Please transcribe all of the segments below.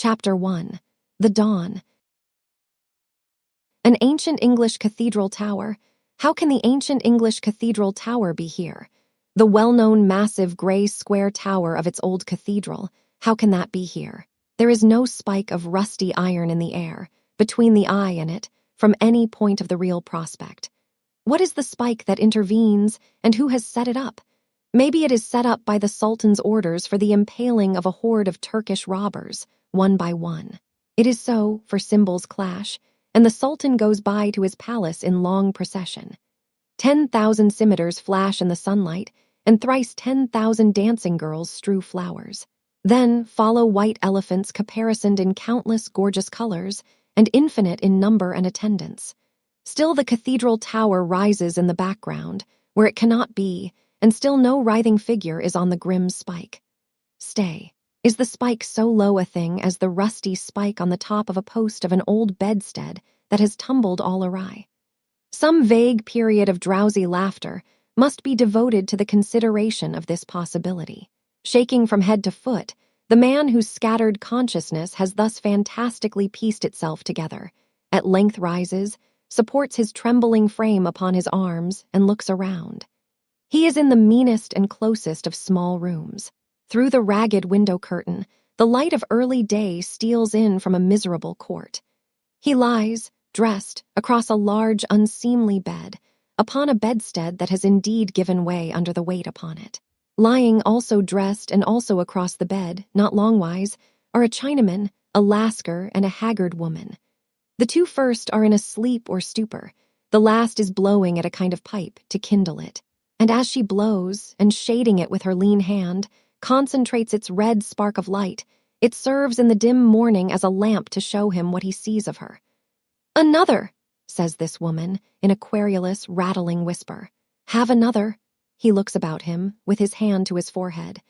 Chapter 1. The Dawn. An ancient English cathedral tower. How can the ancient English cathedral tower be here? The well-known massive gray square tower of its old cathedral. How can that be here? There is no spike of rusty iron in the air, between the eye and it, from any point of the real prospect. What is the spike that intervenes, and who has set it up? Maybe it is set up by the Sultan's orders for the impaling of a horde of Turkish robbers, one by one. It is so, for cymbals clash, and the Sultan goes by to his palace in long procession. 10,000 scimitars flash in the sunlight, and thrice 10,000 dancing girls strew flowers. Then follow white elephants caparisoned in countless gorgeous colors, and infinite in number and attendance. Still the cathedral tower rises in the background, where it cannot be, and still no writhing figure is on the grim spike. Stay. Is the spike so low a thing as the rusty spike on the top of a post of an old bedstead that has tumbled all awry? Some vague period of drowsy laughter must be devoted to the consideration of this possibility. Shaking from head to foot, the man whose scattered consciousness has thus fantastically pieced itself together, at length rises, supports his trembling frame upon his arms, and looks around. He is in the meanest and closest of small rooms. Through the ragged window curtain, the light of early day steals in from a miserable court. He lies, dressed, across a large, unseemly bed, upon a bedstead that has indeed given way under the weight upon it. Lying also dressed and also across the bed, not longwise, are a Chinaman, a Lascar, and a haggard woman. The two first are in a sleep or stupor. The last is blowing at a kind of pipe to kindle it. And as she blows, and shading it with her lean hand, concentrates its red spark of light, it serves in the dim morning as a lamp to show him what he sees of her. "Another," says this woman, in a querulous, rattling whisper. "Have another." He looks about him, with his hand to his forehead.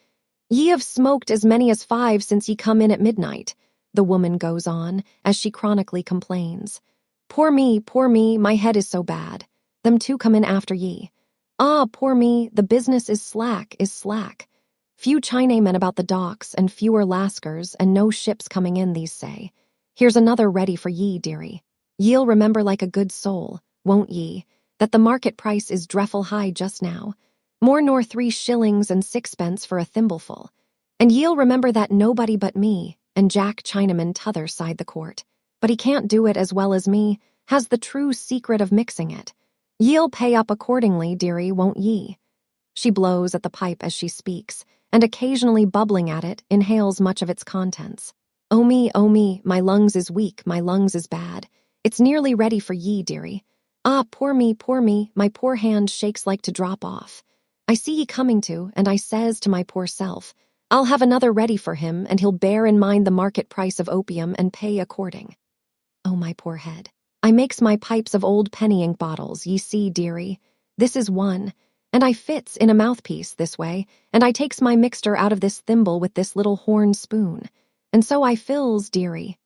"Ye have smoked as many as 5 since ye come in at midnight," the woman goes on, as she chronically complains. Poor me, my head is so bad. Them two come in after ye. Ah, poor me, the business is slack. Few Chinamen about the docks, and fewer Lascars, and no ships coming in, these say. Here's another ready for ye, dearie. Ye'll remember like a good soul, won't ye, that the market price is dreffle high just now, more nor 3 shillings and 6pence for a thimbleful. And ye'll remember that nobody but me, and Jack Chinaman t'other side the court, but he can't do it as well as me, has the true secret of mixing it. Ye'll pay up accordingly, dearie, won't ye? She blows at the pipe as she speaks, and occasionally bubbling at it, inhales much of its contents. Oh me, my lungs is weak, my lungs is bad. It's nearly ready for ye, dearie. Ah, poor me, my poor hand shakes like to drop off. I see ye coming to, and I says to my poor self, I'll have another ready for him, and he'll bear in mind the market price of opium and pay according. Oh, my poor head. I makes my pipes of old penny ink bottles, ye see, dearie. This is one, and I fits in a mouthpiece this way, and I takes my mixture out of this thimble with this little horn spoon, and so I fills, dearie.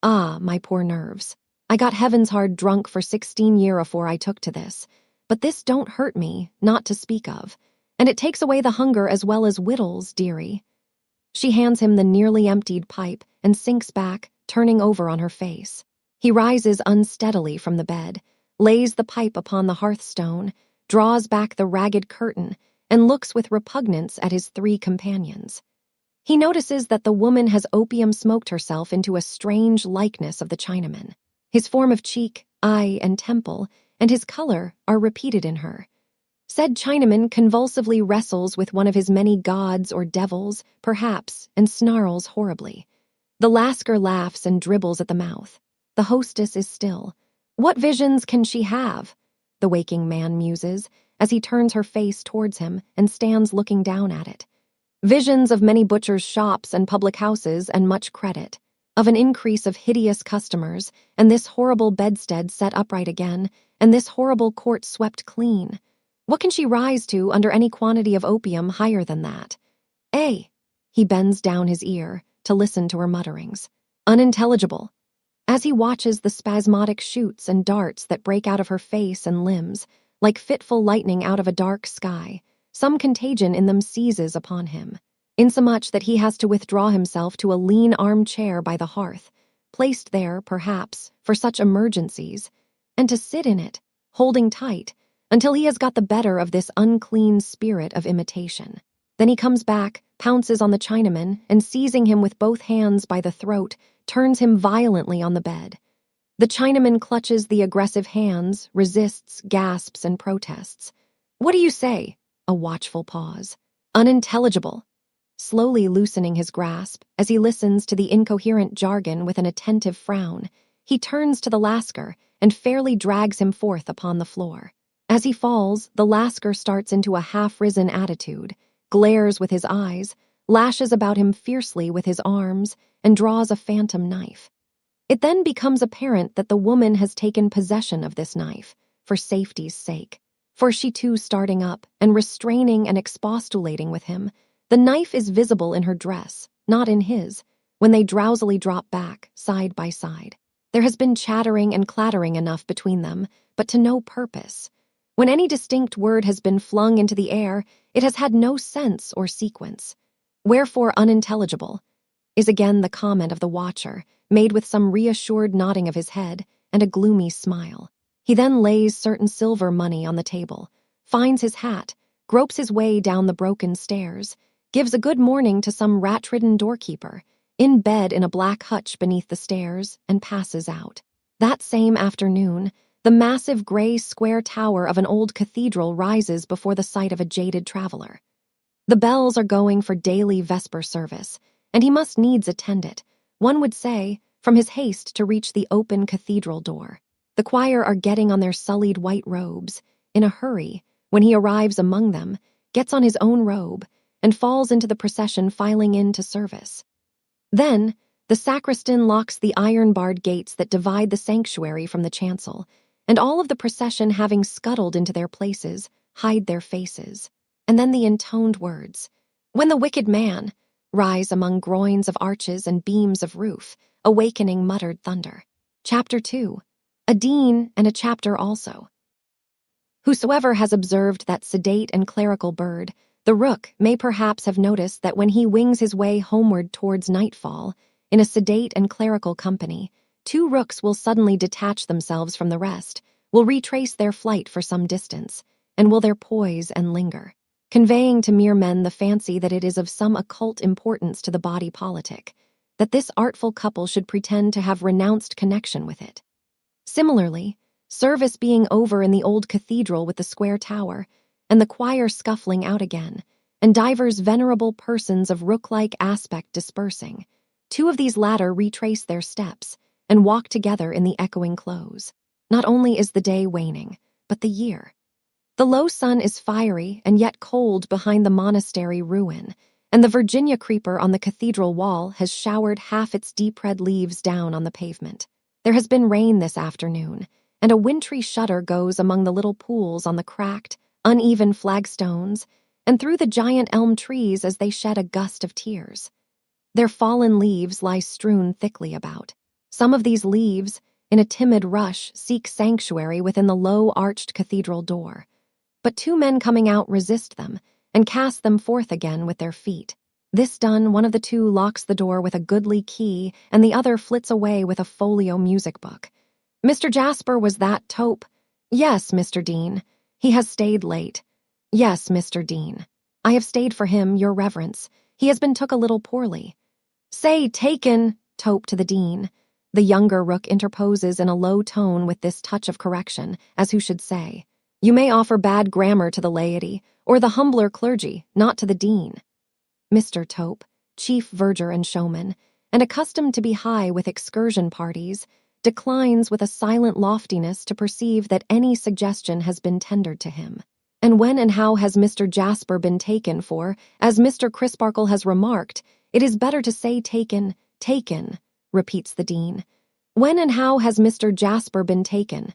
Ah, my poor nerves. I got heavens hard drunk for 16 year afore I took to this, but this don't hurt me, not to speak of, and it takes away the hunger as well as wittles, dearie. She hands him the nearly emptied pipe and sinks back, turning over on her face. He rises unsteadily from the bed, lays the pipe upon the hearthstone, draws back the ragged curtain, and looks with repugnance at his 3 companions. He notices that the woman has opium-smoked herself into a strange likeness of the Chinaman. His form of cheek, eye, and temple, and his color are repeated in her. Said Chinaman convulsively wrestles with one of his many gods or devils, perhaps, and snarls horribly. The Lascar laughs and dribbles at the mouth. The hostess is still. What visions can she have? The waking man muses, as he turns her face towards him and stands looking down at it. Visions of many butchers' shops and public houses and much credit, of an increase of hideous customers, and this horrible bedstead set upright again, and this horrible court swept clean. What can she rise to under any quantity of opium higher than that? Eh? He bends down his ear to listen to her mutterings. Unintelligible. As he watches the spasmodic shoots and darts that break out of her face and limbs, like fitful lightning out of a dark sky, some contagion in them seizes upon him. insomuch that he has to withdraw himself to a lean armchair by the hearth, placed there, perhaps, for such emergencies, and to sit in it, holding tight, until he has got the better of this unclean spirit of imitation. Then he comes back, pounces on the Chinaman, and seizing him with both hands by the throat, turns him violently on the bed. The Chinaman clutches the aggressive hands, resists, gasps, and protests. "What do you say?" A watchful pause. "Unintelligible." Slowly loosening his grasp, as he listens to the incoherent jargon with an attentive frown, he turns to the Lascar and fairly drags him forth upon the floor. As he falls, the Lascar starts into a half-risen attitude, glares with his eyes, lashes about him fiercely with his arms, and draws a phantom knife. It then becomes apparent that the woman has taken possession of this knife, for safety's sake, for she too starting up and restraining and expostulating with him. The knife is visible in her dress, not in his, when they drowsily drop back, side by side. There has been chattering and clattering enough between them, but to no purpose. When any distinct word has been flung into the air, it has had no sense or sequence. Wherefore unintelligible is again the comment of the watcher, made with some reassured nodding of his head and a gloomy smile. He then lays certain silver money on the table, finds his hat, gropes his way down the broken stairs, gives a good morning to some rat-ridden doorkeeper, in bed in a black hutch beneath the stairs, and passes out. That same afternoon, the massive gray square tower of an old cathedral rises before the sight of a jaded traveler. The bells are going for daily vesper service, and he must needs attend it, one would say, from his haste to reach the open cathedral door. The choir are getting on their sullied white robes, in a hurry, when he arrives among them, gets on his own robe, and falls into the procession filing in to service. Then, the sacristan locks the iron-barred gates that divide the sanctuary from the chancel, and all of the procession having scuttled into their places, hide their faces. And then the intoned words, "When the wicked man," rise among groins of arches and beams of roof, awakening muttered thunder. Chapter 2. A dean and a chapter also. Whosoever has observed that sedate and clerical bird, the rook, may perhaps have noticed that when he wings his way homeward towards nightfall, in a sedate and clerical company, two rooks will suddenly detach themselves from the rest, will retrace their flight for some distance, and will there poise and linger, conveying to mere men the fancy that it is of some occult importance to the body politic, that this artful couple should pretend to have renounced connection with it. Similarly, service being over in the old cathedral with the square tower, and the choir scuffling out again, and divers venerable persons of rook-like aspect dispersing, two of these latter retrace their steps, and walk together in the echoing close. Not only is the day waning, but the year. The low sun is fiery and yet cold behind the monastery ruin, and the Virginia creeper on the cathedral wall has showered half its deep red leaves down on the pavement. There has been rain this afternoon, and a wintry shudder goes among the little pools on the cracked, uneven flagstones, and through the giant elm trees as they shed a gust of tears. Their fallen leaves lie strewn thickly about. Some of these leaves, in a timid rush, seek sanctuary within the low arched cathedral door. But two men coming out resist them, and cast them forth again with their feet. This done, one of the two locks the door with a goodly key, and the other flits away with a folio music book. "Mr. Jasper, was that Tope?" "Yes, Mr. Dean. He has stayed late." "Yes, Mr. Dean. I have stayed for him, your reverence. He has been took a little poorly." "Say, taken," Tope to the Dean. The younger rook interposes in a low tone with this touch of correction, as who should say, "You may offer bad grammar to the laity, or the humbler clergy, not to the Dean." Mr. Tope, chief verger and showman, and accustomed to be high with excursion parties, declines with a silent loftiness to perceive that any suggestion has been tendered to him. "And when and how has Mr. Jasper been taken for, as Mr. Crisparkle has remarked, it is better to say taken, repeats the Dean. "When and how has Mr. Jasper been taken?"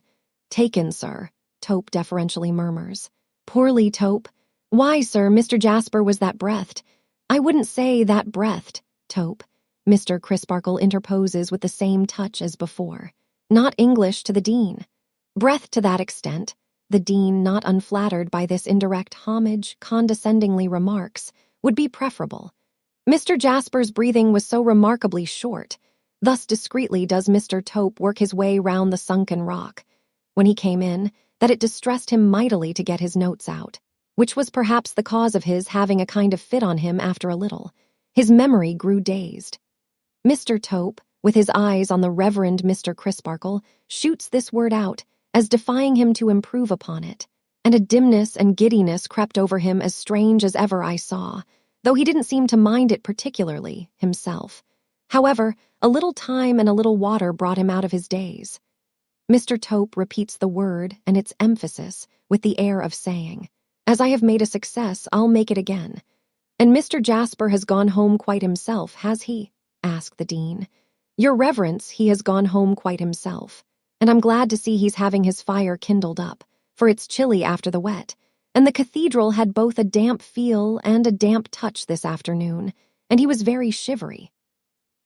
"Taken, sir," Tope deferentially murmurs. "Poorly, Tope. Why, sir, Mr. Jasper was that breathed." "I wouldn't say that breathed, Tope," Mr. Crisparkle interposes with the same touch as before. "Not English to the Dean." "Breathed to that extent," the Dean, not unflattered by this indirect homage, condescendingly remarks, "would be preferable. Mr. Jasper's breathing was so remarkably short. Thus discreetly does Mr. Tope work his way round the sunken rock, when he came in, that it distressed him mightily to get his notes out, which was perhaps the cause of his having a kind of fit on him after a little. His memory grew dazed. Mr. Tope, with his eyes on the Reverend Mr. Crisparkle, shoots this word out, as defying him to improve upon it, and a dimness and giddiness crept over him as strange as ever I saw, though he didn't seem to mind it particularly, himself. However, a little time and a little water brought him out of his daze. Mr. Tope repeats the word and its emphasis with the air of saying, "As I have made a success, I'll make it again." "And Mr. Jasper has gone home quite himself, has he?" asked the dean. "Your reverence, he has gone home quite himself, and I'm glad to see he's having his fire kindled up, for it's chilly after the wet, and the cathedral had both a damp feel and a damp touch this afternoon, and he was very shivery."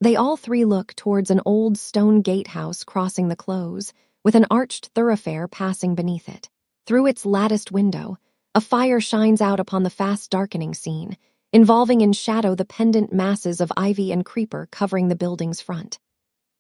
They all three look towards an old stone gatehouse crossing the close, with an arched thoroughfare passing beneath it. Through its latticed window, a fire shines out upon the fast-darkening scene, involving in shadow the pendant masses of ivy and creeper covering the building's front.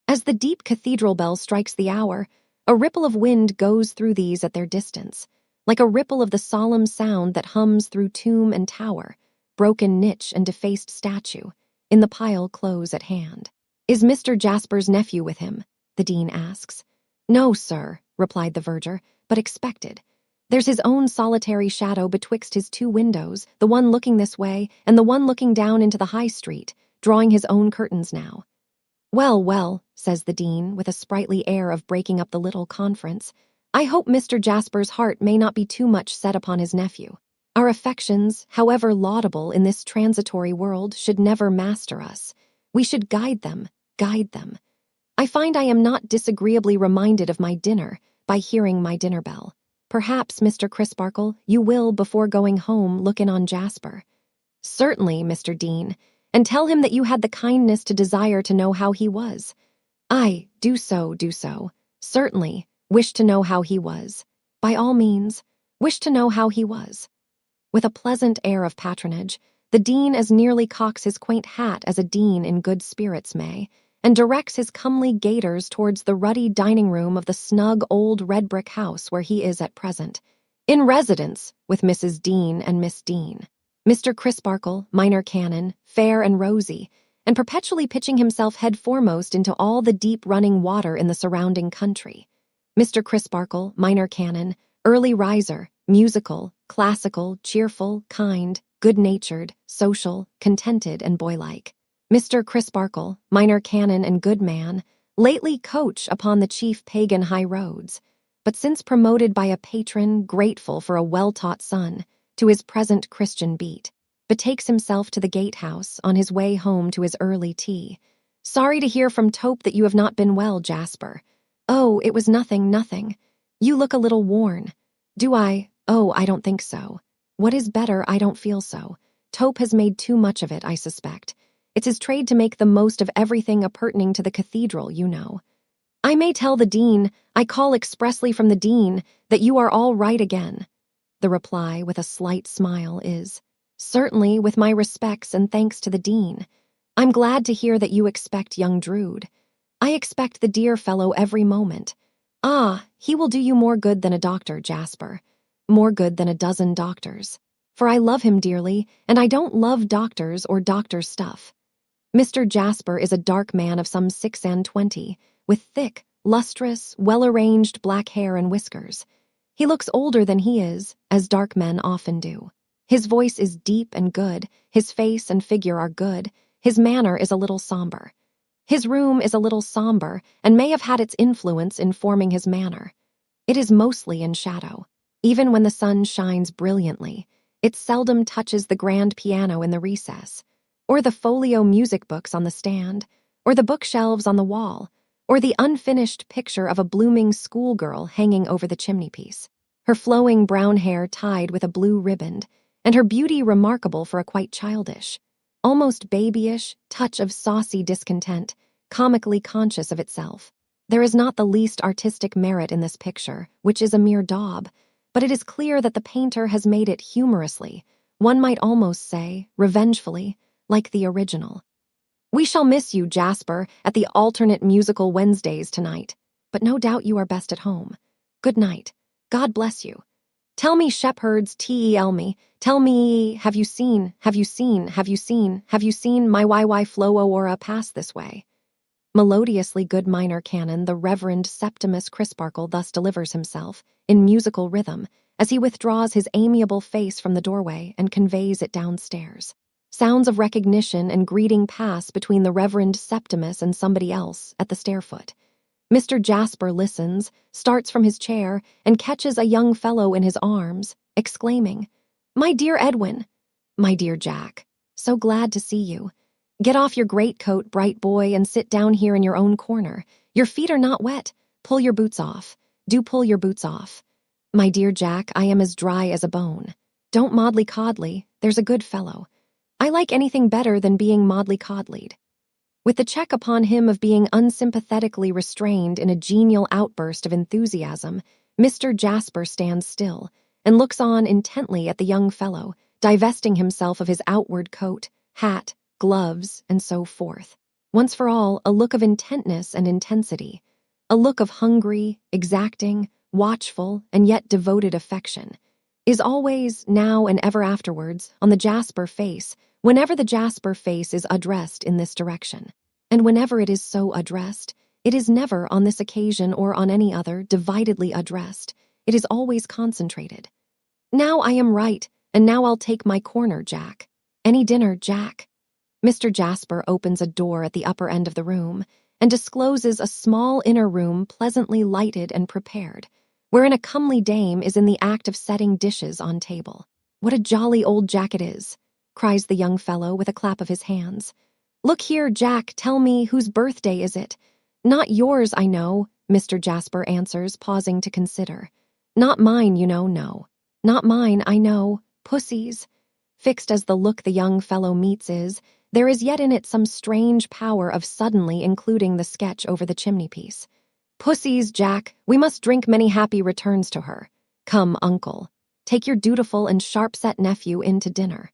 As the deep cathedral bell strikes the hour, a ripple of wind goes through these at their distance, like a ripple of the solemn sound that hums through tomb and tower, broken niche and defaced statue, in the pile close at hand. "Is Mr. Jasper's nephew with him?" the dean asks. "No, sir," replied the verger, "but expected. There's his own solitary shadow betwixt his two windows, the one looking this way and the one looking down into the high street, drawing his own curtains now." "Well, well," says the dean, with a sprightly air of breaking up the little conference, "I hope Mr. Jasper's heart may not be too much set upon his nephew. Our affections, however laudable in this transitory world, should never master us. We should guide them, guide them. I find I am not disagreeably reminded of my dinner by hearing my dinner bell. Perhaps, Mr. Crisparkle, you will, before going home, look in on Jasper." "Certainly, Mr. Dean, and tell him that you had the kindness to desire to know how he was." "Aye, do so, do so. Certainly, wish to know how he was. By all means, wish to know how he was." With a pleasant air of patronage, the dean as nearly cocks his quaint hat as a dean in good spirits may, and directs his comely gaiters towards the ruddy dining-room of the snug old red-brick house where he is at present, in residence with Mrs. Dean and Miss Dean. Mr. Crisparkle, minor canon, fair and rosy, and perpetually pitching himself head foremost into all the deep running water in the surrounding country. Mr. Crisparkle, minor canon, early riser, musical, classical, cheerful, kind, good-natured, social, contented, and boylike. Mr. Crisparkle, minor canon and good man, lately coach upon the chief pagan high roads, but since promoted by a patron grateful for a well-taught son to his present Christian beat, betakes himself to the gatehouse on his way home to his early tea. "Sorry to hear from Tope that you have not been well, Jasper." "Oh, it was nothing, nothing. You look a little worn." "Do I? Oh, I don't think so. What is better, I don't feel so. Tope has made too much of it, I suspect. It's his trade to make the most of everything appertaining to the cathedral, you know. I may tell the dean, I call expressly from the dean, that you are all right again." The reply, with a slight smile, is, "Certainly, with my respects and thanks to the dean. I'm glad to hear that you expect young Drood. I expect the dear fellow every moment. Ah, he will do you more good than a doctor, Jasper. More good than a dozen doctors. For I love him dearly, and I don't love doctors or doctor stuff." Mr. Jasper is a dark man of some 26, with thick, lustrous, well-arranged black hair and whiskers. He looks older than he is, as dark men often do. His voice is deep and good, his face and figure are good, his manner is a little somber. His room is a little somber, and may have had its influence in forming his manner. It is mostly in shadow. Even when the sun shines brilliantly, it seldom touches the grand piano in the recess, or the folio music books on the stand, or the bookshelves on the wall, or the unfinished picture of a blooming schoolgirl hanging over the chimney-piece, her flowing brown hair tied with a blue riband, and her beauty remarkable for a quite childish, almost babyish touch of saucy discontent, comically conscious of itself. There is not the least artistic merit in this picture, which is a mere daub, but it is clear that the painter has made it humorously, one might almost say, revengefully, like the original. We shall miss you, Jasper, at the alternate musical Wednesdays tonight, but no doubt you are best at home. Good night. God bless you. Tell me, shepherds, tell me, have you seen my YY Floa Ora pass this way? Melodiously good minor canon, the Reverend Septimus Crisparkle thus delivers himself, in musical rhythm, as he withdraws his amiable face from the doorway and conveys it downstairs. Sounds of recognition and greeting pass between the Reverend Septimus and somebody else at the stairfoot. Mr. Jasper listens, starts from his chair, and catches a young fellow in his arms, exclaiming, "My dear Edwin! My dear Jack! So glad to see you. Get off your greatcoat, bright boy, and sit down here in your own corner. Your feet are not wet. Pull your boots off. Do pull your boots off. My dear Jack, I am as dry as a bone. Don't moddly-coddly, there's a good fellow. I like anything better than being moddly-coddlied." With the check upon him of being unsympathetically restrained in a genial outburst of enthusiasm, Mr. Jasper stands still and looks on intently at the young fellow, divesting himself of his outward coat, hat, gloves, and so forth. Once for all, a look of intentness and intensity, a look of hungry, exacting, watchful, and yet devoted affection, is always, now and ever afterwards, on the Jasper face, whenever the Jasper face is addressed in this direction. And whenever it is so addressed, it is never on this occasion or on any other dividedly addressed. It is always concentrated. Now I am right, and now I'll take my corner, Jack. Any dinner, Jack? Mr. Jasper opens a door at the upper end of the room and discloses a small inner room pleasantly lighted and prepared, wherein a comely dame is in the act of setting dishes on table. "What a jolly old Jack it is," cries the young fellow with a clap of his hands. "Look here, Jack, tell me, whose birthday is it?" "Not yours, I know," Mr. Jasper answers, pausing to consider. "Not mine, you know, no. Not mine, I know. Pussy's." Fixed as the look the young fellow meets is, there is yet in it some strange power of suddenly including the sketch over the chimney-piece. "Pussy's, Jack, we must drink many happy returns to her. Come, uncle, take your dutiful and sharp-set nephew in to dinner."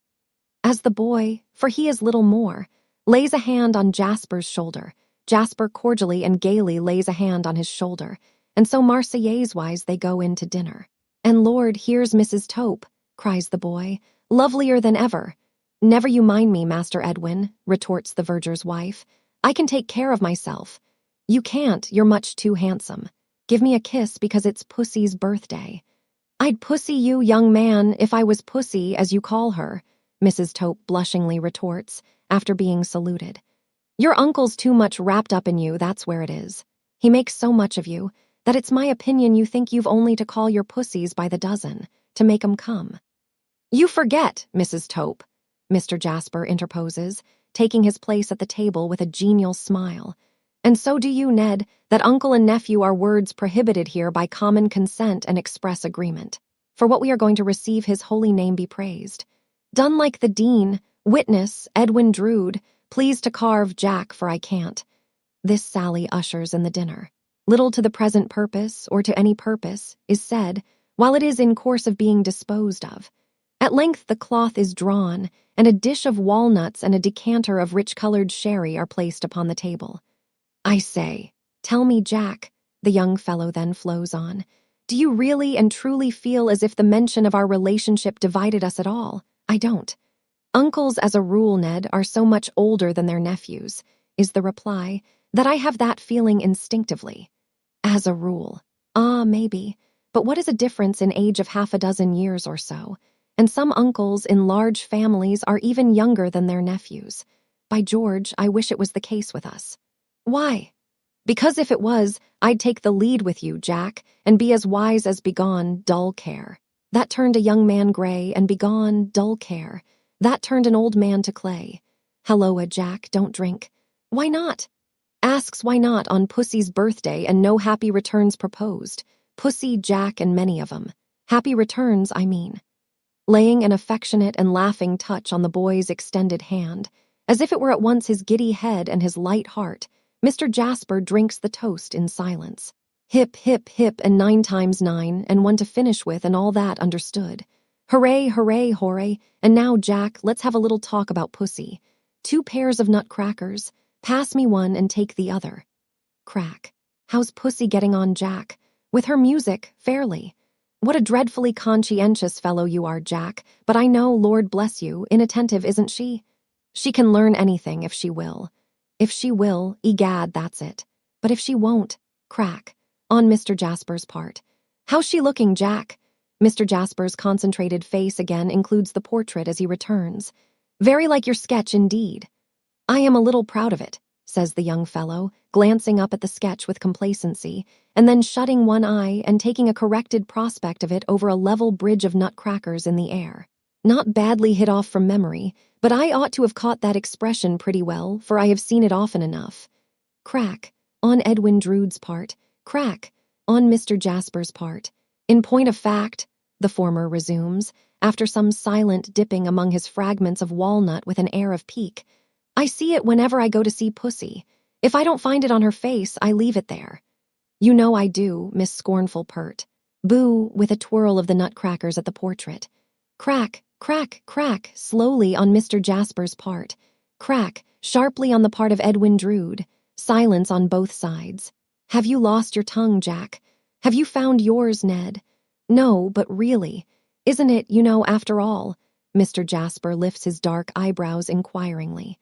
As the boy, for he is little more, lays a hand on Jasper's shoulder, Jasper cordially and gaily lays a hand on his shoulder, and so Marseillaise-wise they go in to dinner. "And Lord, here's Mrs. Tope," cries the boy, "lovelier than ever." "Never you mind me, Master Edwin," retorts the verger's wife. "I can take care of myself." "You can't, you're much too handsome. Give me a kiss because it's Pussy's birthday." "I'd pussy you, young man, if I was Pussy, as you call her," Mrs. Tope blushingly retorts, after being saluted. "Your uncle's too much wrapped up in you, that's where it is. He makes so much of you, that it's my opinion you think you've only to call your pussies by the dozen, to make 'em come." "You forget, Mrs. Tope," Mr. Jasper interposes, taking his place at the table with a genial smile. "And so do you, Ned, that uncle and nephew are words prohibited here by common consent and express agreement. For what we are going to receive his holy name be praised. Done like the Dean, witness, Edwin Drood, please to carve Jack, for I can't." This sally ushers in the dinner. Little to the present purpose, or to any purpose, is said, while it is in course of being disposed of. At length the cloth is drawn, and a dish of walnuts and a decanter of rich-colored sherry are placed upon the table. "I say, tell me, Jack," the young fellow then flows on, "do you really and truly feel as if the mention of our relationship divided us at all? I don't." "Uncles, as a rule, Ned, are so much older than their nephews," is the reply, "that I have that feeling instinctively." "As a rule. Ah, maybe. But what is a difference in age of half a dozen years or so? And some uncles in large families are even younger than their nephews. By George, I wish it was the case with us." "Why?" "Because if it was, I'd take the lead with you, Jack, and be as wise as begone, dull care. That turned a young man gray, and begone, dull care. That turned an old man to clay. Halloa, Jack, don't drink." "Why not?" "Asks why not on Pussy's birthday and no happy returns proposed. Pussy, Jack, and many of 'em. Happy returns, I mean." Laying an affectionate and laughing touch on the boy's extended hand, as if it were at once his giddy head and his light heart, Mr. Jasper drinks the toast in silence. Hip, hip, hip, and 9 times 9, and one to finish with, and all that understood. Hooray, hooray, hooray, and now, Jack, let's have a little talk about Pussy. 2 pairs of nutcrackers. Pass me one and take the other. Crack. How's Pussy getting on, Jack? With her music, fairly. What a dreadfully conscientious fellow you are, Jack, but I know, Lord bless you, inattentive isn't she? She can learn anything if she will. If she will, egad, that's it. But if she won't, crack. On Mr. Jasper's part. How's she looking, Jack? Mr. Jasper's concentrated face again includes the portrait as he returns. Very like your sketch indeed. I am a little proud of it, says the young fellow, glancing up at the sketch with complacency, and then shutting one eye and taking a corrected prospect of it over a level bridge of nutcrackers in the air. Not badly hit off from memory, but I ought to have caught that expression pretty well, for I have seen it often enough. Crack, on Edwin Drood's part. Crack, on Mr. Jasper's part. In point of fact, the former resumes, after some silent dipping among his fragments of walnut with an air of pique, I see it whenever I go to see Pussy. If I don't find it on her face, I leave it there. You know I do, Miss Scornful Pert. Boo, with a twirl of the nutcrackers at the portrait. Crack, crack, crack, slowly on Mr. Jasper's part. Crack, sharply on the part of Edwin Drood. Silence on both sides. Have you lost your tongue, Jack? Have you found yours, Ned? No, but really, isn't it, you know, after all? Mr. Jasper lifts his dark eyebrows inquiringly.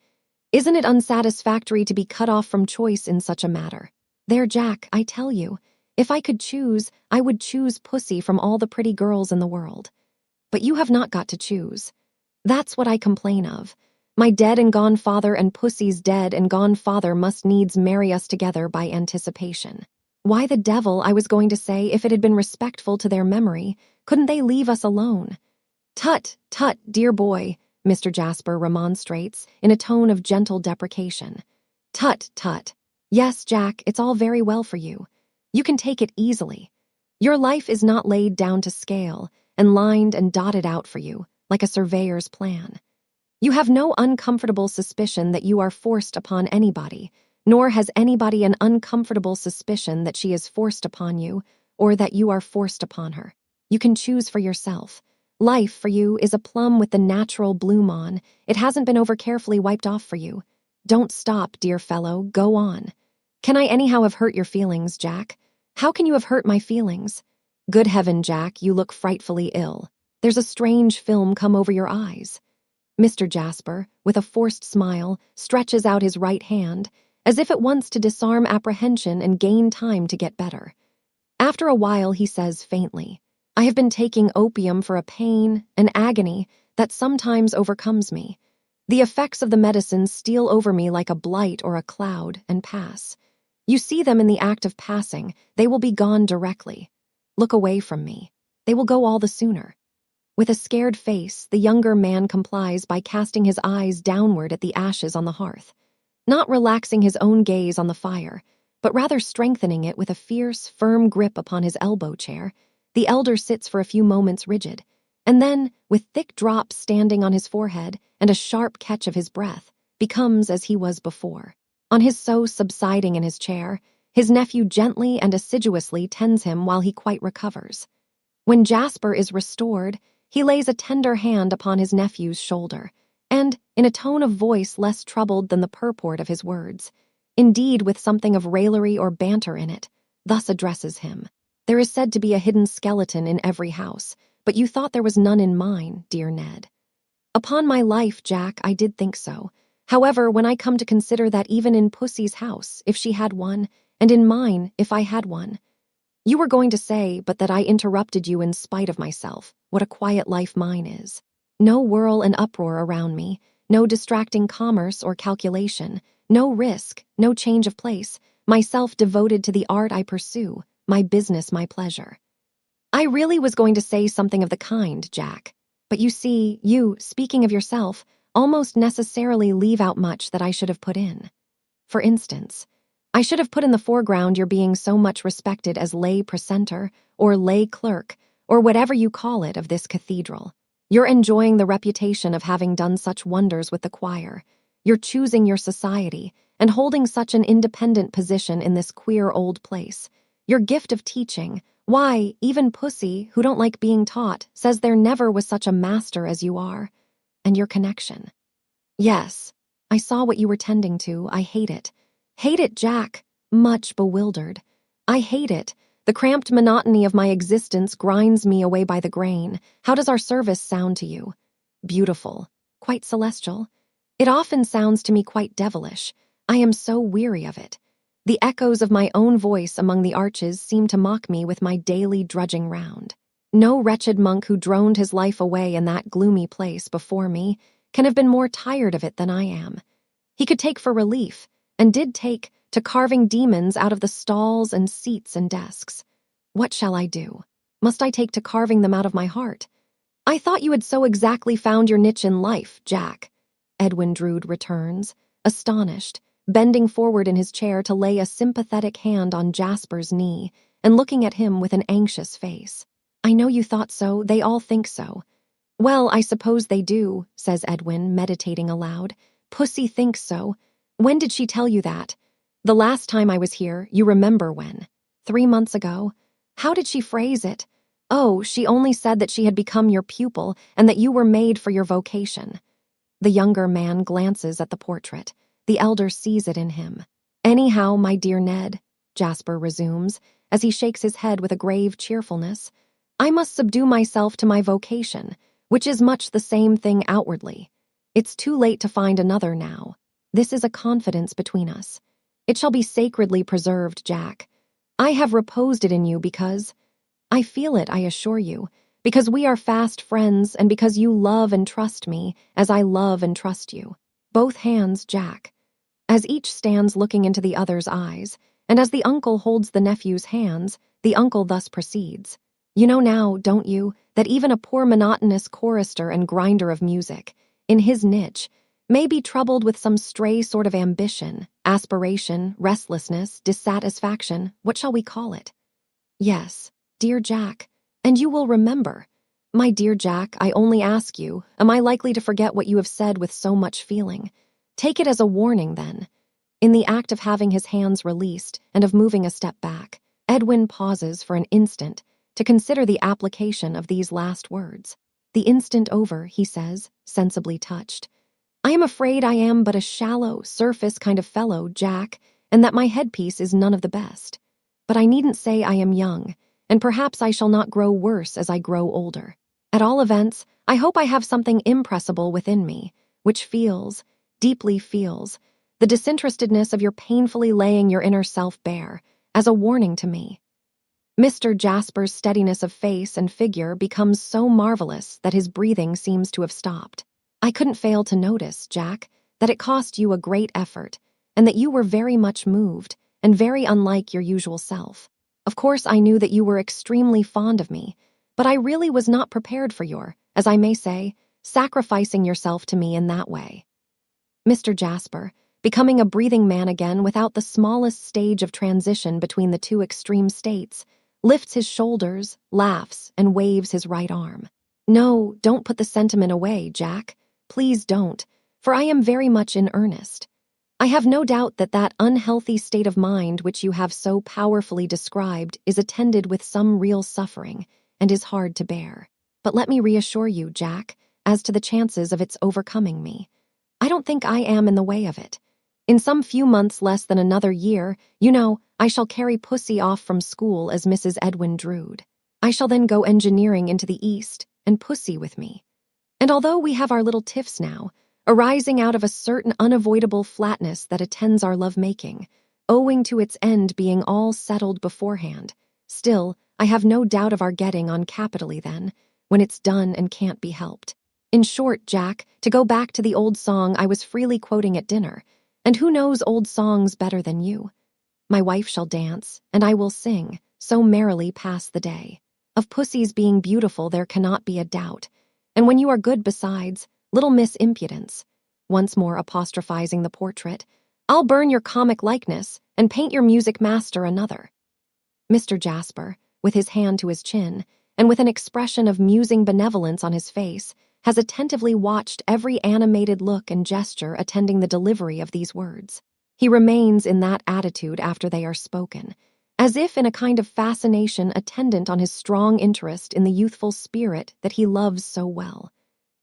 Isn't it unsatisfactory to be cut off from choice in such a matter? There, Jack, I tell you, if I could choose, I would choose Pussy from all the pretty girls in the world. But you have not got to choose. That's what I complain of. My dead and gone father and Pussy's dead and gone father must needs marry us together by anticipation. Why the devil, I was going to say, if it had been respectful to their memory, couldn't they leave us alone? Tut, tut, dear boy, Mr. Jasper remonstrates in a tone of gentle deprecation. Tut, tut. Yes, Jack, it's all very well for you. You can take it easily. Your life is not laid down to scale and lined and dotted out for you, like a surveyor's plan. You have no uncomfortable suspicion that you are forced upon anybody, nor has anybody an uncomfortable suspicion that she is forced upon you, or that you are forced upon her. You can choose for yourself. Life, for you, is a plum with the natural bloom on. It hasn't been over carefully wiped off for you. Don't stop, dear fellow, go on. Can I anyhow have hurt your feelings, Jack? How can you have hurt my feelings? Good heaven, Jack, you look frightfully ill. There's a strange film come over your eyes. Mr. Jasper, with a forced smile, stretches out his right hand, as if it wants to disarm apprehension and gain time to get better. After a while, he says faintly, I have been taking opium for a pain, an agony, that sometimes overcomes me. The effects of the medicines steal over me like a blight or a cloud and pass. You see them in the act of passing, they will be gone directly. Look away from me. They will go all the sooner. With a scared face, the younger man complies by casting his eyes downward at the ashes on the hearth, not relaxing his own gaze on the fire, but rather strengthening it with a fierce, firm grip upon his elbow chair. The elder sits for a few moments rigid, and then, with thick drops standing on his forehead and a sharp catch of his breath, becomes as he was before. On his so subsiding in his chair, his nephew gently and assiduously tends him while he quite recovers. When Jasper is restored, he lays a tender hand upon his nephew's shoulder, and, in a tone of voice less troubled than the purport of his words, indeed with something of raillery or banter in it, thus addresses him. There is said to be a hidden skeleton in every house, but you thought there was none in mine, dear Ned. Upon my life, Jack, I did think so. However, when I come to consider that even in Pussy's house, if she had one, and in mine, if I had one, you were going to say, but that I interrupted you in spite of myself, what a quiet life mine is. No whirl and uproar around me, no distracting commerce or calculation, no risk, no change of place, myself devoted to the art I pursue, my business, my pleasure. I really was going to say something of the kind, Jack, but you see, you, speaking of yourself, almost necessarily leave out much that I should have put in. For instance, I should have put in the foreground your being so much respected as lay precentor, or lay clerk, or whatever you call it, of this cathedral. You're enjoying the reputation of having done such wonders with the choir. You're choosing your society, and holding such an independent position in this queer old place. Your gift of teaching, why, even Pussy, who don't like being taught, says there never was such a master as you are. And your connection. Yes, I saw what you were tending to. I hate it. Hate it, Jack. Much bewildered. I hate it. The cramped monotony of my existence grinds me away by the grain. How does our service sound to you? Beautiful. Quite celestial. It often sounds to me quite devilish. I am so weary of it. The echoes of my own voice among the arches seem to mock me with my daily drudging round. No wretched monk who droned his life away in that gloomy place before me can have been more tired of it than I am. He could take for relief, and did take, to carving demons out of the stalls and seats and desks. What shall I do? Must I take to carving them out of my heart? I thought you had so exactly found your niche in life, Jack. Edwin Drood returns, astonished, bending forward in his chair to lay a sympathetic hand on Jasper's knee, and looking at him with an anxious face. I know you thought so. They all think so. Well, I suppose they do, says Edwin, meditating aloud. Pussy thinks so. When did she tell you that? The last time I was here, you remember when? 3 months ago? How did she phrase it? Oh, she only said that she had become your pupil and that you were made for your vocation. The younger man glances at the portrait. The elder sees it in him. Anyhow, my dear Ned, Jasper resumes, as he shakes his head with a grave cheerfulness, I must subdue myself to my vocation, which is much the same thing outwardly. It's too late to find another now. This is a confidence between us. It shall be sacredly preserved, Jack. I have reposed it in you because I feel it, I assure you, because we are fast friends and because you love and trust me as I love and trust you. Both hands, Jack. As each stands looking into the other's eyes, and as the uncle holds the nephew's hands, the uncle thus proceeds. You know now, don't you, that even a poor monotonous chorister and grinder of music, in his niche, may be troubled with some stray sort of ambition, aspiration, restlessness, dissatisfaction, what shall we call it? Yes, dear Jack, and you will remember. My dear Jack, I only ask you, am I likely to forget what you have said with so much feeling? Take it as a warning, then. In the act of having his hands released and of moving a step back, Edwin pauses for an instant to consider the application of these last words. The instant over, he says, sensibly touched. I am afraid I am but a shallow, surface kind of fellow, Jack, and that my headpiece is none of the best. But I needn't say I am young, and perhaps I shall not grow worse as I grow older. At all events, I hope I have something impressible within me, which feels, deeply feels, the disinterestedness of your painfully laying your inner self bare, as a warning to me. Mr. Jasper's steadiness of face and figure becomes so marvelous that his breathing seems to have stopped. I couldn't fail to notice, Jack, that it cost you a great effort, and that you were very much moved, and very unlike your usual self. Of course, I knew that you were extremely fond of me, but I really was not prepared for your, as I may say, sacrificing yourself to me in that way. Mr. Jasper, becoming a breathing man again without the smallest stage of transition between the two extreme states, lifts his shoulders, laughs, and waves his right arm. No, don't put the sentiment away, Jack. Please don't, for I am very much in earnest. I have no doubt that that unhealthy state of mind which you have so powerfully described is attended with some real suffering and is hard to bear. But let me reassure you, Jack, as to the chances of its overcoming me. I don't think I am in the way of it. In some few months less than another year, you know, I shall carry Pussy off from school as Mrs. Edwin Drood. I shall then go engineering into the East, and Pussy with me. And although we have our little tiffs now, arising out of a certain unavoidable flatness that attends our love-making, owing to its end being all settled beforehand, still, I have no doubt of our getting on capitally then, when it's done and can't be helped. In short, Jack, to go back to the old song I was freely quoting at dinner, and who knows old songs better than you? My wife shall dance, and I will sing, so merrily pass the day. Of Pussy's being beautiful there cannot be a doubt, and when you are good besides, little Miss Impudence, once more apostrophizing the portrait, I'll burn your comic likeness and paint your music master another. Mr. Jasper, with his hand to his chin, and with an expression of musing benevolence on his face, has attentively watched every animated look and gesture attending the delivery of these words. He remains in that attitude after they are spoken, as if in a kind of fascination attendant on his strong interest in the youthful spirit that he loves so well.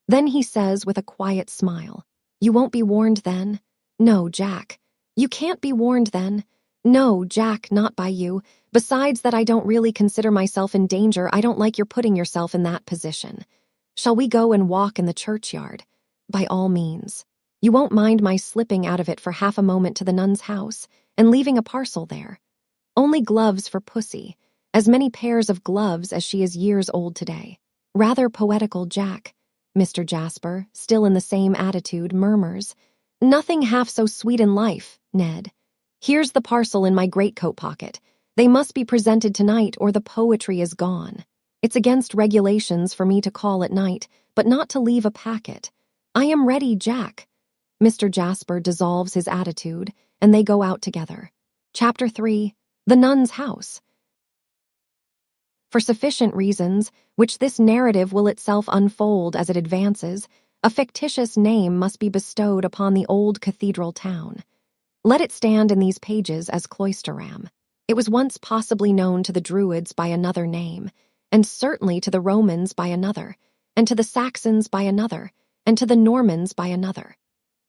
Then he says with a quiet smile, You won't be warned then? No, Jack. You can't be warned then. No, Jack, not by you. Besides that, I don't really consider myself in danger. I don't like your putting yourself in that position. Shall we go and walk in the churchyard? By all means. You won't mind my slipping out of it for half a moment to the nun's house and leaving a parcel there. Only gloves for Pussy, as many pairs of gloves as she is years old today. Rather poetical, Jack. Mr. Jasper, still in the same attitude, murmurs, Nothing half so sweet in life, Ned. Here's the parcel in my greatcoat pocket. They must be presented tonight or the poetry is gone. It's against regulations for me to call at night, but not to leave a packet. I am ready, Jack. Mr. Jasper dissolves his attitude, and they go out together. Chapter 3. The Nun's House. For sufficient reasons, which this narrative will itself unfold as it advances, a fictitious name must be bestowed upon the old cathedral town. Let it stand in these pages as Cloisterham. It was once possibly known to the Druids by another name, and certainly to the Romans by another, and to the Saxons by another, and to the Normans by another.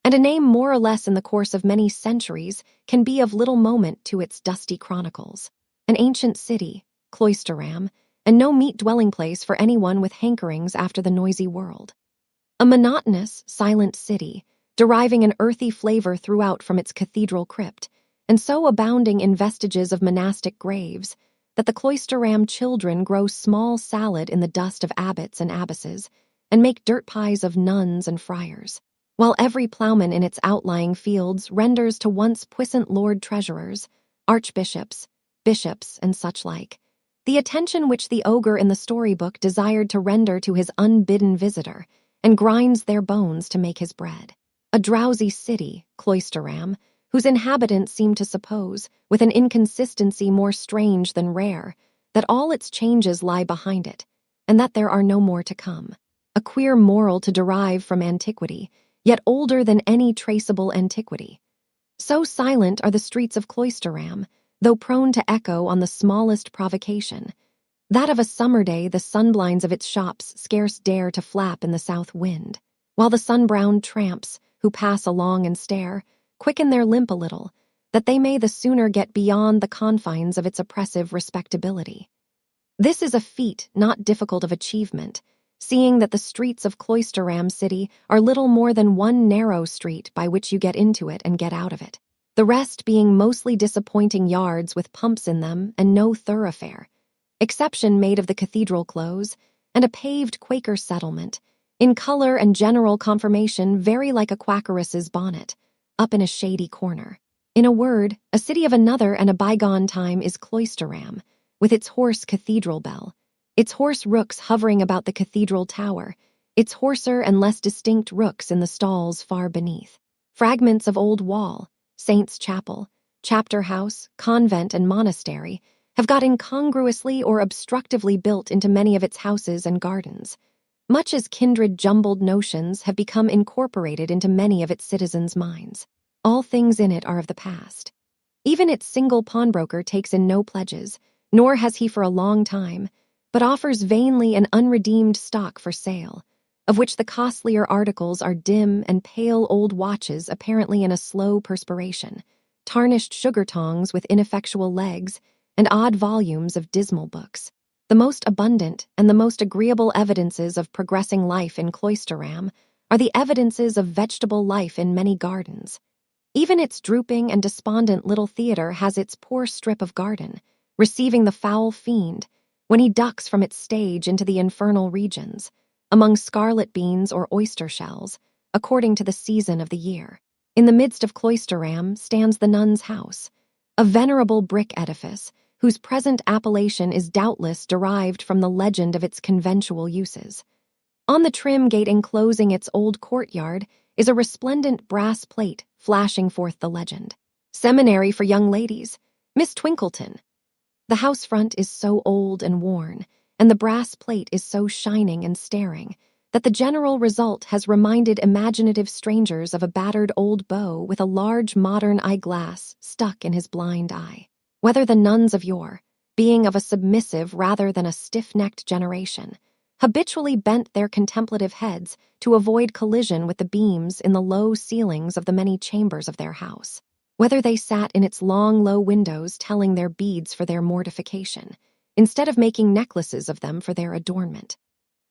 And a name more or less in the course of many centuries can be of little moment to its dusty chronicles. An ancient city, Cloisterham, and no meet dwelling place for anyone with hankerings after the noisy world. A monotonous, silent city, deriving an earthy flavor throughout from its cathedral crypt, and so abounding in vestiges of monastic graves that the Cloisterham children grow small salad in the dust of abbots and abbesses, and make dirt pies of nuns and friars, while every ploughman in its outlying fields renders to once puissant lord treasurers, archbishops, bishops, and such like, the attention which the ogre in the storybook desired to render to his unbidden visitor, and grinds their bones to make his bread. A drowsy city, Cloisterham, whose inhabitants seem to suppose, with an inconsistency more strange than rare, that all its changes lie behind it, and that there are no more to come. A queer moral to derive from antiquity, yet older than any traceable antiquity. So silent are the streets of Cloisterham, though prone to echo on the smallest provocation, that of a summer day the sunblinds of its shops scarce dare to flap in the south wind, while the sun-browned tramps, who pass along and stare, quicken their limp a little, that they may the sooner get beyond the confines of its oppressive respectability. This is a feat not difficult of achievement, seeing that the streets of Cloisterham City are little more than one narrow street by which you get into it and get out of it, the rest being mostly disappointing yards with pumps in them and no thoroughfare, exception made of the cathedral close, and a paved Quaker settlement, in color and general conformation very like a Quakeress's bonnet, up in a shady corner. In a word, a city of another and a bygone time is Cloisterham, with its hoarse cathedral bell, its hoarse rooks hovering about the cathedral tower, its hoarser and less distinct rooks in the stalls far beneath. Fragments of old wall, saint's chapel, chapter house, convent, and monastery have got incongruously or obstructively built into many of its houses and gardens, much as kindred jumbled notions have become incorporated into many of its citizens' minds. All things in it are of the past. Even its single pawnbroker takes in no pledges, nor has he for a long time, but offers vainly an unredeemed stock for sale, of which the costlier articles are dim and pale old watches apparently in a slow perspiration, tarnished sugar tongs with ineffectual legs, and odd volumes of dismal books. The most abundant and the most agreeable evidences of progressing life in Cloisterham are the evidences of vegetable life in many gardens. Even its drooping and despondent little theatre has its poor strip of garden, receiving the foul fiend when he ducks from its stage into the infernal regions, among scarlet beans or oyster shells, according to the season of the year. In the midst of Cloisterham stands the nun's house, a venerable brick edifice, whose present appellation is doubtless derived from the legend of its conventual uses. On the trim gate enclosing its old courtyard is a resplendent brass plate flashing forth the legend, Seminary for Young Ladies, Miss Twinkleton. The house front is so old and worn, and the brass plate is so shining and staring, that the general result has reminded imaginative strangers of a battered old beau with a large modern eyeglass stuck in his blind eye. Whether the nuns of yore, being of a submissive rather than a stiff-necked generation, habitually bent their contemplative heads to avoid collision with the beams in the low ceilings of the many chambers of their house. Whether they sat in its long, low windows telling their beads for their mortification, instead of making necklaces of them for their adornment.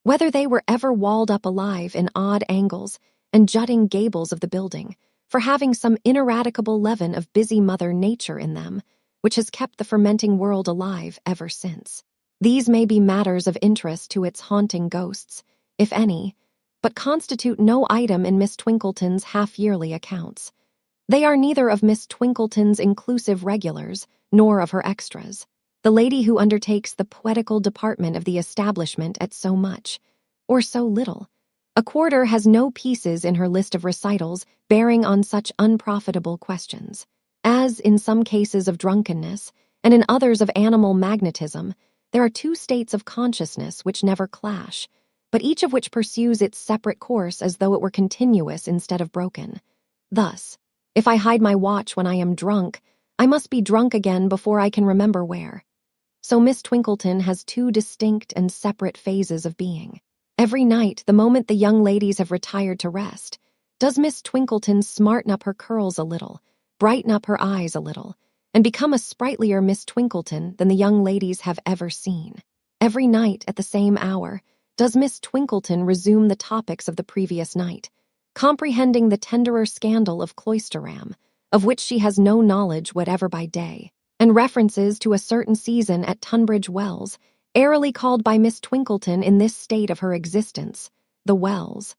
Whether they were ever walled up alive in odd angles and jutting gables of the building, for having some ineradicable leaven of busy Mother Nature in them, which has kept the fermenting world alive ever since. These may be matters of interest to its haunting ghosts, if any, but constitute no item in Miss Twinkleton's half-yearly accounts. They are neither of Miss Twinkleton's inclusive regulars, nor of her extras. The lady who undertakes the poetical department of the establishment at so much, or so little. A quarter has no pieces in her list of recitals bearing on such unprofitable questions. As, in some cases of drunkenness, and in others of animal magnetism, there are two states of consciousness which never clash, but each of which pursues its separate course as though it were continuous instead of broken. Thus, if I hide my watch when I am drunk, I must be drunk again before I can remember where. So Miss Twinkleton has two distinct and separate phases of being. Every night, the moment the young ladies have retired to rest, does Miss Twinkleton smarten up her curls a little, brighten up her eyes a little, and become a sprightlier Miss Twinkleton than the young ladies have ever seen. Every night, at the same hour, does Miss Twinkleton resume the topics of the previous night, comprehending the tenderer scandal of Cloisterham, of which she has no knowledge whatever by day, and references to a certain season at Tunbridge Wells, airily called by Miss Twinkleton in this state of her existence, the Wells.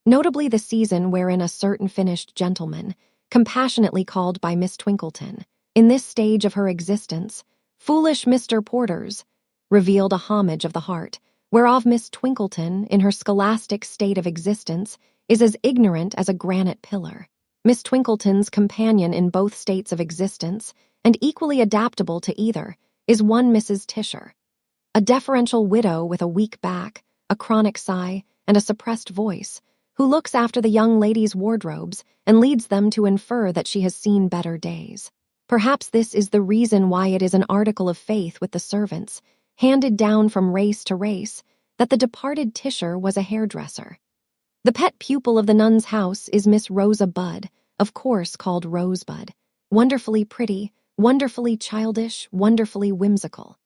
Notably the season wherein a certain finished gentleman, compassionately called by Miss Twinkleton, in this stage of her existence, foolish Mr. Porters, revealed a homage of the heart, whereof Miss Twinkleton, in her scholastic state of existence, is as ignorant as a granite pillar. Miss Twinkleton's companion in both states of existence, and equally adaptable to either, is one Mrs. Tisher, a deferential widow with a weak back, a chronic sigh, and a suppressed voice, who looks after the young ladies' wardrobes and leads them to infer that she has seen better days. Perhaps this is the reason why it is an article of faith with the servants, handed down from race to race, that the departed Tisher was a hairdresser. The pet pupil of the nun's house is Miss Rosa Budd, of course called Rosebud, wonderfully pretty, wonderfully childish, wonderfully whimsical.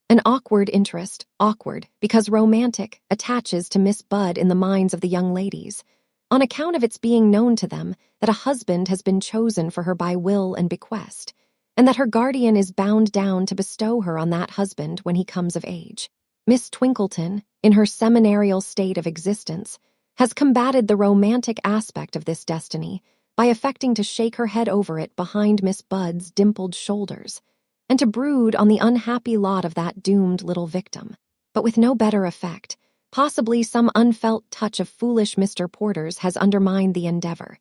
An awkward interest, awkward because romantic, attaches to Miss Budd in the minds of the young ladies, on account of its being known to them that a husband has been chosen for her by will and bequest, and that her guardian is bound down to bestow her on that husband when he comes of age. Miss Twinkleton, in her seminarial state of existence, has combated the romantic aspect of this destiny by affecting to shake her head over it behind Miss Budd's dimpled shoulders, and to brood on the unhappy lot of that doomed little victim, but with no better effect. Possibly some unfelt touch of foolish Mr. Porter's has undermined the endeavor,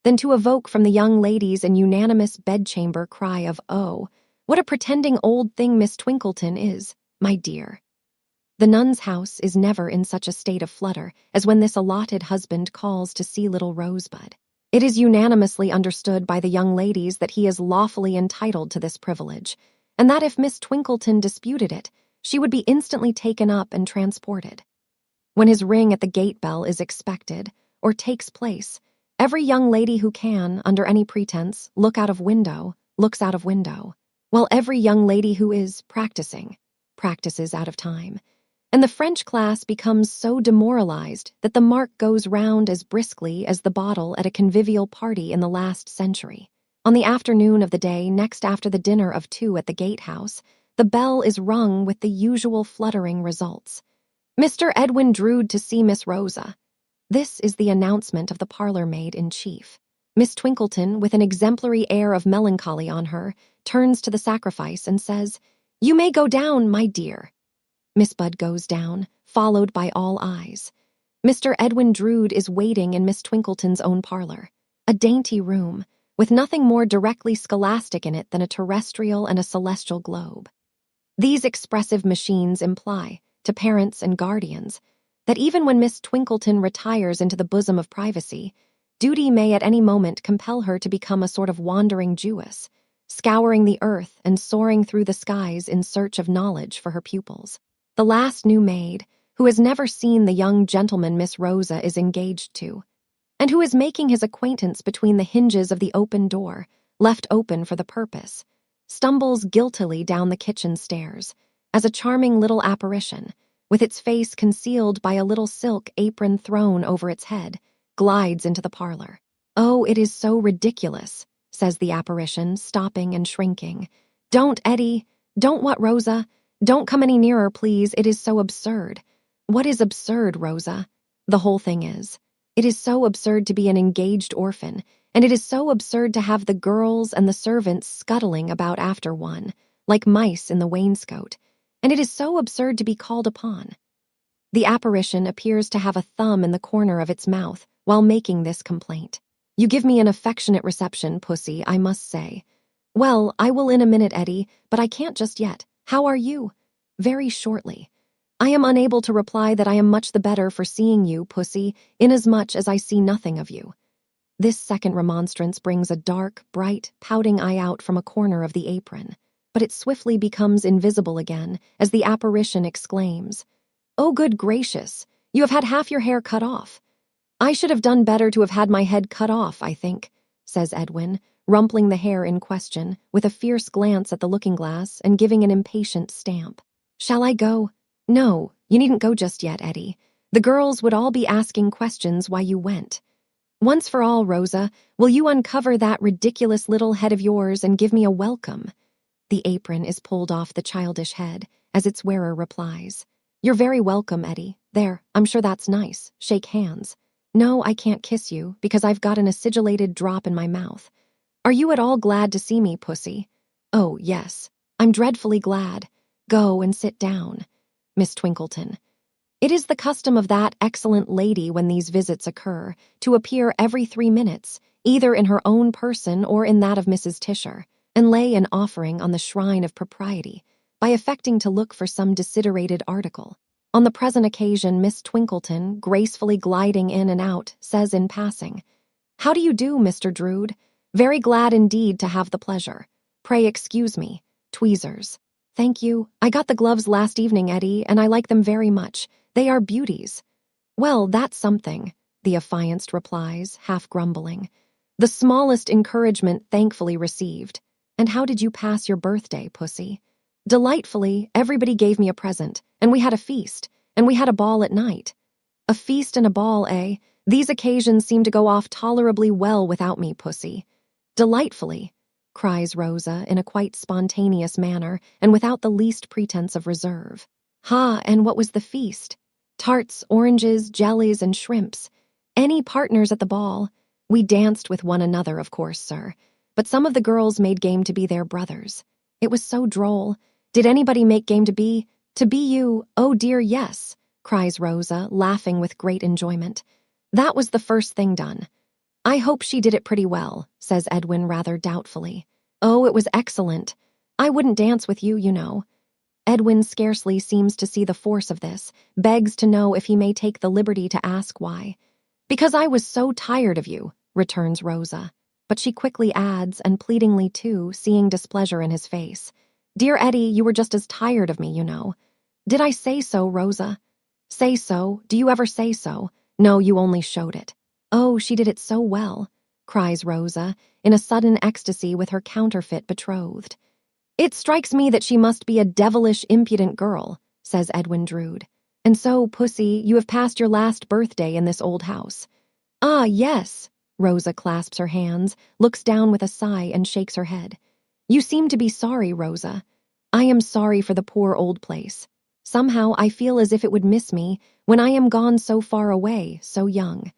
than to evoke from the young ladies an unanimous bedchamber cry of, "Oh, what a pretending old thing Miss Twinkleton is, my dear." The nun's house is never in such a state of flutter as when this allotted husband calls to see little Rosebud. It is unanimously understood by the young ladies that he is lawfully entitled to this privilege, and that if Miss Twinkleton disputed it, she would be instantly taken up and transported. When his ring at the gate bell is expected, or takes place, every young lady who can, under any pretense, look out of window, looks out of window, while every young lady who is practices out of time, and the French class becomes so demoralized that the mark goes round as briskly as the bottle at a convivial party in the last century. On the afternoon of the day next after the dinner of 2 at the gatehouse, the bell is rung with the usual fluttering results. "Mr. Edwin Drood to see Miss Rosa." This is the announcement of the parlor-maid-in-chief. Miss Twinkleton, with an exemplary air of melancholy on her, turns to the sacrifice and says, "You may go down, my dear." Miss Budd goes down, followed by all eyes. Mr. Edwin Drood is waiting in Miss Twinkleton's own parlor, a dainty room, with nothing more directly scholastic in it than a terrestrial and a celestial globe. These expressive machines imply, to parents and guardians, that even when Miss Twinkleton retires into the bosom of privacy, duty may at any moment compel her to become a sort of wandering Jewess, scouring the earth and soaring through the skies in search of knowledge for her pupils. The last new maid, who has never seen the young gentleman Miss Rosa is engaged to, and who is making his acquaintance between the hinges of the open door, left open for the purpose, stumbles guiltily down the kitchen stairs, as a charming little apparition, with its face concealed by a little silk apron thrown over its head, glides into the parlor. "Oh, it is so ridiculous," says the apparition, stopping and shrinking. "Don't, Eddie. Don't what, Rosa? Don't come any nearer, please. It is so absurd." "What is absurd, Rosa?" "The whole thing is. It is so absurd to be an engaged orphan, and it is so absurd to have the girls and the servants scuttling about after one, like mice in the wainscot, and it is so absurd to be called upon." The apparition appears to have a thumb in the corner of its mouth while making this complaint. "You give me an affectionate reception, Pussy, I must say." "Well, I will in a minute, Eddie, but I can't just yet. How are you?" "Very shortly." "I am unable to reply that I am much the better for seeing you, Pussy, inasmuch as I see nothing of you." This second remonstrance brings a dark, bright, pouting eye out from a corner of the apron, but it swiftly becomes invisible again as the apparition exclaims, "Oh, good gracious, you have had half your hair cut off." "I should have done better to have had my head cut off, I think," says Edwin, rumpling the hair in question, with a fierce glance at the looking-glass and giving an impatient stamp. "Shall I go?" "No, you needn't go just yet, Eddie. The girls would all be asking questions why you went. Once for all, Rosa, will you uncover that ridiculous little head of yours and give me a welcome?" The apron is pulled off the childish head as its wearer replies, "You're very welcome, Eddie. There, I'm sure that's nice. Shake hands." "No, I can't kiss you because I've got an acidulated drop in my mouth." "Are you at all glad to see me, Pussy?" "Oh, yes. I'm dreadfully glad. Go and sit down." Miss Twinkleton. It is the custom of that excellent lady when these visits occur to appear every 3 minutes, either in her own person or in that of Mrs. Tisher, and lay an offering on the shrine of propriety by affecting to look for some desiderated article. On the present occasion, Miss Twinkleton, gracefully gliding in and out, says in passing, "How do you do, Mr. Drood? Very glad indeed to have the pleasure. Pray excuse me. Tweezers." "Thank you. I got the gloves last evening, Eddie, and I like them very much. They are beauties." "Well, that's something," the affianced replies, half grumbling. "The smallest encouragement thankfully received. And how did you pass your birthday, Pussy?" "Delightfully. Everybody gave me a present, and we had a feast, and we had a ball at night." "A feast and a ball, eh? These occasions seem to go off tolerably well without me, Pussy." "Delightfully," cries Rosa in a quite spontaneous manner and without the least pretense of reserve. "Ha, and what was the feast?" "Tarts, oranges, jellies, and shrimps. Any partners at the ball?" "We danced with one another, of course, sir, but some of the girls made game to be their brothers. It was so droll. Did anybody make game to be you? Oh dear, yes," cries Rosa, laughing with great enjoyment. "That was the first thing done." "I hope she did it pretty well," says Edwin rather doubtfully. "Oh, it was excellent. I wouldn't dance with you, you know." Edwin scarcely seems to see the force of this, begs to know if he may take the liberty to ask why. "Because I was so tired of you," returns Rosa. But she quickly adds, and pleadingly too, seeing displeasure in his face, "Dear Eddie, you were just as tired of me, you know." "Did I say so, Rosa?" "Say so? Do you ever say so?" "No, you only showed it." "Oh, she did it so well," cries Rosa, in a sudden ecstasy with her counterfeit betrothed. "It strikes me that she must be a devilish impudent girl," says Edwin Drood. "And so, Pussy, you have passed your last birthday in this old house." "Ah, yes." Rosa clasps her hands, looks down with a sigh, and shakes her head. "You seem to be sorry, Rosa." "I am sorry for the poor old place. Somehow I feel as if it would miss me when I am gone so far away, so young."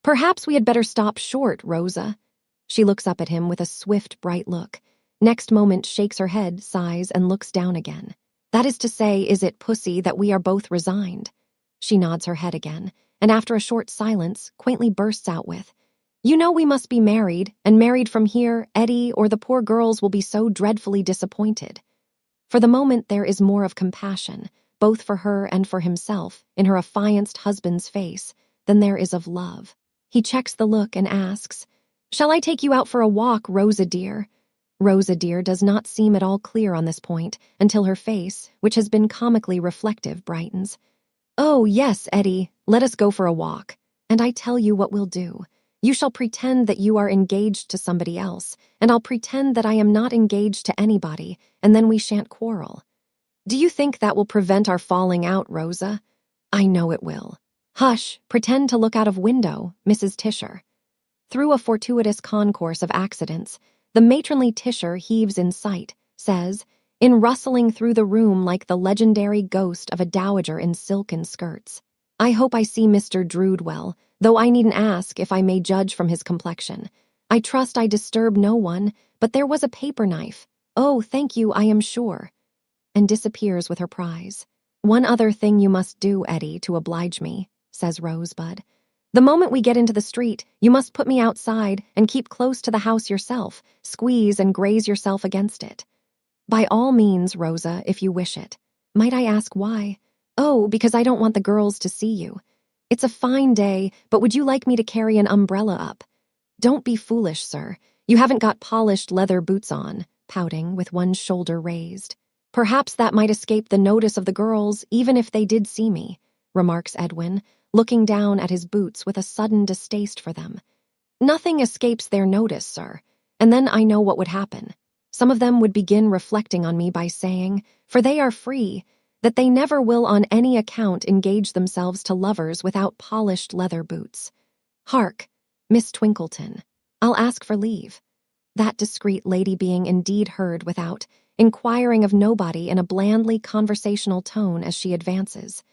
"Perhaps we had better stop short, Rosa." She looks up at him with a swift, bright look. Next moment shakes her head, sighs, and looks down again. "That is to say, is it, Pussy, that we are both resigned?" She nods her head again, and after a short silence, quaintly bursts out with, "You know we must be married, and married from here, Eddie, or the poor girls will be so dreadfully disappointed." For the moment there is more of compassion, both for her and for himself, in her affianced husband's face, than there is of love. He checks the look and asks, "Shall I take you out for a walk, Rosa dear?" Rosa dear does not seem at all clear on this point until her face, which has been comically reflective, brightens. "Oh, yes, Eddie, let us go for a walk. And I tell you what we'll do. You shall pretend that you are engaged to somebody else, and I'll pretend that I am not engaged to anybody, and then we shan't quarrel. Do you think that will prevent our falling out, Rosa? I know it will. Hush, pretend to look out of window, Mrs. Tisher." Through a fortuitous concourse of accidents, the matronly Tisher heaves in sight, says, in rustling through the room like the legendary ghost of a dowager in silken skirts. "I hope I see Mr. Drood well, though I needn't ask if I may judge from his complexion. I trust I disturb no one, but there was a paper knife. Oh, thank you, I am sure," and disappears with her prize. "One other thing you must do, Eddie, to oblige me," says Rosebud. "The moment we get into the street, you must put me outside and keep close to the house yourself, squeeze and graze yourself against it." "By all means, Rosa, if you wish it. Might I ask why?" "Oh, because I don't want the girls to see you. It's a fine day, but would you like me to carry an umbrella up?" "Don't be foolish, sir. You haven't got polished leather boots on," pouting, with one shoulder raised. "Perhaps that might escape the notice of the girls, even if they did see me," remarks Edwin, looking down at his boots with a sudden distaste for them. "Nothing escapes their notice, sir, and then I know what would happen. Some of them would begin reflecting on me by saying, for they are free, that they never will on any account engage themselves to lovers without polished leather boots. Hark, Miss Twinkleton, I'll ask for leave." That discreet lady being indeed heard without, inquiring of nobody in a blandly conversational tone as she advances.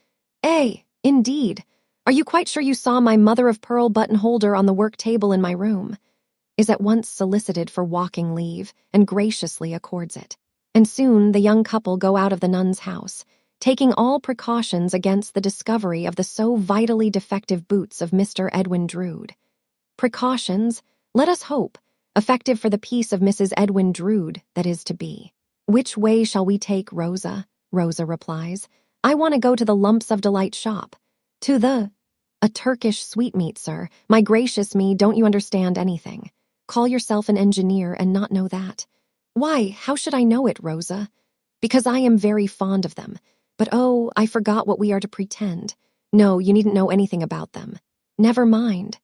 "Eh, indeed. Are you quite sure you saw my mother-of-pearl button-holder on the work-table in my room?" Is at once solicited for walking leave, and graciously accords it. And soon the young couple go out of the nun's house, taking all precautions against the discovery of the so vitally defective boots of Mr. Edwin Drood. Precautions, let us hope, effective for the peace of Mrs. Edwin Drood that is to be. "Which way shall we take, Rosa?" Rosa replies. "I want to go to the Lumps of Delight shop." "To the—" "A Turkish sweetmeat, sir. My gracious me, don't you understand anything? Call yourself an engineer and not know that?" "Why, how should I know it, Rosa?" "Because I am very fond of them. But oh, I forgot what we are to pretend. No, you needn't know anything about them." "Never mind."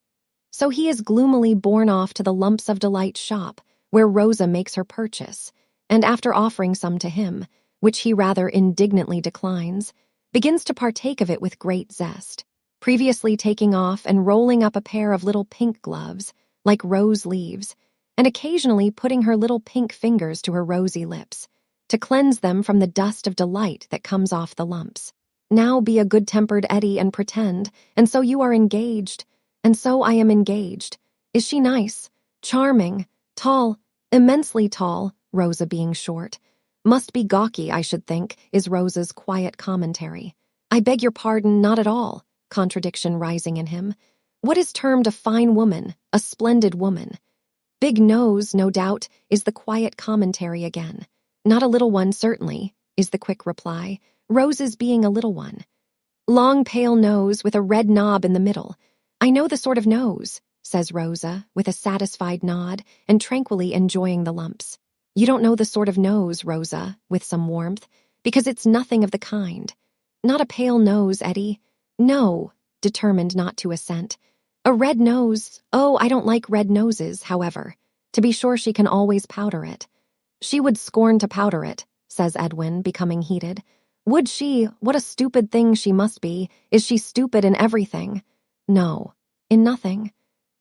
So he is gloomily borne off to the Lumps of Delight shop, where Rosa makes her purchase, and after offering some to him, which he rather indignantly declines, begins to partake of it with great zest, previously taking off and rolling up a pair of little pink gloves, like rose leaves, and occasionally putting her little pink fingers to her rosy lips, to cleanse them from the dust of delight that comes off the lumps. "Now be a good-tempered Eddie and pretend, and so you are engaged, and so I am engaged. Is she nice? Charming? Tall? Immensely tall, Rosa being short. Must be gawky, I should think," is Rosa's quiet commentary. "I beg your pardon, not at all," contradiction rising in him. "What is termed a fine woman, a splendid woman?" "Big nose, no doubt," is the quiet commentary again. "Not a little one, certainly," is the quick reply, Rosa's being a little one. "Long pale nose with a red knob in the middle. I know the sort of nose," says Rosa, with a satisfied nod and tranquilly enjoying the lumps. "You don't know the sort of nose, Rosa," with some warmth, "because it's nothing of the kind. Not a pale nose, Eddie. No," determined not to assent. "A red nose. Oh, I don't like red noses, however. To be sure she can always powder it." "She would scorn to powder it," says Edwin, becoming heated. "Would she? What a stupid thing she must be. Is she stupid in everything?" "No, in nothing."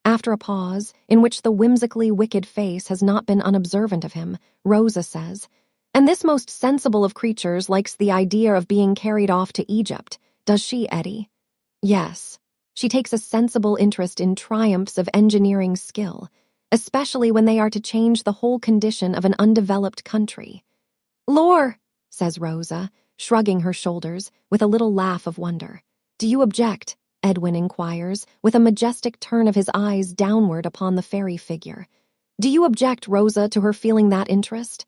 After a pause, in which the whimsically wicked face has not been unobservant of him, Rosa says, "And this most sensible of creatures likes the idea of being carried off to Egypt, does she, Eddie?" "Yes. She takes a sensible interest in triumphs of engineering skill, especially when they are to change the whole condition of an undeveloped country." "Lor!" says Rosa, shrugging her shoulders, with a little laugh of wonder. "Do you object?" Edwin inquires, with a majestic turn of his eyes downward upon the fairy figure. "Do you object, Rosa, to her feeling that interest?"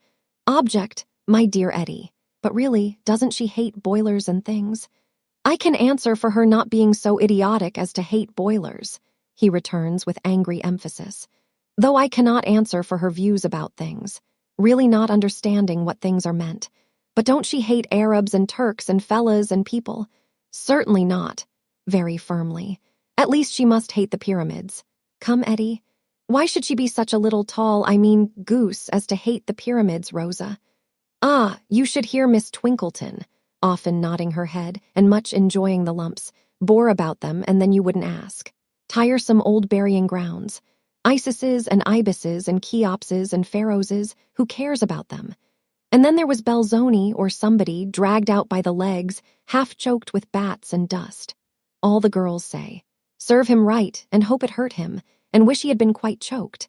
"Object, my dear Eddie. But really, doesn't she hate boilers and things?" "I can answer for her not being so idiotic as to hate boilers," he returns with angry emphasis, "though I cannot answer for her views about things, really not understanding what things are meant. But don't she hate Arabs and Turks and fellahs and people? Certainly not. Very firmly. At least she must hate the pyramids. Come, Eddie. Why should she be such a little goose as to hate the pyramids, Rosa? Ah, you should hear Miss Twinkleton, often nodding her head and much enjoying the lumps, bore about them and then you wouldn't ask. Tiresome old burying grounds. Isises and ibises and Cheopses and Pharaohses, who cares about them? And then there was Belzoni or somebody dragged out by the legs, half choked with bats and dust. All the girls say, serve him right and hope it hurt him, and wish he had been quite choked.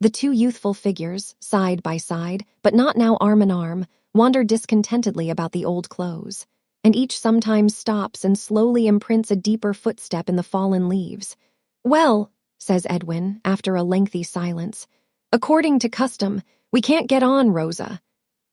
The two youthful figures, side by side, but not now arm in arm, wander discontentedly about the old clothes, and each sometimes stops and slowly imprints a deeper footstep in the fallen leaves. Well, says Edwin, after a lengthy silence, according to custom, we can't get on, Rosa.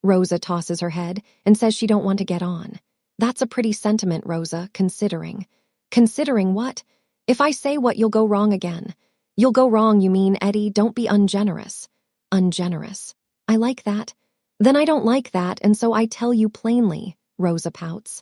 Rosa tosses her head and says she don't want to get on. That's a pretty sentiment, Rosa, considering. Considering what? If I say what, you'll go wrong again. You'll go wrong, you mean, Eddie, don't be ungenerous. Ungenerous. I like that. Then I don't like that, and so I tell you plainly, Rosa pouts.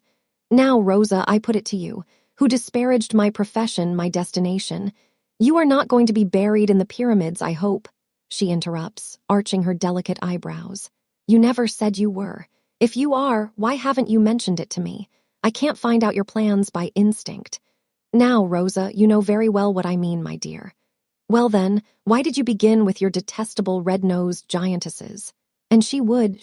Now, Rosa, I put it to you, who disparaged my profession, my destination. You are not going to be buried in the pyramids, I hope, she interrupts, arching her delicate eyebrows. You never said you were. If you are, why haven't you mentioned it to me? I can't find out your plans by instinct. Now, Rosa, you know very well what I mean, my dear. Well then, why did you begin with your detestable red-nosed giantesses? And she would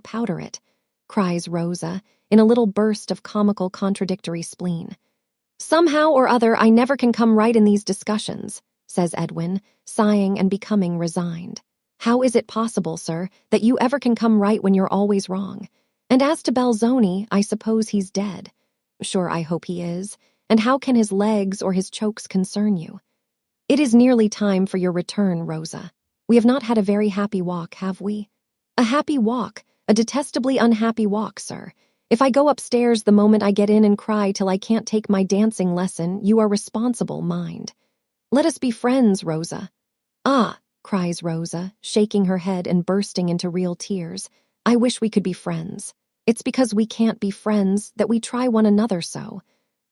powder it, cries Rosa, in a little burst of comical contradictory spleen. Somehow or other I never can come right in these discussions, says Edwin, sighing and becoming resigned. How is it possible, sir, that you ever can come right when you're always wrong? And as to Belzoni, I suppose he's dead. Sure, I hope he is. And how can his legs or his chokes concern you? It is nearly time for your return, Rosa. We have not had a very happy walk, have we? A happy walk, a detestably unhappy walk, sir. If I go upstairs the moment I get in and cry till I can't take my dancing lesson, you are responsible, mind. Let us be friends, Rosa. Ah, cries Rosa, shaking her head and bursting into real tears. I wish we could be friends. It's because we can't be friends that we try one another so.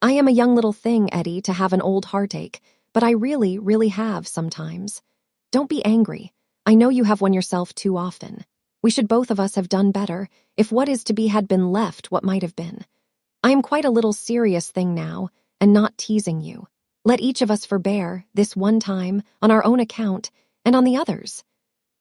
I am a young little thing, Eddie, to have an old heartache, but I really, really have sometimes. Don't be angry. I know you have one yourself too often. We should both of us have done better if what is to be had been left what might have been. I am quite a little serious thing now, and not teasing you. Let each of us forbear, this one time, on our own account, and on the others.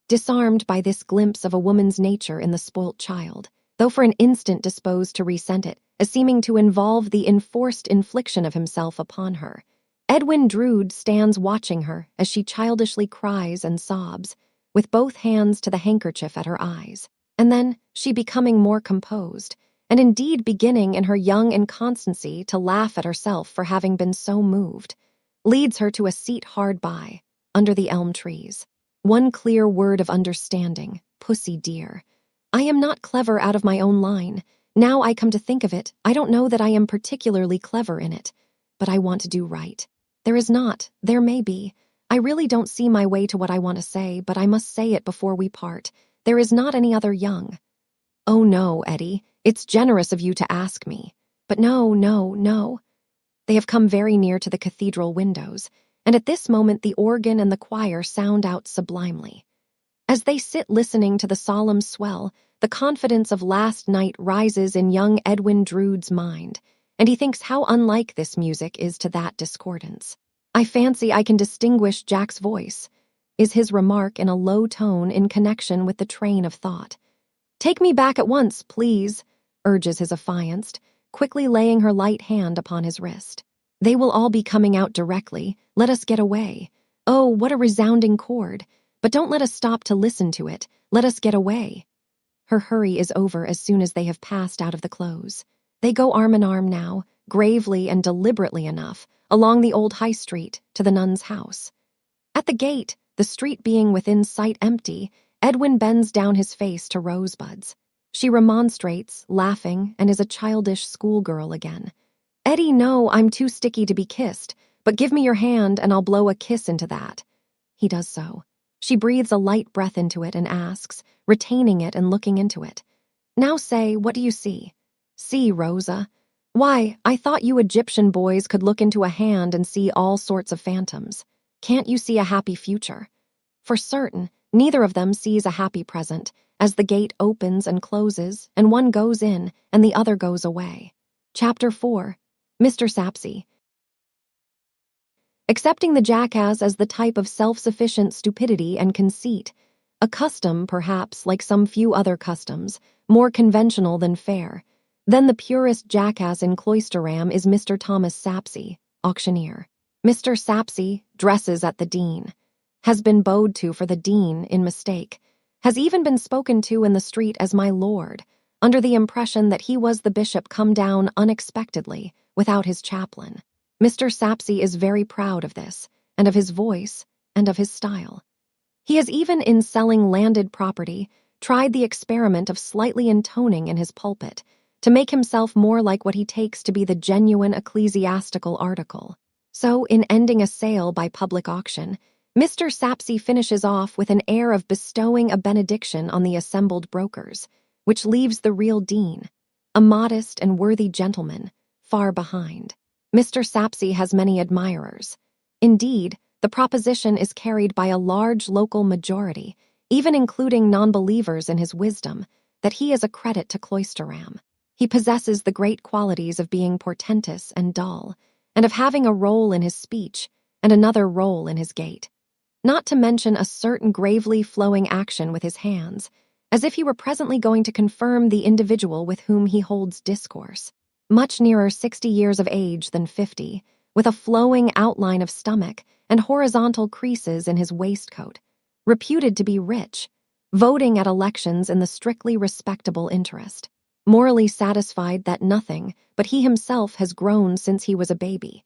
Disarmed by this glimpse of a woman's nature in the spoilt child, though for an instant disposed to resent it, as seeming to involve the enforced infliction of himself upon her, Edwin Drood stands watching her as she childishly cries and sobs, with both hands to the handkerchief at her eyes, and then she becoming more composed, and indeed beginning in her young inconstancy to laugh at herself for having been so moved, leads her to a seat hard by, under the elm trees. One clear word of understanding, pussy dear. I am not clever out of my own line. Now I come to think of it, I don't know that I am particularly clever in it, but I want to do right. There is not, there may be. I really don't see my way to what I want to say, but I must say it before we part. There is not any other young. Oh no, Eddie, it's generous of you to ask me. But no. They have come very near to the cathedral windows, and at this moment the organ and the choir sound out sublimely. As they sit listening to the solemn swell, the confidence of last night rises in young Edwin Drood's mind, and he thinks how unlike this music is to that discordance. I fancy I can distinguish Jack's voice, is his remark in a low tone in connection with the train of thought. Take me back at once, please, urges his affianced, quickly laying her light hand upon his wrist. They will all be coming out directly. Let us get away. Oh, what a resounding chord. But don't let us stop to listen to it. Let us get away. Her hurry is over as soon as they have passed out of the close. They go arm in arm now, gravely and deliberately enough, along the old high street to the nun's house. At the gate, the street being within sight empty, Edwin bends down his face to Rosebuds. She remonstrates, laughing, and is a childish schoolgirl again. Eddie, no, I'm too sticky to be kissed, but give me your hand and I'll blow a kiss into that. He does so. She breathes a light breath into it and asks, retaining it and looking into it. Now say, what do you see? See, Rosa. Why, I thought you Egyptian boys could look into a hand and see all sorts of phantoms. Can't you see a happy future? For certain, neither of them sees a happy present, as the gate opens and closes, and one goes in, and the other goes away. Chapter 4. Mr. SAPSEA. Accepting the jackass as the type of self-sufficient stupidity and conceit, a custom, perhaps, like some few other customs, more conventional than fair. Then the purest jackass in Cloisterham is Mr. Thomas SAPSEA, auctioneer. Mr. SAPSEA dresses at the Dean, has been bowed to for the Dean in mistake, has even been spoken to in the street as my lord, under the impression that he was the bishop come down unexpectedly, without his chaplain. Mr. SAPSEA is very proud of this, and of his voice, and of his style. He has even, in selling landed property, tried the experiment of slightly intoning in his pulpit, to make himself more like what he takes to be the genuine ecclesiastical article. So, in ending a sale by public auction, Mr. SAPSEA finishes off with an air of bestowing a benediction on the assembled brokers, which leaves the real Dean, a modest and worthy gentleman, far behind. Mr. SAPSEA has many admirers. Indeed, the proposition is carried by a large local majority, even including non-believers in his wisdom, that he is a credit to Cloisterham. He possesses the great qualities of being portentous and dull, and of having a roll in his speech and another roll in his gait. Not to mention a certain gravely flowing action with his hands, as if he were presently going to confirm the individual with whom he holds discourse. Much nearer 60 years of age than 50, with a flowing outline of stomach and horizontal creases in his waistcoat, reputed to be rich, voting at elections in the strictly respectable interest, morally satisfied that nothing but he himself has grown since he was a baby.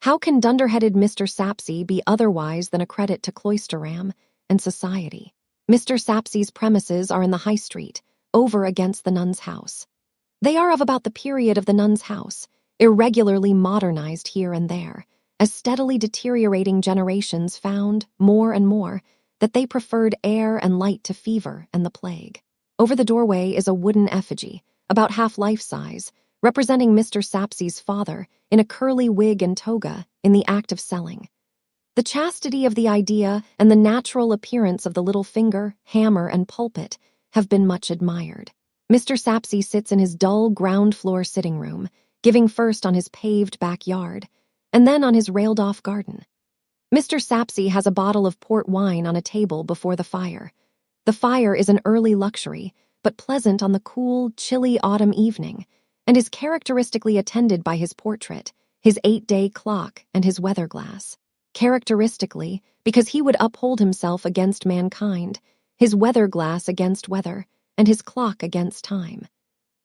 How can dunderheaded Mr. SAPSEA be otherwise than a credit to Cloisterham and society? Mr. SAPSEA's premises are in the High Street, over against the nun's house. They are of about the period of the nun's house, irregularly modernized here and there, as steadily deteriorating generations found, more and more, that they preferred air and light to fever and the plague. Over the doorway is a wooden effigy, about half life-size, representing Mr. SAPSEA's father in a curly wig and toga in the act of selling. The chastity of the idea and the natural appearance of the little finger, hammer, and pulpit have been much admired. Mr. SAPSEA sits in his dull ground-floor sitting room, giving first on his paved backyard, and then on his railed-off garden. Mr. SAPSEA has a bottle of port wine on a table before the fire. The fire is an early luxury, but pleasant on the cool, chilly autumn evening, and is characteristically attended by his portrait, his 8-day clock, and his weather-glass. Characteristically, because he would uphold himself against mankind, his weather-glass against weather, and his clock against time.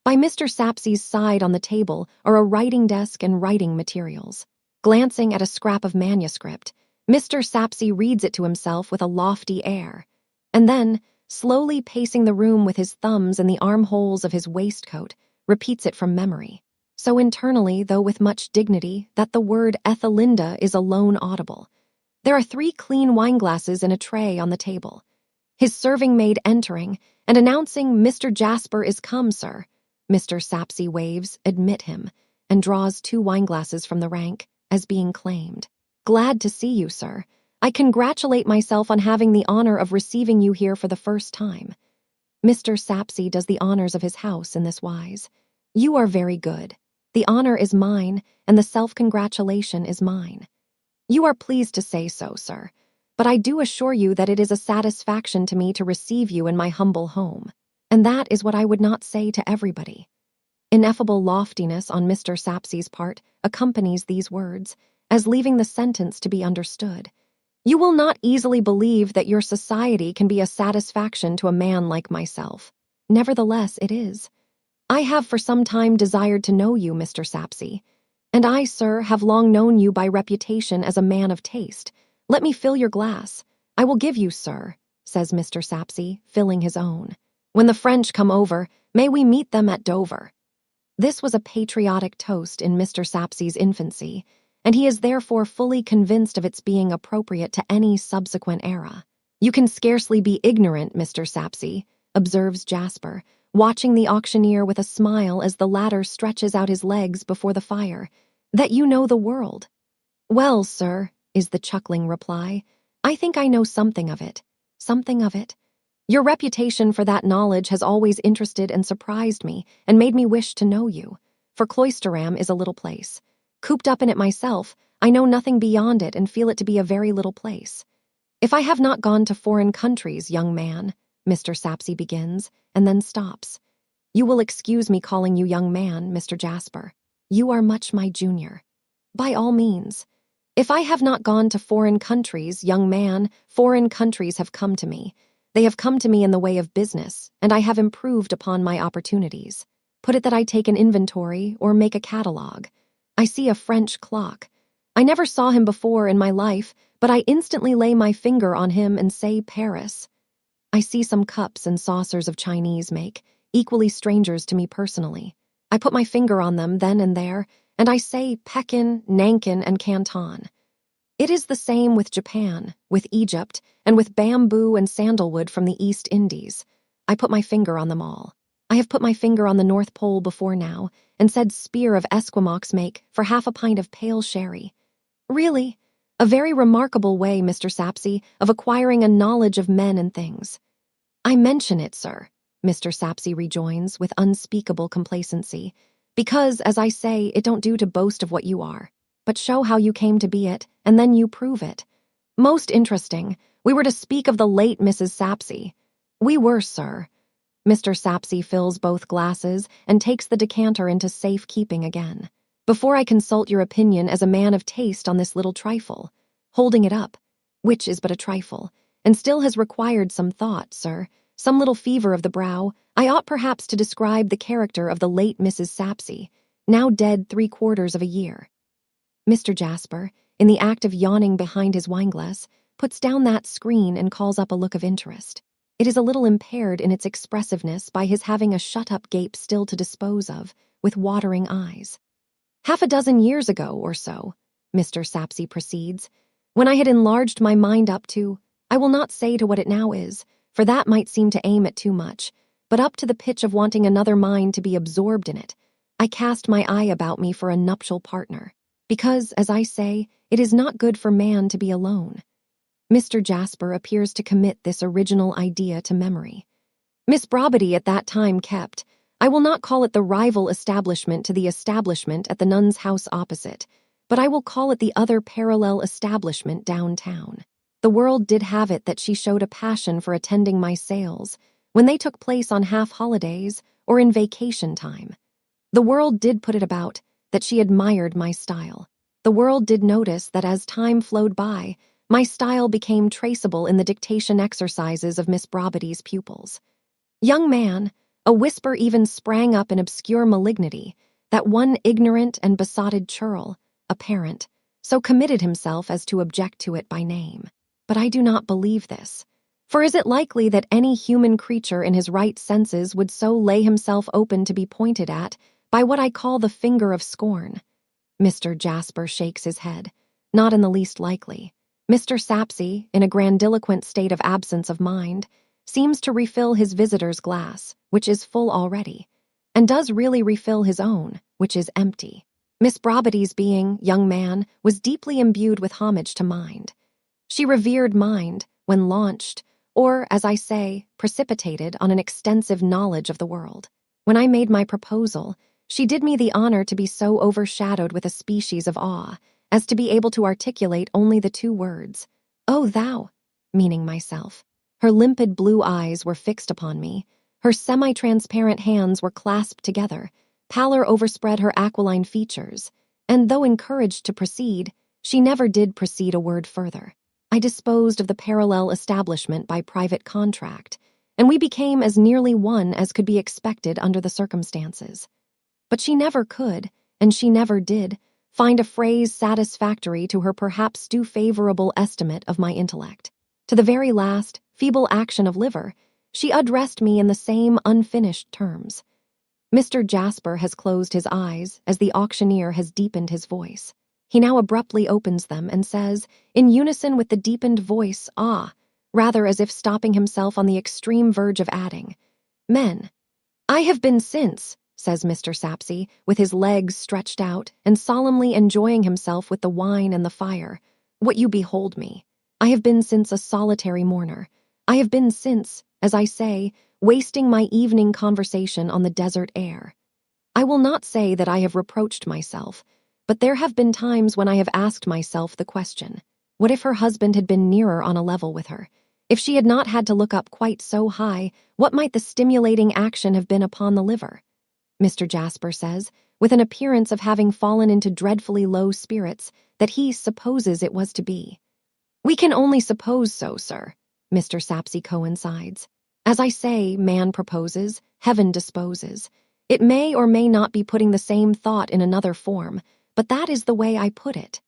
By Mr. SAPSEA's side on the table are a writing desk and writing materials. Glancing at a scrap of manuscript, Mr. SAPSEA reads it to himself with a lofty air, and then, slowly pacing the room with his thumbs in the armholes of his waistcoat, repeats it from memory, so internally, though with much dignity, that the word Ethelinda is alone audible. There are 3 clean wineglasses in a tray on the table. His serving-maid entering, and announcing, "Mr. Jasper is come, sir." Mr. SAPSEA waves, "Admit him," and draws 2 wineglasses from the rank, as being claimed. "Glad to see you, sir. I congratulate myself on having the honor of receiving you here for the first time." Mr. SAPSEA does the honors of his house in this wise. "You are very good. The honor is mine, and the self-congratulation is mine. You are pleased to say so, sir, but I do assure you that it is a satisfaction to me to receive you in my humble home, and that is what I would not say to everybody." Ineffable loftiness on Mr. SAPSEA's part accompanies these words, as leaving the sentence to be understood. You will not easily believe that your society can be a satisfaction to a man like myself. Nevertheless, it is. I have for some time desired to know you, Mr. SAPSEA, and I, sir, have long known you by reputation as a man of taste. Let me fill your glass. I will give you, sir, says Mr. SAPSEA, filling his own. "When the French come over, may we meet them at Dover." This was a patriotic toast in Mr. SAPSEA's infancy, and he is therefore fully convinced of its being appropriate to any subsequent era. "You can scarcely be ignorant, Mr. SAPSEA," observes Jasper, watching the auctioneer with a smile as the latter stretches out his legs before the fire. "That you know the world." "Well, sir," is the chuckling reply, "I think I know something of it. Something of it. Your reputation for that knowledge has always interested and surprised me and made me wish to know you. For Cloisterham is a little place. Cooped up in it myself, I know nothing beyond it and feel it to be a very little place. If I have not gone to foreign countries, young man," Mr. SAPSEA begins, and then stops. "You will excuse me calling you young man, Mr. Jasper. You are much my junior." "By all means. If I have not gone to foreign countries, young man, foreign countries have come to me. They have come to me in the way of business, and I have improved upon my opportunities. Put it that I take an inventory or make a catalogue. I see a French clock. I never saw him before in my life, but I instantly lay my finger on him and say Paris. I see some cups and saucers of Chinese make, equally strangers to me personally. I put my finger on them then and there, and I say Pekin, Nankin, and Canton. It is the same with Japan, with Egypt, and with bamboo and sandalwood from the East Indies. I put my finger on them all. I have put my finger on the North Pole before now, and said spear of Esquimaux make for half a pint of pale sherry. Really, a very remarkable way, Mr. SAPSEA, of acquiring a knowledge of men and things." "I mention it, sir," Mr. SAPSEA rejoins with unspeakable complacency, "because, as I say, it don't do to boast of what you are, but show how you came to be it, and then you prove it. Most interesting. We were to speak of the late Mrs. SAPSEA." "We were, sir." Mr. SAPSEA fills both glasses and takes the decanter into safe keeping again. "Before I consult your opinion as a man of taste on this little trifle," holding it up, "which is but a trifle, and still has required some thought, sir, some little fever of the brow, I ought perhaps to describe the character of the late Mrs. SAPSEA, now dead 3/4 of a year." Mr. Jasper, in the act of yawning behind his wineglass, puts down that screen and calls up a look of interest. It is a little impaired in its expressiveness by his having a shut-up gape still to dispose of, with watering eyes. "Half a dozen years ago or so," Mr. SAPSEA proceeds, "when I had enlarged my mind up to, I will not say to what it now is, for that might seem to aim at too much, but up to the pitch of wanting another mind to be absorbed in it, I cast my eye about me for a nuptial partner, because, as I say, it is not good for man to be alone." Mr. Jasper appears to commit this original idea to memory. "Miss Brobity at that time kept, I will not call it the rival establishment to the establishment at the NUNS house opposite, but I will call it the other parallel establishment downtown. The world did have it that she showed a passion for attending my sales, when they took place on half-holidays or in vacation time. The world did put it about that she admired my style. The world did notice that as time flowed by, my style became traceable in the dictation exercises of Miss Brobity's pupils. Young man, a whisper even sprang up in obscure malignity that one ignorant and besotted churl, a parent, so committed himself as to object to it by name. But I do not believe this. For is it likely that any human creature in his right senses would so lay himself open to be pointed at by what I call the finger of scorn? Mr. Jasper shakes his head. Not in the least likely. Mr. SAPSEA, in a grandiloquent state of absence of mind, seems to refill his visitor's glass, which is full already, and does really refill his own, which is empty. Miss Brobity's being, young man, was deeply imbued with homage to mind. She revered mind, when launched, or, as I say, precipitated on an extensive knowledge of the world. When I made my proposal, she did me the honor to be so overshadowed with a species of awe as to be able to articulate only the 2 words, "Oh, thou," meaning myself. Her limpid blue eyes were fixed upon me. Her semi-transparent hands were clasped together. Pallor overspread her aquiline features, and though encouraged to proceed, she never did proceed a word further. I disposed of the parallel establishment by private contract, and we became as nearly one as could be expected under the circumstances. But she never could, and she never did, find a phrase satisfactory to her perhaps too favorable estimate of my intellect. To the very last, feeble action of liver, she addressed me in the same unfinished terms. Mr. Jasper has closed his eyes as the auctioneer has deepened his voice. He now abruptly opens them and says, in unison with the deepened voice, rather as if stopping himself on the extreme verge of adding, "Men, "I have been since," says Mr. SAPSEA, with his legs stretched out and solemnly enjoying himself with the wine and the fire, "what you behold me. I have been since a solitary mourner. I have been since, as I say, wasting my evening conversation on the desert air. I will not say that I have reproached myself, but there have been times when I have asked myself the question, what if her husband had been nearer on a level with her? If she had not had to look up quite so high, what might the stimulating action have been upon the liver?" Mr. Jasper says, with an appearance of having fallen into dreadfully low spirits, that he supposes it was to be. "We can only suppose so, sir," Mr. SAPSEA coincides. "As I say, man proposes, heaven disposes. It may or may not be putting the same thought in another form, but that is the way I put it."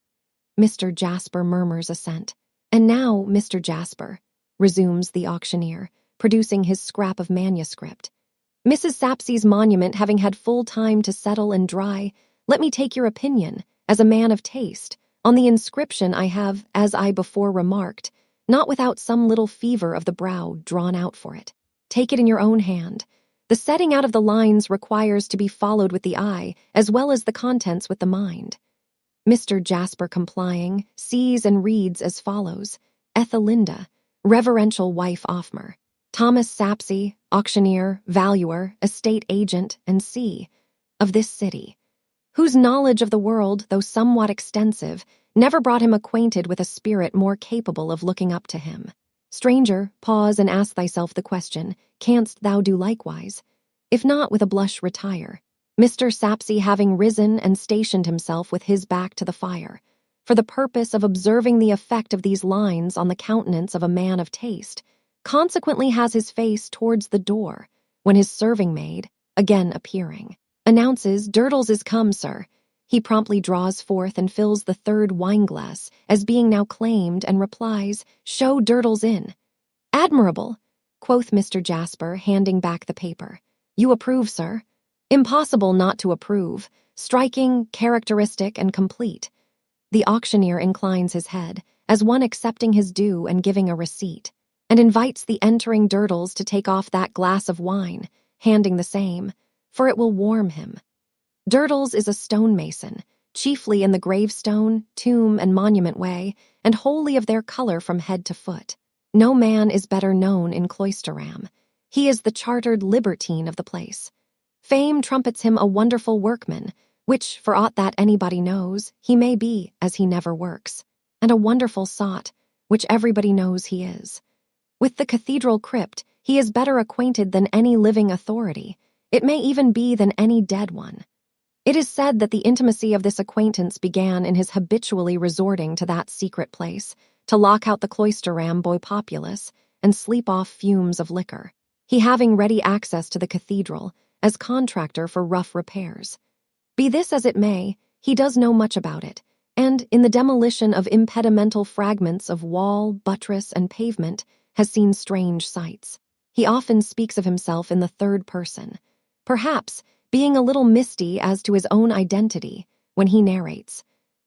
Mr. Jasper murmurs assent. "And now, Mr. Jasper," resumes the auctioneer, producing his scrap of manuscript, "Mrs. SAPSEA's monument having had full time to settle and dry, let me take your opinion, as a man of taste, on the inscription I have, as I before remarked, not without some little fever of the brow drawn out for it. Take it in your own hand. The setting out of the lines requires to be followed with the eye, as well as the contents with the mind." Mr. Jasper, complying, sees and reads as follows: Ethelinda, reverential wife Offmer, Thomas SAPSEA, auctioneer, valuer, estate agent, and C. of this city, whose knowledge of the world, though somewhat extensive, never brought him acquainted with a spirit more capable of looking up to him. Stranger, pause and ask thyself the question, canst thou do likewise? If not, with a blush retire. Mr. SAPSEA having risen and stationed himself with his back to the fire, for the purpose of observing the effect of these lines on the countenance of a man of taste, consequently has his face towards the door, when his serving-maid, again appearing, announces, "Durdles is come, sir." He promptly draws forth and fills the third wine-glass, as being now claimed, and replies, "Show Durdles in." "Admirable," quoth Mr. Jasper, handing back the paper. "You approve, sir?" "Impossible not to approve. Striking, characteristic, and complete." The auctioneer inclines his head, as one accepting his due and giving a receipt, and invites the entering Durdles to take off that glass of wine, handing the same, for it will warm him. Durdles is a stonemason, chiefly in the gravestone, tomb, and monument way, and wholly of their color from head to foot. No man is better known in Cloisterham. He is the chartered libertine of the place. Fame trumpets him a wonderful workman, which, for aught that anybody knows, he may be, as he never works, and a wonderful sot, which everybody knows he is. With the cathedral crypt, he is better acquainted than any living authority, it may even be than any dead one. It is said that the intimacy of this acquaintance began in his habitually resorting to that secret place, to lock out the Cloisterham boy populace, and sleep off fumes of liquor, he having ready access to the cathedral, as contractor for rough repairs. Be this as it may, he does know much about it, and, in the demolition of impedimental fragments of wall, buttress, and pavement, has seen strange sights. He often speaks of himself in the third person, perhaps being a little misty as to his own identity when he narrates,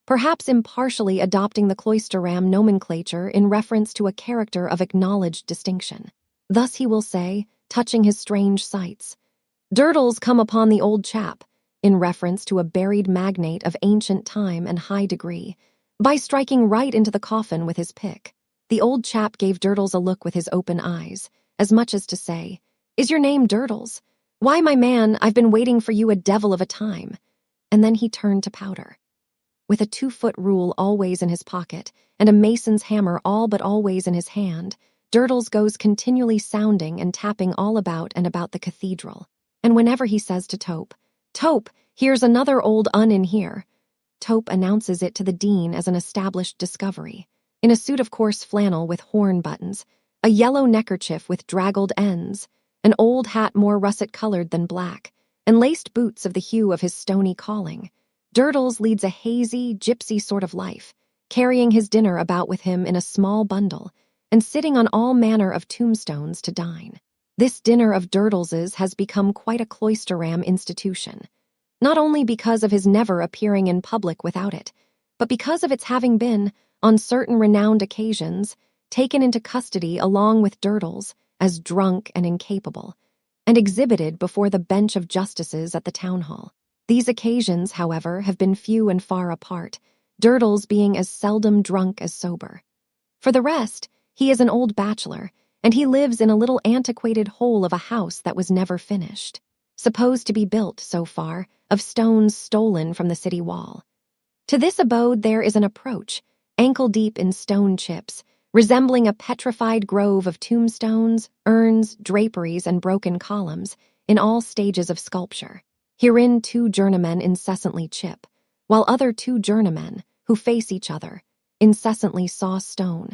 perhaps impartially adopting the Cloisterham nomenclature in reference to a character of acknowledged distinction. Thus he will say, touching his strange sights, "Durdles come upon the old chap," in reference to a buried magnate of ancient time and high degree, by striking right into the coffin with his pick. The old chap gave Durdles a look with his open eyes, as much as to say, "Is your name Durdles? Why, my man, I've been waiting for you a devil of a time." And then he turned to powder. With a 2-foot rule always in his pocket, and a mason's hammer all but always in his hand, Durdles goes continually sounding and tapping all about and about the cathedral. And whenever he says to Tope, "Tope, here's another old un in here," Tope announces it to the dean as an established discovery. In a suit of coarse flannel with horn buttons, a yellow neckerchief with draggled ends, an old hat more russet-colored than black, and laced boots of the hue of his stony calling, Durdles leads a hazy, gypsy sort of life, carrying his dinner about with him in a small bundle, and sitting on all manner of tombstones to dine. This dinner of Durdles's has become quite a Cloisterham institution, not only because of his never appearing in public without it, but because of its having been, on certain renowned occasions, taken into custody along with Durdles as drunk and incapable, and exhibited before the bench of justices at the town hall. These occasions, however, have been few and far apart, Durdles being as seldom drunk as sober. For the rest, he is an old bachelor, and he lives in a little antiquated hole of a house that was never finished, supposed to be built, so far, of stones stolen from the city wall. To this abode there is an approach, ankle-deep in stone chips, resembling a petrified grove of tombstones, urns, draperies, and broken columns, in all stages of sculpture. Herein 2 journeymen incessantly chip, while other 2 journeymen, who face each other, incessantly saw stone,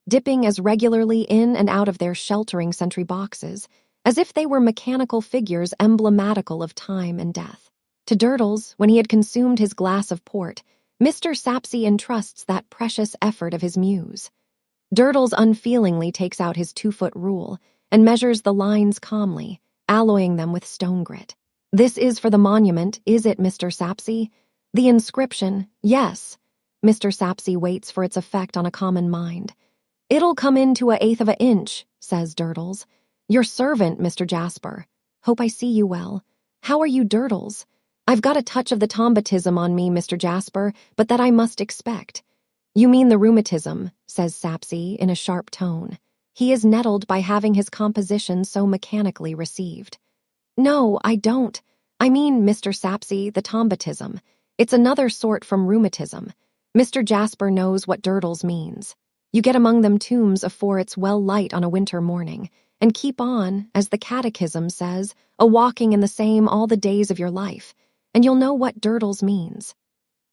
dipping as regularly in and out of their sheltering sentry boxes, as if they were mechanical figures emblematical of time and death. To Durdles, when he had consumed his glass of port, Mr. SAPSEA entrusts that precious effort of his muse. Durdles unfeelingly takes out his 2-foot rule and measures the lines calmly, alloying them with stone grit. This is for the monument, is it, Mr. SAPSEA? The inscription, yes. Mr. SAPSEA waits for its effect on a common mind. It'll come into 1/8 of an inch, says Durdles. Your servant, Mr. Jasper. Hope I see you well. How are you, Durdles? I've got a touch of the tombatism on me, Mr. Jasper, but that I must expect. You mean the rheumatism, says SAPSEA in a sharp tone. He is nettled by having his composition so mechanically received. No, I don't. I mean, Mr. SAPSEA, the tombatism. It's another sort from rheumatism. Mr. Jasper knows what Durdles means. You get among them tombs afore it's well light on a winter morning, and keep on, as the catechism says, a-walking in the same all the days of your life, and you'll know what Durdles means.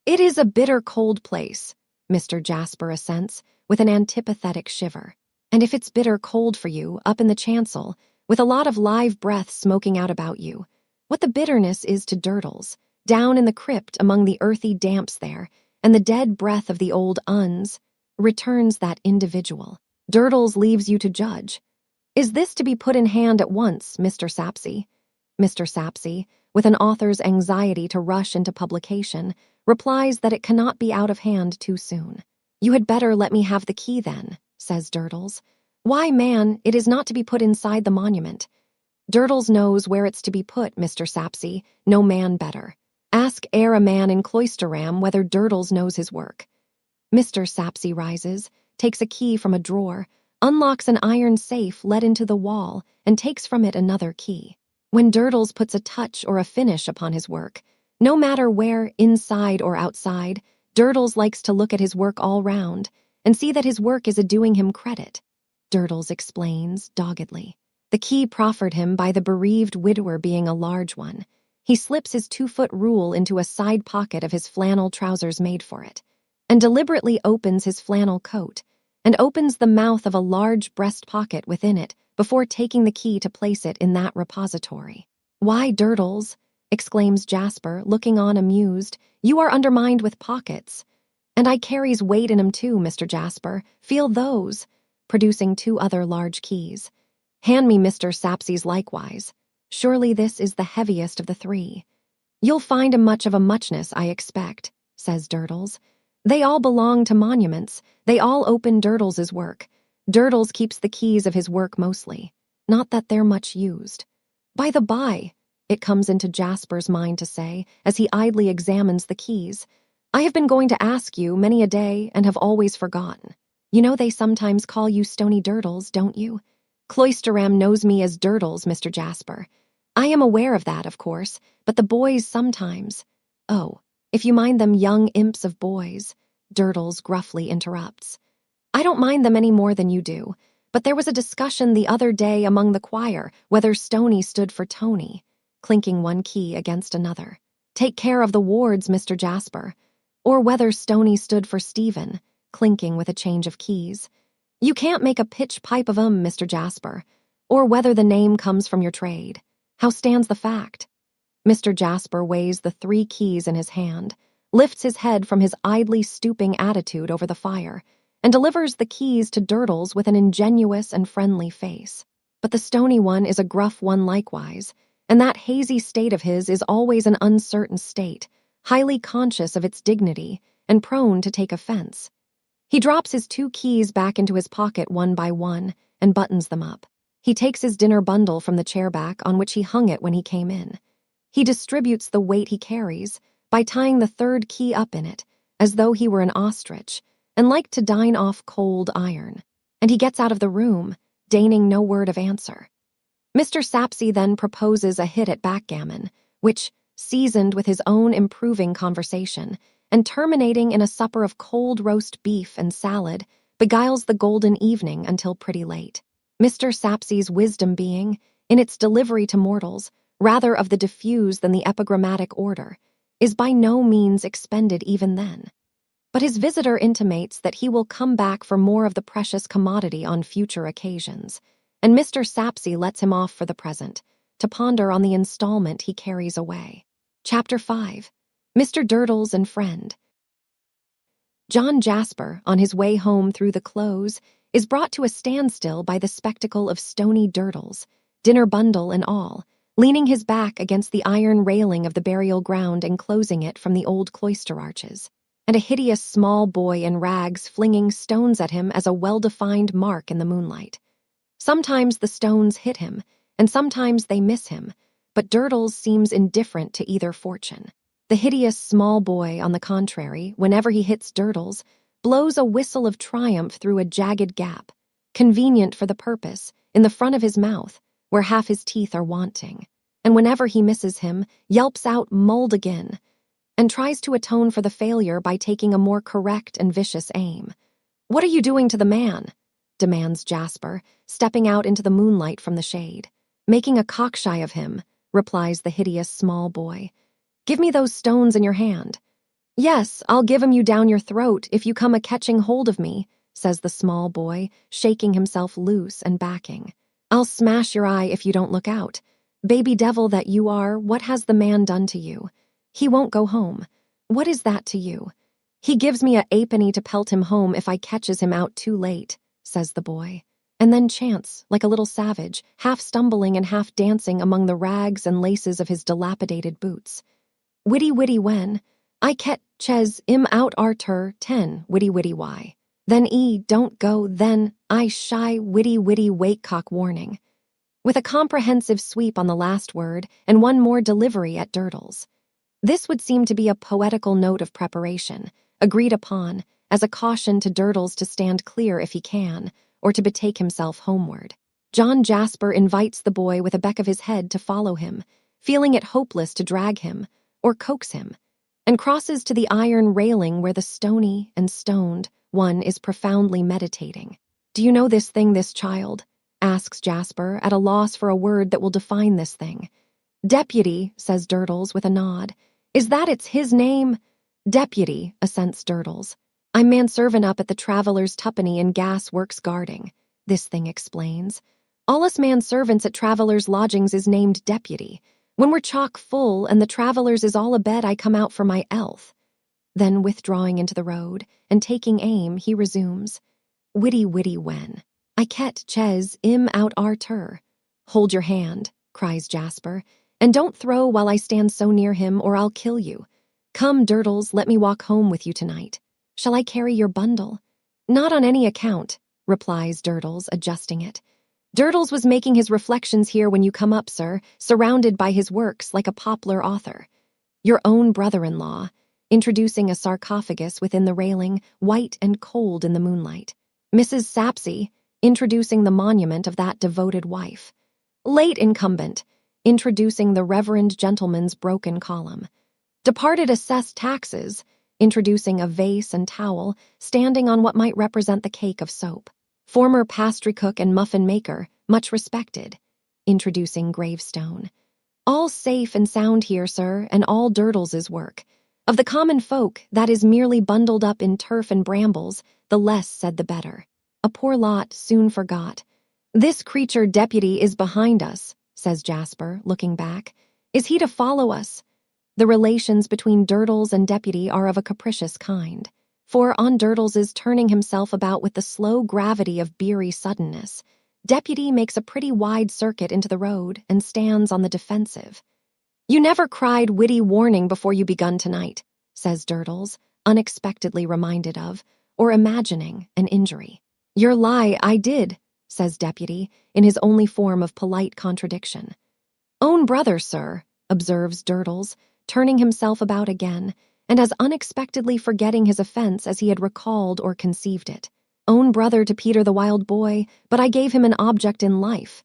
It is a bitter cold place, Mr. Jasper assents, with an antipathetic shiver. And if it's bitter cold for you, up in the chancel, with a lot of live breath smoking out about you, what the bitterness is to Durdles, down in the crypt among the earthy damps there, and the dead breath of the old UNS, returns that individual. Durdles leaves you to judge. Is this to be put in hand at once, Mr. SAPSEA? Mr. SAPSEA, with an author's anxiety to rush into publication, replies that it cannot be out of hand too soon. You had better let me have the key then, says Durdles. Why, man, it is not to be put inside the monument. Durdles knows where it's to be put, Mr. SAPSEA, no man better. Ask a man in Cloisterham whether Durdles knows his work. Mr. SAPSEA rises, takes a key from a drawer, unlocks an iron safe let into the wall, and takes from it another key. When Durdles puts a touch or a finish upon his work, no matter where, inside or outside, Durdles likes to look at his work all round and see that his work is a-doing him credit. Durdles explains, doggedly. The key proffered him by the bereaved widower being a large one, he slips his 2-foot rule into a side pocket of his flannel trousers made for it, and deliberately opens his flannel coat, and opens the mouth of a large breast pocket within it before taking the key to place it in that repository. Why, Durdles, exclaims Jasper, looking on amused, you are undermined with pockets. And I carries weight in 'em too, Mr. Jasper. Feel those, producing 2 other large keys. Hand me Mr. SAPSEA's likewise. Surely this is the heaviest of the 3. You'll find 'em much of a muchness, I expect, says Durdles. They all belong to monuments. They all open Durdles's work. Durdles keeps the keys of his work mostly. Not that they're much used. By the by, it comes into Jasper's mind to say, as he idly examines the keys, I have been going to ask you many a day and have always forgotten. You know they sometimes call you Stony Durdles, don't you? Cloisterham knows me as Durdles, Mr. Jasper. I am aware of that, of course, but the boys sometimes— Oh, if you mind them young imps of boys, Durdles gruffly interrupts. I don't mind them any more than you do, but there was a discussion the other day among the choir whether Stony stood for Tony, clinking one key against another. Take care of the wards, Mr. Jasper. Or whether Stony stood for Stephen, clinking with a change of keys. You can't make a pitch pipe of 'em, Mr. Jasper. Or whether the name comes from your trade. How stands the fact? Mr. Jasper weighs the 3 keys in his hand, lifts his head from his idly stooping attitude over the fire, and delivers the keys to Durdles with an ingenuous and friendly face. But the Stony one is a gruff one likewise, and that hazy state of his is always an uncertain state, highly conscious of its dignity and prone to take offense. He drops his 2 keys back into his pocket one by one and buttons them up. He takes his dinner bundle from the chair back on which he hung it when he came in. He distributes the weight he carries by tying the third key up in it, as though he were an ostrich, and like to dine off cold iron. And he gets out of the room, deigning no word of answer. Mr. SAPSEA then proposes a hit at backgammon, which, seasoned with his own improving conversation, and terminating in a supper of cold roast beef and salad, beguiles the golden evening until pretty late. Mr. SAPSEA's wisdom being, in its delivery to mortals, rather of the diffuse than the epigrammatic order, is by no means expended even then. But his visitor intimates that he will come back for more of the precious commodity on future occasions, and Mr. SAPSEA lets him off for the present, to ponder on the installment he carries away. Chapter 5. Mr. Durdles and Friend. John Jasper, on his way home through the close, is brought to a standstill by the spectacle of stony Durdles, dinner bundle and all, leaning his back against the iron railing of the burial ground enclosing it from the old cloister arches, and a hideous small boy in rags flinging stones at him as a well-defined mark in the moonlight. Sometimes the stones hit him, and sometimes they miss him, but Durdles seems indifferent to either fortune. The hideous small boy, on the contrary, whenever he hits Durdles, blows a whistle of triumph through a jagged gap, convenient for the purpose, in the front of his mouth, where half his teeth are wanting, and whenever he misses him, yelps out "mulled again," and tries to atone for the failure by taking a more correct and vicious aim. "What are you doing to the man?" demands Jasper, stepping out into the moonlight from the shade. "Making a cockshy of him," replies the hideous small boy. "Give me those stones in your hand." "Yes, I'll give 'em you down your throat if you come a-catching hold of me," says the small boy, shaking himself loose and backing. "I'll smash your eye if you don't look out. Baby devil that you are, what has the man done to you? He won't go home. What is that to you? He gives me a 'apenny to pelt him home if I catches him out too late," says the boy, and then chants, like a little savage, half stumbling and half dancing among the rags and laces of his dilapidated boots. "Witty witty when I catches 'im out arter 10 witty witty why. Then don't go, then I shy witty witty wakecock warning," with a comprehensive sweep on the last word and one more delivery at Durdles. This would seem to be a poetical note of preparation, agreed upon, as a caution to Durdles to stand clear if he can, or to betake himself homeward. John Jasper invites the boy with a beck of his head to follow him, feeling it hopeless to drag him, or coax him, and crosses to the iron railing where the stony and stoned one is profoundly meditating. "Do you know this thing, this child?" asks Jasper, at a loss for a word that will define this thing. "Deputy," says Durdles with a nod. "Is that it's his name?" "Deputy," assents Durdles. "I'm manservant up at the Traveller's Twopenny in Gas Works Guarding," this thing explains. "All us manservants at Traveller's Lodgings is named Deputy. When we're chock full and the Travellers is all abed, I come out for my 'ealth." Then, withdrawing into the road and taking aim, he resumes, "Witty witty when I catches 'im out arter." "Hold your hand," cries Jasper, "and don't throw while I stand so near him, or I'll kill you. Come, Durdles, let me walk home with you tonight. Shall I carry your bundle?" "Not on any account," replies Durdles, adjusting it. "Durdles was making his reflections here when you come up, sir, surrounded by his works like a poplar author. Your own brother-in-law," introducing a sarcophagus within the railing, white and cold in the moonlight. "Mrs. SAPSEA," introducing the monument of that devoted wife. "Late incumbent," introducing the reverend gentleman's broken column. "Departed assessed taxes," introducing a vase and towel standing on what might represent the cake of soap. "Former pastry cook and muffin maker, much respected," introducing gravestone. "All safe and sound here, sir, and all Durdles's work. Of the common folk, that is merely bundled up in turf and brambles, the less said the better. A poor lot soon forgot. This creature Deputy is behind us," says Jasper, looking back. "Is he to follow us?" The relations between Durdles and Deputy are of a capricious kind, for on Durdles's turning himself about with the slow gravity of beery suddenness, Deputy makes a pretty wide circuit into the road and stands on the defensive. "You never cried witty warning before you begun tonight," says Durdles, unexpectedly reminded of, or imagining, an injury. "Your lie, I did," says Deputy, in his only form of polite contradiction. Own brother, sir, observes Durdles, turning himself about again, and as unexpectedly forgetting his offense as he had recalled or conceived it. Own brother to Peter the wild boy, but I gave him an object in life.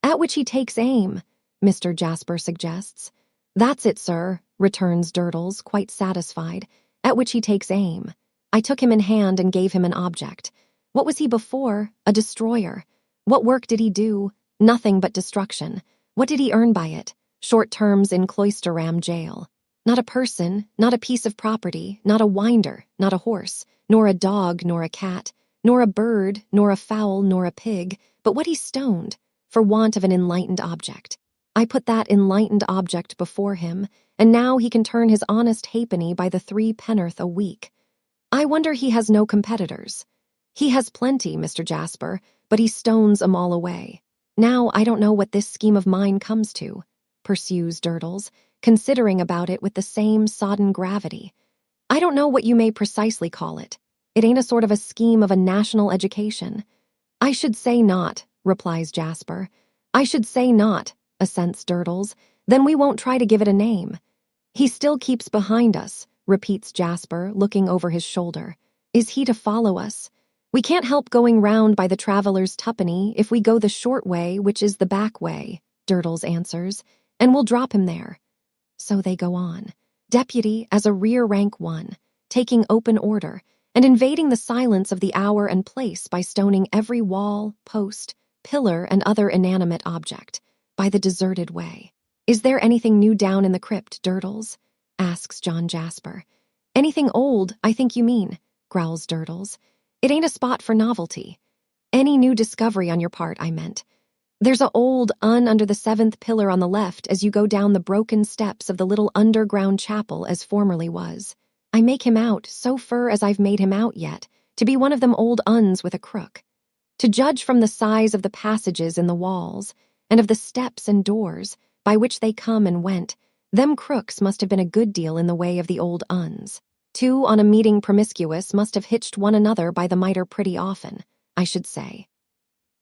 At which he takes aim, Mr. Jasper suggests. That's it, sir, returns Durdles, quite satisfied, at which he takes aim. I took him in hand and gave him an object. What was he before? A destroyer. What work did he do? Nothing but destruction. What did he earn by it? Short terms in Cloisterham jail. Not a person, not a piece of property, not a winder, not a horse, nor a dog, nor a cat, nor a bird, nor a fowl, nor a pig, but what he stoned, for want of an enlightened object. I put that enlightened object before him, and now he can turn his honest halfpenny by the 3 pennorth a week. I wonder he has no competitors. He has plenty, Mr. Jasper, but he stones 'em all away. Now I don't know what this scheme of mine comes to, pursues Durdles, considering about it with the same sodden gravity. I don't know what you may precisely call it. It ain't a sort of a scheme of a national education. I should say not, replies Jasper. I should say not, assents Durdles. Then we won't try to give it a name. He still keeps behind us, repeats Jasper, looking over his shoulder. Is he to follow us? We can't help going round by the traveler's tuppenny if we go the short way, which is the back way, Durdles answers, and we'll drop him there. So they go on, Deputy as a rear rank one, taking open order, and invading the silence of the hour and place by stoning every wall, post, pillar, and other inanimate object, by the deserted way. Is there anything new down in the crypt, Durdles? Asks John Jasper. Anything old, I think you mean, growls Durdles. It ain't a spot for novelty. Any new discovery on your part, I meant. There's a old under the 7th pillar on the left as you go down the broken steps of the little underground chapel as formerly was. I make him out, so fur as I've made him out yet, to be one of them old uns with a crook. To judge from the size of the passages in the walls, and of the steps and doors by which they come and went, them crooks must have been a good deal in the way of the old uns. 2 on a meeting promiscuous must have hitched one another by the mitre pretty often, I should say.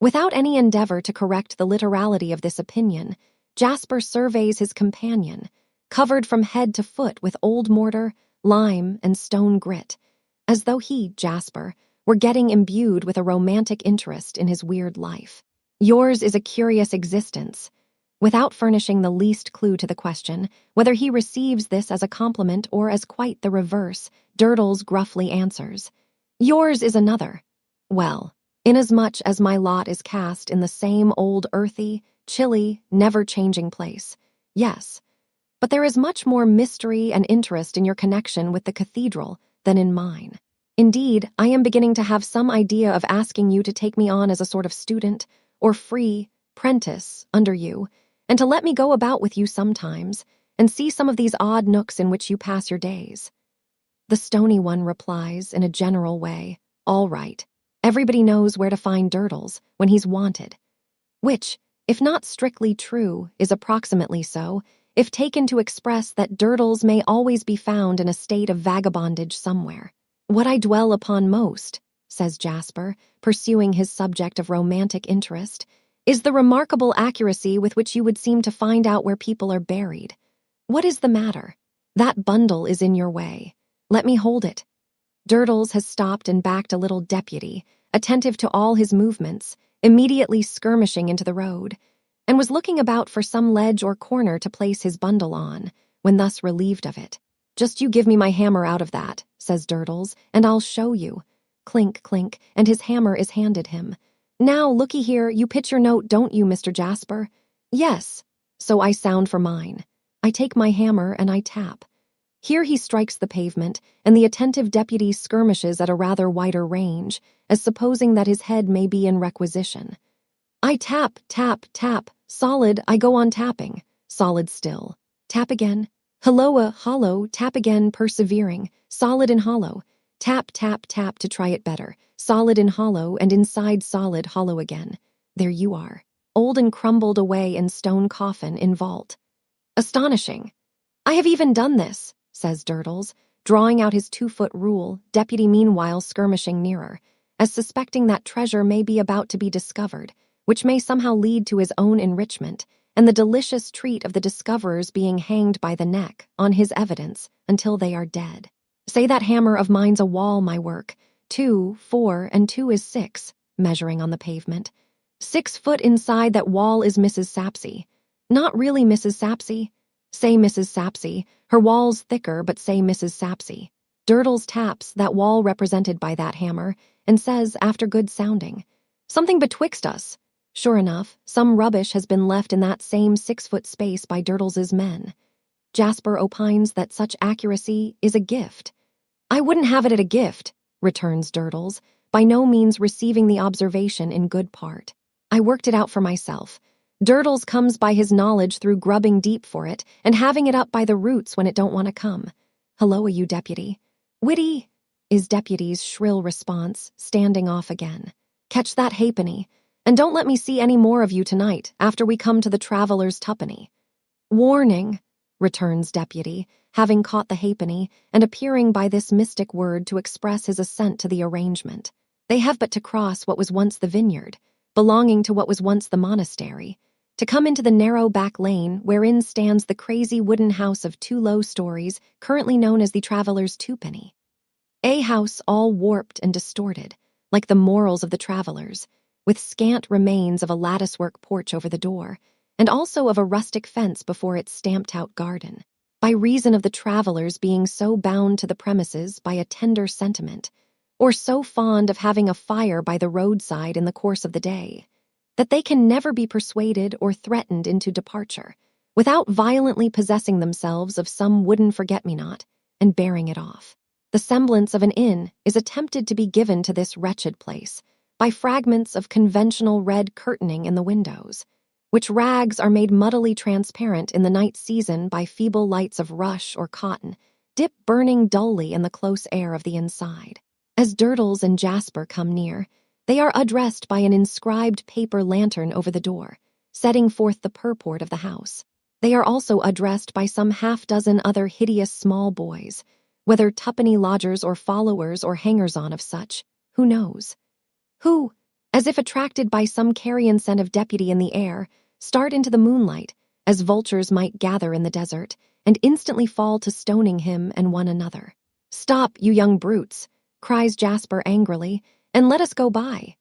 Without any endeavor to correct the literality of this opinion, Jasper surveys his companion, covered from head to foot with old mortar, lime, and stone grit, as though he, Jasper, were getting imbued with a romantic interest in his weird life. Yours is a curious existence. Without furnishing the least clue to the question, whether he receives this as a compliment or as quite the reverse, Durdles gruffly answers, Yours is another. Well, inasmuch as my lot is cast in the same old earthy, chilly, never-changing place, yes. But there is much more mystery and interest in your connection with the cathedral than in mine. Indeed, I am beginning to have some idea of asking you to take me on as a sort of student, or free, prentice, under you, and to let me go about with you sometimes, and see some of these odd nooks in which you pass your days. The stony one replies in a general way, all right. Everybody knows where to find Durdles when he's wanted. Which, if not strictly true, is approximately so, if taken to express that Durdles may always be found in a state of vagabondage somewhere. What I dwell upon most, says Jasper, pursuing his subject of romantic interest, is the remarkable accuracy with which you would seem to find out where people are buried. What is the matter? That bundle is in your way. Let me hold it. Durdles has stopped and backed a little deputy, attentive to all his movements, immediately skirmishing into the road, and was looking about for some ledge or corner to place his bundle on, when thus relieved of it. Just you give me my hammer out of that, says Durdles, and I'll show you. Clink, clink, and his hammer is handed him. Now, looky here, you pitch your note, don't you, Mr. Jasper? Yes. So I sound for mine. I take my hammer and I tap. Here he strikes the pavement, and the attentive deputy skirmishes at a rather wider range, as supposing that his head may be in requisition. I tap, tap, tap, solid, I go on tapping, solid still. Tap again, holloa, hollow, tap again, persevering, solid and hollow. Tap, tap, tap to try it better, solid and hollow, and inside solid, hollow again. There you are, old and crumbled away in stone coffin in vault. Astonishing. I have even done this, says Durdles, drawing out his 2-foot rule, deputy meanwhile skirmishing nearer, as suspecting that treasure may be about to be discovered, which may somehow lead to his own enrichment, and the delicious treat of the discoverers being hanged by the neck on his evidence until they are dead. Say that hammer of mine's a wall, my work. 2, 4, and 2 is 6, measuring on the pavement. 6 foot inside that wall is Mrs. SAPSEA. Not really Mrs. SAPSEA. Say Mrs. SAPSEA. Her wall's thicker, but say Mrs. SAPSEA. Durdles taps that wall represented by that hammer and says, after good sounding, "Something betwixt us." Sure enough, some rubbish has been left in that same 6-foot space by Durdles's men. Jasper opines that such accuracy is a gift. "I wouldn't have it at a gift," returns Durdles, by no means receiving the observation in good part. "I worked it out for myself. Durdles comes by his knowledge through grubbing deep for it and having it up by the roots when it don't want to come. Helloa, you deputy." "Witty," is deputy's shrill response, standing off again. "Catch that halfpenny, and don't let me see any more of you tonight after we come to the traveller's twopenny." "Warning," returns deputy, having caught the halfpenny and appearing by this mystic word to express his assent to the arrangement. "They have but to cross what was once the vineyard, belonging to what was once the monastery, to come into the narrow back lane wherein stands the crazy wooden house of 2 low stories, currently known as the Traveller's Twopenny. A house all warped and distorted, like the morals of the travellers, with scant remains of a latticework porch over the door, and also of a rustic fence before its stamped-out garden, by reason of the travellers being so bound to the premises by a tender sentiment, or so fond of having a fire by the roadside in the course of the day, that they can never be persuaded or threatened into departure, without violently possessing themselves of some wooden forget-me-not and bearing it off. The semblance of an inn is attempted to be given to this wretched place by fragments of conventional red curtaining in the windows, which rags are made muddily transparent in the night season by feeble lights of rush or cotton, dip burning dully in the close air of the inside. As Durdles and Jasper come near, they are addressed by an inscribed paper lantern over the door, setting forth the purport of the house. They are also addressed by some half-dozen other hideous small boys, whether twopenny lodgers or followers or hangers-on of such, who knows? Who, as if attracted by some carrion scent of deputy in the air, start into the moonlight, as vultures might gather in the desert, and instantly fall to stoning him and one another. "Stop, you young brutes," cries Jasper angrily, "and let us go by."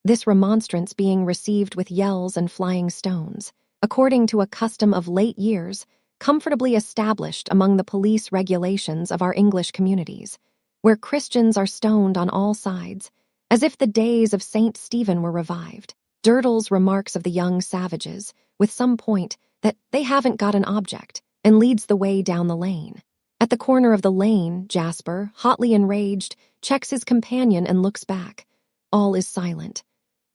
This remonstrance being received with yells and flying stones, according to a custom of late years, comfortably established among the police regulations of our English communities, where Christians are stoned on all sides, as if the days of St. Stephen were revived. Durdles remarks of the young savages, with some point, that they haven't got an object, and leads the way down the lane. At the corner of the lane, Jasper, hotly enraged, checks his companion and looks back. All is silent.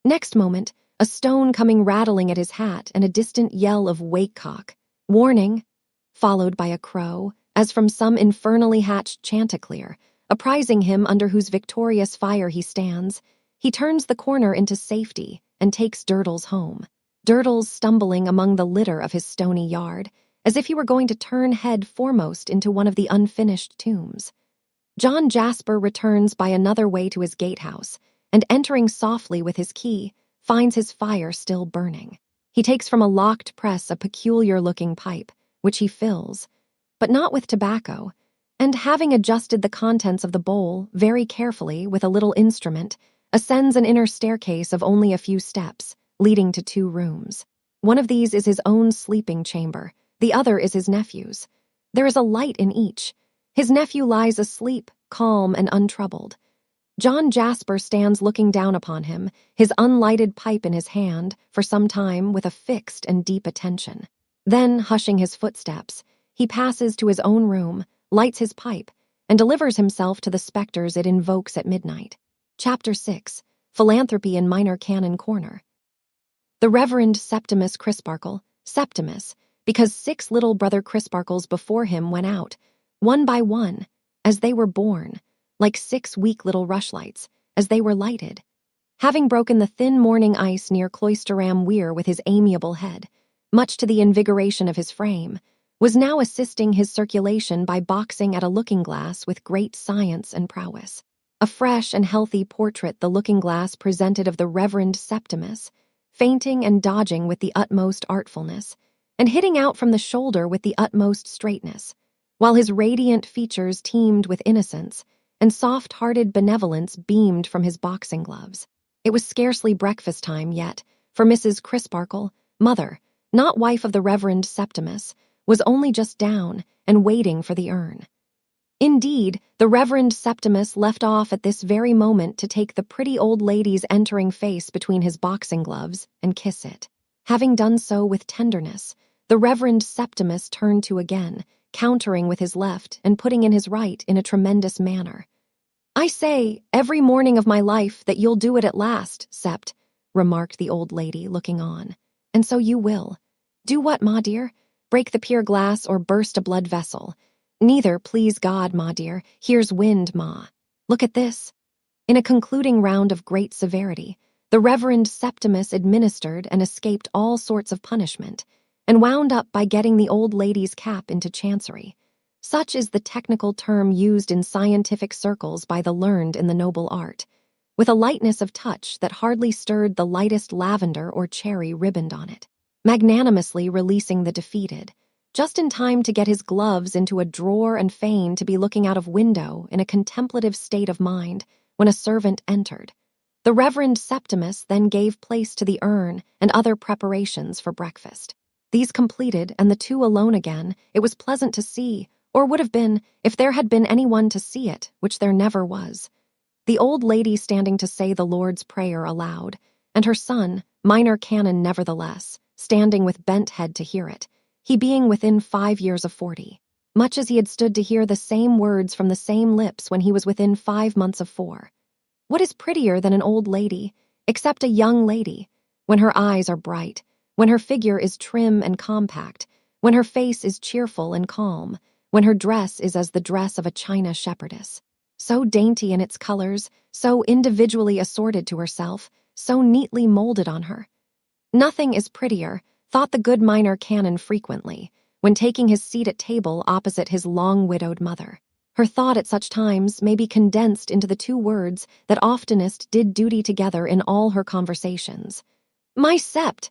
Next moment, a stone coming rattling at his hat and a distant yell of "Wakecock," warning, followed by a crow, as from some infernally hatched chanticleer, apprising him under whose victorious fire he stands. He turns the corner into safety and takes Durdles home. Durdles stumbling among the litter of his stony yard, as if he were going to turn head foremost into one of the unfinished tombs. John Jasper returns by another way to his gatehouse, and entering softly with his key, finds his fire still burning. He takes from a locked press a peculiar-looking pipe, which he fills, but not with tobacco, and having adjusted the contents of the bowl very carefully with a little instrument, ascends an inner staircase of only a few steps, leading to 2 rooms. One of these is his own sleeping chamber, the other is his nephew's. There is a light in each. His nephew lies asleep, calm and untroubled. John Jasper stands looking down upon him, his unlighted pipe in his hand, for some time with a fixed and deep attention. Then, hushing his footsteps, he passes to his own room, lights his pipe, and delivers himself to the spectres it invokes at midnight. Chapter 6. Philanthropy in Minor Canon Corner. The Reverend Septimus Crisparkle, Septimus, because 6 little brother Crisparkles before him went out, one by one, as they were born, like 6 weak little rushlights, as they were lighted. Having broken the thin morning ice near Cloisterham weir with his amiable head, much to the invigoration of his frame, was now assisting his circulation by boxing at a looking-glass with great science and prowess. A fresh and healthy portrait the looking-glass presented of the Reverend Septimus, feinting and dodging with the utmost artfulness, and hitting out from the shoulder with the utmost straightness, while his radiant features teemed with innocence, and soft-hearted benevolence beamed from his boxing gloves. It was scarcely breakfast time yet, for Mrs. Crisparkle, mother, not wife of the Reverend Septimus, was only just down and waiting for the urn. Indeed, the Reverend Septimus left off at this very moment to take the pretty old lady's entering face between his boxing gloves and kiss it. Having done so with tenderness, the Reverend Septimus turned to again, countering with his left and putting in his right in a tremendous manner. "I say, every morning of my life, that you'll do it at last, Sept," remarked the old lady, looking on. "And so you will. Do what, ma dear? Break the pier glass or burst a blood vessel? Neither, please God, ma dear. Here's wind, ma. Look at this." In a concluding round of great severity, the Reverend Septimus administered and escaped all sorts of punishment, and wound up by getting the old lady's cap into chancery. Such is the technical term used in scientific circles by the learned in the noble art, with a lightness of touch that hardly stirred the lightest lavender or cherry ribboned on it, magnanimously releasing the defeated, just in time to get his gloves into a drawer and feign to be looking out of window in a contemplative state of mind when a servant entered. The Reverend Septimus then gave place to the urn and other preparations for breakfast. These completed, and the two alone again, it was pleasant to see, or would have been if there had been anyone to see it, which there never was, the old lady standing to say the Lord's Prayer aloud, and her son, minor canon nevertheless, standing with bent head to hear it, he being within 5 years of 40, much as he had stood to hear the same words from the same lips when he was within 5 months of 4. What is prettier than an old lady, except a young lady, when her eyes are bright, when her figure is trim and compact, when her face is cheerful and calm, when her dress is as the dress of a China shepherdess, so dainty in its colors, so individually assorted to herself, so neatly molded on her? Nothing is prettier, thought the good minor canon frequently, when taking his seat at table opposite his long-widowed mother. Her thought at such times may be condensed into the 2 words that oftenest did duty together in all her conversations. "My Sept!"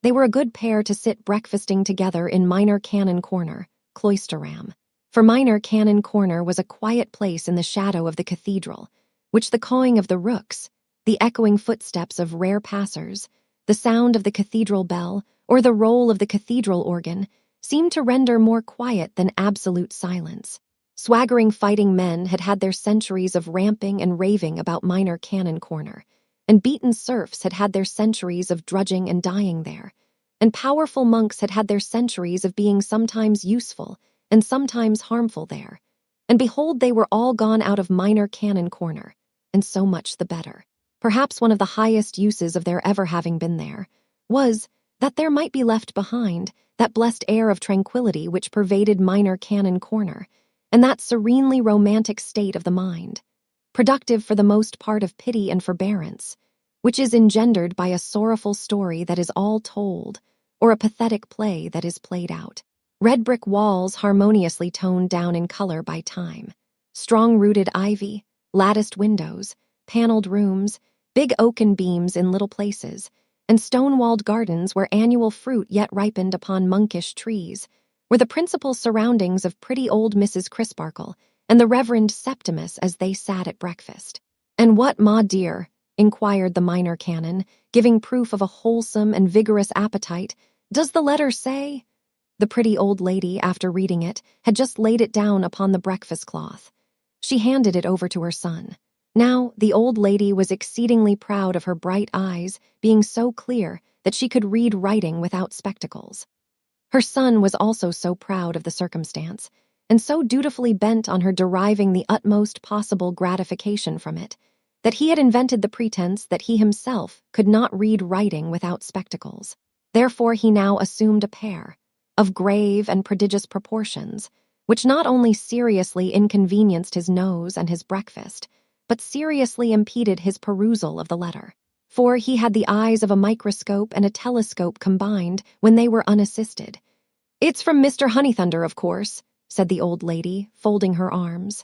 They were a good pair to sit breakfasting together in Minor Canon Corner, Cloisterham. For Minor Canon Corner was a quiet place in the shadow of the cathedral, which the cawing of the rooks, the echoing footsteps of rare passers, the sound of the cathedral bell, or the roll of the cathedral organ, seemed to render more quiet than absolute silence. Swaggering fighting men had had their centuries of ramping and raving about Minor Canon Corner, and beaten serfs had had their centuries of drudging and dying there, and powerful monks had had their centuries of being sometimes useful and sometimes harmful there, and behold, they were all gone out of Minor Canon Corner, and so much the better. Perhaps one of the highest uses of their ever having been there was that there might be left behind that blessed air of tranquility which pervaded Minor Canon Corner, and that serenely romantic state of the mind, productive for the most part of pity and forbearance, which is engendered by a sorrowful story that is all told, or a pathetic play that is played out. Red brick walls harmoniously toned down in color by time, strong-rooted ivy, latticed windows, paneled rooms, big oaken beams in little places, and stone-walled gardens where annual fruit yet ripened upon monkish trees, were the principal surroundings of pretty old Mrs. Crisparkle and the Reverend Septimus as they sat at breakfast. "And what, ma dear," inquired the minor canon, giving proof of a wholesome and vigorous appetite, "does the letter say?" The pretty old lady, after reading it, had just laid it down upon the breakfast cloth. She handed it over to her son. Now, the old lady was exceedingly proud of her bright eyes being so clear that she could read writing without spectacles. Her son was also so proud of the circumstance, and so dutifully bent on her deriving the utmost possible gratification from it, that he had invented the pretense that he himself could not read writing without spectacles. Therefore he now assumed a pair, of grave and prodigious proportions, which not only seriously inconvenienced his nose and his breakfast, but seriously impeded his perusal of the letter. For he had the eyes of a microscope and a telescope combined when they were unassisted. "It's from Mr. Honeythunder, of course," said the old lady, folding her arms.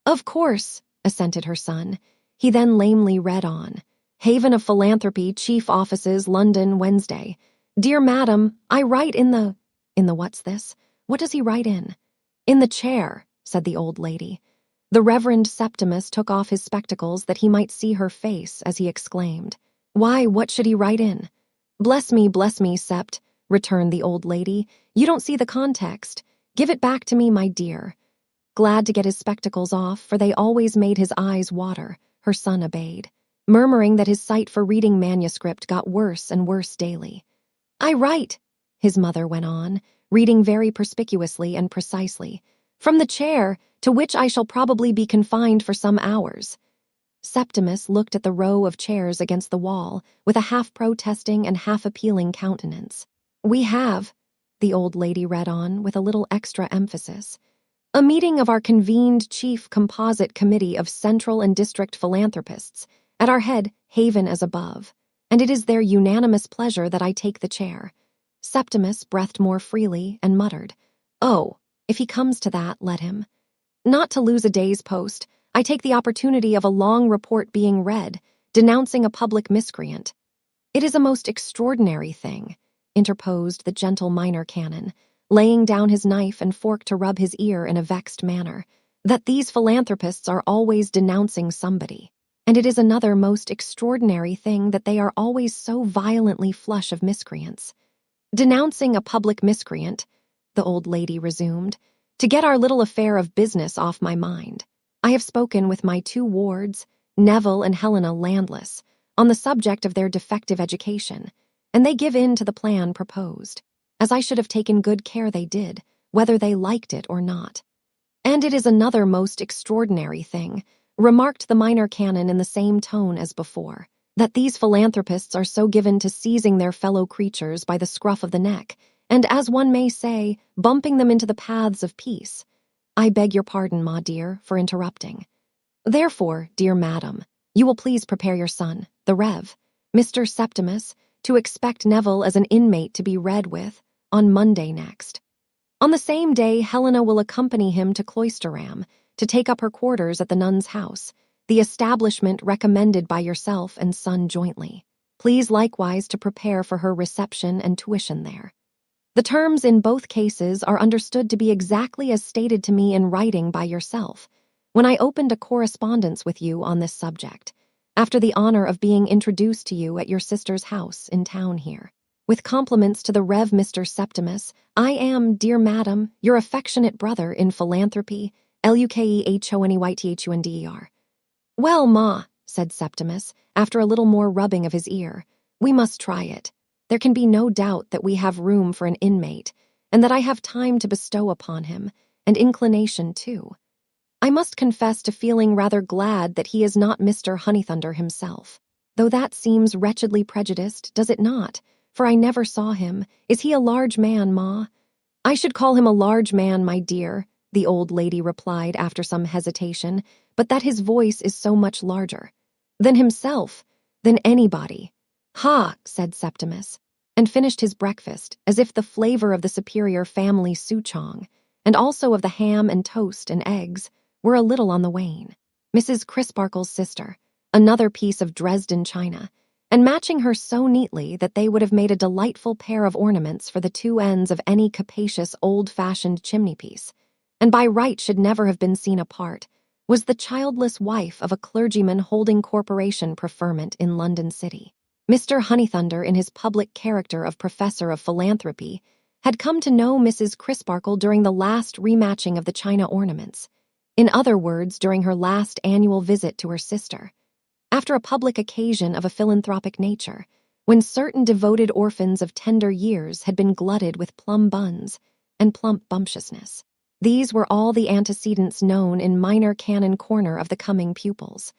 "Of course," assented her son. He then lamely read on. Haven of Philanthropy, Chief Offices, London, Wednesday. Dear Madam, I write in the what's this? What does he write in? In the chair, said the old lady. The Reverend Septimus took off his spectacles that he might see her face as he exclaimed, Why, what should he write in? Bless me, Sept, returned the old lady. You don't see the context. Give it back to me, my dear. Glad to get his spectacles off, for they always made his eyes water, her son obeyed, murmuring that his sight for reading manuscript got worse and worse daily. I write, his mother went on, reading very perspicuously and precisely, from the chair, to which I shall probably be confined for some hours. Septimus looked at the row of chairs against the wall, with a half-protesting and half-appealing countenance. We have, the old lady read on with a little extra emphasis, a meeting of our convened chief composite committee of central and district philanthropists, at our head, Haven as above, and it is their unanimous pleasure that I take the chair. Septimus breathed more freely and muttered, Oh, if he comes to that, let him. Not to lose a day's post, I take the opportunity of a long report being read, denouncing a public miscreant. It is a most extraordinary thing, interposed the gentle minor canon, laying down his knife and fork to rub his ear in a vexed manner, that these philanthropists are always denouncing somebody. And it is another most extraordinary thing that they are always so violently flush of miscreants. Denouncing a public miscreant, the old lady resumed, to get our little affair of business off my mind. I have spoken with my 2 wards, Neville and Helena Landless, on the subject of their defective education, and they give in to the plan proposed, as I should have taken good care they did, whether they liked it or not. And it is another most extraordinary thing, remarked the minor canon in the same tone as before, that these philanthropists are so given to seizing their fellow creatures by the scruff of the neck, and, as one may say, bumping them into the paths of peace. I beg your pardon, ma dear, for interrupting. Therefore, dear madam, you will please prepare your son, the Rev. Mr. Septimus, to expect Neville as an inmate to be read with, on Monday next. On the same day, Helena will accompany him to Cloisterham, to take up her quarters at the NUNS house, the establishment recommended by yourself and son jointly. Please likewise to prepare for her reception and tuition there. The terms in both cases are understood to be exactly as stated to me in writing by yourself, when I opened a correspondence with you on this subject, after the honor of being introduced to you at your sister's house in town here. With compliments to the Rev. Mr. Septimus, I am, dear madam, your affectionate brother in philanthropy, LUKEHONEYTHUNDER. Well, ma, said Septimus, after a little more rubbing of his ear, we must try it. There can be no doubt that we have room for an inmate, and that I have time to bestow upon him, and inclination too. I must confess to feeling rather glad that he is not Mr. Honeythunder himself, though that seems wretchedly prejudiced, does it not? For I never saw him. Is he a large man, ma? I should call him a large man, my dear, the old lady replied after some hesitation, but that his voice is so much larger. Than himself, than anybody. Ha, said Septimus, and finished his breakfast as if the flavor of the superior family souchong, and also of the ham and toast and eggs, were a little on the wane. Mrs. Crisparkle's sister, another piece of Dresden china, and matching her so neatly that they would have made a delightful pair of ornaments for the 2 ends of any capacious old-fashioned chimney-piece, and by right should never have been seen apart, was the childless wife of a clergyman holding corporation preferment in London City. Mr. Honeythunder, in his public character of professor of philanthropy, had come to know Mrs. Crisparkle during the last rematching of the china ornaments, in other words, during her last annual visit to her sister, after a public occasion of a philanthropic nature, when certain devoted orphans of tender years had been glutted with plum buns and plump bumptiousness. These were all the antecedents known in Minor Canon Corner of the coming pupils.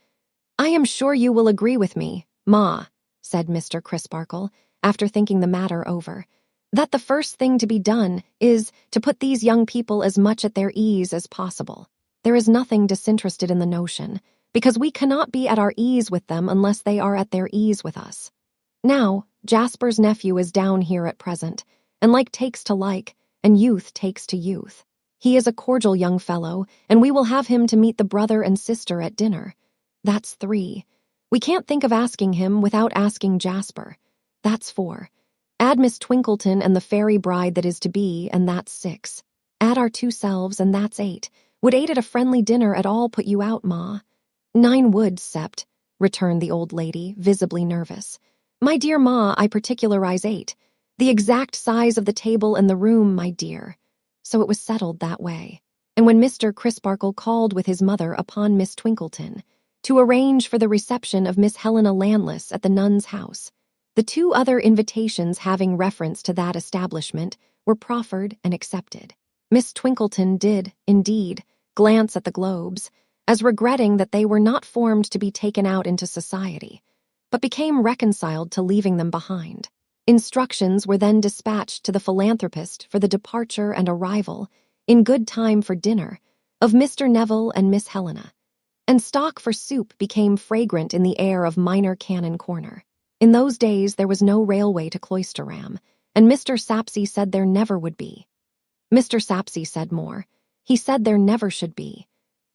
I am sure you will agree with me, ma, said Mr. Crisparkle, after thinking the matter over, that the first thing to be done is to put these young people as much at their ease as possible. There is nothing disinterested in the notion, because we cannot be at our ease with them unless they are at their ease with us. Now, Jasper's nephew is down here at present, and like takes to like, and youth takes to youth. He is a cordial young fellow, and we will have him to meet the brother and sister at dinner. That's 3. We can't think of asking him without asking Jasper. That's 4. Add Miss Twinkleton and the fairy bride that is to be, and that's 6. Add our 2 selves, and that's 8. Would 8 at a friendly dinner at all put you out, Ma? 9 would, Sept, returned the old lady, visibly nervous. My dear Ma, I particularize 8. The exact size of the table and the room, my dear. So it was settled that way. And when Mr. Crisparkle called with his mother upon Miss Twinkleton to arrange for the reception of Miss Helena Landless at the NUNS house, the 2 other invitations having reference to that establishment were proffered and accepted. Miss Twinkleton did, indeed, glance at the globes, as regretting that they were not formed to be taken out into society, but became reconciled to leaving them behind. Instructions were then dispatched to the philanthropist for the departure and arrival, in good time for dinner, of Mr. Neville and Miss Helena, and stock for soup became fragrant in the air of Minor Canon Corner. In those days there was no railway to Cloisterham, and Mr. SAPSEA said there never would be. Mr. SAPSEA said more. He said there never should be.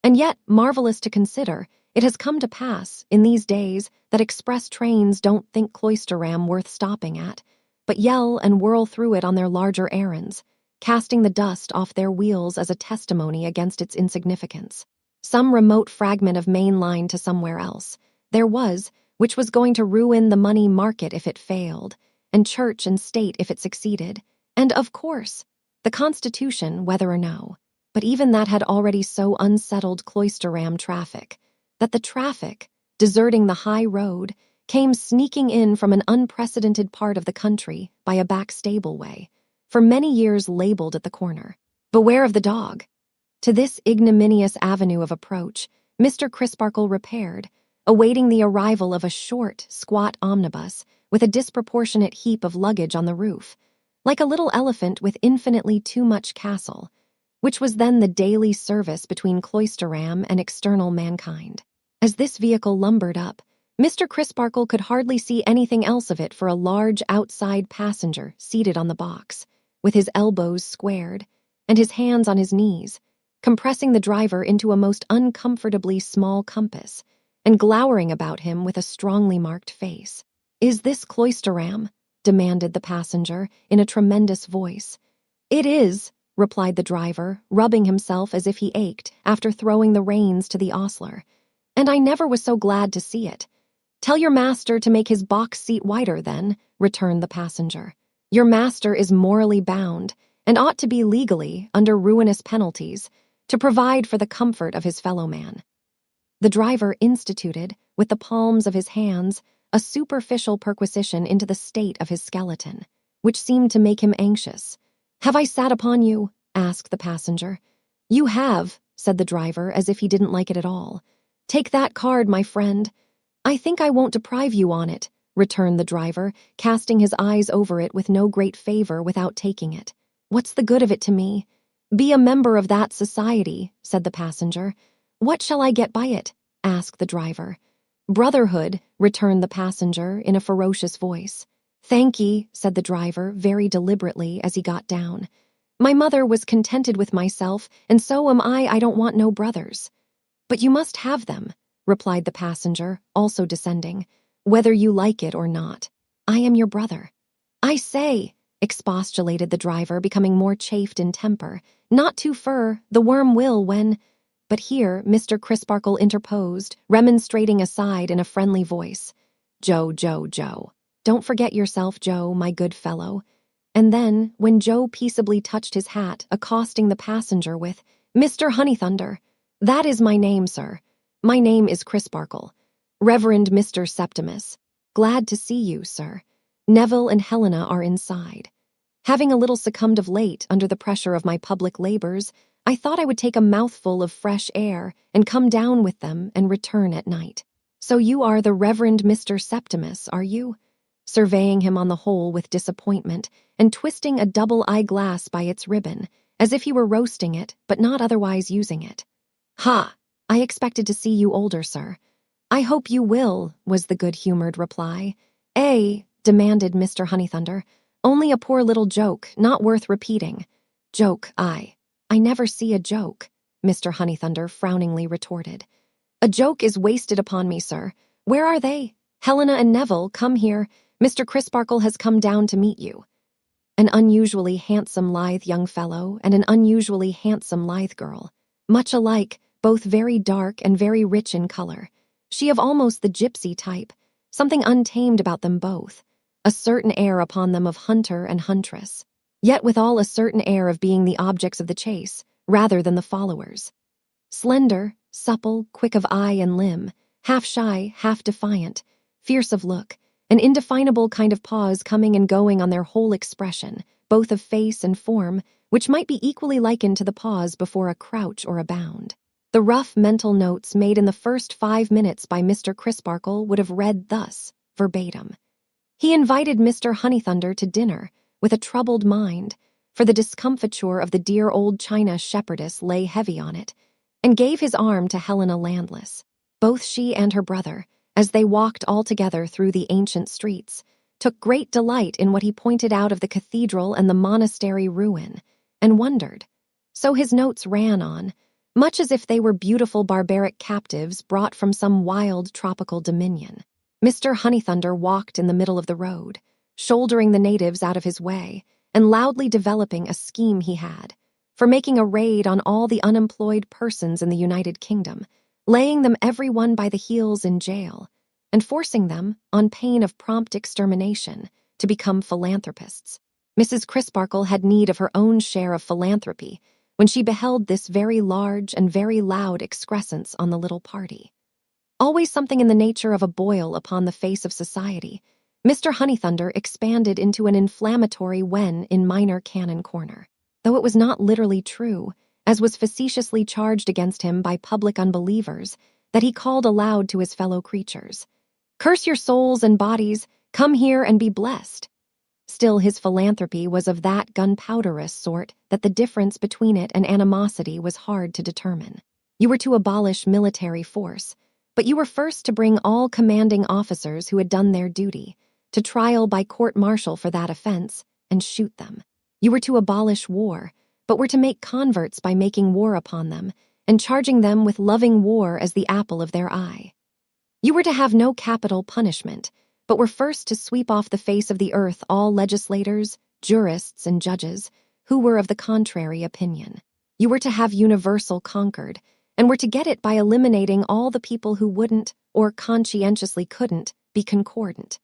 And yet, marvelous to consider, it has come to pass, in these days, that express trains don't think Cloisterham worth stopping at, but yell and whirl through it on their larger errands, casting the dust off their wheels as a testimony against its insignificance. Some remote fragment of main line to somewhere else there was, which was going to ruin the money market if it failed, and church and state if it succeeded, and, of course, the Constitution, whether or no. But even that had already so unsettled Cloisterham traffic that the traffic, deserting the high road, came sneaking in from an unprecedented part of the country by a back stableway, for many years labeled at the corner, "Beware of the dog." To this ignominious avenue of approach, Mr. Crisparkle repaired, awaiting the arrival of a short, squat omnibus with a disproportionate heap of luggage on the roof, like a little elephant with infinitely too much castle, which was then the daily service between Cloisterham and external mankind. As this vehicle lumbered up, Mr. Crisparkle could hardly see anything else of it for a large outside passenger seated on the box, with his elbows squared and his hands on his knees, compressing the driver into a most uncomfortably small compass, and glowering about him with a strongly marked face. "Is this Cloisterham?" demanded the passenger in a tremendous voice. "It is," replied the driver, rubbing himself as if he ached after throwing the reins to the ostler. "And I never was so glad to see it." "Tell your master to make his box seat wider, then," returned the passenger. "Your master is morally bound, and ought to be legally, under ruinous penalties, to provide for the comfort of his fellow man." The driver instituted, with the palms of his hands, a superficial perquisition into the state of his skeleton, which seemed to make him anxious. "Have I sat upon you?" asked the passenger. "You have," said the driver, as if he didn't like it at all. "Take that card, my friend." "I think I won't deprive you on it," returned the driver, casting his eyes over it with no great favor without taking it. "What's the good of it to me?" "Be a member of that society," said the passenger. "What shall I get by it?" asked the driver. "Brotherhood," returned the passenger in a ferocious voice. "Thank ye," said the driver very deliberately as he got down. "My mother was contented with myself, and so am I don't want no brothers." "But you must have them," replied the passenger, also descending, "whether you like it or not. I am your brother." "I say," expostulated the driver, becoming more chafed in temper, "not too fur, the worm will when—" But here Mr. Crisparkle interposed, remonstrating aside in a friendly voice. "Joe, Joe, Joe. Don't forget yourself, Joe, my good fellow." And then, when Joe peaceably touched his hat, accosting the passenger with, "Mr. Honeythunder, that is my name, sir. My name is Crisparkle. Reverend Mr. Septimus. Glad to see you, sir. Neville and Helena are inside. Having a little succumbed of late under the pressure of my public labors, I thought I would take a mouthful of fresh air and come down with them and return at night. So you are the Reverend Mr. Septimus, are you?" surveying him on the whole with disappointment and twisting a double eyeglass by its ribbon, as if he were roasting it, but not otherwise using it. "Ha! I expected to see you older, sir." "I hope you will," was the good-humored reply. "Eh?" demanded Mr. Honeythunder. "Only a poor little joke, not worth repeating." "Joke, aye. "I never see a joke," Mr. Honeythunder frowningly retorted. "A joke is wasted upon me, sir. Where are they? Helena and Neville, come here. Mr. Crisparkle has come down to meet you." An unusually handsome lithe young fellow and an unusually handsome lithe girl. Much alike, both very dark and very rich in color. She of almost the gypsy type, something untamed about them both, a certain air upon them of hunter and huntress, yet withal a certain air of being the objects of the chase, rather than the followers. Slender, supple, quick of eye and limb, half shy, half defiant, fierce of look, an indefinable kind of pause coming and going on their whole expression, both of face and form, which might be equally likened to the pause before a crouch or a bound. The rough mental notes made in the first 5 minutes by Mr. Crisparkle would have read thus, verbatim. He invited Mr. Honeythunder to dinner, with a troubled mind, for the discomfiture of the dear old China shepherdess lay heavy on it, and gave his arm to Helena Landless. Both she and her brother, as they walked all together through the ancient streets, took great delight in what he pointed out of the cathedral and the monastery ruin, and wondered. So his notes ran on, much as if they were beautiful barbaric captives brought from some wild tropical dominion. Mr. Honeythunder walked in the middle of the road, shouldering the natives out of his way, and loudly developing a scheme he had for making a raid on all the unemployed persons in the United Kingdom, laying them every one by the heels in jail, and forcing them, on pain of prompt extermination, to become philanthropists. Mrs. Crisparkle had need of her own share of philanthropy when she beheld this very large and very loud excrescence on the little party. Always something in the nature of a boil upon the face of society, Mr. Honeythunder expanded into an inflammatory wen in Minor Canon Corner, though it was not literally true, as was facetiously charged against him by public unbelievers, that he called aloud to his fellow creatures, "Curse your souls and bodies, come here and be blessed." Still, his philanthropy was of that gunpowderous sort that the difference between it and animosity was hard to determine. You were to abolish military force, but you were first to bring all commanding officers who had done their duty to trial by court-martial for that offense and shoot them. You were to abolish war, but were to make converts by making war upon them and charging them with loving war as the apple of their eye. You were to have no capital punishment, but were first to sweep off the face of the earth all legislators, jurists, and judges who were of the contrary opinion. You were to have universal concord, and were to get it by eliminating all the people who wouldn't, or conscientiously couldn't, be concordant.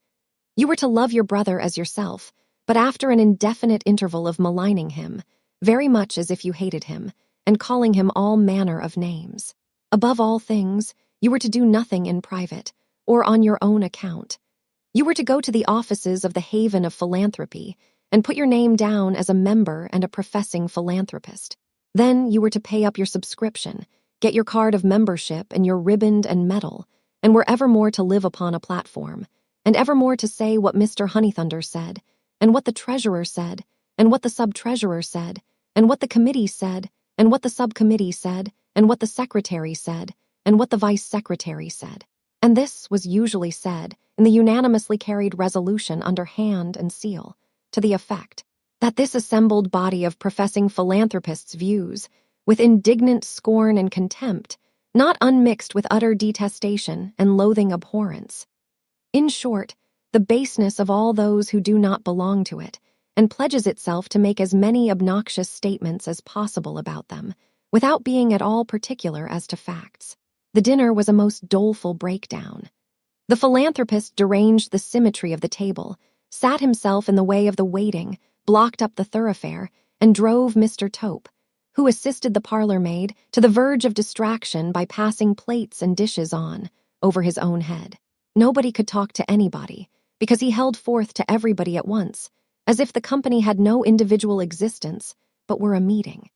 You were to love your brother as yourself, but after an indefinite interval of maligning him, very much as if you hated him, and calling him all manner of names. Above all things, you were to do nothing in private, or on your own account. You were to go to the offices of the Haven of Philanthropy and put your name down as a member and a professing philanthropist. Then you were to pay up your subscription, get your card of membership and your riband and medal, and were evermore to live upon a platform, and evermore to say what Mr. Honeythunder said, and what the treasurer said, and what the sub-treasurer said, and what the committee said, and what the subcommittee said, and what the secretary said, and what the vice-secretary said. And this was usually said in the unanimously carried resolution under hand and seal, to the effect that this assembled body of professing philanthropists' views, with indignant scorn and contempt, not unmixed with utter detestation and loathing abhorrence. In short, the baseness of all those who do not belong to it, and pledges itself to make as many obnoxious statements as possible about them, without being at all particular as to facts. The dinner was a most doleful breakdown. The philanthropist deranged the symmetry of the table, sat himself in the way of the waiting, blocked up the thoroughfare, and drove Mr. Tope, who assisted the parlor-maid, to the verge of distraction by passing plates and dishes on, over his own head. Nobody could talk to anybody, because he held forth to everybody at once, as if the company had no individual existence, but were a meeting.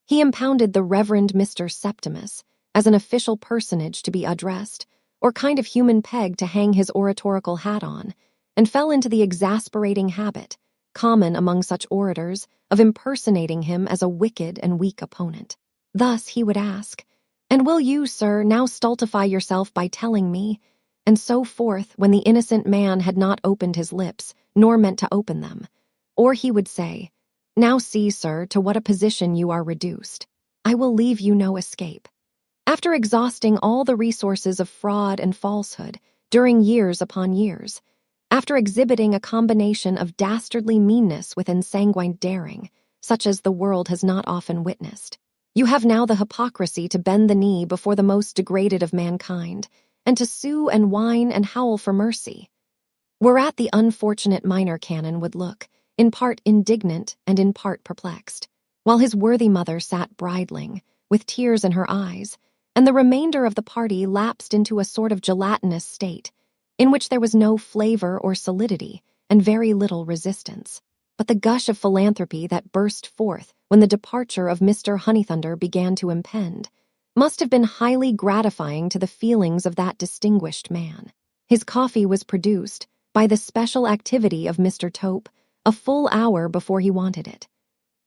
He impounded the Reverend Mr. Septimus as an official personage to be addressed, or kind of human peg to hang his oratorical hat on, and fell into the exasperating habit, common among such orators, of impersonating him as a wicked and weak opponent. Thus he would ask, "And will you, sir, now stultify yourself by telling me?" and so forth, when the innocent man had not opened his lips, nor meant to open them. Or he would say, Now see, sir, to what a position you are reduced. I will leave you no escape. After exhausting all the resources of fraud and falsehood during years upon years, after exhibiting a combination of dastardly meanness with ensanguined daring, such as the world has not often witnessed, you have now the hypocrisy to bend the knee before the most degraded of mankind, and to sue and whine and howl for mercy. Whereat the unfortunate minor canon would look, in part indignant and in part perplexed, while his worthy mother sat bridling, with tears in her eyes, and the remainder of the party lapsed into a sort of gelatinous state, in which there was no flavor or solidity and very little resistance. But the gush of philanthropy that burst forth when the departure of Mr. Honeythunder began to impend must have been highly gratifying to the feelings of that distinguished man. His coffee was produced, by the special activity of Mr. Tope, a full hour before he wanted it.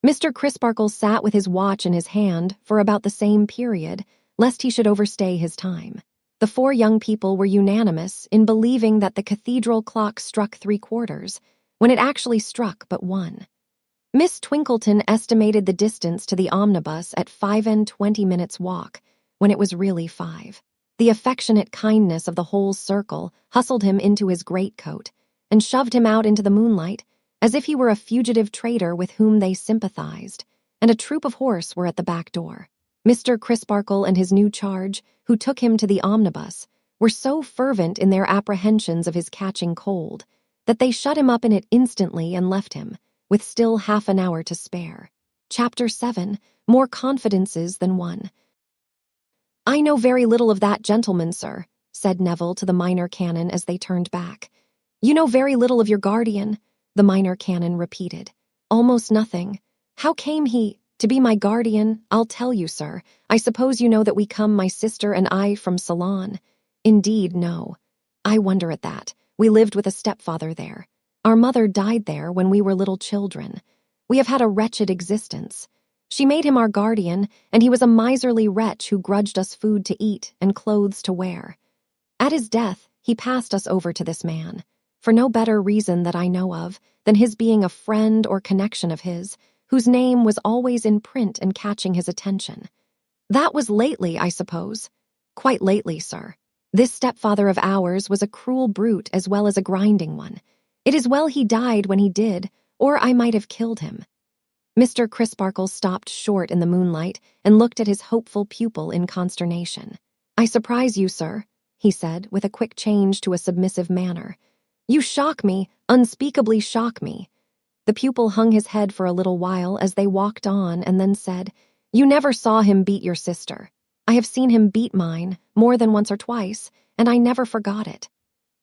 Mr. Crisparkle sat with his watch in his hand for about the same period, lest he should overstay his time. The four young people were unanimous in believing that the cathedral clock struck 3/4, when it actually struck but 1. Miss Twinkleton estimated the distance to the omnibus at 25 minutes' walk, when it was really 5. The affectionate kindness of the whole circle hustled him into his greatcoat and shoved him out into the moonlight, as if he were a fugitive traitor with whom they sympathized, and a troop of horse were at the back door. Mr. Crisparkle and his new charge, who took him to the omnibus, were so fervent in their apprehensions of his catching cold that they shut him up in it instantly and left him, with still half an hour to spare. Chapter 7. More Confidences Than One. "I know very little of that gentleman, sir," said Neville to the minor canon as they turned back. "You know very little of your guardian," the minor canon repeated. "Almost nothing. How came he to be my guardian? I'll tell you, sir. I suppose you know that we come, my sister and I, from Ceylon." "Indeed, no." "I wonder at that. We lived with a stepfather there. Our mother died there when we were little children. We have had a wretched existence. She made him our guardian, and he was a miserly wretch who grudged us food to eat and clothes to wear. At his death, he passed us over to this man, for no better reason that I know of than his being a friend or connection of his, whose name was always in print and catching his attention. That was lately, I suppose." "Quite lately, sir. This stepfather of ours was a cruel brute as well as a grinding one. It is well he died when he did, or I might have killed him." Mr. Crisparkle stopped short in the moonlight and looked at his hopeful pupil in consternation. "I surprise you, sir," he said, with a quick change to a submissive manner. "You shock me, unspeakably shock me." The pupil hung his head for a little while as they walked on and then said, "You never saw him beat your sister. I have seen him beat mine, more than once or twice, and I never forgot it."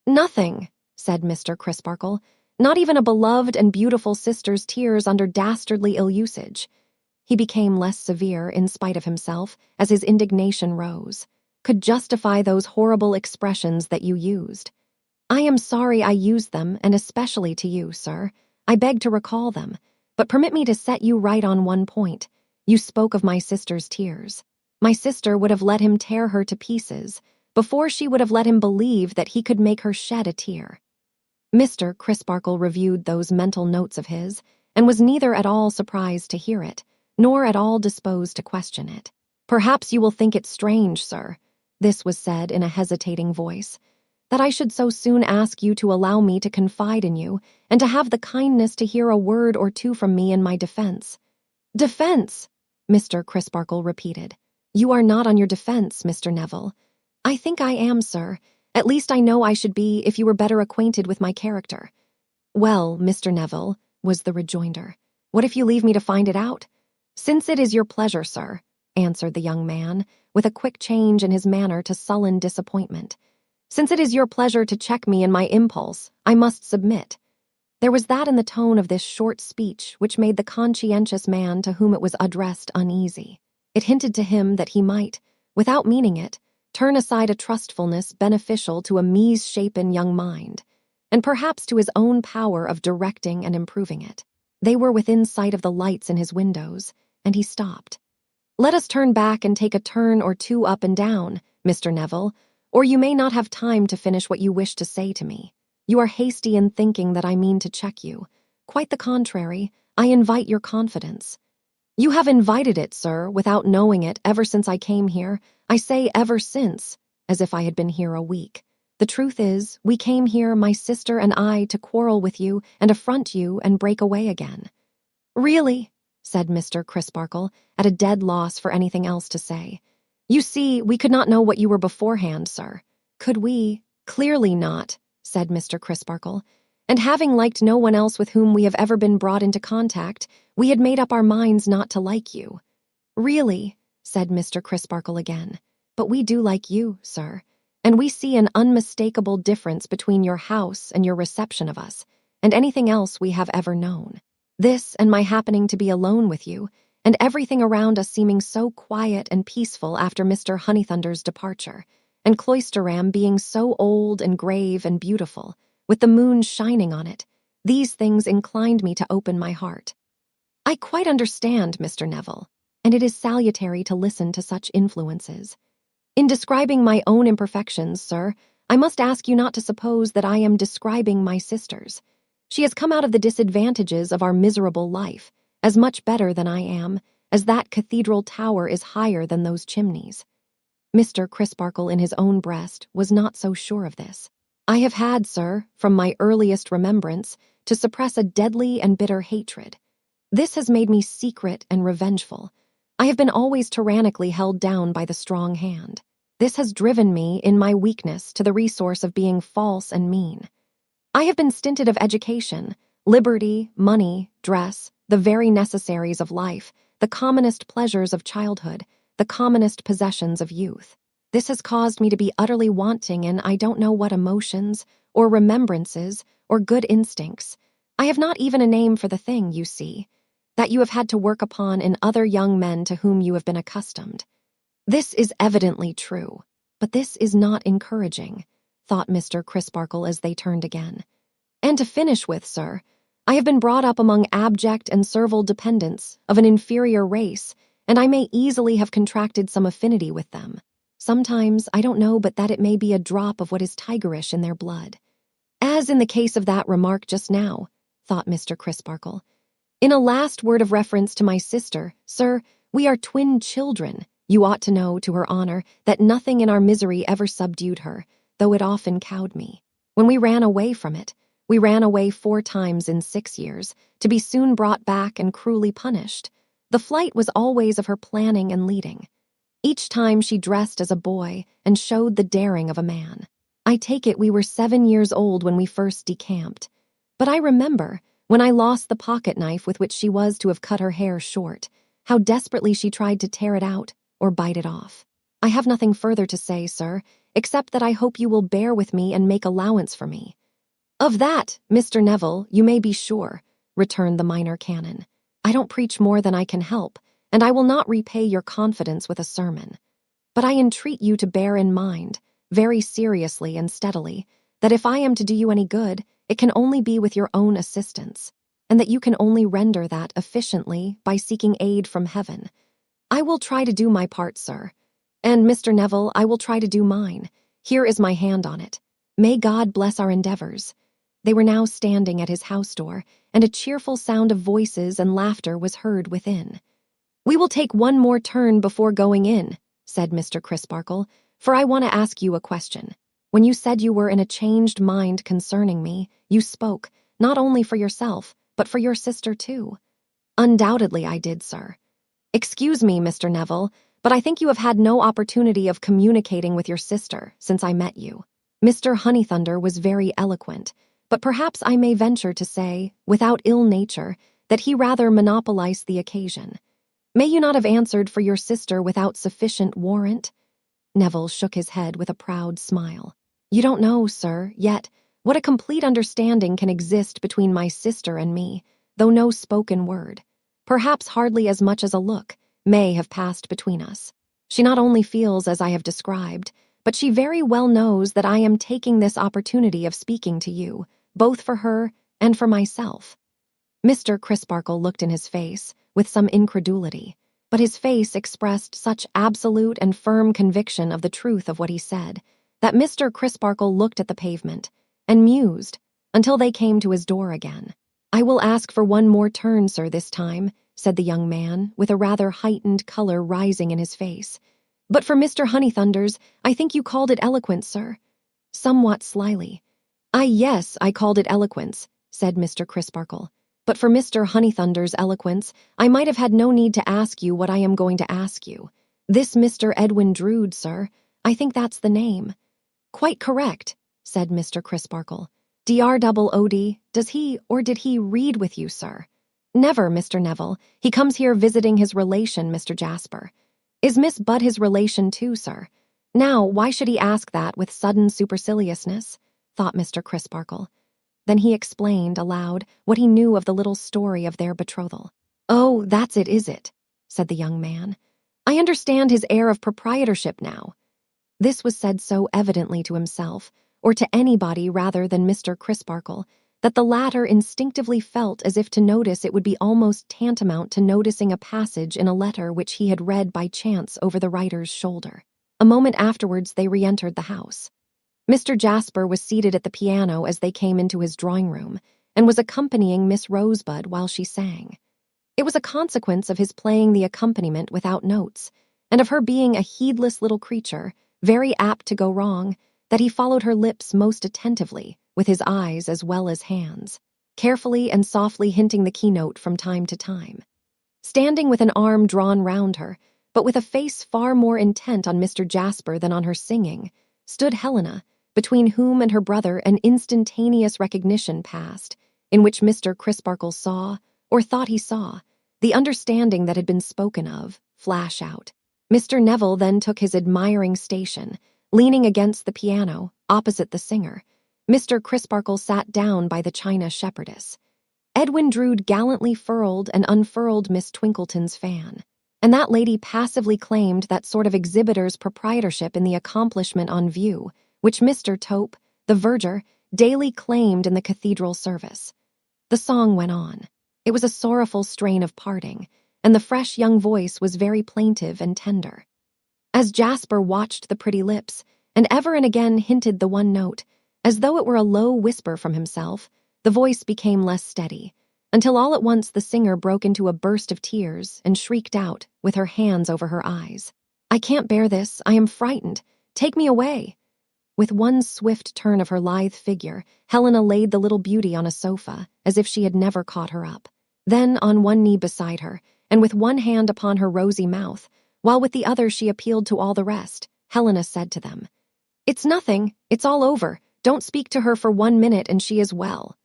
"Nothing," said Mr. Crisparkle, "not even a beloved and beautiful sister's tears under dastardly ill-usage." He became less severe in spite of himself as his indignation rose. "Could justify those horrible expressions that you used. I am sorry I used them, and especially to you, sir. I beg to recall them, but permit me to set you right on one point. You spoke of my sister's tears. My sister would have let him tear her to pieces before she would have let him believe that he could make her shed a tear." Mr. Crisparkle reviewed those mental notes of his, and was neither at all surprised to hear it, nor at all disposed to question it. "Perhaps you will think it strange, sir," this was said in a hesitating voice, "that I should so soon ask you to allow me to confide in you, and to have the kindness to hear a word or two from me in my defense." "Defense!" Mr. Crisparkle repeated. "You are not on your defense, Mr. Neville." "I think I am, sir. At least I know I should be if you were better acquainted with my character." "Well, Mr. Neville," was the rejoinder, "what if you leave me to find it out?" "Since it is your pleasure, sir," answered the young man, with a quick change in his manner to sullen disappointment. "Since it is your pleasure to check me in my impulse, I must submit." There was that in the tone of this short speech which made the conscientious man to whom it was addressed uneasy. It hinted to him that he might, without meaning it, turn aside a trustfulness beneficial to a misshapen young mind, and perhaps to his own power of directing and improving it. They were within sight of the lights in his windows, and he stopped. "Let us turn back and take a turn or two up and down, Mr. Neville, or you may not have time to finish what you wish to say to me. You are hasty in thinking that I mean to check you. Quite the contrary, I invite your confidence." "You have invited it, sir, without knowing it ever since I came here. I say ever since, as if I had been here a week. The truth is, we came here, my sister and I, to quarrel with you and affront you and break away again." "Really?" said Mr. Crisparkle, at a dead loss for anything else to say. "You see, we could not know what you were beforehand, sir." "Could we?" "Clearly not," said Mr. Crisparkle. "And having liked no one else with whom we have ever been brought into contact, we had made up our minds not to like you." "Really?" said Mr. Crisparkle again. "But we do like you, sir. And we see an unmistakable difference between your house and your reception of us, and anything else we have ever known. This and my happening to be alone with you, and everything around us seeming so quiet and peaceful after Mr. Honeythunder's departure, and Cloisterham being so old and grave and beautiful, with the moon shining on it, these things inclined me to open my heart." "I quite understand, Mr. Neville, and it is salutary to listen to such influences. In describing my own imperfections, sir, I must ask you not to suppose that I am describing my sister's. She has come out of the disadvantages of our miserable life, as much better than I am, as that cathedral tower is higher than those chimneys." Mr. Crisparkle in his own breast was not so sure of this. "I have had, sir, from my earliest remembrance, to suppress a deadly and bitter hatred. This has made me secret and revengeful. I have been always tyrannically held down by the strong hand. This has driven me, in my weakness, to the resource of being false and mean. I have been stinted of education, liberty, money, dress, the very necessaries of life, the commonest pleasures of childhood, the commonest possessions of youth. This has caused me to be utterly wanting in I don't know what emotions, or remembrances, or good instincts. I have not even a name for the thing, you see, that you have had to work upon in other young men to whom you have been accustomed. This is evidently true, but this is not encouraging," thought Mr. Crisparkle as they turned again. "And to finish with, sir, I have been brought up among abject and servile dependents of an inferior race, and I may easily have contracted some affinity with them. Sometimes, I don't know but that it may be a drop of what is tigerish in their blood. As in the case of that remark just now," thought Mr. Crisparkle. "In a last word of reference to my sister, sir, we are twin children. You ought to know, to her honor, that nothing in our misery ever subdued her, though it often cowed me. When we ran away from it, we ran away 4 times in 6 years, to be soon brought back and cruelly punished. The flight was always of her planning and leading. Each time she dressed as a boy and showed the daring of a man. I take it we were 7 years old when we first decamped. But I remember, when I lost the pocket knife with which she was to have cut her hair short, how desperately she tried to tear it out or bite it off. I have nothing further to say, sir, except that I hope you will bear with me and make allowance for me." "Of that, Mr. Neville, you may be sure," returned the minor canon. "I don't preach more than I can help, and I will not repay your confidence with a sermon. But I entreat you to bear in mind, very seriously and steadily, that if I am to do you any good, it can only be with your own assistance, and that you can only render that efficiently by seeking aid from heaven. I will try to do my part, sir. And, Mr. Neville, I will try to do mine. Here is my hand on it. May God bless our endeavors." They were now standing at his house door, and a cheerful sound of voices and laughter was heard within. "We will take one more turn before going in," said Mr. Crisparkle, "for I want to ask you a question. When you said you were in a changed mind concerning me, you spoke, not only for yourself, but for your sister too." "Undoubtedly I did, sir." "Excuse me, Mr. Neville, but I think you have had no opportunity of communicating with your sister since I met you." Mr. Honeythunder was very eloquent, but perhaps I may venture to say, without ill nature, that he rather monopolized the occasion. "May you not have answered for your sister without sufficient warrant?" Neville shook his head with a proud smile. "You don't know, sir, yet, what a complete understanding can exist between my sister and me, though no spoken word, perhaps hardly as much as a look, may have passed between us. She not only feels as I have described, but she very well knows that I am taking this opportunity of speaking to you, both for her and for myself." Mr. Crisparkle looked in his face, with some incredulity, but his face expressed such absolute and firm conviction of the truth of what he said, that Mr. Crisparkle looked at the pavement, and mused, until they came to his door again. "I will ask for one more turn, sir, this time," said the young man, with a rather heightened color rising in his face. "But for Mr. Honeythunder's, I think you called it eloquence, sir." Somewhat slyly. Yes, I called it eloquence," said Mr. Crisparkle. "But for Mr. Honeythunder's eloquence, I might have had no need to ask you what I am going to ask you. This Mr. Edwin Drood, sir, I think that's the name." "Quite correct," said Mr. Crisparkle. "DROOD, does he or did he read with you, sir?" "Never, Mr. Neville. He comes here visiting his relation, Mr. Jasper." "Is Miss Budd his relation too, sir?" Now, why should he ask that with sudden superciliousness? Thought Mr. Crisparkle. Then he explained aloud what he knew of the little story of their betrothal. "Oh, that's it, is it?" said the young man. "I understand his air of proprietorship now." This was said so evidently to himself, or to anybody rather than Mr. Crisparkle, that the latter instinctively felt as if to notice it would be almost tantamount to noticing a passage in a letter which he had read by chance over the writer's shoulder. A moment afterwards they re-entered the house. Mr. Jasper was seated at the piano as they came into his drawing-room, and was accompanying Miss Rosebud while she sang. It was a consequence of his playing the accompaniment without notes, and of her being a heedless little creature, very apt to go wrong, that he followed her lips most attentively, with his eyes as well as hands, carefully and softly hinting the keynote from time to time. Standing with an arm drawn round her, but with a face far more intent on Mr. Jasper than on her singing, stood Helena, between whom and her brother an instantaneous recognition passed, in which Mr. Crisparkle saw, or thought he saw, the understanding that had been spoken of, flash out. Mr. Neville then took his admiring station, leaning against the piano, opposite the singer. Mr. Crisparkle sat down by the china shepherdess. Edwin Drood gallantly furled and unfurled Miss Twinkleton's fan, and that lady passively claimed that sort of exhibitor's proprietorship in the accomplishment on view, which Mr. Tope, the verger, daily claimed in the cathedral service. The song went on. It was a sorrowful strain of parting, and the fresh young voice was very plaintive and tender. As Jasper watched the pretty lips, and ever and again hinted the one note, as though it were a low whisper from himself, the voice became less steady, until all at once the singer broke into a burst of tears and shrieked out, with her hands over her eyes, "I can't bear this, I am frightened, take me away." With one swift turn of her lithe figure, Helena laid the little beauty on a sofa, as if she had never caught her up. Then on one knee beside her, and with one hand upon her rosy mouth, while with the other she appealed to all the rest, Helena said to them, "It's nothing, it's all over, don't speak to her for 1 minute and she is well."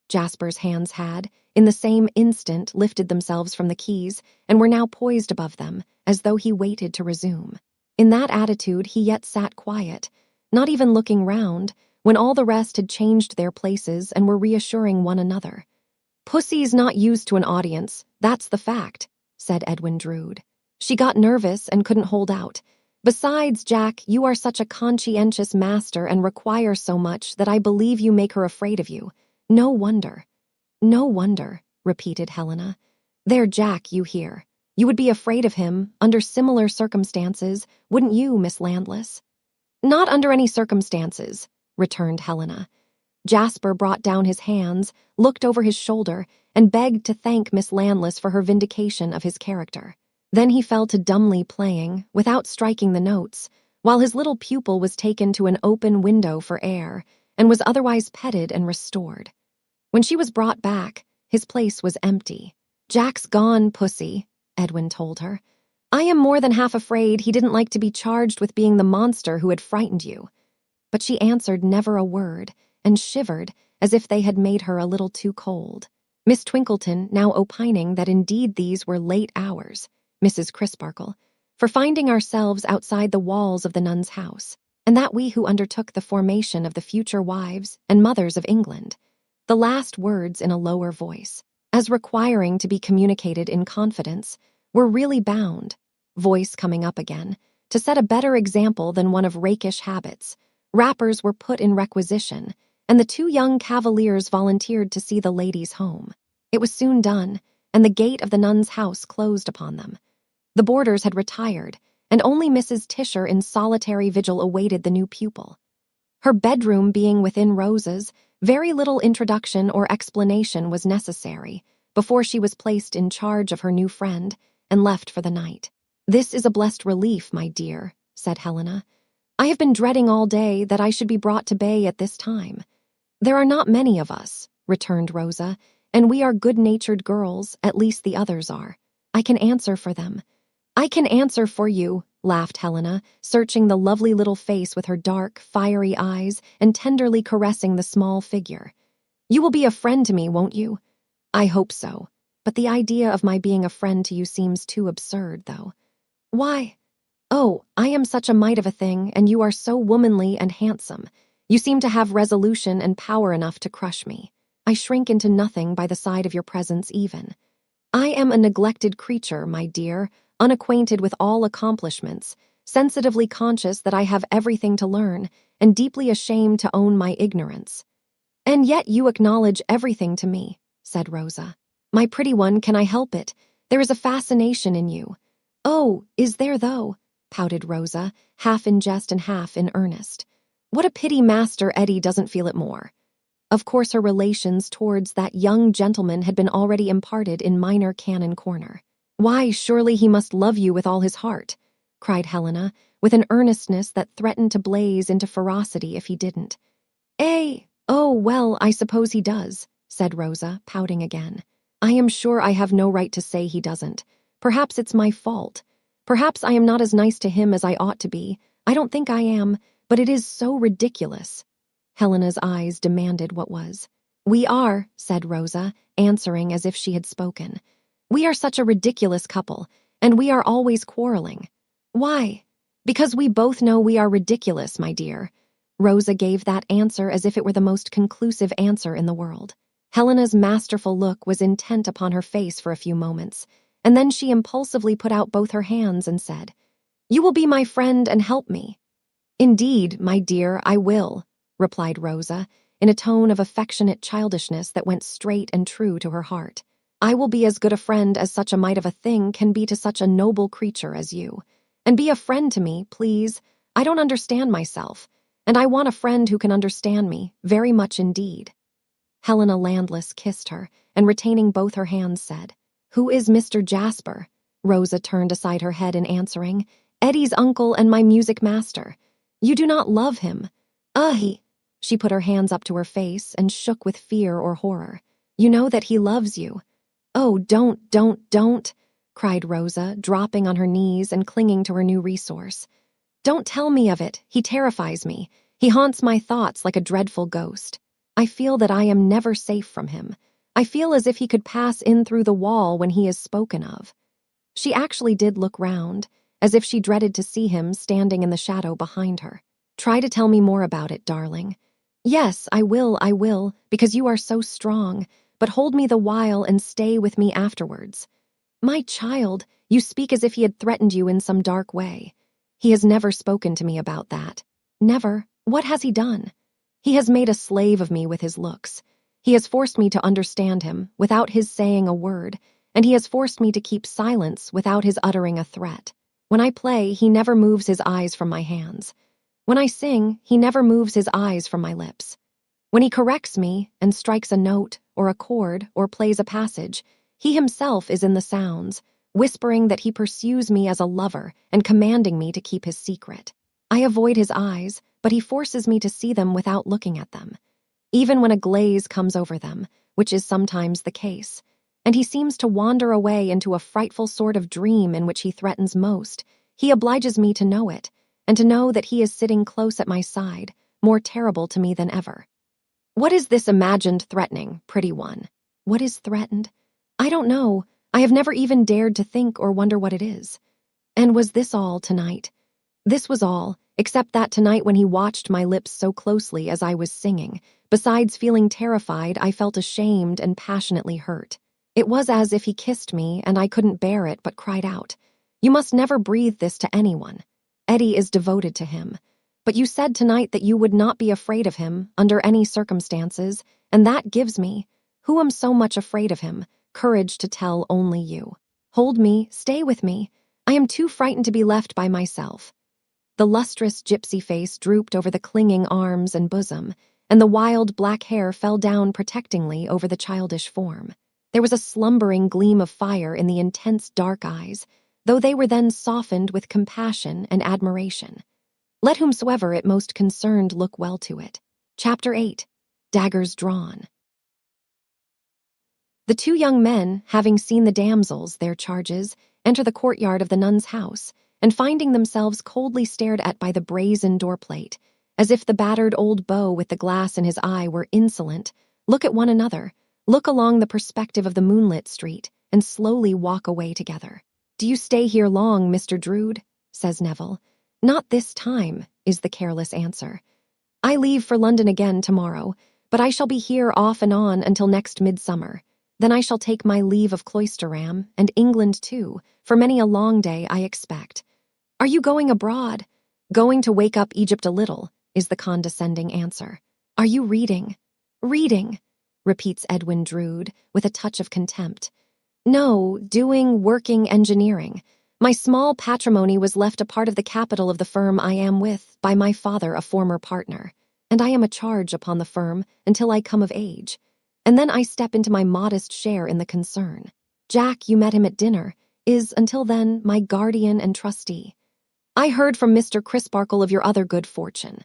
Jasper's hands had, in the same instant, lifted themselves from the keys and were now poised above them, as though he waited to resume. In that attitude he yet sat quiet, not even looking round, when all the rest had changed their places and were reassuring one another. "Pussy's not used to an audience, that's the fact," said Edwin Drood. "She got nervous and couldn't hold out. Besides, Jack, you are such a conscientious master and require so much that I believe you make her afraid of you. No wonder." "No wonder," repeated Helena. "There, Jack, you hear. You would be afraid of him, under similar circumstances, wouldn't you, Miss Landless?" "Not under any circumstances," returned Helena. Jasper brought down his hands, looked over his shoulder, and begged to thank Miss Landless for her vindication of his character. Then he fell to dumbly playing, without striking the notes, while his little pupil was taken to an open window for air, and was otherwise petted and restored. When she was brought back, his place was empty. "Jack's gone, Pussy," Edwin told her. "I am more than half afraid he didn't like to be charged with being the monster who had frightened you." But she answered never a word, and shivered as if they had made her a little too cold. Miss Twinkleton now opining that indeed these were late hours, Mrs. Crisparkle, for finding ourselves outside the walls of the nun's house, and that we who undertook the formation of the future wives and mothers of England, the last words in a lower voice, as requiring to be communicated in confidence, were really bound, voice coming up again, to set a better example than one of rakish habits. Wrappers were put in requisition, and the 2 young cavaliers volunteered to see the ladies home. It was soon done, and the gate of the nun's house closed upon them. The boarders had retired, and only Mrs. Tisher in solitary vigil awaited the new pupil. Her bedroom being within Rose's, Very little introduction or explanation was necessary before she was placed in charge of her new friend and left for the night. "This is a blessed relief, my dear," said Helena. "I have been dreading all day that I should be brought to bay at this time." "There are not many of us," returned Rosa, "and we are good-natured girls, at least the others are. I can answer for them." "I can answer for you," laughed Helena, searching the lovely little face with her dark, fiery eyes and tenderly caressing the small figure. "You will be a friend to me, won't you?" "I hope so. But the idea of my being a friend to you seems too absurd, though." "Why?" "Oh, I am such a mite of a thing, and you are so womanly and handsome. You seem to have resolution and power enough to crush me. I shrink into nothing by the side of your presence even. I am a neglected creature, my dear, unacquainted with all accomplishments, sensitively conscious that I have everything to learn, and deeply ashamed to own my ignorance." "And yet you acknowledge everything to me," said Rosa. "My pretty one, can I help it? There is a fascination in you." "Oh, is there though?" pouted Rosa, half in jest and half in earnest. "What a pity Master Eddie doesn't feel it more." Of course her relations towards that young gentleman had been already imparted in Minor Canon Corner. "Why, surely he must love you with all his heart," cried Helena, with an earnestness that threatened to blaze into ferocity if he didn't. "Oh, well, I suppose he does," said Rosa, pouting again. "I am sure I have no right to say he doesn't. Perhaps it's my fault. Perhaps I am not as nice to him as I ought to be. I don't think I am, but it is so ridiculous." Helena's eyes demanded what was. "We are," said Rosa, answering as if she had spoken. "We are such a ridiculous couple, and we are always quarreling." "Why?" "Because we both know we are ridiculous, my dear." Rosa gave that answer as if it were the most conclusive answer in the world. Helena's masterful look was intent upon her face for a few moments, and then she impulsively put out both her hands and said, "You will be my friend and help me." "Indeed, my dear, I will," replied Rosa, in a tone of affectionate childishness that went straight and true to her heart. "I will be as good a friend as such a mite of a thing can be to such a noble creature as you. And be a friend to me, please. I don't understand myself, and I want a friend who can understand me, very much indeed." Helena Landless kissed her, and retaining both her hands said, "Who is Mr. Jasper?" Rosa turned aside her head in answering, "Eddie's uncle and my music master." "You do not love him." He..." She put her hands up to her face and shook with fear or horror. "You know that he loves you." "Oh, don't," cried Rosa, dropping on her knees and clinging to her new resource. "Don't tell me of it. He terrifies me. He haunts my thoughts like a dreadful ghost. I feel that I am never safe from him. I feel as if he could pass in through the wall when he is spoken of." She actually did look round, as if she dreaded to see him standing in the shadow behind her. "Try to tell me more about it, darling." "Yes, I will, because you are so strong, but hold me the while and stay with me afterwards." "My child, you speak as if he had threatened you in some dark way." "He has never spoken to me about that." "Never? What has he done?" "He has made a slave of me with his looks. He has forced me to understand him without his saying a word, and he has forced me to keep silence without his uttering a threat. When I play, he never moves his eyes from my hands. When I sing, he never moves his eyes from my lips. When he corrects me and strikes a note or a chord or plays a passage, he himself is in the sounds, whispering that he pursues me as a lover and commanding me to keep his secret. I avoid his eyes, but he forces me to see them without looking at them, even when a glaze comes over them, which is sometimes the case, and he seems to wander away into a frightful sort of dream in which he threatens most. He obliges me to know it, and to know that he is sitting close at my side, more terrible to me than ever." "What is this imagined threatening, pretty one?" "What is threatened? I don't know. I have never even dared to think or wonder what it is." "And was this all tonight?" "This was all, except that tonight when he watched my lips so closely as I was singing, besides feeling terrified, I felt ashamed and passionately hurt. It was as if he kissed me and I couldn't bear it but cried out, 'You must never breathe this to anyone. Eddie is devoted to him. But you said tonight that you would not be afraid of him under any circumstances, and that gives me, who am so much afraid of him, courage to tell only you. Hold me, stay with me. I am too frightened to be left by myself." The lustrous gypsy face drooped over the clinging arms and bosom, and the wild black hair fell down protectingly over the childish form. There was a slumbering gleam of fire in the intense dark eyes, though they were then softened with compassion and admiration. Let whomsoever it most concerned look well to it. Chapter 8. Daggers Drawn. The two young men, having seen the damsels, their charges, enter the courtyard of the nun's house, and finding themselves coldly stared at by the brazen doorplate, as if the battered old beau with the glass in his eye were insolent, look at one another, look along the perspective of the moonlit street, and slowly walk away together. "Do you stay here long, Mr. Drood?" says Neville. "Not this time," is the careless answer. "I leave for London again tomorrow, but I shall be here off and on until next midsummer. Then I shall take my leave of Cloisterham, and England too, for many a long day, I expect." "Are you going abroad?" "Going to wake up Egypt a little," is the condescending answer. "Are you reading?" "Reading," repeats Edwin Drood, with a touch of contempt. "No, working engineering. My small patrimony was left a part of the capital of the firm I am with by my father, a former partner, and I am a charge upon the firm until I come of age. And then I step into my modest share in the concern. Jack, you met him at dinner, is, until then, my guardian and trustee. I heard from Mr. Crisparkle of your other good fortune."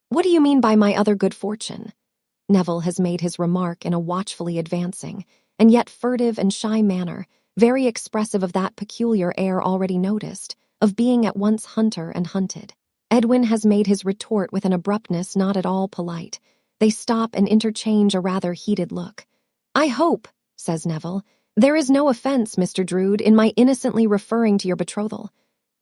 "What do you mean by my other good fortune?" Neville has made his remark in a watchfully advancing, and yet furtive and shy manner, very expressive of that peculiar air already noticed, of being at once hunter and hunted. Edwin has made his retort with an abruptness not at all polite. They stop and interchange a rather heated look. "I hope," says Neville, "there is no offense, Mr. Drood, in my innocently referring to your betrothal."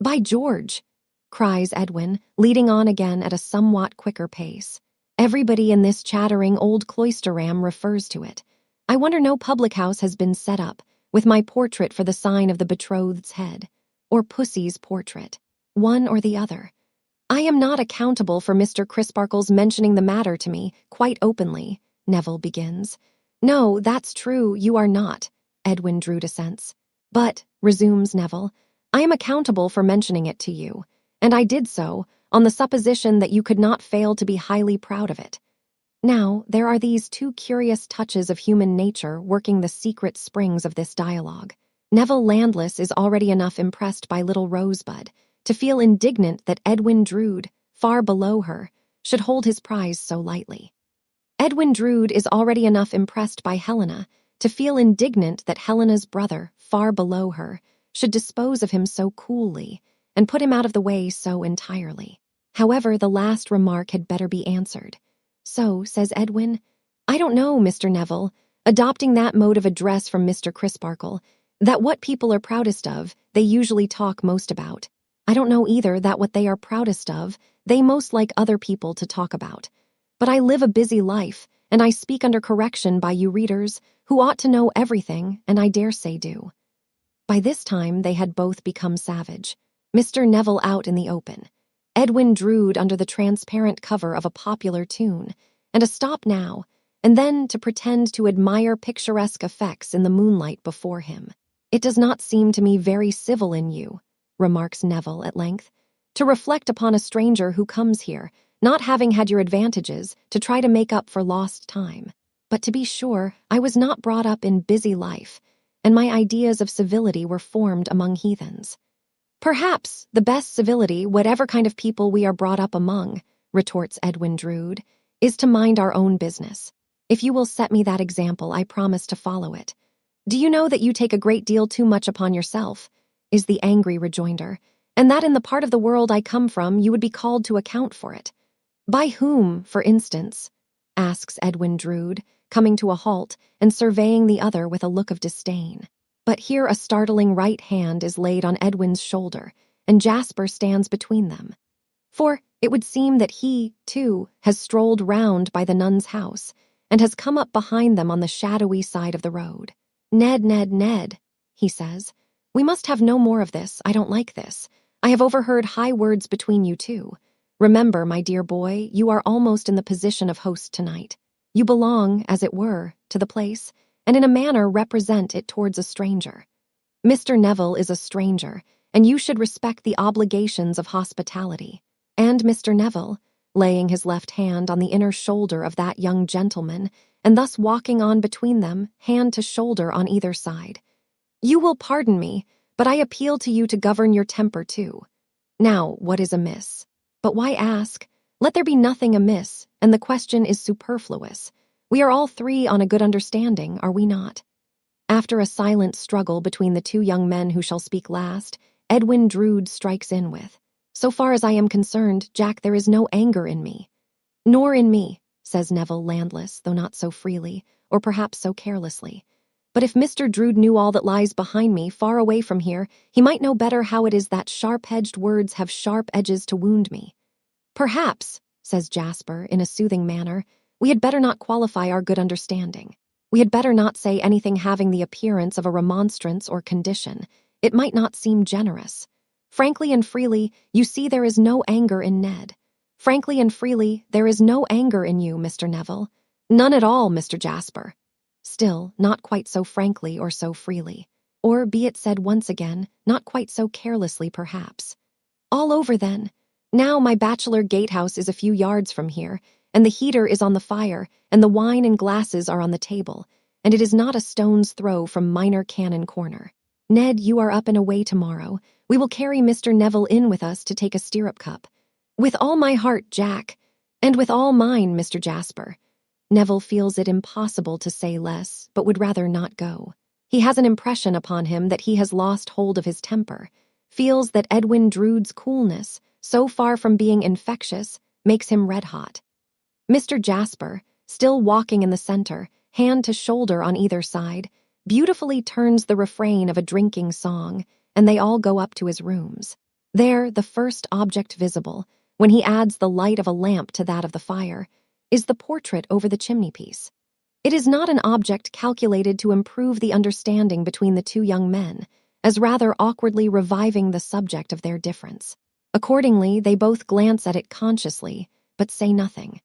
"By George!" cries Edwin, leading on again at a somewhat quicker pace. "Everybody in this chattering old Cloisterham refers to it. I wonder no public house has been set up, with my portrait for the sign of the betrothed's head, or Pussy's portrait, one or the other. I am not accountable for Mr. Crisparkle's mentioning the matter to me, quite openly," Neville begins. "No, that's true, you are not," Edwin Drood assents. "But," resumes Neville, "I am accountable for mentioning it to you, and I did so on the supposition that you could not fail to be highly proud of it. Now, there are these two curious touches of human nature working the secret springs of this dialogue. Neville Landless is already enough impressed by little Rosebud to feel indignant that Edwin Drood, far below her, should hold his prize so lightly. Edwin Drood is already enough impressed by Helena to feel indignant that Helena's brother, far below her, should dispose of him so coolly and put him out of the way so entirely. However, the last remark had better be answered. "So," says Edwin, "I don't know, Mr. Neville, adopting that mode of address from Mr. Crisparkle, that what people are proudest of, they usually talk most about. I don't know either that what they are proudest of, they most like other people to talk about. But I live a busy life, and I speak under correction by you readers, who ought to know everything, and I dare say do." By this time they had both become savage. Mr. Neville out in the open, Edwin Drood under the transparent cover of a popular tune, and a stop now, and then to pretend to admire picturesque effects in the moonlight before him. "It does not seem to me very civil in you," remarks Neville at length, "to reflect upon a stranger who comes here, not having had your advantages, to try to make up for lost time. But to be sure, I was not brought up in busy life, and my ideas of civility were formed among heathens." "Perhaps the best civility, whatever kind of people we are brought up among," retorts Edwin Drood, "is to mind our own business. If you will set me that example, I promise to follow it." "Do you know that you take a great deal too much upon yourself?" is the angry rejoinder, "and that in the part of the world I come from you would be called to account for it." "By whom, for instance?" asks Edwin Drood, coming to a halt and surveying the other with a look of disdain. But here a startling right hand is laid on Edwin's shoulder, and Jasper stands between them. For it would seem that he, too, has strolled round by the nun's house, and has come up behind them on the shadowy side of the road. Ned, he says, "we must have no more of this. I don't like this. I have overheard high words between you two. Remember, my dear boy, you are almost in the position of host tonight. You belong, as it were, to the place, and in a manner represent it towards a stranger. Mr. Neville is a stranger, and you should respect the obligations of hospitality. And, Mr. Neville, laying his left hand on the inner shoulder of that young gentleman, and thus walking on between them, hand to shoulder on either side. "You will pardon me, but I appeal to you to govern your temper too. Now, what is amiss? But why ask? Let there be nothing amiss, and the question is superfluous. We are all three on a good understanding, are we not?" After a silent struggle between the two young men who shall speak last, Edwin Drood strikes in with, "So far as I am concerned, Jack, there is no anger in me." "Nor in me," says Neville Landless, though not so freely, or perhaps so carelessly. "But if Mr. Drood knew all that lies behind me, far away from here, he might know better how it is that sharp-edged words have sharp edges to wound me." "Perhaps," says Jasper, in a soothing manner, "we had better not qualify our good understanding. We had better not say anything having the appearance of a remonstrance or condition. It might not seem generous. Frankly and freely, you see there is no anger in Ned. Frankly and freely, there is no anger in you, Mr. Neville. None at all, Mr. Jasper. Still, not quite so frankly or so freely. Or, be it said once again, not quite so carelessly, perhaps. All over, then. Now my bachelor gatehouse is a few yards from here, and the heater is on the fire, and the wine and glasses are on the table, and it is not a stone's throw from Minor Canon Corner. Ned, you are up and away tomorrow. We will carry Mr. Neville in with us to take a stirrup cup." "With all my heart, Jack, and with all mine, Mr. Jasper." Neville feels it impossible to say less, but would rather not go. He has an impression upon him that he has lost hold of his temper, feels that Edwin Drood's coolness, so far from being infectious, makes him red-hot. Mr. Jasper, still walking in the center, hand to shoulder on either side, beautifully turns the refrain of a drinking song, and they all go up to his rooms. There, the first object visible, when he adds the light of a lamp to that of the fire, is the portrait over the chimney-piece. It is not an object calculated to improve the understanding between the two young men, as rather awkwardly reviving the subject of their difference. Accordingly, they both glance at it consciously, but say nothing.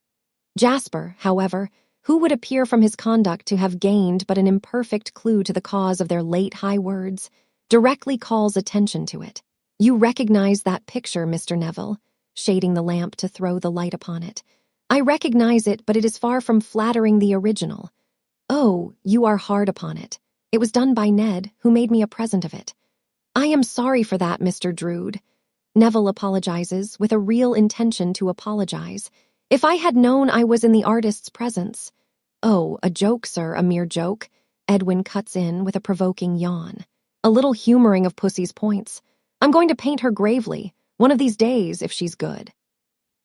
Jasper, however, who would appear from his conduct to have gained but an imperfect clue to the cause of their late high words, directly calls attention to it. "You recognize that picture, Mr. Neville," shading the lamp to throw the light upon it. "I recognize it, but it is far from flattering the original." "Oh, you are hard upon it. It was done by Ned, who made me a present of it." "I am sorry for that, Mr. Drood." Neville apologizes, with a real intention to apologize. "If I had known I was in the artist's presence—" "Oh, a joke, sir, a mere joke," Edwin cuts in with a provoking yawn. "A little humoring of Pussy's points. I'm going to paint her gravely, one of these days, if she's good."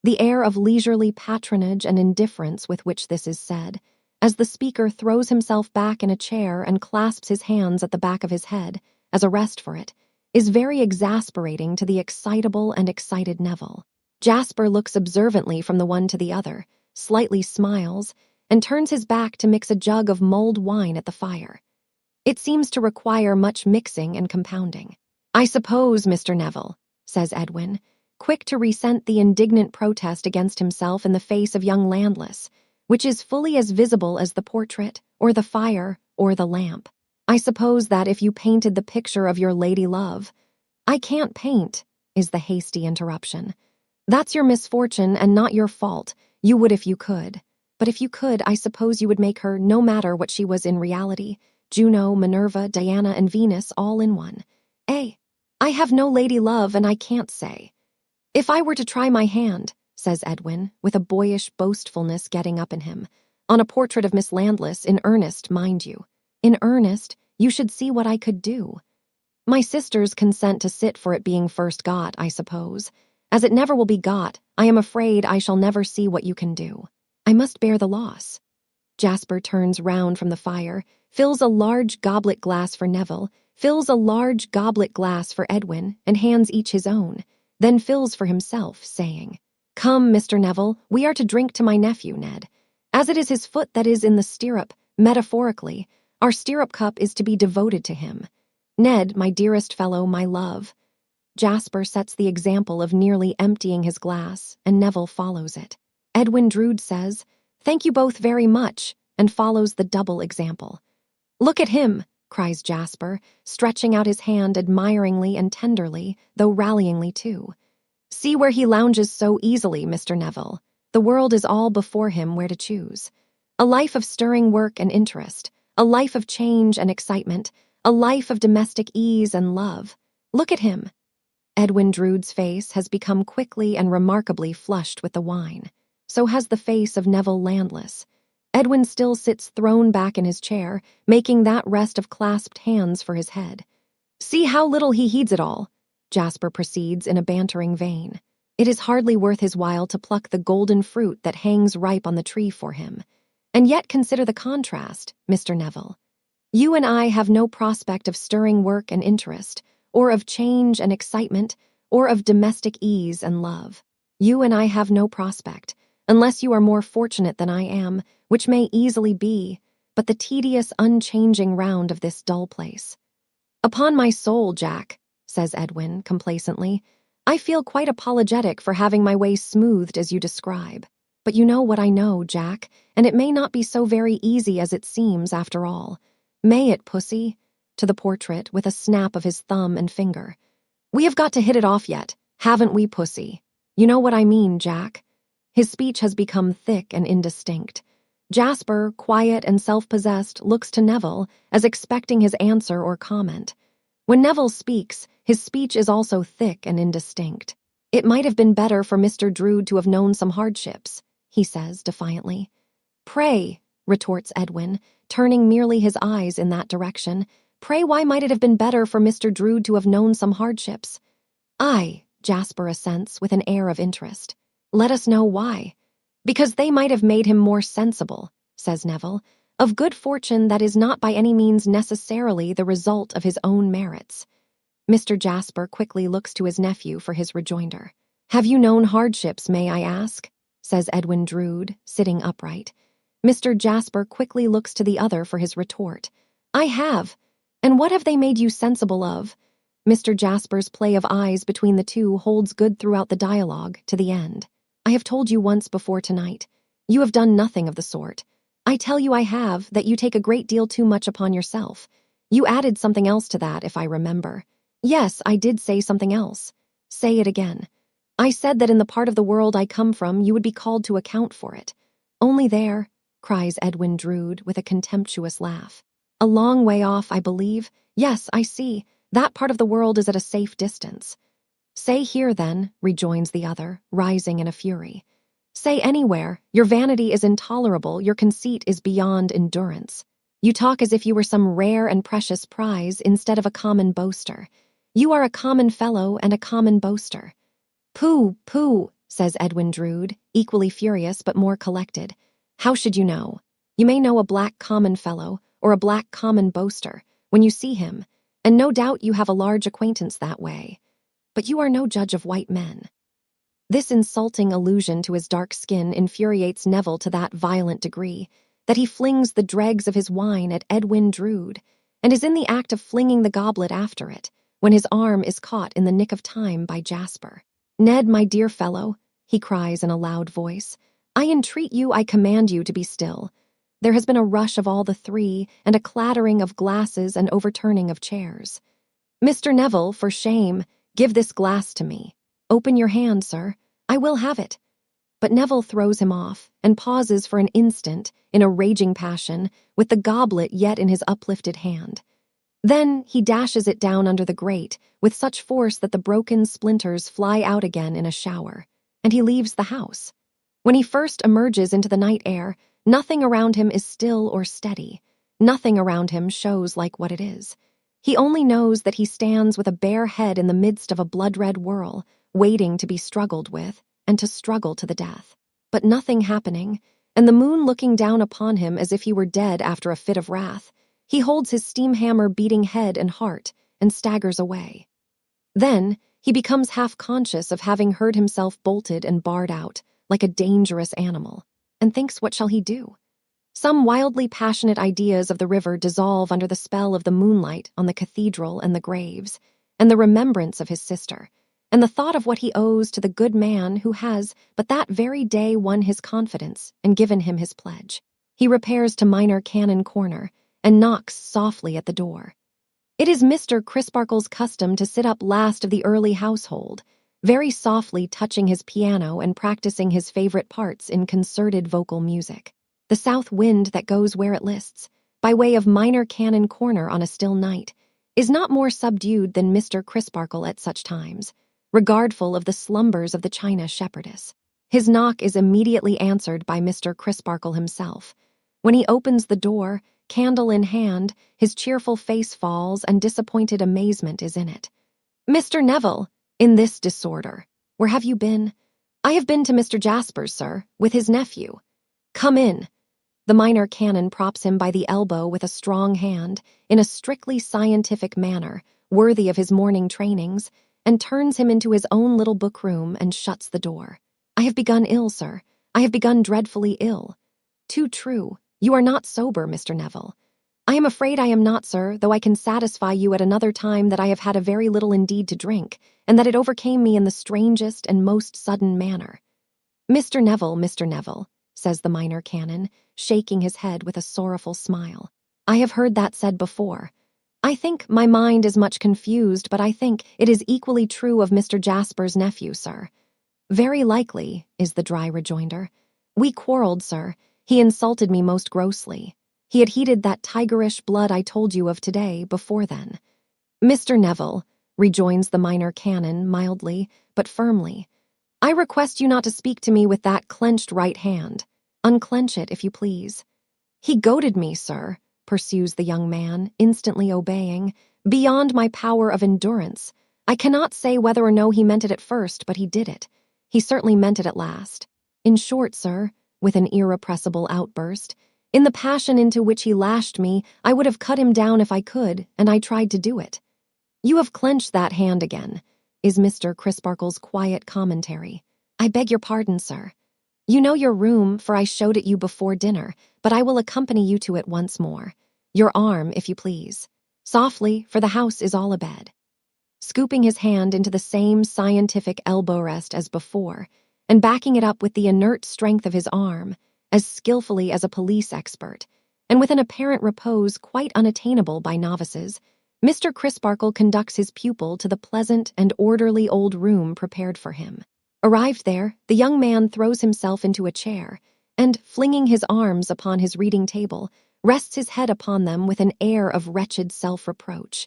The air of leisurely patronage and indifference with which this is said, as the speaker throws himself back in a chair and clasps his hands at the back of his head, as a rest for it, is very exasperating to the excitable and excited Neville. Jasper looks observantly from the one to the other, slightly smiles, and turns his back to mix a jug of mulled wine at the fire. It seems to require much mixing and compounding. "I suppose, Mr. Neville," says Edwin, quick to resent the indignant protest against himself in the face of young Landless, which is fully as visible as the portrait, or the fire, or the lamp. "I suppose that if you painted the picture of your lady love—" "I can't paint," is the hasty interruption. "That's your misfortune and not your fault. You would if you could. But if you could, I suppose you would make her, no matter what she was in reality, Juno, Minerva, Diana, and Venus all in one. I have no lady love, and I can't say." "If I were to try my hand," says Edwin, with a boyish boastfulness getting up in him, "on a portrait of Miss Landless, in earnest, mind you. In earnest, you should see what I could do. My sisters consent to sit for it being first got, I suppose. As it never will be got, I am afraid I shall never see what you can do. I must bear the loss." Jasper turns round from the fire, fills a large goblet glass for Neville, fills a large goblet glass for Edwin, and hands each his own, then fills for himself, saying, "Come, Mr. Neville, we are to drink to my nephew, Ned. As it is his foot that is in the stirrup, metaphorically, our stirrup cup is to be devoted to him. Ned, my dearest fellow, my love." Jasper sets the example of nearly emptying his glass, and Neville follows it. Edwin Drood says, "Thank you both very much," and follows the double example. "Look at him," cries Jasper, stretching out his hand admiringly and tenderly, though rallyingly too. "See where he lounges so easily, Mr. Neville." The world is all before him where to choose. A life of stirring work and interest, a life of change and excitement, a life of domestic ease and love. Look at him. Edwin Drood's face has become quickly and remarkably flushed with the wine. So has the face of Neville Landless. Edwin still sits thrown back in his chair, making that rest of clasped hands for his head. See how little he heeds it all, Jasper proceeds in a bantering vein. It is hardly worth his while to pluck the golden fruit that hangs ripe on the tree for him. And yet consider the contrast, Mr. Neville. You and I have no prospect of stirring work and interest, or of change and excitement, or of domestic ease and love. You and I have no prospect, unless you are more fortunate than I am, which may easily be, but the tedious, unchanging round of this dull place. Upon my soul, Jack, says Edwin complacently, I feel quite apologetic for having my way smoothed as you describe. But you know what I know, Jack, and it may not be so very easy as it seems after all. May it, pussy? To the portrait with a snap of his thumb and finger. We have got to hit it off yet, haven't we, pussy? You know what I mean, Jack. His speech has become thick and indistinct. Jasper, quiet and self-possessed, looks to Neville as expecting his answer or comment. When Neville speaks, his speech is also thick and indistinct. It might have been better for Mr. Drood to have known some hardships, he says defiantly. Pray, retorts Edwin, turning merely his eyes in that direction, pray why might it have been better for Mr. Drood to have known some hardships? Aye, Jasper assents with an air of interest. Let us know why. Because they might have made him more sensible, says Neville, of good fortune that is not by any means necessarily the result of his own merits. Mr. Jasper quickly looks to his nephew for his rejoinder. Have you known hardships, may I ask? Says Edwin Drood, sitting upright. Mr. Jasper quickly looks to the other for his retort. I have. And what have they made you sensible of? Mr. Jasper's play of eyes between the two holds good throughout the dialogue, to the end. I have told you once before tonight. You have done nothing of the sort. I tell you I have, that you take a great deal too much upon yourself. You added something else to that, if I remember. Yes, I did say something else. Say it again. I said that in the part of the world I come from, you would be called to account for it. Only there, cries Edwin Drood with a contemptuous laugh. A long way off, I believe. Yes, I see. That part of the world is at a safe distance. Say here, then, rejoins the other, rising in a fury. Say anywhere. Your vanity is intolerable, your conceit is beyond endurance. You talk as if you were some rare and precious prize instead of a common boaster. You are a common fellow and a common boaster. Pooh, pooh, says Edwin Drood, equally furious but more collected. How should you know? You may know a black common fellow, or a black common boaster, when you see him, and no doubt you have a large acquaintance that way. But you are no judge of white men. This insulting allusion to his dark skin infuriates Neville to that violent degree that he flings the dregs of his wine at Edwin Drood, and is in the act of flinging the goblet after it, when his arm is caught in the nick of time by Jasper. Ned, my dear fellow, he cries in a loud voice, I entreat you, I command you to be still. There has been a rush of all the three, and a clattering of glasses and overturning of chairs. Mr. Neville, for shame, give this glass to me. Open your hand, sir. I will have it. But Neville throws him off, and pauses for an instant, in a raging passion, with the goblet yet in his uplifted hand. Then he dashes it down under the grate, with such force that the broken splinters fly out again in a shower, and he leaves the house. When he first emerges into the night air, nothing around him is still or steady. Nothing around him shows like what it is. He only knows that he stands with a bare head in the midst of a blood-red whirl, waiting to be struggled with, and to struggle to the death. But nothing happening, and the moon looking down upon him as if he were dead after a fit of wrath, he holds his steam hammer beating head and heart, and staggers away. Then he becomes half-conscious of having heard himself bolted and barred out, like a dangerous animal, and thinks what shall he do? Some wildly passionate ideas of the river dissolve under the spell of the moonlight on the cathedral and the graves, and the remembrance of his sister, and the thought of what he owes to the good man who has but that very day won his confidence and given him his pledge. He repairs to Minor Canon Corner and knocks softly at the door. It is Mr. Crisparkle's custom to sit up last of the early household, very softly touching his piano and practicing his favorite parts in concerted vocal music. The south wind that goes where it lists, by way of minor canon corner on a still night, is not more subdued than Mr. Crisparkle at such times, regardful of the slumbers of the China shepherdess. His knock is immediately answered by Mr. Crisparkle himself. When he opens the door, candle in hand, his cheerful face falls and disappointed amazement is in it. "Mr. Neville, in this disorder, where have you been?" "I have been to Mr. Jasper's, sir, with his nephew." "Come in." The minor canon props him by the elbow with a strong hand, in a strictly scientific manner, worthy of his morning trainings, and turns him into his own little book-room and shuts the door. "I have begun ill, sir. I have begun dreadfully ill." "Too true. You are not sober, Mr. Neville." "I am afraid I am not, sir, though I can satisfy you at another time that I have had a very little indeed to drink, and that it overcame me in the strangest and most sudden manner." Mr. Neville, says the minor canon, shaking his head with a sorrowful smile. "I have heard that said before. I think my mind is much confused, but I think it is equally true of Mr. Jasper's nephew, sir." "Very likely," is the dry rejoinder. "We quarreled, sir. He insulted me most grossly. He had heated that tigerish blood I told you of today before then." "Mr. Neville," rejoins the minor canon mildly but firmly, "I request you not to speak to me with that clenched right hand. Unclench it, if you please." "He goaded me, sir," pursues the young man, instantly obeying, "beyond my power of endurance. I cannot say whether or no he meant it at first, but he did it. He certainly meant it at last. In short, sir," with an irrepressible outburst, "in the passion into which he lashed me, I would have cut him down if I could, and I tried to do it." "You have clenched that hand again," is Mr. Crisparkle's quiet commentary. "I beg your pardon, sir. You know your room, for I showed it you before dinner, but I will accompany you to it once more. Your arm, if you please. Softly, for the house is all abed." Scooping his hand into the same scientific elbow rest as before, and backing it up with the inert strength of his arm, as skillfully as a police expert, and with an apparent repose quite unattainable by novices, Mr. Crisparkle conducts his pupil to the pleasant and orderly old room prepared for him. Arrived there, the young man throws himself into a chair, and, flinging his arms upon his reading table, rests his head upon them with an air of wretched self-reproach.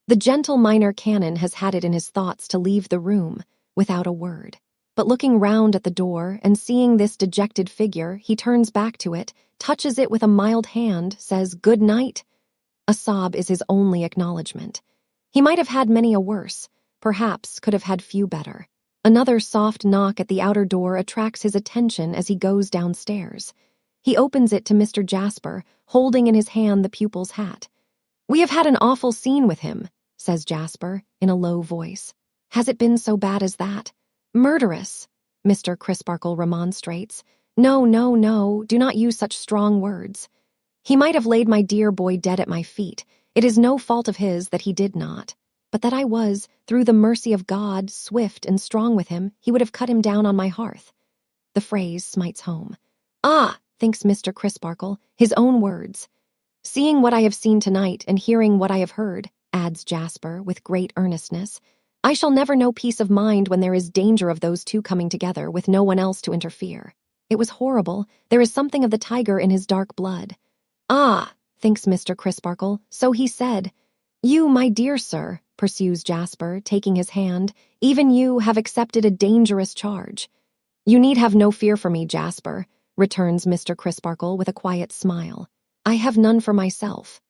The gentle minor canon has had it in his thoughts to leave the room, without a word. But looking round at the door and seeing this dejected figure, he turns back to it, touches it with a mild hand, says, "Good night." A sob is his only acknowledgement. He might have had many a worse, perhaps could have had few better. Another soft knock at the outer door attracts his attention as he goes downstairs. He opens it to Mr. Jasper, holding in his hand the pupil's hat. "We have had an awful scene with him," says Jasper, in a low voice. "Has it been so bad as that?" "Murderous," Mr. Crisparkle remonstrates. "No, no, no, do not use such strong words. He might have laid my dear boy dead at my feet. It is no fault of his that he did not. But that I was, through the mercy of God, swift and strong with him, he would have cut him down on my hearth." The phrase smites home. "Ah," thinks Mr. Crisparkle, his own words. "Seeing what I have seen tonight and hearing what I have heard," adds Jasper with great earnestness, "I shall never know peace of mind when there is danger of those two coming together with no one else to interfere. It was horrible. There is something of the tiger in his dark blood." "Ah," thinks Mr. Crisparkle, "so he said." "You, my dear sir," pursues Jasper, taking his hand, "even you have accepted a dangerous charge." "You need have no fear for me, Jasper," returns Mr. Crisparkle with a quiet smile. "I have none for myself."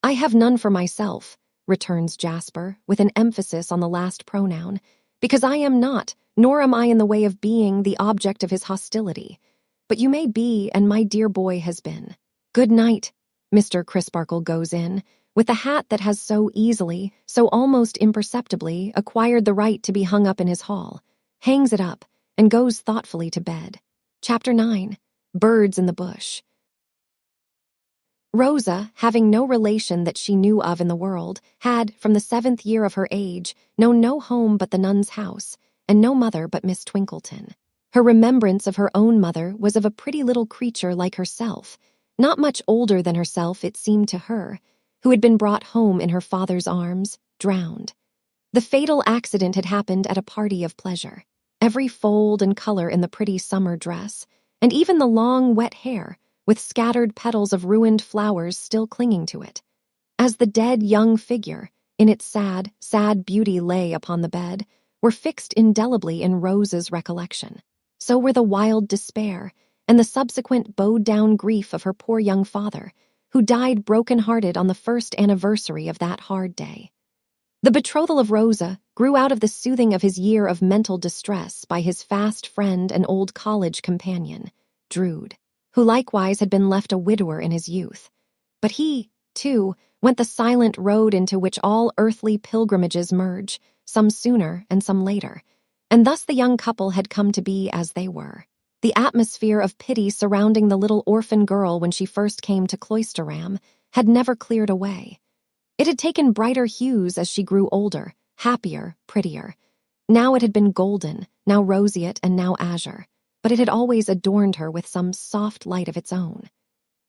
"I have none for myself," returns Jasper, with an emphasis on the last pronoun, "because I am not, nor am I in the way of being, the object of his hostility. But you may be, and my dear boy has been. Good night." Mr. Crisparkle goes in, with the hat that has so easily, so almost imperceptibly, acquired the right to be hung up in his hall, hangs it up, and goes thoughtfully to bed. Chapter 9. Birds in the Bush. Rosa, having no relation that she knew of in the world, had, from the 7th year of her age, known no home but the nun's house, and no mother but Miss Twinkleton. Her remembrance of her own mother was of a pretty little creature like herself, not much older than herself, it seemed to her, who had been brought home in her father's arms, drowned. The fatal accident had happened at a party of pleasure. Every fold and color in the pretty summer dress, and even the long, wet hair, with scattered petals of ruined flowers still clinging to it. As the dead young figure, in its sad, sad beauty lay upon the bed, were fixed indelibly in Rosa's recollection. So were the wild despair and the subsequent bowed-down grief of her poor young father, who died broken-hearted on the first anniversary of that hard day. The betrothal of Rosa grew out of the soothing of his year of mental distress by his fast friend and old college companion, Drood, who likewise had been left a widower in his youth. But he, too, went the silent road into which all earthly pilgrimages merge, some sooner and some later, and thus the young couple had come to be as they were. The atmosphere of pity surrounding the little orphan girl when she first came to Cloisterham had never cleared away. It had taken brighter hues as she grew older, happier, prettier. Now it had been golden, now roseate, and now azure, but it had always adorned her with some soft light of its own.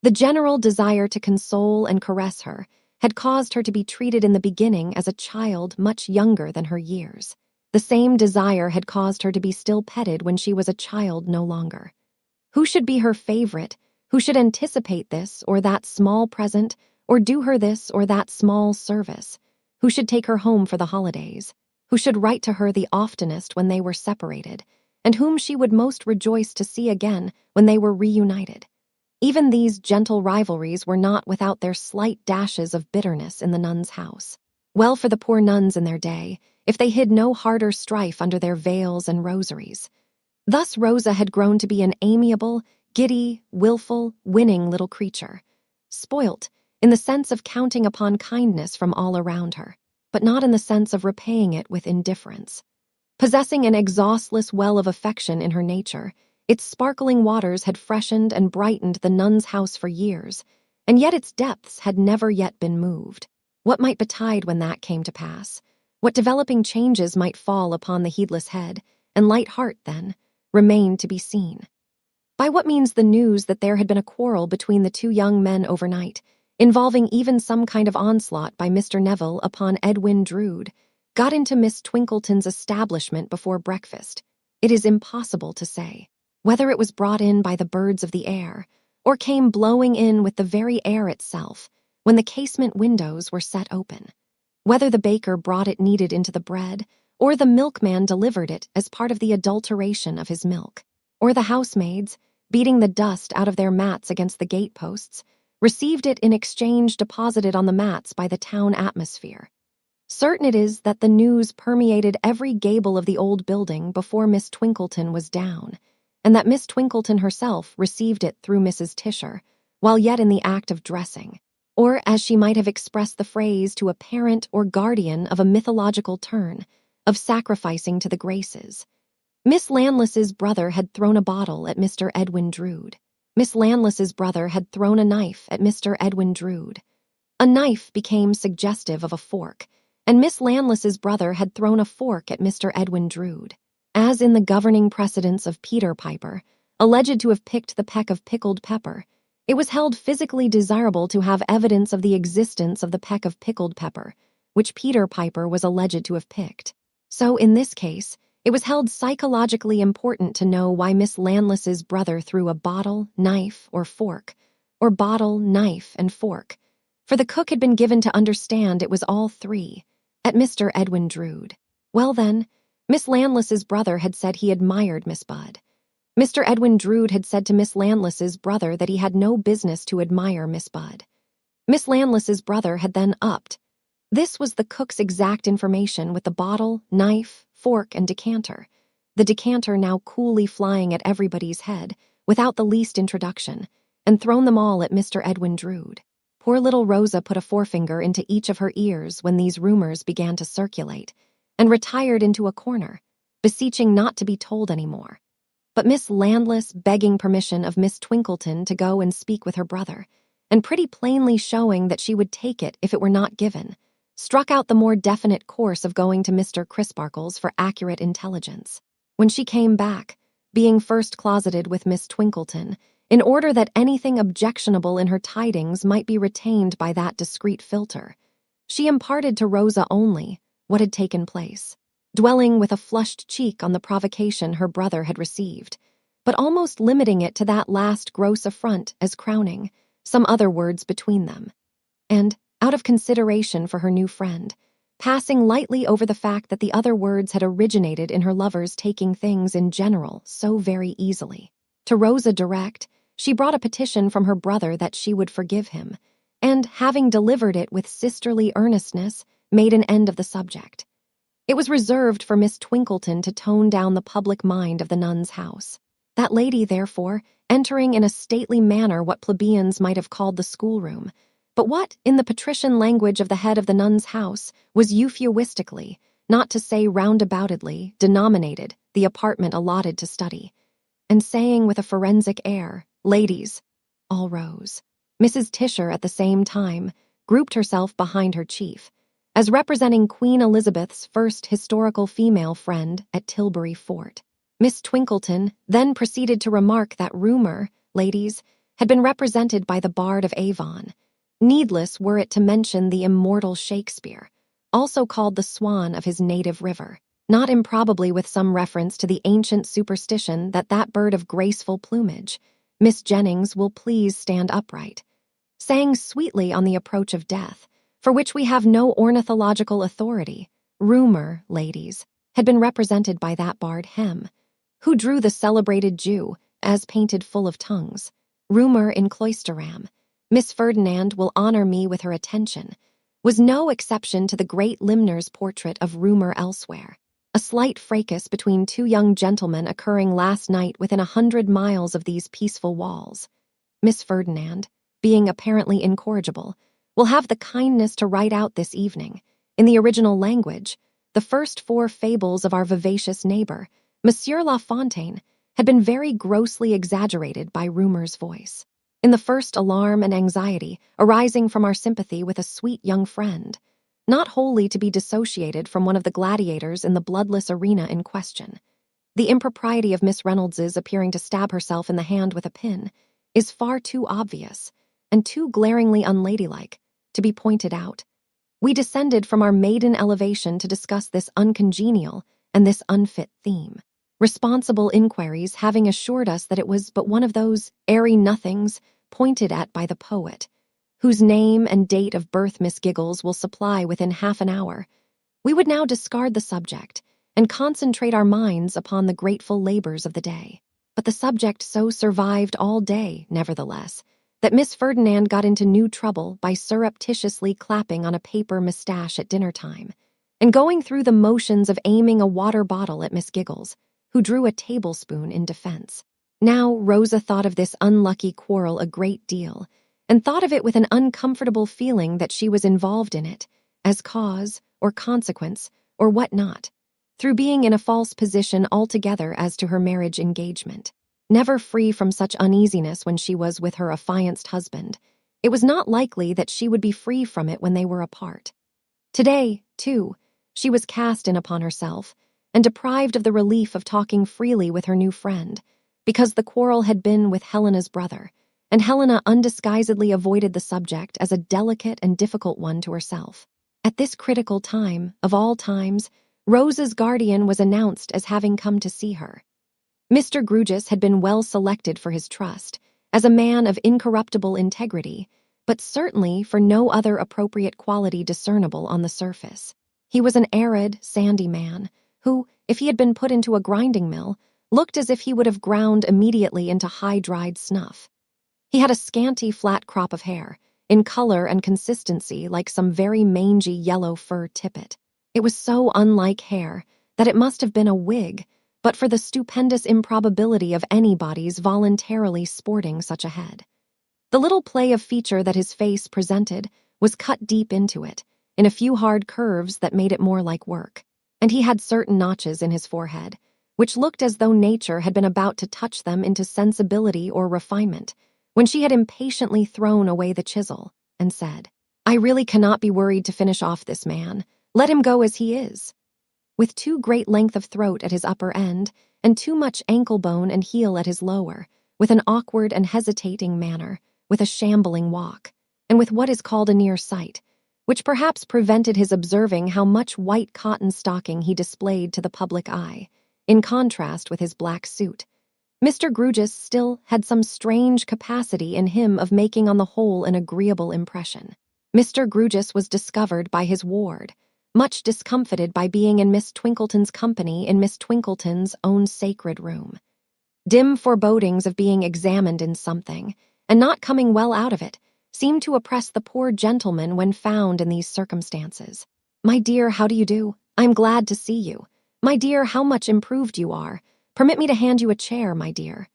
The general desire to console and caress her had caused her to be treated in the beginning as a child much younger than her years. The same desire had caused her to be still petted when she was a child no longer. Who should be her favorite? Who should anticipate this or that small present, or do her this or that small service? Who should take her home for the holidays? Who should write to her the oftenest when they were separated, and whom she would most rejoice to see again when they were reunited? Even these gentle rivalries were not without their slight dashes of bitterness in the nuns' house. Well for the poor nuns in their day, if they hid no harder strife under their veils and rosaries. Thus Rosa had grown to be an amiable, giddy, willful, winning little creature, spoilt in the sense of counting upon kindness from all around her, but not in the sense of repaying it with indifference. Possessing an exhaustless well of affection in her nature, its sparkling waters had freshened and brightened the nuns' house for years, and yet its depths had never yet been moved. What might betide when that came to pass? What developing changes might fall upon the heedless head and light heart, then, remained to be seen. By what means the news that there had been a quarrel between the two young men overnight, involving even some kind of onslaught by Mr. Neville upon Edwin Drood, got into Miss Twinkleton's establishment before breakfast, it is impossible to say. Whether it was brought in by the birds of the air, or came blowing in with the very air itself, when the casement windows were set open. Whether the baker brought it kneaded into the bread, or the milkman delivered it as part of the adulteration of his milk, or the housemaids, beating the dust out of their mats against the gateposts, received it in exchange deposited on the mats by the town atmosphere. Certain it is that the news permeated every gable of the old building before Miss Twinkleton was down, and that Miss Twinkleton herself received it through Mrs. Tisher, while yet in the act of dressing, or as she might have expressed the phrase to a parent or guardian of a mythological turn, of sacrificing to the Graces. Miss Landless's brother had thrown a bottle at Mr. Edwin Drood. Miss Landless's brother had thrown a knife at Mr. Edwin Drood. A knife became suggestive of a fork, and Miss Landless's brother had thrown a fork at Mr. Edwin Drood. As in the governing precedents of Peter Piper, alleged to have picked the peck of pickled pepper, it was held physically desirable to have evidence of the existence of the peck of pickled pepper, which Peter Piper was alleged to have picked. So, in this case, it was held psychologically important to know why Miss Landless's brother threw a bottle, knife, or fork, or bottle, knife, and fork, for the cook had been given to understand it was all three, at Mr. Edwin Drood. Well then, Miss Landless's brother had said he admired Miss Budd. Mr. Edwin Drood had said to Miss Landless's brother that he had no business to admire Miss Budd. Miss Landless's brother had then upped. This was the cook's exact information with the bottle, knife, fork, and decanter, the decanter now coolly flying at everybody's head, without the least introduction, and thrown them all at Mr. Edwin Drood. Poor little Rosa put a forefinger into each of her ears when these rumors began to circulate, and retired into a corner, beseeching not to be told any more. But Miss Landless, begging permission of Miss Twinkleton to go and speak with her brother, and pretty plainly showing that she would take it if it were not given, struck out the more definite course of going to Mr. Crisparkle's for accurate intelligence. When she came back, being first closeted with Miss Twinkleton, in order that anything objectionable in her tidings might be retained by that discreet filter, she imparted to Rosa only, what had taken place, dwelling with a flushed cheek on the provocation her brother had received, but almost limiting it to that last gross affront as crowning some other words between them. And, out of consideration for her new friend, passing lightly over the fact that the other words had originated in her lover's taking things in general so very easily. To Rosa direct, she brought a petition from her brother that she would forgive him, and, having delivered it with sisterly earnestness, made an end of the subject. It was reserved for Miss Twinkleton to tone down the public mind of the nun's house. That lady, therefore, entering in a stately manner what plebeians might have called the schoolroom, but what, in the patrician language of the head of the nun's house, was euphuistically, not to say roundaboutedly, denominated the apartment allotted to study, and saying with a forensic air, "Ladies," all rose. Mrs. Tisher, at the same time, grouped herself behind her chief, as representing Queen Elizabeth's first historical female friend at Tilbury Fort. Miss Twinkleton then proceeded to remark that rumor, ladies, had been represented by the Bard of Avon. Needless were it to mention the immortal Shakespeare, also called the swan of his native river, not improbably with some reference to the ancient superstition that that bird of graceful plumage, Miss Jennings, will please stand upright, sang sweetly on the approach of death, for which we have no ornithological authority. Rumor, ladies, had been represented by that bard Hem, who drew the celebrated Jew, as painted full of tongues. Rumor in Cloisterham, Miss Ferdinand will honor me with her attention, was no exception to the great limner's portrait of rumor elsewhere. A slight fracas between two young gentlemen occurring last night within 100 miles of these peaceful walls. Miss Ferdinand, being apparently incorrigible, will have the kindness to write out this evening, in the original language, the first 4 fables of our vivacious neighbor, Monsieur La Fontaine, had been very grossly exaggerated by rumor's voice. In the first alarm and anxiety arising from our sympathy with a sweet young friend, not wholly to be dissociated from one of the gladiators in the bloodless arena in question, the impropriety of Miss Reynolds's appearing to stab herself in the hand with a pin is far too obvious and too glaringly unladylike to be pointed out. We descended from our maiden elevation to discuss this uncongenial and this unfit theme, responsible inquiries having assured us that it was but one of those airy nothings pointed at by the poet, whose name and date of birth Miss Giggles will supply within half an hour. We would now discard the subject and concentrate our minds upon the grateful labors of the day. But the subject so survived all day, nevertheless, that Miss Ferdinand got into new trouble by surreptitiously clapping on a paper moustache at dinner time, and going through the motions of aiming a water bottle at Miss Giggles, who drew a tablespoon in defense. Now Rosa thought of this unlucky quarrel a great deal, and thought of it with an uncomfortable feeling that she was involved in it, as cause, or consequence, or what not, through being in a false position altogether as to her marriage engagement. Never free from such uneasiness when she was with her affianced husband, it was not likely that she would be free from it when they were apart. Today, too, she was cast in upon herself, and deprived of the relief of talking freely with her new friend, because the quarrel had been with Helena's brother, and Helena undisguisedly avoided the subject as a delicate and difficult one to herself. At this critical time, of all times, Rosa's guardian was announced as having come to see her. Mr. Grugis had been well selected for his trust, as a man of incorruptible integrity, but certainly for no other appropriate quality discernible on the surface. He was an arid, sandy man, who, if he had been put into a grinding mill, looked as if he would have ground immediately into high-dried snuff. He had a scanty flat crop of hair, in color and consistency like some very mangy yellow fur tippet. It was so unlike hair that it must have been a wig, but for the stupendous improbability of anybody's voluntarily sporting such a head. The little play of feature that his face presented was cut deep into it, in a few hard curves that made it more like work, and he had certain notches in his forehead, which looked as though nature had been about to touch them into sensibility or refinement, when she had impatiently thrown away the chisel, and said, "I really cannot be worried to finish off this man. Let him go as he is." With too great length of throat at his upper end, and too much ankle bone and heel at his lower, with an awkward and hesitating manner, with a shambling walk, and with what is called a near sight, which perhaps prevented his observing how much white cotton stocking he displayed to the public eye, in contrast with his black suit. Mr. Grewgious still had some strange capacity in him of making on the whole an agreeable impression. Mr. Grewgious was discovered by his ward, much discomfited by being in Miss Twinkleton's company in Miss Twinkleton's own sacred room. Dim forebodings of being examined in something, and not coming well out of it, seemed to oppress the poor gentleman when found in these circumstances. "My dear, how do you do? I am glad to see you. My dear, how much improved you are. Permit me to hand you a chair, my dear."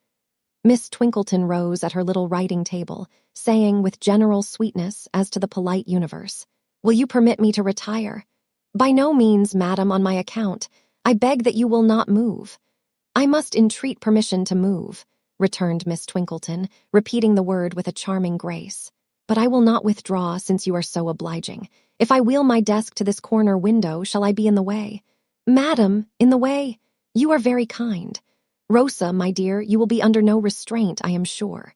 Miss Twinkleton rose at her little writing table, saying with general sweetness as to the polite universe, "Will you permit me to retire?" "By no means, madam, on my account. I beg that you will not move." "I must entreat permission to move," returned Miss Twinkleton, repeating the word with a charming grace. "But I will not withdraw, since you are so obliging. If I wheel my desk to this corner window, shall I be in the way?" "Madam, in the way? You are very kind. Rosa, my dear, you will be under no restraint, I am sure."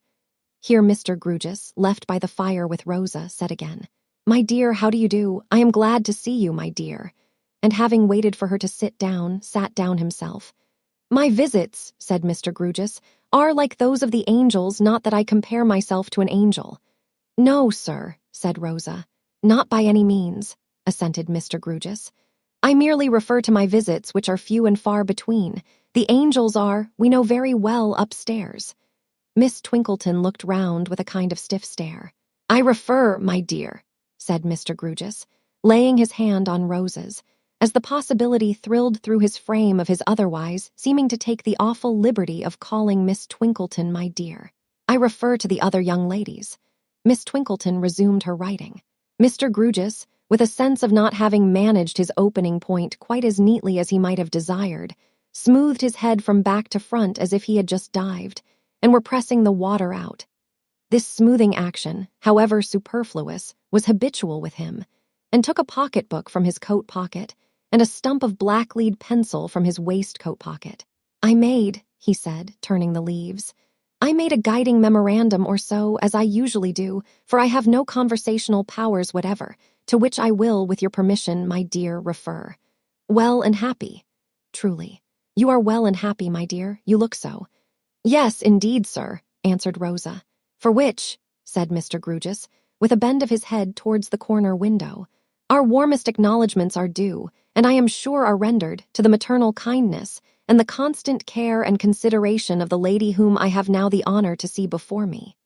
Here Mr. Grewgious, left by the fire with Rosa, said again, "My dear, how do you do? I am glad to see you, my dear." And having waited for her to sit down, sat down himself. "My visits," said Mr. Grewgious, "are like those of the angels, not that I compare myself to an angel." "No, sir," said Rosa. "Not by any means," assented Mr. Grewgious. "I merely refer to my visits, which are few and far between. The angels are, we know very well, upstairs." Miss Twinkleton looked round with a kind of stiff stare. "I refer, my dear," said Mr. Grewgious, laying his hand on Rosa's, as the possibility thrilled through his frame of his otherwise seeming to take the awful liberty of calling Miss Twinkleton my dear. "I refer to the other young ladies." Miss Twinkleton resumed her writing. Mr. Grewgious, with a sense of not having managed his opening point quite as neatly as he might have desired, smoothed his head from back to front as if he had just dived, and were pressing the water out. This smoothing action, however superfluous, was habitual with him, and took a pocketbook from his coat pocket, and a stump of black-lead pencil from his waistcoat pocket. "I made," he said, turning the leaves, "I made a guiding memorandum or so, as I usually do, for I have no conversational powers whatever, to which I will, with your permission, my dear, refer. Well and happy. Truly. You are well and happy, my dear, you look so." "Yes, indeed, sir," answered Rosa. "For which," said Mr. Grewgious, with a bend of his head towards the corner window, "our warmest acknowledgments are due, and I am sure are rendered, to the maternal kindness and the constant care and consideration of the lady whom I have now the honor to see before me."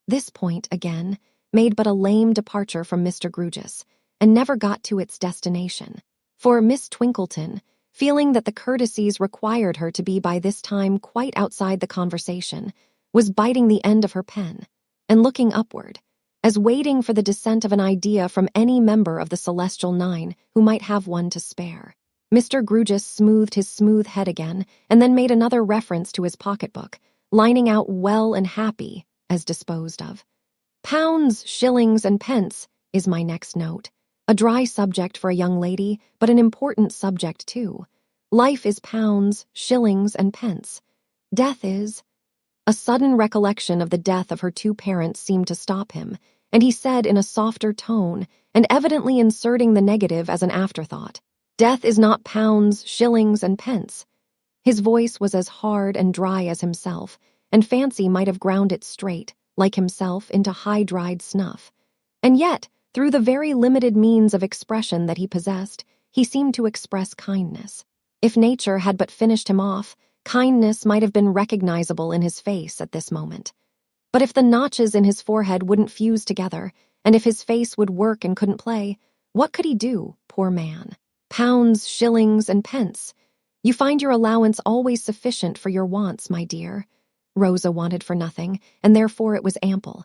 This point, again, made but a lame departure from Mr. Grewgious, and never got to its destination, for Miss Twinkleton, feeling that the courtesies required her to be by this time quite outside the conversation, was biting the end of her pen, and looking upward, as waiting for the descent of an idea from any member of the Celestial Nine who might have one to spare. Mr. Grewgious smoothed his smooth head again, and then made another reference to his pocketbook, lining out "well and happy" as disposed of. "Pounds, shillings, and pence" is my next note. A dry subject for a young lady, but an important subject too. Life is pounds, shillings, and pence. Death is... A sudden recollection of the death of her two parents seemed to stop him, and he said in a softer tone, and evidently inserting the negative as an afterthought, "Death is not pounds, shillings, and pence." His voice was as hard and dry as himself, and fancy might have ground it straight, like himself, into high-dried snuff. And yet, through the very limited means of expression that he possessed, he seemed to express kindness. If nature had but finished him off, kindness might have been recognizable in his face at this moment. But if the notches in his forehead wouldn't fuse together, and if his face would work and couldn't play, what could he do, poor man? Pounds, shillings, and pence. You find your allowance always sufficient for your wants, my dear. Rosa wanted for nothing, and therefore it was ample.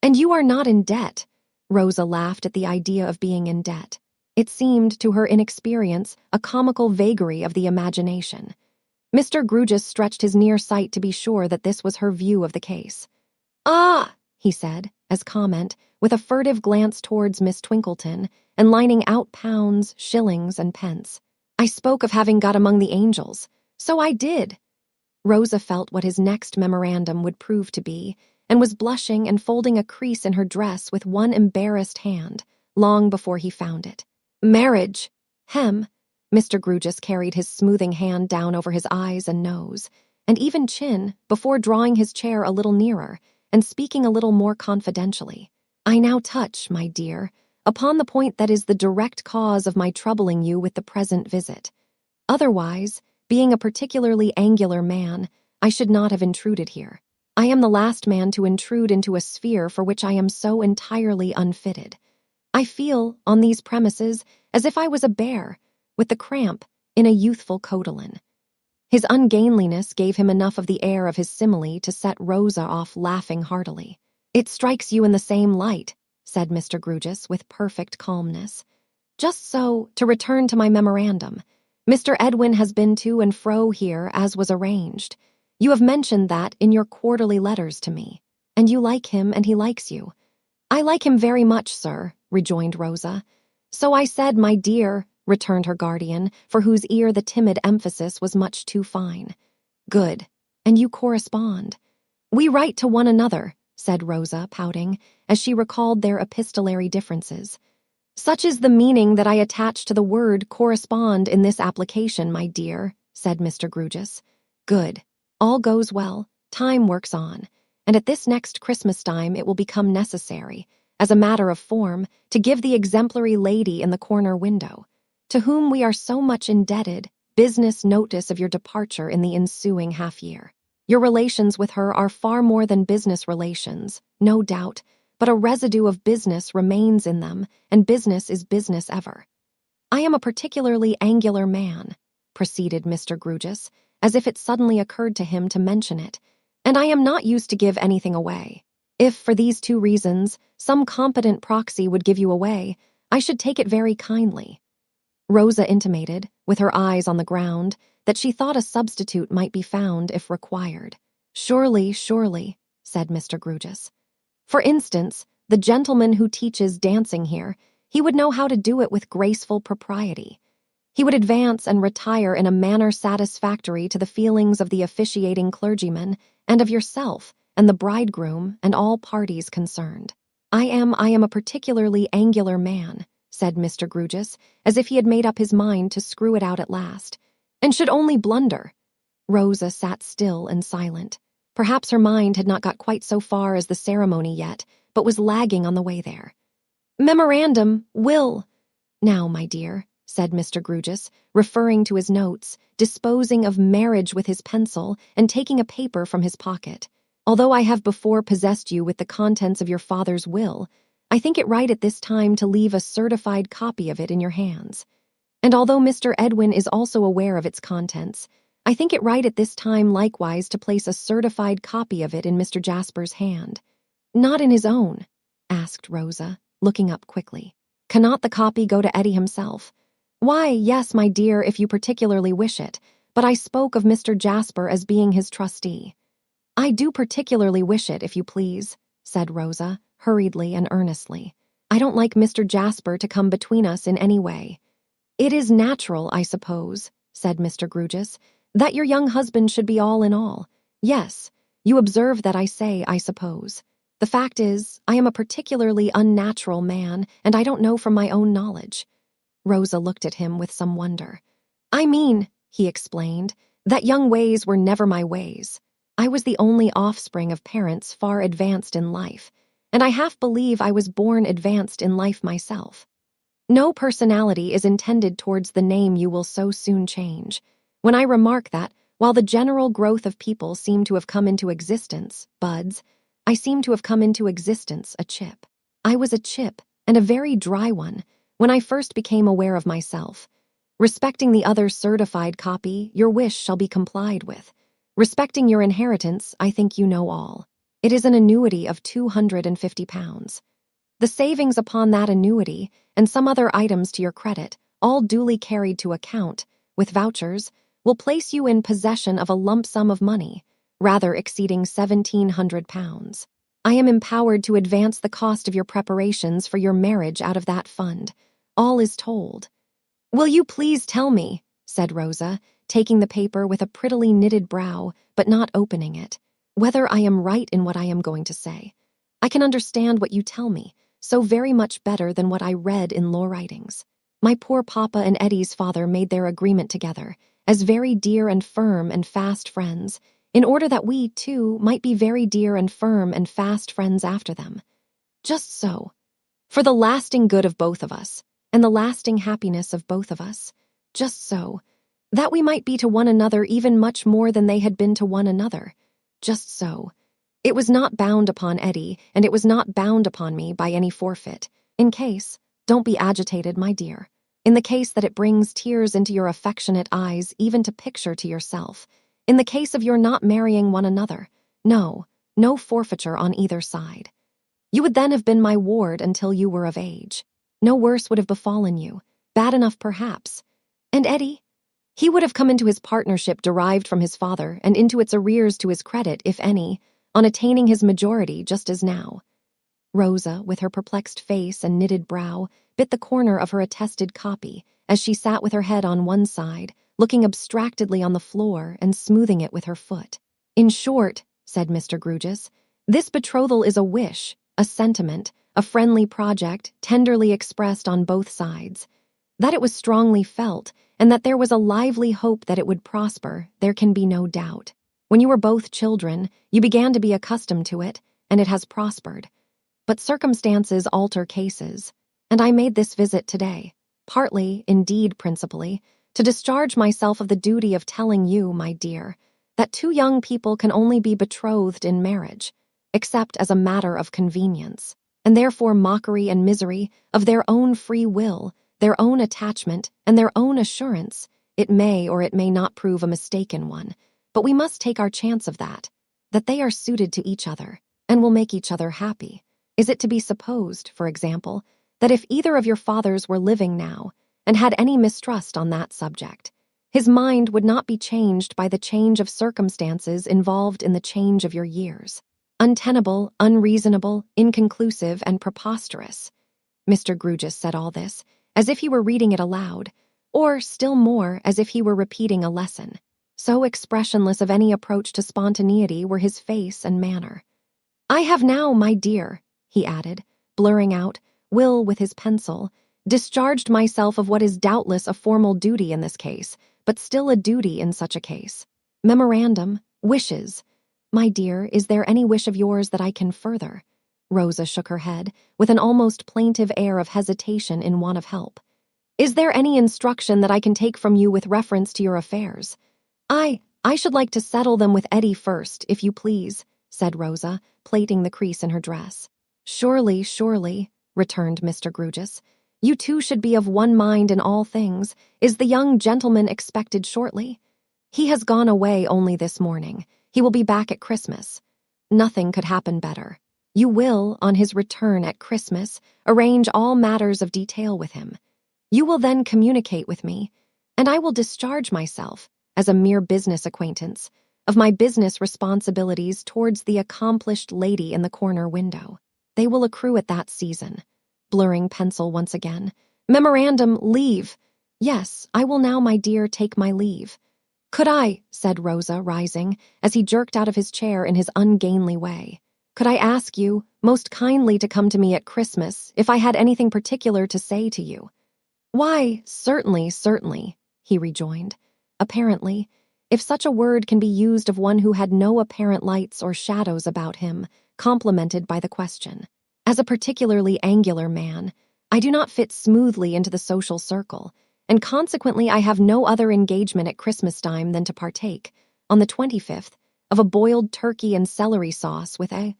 And you are not in debt. Rosa laughed at the idea of being in debt. It seemed, to her inexperience, a comical vagary of the imagination. Mr. Grewgious stretched his near sight to be sure that this was her view of the case. "Ah," he said, as comment, with a furtive glance towards Miss Twinkleton, and lining out pounds, shillings, and pence. "I spoke of having got among the angels. So I did." Rosa felt what his next memorandum would prove to be, and was blushing and folding a crease in her dress with one embarrassed hand, long before he found it. Marriage! Hem! Mr. Grugis carried his smoothing hand down over his eyes and nose, and even chin, before drawing his chair a little nearer and speaking a little more confidentially. I now touch, my dear, upon the point that is the direct cause of my troubling you with the present visit. Otherwise, being a particularly angular man, I should not have intruded here. I am the last man to intrude into a sphere for which I am so entirely unfitted. I feel, on these premises, as if I was a bear, with the cramp, in a youthful cotilin. His ungainliness gave him enough of the air of his simile to set Rosa off laughing heartily. It strikes you in the same light, said Mr. Grugis with perfect calmness. Just so, to return to my memorandum, Mr. Edwin has been to and fro here as was arranged. You have mentioned that in your quarterly letters to me, and you like him and he likes you. I like him very much, sir, rejoined Rosa. So I said, my dear, returned her guardian, for whose ear the timid emphasis was much too fine. Good. And you correspond. We write to one another, said Rosa, pouting, as she recalled their epistolary differences. Such is the meaning that I attach to the word correspond in this application, my dear, said Mr. Grugis. Good. All goes well, time works on, and at this next Christmas time it will become necessary, as a matter of form, to give the exemplary lady in the corner window, to whom we are so much indebted, business notice of your departure in the ensuing half-year. Your relations with her are far more than business relations, no doubt, but a residue of business remains in them, and business is business ever. I am a particularly angular man, proceeded Mr. Grugis, as if it suddenly occurred to him to mention it, and I am not used to give anything away. If, for these two reasons, some competent proxy would give you away, I should take it very kindly. Rosa intimated, with her eyes on the ground, that she thought a substitute might be found if required. Surely, surely, said Mr. Grugis. For instance, the gentleman who teaches dancing here, he would know how to do it with graceful propriety. He would advance and retire in a manner satisfactory to the feelings of the officiating clergyman and of yourself and the bridegroom and all parties concerned. I am a particularly angular man, said Mr. Grugis, as if he had made up his mind to screw it out at last, and should only blunder. Rosa sat still and silent. Perhaps her mind had not got quite so far as the ceremony yet, but was lagging on the way there. Memorandum, will. Now, my dear, said Mr. Grugis, referring to his notes, disposing of marriage with his pencil, and taking a paper from his pocket. Although I have before possessed you with the contents of your father's will, I think it right at this time to leave a certified copy of it in your hands. And although Mr. Edwin is also aware of its contents, I think it right at this time likewise to place a certified copy of it in Mr. Jasper's hand. Not in his own, asked Rosa, looking up quickly. Cannot the copy go to Eddie himself? Why, yes, my dear, if you particularly wish it, but I spoke of Mr. Jasper as being his trustee. I do particularly wish it, if you please, said Rosa, hurriedly and earnestly. I don't like Mr. Jasper to come between us in any way. It is natural, I suppose, said Mr. Grugis, that your young husband should be all in all. Yes, you observe that I say, I suppose. The fact is, I am a particularly unnatural man, and I don't know from my own knowledge. Rosa looked at him with some wonder. I mean, he explained, that young ways were never my ways. I was the only offspring of parents far advanced in life, and I half believe I was born advanced in life myself. No personality is intended towards the name you will so soon change. When I remark that, while the general growth of people seem to have come into existence, buds, I seem to have come into existence a chip. I was a chip, and a very dry one, when I first became aware of myself. Respecting the other certified copy, your wish shall be complied with. Respecting your inheritance, I think you know all. It is an annuity of £250. The savings upon that annuity, and some other items to your credit, all duly carried to account, with vouchers, will place you in possession of a lump sum of money, rather exceeding £1,700. I am empowered to advance the cost of your preparations for your marriage out of that fund. All is told. Will you please tell me, said Rosa, taking the paper with a prettily knitted brow, but not opening it, whether I am right in what I am going to say. I can understand what you tell me, so very much better than what I read in law writings. My poor papa and Eddie's father made their agreement together, as very dear and firm and fast friends, in order that we, too, might be very dear and firm and fast friends after them. Just so. For the lasting good of both of us, and the lasting happiness of both of us. Just so. That we might be to one another even much more than they had been to one another. Just so. It was not bound upon Eddie, and it was not bound upon me by any forfeit. In case, don't be agitated, my dear. In the case that it brings tears into your affectionate eyes even to picture to yourself. In the case of your not marrying one another. No forfeiture on either side. You would then have been my ward until you were of age. No worse would have befallen you. Bad enough, perhaps. And Eddie? He would have come into his partnership derived from his father and into its arrears to his credit, if any, on attaining his majority just as now. Rosa, with her perplexed face and knitted brow, bit the corner of her attested copy as she sat with her head on one side, looking abstractedly on the floor and smoothing it with her foot. In short, said Mr. Grewgious, this betrothal is a wish, a sentiment, a friendly project, tenderly expressed on both sides. That it was strongly felt, and that there was a lively hope that it would prosper, there can be no doubt. When you were both children, you began to be accustomed to it, and it has prospered. But circumstances alter cases, and I made this visit today, partly, indeed principally, to discharge myself of the duty of telling you, my dear, that two young people can only be betrothed in marriage, except as a matter of convenience, and therefore mockery and misery of their own free will, their own attachment, and their own assurance. It may or it may not prove a mistaken one, but we must take our chance of that they are suited to each other, and will make each other happy. Is it to be supposed, for example, that if either of your fathers were living now, and had any mistrust on that subject, his mind would not be changed by the change of circumstances involved in the change of your years? Untenable, unreasonable, inconclusive, and preposterous. Mr. Grewgious said all this, as if he were reading it aloud, or, still more, as if he were repeating a lesson. So expressionless of any approach to spontaneity were his face and manner. I have now, my dear, he added, blurring out, will with his pencil, discharged myself of what is doubtless a formal duty in this case, but still a duty in such a case. Memorandum, wishes. My dear, is there any wish of yours that I can further? Rosa shook her head, with an almost plaintive air of hesitation in want of help. Is there any instruction that I can take from you with reference to your affairs? I should like to settle them with Eddie first, if you please, said Rosa, plaiting the crease in her dress. Surely, returned Mr. Grewgious. You two should be of one mind in all things. Is the young gentleman expected shortly? He has gone away only this morning. He will be back at Christmas. Nothing could happen better. You will, on his return at Christmas, arrange all matters of detail with him. You will then communicate with me, and I will discharge myself, as a mere business acquaintance, of my business responsibilities towards the accomplished lady in the corner window. They will accrue at that season. Blurring pencil once again. Memorandum, leave. Yes, I will now, my dear, take my leave. Could I, said Rosa, rising, as he jerked out of his chair in his ungainly way, could I ask you, most kindly, to come to me at Christmas, if I had anything particular to say to you? Why, certainly, he rejoined. Apparently, if such a word can be used of one who had no apparent lights or shadows about him, complemented by the question. As a particularly angular man, I do not fit smoothly into the social circle, and consequently I have no other engagement at Christmas time than to partake, on the 25th, of a boiled turkey and celery sauce with a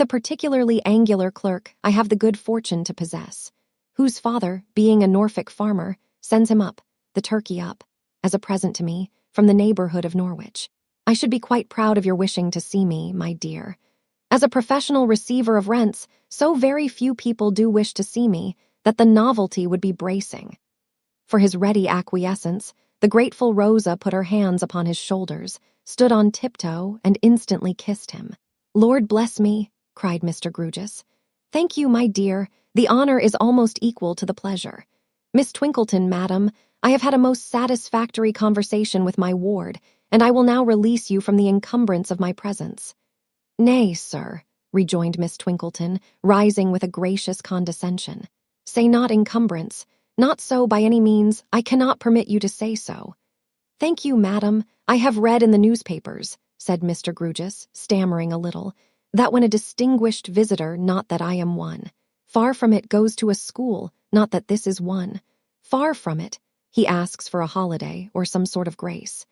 particularly angular clerk I have the good fortune to possess, whose father, being a Norfolk farmer, sends him up, the turkey up, as a present to me, from the neighborhood of Norwich. I should be quite proud of your wishing to see me, my dear. As a professional receiver of rents, so very few people do wish to see me, that the novelty would be bracing. For his ready acquiescence, the grateful Rosa put her hands upon his shoulders, stood on tiptoe, and instantly kissed him. Lord bless me, cried Mr. Grewgious. Thank you, my dear. The honor is almost equal to the pleasure. Miss Twinkleton, madam, I have had a most satisfactory conversation with my ward, and I will now release you from the encumbrance of my presence. Nay, sir, rejoined Miss Twinkleton, rising with a gracious condescension. "Say not encumbrance. Not so by any means. I cannot permit you to say so." "Thank you, madam. I have read in the newspapers," said Mr. Grewgious, stammering a little, "that when a distinguished visitor, not that I am one, far from it, goes to a school, not that this is one, far from it, he asks for a holiday or some sort of grace.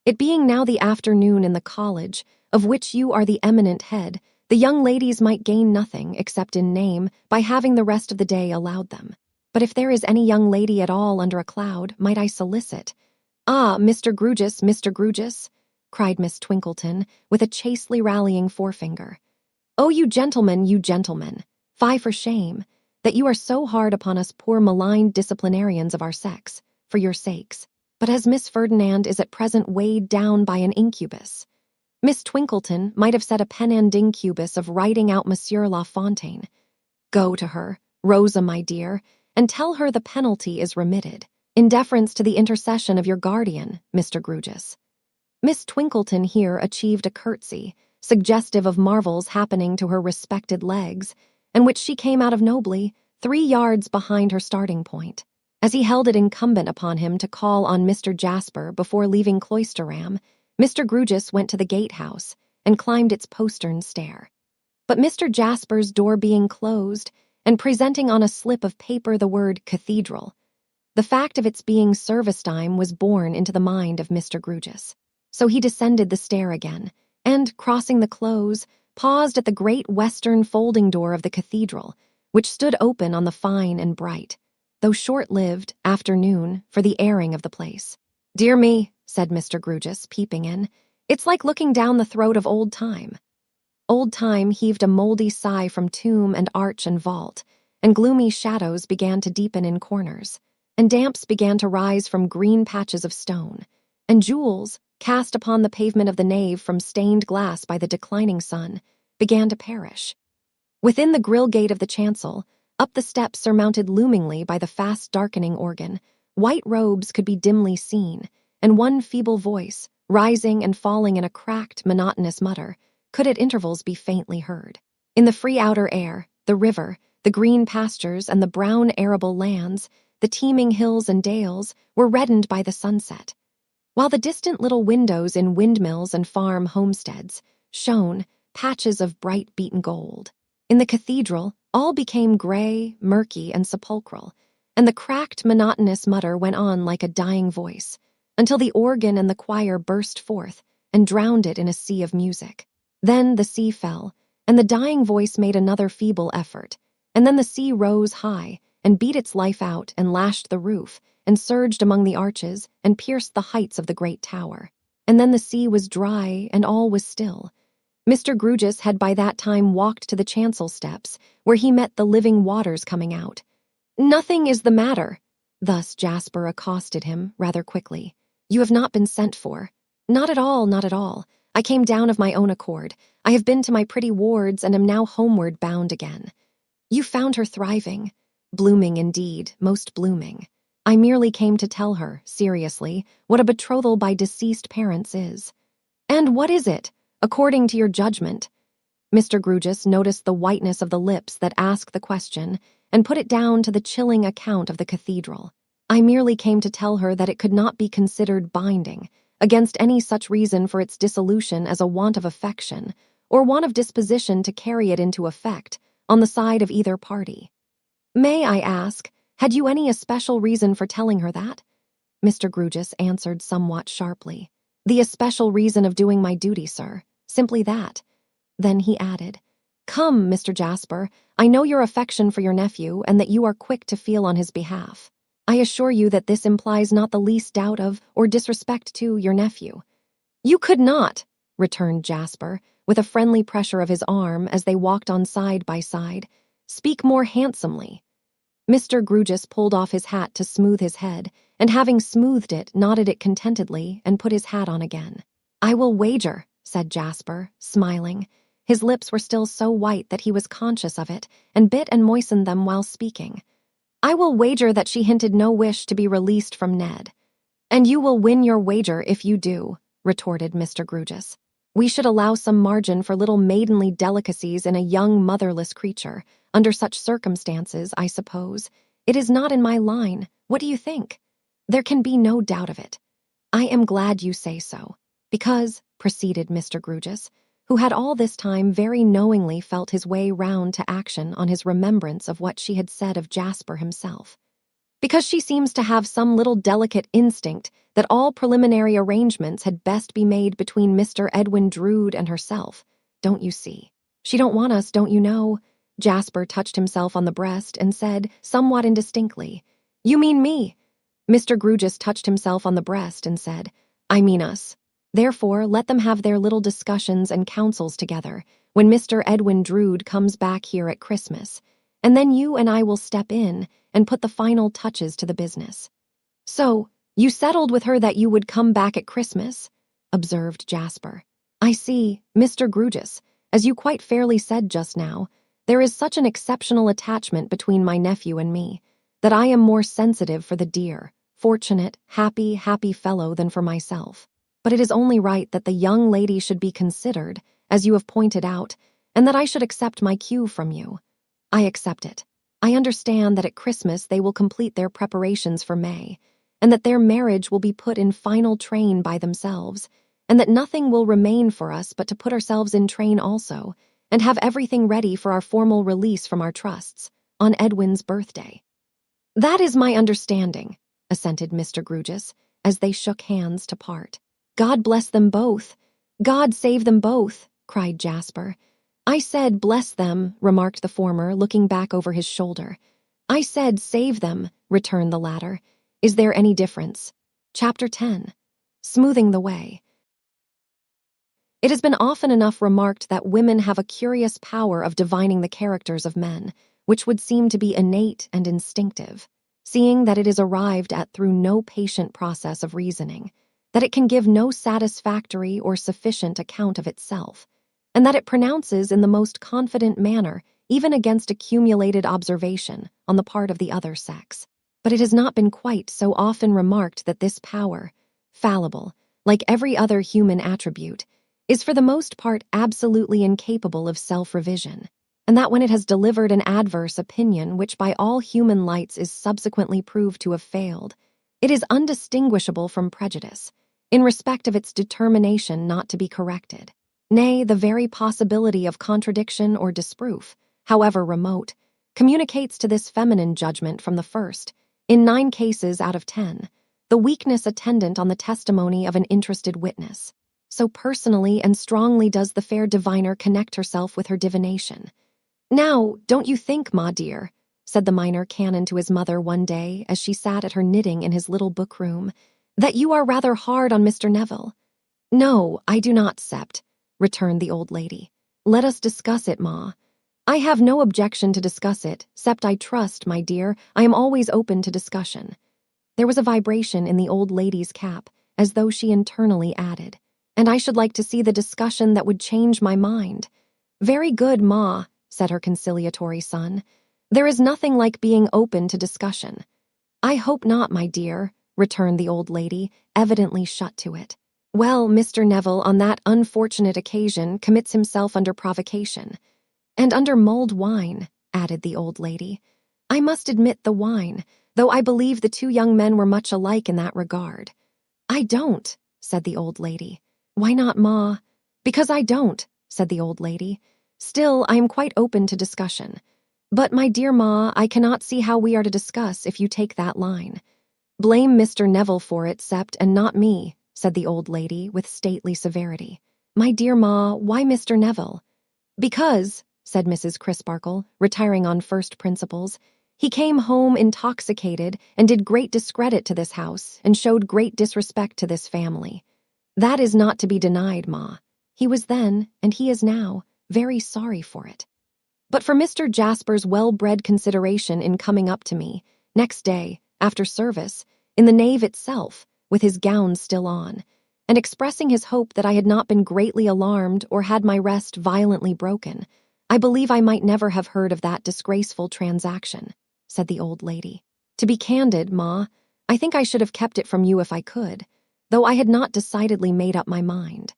It being now the afternoon in the college, of which you are the eminent head, the young ladies might gain nothing, except in name, by having the rest of the day allowed them. But if there is any young lady at all under a cloud, might I solicit—" "Ah, Mr. Grewgious," cried Miss Twinkleton, with a chastely rallying forefinger. "Oh, you gentlemen, fie for shame, that you are so hard upon us poor maligned disciplinarians of our sex, for your sakes. But as Miss Ferdinand is at present weighed down by an incubus, Miss Twinkleton might have said a penandincubus of writing out Monsieur La Fontaine. Go to her, Rosa, my dear, and tell her the penalty is remitted, in deference to the intercession of your guardian, Mr. Grewgious." Miss Twinkleton here achieved a curtsy, suggestive of marvels happening to her respected legs, and which she came out of nobly, 3 yards behind her starting point. As he held it incumbent upon him to call on Mr. Jasper before leaving Cloisterham, Mr. Grewgious went to the gatehouse and climbed its postern stair. But Mr. Jasper's door being closed, and presenting on a slip of paper the word cathedral, the fact of its being service time was borne into the mind of Mr. Grewgious. So he descended the stair again, and, crossing the close, paused at the great western folding door of the cathedral, which stood open on the fine and bright, though short-lived, afternoon for the airing of the place. "Dear me," said Mr. Grewgious, peeping in, "it's like looking down the throat of old time." Old time heaved a mouldy sigh from tomb and arch and vault, and gloomy shadows began to deepen in corners, and damps began to rise from green patches of stone, and jewels, cast upon the pavement of the nave from stained glass by the declining sun, began to perish. Within the grill gate of the chancel, up the steps surmounted loomingly by the fast darkening organ, white robes could be dimly seen, and one feeble voice, rising and falling in a cracked, monotonous mutter, could at intervals be faintly heard. In the free outer air, the river, the green pastures, and the brown arable lands, the teeming hills and dales, were reddened by the sunset, while the distant little windows in windmills and farm homesteads shone, patches of bright beaten gold. In the cathedral, all became gray, murky, and sepulchral, and the cracked, monotonous mutter went on like a dying voice, until the organ and the choir burst forth and drowned it in a sea of music. Then the sea fell, and the dying voice made another feeble effort, and then the sea rose high and beat its life out and lashed the roof, and surged among the arches, and pierced the heights of the great tower. And then the sea was dry, and all was still. Mr. Grewgious had by that time walked to the chancel steps, where he met the living waters coming out. "Nothing is the matter," thus Jasper accosted him, rather quickly. "You have not been sent for." "Not at all, not at all. I came down of my own accord. I have been to my pretty wards, and am now homeward bound again." "You found her thriving." "Blooming indeed, most blooming. I merely came to tell her, seriously, what a betrothal by deceased parents is." "And what is it, according to your judgment?" Mr. Grewgious noticed the whiteness of the lips that asked the question, and put it down to the chilling account of the cathedral. "I merely came to tell her that it could not be considered binding, against any such reason for its dissolution as a want of affection, or want of disposition to carry it into effect, on the side of either party." "May I ask, had you any especial reason for telling her that?" Mr. Grewgious answered somewhat sharply. "The especial reason of doing my duty, sir. Simply that." Then he added, "Come, Mr. Jasper, I know your affection for your nephew, and that you are quick to feel on his behalf. I assure you that this implies not the least doubt of, or disrespect to, your nephew." "You could not," returned Jasper, with a friendly pressure of his arm as they walked on side by side, "speak more handsomely." Mr. Grewgious pulled off his hat to smooth his head, and having smoothed it, nodded it contentedly, and put his hat on again. "I will wager," said Jasper, smiling. His lips were still so white that he was conscious of it, and bit and moistened them while speaking. "I will wager that she hinted no wish to be released from Ned." "And you will win your wager if you do," retorted Mr. Grewgious. We should allow some margin for little maidenly delicacies in a young motherless creature. Under such circumstances, I suppose. It is not in my line. What do you think? There can be no doubt of it. I am glad you say so. Because, proceeded Mr. Grewgious, who had all this time very knowingly felt his way round to action on his remembrance of what she had said of Jasper himself, because she seems to have some little delicate instinct that all preliminary arrangements had best be made between Mr. Edwin Drood and herself. Don't you see? She don't want us, don't you know? Jasper touched himself on the breast and said, somewhat indistinctly, You mean me? Mr. Grewgious touched himself on the breast and said, I mean us. Therefore, let them have their little discussions and counsels together when Mr. Edwin Drood comes back here at Christmas, and then you and I will step in and put the final touches to the business. So, you settled with her that you would come back at Christmas? Observed Jasper. I see, Mr. Grewgious, as you quite fairly said just now, there is such an exceptional attachment between my nephew and me, that I am more sensitive for the dear, fortunate, happy fellow than for myself. But it is only right that the young lady should be considered, as you have pointed out, and that I should accept my cue from you. I accept it. I understand that at Christmas they will complete their preparations for May, and that their marriage will be put in final train by themselves, and that nothing will remain for us but to put ourselves in train also, and have everything ready for our formal release from our trusts, on Edwin's birthday. That is my understanding, assented Mr. Grewgious, as they shook hands to part. God bless them both. God save them both, cried Jasper. I said bless them, remarked the former, looking back over his shoulder. I said save them, returned the latter. Is there any difference? Chapter 10. Smoothing the Way. It has been often enough remarked that women have a curious power of divining the characters of men, which would seem to be innate and instinctive, seeing that it is arrived at through no patient process of reasoning, that it can give no satisfactory or sufficient account of itself, and that it pronounces in the most confident manner, even against accumulated observation, on the part of the other sex. But it has not been quite so often remarked that this power, fallible, like every other human attribute, is for the most part absolutely incapable of self-revision, and that when it has delivered an adverse opinion which by all human lights is subsequently proved to have failed, it is undistinguishable from prejudice, in respect of its determination not to be corrected. Nay, the very possibility of contradiction or disproof, however remote, communicates to this feminine judgment from the first, in 9 cases out of 10, the weakness attendant on the testimony of an interested witness. So personally and strongly does the fair diviner connect herself with her divination. Now, don't you think, ma dear, said the minor canon to his mother one day as she sat at her knitting in his little book-room, that you are rather hard on Mr. Neville? No, I do not, Sept, returned the old lady. Let us discuss it, ma. I have no objection to discuss it, Sept I trust, my dear, I am always open to discussion. There was a vibration in the old lady's cap, as though she internally added, and I should like to see the discussion that would change my mind. Very good, ma, said her conciliatory son. There is nothing like being open to discussion. I hope not, my dear, returned the old lady, evidently shut to it. Well, Mr. Neville on that unfortunate occasion commits himself under provocation. And under mulled wine, added the old lady. I must admit the wine, though I believe the 2 young men were much alike in that regard. I don't, said the old lady. Why not, ma? Because I don't, said the old lady. Still, I am quite open to discussion. But, my dear ma, I cannot see how we are to discuss if you take that line. Blame Mr. Neville for it, Sept, and not me, said the old lady with stately severity. My dear ma, why Mr. Neville? Because, said Mrs. Crisparkle, retiring on first principles, he came home intoxicated and did great discredit to this house and showed great disrespect to this family. That is not to be denied, ma. He was then, and he is now, very sorry for it. But for Mr. Jasper's well-bred consideration in coming up to me, next day, after service, in the nave itself, with his gown still on, and expressing his hope that I had not been greatly alarmed or had my rest violently broken, I believe I might never have heard of that disgraceful transaction, said the old lady. To be candid, ma, I think I should have kept it from you if I could, though I had not decidedly made up my mind.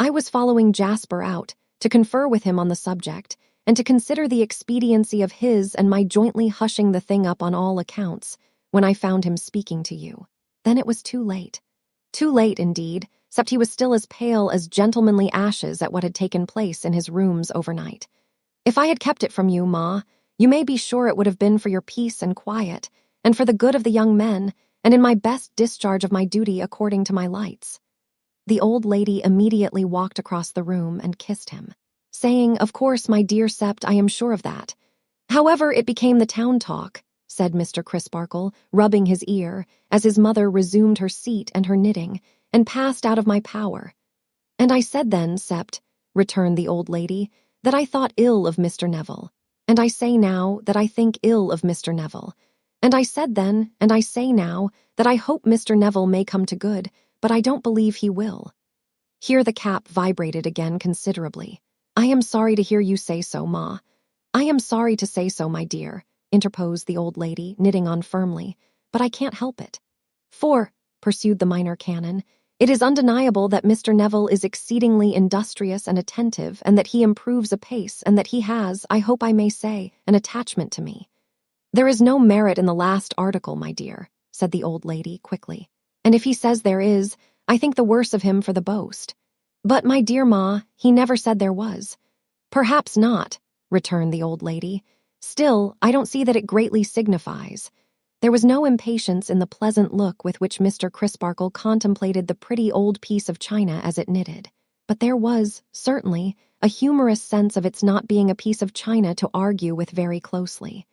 I was following Jasper out to confer with him on the subject and to consider the expediency of his and my jointly hushing the thing up on all accounts when I found him speaking to you. Then it was too late. Too late, indeed, except he was still as pale as gentlemanly ashes at what had taken place in his rooms overnight. If I had kept it from you, Ma, you may be sure it would have been for your peace and quiet, and for the good of the young men, and in my best discharge of my duty according to my lights. The old lady immediately walked across the room and kissed him, saying, "Of course, my dear Sept, I am sure of that. However, it became the town talk," said Mr. Crisparkle, rubbing his ear, as his mother resumed her seat and her knitting, and passed out of my power. "And I said then, Sept," returned the old lady, "that I thought ill of Mr. Neville. And I say now that I think ill of Mr. Neville. And I said then, and I say now, that I hope Mr. Neville may come to good, but I don't believe he will." Here the cap vibrated again considerably. "I am sorry to hear you say so, Ma. I am sorry to say so, my dear," interposed the old lady, knitting on firmly, "but I can't help it. For," pursued the minor canon, "it is undeniable that Mr. Neville is exceedingly industrious and attentive, and that he improves apace, and that he has, I hope I may say, an attachment to me." "There is no merit in the last article, my dear," said the old lady quickly. "And if he says there is, I think the worse of him for the boast. But, my dear Ma, he never said there was." "Perhaps not," returned the old lady. "Still, I don't see that it greatly signifies." There was no impatience in the pleasant look with which Mr. Crisparkle contemplated the pretty old piece of china as it knitted. But there was, certainly, a humorous sense of its not being a piece of china to argue with very closely.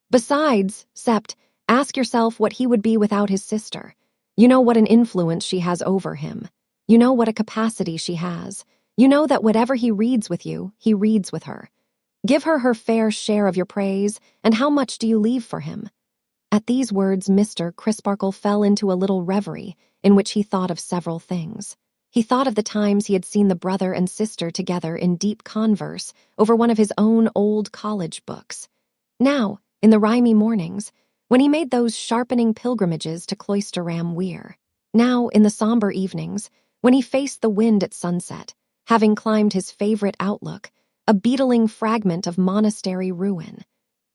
"Besides, Sept, ask yourself what he would be without his sister. You know what an influence she has over him. You know what a capacity she has. You know that whatever he reads with you, he reads with her. Give her her fair share of your praise, and how much do you leave for him?" At these words Mr. Crisparkle fell into a little reverie, in which he thought of several things. He thought of the times he had seen the brother and sister together in deep converse over one of his own old college books. Now, in the rimy mornings, when he made those sharpening pilgrimages to Cloisterham Weir. Now, in the somber evenings, when he faced the wind at sunset, having climbed his favorite outlook, a beetling fragment of monastery ruin.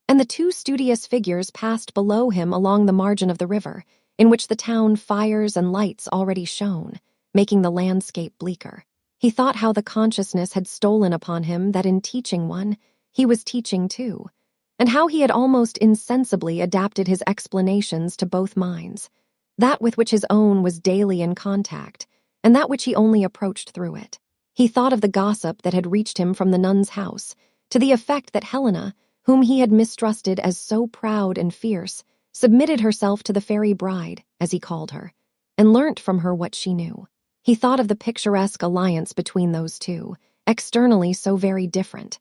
And the two studious figures passed below him along the margin of the river, in which the town fires and lights already shone, making the landscape bleaker. He thought how the consciousness had stolen upon him that in teaching one, he was teaching too, and how he had almost insensibly adapted his explanations to both minds, that with which his own was daily in contact, and that which he only approached through it. He thought of the gossip that had reached him from the nun's house, to the effect that Helena, whom he had mistrusted as so proud and fierce, submitted herself to the fairy bride, as he called her, and learnt from her what she knew. He thought of the picturesque alliance between those two, externally so very different.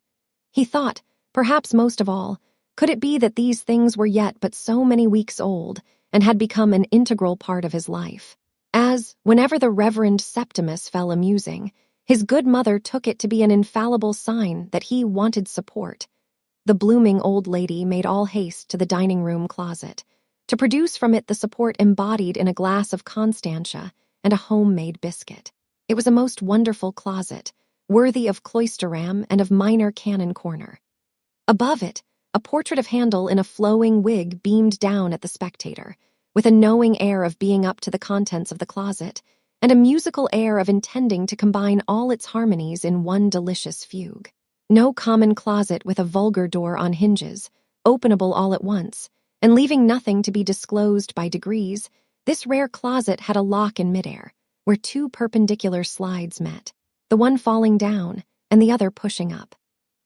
He thought, perhaps most of all, could it be that these things were yet but so many weeks old, and had become an integral part of his life? As, whenever the Reverend Septimus fell amusing, his good mother took it to be an infallible sign that he wanted support. The blooming old lady made all haste to the dining-room closet, to produce from it the support embodied in a glass of Constantia and a homemade biscuit. It was a most wonderful closet, worthy of Cloisterham and of Minor Canon Corner. Above it, a portrait of Handel in a flowing wig beamed down at the spectator, with a knowing air of being up to the contents of the closet, and a musical air of intending to combine all its harmonies in one delicious fugue. No common closet with a vulgar door on hinges, openable all at once, and leaving nothing to be disclosed by degrees, this rare closet had a lock in midair, where two perpendicular slides met, the one falling down and the other pushing up.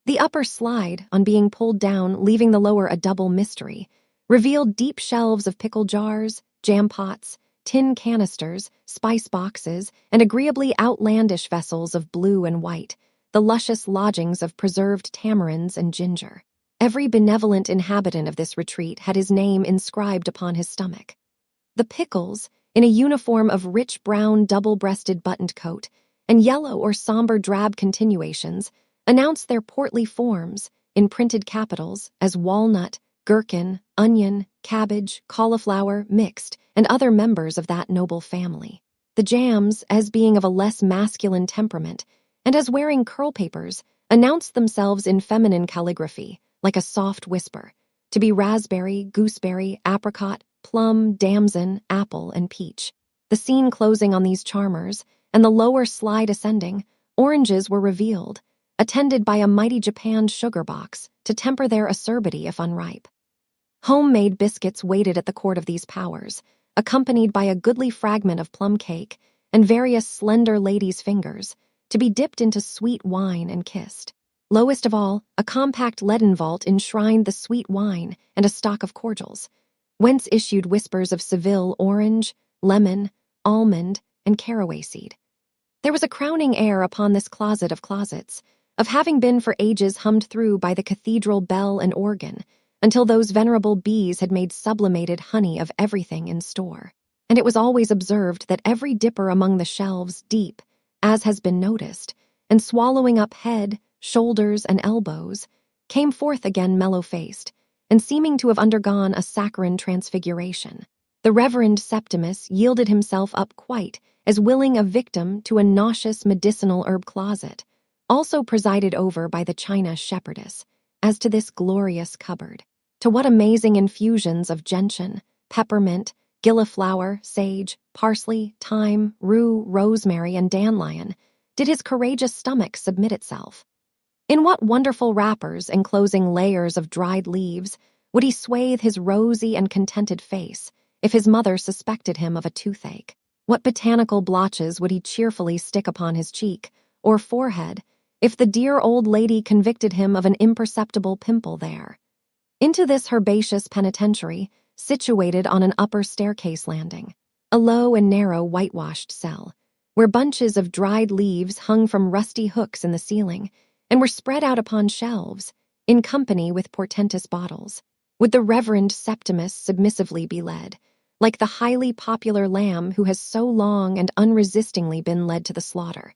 The upper slide, on being pulled down, leaving the lower a double mystery, revealed deep shelves of pickle jars, jam pots, tin canisters, spice boxes, and agreeably outlandish vessels of blue and white, the luscious lodgings of preserved tamarinds and ginger. Every benevolent inhabitant of this retreat had his name inscribed upon his stomach. The pickles, in a uniform of rich brown double-breasted buttoned coat, and yellow or somber drab continuations, announced their portly forms, in printed capitals, as walnut, gherkin, onion, cabbage, cauliflower, mixed, and other members of that noble family. The Jams, as being of a less masculine temperament, and as wearing curl papers, announced themselves in feminine calligraphy, like a soft whisper, to be raspberry, gooseberry, apricot, plum, damson, apple, and peach. The scene closing on these charmers, and the lower slide ascending, oranges were revealed, attended by a mighty japanned sugar box to temper their acerbity if unripe. Homemade biscuits waited at the court of these powers, accompanied by a goodly fragment of plum cake and various slender ladies' fingers, to be dipped into sweet wine and kissed. Lowest of all, a compact leaden vault enshrined the sweet wine and a stock of cordials, whence issued whispers of Seville orange, lemon, almond, and caraway seed. There was a crowning air upon this closet of closets, of having been for ages hummed through by the cathedral bell and organ, until those venerable bees had made sublimated honey of everything in store. And it was always observed that every dipper among the shelves deep, as has been noticed, and swallowing up head, shoulders, and elbows, came forth again mellow-faced, and seeming to have undergone a saccharine transfiguration. The Reverend Septimus yielded himself up quite as willing a victim to a nauseous medicinal herb closet, also presided over by the China shepherdess, as to this glorious cupboard. To what amazing infusions of gentian, peppermint, gilliflower, sage, parsley, thyme, rue, rosemary, and dandelion did his courageous stomach submit itself? In what wonderful wrappers enclosing layers of dried leaves would he swathe his rosy and contented face if his mother suspected him of a toothache? What botanical blotches would he cheerfully stick upon his cheek or forehead if the dear old lady convicted him of an imperceptible pimple there? Into this herbaceous penitentiary, situated on an upper staircase landing, a low and narrow whitewashed cell, where bunches of dried leaves hung from rusty hooks in the ceiling and were spread out upon shelves, in company with portentous bottles, would the Reverend Septimus submissively be led, like the highly popular lamb who has so long and unresistingly been led to the slaughter.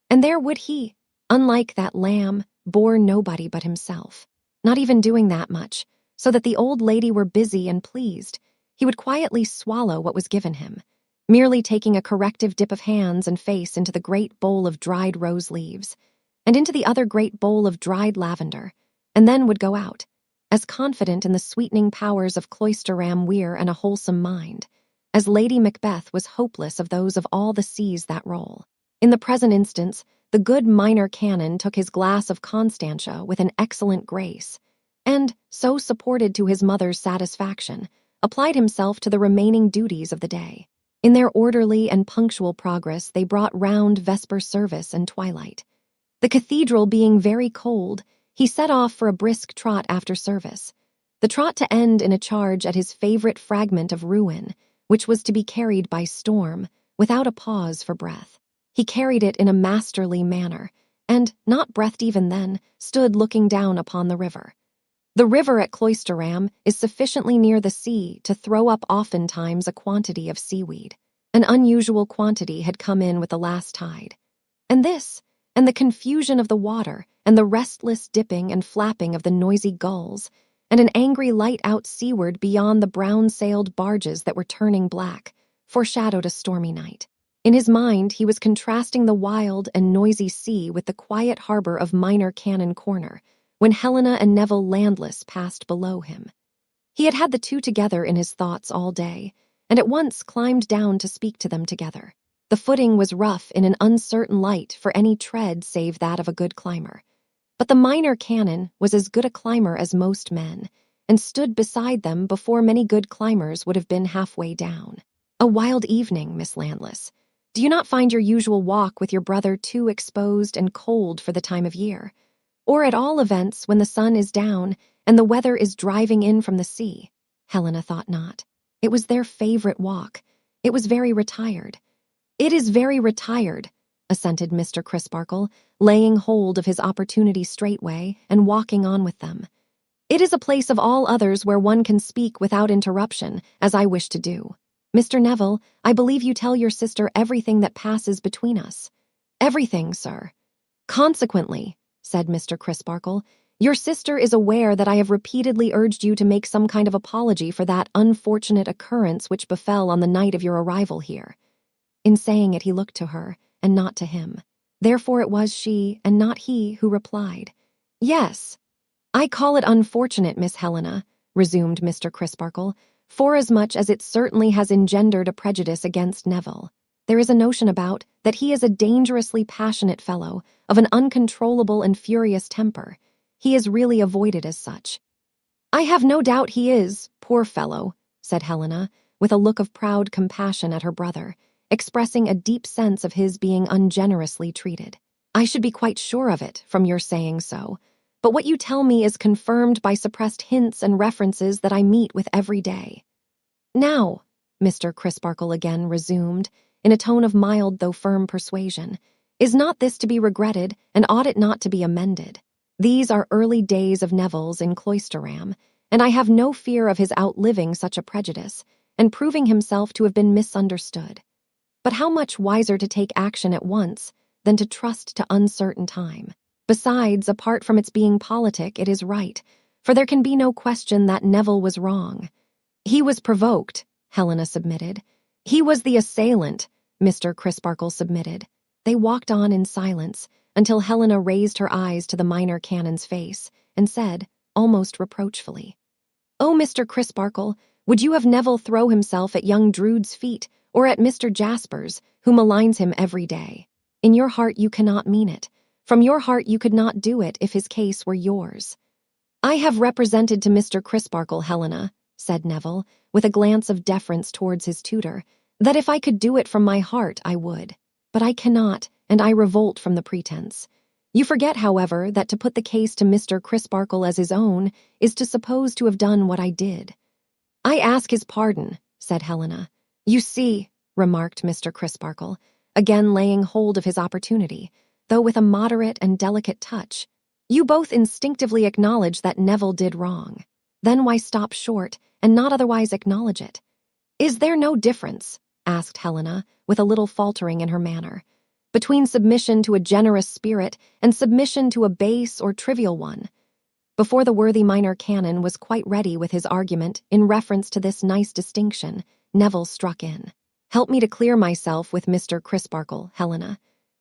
And there would he, unlike that lamb, bore nobody but himself, not even doing that much, so that the old lady were busy and pleased. He would quietly swallow what was given him, merely taking a corrective dip of hands and face into the great bowl of dried rose leaves, and into the other great bowl of dried lavender, and then would go out, as confident in the sweetening powers of Cloisterham weir and a wholesome mind, as Lady Macbeth was hopeless of those of all the seas that roll. In the present instance, the good minor canon took his glass of Constantia with an excellent grace, and, so supported to his mother's satisfaction, applied himself to the remaining duties of the day. In their orderly and punctual progress they brought round vesper service and twilight. The cathedral being very cold, he set off for a brisk trot after service, the trot to end in a charge at his favorite fragment of ruin, which was to be carried by storm, without a pause for breath. He carried it in a masterly manner, and, not breathed even then, stood looking down upon the river. The river at Cloisterham is sufficiently near the sea to throw up oftentimes a quantity of seaweed. An unusual quantity had come in with the last tide. And this, and the confusion of the water, and the restless dipping and flapping of the noisy gulls, and an angry light out seaward beyond the brown-sailed barges that were turning black, foreshadowed a stormy night. In his mind he was contrasting the wild and noisy sea with the quiet harbor of Minor Canon Corner, when Helena and Neville landless passed below him. He had had the two together in his thoughts all day, and at once climbed down to speak to them together. The footing was rough in an uncertain light for any tread save that of a good climber. But the minor canon was as good a climber as most men, and stood beside them before many good climbers would have been halfway down. A wild evening, Miss Landless. Do you not find your usual walk with your brother too exposed and cold for the time of year? Or at all events when the sun is down and the weather is driving in from the sea? Helena thought not. It was their favorite walk. It was very retired. It is very retired, assented Mr. Crisparkle, laying hold of his opportunity straightway and walking on with them. It is a place of all others where one can speak without interruption, as I wish to do. Mr. Neville, I believe you tell your sister everything that passes between us. Everything, sir. Consequently, said Mr. Crisparkle, your sister is aware that I have repeatedly urged you to make some kind of apology for that unfortunate occurrence which befell on the night of your arrival here. In saying it, he looked to her, and not to him. Therefore it was she, and not he, who replied. "Yes, I call it unfortunate, Miss Helena," resumed Mr. Crisparkle, "forasmuch as it certainly has engendered a prejudice against Neville. There is a notion about that he is a dangerously passionate fellow, of an uncontrollable and furious temper. He is really avoided as such." "I have no doubt he is, poor fellow," said Helena, with a look of proud compassion at her brother, expressing a deep sense of his being ungenerously treated. "I should be quite sure of it, from your saying so. But what you tell me is confirmed by suppressed hints and references that I meet with every day." "Now," Mr. Crisparkle again resumed, in a tone of mild though firm persuasion, "is not this to be regretted, and ought it not to be amended? These are early days of Neville's in Cloisterham, and I have no fear of his outliving such a prejudice, and proving himself to have been misunderstood. But how much wiser to take action at once than to trust to uncertain time. Besides, apart from its being politic, it is right, for there can be no question that Neville was wrong." "He was provoked," Helena submitted. "He was the assailant," Mr. Crisparkle submitted. They walked on in silence until Helena raised her eyes to the minor canon's face and said, almost reproachfully, "Oh, Mr. Crisparkle, would you have Neville throw himself at young Drood's feet, or at Mr. Jasper's, who maligns him every day? In your heart you cannot mean it. From your heart you could not do it if his case were yours." "I have represented to Mr. Crisparkle, Helena," said Neville, with a glance of deference towards his tutor, "that if I could do it from my heart, I would. But I cannot, and I revolt from the pretense. You forget, however, that to put the case to Mr. Crisparkle as his own is to suppose to have done what I did." "I ask his pardon," said Helena. "You see," remarked Mr. Crisparkle, again laying hold of his opportunity, though with a moderate and delicate touch, "you both instinctively acknowledge that Neville did wrong. Then why stop short and not otherwise acknowledge it?" "Is there no difference," asked Helena, with a little faltering in her manner, "between submission to a generous spirit and submission to a base or trivial one?" Before the worthy minor canon was quite ready with his argument in reference to this nice distinction, Neville struck in. "Help me to clear myself with Mr. Crisparkle, Helena.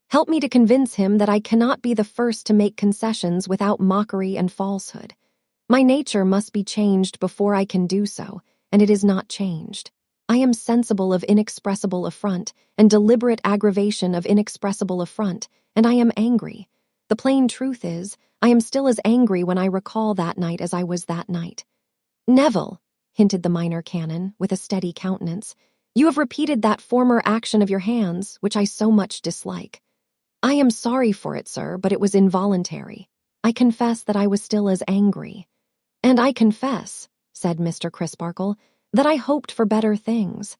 Help me to convince him that I cannot be the first to make concessions without mockery and falsehood. My nature must be changed before I can do so, and it is not changed. I am sensible of inexpressible affront and deliberate aggravation of inexpressible affront, and I am angry. The plain truth is, I am still as angry when I recall that night as I was that night." "Neville," hinted the minor canon, with a steady countenance, "you have repeated that former action of your hands, which I so much dislike." "I am sorry for it, sir, but it was involuntary. I confess that I was still as angry." "And I confess," said Mr. Crisparkle, "that I hoped for better things.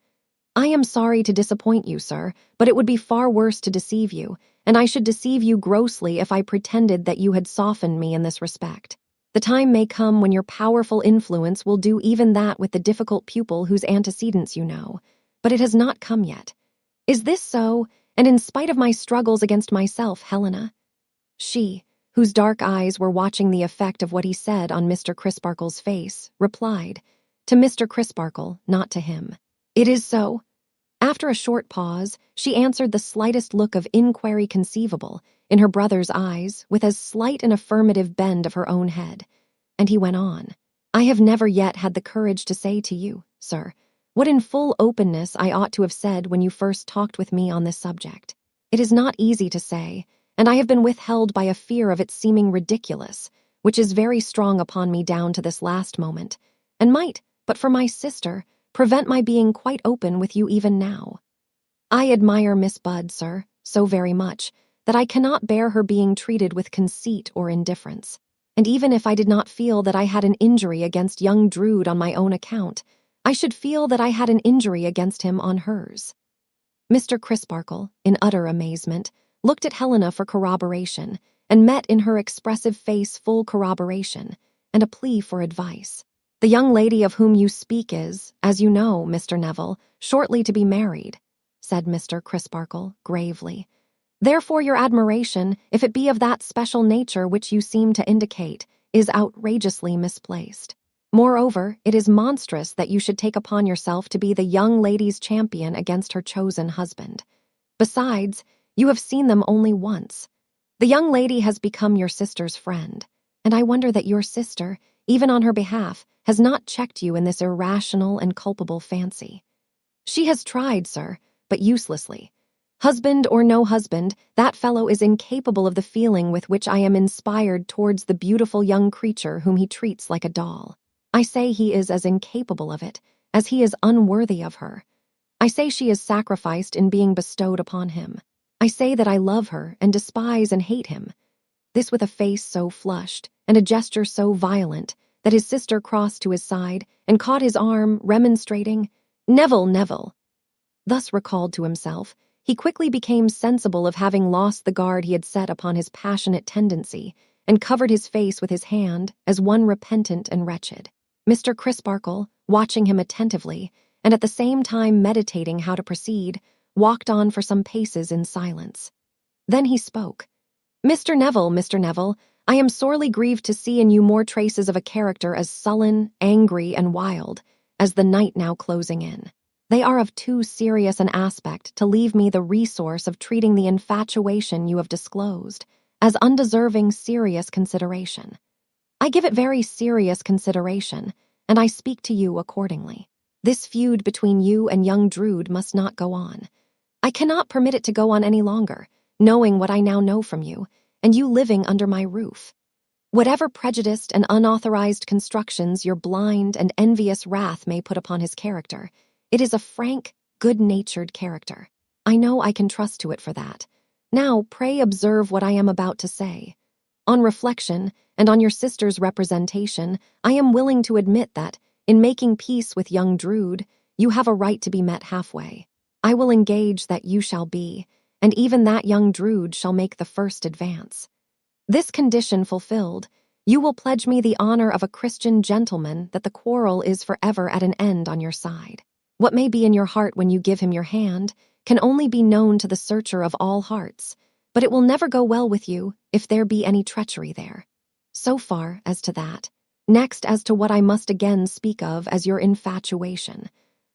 I am sorry to disappoint you, sir, but it would be far worse to deceive you, and I should deceive you grossly if I pretended that you had softened me in this respect. The time may come when your powerful influence will do even that with the difficult pupil whose antecedents you know, but it has not come yet. Is this so, and in spite of my struggles against myself, Helena?" She, whose dark eyes were watching the effect of what he said on Mr. Crisparkle's face, replied, to Mr. Crisparkle, not to him, "It is so." After a short pause, she answered the slightest look of inquiry conceivable in her brother's eyes with as slight an affirmative bend of her own head. And he went on, "I have never yet had the courage to say to you, sir, what in full openness I ought to have said when you first talked with me on this subject. It is not easy to say, and I have been withheld by a fear of its seeming ridiculous, which is very strong upon me down to this last moment, and might, but for my sister, prevent my being quite open with you even now. I admire Miss Budd, sir, so very much, that I cannot bear her being treated with conceit or indifference, and even if I did not feel that I had an injury against young Drood on my own account, I should feel that I had an injury against him on hers." Mr. Crisparkle, in utter amazement, looked at Helena for corroboration, and met in her expressive face full corroboration, and a plea for advice. "The young lady of whom you speak is, as you know, Mr. Neville, shortly to be married," said Mr. Crisparkle, gravely. "Therefore your admiration, if it be of that special nature which you seem to indicate, is outrageously misplaced. Moreover, it is monstrous that you should take upon yourself to be the young lady's champion against her chosen husband. Besides, you have seen them only once. The young lady has become your sister's friend, and I wonder that your sister, even on her behalf, has not checked you in this irrational and culpable fancy. She has tried, sir, but uselessly. Husband or no husband, that fellow is incapable of the feeling with which I am inspired towards the beautiful young creature whom he treats like a doll. I say he is as incapable of it as he is unworthy of her. I say she is sacrificed in being bestowed upon him. I say that I love her and despise and hate him. This with a face so flushed and a gesture so violent that his sister crossed to his side and caught his arm, remonstrating, "Neville, Neville." Thus recalled to himself, he quickly became sensible of having lost the guard he had set upon his passionate tendency, and covered his face with his hand as one repentant and wretched. Mr. Crisparkle, watching him attentively, and at the same time meditating how to proceed, walked on for some paces in silence. Then he spoke. Mr. Neville, I am sorely grieved to see in you more traces of a character as sullen, angry, and wild as the night now closing in. They are of too serious an aspect to leave me the resource of treating the infatuation you have disclosed as undeserving serious consideration. I give it very serious consideration, and I speak to you accordingly. This feud between you and young Drood must not go on. I cannot permit it to go on any longer, knowing what I now know from you, and you living under my roof. Whatever prejudiced and unauthorized constructions your blind and envious wrath may put upon his character, it is a frank, good-natured character. I know I can trust to it for that. Now, pray observe what I am about to say. On reflection, and on your sister's representation, I am willing to admit that, in making peace with young Drood, you have a right to be met halfway. I will engage that you shall be, and even that young Drood shall make the first advance. This condition fulfilled, you will pledge me the honor of a Christian gentleman that the quarrel is forever at an end on your side. What may be in your heart when you give him your hand can only be known to the searcher of all hearts, but it will never go well with you if there be any treachery there. So far as to that. Next, as to what I must again speak of as your infatuation.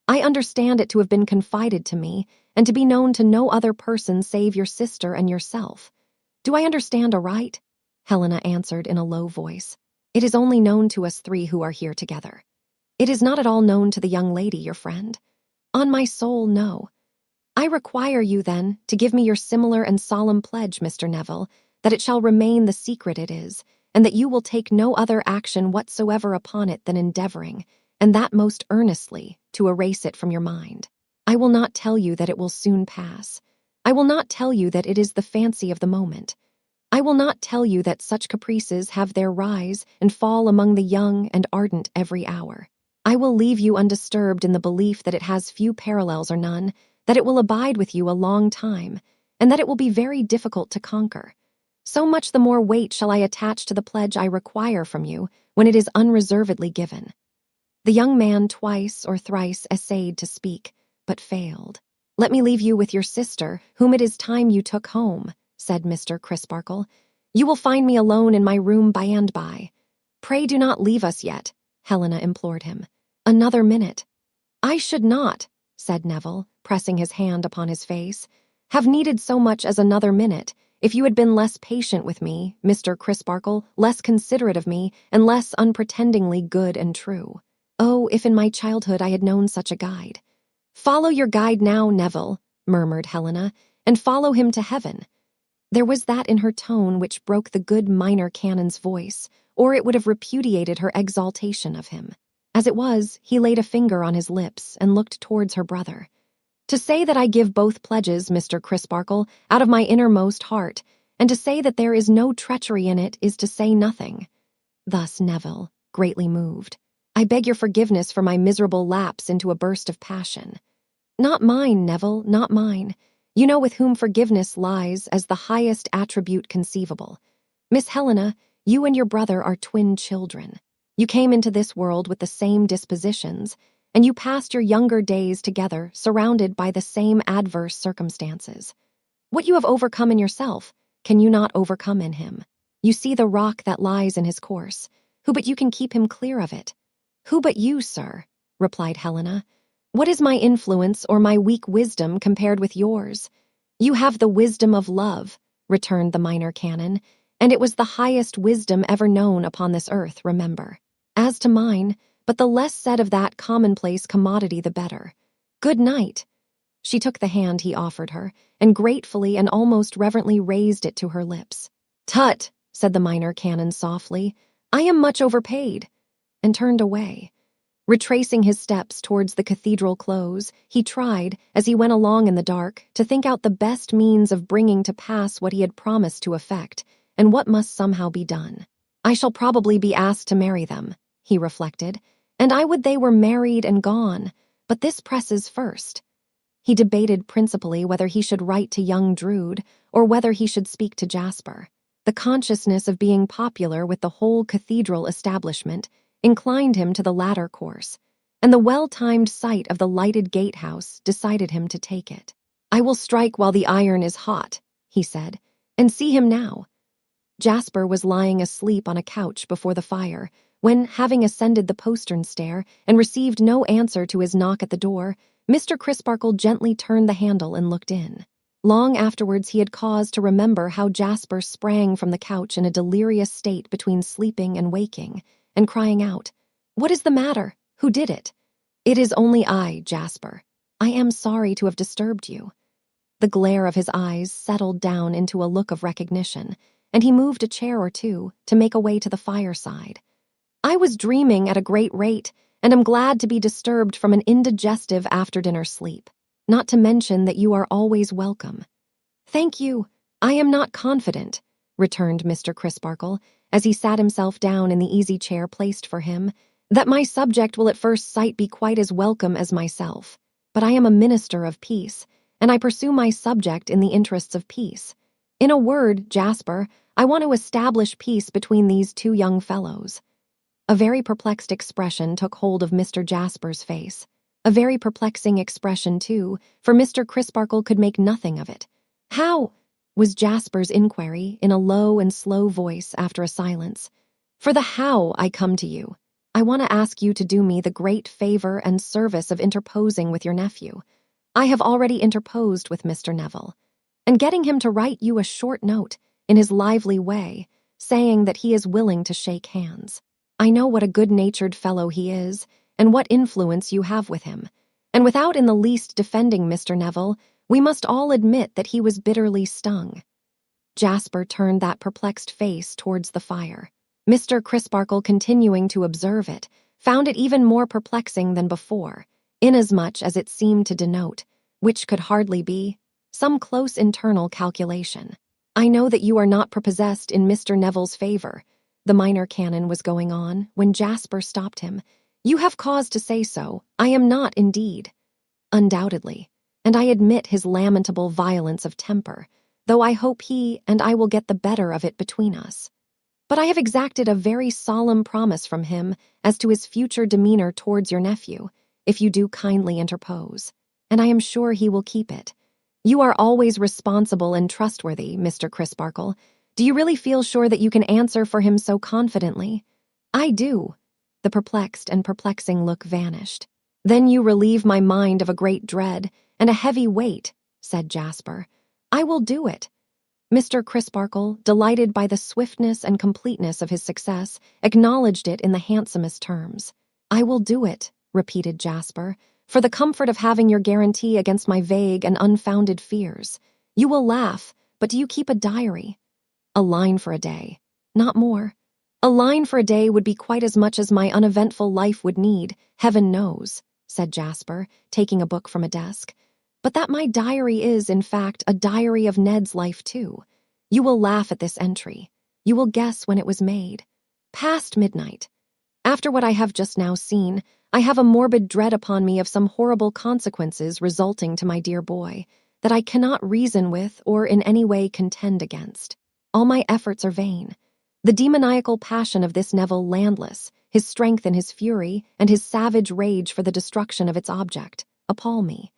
I understand it to have been confided to me, and to be known to no other person save your sister and yourself. Do I understand aright? Helena answered in a low voice. It is only known to us three who are here together. It is not at all known to the young lady, your friend. On my soul, no. I require you, then, to give me your similar and solemn pledge, Mr. Neville, that it shall remain the secret it is, and that you will take no other action whatsoever upon it than endeavoring, and that most earnestly, to erase it from your mind. I will not tell you that it will soon pass. I will not tell you that it is the fancy of the moment. I will not tell you that such caprices have their rise and fall among the young and ardent every hour. I will leave you undisturbed in the belief that it has few parallels or none, that it will abide with you a long time, and that it will be very difficult to conquer. So much the more weight shall I attach to the pledge I require from you when it is unreservedly given. The young man twice or thrice essayed to speak, but failed. Let me leave you with your sister, whom it is time you took home, said Mr. Crisparkle. You will find me alone in my room by and by. Pray do not leave us yet, Helena implored him. Another minute. I should not, said Neville, pressing his hand upon his face, have needed so much as another minute, if you had been less patient with me, Mr. Crisparkle, less considerate of me, and less unpretendingly good and true. Oh, if in my childhood I had known such a guide. Follow your guide now, Neville, murmured Helena, and follow him to heaven. There was that in her tone which broke the good minor canon's voice, or it would have repudiated her exaltation of him. As it was, he laid a finger on his lips and looked towards her brother. To say that I give both pledges, Mr. Crisparkle, out of my innermost heart, and to say that there is no treachery in it is to say nothing. Thus Neville, greatly moved. I beg your forgiveness for my miserable lapse into a burst of passion. Not mine, Neville, not mine. You know with whom forgiveness lies as the highest attribute conceivable. Miss Helena, you and your brother are twin children. You came into this world with the same dispositions, and you passed your younger days together, surrounded by the same adverse circumstances. What you have overcome in yourself, can you not overcome in him? You see the rock that lies in his course. Who but you can keep him clear of it? Who but you, sir? Replied Helena. What is my influence or my weak wisdom compared with yours? "You have the wisdom of love," returned the minor canon, "and it was the highest wisdom ever known upon this earth, remember. As to mine, but the less said of that commonplace commodity the better. Good night." She took the hand he offered her, and gratefully and almost reverently raised it to her lips. "Tut," said the minor canon softly, "I am much overpaid," and turned away. Retracing his steps towards the cathedral close, he tried, as he went along in the dark, to think out the best means of bringing to pass what he had promised to effect, and what must somehow be done. "I shall probably be asked to marry them," he reflected, "and I would they were married and gone, but this presses first." He debated principally whether he should write to young Drood, or whether he should speak to Jasper. The consciousness of being popular with the whole cathedral establishment inclined him to the latter course, and the well-timed sight of the lighted gatehouse decided him to take it. "I will strike while the iron is hot," he said, "and see him now." Jasper was lying asleep on a couch before the fire, when, having ascended the postern stair and received no answer to his knock at the door, Mr. Crisparkle gently turned the handle and looked in. Long afterwards he had cause to remember how Jasper sprang from the couch in a delirious state between sleeping and waking, and crying out, "What is the matter? Who did it?" "It is only I, Jasper. I am sorry to have disturbed you." The glare of his eyes settled down into a look of recognition, and he moved a chair or two to make a way to the fireside. "I was dreaming at a great rate, and am glad to be disturbed from an indigestive after-dinner sleep, not to mention that you are always welcome." "Thank you. I am not confident," returned Mr. Crisparkle, as he sat himself down in the easy chair placed for him, "that my subject will at first sight be quite as welcome as myself. But I am a minister of peace, and I pursue my subject in the interests of peace. In a word, Jasper, I want to establish peace between these two young fellows." A very perplexed expression took hold of Mr. Jasper's face. A very perplexing expression, too, for Mr. Crisparkle could make nothing of it. "How?" was Jasper's inquiry in a low and slow voice after a silence. "For the how I come to you. I want to ask you to do me the great favor and service of interposing with your nephew. I have already interposed with Mr. Neville, and getting him to write you a short note, in his lively way, saying that he is willing to shake hands. I know what a good-natured fellow he is, and what influence you have with him, and without in the least defending Mr. Neville, we must all admit that he was bitterly stung." Jasper turned that perplexed face towards the fire. Mr. Crisparkle, continuing to observe it, found it even more perplexing than before, inasmuch as it seemed to denote, which could hardly be, some close internal calculation. "I know that you are not prepossessed in Mr. Neville's favor," the minor canon was going on, when Jasper stopped him. "You have cause to say so. I am not, indeed." "Undoubtedly, and I admit his lamentable violence of temper, though I hope he and I will get the better of it between us. But I have exacted a very solemn promise from him as to his future demeanor towards your nephew, if you do kindly interpose, and I am sure he will keep it. You are always responsible and trustworthy, Mr. Crisparkle. Do you really feel sure that you can answer for him so confidently?" "I do." The perplexed and perplexing look vanished. "Then you relieve my mind of a great dread and a heavy weight," said Jasper. "I will do it." Mr. Crisparkle, delighted by the swiftness and completeness of his success, acknowledged it in the handsomest terms. "I will do it," repeated Jasper, "for the comfort of having your guarantee against my vague and unfounded fears. You will laugh, but do you keep a diary?" "A line for a day. Not more." "A line for a day would be quite as much as my uneventful life would need, heaven knows," said Jasper, taking a book from a desk. "But that my diary is, in fact, a diary of Ned's life, too. You will laugh at this entry. You will guess when it was made. Past midnight. After what I have just now seen, I have a morbid dread upon me of some horrible consequences resulting to my dear boy, that I cannot reason with or in any way contend against. All my efforts are vain. The demoniacal passion of this Neville Landless, his strength and his fury, and his savage rage for the destruction of its object, appall me.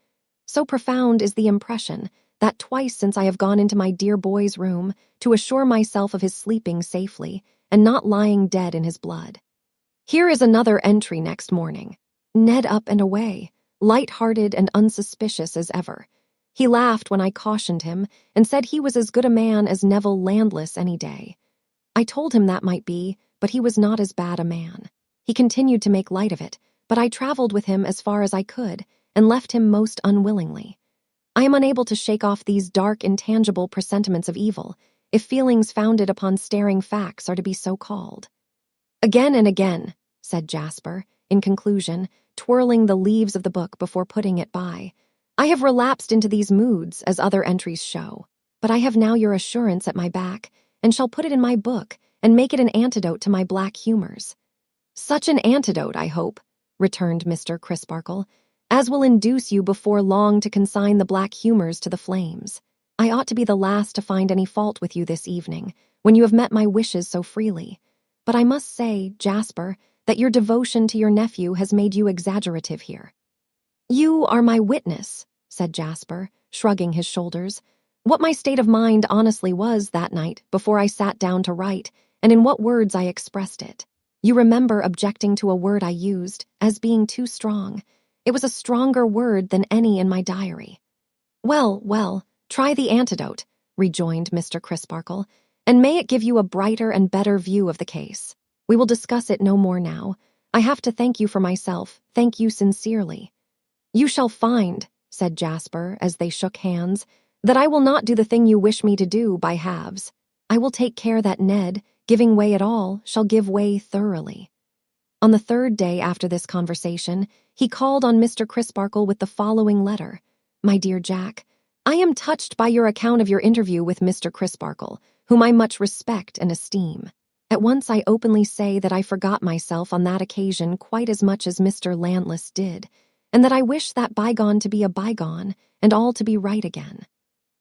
So profound is the impression that twice since I have gone into my dear boy's room to assure myself of his sleeping safely and not lying dead in his blood. Here is another entry next morning. Ned up and away, light-hearted and unsuspicious as ever. He laughed when I cautioned him and said he was as good a man as Neville Landless any day. I told him that might be, but he was not as bad a man. He continued to make light of it, but I traveled with him as far as I could and left him most unwillingly. I am unable to shake off these dark, intangible presentiments of evil, if feelings founded upon staring facts are to be so called. Again and again, said Jasper, in conclusion, twirling the leaves of the book before putting it by, I have relapsed into these moods, as other entries show, but I have now your assurance at my back, and shall put it in my book and make it an antidote to my black humors. Such an antidote, I hope, returned Mr. Crisparkle, as will induce you before long to consign the black humors to the flames. I ought to be the last to find any fault with you this evening, when you have met my wishes so freely. But I must say, Jasper, that your devotion to your nephew has made you exaggerative here. You are my witness, said Jasper, shrugging his shoulders, what my state of mind honestly was that night before I sat down to write, and in what words I expressed it. You remember objecting to a word I used as being too strong. It was a stronger word than any in my diary. Well, try the antidote, rejoined Mr. Crisparkle, and may it give you a brighter and better view of the case. We will discuss it no more now. I have to thank you for myself, thank you sincerely. You shall find, said Jasper as they shook hands, that I will not do the thing you wish me to do by halves. I will take care that Ned, giving way at all, shall give way thoroughly. On the third day after this conversation, he called on Mr. Crisparkle with the following letter. My dear Jack, I am touched by your account of your interview with Mr. Crisparkle, whom I much respect and esteem. At once I openly say that I forgot myself on that occasion quite as much as Mr. Landless did, and that I wish that bygone to be a bygone, and all to be right again.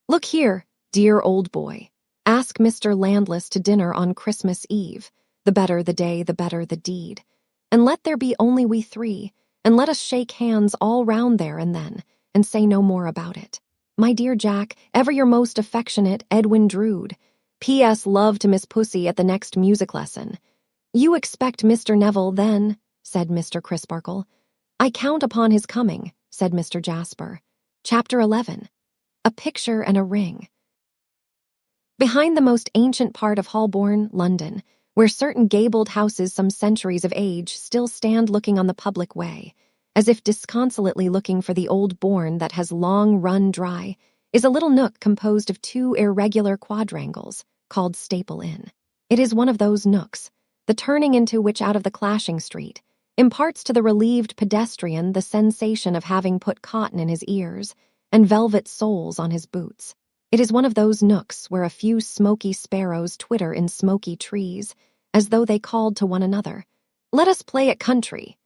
Look here, dear old boy. Ask Mr. Landless to dinner on Christmas Eve. The better the day, the better the deed. And let there be only we three, and let us shake hands all round there and then, and say no more about it. My dear Jack, ever your most affectionate Edwin Drood. P.S. Love to Miss Pussy at the next music lesson. You expect Mr. Neville, then, said Mr. Crisparkle. I count upon his coming, said Mr. Jasper. Chapter 11. A Picture and a Ring. Behind the most ancient part of Holborn, London, where certain gabled houses some centuries of age still stand looking on the public way, as if disconsolately looking for the old bourne that has long run dry, is a little nook composed of two irregular quadrangles, called Staple Inn. It is one of those nooks, the turning into which out of the clashing street imparts to the relieved pedestrian the sensation of having put cotton in his ears and velvet soles on his boots. It is one of those nooks where a few smoky sparrows twitter in smoky trees, as though they called to one another, "Let us play at country,"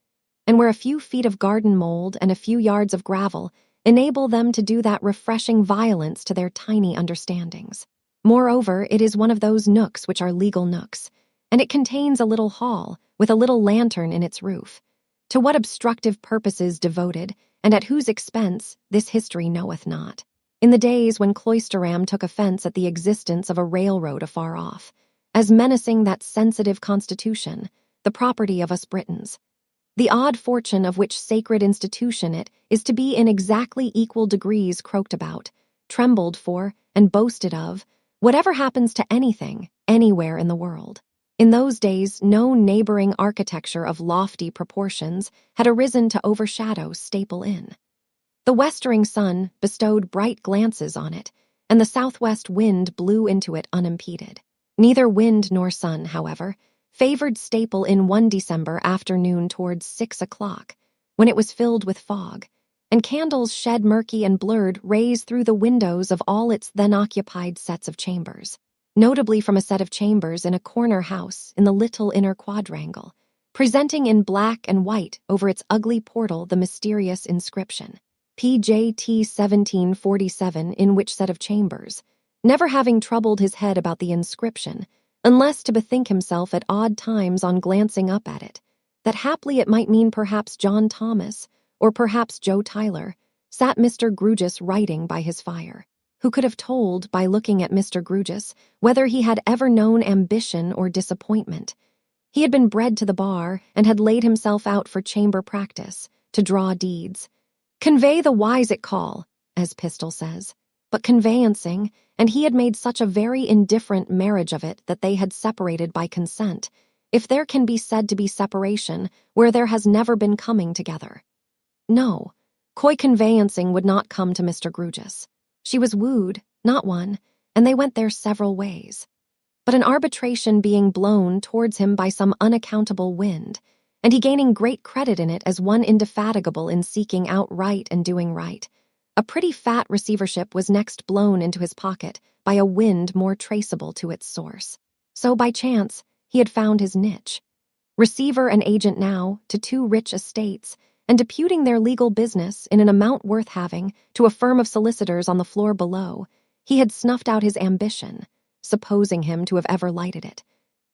and where a few feet of garden mold and a few yards of gravel enable them to do that refreshing violence to their tiny understandings. Moreover, it is one of those nooks which are legal nooks, and it contains a little hall with a little lantern in its roof. To what obstructive purposes devoted, and at whose expense, this history knoweth not. In the days when Cloisterham took offense at the existence of a railroad afar off, as menacing that sensitive constitution, the property of us Britons. The odd fortune of which sacred institution it is to be in exactly equal degrees croaked about, trembled for, and boasted of, whatever happens to anything, anywhere in the world. In those days, no neighboring architecture of lofty proportions had arisen to overshadow Staple Inn. The westering sun bestowed bright glances on it, and the southwest wind blew into it unimpeded. Neither wind nor sun, however, favored Staple Inn one December afternoon towards 6 o'clock, when it was filled with fog, and candles shed murky and blurred rays through the windows of all its then-occupied sets of chambers, notably from a set of chambers in a corner house in the little inner quadrangle, presenting in black and white over its ugly portal the mysterious inscription, PJT 1747, in which set of chambers, never having troubled his head about the inscription, unless to bethink himself at odd times on glancing up at it, that haply it might mean perhaps John Thomas, or perhaps Joe Tyler, sat Mr. Grewgious writing by his fire. Who could have told, by looking at Mr. Grewgious, whether he had ever known ambition or disappointment? He had been bred to the bar, and had laid himself out for chamber practice, to draw deeds. Convey the wise at call, as Pistol says, but conveyancing, and he had made such a very indifferent marriage of it that they had separated by consent, if there can be said to be separation where there has never been coming together. No, coy conveyancing would not come to Mr. Grewgious. She was wooed, not won, and they went their several ways. But an arbitration being blown towards him by some unaccountable wind, and he gaining great credit in it as one indefatigable in seeking out right and doing right, a pretty fat receivership was next blown into his pocket by a wind more traceable to its source. So, by chance, he had found his niche. Receiver and agent now to two rich estates, and deputing their legal business in an amount worth having to a firm of solicitors on the floor below, he had snuffed out his ambition, supposing him to have ever lighted it,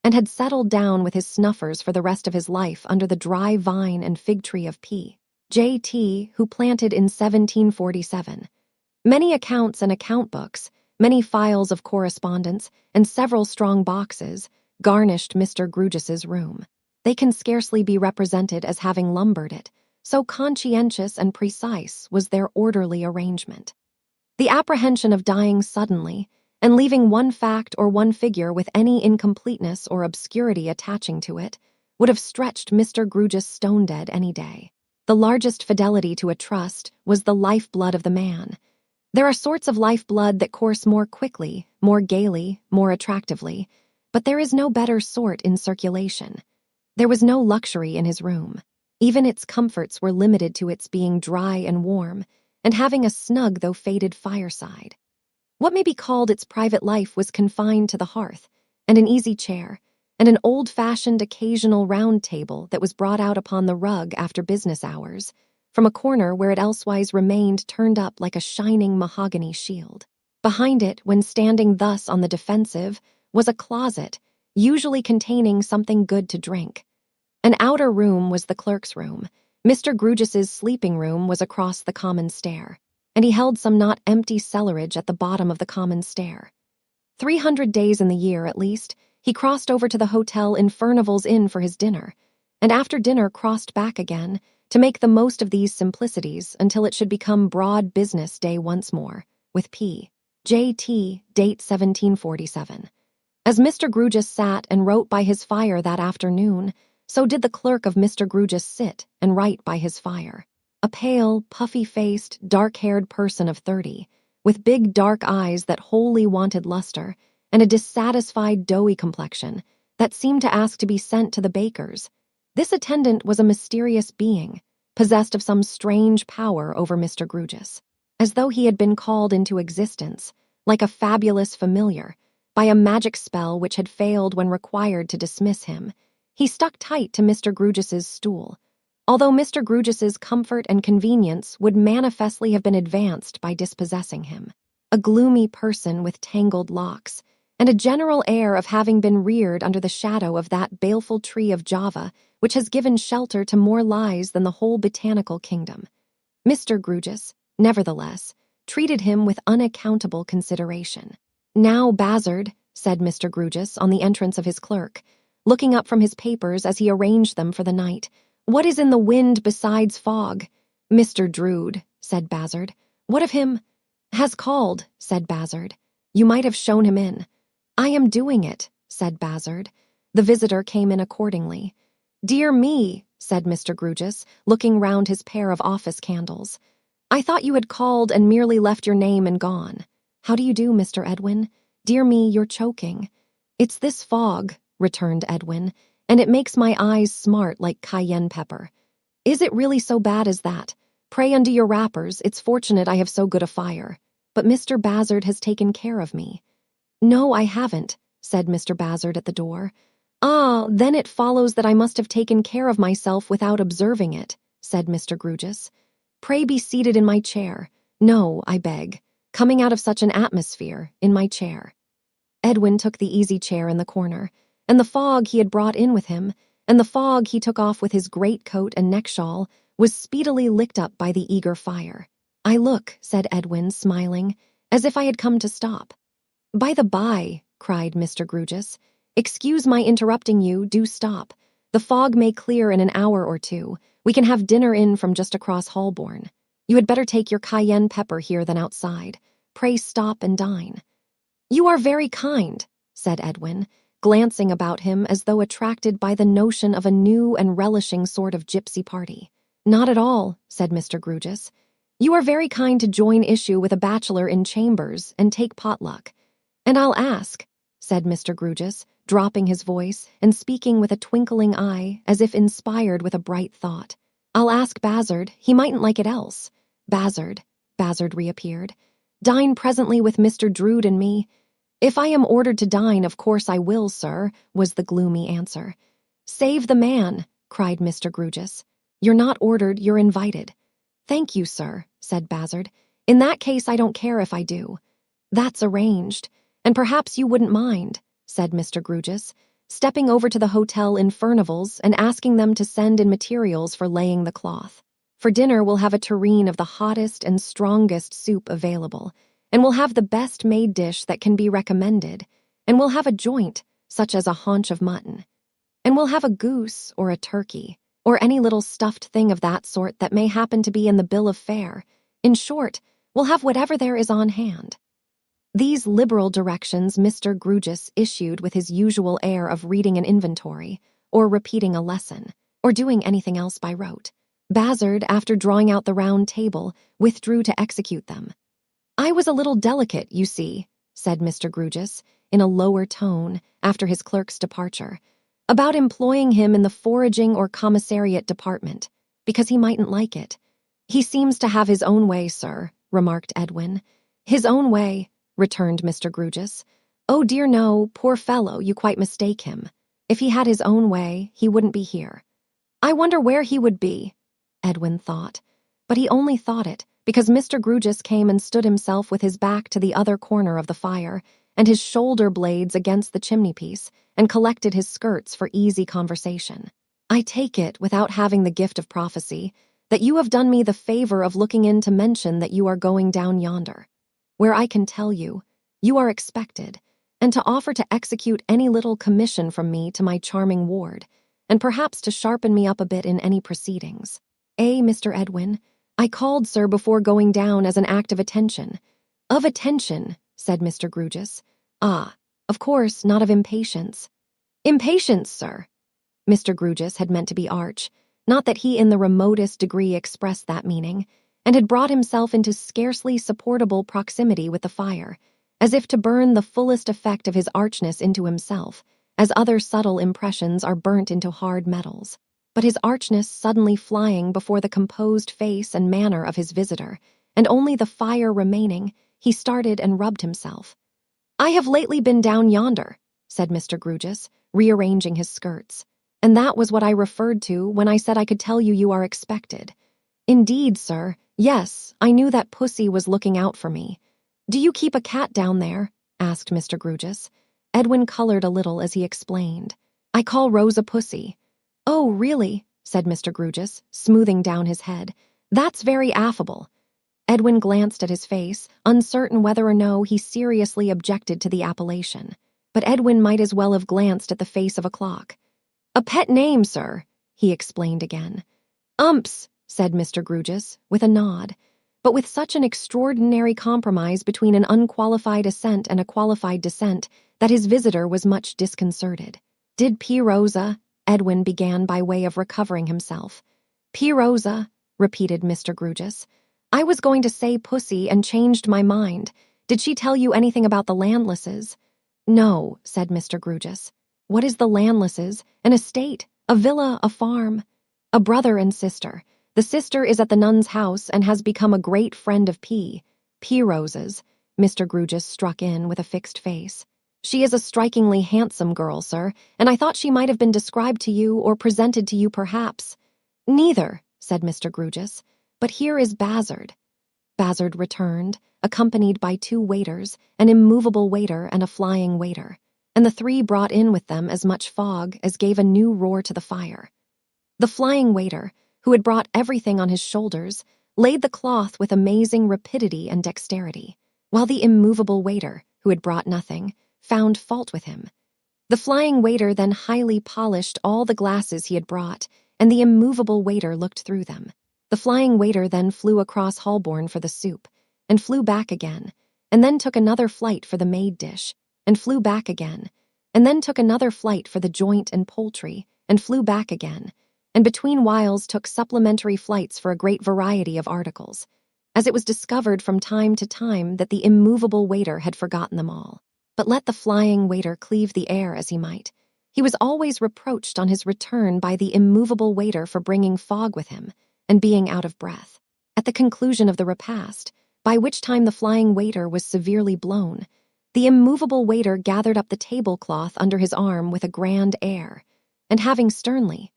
and had settled down with his snuffers for the rest of his life under the dry vine and fig tree of P.J.T., who planted in 1747. Many accounts and account books, many files of correspondence, and several strong boxes garnished Mr. Grewgious's room. They can scarcely be represented as having lumbered it, so conscientious and precise was their orderly arrangement. The apprehension of dying suddenly, and leaving one fact or one figure with any incompleteness or obscurity attaching to it, would have stretched Mr. Grewgious stone-dead any day. The largest fidelity to a trust was the lifeblood of the man. There are sorts of lifeblood that course more quickly, more gaily, more attractively, but there is no better sort in circulation. There was no luxury in his room. Even its comforts were limited to its being dry and warm, and having a snug though faded fireside. What may be called its private life was confined to the hearth, and an easy chair, and an old-fashioned occasional round table that was brought out upon the rug after business hours, from a corner where it elsewise remained turned up like a shining mahogany shield. Behind it, when standing thus on the defensive, was a closet, usually containing something good to drink. An outer room was the clerk's room. Mr. Grewgious's sleeping room was across the common stair, and he held some not empty cellarage at the bottom of the common stair. 300 days in the year, at least, he crossed over to the hotel in Furnival's Inn for his dinner, and after dinner crossed back again to make the most of these simplicities until it should become broad business day once more, with P.J.T., date 1747. As Mr. Grewgious sat and wrote by his fire that afternoon, so did the clerk of Mr. Grewgious sit and write by his fire. A pale, puffy-faced, dark-haired person of 30, with big dark eyes that wholly wanted luster, and a dissatisfied doughy complexion that seemed to ask to be sent to the baker's. This attendant was a mysterious being, possessed of some strange power over Mr. Grewgious, as though he had been called into existence, like a fabulous familiar, by a magic spell which had failed when required to dismiss him. He stuck tight to Mr. Grewgious's stool, although Mr. Grewgious's comfort and convenience would manifestly have been advanced by dispossessing him. A gloomy person with tangled locks, and a general air of having been reared under the shadow of that baleful tree of Java which has given shelter to more lies than the whole botanical kingdom. Mr. Grewgious, nevertheless, treated him with unaccountable consideration. "Now, Bazzard," said Mr. Grewgious on the entrance of his clerk, looking up from his papers as he arranged them for the night, "what is in the wind besides fog?" "Mr. Drood," said Bazzard. "What of him?" "Has called," said Bazzard. "You might have shown him in." "I am doing it," said Bazzard. The visitor came in accordingly. "Dear me," said Mr. Grewgious, looking round his pair of office candles. "I thought you had called and merely left your name and gone. How do you do, Mr. Edwin? Dear me, you're choking." "It's this fog," returned Edwin, "and it makes my eyes smart like cayenne pepper." "Is it really so bad as that? Pray undo your wrappers, it's fortunate I have so good a fire. But Mr. Bazzard has taken care of me." "No, I haven't," said Mr. Bazzard at the door. "Ah, then it follows that I must have taken care of myself without observing it," said Mr. Grewgious. "Pray be seated in my chair. No, I beg. Coming out of such an atmosphere, in my chair." Edwin took the easy chair in the corner, and the fog he had brought in with him, and the fog he took off with his great-coat and neck-shawl, was speedily licked up by the eager fire. "I look," said Edwin, smiling, "as if I had come to stop." "By the by," cried Mr. Grewgious, "excuse my interrupting you, do stop. The fog may clear in an hour or two. We can have dinner in from just across Holborn. You had better take your cayenne pepper here than outside. Pray stop and dine." "You are very kind," said Edwin, glancing about him as though attracted by the notion of a new and relishing sort of gypsy party. "Not at all," said Mr. Grugis. "You are very kind to join issue with a bachelor in chambers and take potluck. And I'll ask," said Mr. Grugis, dropping his voice and speaking with a twinkling eye as if inspired with a bright thought. "I'll ask Bazzard, he mightn't like it else." Bazzard reappeared. "Dine presently with Mr. Drood and me." "If I am ordered to dine, of course I will, sir," was the gloomy answer. "Save the man," cried Mr. Grugis. "You're not ordered, you're invited." "Thank you, sir," said Bazzard. "In that case, I don't care if I do." "That's arranged. And perhaps you wouldn't mind," said Mr. Grugis, stepping over to the hotel in Furnival's and asking them to send in materials for laying the cloth. "For dinner, we'll have a tureen of the hottest and strongest soup available, and we'll have the best made dish that can be recommended, and we'll have a joint, such as a haunch of mutton, and we'll have a goose or a turkey, or any little stuffed thing of that sort that may happen to be in the bill of fare. In short, we'll have whatever there is on hand." These liberal directions Mr. Grugis issued with his usual air of reading an inventory, or repeating a lesson, or doing anything else by rote. Bazzard, after drawing out the round table, withdrew to execute them. "I was a little delicate, you see," said Mr. Grugis, in a lower tone, after his clerk's departure, "about employing him in the foraging or commissariat department, because he mightn't like it." "He seems to have his own way, sir," remarked Edwin. "His own way," returned Mr. Grugis. "Oh dear no, poor fellow, you quite mistake him. If he had his own way, he wouldn't be here." "I wonder where he would be," Edwin thought. But he only thought it, because Mr. Grugis came and stood himself with his back to the other corner of the fire, and his shoulder blades against the chimney-piece, and collected his skirts for easy conversation. "I take it, without having the gift of prophecy, that you have done me the favor of looking in to mention that you are going down yonder, where I can tell you, you are expected, and to offer to execute any little commission from me to my charming ward, and perhaps to sharpen me up a bit in any proceedings. Mr. Edwin, I called, sir, before going down as an act of attention." "Of attention," said Mr. Grugis. "Ah, of course, not of impatience." "Impatience, sir." Mr. Grugis had meant to be arch, not that he in the remotest degree expressed that meaning, and had brought himself into scarcely supportable proximity with the fire, as if to burn the fullest effect of his archness into himself, as other subtle impressions are burnt into hard metals. But his archness suddenly flying before the composed face and manner of his visitor, and only the fire remaining, he started and rubbed himself. "I have lately been down yonder," said Mr. Grugis, rearranging his skirts, "and that was what I referred to when I said I could tell you are expected." "Indeed, sir, yes, I knew that Pussy was looking out for me." "Do you keep a cat down there?" asked Mr. Grugis. Edwin colored a little as he explained. "I call Rosa Pussy." "Oh, really?" said Mr. Grugis, smoothing down his head. "That's very affable." Edwin glanced at his face, uncertain whether or no he seriously objected to the appellation. But Edwin might as well have glanced at the face of a clock. "A pet name, sir," he explained again. "Umps," said Mr. Grugis, with a nod, but with such an extraordinary compromise between an unqualified assent and a qualified dissent that his visitor was much disconcerted. "Did P. Rosa?" Edwin began by way of recovering himself. "P. Rosa," repeated Mr. Grugis. "I was going to say Pussy and changed my mind. Did she tell you anything about the Landlesses?" "No," said Mr. Grugis. "What is the Landlesses? An estate? A villa? A farm?" "A brother and sister. The sister is at the NUNS house and has become a great friend of P. Rosa's." Mr. Grugis struck in with a fixed face. "She is a strikingly handsome girl, sir, and I thought she might have been described to you or presented to you perhaps." "Neither," said Mr. Grugis, "but here is Bazzard." Bazzard returned, accompanied by 2 waiters, an immovable waiter and a flying waiter, and the 3 brought in with them as much fog as gave a new roar to the fire. The flying waiter, who had brought everything on his shoulders, laid the cloth with amazing rapidity and dexterity, while the immovable waiter, who had brought nothing, found fault with him. The flying waiter then highly polished all the glasses he had brought, and the immovable waiter looked through them. The flying waiter then flew across Holborn for the soup, and flew back again, and then took another flight for the made dish, and flew back again, and then took another flight for the joint and poultry, and flew back again, and between whiles took supplementary flights for a great variety of articles, as it was discovered from time to time that the immovable waiter had forgotten them all. But let the flying waiter cleave the air as he might, he was always reproached on his return by the immovable waiter for bringing fog with him, and being out of breath. At the conclusion of the repast, by which time the flying waiter was severely blown, the immovable waiter gathered up the tablecloth under his arm with a grand air, and having sternly,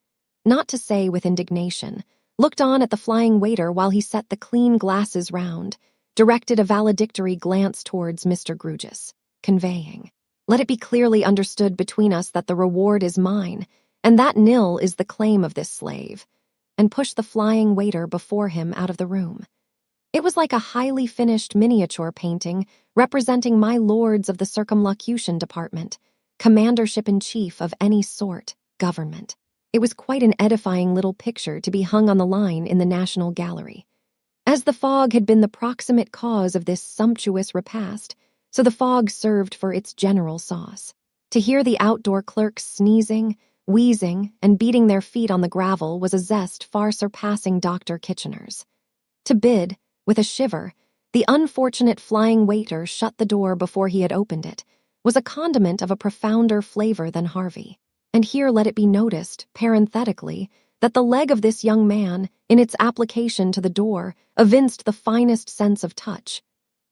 not to say with indignation, looked on at the flying waiter while he set the clean glasses round, directed a valedictory glance towards Mr. Grewgious, conveying, "Let it be clearly understood between us that the reward is mine, and that nil is the claim of this slave," and pushed the flying waiter before him out of the room. It was like a highly finished miniature painting representing my lords of the circumlocution department, commandership-in-chief of any sort, government. It was quite an edifying little picture to be hung on the line in the National Gallery. As the fog had been the proximate cause of this sumptuous repast, so the fog served for its general sauce. To hear the outdoor clerks sneezing, wheezing, and beating their feet on the gravel was a zest far surpassing Dr. Kitchener's. To bid, with a shiver, the unfortunate flying waiter shut the door before he had opened it, was a condiment of a profounder flavor than Harvey. And here let it be noticed, parenthetically, that the leg of this young man, in its application to the door, evinced the finest sense of touch,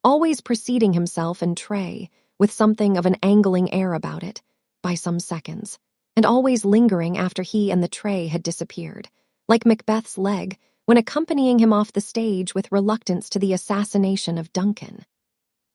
always preceding himself and tray, with something of an angling air about it, by some seconds, and always lingering after he and the tray had disappeared, like Macbeth's leg, when accompanying him off the stage with reluctance to the assassination of Duncan.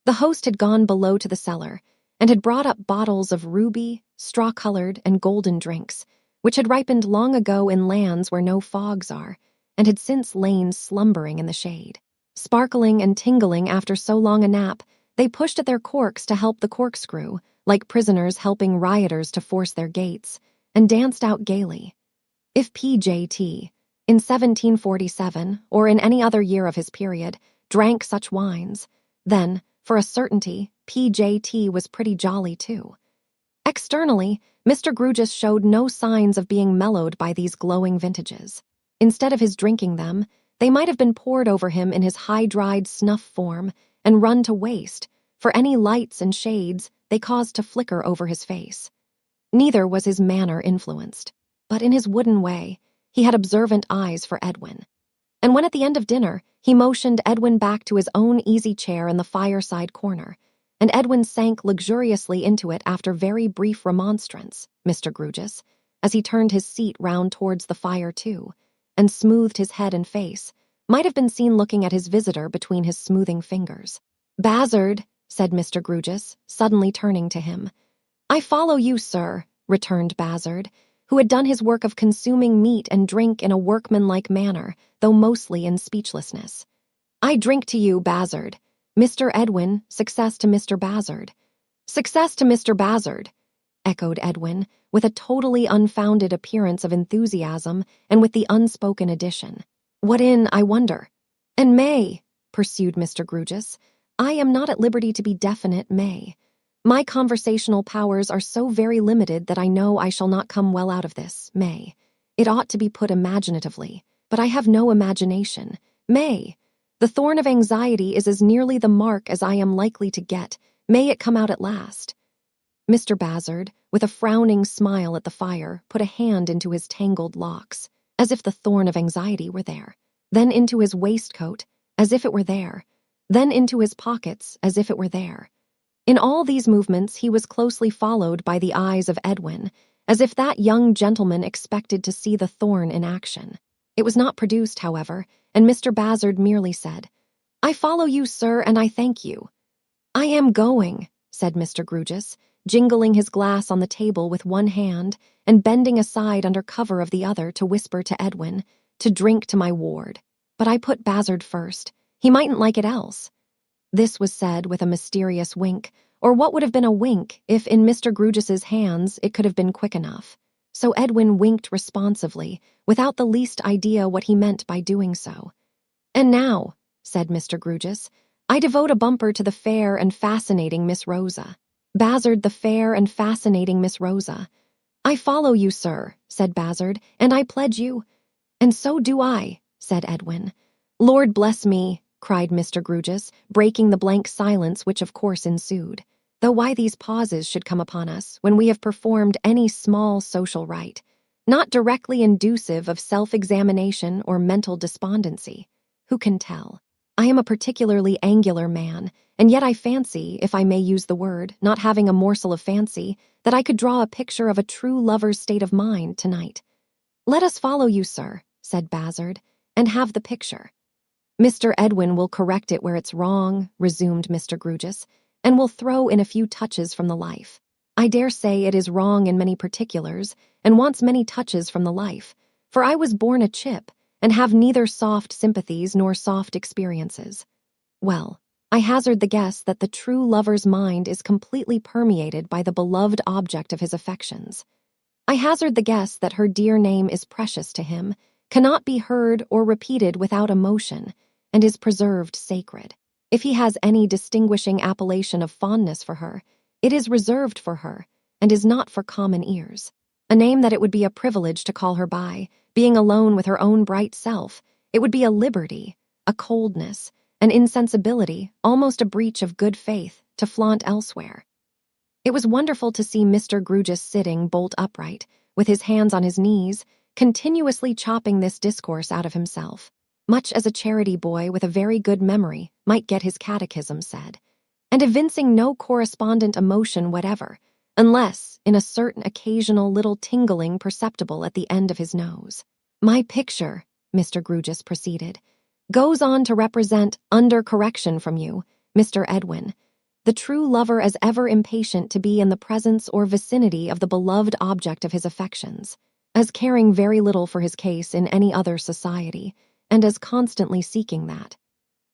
The host had gone below to the cellar, and had brought up bottles of ruby, straw-colored, and golden drinks, which had ripened long ago in lands where no fogs are, and had since lain slumbering in the shade. Sparkling and tingling after so long a nap, they pushed at their corks to help the corkscrew, like prisoners helping rioters to force their gates, and danced out gaily. If P.J.T., in 1747, or in any other year of his period, drank such wines, then, for a certainty, P.J.T. was pretty jolly too. Externally, Mr. Grewgious showed no signs of being mellowed by these glowing vintages. Instead of his drinking them, they might have been poured over him in his high-dried snuff form and run to waste, for any lights and shades they caused to flicker over his face. Neither was his manner influenced, but in his wooden way, he had observant eyes for Edwin. And when at the end of dinner, he motioned Edwin back to his own easy chair in the fireside corner, and Edwin sank luxuriously into it after very brief remonstrance, Mr. Grewgious, as he turned his seat round towards the fire too, and smoothed his head and face, might have been seen looking at his visitor between his smoothing fingers. "Bazzard," said Mr. Grewgious, suddenly turning to him. "I follow you, sir," returned Bazzard, who had done his work of consuming meat and drink in a workmanlike manner, though mostly in speechlessness. "I drink to you, Bazzard. Mr. Edwin, success to Mr. Bazzard." "Success to Mr. Bazzard," echoed Edwin, with a totally unfounded appearance of enthusiasm and with the unspoken addition, "What in, I wonder?" "And may," pursued Mr. Grewgious, "I am not at liberty to be definite, may. My conversational powers are so very limited that I know I shall not come well out of this, may. It ought to be put imaginatively, but I have no imagination, may. The thorn of anxiety is as nearly the mark as I am likely to get, may it come out at last." Mr. Bazzard, with a frowning smile at the fire, put a hand into his tangled locks, as if the thorn of anxiety were there, then into his waistcoat, as if it were there, then into his pockets, as if it were there. In all these movements he was closely followed by the eyes of Edwin, as if that young gentleman expected to see the thorn in action. It was not produced, however, and Mr. Bazzard merely said, "I follow you, sir, and I thank you." "I am going," said Mr. Grewgious, jingling his glass on the table with one hand and bending aside under cover of the other to whisper to Edwin, "to drink to my ward. But I put Bazzard first. He mightn't like it else." This was said with a mysterious wink, or what would have been a wink if in Mr. Grewgious's hands it could have been quick enough. so Edwin winked responsively, without the least idea what he meant by doing so. "And now," said Mr. Grugis, "I devote a bumper to the fair and fascinating Miss Rosa." Bazzard, the fair and fascinating Miss Rosa. "I follow you, sir," said Bazzard, "and I pledge you." "And so do I," said Edwin. "Lord bless me," cried Mr. Grugis, breaking the blank silence which of course ensued. Though why these pauses should come upon us when we have performed any small social rite, not directly inducive of self-examination or mental despondency, who can tell? I am a particularly angular man, and yet I fancy, if I may use the word, not having a morsel of fancy, that I could draw a picture of a true lover's state of mind tonight. "Let us follow you, sir," said Bazzard, "and have the picture." "Mr. Edwin will correct it where it's wrong," resumed Mr. Grugis, "and will throw in a few touches from the life. I dare say it is wrong in many particulars, and wants many touches from the life, for I was born a chip, and have neither soft sympathies nor soft experiences. Well, I hazard the guess that the true lover's mind is completely permeated by the beloved object of his affections. I hazard the guess that her dear name is precious to him, cannot be heard or repeated without emotion, and is preserved sacred. If he has any distinguishing appellation of fondness for her, it is reserved for her, and is not for common ears. A name that it would be a privilege to call her by, being alone with her own bright self, it would be a liberty, a coldness, an insensibility, almost a breach of good faith, to flaunt elsewhere. It was wonderful to see Mr. Grugis sitting bolt upright, with his hands on his knees, continuously chopping this discourse out of himself, much as a charity boy with a very good memory might get his catechism said, and evincing no correspondent emotion whatever, unless in a certain occasional little tingling perceptible at the end of his nose. "My picture," Mr. Grugis proceeded, "goes on to represent, under correction from you, Mr. Edwin, the true lover as ever impatient to be in the presence or vicinity of the beloved object of his affections, as caring very little for his case in any other society, and as constantly seeking that.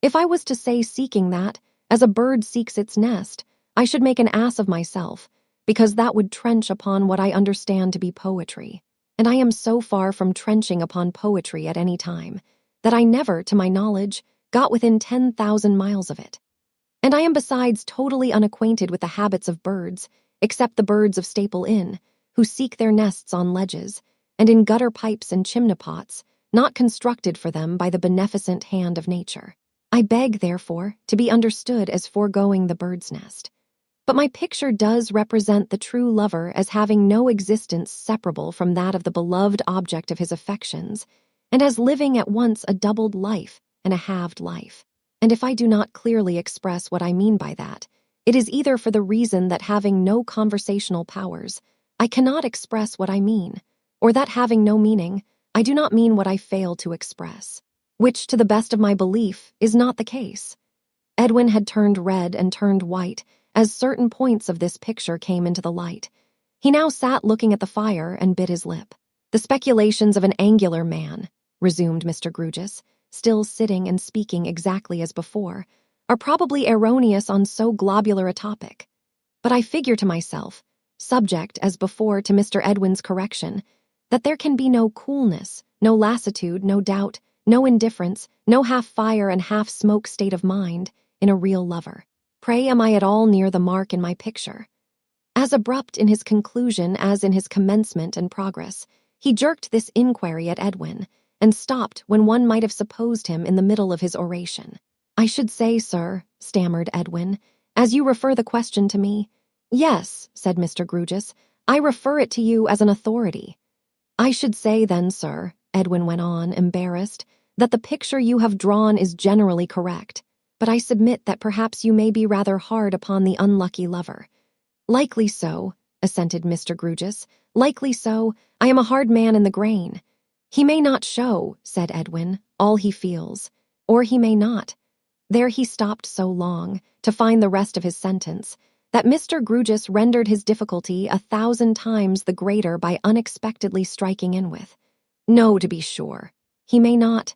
If I was to say seeking that, as a bird seeks its nest, I should make an ass of myself, because that would trench upon what I understand to be poetry, and I am so far from trenching upon poetry at any time, that I never, to my knowledge, got within 10,000 miles of it. And I am besides totally unacquainted with the habits of birds, except the birds of Staple Inn, who seek their nests on ledges, and in gutter pipes and chimney pots, not constructed for them by the beneficent hand of nature. I beg, therefore, to be understood as foregoing the bird's nest. But my picture does represent the true lover as having no existence separable from that of the beloved object of his affections, and as living at once a doubled life and a halved life. And if I do not clearly express what I mean by that, it is either for the reason that having no conversational powers, I cannot express what I mean, or that having no meaning, I do not mean what I fail to express, which, to the best of my belief, is not the case. Edwin had turned red and turned white as certain points of this picture came into the light. He now sat looking at the fire and bit his lip. "The speculations of an angular man," resumed Mr. Grugis, still sitting and speaking exactly as before, "are probably erroneous on so globular a topic. But I figure to myself, subject as before to Mr. Edwin's correction, that there can be no coolness, no lassitude, no doubt, no indifference, no half-fire and half-smoke state of mind in a real lover. Pray, am I at all near the mark in my picture?" As abrupt in his conclusion as in his commencement and progress, he jerked this inquiry at Edwin, and stopped when one might have supposed him in the middle of his oration. "I should say, sir," stammered Edwin, "as you refer the question to me—" "Yes," said Mr. Grugis, "I refer it to you as an authority." "I should say then, sir," Edwin went on, embarrassed, "that the picture you have drawn is generally correct, but I submit that perhaps you may be rather hard upon the unlucky lover." "Likely so," assented Mr. Grugis, "likely so. I am a hard man in the grain." "He may not show," said Edwin, "all he feels, or he may not." There he stopped so long, to find the rest of his sentence, that Mr. Grugis rendered his difficulty 1,000 times the greater by unexpectedly striking in with, "No, to be sure. He may not."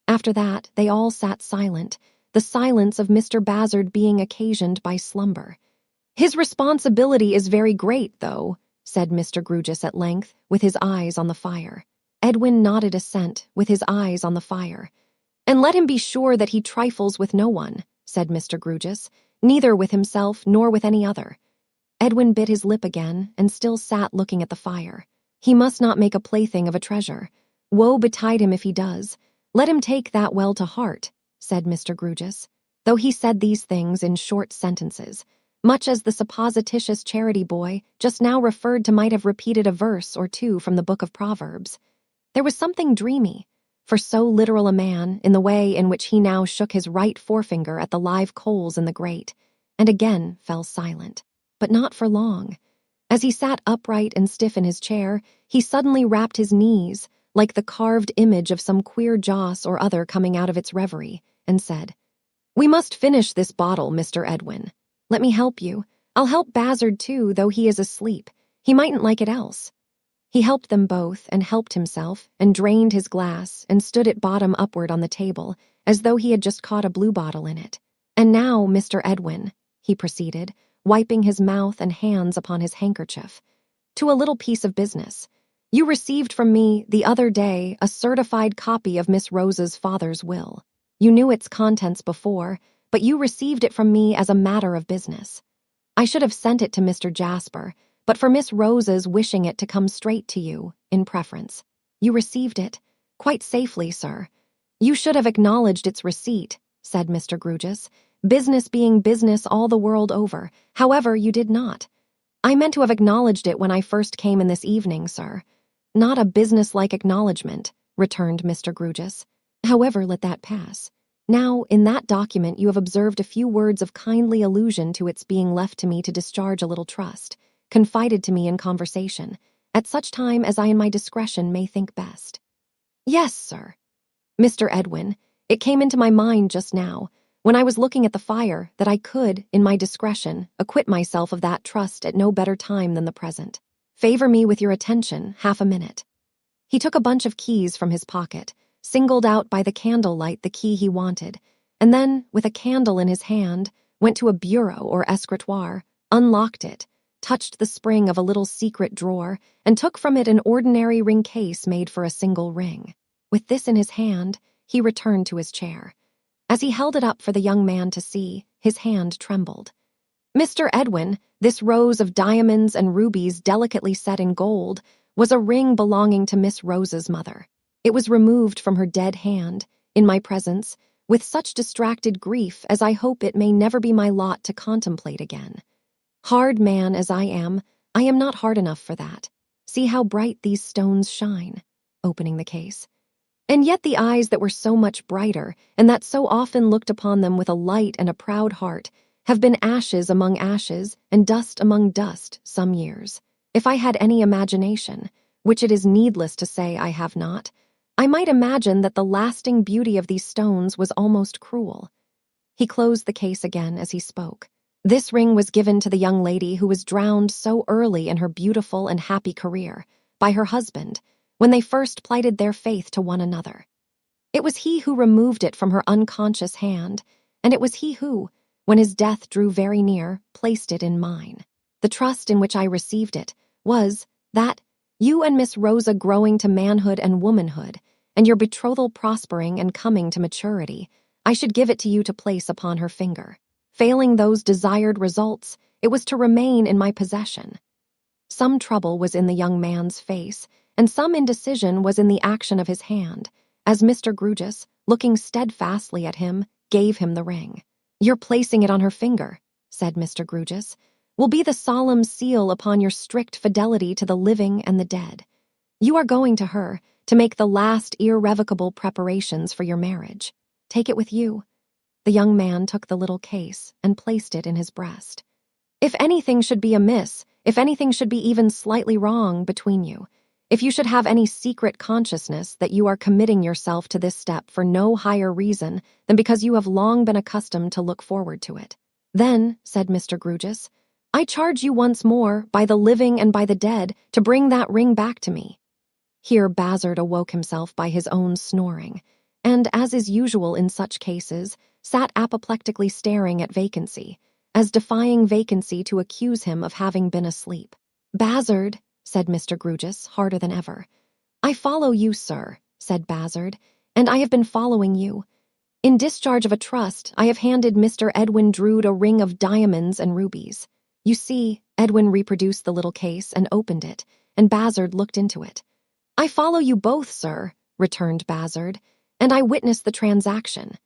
After that, they all sat silent, the silence of Mr. Bazzard being occasioned by slumber. "His responsibility is very great, though," said Mr. Grewgious at length, with his eyes on the fire. Edwin nodded assent, with his eyes on the fire. "And let him be sure that he trifles with no one," said Mr. Grewgious, "neither with himself nor with any other." Edwin bit his lip again, and still sat looking at the fire. He must not make a plaything of a treasure. Woe betide him if he does. Let him take that well to heart, said Mr. Grewgious, though he said these things in short sentences, much as the supposititious charity boy just now referred to might have repeated a verse or two from the book of Proverbs. There was something dreamy, for so literal a man, in the way in which he now shook his right forefinger at the live coals in the grate, and again fell silent. But not for long. As he sat upright and stiff in his chair, he suddenly rapped his knees, like the carved image of some queer joss or other coming out of its reverie, and said, "We must finish this bottle, Mr. Edwin. Let me help you. I'll help Bazzard too, though he is asleep. He mightn't like it else." He helped them both, and helped himself, and drained his glass, and stood it bottom upward on the table, as though he had just caught a bluebottle in it. "And now, Mr. Edwin," he proceeded, wiping his mouth and hands upon his handkerchief, "to a little piece of business. You received from me the other day a certified copy of Miss Rose's father's will. You knew its contents before, but you received it from me as a matter of business. I should have sent it to Mr. Jasper, but for Miss Rose's wishing it to come straight to you, in preference. You received it, quite safely, sir. You should have acknowledged its receipt," said Mr. Grewgious, "business being business all the world over. However, you did not. I meant to have acknowledged it when I first came in this evening, sir." "Not a business-like acknowledgment," returned Mr. Grewgious. "However, let that pass. Now, in that document you have observed a few words of kindly allusion to its being left to me to discharge a little trust, confided to me in conversation, at such time as I in my discretion may think best." "Yes, sir." "Mr. Edwin, it came into my mind just now, when I was looking at the fire, that I could, in my discretion, acquit myself of that trust at no better time than the present. Favor me with your attention 30 minutes. He took a bunch of keys from his pocket, singled out by the candlelight the key he wanted, and then, with a candle in his hand, went to a bureau or escritoire, unlocked it, touched the spring of a little secret drawer, and took from it an ordinary ring case made for a single ring. With this in his hand, he returned to his chair. As he held it up for the young man to see, his hand trembled. "Mr. Edwin, this rose of diamonds and rubies delicately set in gold was a ring belonging to Miss Rose's mother. It was removed from her dead hand, in my presence, with such distracted grief as I hope it may never be my lot to contemplate again. Hard man as I am not hard enough for that. See how bright these stones shine," opening the case. "And yet the eyes that were so much brighter, and that so often looked upon them with a light and a proud heart, have been ashes among ashes and dust among dust some years. If I had any imagination, which it is needless to say I have not, I might imagine that the lasting beauty of these stones was almost cruel." He closed the case again as he spoke. "This ring was given to the young lady who was drowned so early in her beautiful and happy career, by her husband, when they first plighted their faith to one another. It was he who removed it from her unconscious hand, and it was he who, when his death drew very near, placed it in mine. The trust in which I received it was that, you and Miss Rosa growing to manhood and womanhood, and your betrothal prospering and coming to maturity, I should give it to you to place upon her finger. Failing those desired results, it was to remain in my possession." Some trouble was in the young man's face, and some indecision was in the action of his hand, as Mr. Grewgious, looking steadfastly at him, gave him the ring. "Your placing it on her finger," said Mr. Grewgious, "will be the solemn seal upon your strict fidelity to the living and the dead. You are going to her, to make the last irrevocable preparations for your marriage. Take it with you." The young man took the little case and placed it in his breast. "If anything should be amiss, if anything should be even slightly wrong between you, if you should have any secret consciousness that you are committing yourself to this step for no higher reason than because you have long been accustomed to look forward to it, then," said Mr. Grewgious, "I charge you once more, by the living and by the dead, to bring that ring back to me." Here Bazzard awoke himself by his own snoring, and, as is usual in such cases, sat apoplectically staring at vacancy, as defying vacancy to accuse him of having been asleep. "Bazzard," said Mr. Grewgious, harder than ever. "I follow you, sir," said Bazzard, "and I have been following you. In discharge of a trust, I have handed Mr. Edwin Drood a ring of diamonds and rubies. You see," Edwin reproduced the little case and opened it, and Bazzard looked into it. "I follow you both, sir," returned Bazzard, "and I witnessed the transaction."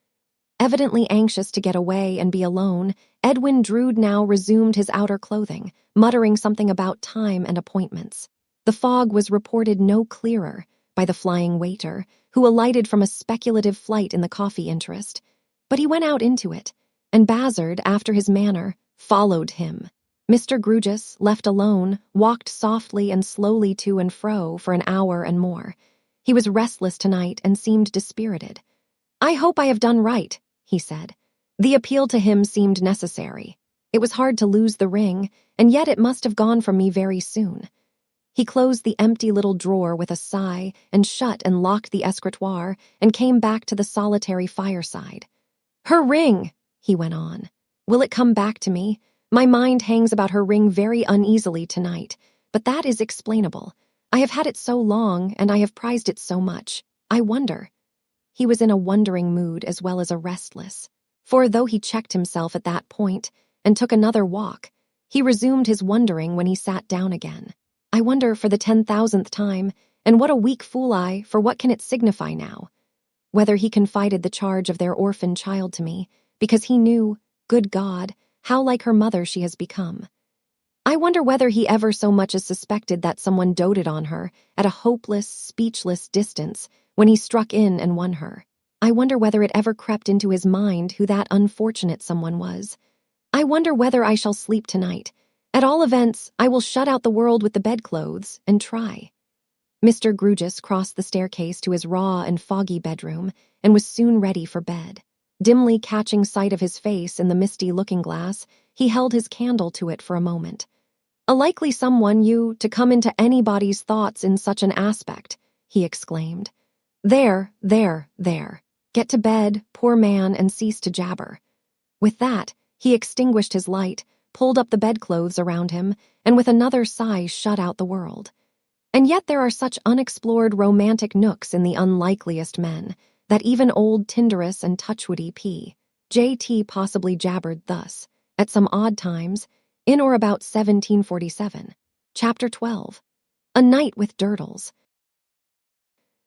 Evidently anxious to get away and be alone, Edwin Drood now resumed his outer clothing, muttering something about time and appointments. The fog was reported no clearer by the flying waiter, who alighted from a speculative flight in the coffee interest, but he went out into it, and Bazzard, after his manner, followed him. Mr. Grewgious, left alone, walked softly and slowly to and fro for an hour and more. He was restless tonight and seemed dispirited. "I hope I have done right," he said. The appeal to him seemed necessary. It was hard to lose the ring, and yet it must have gone from me very soon. He closed the empty little drawer with a sigh and shut and locked the escritoire and came back to the solitary fireside. "Her ring," he went on. "Will it come back to me? My mind hangs about her ring very uneasily tonight, but that is explainable. I have had it so long, and I have prized it so much. I wonder." He was in a wondering mood as well as a restless, for though he checked himself at that point and took another walk, he resumed his wondering when he sat down again. "I wonder for the 10,000th time, and what a weak fool I, for what can it signify now?" Whether he confided the charge of their orphan child to me, because he knew, good God, how like her mother she has become. I wonder whether he ever so much as suspected that someone doted on her at a hopeless, speechless distance when he struck in and won her. I wonder whether it ever crept into his mind who that unfortunate someone was. I wonder whether I shall sleep tonight. At all events, I will shut out the world with the bedclothes and try. Mr. Grewgious crossed the staircase to his raw and foggy bedroom and was soon ready for bed. Dimly catching sight of his face in the misty looking-glass, he held his candle to it for a moment. "A likely someone you to come into anybody's thoughts in such an aspect," he exclaimed. There. Get to bed, poor man, and cease to jabber." With that, he extinguished his light, pulled up the bedclothes around him, and with another sigh shut out the world. And yet there are such unexplored romantic nooks in the unlikeliest men, that even old Tinderus and Touchwoody P.J.T. possibly jabbered thus, at some odd times, in or about 1747. Chapter 12. A Night with Durdles.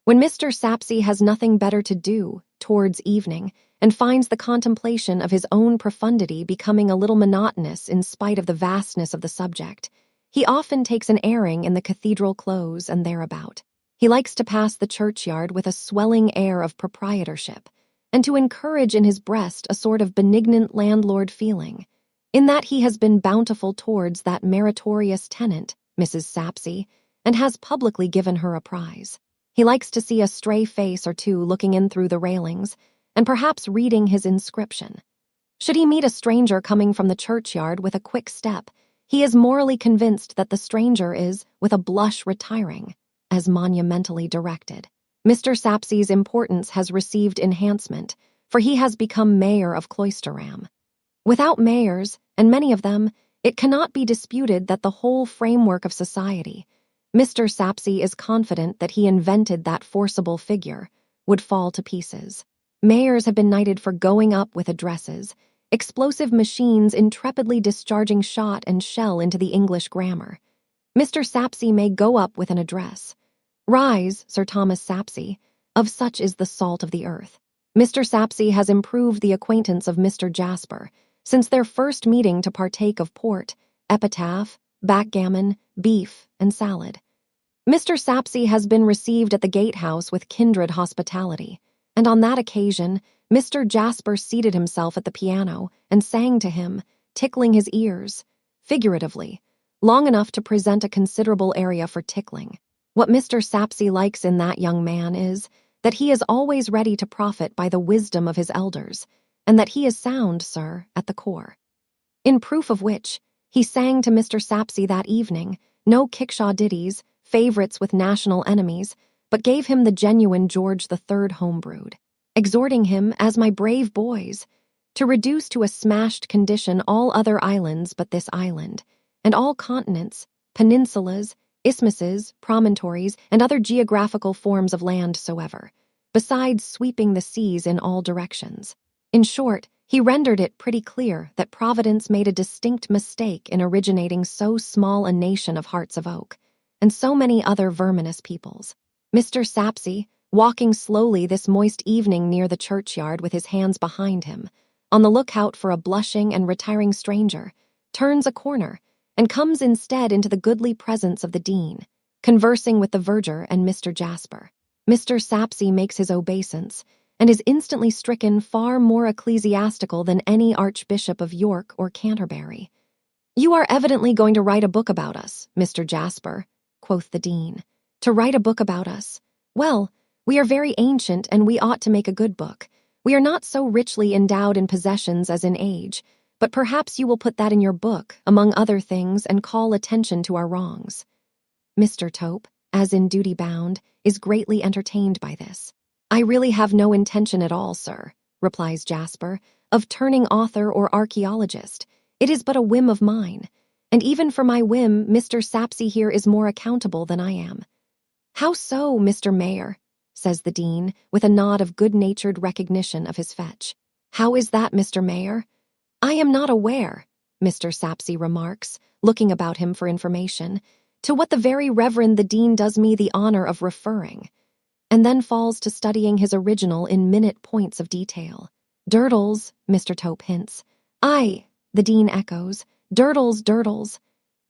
When Mr. SAPSEA has nothing better to do, towards evening, and finds the contemplation of his own profundity becoming a little monotonous in spite of the vastness of the subject, he often takes an airing in the cathedral close and thereabout. He likes to pass the churchyard with a swelling air of proprietorship, and to encourage in his breast a sort of benignant landlord feeling, in that he has been bountiful towards that meritorious tenant, Mrs. SAPSEA, and has publicly given her a prize. He likes to see a stray face or two looking in through the railings, and perhaps reading his inscription. Should he meet a stranger coming from the churchyard with a quick step, he is morally convinced that the stranger is, with a blush retiring, as monumentally directed. Mr. SAPSEA's importance has received enhancement, for he has become mayor of Cloisterham. Without mayors, and many of them, it cannot be disputed that the whole framework of society, Mr. SAPSEA is confident that he invented that forcible figure, would fall to pieces. Mayors have been knighted for going up with addresses, explosive machines intrepidly discharging shot and shell into the English grammar. Mr. SAPSEA may go up with an address. "Rise, Sir Thomas SAPSEA, of such is the salt of the earth." Mr. SAPSEA has improved the acquaintance of Mr. Jasper since their first meeting to partake of port, epitaph, backgammon, beef, and salad. Mr. SAPSEA has been received at the gatehouse with kindred hospitality, and on that occasion, Mr. Jasper seated himself at the piano and sang to him, tickling his ears, figuratively, long enough to present a considerable area for tickling. What Mr. SAPSEA likes in that young man is that he is always ready to profit by the wisdom of his elders, and that he is sound, sir, at the core. In proof of which, he sang to Mr. SAPSEA that evening, no kickshaw ditties, favorites with national enemies, but gave him the genuine George III homebrewed, exhorting him, as my brave boys, to reduce to a smashed condition all other islands but this island, and all continents, peninsulas, isthmuses, promontories, and other geographical forms of land soever, besides sweeping the seas in all directions. In short, he rendered it pretty clear that Providence made a distinct mistake in originating so small a nation of hearts of oak, and so many other verminous peoples. Mr. SAPSEA, walking slowly this moist evening near the churchyard with his hands behind him, on the lookout for a blushing and retiring stranger, turns a corner and comes instead into the goodly presence of the dean, conversing with the verger and Mr. Jasper. Mr. SAPSEA makes his obeisance, and is instantly stricken far more ecclesiastical than any Archbishop of York or Canterbury. "You are evidently going to write a book about us, Mr. Jasper," quoth the dean. "To write a book about us? Well, we are very ancient and we ought to make a good book. We are not so richly endowed in possessions as in age, but perhaps you will put that in your book, among other things, and call attention to our wrongs." Mr. Tope, as in duty bound, is greatly entertained by this. "I really have no intention at all, sir," replies Jasper, "of turning author or archaeologist. It is but a whim of mine, and even for my whim Mr. SAPSEA here is more accountable than I am." "How so, Mr. Mayor?" says the dean, with a nod of good-natured recognition of his fetch. "How is that, Mr. Mayor?" "I am not aware," Mr. SAPSEA remarks, looking about him for information, "to what the very Reverend the Dean does me the honor of referring," and then falls to studying his original in minute points of detail. "Durdles," Mr. Tope hints. "Aye," the dean echoes, "Durdles, Durdles."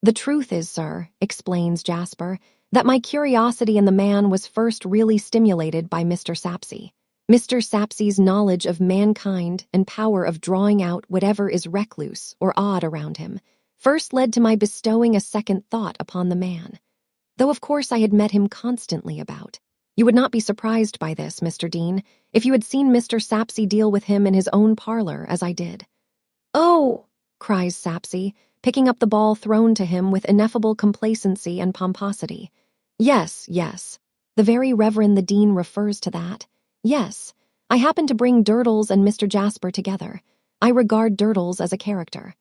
"The truth is, sir," explains Jasper, "that my curiosity in the man was first really stimulated by Mr. SAPSEA. Mr. SAPSEA's knowledge of mankind and power of drawing out whatever is recluse or odd around him first led to my bestowing a second thought upon the man, though of course I had met him constantly about. You would not be surprised by this, Mr. Dean, if you had seen Mr. SAPSEA deal with him in his own parlor as I did." "Oh!" cries SAPSEA, picking up the ball thrown to him with ineffable complacency and pomposity. "Yes, yes. The very Reverend the Dean refers to that. Yes, I happen to bring Durdles and Mr. Jasper together. I regard Durdles as a character."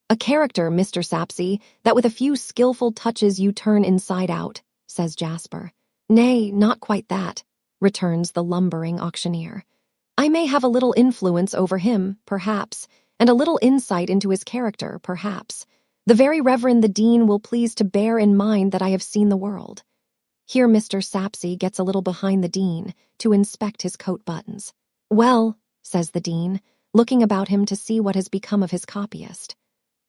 "A character, Mr. SAPSEA, that with a few skillful touches you turn inside out," says Jasper. "Nay, not quite that," returns the lumbering auctioneer. "I may have a little influence over him, perhaps, and a little insight into his character, perhaps. The very Reverend the Dean will please to bear in mind that I have seen the world." Here Mr. SAPSEA gets a little behind the dean to inspect his coat buttons. "Well," says the dean, looking about him to see what has become of his copyist,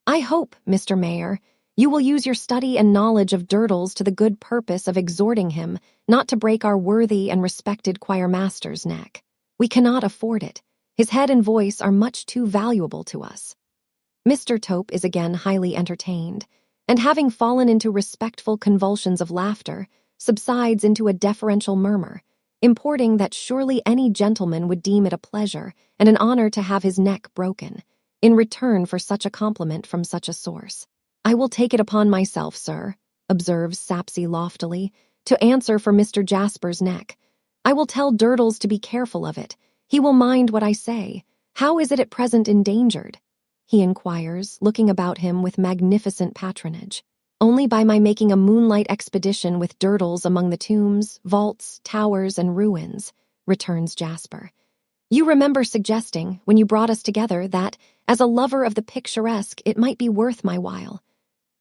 "I hope, Mr. Mayor, you will use your study and knowledge of Durdles to the good purpose of exhorting him not to break our worthy and respected choir-master's neck. We cannot afford it. His head and voice are much too valuable to us." Mr. Tope is again highly entertained, and having fallen into respectful convulsions of laughter, subsides into a deferential murmur, importing that surely any gentleman would deem it a pleasure and an honor to have his neck broken, in return for such a compliment from such a source. "I will take it upon myself, sir," observes SAPSEA loftily, "to answer for Mr. Jasper's neck. I will tell Durdles to be careful of it. He will mind what I say. How is it at present endangered?" he inquires, looking about him with magnificent patronage. "Only by my making a moonlight expedition with Durdles among the tombs, vaults, towers, and ruins," returns Jasper. "You remember suggesting, when you brought us together, that, as a lover of the picturesque, it might be worth my while."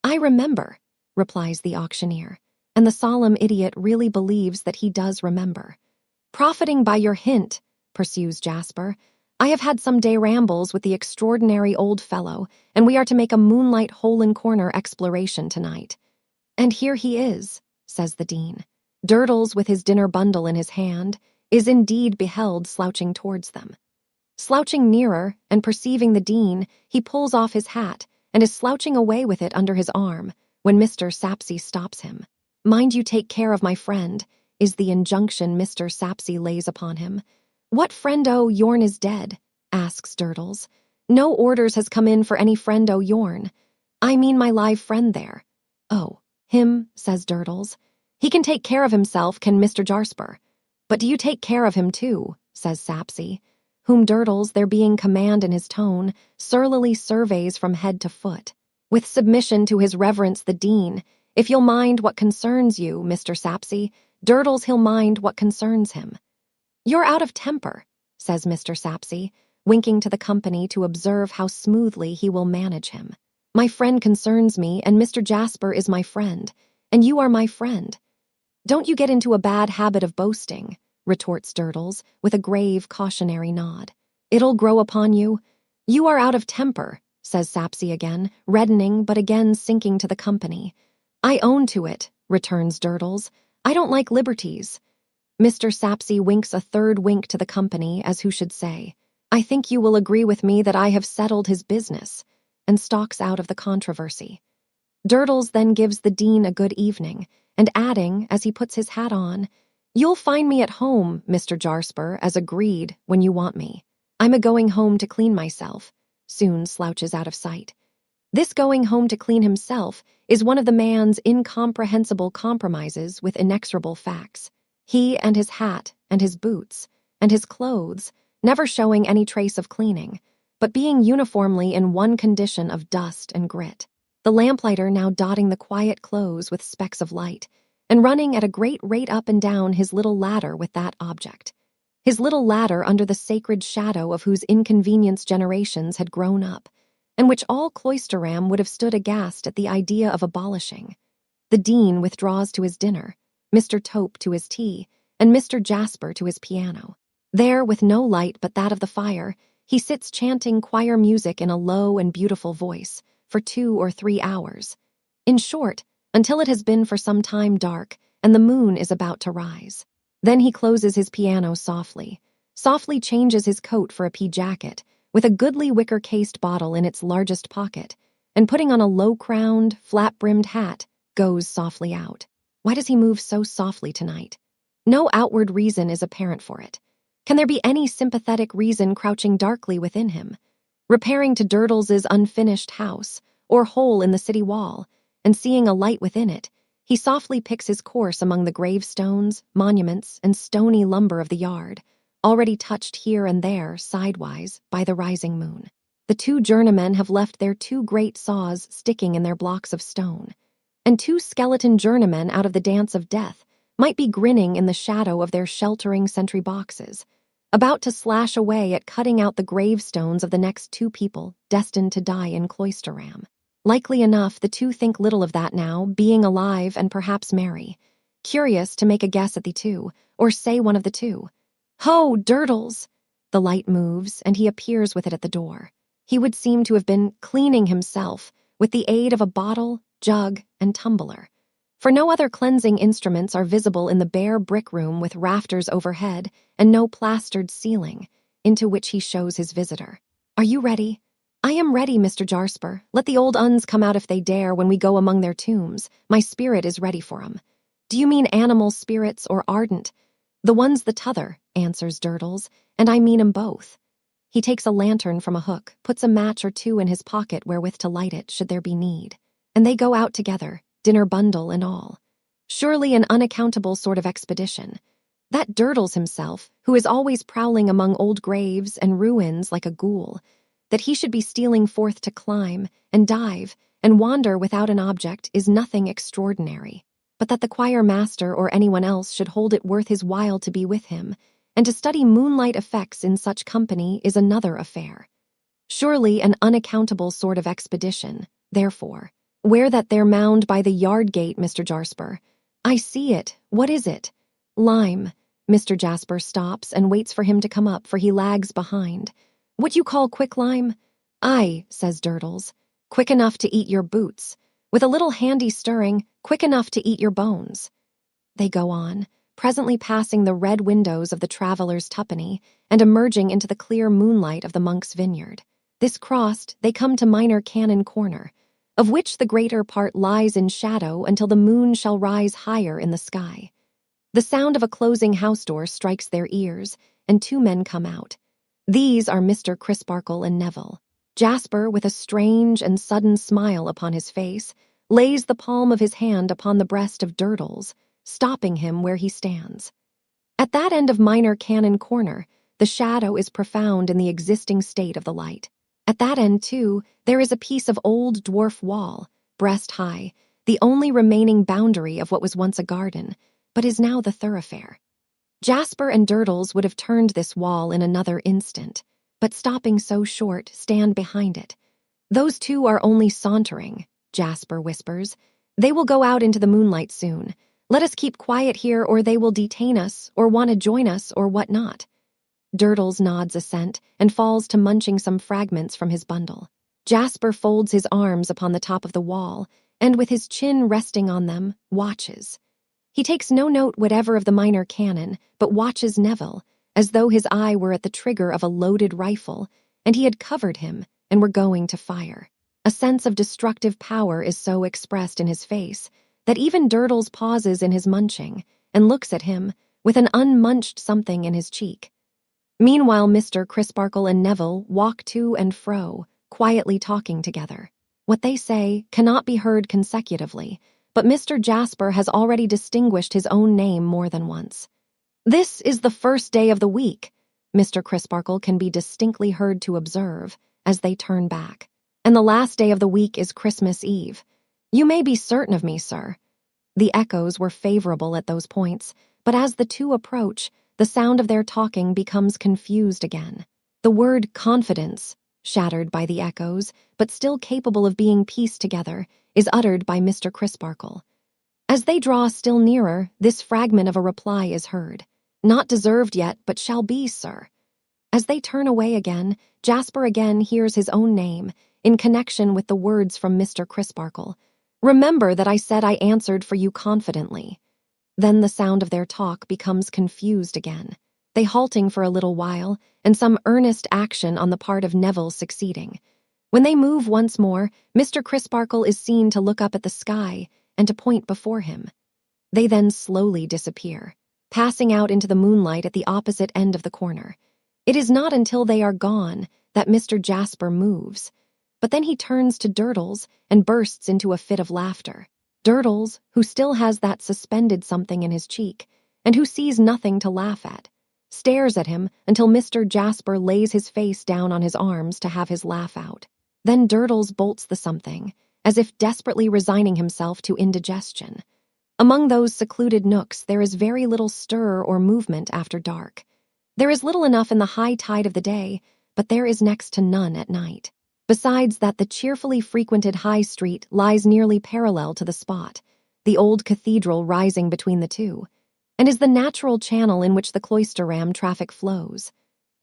"I remember," replies the auctioneer, and the solemn idiot really believes that he does remember. "Profiting by your hint," pursues Jasper, "I have had some day rambles with the extraordinary old fellow, and we are to make a moonlight hole-in-corner exploration tonight." "And here he is," says the dean. Durdles, with his dinner bundle in his hand, is indeed beheld slouching towards them. Slouching nearer, and perceiving the dean, he pulls off his hat, and is slouching away with it under his arm, when Mr. SAPSEA stops him. "Mind you take care of my friend," is the injunction Mr. SAPSEA lays upon him. "What friend-o' yourn is dead?" asks Durdles. "No orders has come in for any friend-o' yourn. I mean my live friend there." "Oh, him," says Durdles. "He can take care of himself, can Mr. Jasper. But do you take care of him too," says SAPSEA, whom Durdles, there being command in his tone, surlily surveys from head to foot. With submission to his reverence the dean, If you'll mind what concerns you, Mr. SAPSEA, Durdles he'll mind what concerns him. You're out of temper, says Mr. SAPSEA, winking to the company to observe how smoothly he will manage him. My friend concerns me, and Mr. Jasper is my friend, and you are my friend. Don't you get into a bad habit of boasting, retorts Durdles, with a grave, cautionary nod. It'll grow upon you. You are out of temper, says SAPSEA again, reddening but again sinking to the company. I own to it, returns Durdles. I don't like liberties. Mr. SAPSEA winks a third wink to the company, as who should say, I think you will agree with me that I have settled his business, and stalks out of the controversy. Durdles then gives the dean a good evening, and adding, as he puts his hat on, You'll find me at home, Mr. Jasper, as agreed, when you want me. I'm a-going home to clean myself. Soon slouches out of sight. This going home to clean himself is one of the man's incomprehensible compromises with inexorable facts. He and his hat, and his boots, and his clothes, never showing any trace of cleaning, but being uniformly in one condition of dust and grit. The lamplighter now dotting the quiet close with specks of light, and running at a great rate up and down his little ladder with that object. His little ladder under the sacred shadow of whose inconvenience generations had grown up, and which all Cloisterham would have stood aghast at the idea of abolishing. The dean withdraws to his dinner, Mr. Tope to his tea, and Mr. Jasper to his piano. There, with no light but that of the fire, he sits chanting choir music in a low and beautiful voice, for 2 or 3 hours. In short, until it has been for some time dark, and the moon is about to rise. Then he closes his piano softly changes his coat for a pea jacket, with a goodly wicker-cased bottle in its largest pocket, and putting on a low-crowned, flat-brimmed hat, goes softly out. Why does he move so softly tonight? No outward reason is apparent for it. Can there be any sympathetic reason crouching darkly within him? Repairing to Durdles's unfinished house, or hole in the city wall, and seeing a light within it, he softly picks his course among the gravestones, monuments, and stony lumber of the yard, already touched here and there, sidewise, by the rising moon. The 2 journeymen have left their 2 great saws sticking in their blocks of stone, and 2 skeleton journeymen out of the dance of death might be grinning in the shadow of their sheltering sentry boxes, about to slash away at cutting out the gravestones of the next 2 people destined to die in Cloisterham. Likely enough, the 2 think little of that now, being alive and perhaps merry, curious to make a guess at the 2, or say one of the 2. Ho, Durdles! The light moves, and he appears with it at the door. He would seem to have been cleaning himself with the aid of a bottle, jug, and tumbler, for no other cleansing instruments are visible in the bare brick room with rafters overhead and no plastered ceiling, into which he shows his visitor. Are you ready? I am ready, Mr. Jasper. Let the old uns come out if they dare when we go among their tombs. My spirit is ready for 'em. Do you mean animal spirits or ardent? The one's the t'other, answers Durdles, and I mean 'em both. He takes a lantern from a hook, puts a match or 2 in his pocket wherewith to light it should there be need, and they go out together, dinner bundle and all. Surely an unaccountable sort of expedition. That Durdles himself, who is always prowling among old graves and ruins like a ghoul, that he should be stealing forth to climb and dive and wander without an object is nothing extraordinary, but that the choir master or anyone else should hold it worth his while to be with him, and to study moonlight effects in such company is another affair. Surely an unaccountable sort of expedition, therefore. Where that there mound by the yard gate, Mr. Jasper? I see it. What is it? Lime. Mr. Jasper stops and waits for him to come up, for he lags behind. What you call quicklime? Aye, says Durdles. Quick enough to eat your boots. With a little handy stirring, quick enough to eat your bones. They go on, presently passing the red windows of the traveller's tuppenny and emerging into the clear moonlight of the monk's vineyard. This crossed, they come to Minor Canon Corner, of which the greater part lies in shadow until the moon shall rise higher in the sky. The sound of a closing house door strikes their ears, and 2 men come out. These are Mr. Crisparkle and Neville. Jasper, with a strange and sudden smile upon his face, lays the palm of his hand upon the breast of Durdles, stopping him where he stands. At that end of Minor Canon Corner, the shadow is profound in the existing state of the light. At that end, too, there is a piece of old dwarf wall, breast high, the only remaining boundary of what was once a garden, but is now the thoroughfare. Jasper and Durdles would have turned this wall in another instant, but stopping so short, stand behind it. "Those two are only sauntering," Jasper whispers. "They will go out into the moonlight soon. Let us keep quiet here or they will detain us or want to join us or what not." Durdles nods assent and falls to munching some fragments from his bundle. Jasper folds his arms upon the top of the wall and, with his chin resting on them, watches. He takes no note whatever of the minor canon, but watches Neville, as though his eye were at the trigger of a loaded rifle, and he had covered him and were going to fire. A sense of destructive power is so expressed in his face that even Durdles pauses in his munching and looks at him with an unmunched something in his cheek. Meanwhile, Mr. Crisparkle and Neville walk to and fro, quietly talking together. What they say cannot be heard consecutively, but Mr. Jasper has already distinguished his own name more than once. "This is the first day of the week," Mr. Crisparkle can be distinctly heard to observe as they turn back. "And the last day of the week is Christmas Eve. You may be certain of me, sir." The echoes were favorable at those points, but as the two approach, the sound of their talking becomes confused again. The word confidence, shattered by the echoes, but still capable of being pieced together, is uttered by Mr. Crisparkle. As they draw still nearer, this fragment of a reply is heard. "Not deserved yet, but shall be, sir." As they turn away again, Jasper again hears his own name, in connection with the words from Mr. Crisparkle. "Remember that I said I answered for you confidently." Then the sound of their talk becomes confused again, they halting for a little while, and some earnest action on the part of Neville succeeding. When they move once more, Mr. Crisparkle is seen to look up at the sky and to point before him. They then slowly disappear, passing out into the moonlight at the opposite end of the corner. It is not until they are gone that Mr. Jasper moves, but then he turns to Durdles and bursts into a fit of laughter. Durdles, who still has that suspended something in his cheek, and who sees nothing to laugh at, stares at him until Mr. Jasper lays his face down on his arms to have his laugh out. Then Durdles bolts the something, as if desperately resigning himself to indigestion. Among those secluded nooks there is very little stir or movement after dark. There is little enough in the high tide of the day, but there is next to none at night. Besides that, the cheerfully frequented High Street lies nearly parallel to the spot, the old cathedral rising between the two, and is the natural channel in which the Cloisterham traffic flows.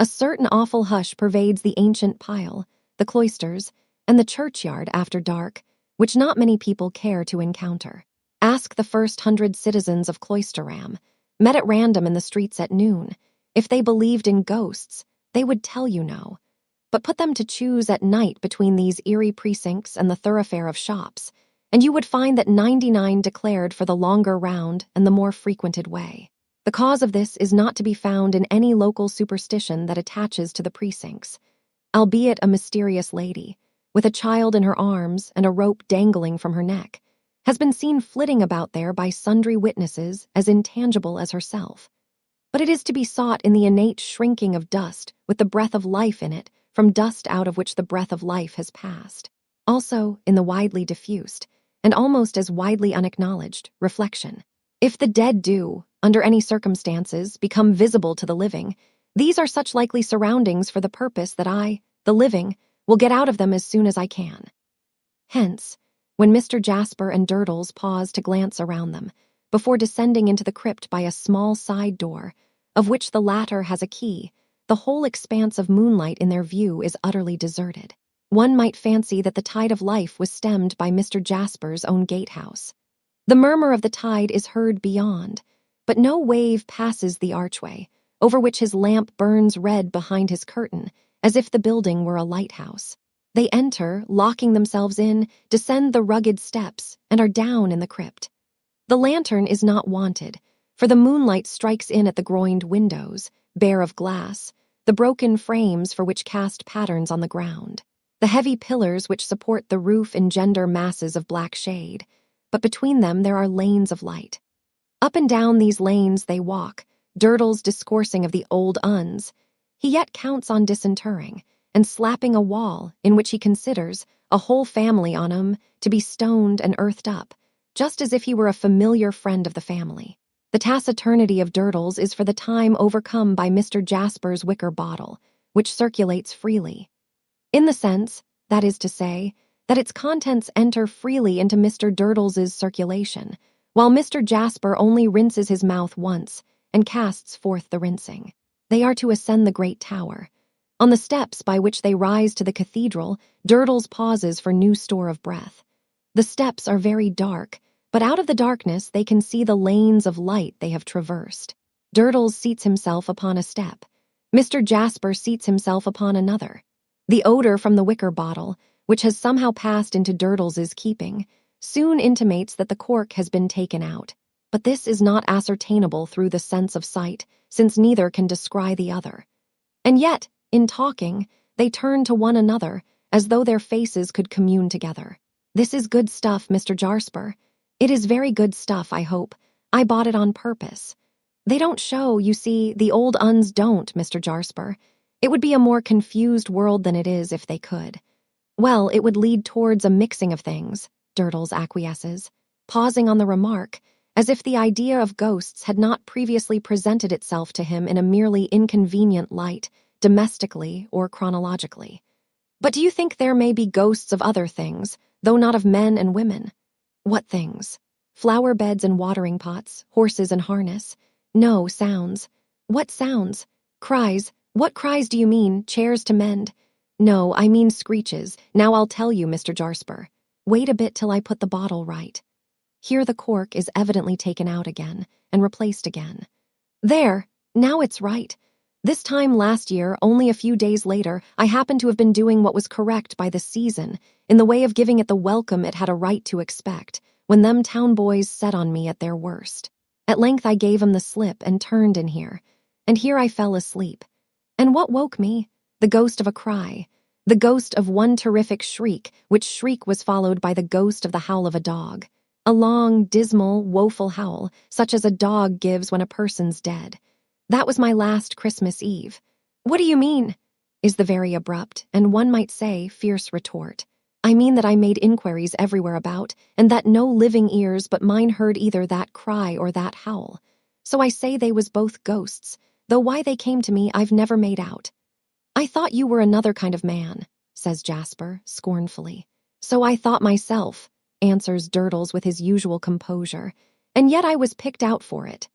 A certain awful hush pervades the ancient pile, the cloisters, and the churchyard after dark, which not many people care to encounter. Ask the first 100 citizens of Cloisterham, met at random in the streets at noon, if they believed in ghosts. They would tell you no. But put them to choose at night between these eerie precincts and the thoroughfare of shops, and you would find that 99 declared for the longer round and the more frequented way. The cause of this is not to be found in any local superstition that attaches to the precincts, albeit a mysterious lady, with a child in her arms and a rope dangling from her neck, has been seen flitting about there by sundry witnesses as intangible as herself. But it is to be sought in the innate shrinking of dust with the breath of life in it, from dust out of which the breath of life has passed. Also in the widely diffused, and almost as widely unacknowledged, reflection. If the dead do, under any circumstances, become visible to the living, these are such likely surroundings for the purpose that I, the living, will get out of them as soon as I can. Hence, when Mr. Jasper and Durdles pause to glance around them, before descending into the crypt by a small side door, of which the latter has a key, the whole expanse of moonlight in their view is utterly deserted. One might fancy that the tide of life was stemmed by Mr. Jasper's own gatehouse. The murmur of the tide is heard beyond, but no wave passes the archway, over which his lamp burns red behind his curtain, as if the building were a lighthouse. They enter, locking themselves in, descend the rugged steps, and are down in the crypt. The lantern is not wanted, for the moonlight strikes in at the groined windows, bare of glass, the broken frames for which cast patterns on the ground. The heavy pillars which support the roof engender masses of black shade, but between them there are lanes of light. Up and down these lanes they walk, Durdles discoursing of the old UNS. He yet counts on disinterring, and slapping a wall in which he considers a whole family on 'em to be stoned and earthed up, just as if he were a familiar friend of the family. The taciturnity of Durdles is for the time overcome by Mr. Jasper's wicker bottle, which circulates freely. In the sense, that is to say, that its contents enter freely into Mr. Durdles's circulation, while Mr. Jasper only rinses his mouth once and casts forth the rinsing. They are to ascend the great tower. On the steps by which they rise to the cathedral, Durdles pauses for new store of breath. The steps are very dark, but out of the darkness they can see the lanes of light they have traversed. Durdles seats himself upon a step. Mr. Jasper seats himself upon another. The odor from the wicker bottle, which has somehow passed into Durdles's keeping, soon intimates that the cork has been taken out. But this is not ascertainable through the sense of sight, since neither can descry the other. And yet, in talking, they turn to one another, as though their faces could commune together. "This is good stuff, Mr. Jasper. It is very good stuff, I hope. I bought it on purpose. They don't show, you see, the old uns don't, Mr. Jasper. It would be a more confused world than it is if they could." "Well, it would lead towards a mixing of things," Durdles acquiesces, pausing on the remark, as if the idea of ghosts had not previously presented itself to him in a merely inconvenient light, domestically or chronologically. "But do you think there may be ghosts of other things, though not of men and women?" "What things?" "Flower beds and watering pots, horses and harness." "No, sounds." "What sounds?" "Cries." "What cries do you mean? Chairs to mend?" "No, I mean screeches. Now I'll tell you, Mr. Jasper. Wait a bit till I put the bottle right." Here the cork is evidently taken out again and replaced again. "There, now it's right. This time last year, only a few days later, I happened to have been doing what was correct by the season, in the way of giving it the welcome it had a right to expect, when them town boys set on me at their worst. At length I gave 'em the slip and turned in here, and here I fell asleep. And what woke me? The ghost of a cry, the ghost of one terrific shriek, which shriek was followed by the ghost of the howl of a dog. A long, dismal, woeful howl, such as a dog gives when a person's dead. That was my last Christmas Eve." "What do you mean?" is the very abrupt, and one might say fierce retort. "I mean that I made inquiries everywhere about, and that no living ears but mine heard either that cry or that howl. So I say they was both ghosts, though why they came to me I've never made out." "I thought you were another kind of man," says Jasper, scornfully. "So I thought myself," answers Durdles with his usual composure, "and yet I was picked out for it."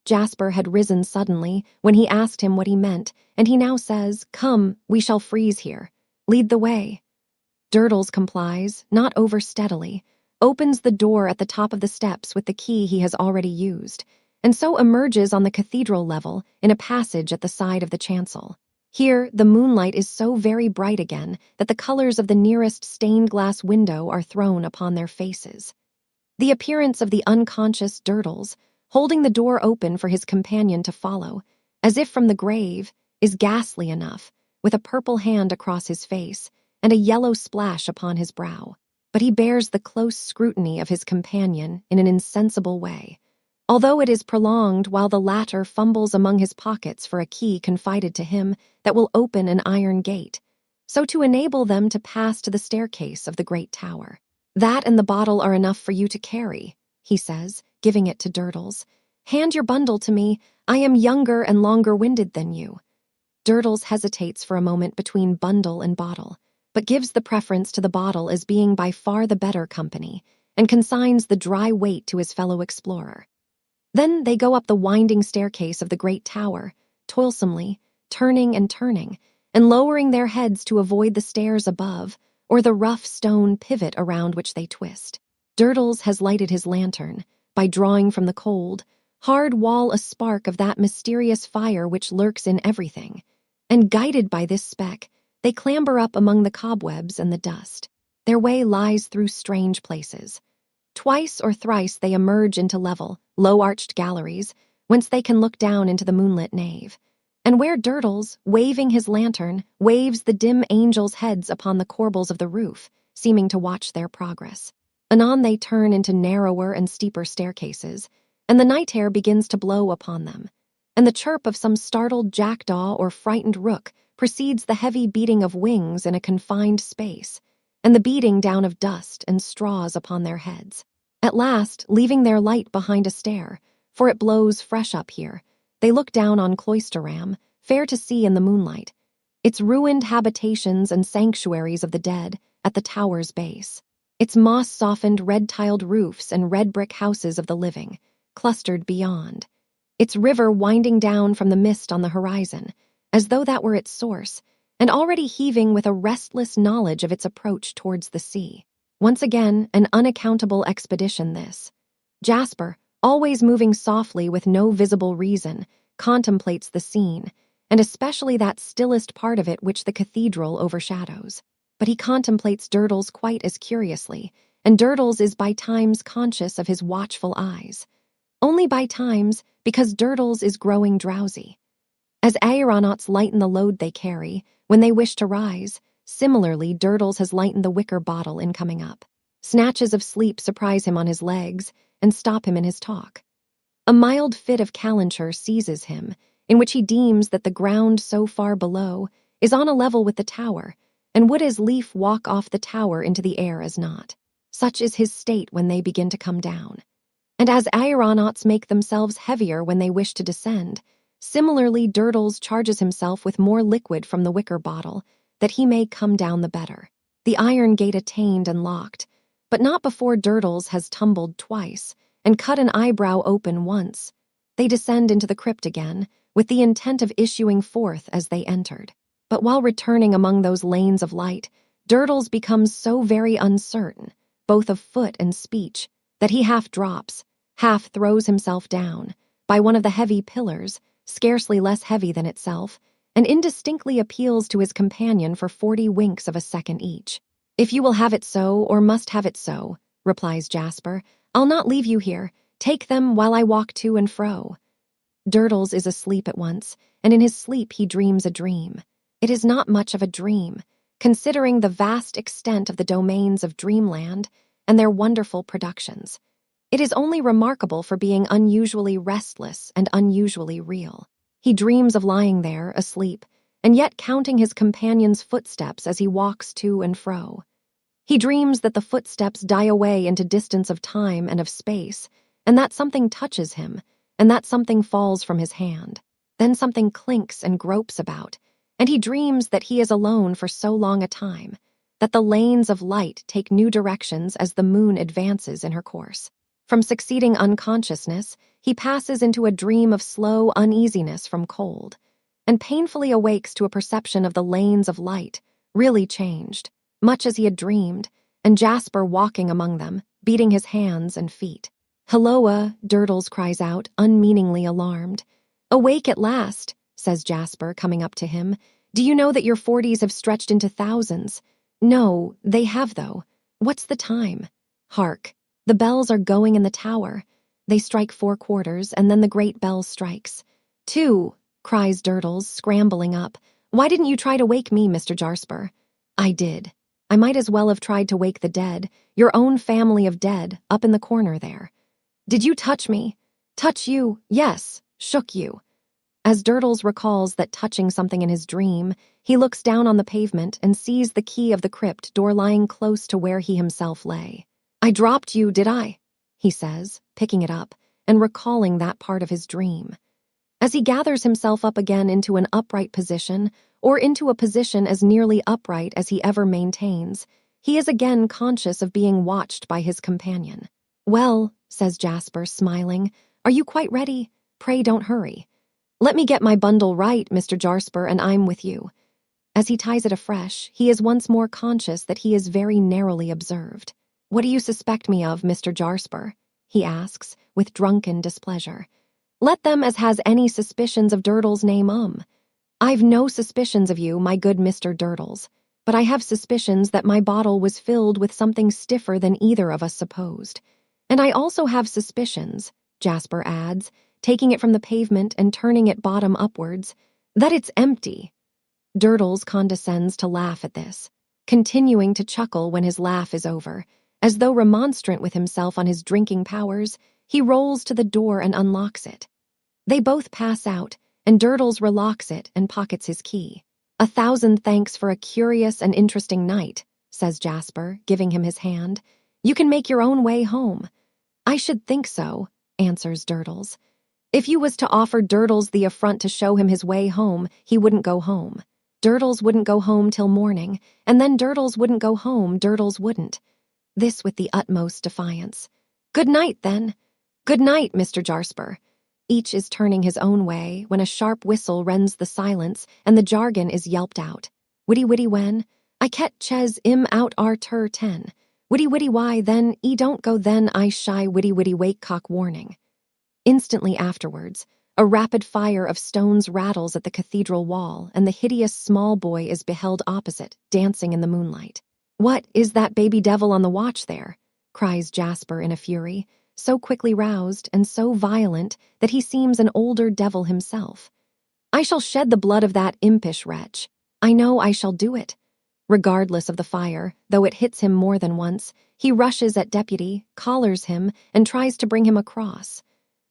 Jasper had risen suddenly when he asked him what he meant, and he now says, "Come, we shall freeze here. Lead the way." Durdles complies, not over steadily, opens the door at the top of the steps with the key he has already used, and so emerges on the cathedral level in a passage at the side of the chancel. Here, the moonlight is so very bright again that the colors of the nearest stained-glass window are thrown upon their faces. The appearance of the unconscious Durdles, holding the door open for his companion to follow, as if from the grave, is ghastly enough, with a purple hand across his face and a yellow splash upon his brow. But he bears the close scrutiny of his companion in an insensible way, although it is prolonged while the latter fumbles among his pockets for a key confided to him that will open an iron gate, so to enable them to pass to the staircase of the great tower. "That and the bottle are enough for you to carry," he says, giving it to Durdles. "Hand your bundle to me. I am younger and longer-winded than you." Durdles hesitates for a moment between bundle and bottle, but gives the preference to the bottle as being by far the better company, and consigns the dry weight to his fellow explorer. Then they go up the winding staircase of the great tower, toilsomely, turning and lowering their heads to avoid the stairs above, or the rough stone pivot around which they twist. Durdles has lighted his lantern, by drawing from the cold, hard wall a spark of that mysterious fire which lurks in everything, and guided by this speck, they clamber up among the cobwebs and the dust. Their way lies through strange places. Twice or thrice they emerge into level, low-arched galleries, whence they can look down into the moonlit nave, and where Durdles, waving his lantern, waves the dim angels' heads upon the corbels of the roof, seeming to watch their progress. Anon they turn into narrower and steeper staircases, and the night air begins to blow upon them, and the chirp of some startled jackdaw or frightened rook precedes the heavy beating of wings in a confined space, and the beating down of dust and straws upon their heads. At last, leaving their light behind a stair, for it blows fresh up here, they look down on Cloisterham, fair to see in the moonlight, its ruined habitations and sanctuaries of the dead at the tower's base, its moss-softened red-tiled roofs and red-brick houses of the living, clustered beyond, its river winding down from the mist on the horizon, as though that were its source, and already heaving with a restless knowledge of its approach towards the sea. Once again, an unaccountable expedition this. Jasper, always moving softly with no visible reason, contemplates the scene, and especially that stillest part of it which the cathedral overshadows. But he contemplates Durdles quite as curiously, and Durdles is by times conscious of his watchful eyes. Only by times, because Durdles is growing drowsy. As aeronauts lighten the load they carry, when they wish to rise, similarly Durdles has lightened the wicker bottle in coming up. Snatches of sleep surprise him on his legs and stop him in his talk. A mild fit of calenture seizes him, in which he deems that the ground so far below is on a level with the tower, and would as lief walk off the tower into the air as not. Such is his state when they begin to come down. And as aeronauts make themselves heavier when they wish to descend, similarly Durdles charges himself with more liquid from the wicker bottle, that he may come down the better. The iron gate attained and locked, but not before Durdles has tumbled twice, and cut an eyebrow open once. They descend into the crypt again, with the intent of issuing forth as they entered. But while returning among those lanes of light, Durdles becomes so very uncertain, both of foot and speech, that he half drops, half throws himself down, by one of the heavy pillars, scarcely less heavy than itself, and indistinctly appeals to his companion for 40 winks of a second each. "If you will have it so, or must have it so," replies Jasper, "I'll not leave you here. Take them while I walk to and fro." Durdles is asleep at once, and in his sleep he dreams a dream. It is not much of a dream, considering the vast extent of the domains of dreamland and their wonderful productions. It is only remarkable for being unusually restless and unusually real. He dreams of lying there, asleep, and yet counting his companion's footsteps as he walks to and fro. He dreams that the footsteps die away into distance of time and of space, and that something touches him, and that something falls from his hand. Then something clinks and gropes about, and he dreams that he is alone for so long a time, that the lanes of light take new directions as the moon advances in her course. From succeeding unconsciousness, he passes into a dream of slow uneasiness from cold, and painfully awakes to a perception of the lanes of light, really changed, much as he had dreamed, and Jasper walking among them, beating his hands and feet. "Halloa," Durdles cries out, unmeaningly alarmed. "Awake at last," says Jasper, coming up to him. "Do you know that your 40s have stretched into thousands?" "No, they have, though. What's the time?" "Hark. The bells are going in the tower. They strike 4 quarters, and then the great bell strikes. 2, cries Durdles, scrambling up. "Why didn't you try to wake me, Mr. Jasper?" "I did. I might as well have tried to wake the dead, your own family of dead, up in the corner there." "Did you touch me?" "Touch you? Yes. Shook you." As Durdles recalls that touching something in his dream, he looks down on the pavement and sees the key of the crypt door lying close to where he himself lay. "I dropped you, did I?" he says, picking it up, and recalling that part of his dream. As he gathers himself up again into an upright position, or into a position as nearly upright as he ever maintains, he is again conscious of being watched by his companion. "Well," says Jasper, smiling, "are you quite ready? Pray don't hurry." "Let me get my bundle right, Mr. Jasper, and I'm with you." As he ties it afresh, he is once more conscious that he is very narrowly observed. "What do you suspect me of, Mr. Jasper?" he asks, with drunken displeasure. "Let them as has any suspicions of Durdles name I've no suspicions of you, my good Mr. Durdles, but I have suspicions that my bottle was filled with something stiffer than either of us supposed. And I also have suspicions," Jasper adds, taking it from the pavement and turning it bottom upwards, "that it's empty." Durdles condescends to laugh at this, continuing to chuckle when his laugh is over. As though remonstrant with himself on his drinking powers, he rolls to the door and unlocks it. They both pass out, and Durdles relocks it and pockets his key. "1,000 thanks for a curious and interesting night," says Jasper, giving him his hand. "You can make your own way home. "I should think so," answers Durdles. "If you was to offer Durdles the affront to show him his way home, he wouldn't go home. Durdles wouldn't go home till morning, and then Durdles wouldn't go home, Durdles wouldn't." This with the utmost defiance. "Good night, then." "Good night, Mr. Jasper." Each is turning his own way when a sharp whistle rends the silence and the jargon is yelped out. "Witty witty when? I ket ches im out our tur 10. Witty witty why then e don't go then I shy witty witty wake cock warning." Instantly afterwards, a rapid fire of stones rattles at the cathedral wall and the hideous small boy is beheld opposite, dancing in the moonlight. "What, is that baby devil on the watch there?" cries Jasper in a fury, so quickly roused and so violent that he seems an older devil himself. "I shall shed the blood of that impish wretch. I know I shall do it." Regardless of the fire, though it hits him more than once, he rushes at Deputy, collars him, and tries to bring him across.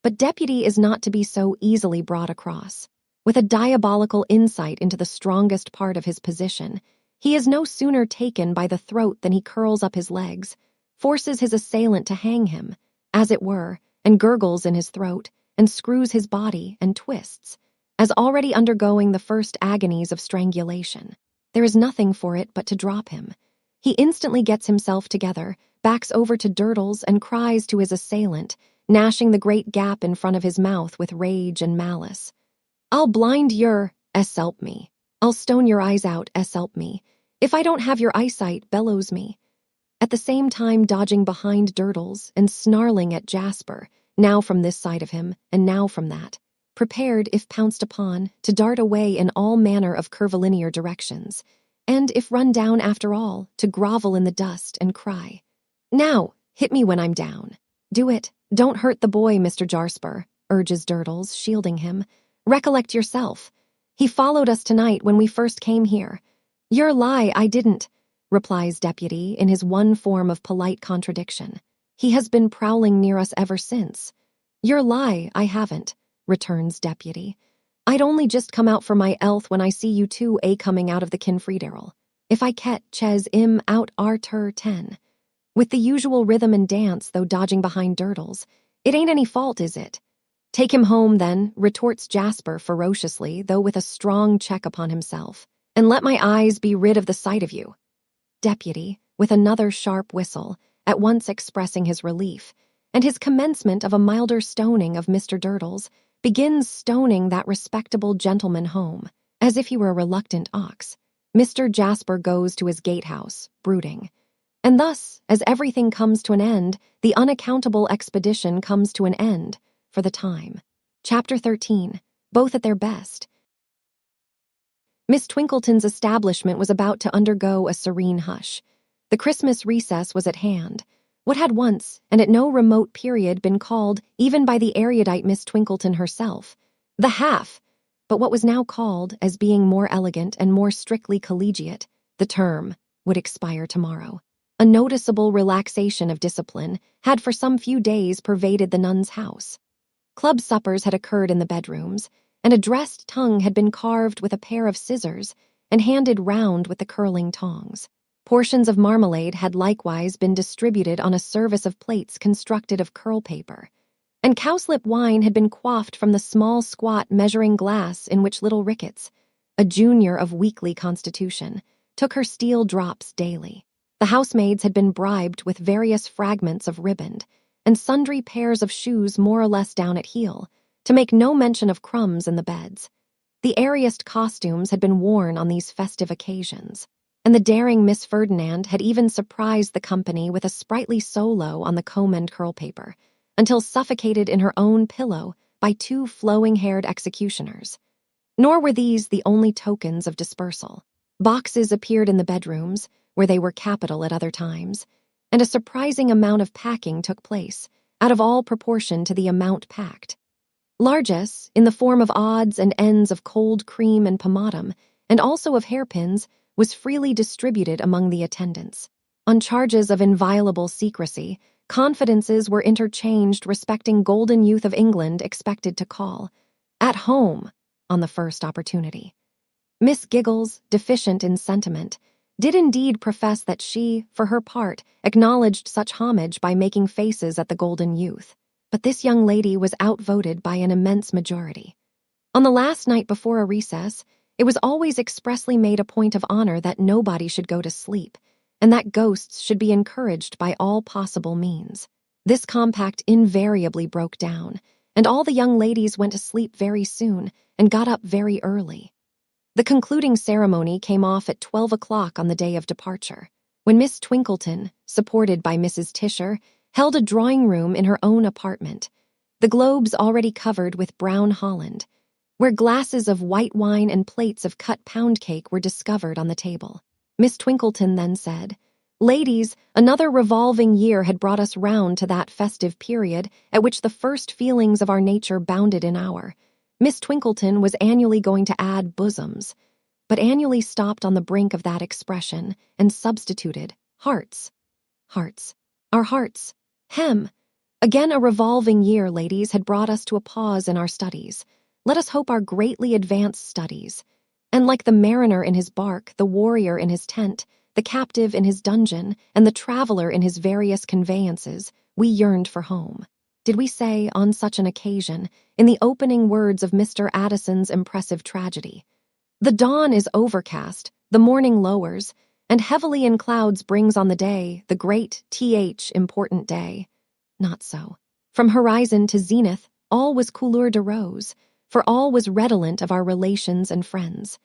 But Deputy is not to be so easily brought across. With a diabolical insight into the strongest part of his position, he is no sooner taken by the throat than he curls up his legs, forces his assailant to hang him, as it were, and gurgles in his throat, and screws his body and twists, as already undergoing the first agonies of strangulation. There is nothing for it but to drop him. He instantly gets himself together, backs over to Durdles, and cries to his assailant, gnashing the great gap in front of his mouth with rage and malice. "I'll blind your, help me. I'll stone your eyes out, help me. If I don't have your eyesight, bellows me." At the same time dodging behind Durdles and snarling at Jasper, now from this side of him and now from that, prepared, if pounced upon, to dart away in all manner of curvilinear directions, and, if run down after all, to grovel in the dust and cry, "Now, hit me when I'm down." "Do it. Don't hurt the boy, Mr. Jasper," urges Durdles, shielding him. "Recollect yourself. He followed us tonight when we first came here." "Your lie, I didn't," replies Deputy in his one form of polite contradiction. "He has been prowling near us ever since." "Your lie, I haven't," returns Deputy. "I'd only just come out for my elth when I see you two coming out of the Kinfriederl. If I ket ches im out our tur 10. With the usual rhythm and dance, though dodging behind Durdles. "It ain't any fault, is it?" "Take him home, then," retorts Jasper ferociously, though with a strong check upon himself. "And let my eyes be rid of the sight of you." Deputy, with another sharp whistle, at once expressing his relief, and his commencement of a milder stoning of Mr. Durdles, begins stoning that respectable gentleman home, as if he were a reluctant ox. Mr. Jasper goes to his gatehouse, brooding. And thus, as everything comes to an end, the unaccountable expedition comes to an end, for the time. Chapter 13. Both at their best. Miss Twinkleton's establishment was about to undergo a serene hush. The Christmas recess was at hand. What had once, and at no remote period, been called, even by the erudite Miss Twinkleton herself, the half, but what was now called, as being more elegant and more strictly collegiate, the term, would expire tomorrow. A noticeable relaxation of discipline had for some few days pervaded the nuns' house. Club suppers had occurred in the bedrooms, and a dressed tongue had been carved with a pair of scissors and handed round with the curling tongs. Portions of marmalade had likewise been distributed on a service of plates constructed of curl paper, and cowslip wine had been quaffed from the small squat measuring glass in which little Ricketts, a junior of weakly constitution, took her steel drops daily. The housemaids had been bribed with various fragments of riband and sundry pairs of shoes more or less down at heel, to make no mention of crumbs in the beds. The airiest costumes had been worn on these festive occasions, and the daring Miss Ferdinand had even surprised the company with a sprightly solo on the comb and curl paper, until suffocated in her own pillow by two flowing-haired executioners. Nor were these the only tokens of dispersal. Boxes appeared in the bedrooms, where they were capital at other times, and a surprising amount of packing took place, out of all proportion to the amount packed. Largesse, in the form of odds and ends of cold cream and pomatum, and also of hairpins, was freely distributed among the attendants. On charges of inviolable secrecy, confidences were interchanged respecting golden youth of England expected to call, at home, on the first opportunity. Miss Giggles, deficient in sentiment, did indeed profess that she, for her part, acknowledged such homage by making faces at the golden youth. But this young lady was outvoted by an immense majority. On the last night before a recess, it was always expressly made a point of honor that nobody should go to sleep, and that ghosts should be encouraged by all possible means. This compact invariably broke down, and all the young ladies went to sleep very soon and got up very early. The concluding ceremony came off at 12 o'clock on the day of departure, when Miss Twinkleton, supported by Mrs. Tisher, held a drawing-room in her own apartment, the globes already covered with brown holland, where glasses of white wine and plates of cut pound cake were discovered on the table. Miss Twinkleton then said, "Ladies, another revolving year had brought us round to that festive period at which the first feelings of our nature bounded in our." Miss Twinkleton was annually going to add bosoms, but annually stopped on the brink of that expression and substituted hearts. Hearts. Our hearts. Hem. Again a revolving year, ladies, had brought us to a pause in our studies. Let us hope our greatly advanced studies. And like the mariner in his bark, the warrior in his tent, the captive in his dungeon, and the traveler in his various conveyances, we yearned for home. Did we say, on such an occasion, in the opening words of Mr. Addison's impressive tragedy, "The dawn is overcast, the morning lowers, and heavily in clouds brings on the day, the great important day"? Not so. From horizon to zenith, all was couleur de rose, for all was redolent of our relations and friends.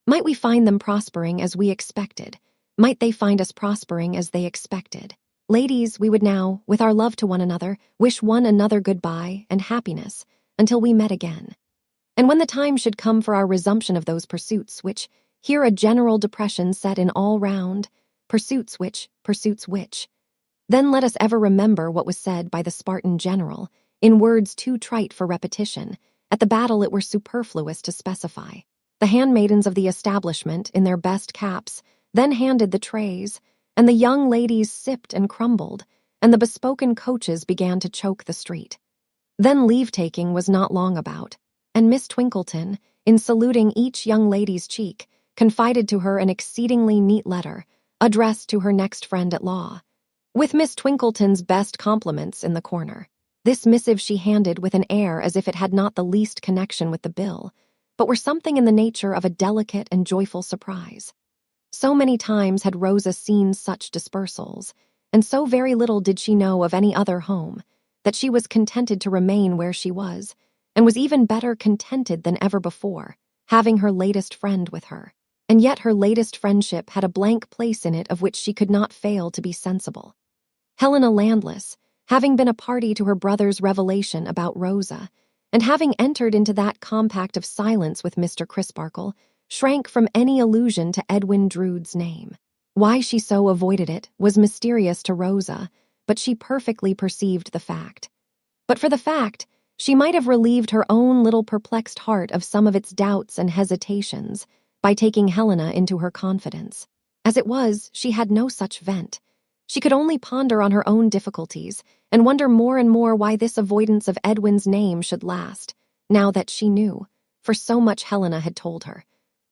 Might we find them prospering as we expected? Might they find us prospering as they expected? Ladies, we would now, with our love to one another, wish one another goodbye and happiness until we met again. And when the time should come for our resumption of those pursuits which, here a general depression set in all round, pursuits which, then let us ever remember what was said by the Spartan general, in words too trite for repetition, at the battle it were superfluous to specify. The handmaidens of the establishment, in their best caps, then handed the trays, and the young ladies sipped and crumbled, and the bespoken coaches began to choke the street. Then leave-taking was not long about, and Miss Twinkleton, in saluting each young lady's cheek, confided to her an exceedingly neat letter, addressed to her next friend at law, with Miss Twinkleton's best compliments in the corner. This missive she handed with an air as if it had not the least connection with the bill, but were something in the nature of a delicate and joyful surprise. So many times had Rosa seen such dispersals, and so very little did she know of any other home, that she was contented to remain where she was, and was even better contented than ever before, having her latest friend with her. And yet her latest friendship had a blank place in it of which she could not fail to be sensible. Helena Landless, having been a party to her brother's revelation about Rosa, and having entered into that compact of silence with Mr. Crisparkle, shrank from any allusion to Edwin Drood's name. Why she so avoided it was mysterious to Rosa, but she perfectly perceived the fact. But for the fact, she might have relieved her own little perplexed heart of some of its doubts and hesitations by taking Helena into her confidence. As it was, she had no such vent. She could only ponder on her own difficulties and wonder more and more why this avoidance of Edwin's name should last, now that she knew, for so much Helena had told her,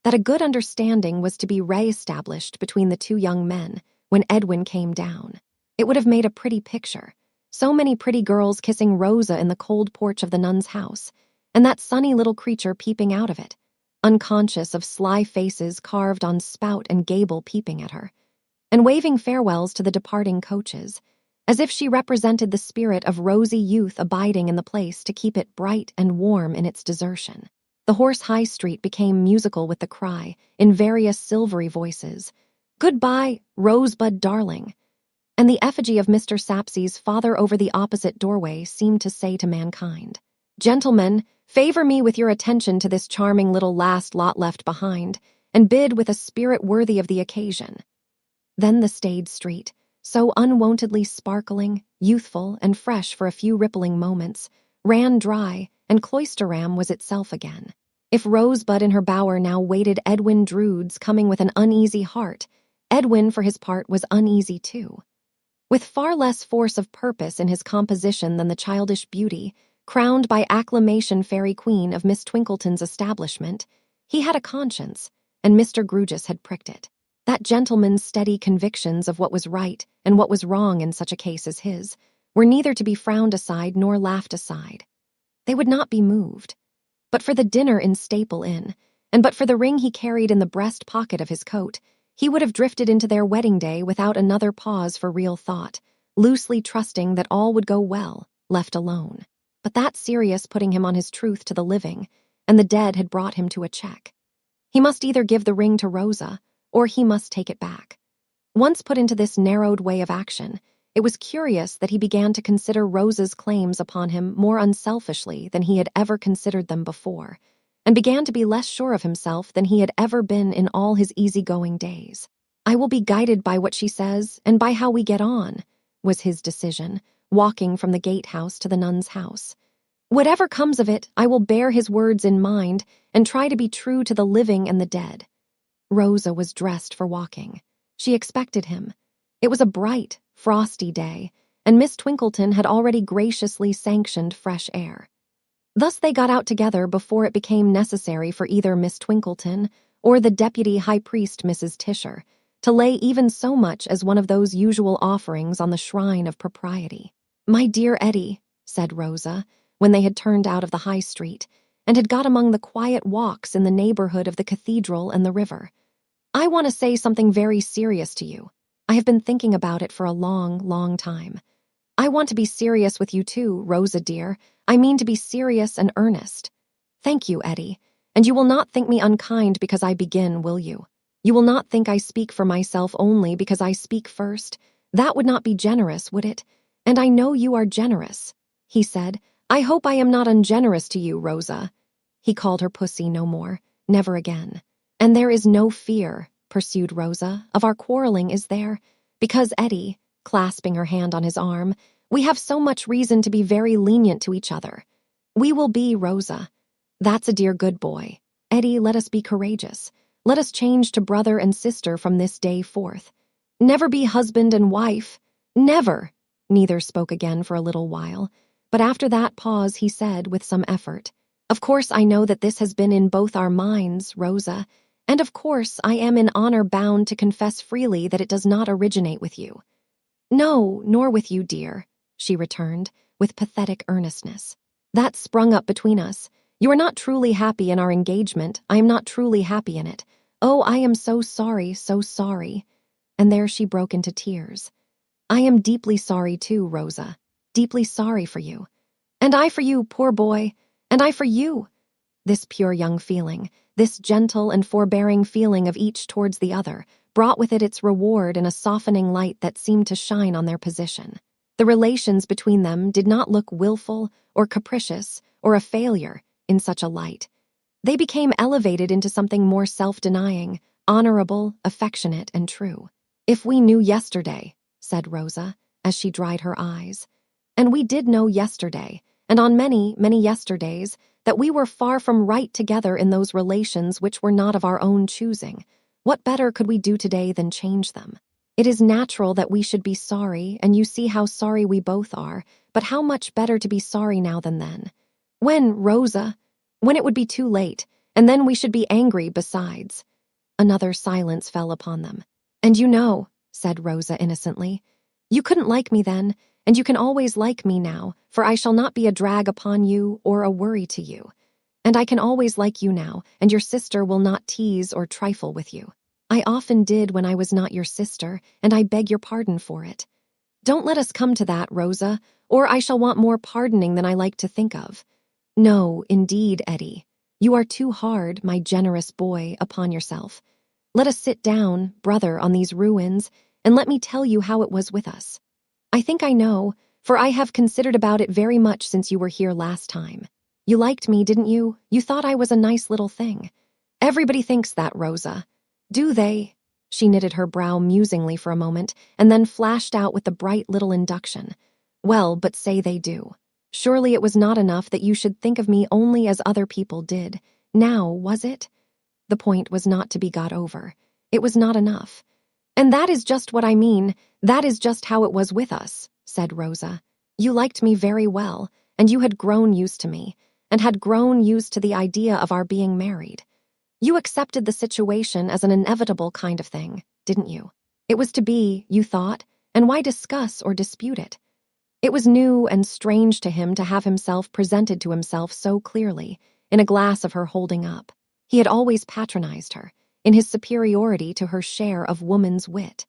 that a good understanding was to be re-established between the two young men when Edwin came down. It would have made a pretty picture. So many pretty girls kissing Rosa in the cold porch of the nun's house, and that sunny little creature peeping out of it, unconscious of sly faces carved on spout and gable peeping at her, and waving farewells to the departing coaches, as if she represented the spirit of rosy youth abiding in the place to keep it bright and warm in its desertion. The Horse High Street became musical with the cry, in various silvery voices, "Goodbye, Rosebud darling," and the effigy of Mr. SAPSEA's father over the opposite doorway seemed to say to mankind, "Gentlemen, favor me with your attention to this charming little last lot left behind, and bid with a spirit worthy of the occasion." Then the staid street, so unwontedly sparkling, youthful, and fresh for a few rippling moments, ran dry, and Cloisterham was itself again. If Rosebud in her bower now waited Edwin Drood's coming with an uneasy heart, Edwin, for his part, was uneasy too. With far less force of purpose in his composition than the childish beauty, crowned by acclamation fairy queen of Miss Twinkleton's establishment, he had a conscience, and Mr. Grewgious had pricked it. That gentleman's steady convictions of what was right and what was wrong in such a case as his were neither to be frowned aside nor laughed aside. They would not be moved. But for the dinner in Staple Inn, and but for the ring he carried in the breast pocket of his coat, he would have drifted into their wedding day without another pause for real thought, loosely trusting that all would go well, left alone. But that Sirius putting him on his truth to the living, and the dead had brought him to a check. He must either give the ring to Rosa, or he must take it back. Once put into this narrowed way of action, it was curious that he began to consider Rosa's claims upon him more unselfishly than he had ever considered them before, and began to be less sure of himself than he had ever been in all his easygoing days. "I will be guided by what she says and by how we get on," was his decision, walking from the gatehouse to the nun's house. "Whatever comes of it, I will bear his words in mind and try to be true to the living and the dead." Rosa was dressed for walking. She expected him. It was a bright, frosty day, and Miss Twinkleton had already graciously sanctioned fresh air. Thus they got out together before it became necessary for either Miss Twinkleton or the deputy high priest, Mrs. Tisher, to lay even so much as one of those usual offerings on the shrine of propriety. "My dear Eddie," said Rosa, when they had turned out of the high street and had got among the quiet walks in the neighborhood of the cathedral and the river, "I want to say something very serious to you. I have been thinking about it for a long, long time. I want to be serious with you too, Rosa dear. I mean to be serious and earnest. Thank you, Eddie. And you will not think me unkind because I begin, will you? You will not think I speak for myself only because I speak first? That would not be generous, would it? And I know you are generous," he said. "I hope I am not ungenerous to you, Rosa." He called her pussy no more, never again. "And there is no fear," pursued Rosa, "of our quarreling, is there? Because, Eddie," clasping her hand on his arm, "we have so much reason to be very lenient to each other. We will be, Rosa. That's a dear good boy. Eddie, let us be courageous. Let us change to brother and sister from this day forth. Never be husband and wife. Never." Neither spoke again for a little while, but after that pause he said with some effort, "Of course I know that this has been in both our minds, Rosa, and of course I am in honor bound to confess freely that it does not originate with you." "No, nor with you, dear," she returned, with pathetic earnestness. "That sprung up between us. You are not truly happy in our engagement. I am not truly happy in it. Oh, I am so sorry, so sorry." And there she broke into tears. "I am deeply sorry too, Rosa. Deeply sorry for you. And I for you, poor boy. And I for you." This pure young feeling, this gentle and forbearing feeling of each towards the other, brought with it its reward in a softening light that seemed to shine on their position. The relations between them did not look willful or capricious or a failure in such a light. They became elevated into something more self-denying, honorable, affectionate, and true. "If we knew yesterday," said Rosa, as she dried her eyes, "and we did know yesterday, and on many, many yesterdays, that we were far from right together in those relations which were not of our own choosing, what better could we do today than change them? It is natural that we should be sorry, and you see how sorry we both are, but how much better to be sorry now than then? When, Rosa? When it would be too late, and then we should be angry besides." Another silence fell upon them. "And you know," said Rosa innocently, "you couldn't like me then, and you can always like me now, for I shall not be a drag upon you or a worry to you. And I can always like you now, and your sister will not tease or trifle with you. I often did when I was not your sister, and I beg your pardon for it. Don't let us come to that, Rosa, or I shall want more pardoning than I like to think of. No, indeed, Eddie. You are too hard, my generous boy, upon yourself. Let us sit down, brother, on these ruins, and let me tell you how it was with us. I think I know, for I have considered about it very much since you were here last time. You liked me, didn't you? You thought I was a nice little thing. Everybody thinks that, Rosa. Do they?" She knitted her brow musingly for a moment, and then flashed out with the bright little induction. "Well, but say they do. Surely it was not enough that you should think of me only as other people did. Now, was it?" The point was not to be got over. It was not enough. "And that is just what I mean. That is just how it was with us," said Rosa. "You liked me very well, and you had grown used to me, and had grown used to the idea of our being married. You accepted the situation as an inevitable kind of thing, didn't you? It was to be, you thought, and why discuss or dispute it? It was new and strange to him to have himself presented to himself so clearly, in a glass of her holding up. He had always patronized her, in his superiority to her share of woman's wit.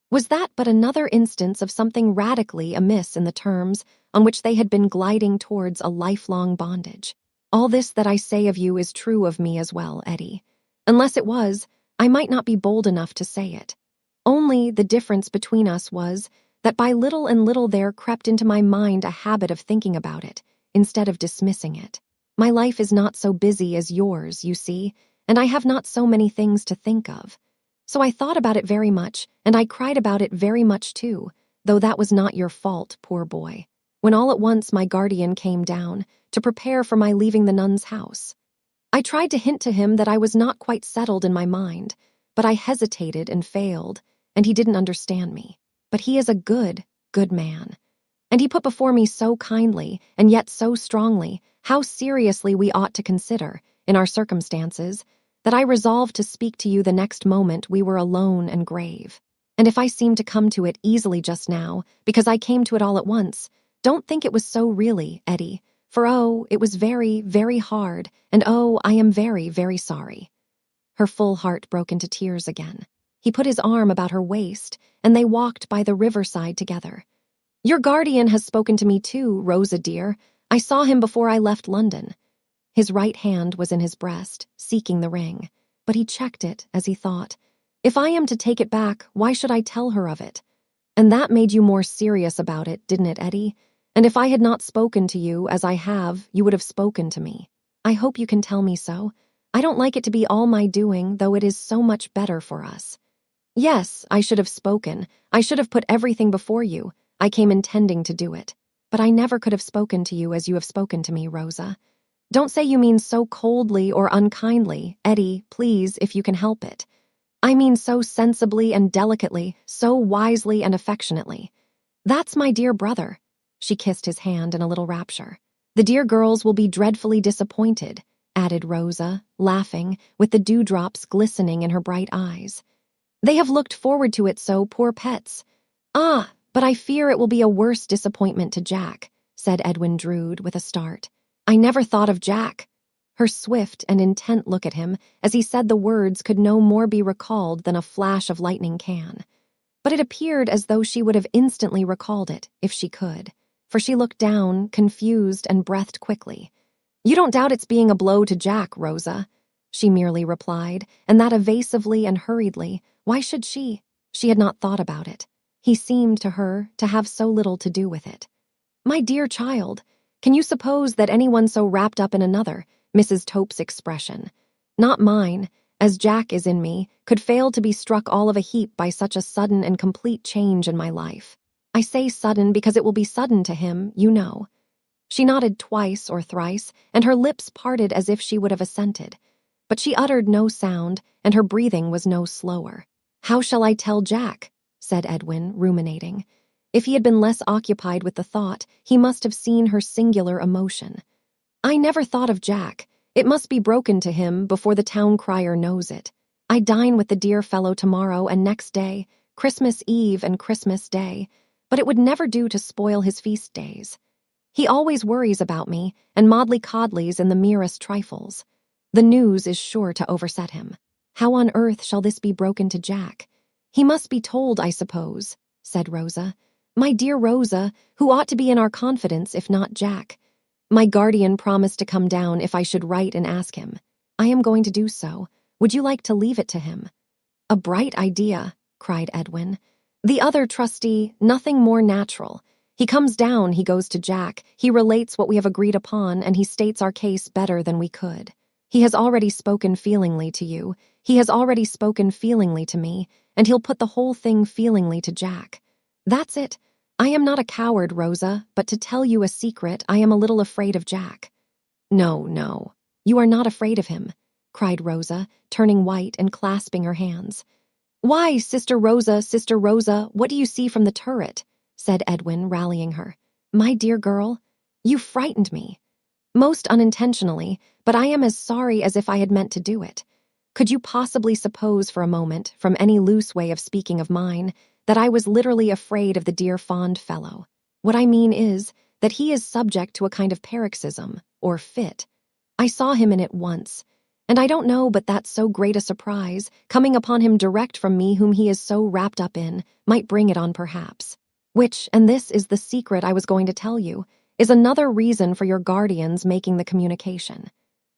Was that but another instance of something radically amiss in the terms on which they had been gliding towards a lifelong bondage? All this that I say of you is true of me as well, Eddie. Unless it was, I might not be bold enough to say it. Only the difference between us was that by little and little there crept into my mind a habit of thinking about it, instead of dismissing it. My life is not so busy as yours, you see, and I have not so many things to think of. So I thought about it very much, and I cried about it very much too, though that was not your fault, poor boy, when all at once my guardian came down to prepare for my leaving the nun's house. I tried to hint to him that I was not quite settled in my mind, but I hesitated and failed, and he didn't understand me. But he is a good, good man. And he put before me so kindly, and yet so strongly, how seriously we ought to consider, in our circumstances, that I resolved to speak to you the next moment we were alone and grave. And if I seem to come to it easily just now, because I came to it all at once, don't think it was so really, Eddie, for oh, it was very, very hard, and oh, I am very, very sorry. Her full heart broke into tears again. He put his arm about her waist, and they walked by the riverside together. Your guardian has spoken to me too, Rosa dear. I saw him before I left London. His right hand was in his breast, seeking the ring, but he checked it as he thought, if I am to take it back, why should I tell her of it? And that made you more serious about it, didn't it, Eddie? And if I had not spoken to you as I have, you would have spoken to me. I hope you can tell me so. I don't like it to be all my doing, though it is so much better for us. Yes, I should have spoken. I should have put everything before you. I came intending to do it. But I never could have spoken to you as you have spoken to me, Rosa. Don't say you mean so coldly or unkindly, Eddie, please, if you can help it. I mean so sensibly and delicately, so wisely and affectionately. That's my dear brother. She kissed his hand in a little rapture. The dear girls will be dreadfully disappointed, added Rosa, laughing, with the dewdrops glistening in her bright eyes. They have looked forward to it so, poor pets. Ah, but I fear it will be a worse disappointment to Jack, said Edwin Drood with a start. I never thought of Jack. Her swift and intent look at him as he said the words could no more be recalled than a flash of lightning can. But it appeared as though she would have instantly recalled it, if she could, for she looked down, confused, and breathed quickly. You don't doubt its being a blow to Jack, Rosa, she merely replied, and that evasively and hurriedly. Why should she? She had not thought about it. He seemed to her to have so little to do with it. My dear child, can you suppose that anyone so wrapped up in another, Mrs. Tope's expression, not mine, as Jack is in me, could fail to be struck all of a heap by such a sudden and complete change in my life? I say sudden because it will be sudden to him, you know. She nodded twice or thrice, and her lips parted as if she would have assented. But she uttered no sound, and her breathing was no slower. How shall I tell Jack? Said Edwin, ruminating. If he had been less occupied with the thought, he must have seen her singular emotion. I never thought of Jack. It must be broken to him before the town crier knows it. I dine with the dear fellow tomorrow and next day, Christmas Eve and Christmas Day, but it would never do to spoil his feast days. He always worries about me and Maudley-Codleys in the merest trifles. The news is sure to overset him. How on earth shall this be broken to Jack? He must be told, I suppose, said Rosa. My dear Rosa, who ought to be in our confidence if not Jack. My guardian promised to come down if I should write and ask him. I am going to do so. Would you like to leave it to him? A bright idea, cried Edwin. The other trustee, nothing more natural. He comes down, he goes to Jack, he relates what we have agreed upon, and he states our case better than we could. He has already spoken feelingly to you, he has already spoken feelingly to me, and he'll put the whole thing feelingly to Jack. That's it. I am not a coward, Rosa, but to tell you a secret, I am a little afraid of Jack. No, no, you are not afraid of him, cried Rosa, turning white and clasping her hands. Why, Sister Rosa, what do you see from the turret? Said Edwin, rallying her. My dear girl, you frightened me. Most unintentionally, but I am as sorry as if I had meant to do it. Could you possibly suppose for a moment, from any loose way of speaking of mine, that I was literally afraid of the dear fond fellow? What I mean is that he is subject to a kind of paroxysm, or fit. I saw him in it once, and I don't know but that so great a surprise, coming upon him direct from me whom he is so wrapped up in, might bring it on perhaps. Which, and this is the secret I was going to tell you, is another reason for your guardian's making the communication.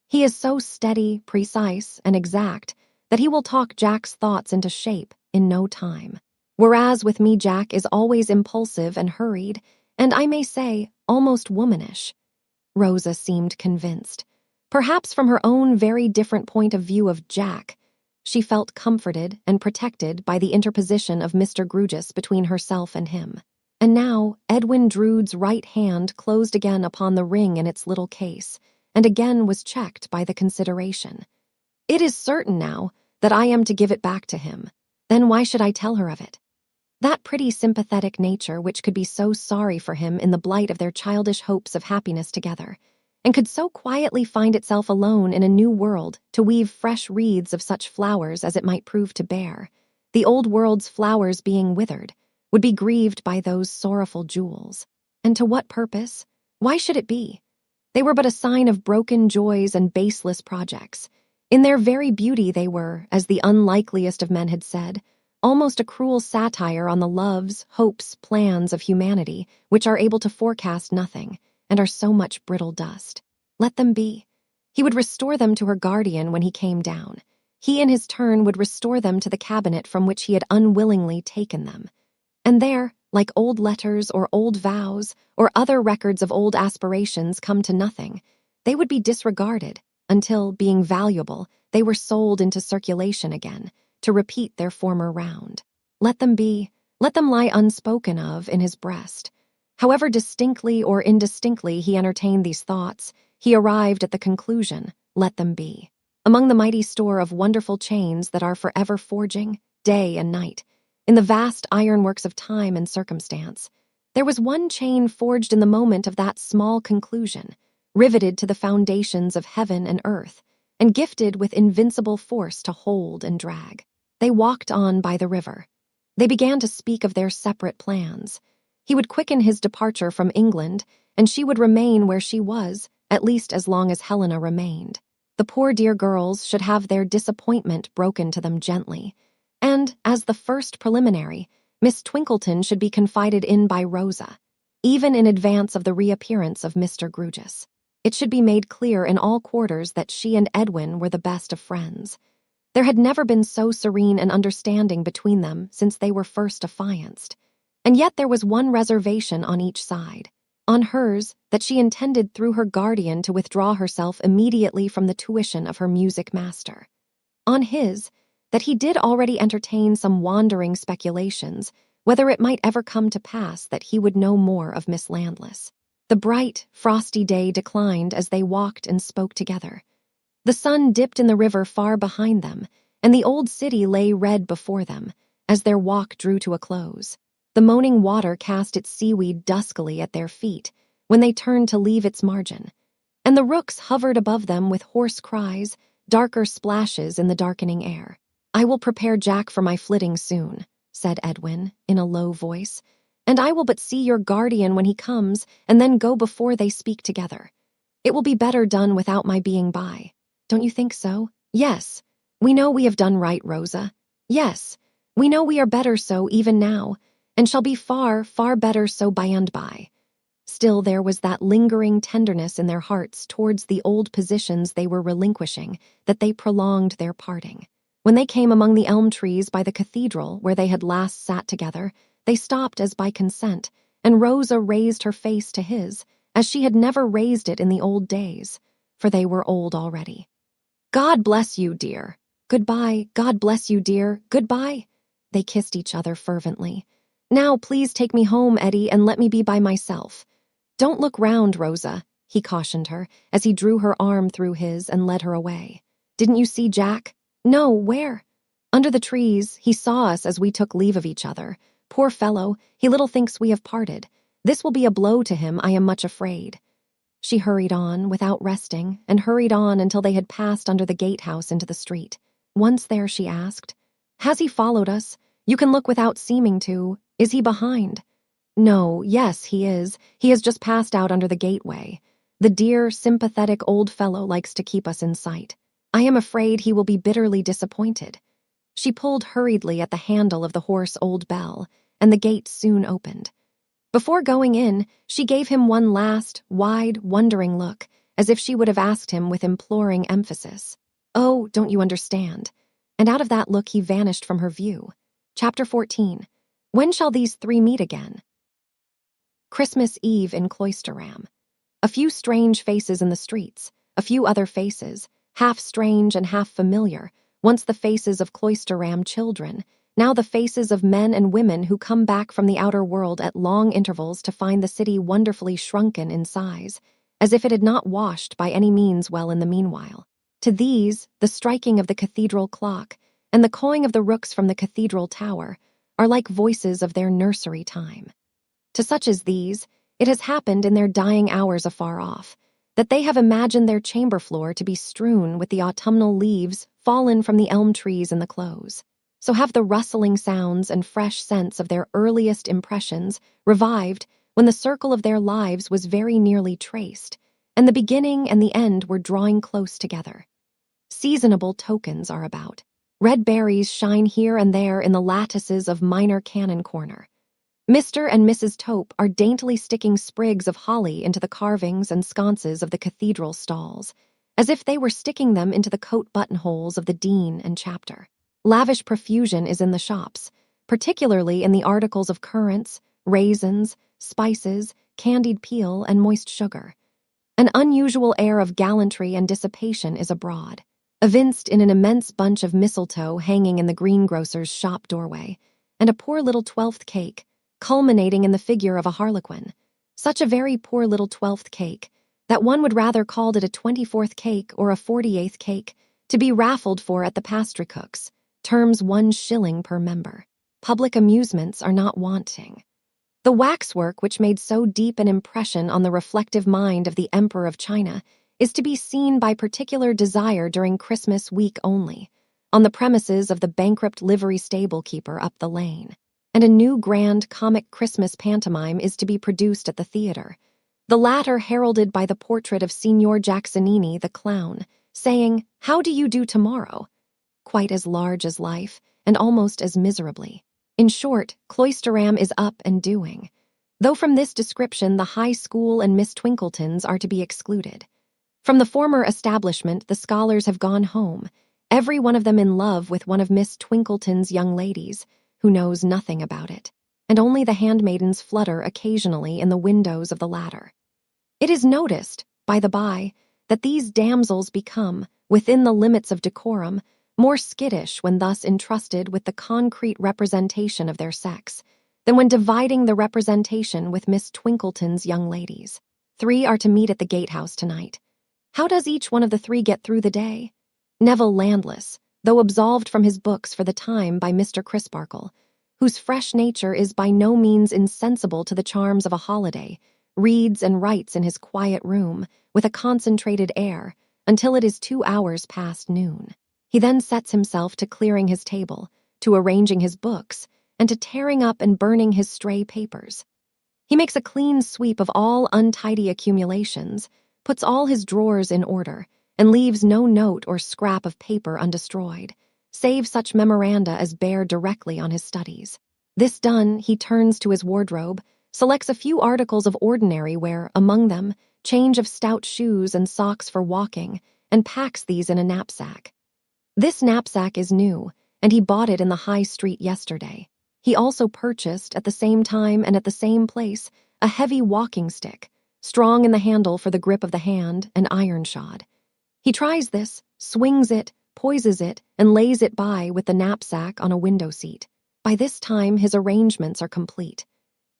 He is so steady, precise, and exact that he will talk Jack's thoughts into shape in no time. Whereas with me Jack is always impulsive and hurried, and I may say, almost womanish. Rosa seemed convinced. Perhaps from her own very different point of view of Jack, she felt comforted and protected by the interposition of Mr. Grewgious between herself and him. And now Edwin Drood's right hand closed again upon the ring in its little case, and again was checked by the consideration. It is certain now that I am to give it back to him. Then why should I tell her of it? That pretty sympathetic nature which could be so sorry for him in the blight of their childish hopes of happiness together, and could so quietly find itself alone in a new world to weave fresh wreaths of such flowers as it might prove to bear, the old world's flowers being withered, would be grieved by those sorrowful jewels. And to what purpose? Why should it be? They were but a sign of broken joys and baseless projects. In their very beauty they were, as the unlikeliest of men had said, almost a cruel satire on the loves, hopes, plans of humanity, which are able to forecast nothing, and are so much brittle dust. Let them be. He would restore them to her guardian when he came down. He in his turn would restore them to the cabinet from which he had unwillingly taken them. And there, like old letters or old vows or other records of old aspirations come to nothing, they would be disregarded until, being valuable, they were sold into circulation again, to repeat their former round. Let them be, let them lie unspoken of in his breast. However distinctly or indistinctly he entertained these thoughts, he arrived at the conclusion, let them be. Among the mighty store of wonderful chains that are forever forging, day and night, in the vast ironworks of time and circumstance, there was one chain forged in the moment of that small conclusion, riveted to the foundations of heaven and earth, and gifted with invincible force to hold and drag. They walked on by the river. They began to speak of their separate plans. He would quicken his departure from England, and she would remain where she was, at least as long as Helena remained. The poor dear girls should have their disappointment broken to them gently, and, as the first preliminary, Miss Twinkleton should be confided in by Rosa, even in advance of the reappearance of Mr. Grewgious. It should be made clear in all quarters that she and Edwin were the best of friends. There had never been so serene an understanding between them since they were first affianced, and yet there was one reservation on each side. On hers, that she intended through her guardian to withdraw herself immediately from the tuition of her music master. On his, that he did already entertain some wandering speculations whether it might ever come to pass that he would know more of Miss Landless. The bright, frosty day declined as they walked and spoke together. The sun dipped in the river far behind them, and the old city lay red before them, as their walk drew to a close. The moaning water cast its seaweed duskily at their feet when they turned to leave its margin, and the rooks hovered above them with hoarse cries, darker splashes in the darkening air. "I will prepare Jack for my flitting soon," said Edwin, in a low voice, "and I will but see your guardian when he comes, and then go before they speak together. It will be better done without my being by. Don't you think so? Yes, we know we have done right, Rosa. Yes, we know we are better so even now, and shall be far, far better so by and by." Still there was that lingering tenderness in their hearts towards the old positions they were relinquishing that they prolonged their parting. When they came among the elm trees by the cathedral where they had last sat together, they stopped as by consent, and Rosa raised her face to his, as she had never raised it in the old days, for they were old already. "God bless you, dear. Goodbye, God bless you, dear. Goodbye." They kissed each other fervently. "Now please take me home, Eddie, and let me be by myself. Don't look round, Rosa," he cautioned her, as he drew her arm through his and led her away. "Didn't you see Jack?" "No, where?" "Under the trees. He saw us as we took leave of each other. Poor fellow, he little thinks we have parted. This will be a blow to him, I am much afraid." She hurried on, without resting, and hurried on until they had passed under the gatehouse into the street. Once there, she asked, "Has he followed us? You can look without seeming to. Is he behind?" "No, yes, he is. He has just passed out under the gateway. The dear, sympathetic old fellow likes to keep us in sight. I am afraid he will be bitterly disappointed." She pulled hurriedly at the handle of the hoarse old bell, and the gate soon opened. Before going in, she gave him one last, wide, wondering look, as if she would have asked him with imploring emphasis, "Oh, don't you understand?" And out of that look he vanished from her view. Chapter 14. When shall these three meet again? Christmas Eve in Cloisterham. A few strange faces in the streets, a few other faces, half strange and half familiar, once the faces of Cloisterham children, now the faces of men and women who come back from the outer world at long intervals to find the city wonderfully shrunken in size, as if it had not washed by any means well in the meanwhile. To these, the striking of the cathedral clock and the cawing of the rooks from the cathedral tower are like voices of their nursery time. To such as these, it has happened in their dying hours afar off, that they have imagined their chamber floor to be strewn with the autumnal leaves fallen from the elm trees in the close. So have the rustling sounds and fresh scents of their earliest impressions revived when the circle of their lives was very nearly traced, and the beginning and the end were drawing close together. Seasonable tokens are about. Red berries shine here and there in the lattices of Minor Canon Corner. Mr. and Mrs. Tope are daintily sticking sprigs of holly into the carvings and sconces of the cathedral stalls, as if they were sticking them into the coat buttonholes of the dean and chapter. Lavish profusion is in the shops, particularly in the articles of currants, raisins, spices, candied peel, and moist sugar. An unusual air of gallantry and dissipation is abroad, evinced in an immense bunch of mistletoe hanging in the greengrocer's shop doorway, and a poor little 12th cake, culminating in the figure of a harlequin. Such a very poor little 12th cake that one would rather called it a 24th cake or a 48th cake to be raffled for at the pastrycook's, terms 1 shilling per member. Public amusements are not wanting. The waxwork which made so deep an impression on the reflective mind of the Emperor of China is to be seen by particular desire during Christmas week only, on the premises of the bankrupt livery stable keeper up the lane. And a new grand comic Christmas pantomime is to be produced at the theater, the latter heralded by the portrait of Signor Jacksonini the clown, saying, "How do you do tomorrow?" quite as large as life, and almost as miserably. In short, Cloisterham is up and doing, though from this description the high school and Miss Twinkletons are to be excluded. From the former establishment the scholars have gone home, every one of them in love with one of Miss Twinkleton's young ladies, who knows nothing about it, and only the handmaidens flutter occasionally in the windows of the latter. It is noticed, by the by, that these damsels become, within the limits of decorum, more skittish when thus entrusted with the concrete representation of their sex than when dividing the representation with Miss Twinkleton's young ladies. 3 are to meet at the gatehouse tonight. How does each one of the 3 get through the day? Neville Landless, though absolved from his books for the time by Mr. Crisparkle, whose fresh nature is by no means insensible to the charms of a holiday, reads and writes in his quiet room with a concentrated air until it is 2 hours past noon. He then sets himself to clearing his table, to arranging his books, and to tearing up and burning his stray papers. He makes a clean sweep of all untidy accumulations, puts all his drawers in order, and leaves no note or scrap of paper undestroyed, save such memoranda as bear directly on his studies. This done, he turns to his wardrobe, selects a few articles of ordinary wear, among them change of stout shoes and socks for walking, and packs these in a knapsack. This knapsack is new, and he bought it in the High Street yesterday. He also purchased, at the same time and at the same place, a heavy walking stick, strong in the handle for the grip of the hand, and iron-shod. He tries this, swings it, poises it, and lays it by with the knapsack on a window seat. By this time his arrangements are complete.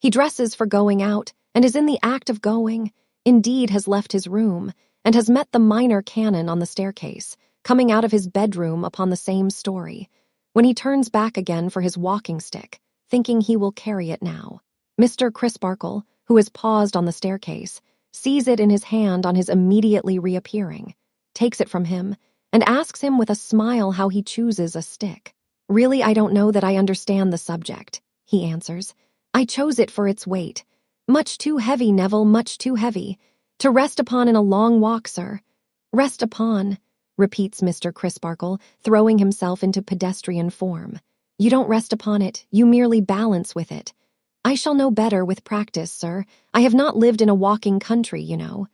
He dresses for going out, and is in the act of going, indeed has left his room, and has met the minor canon on the staircase, coming out of his bedroom upon the same story, when he turns back again for his walking stick, thinking he will carry it now. Mr. Crisparkle, who has paused on the staircase, sees it in his hand on his immediately reappearing, takes it from him, and asks him with a smile how he chooses a stick. "Really, I don't know that I understand the subject," he answers. "I chose it for its weight. Much too heavy, Neville, much too heavy. To rest upon in a long walk, sir." "Rest upon," repeats Mr. Crisparkle, throwing himself into pedestrian form. "You don't rest upon it, you merely balance with it." "I shall know better with practice, sir. I have not lived in a walking country, you know."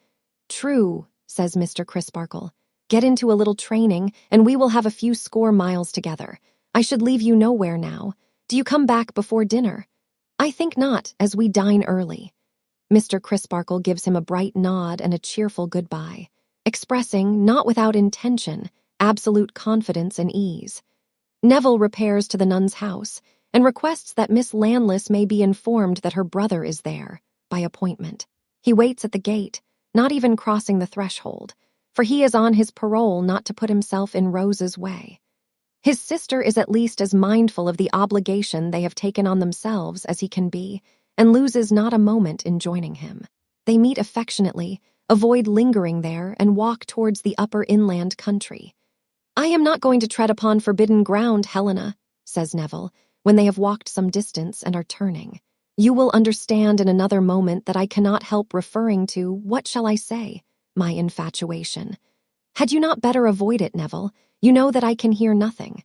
"True," says Mr. Crisparkle. "Get into a little training, and we will have a few score miles together. I should leave you nowhere now. Do you come back before dinner?" "I think not, as we dine early." Mr. Crisparkle gives him a bright nod and a cheerful goodbye, expressing, not without intention, absolute confidence and ease. Neville repairs to the nun's house and requests that Miss Landless may be informed that her brother is there, by appointment. He waits at the gate, not even crossing the threshold, for he is on his parole not to put himself in Rose's way. His sister is at least as mindful of the obligation they have taken on themselves as he can be, and loses not a moment in joining him. They meet affectionately, avoid lingering there, and walk towards the upper inland country. "I am not going to tread upon forbidden ground, Helena," says Neville, when they have walked some distance and are turning. "You will understand in another moment that I cannot help referring to, what shall I say, my infatuation. Had you not better avoid it, Neville? You know that I can hear nothing."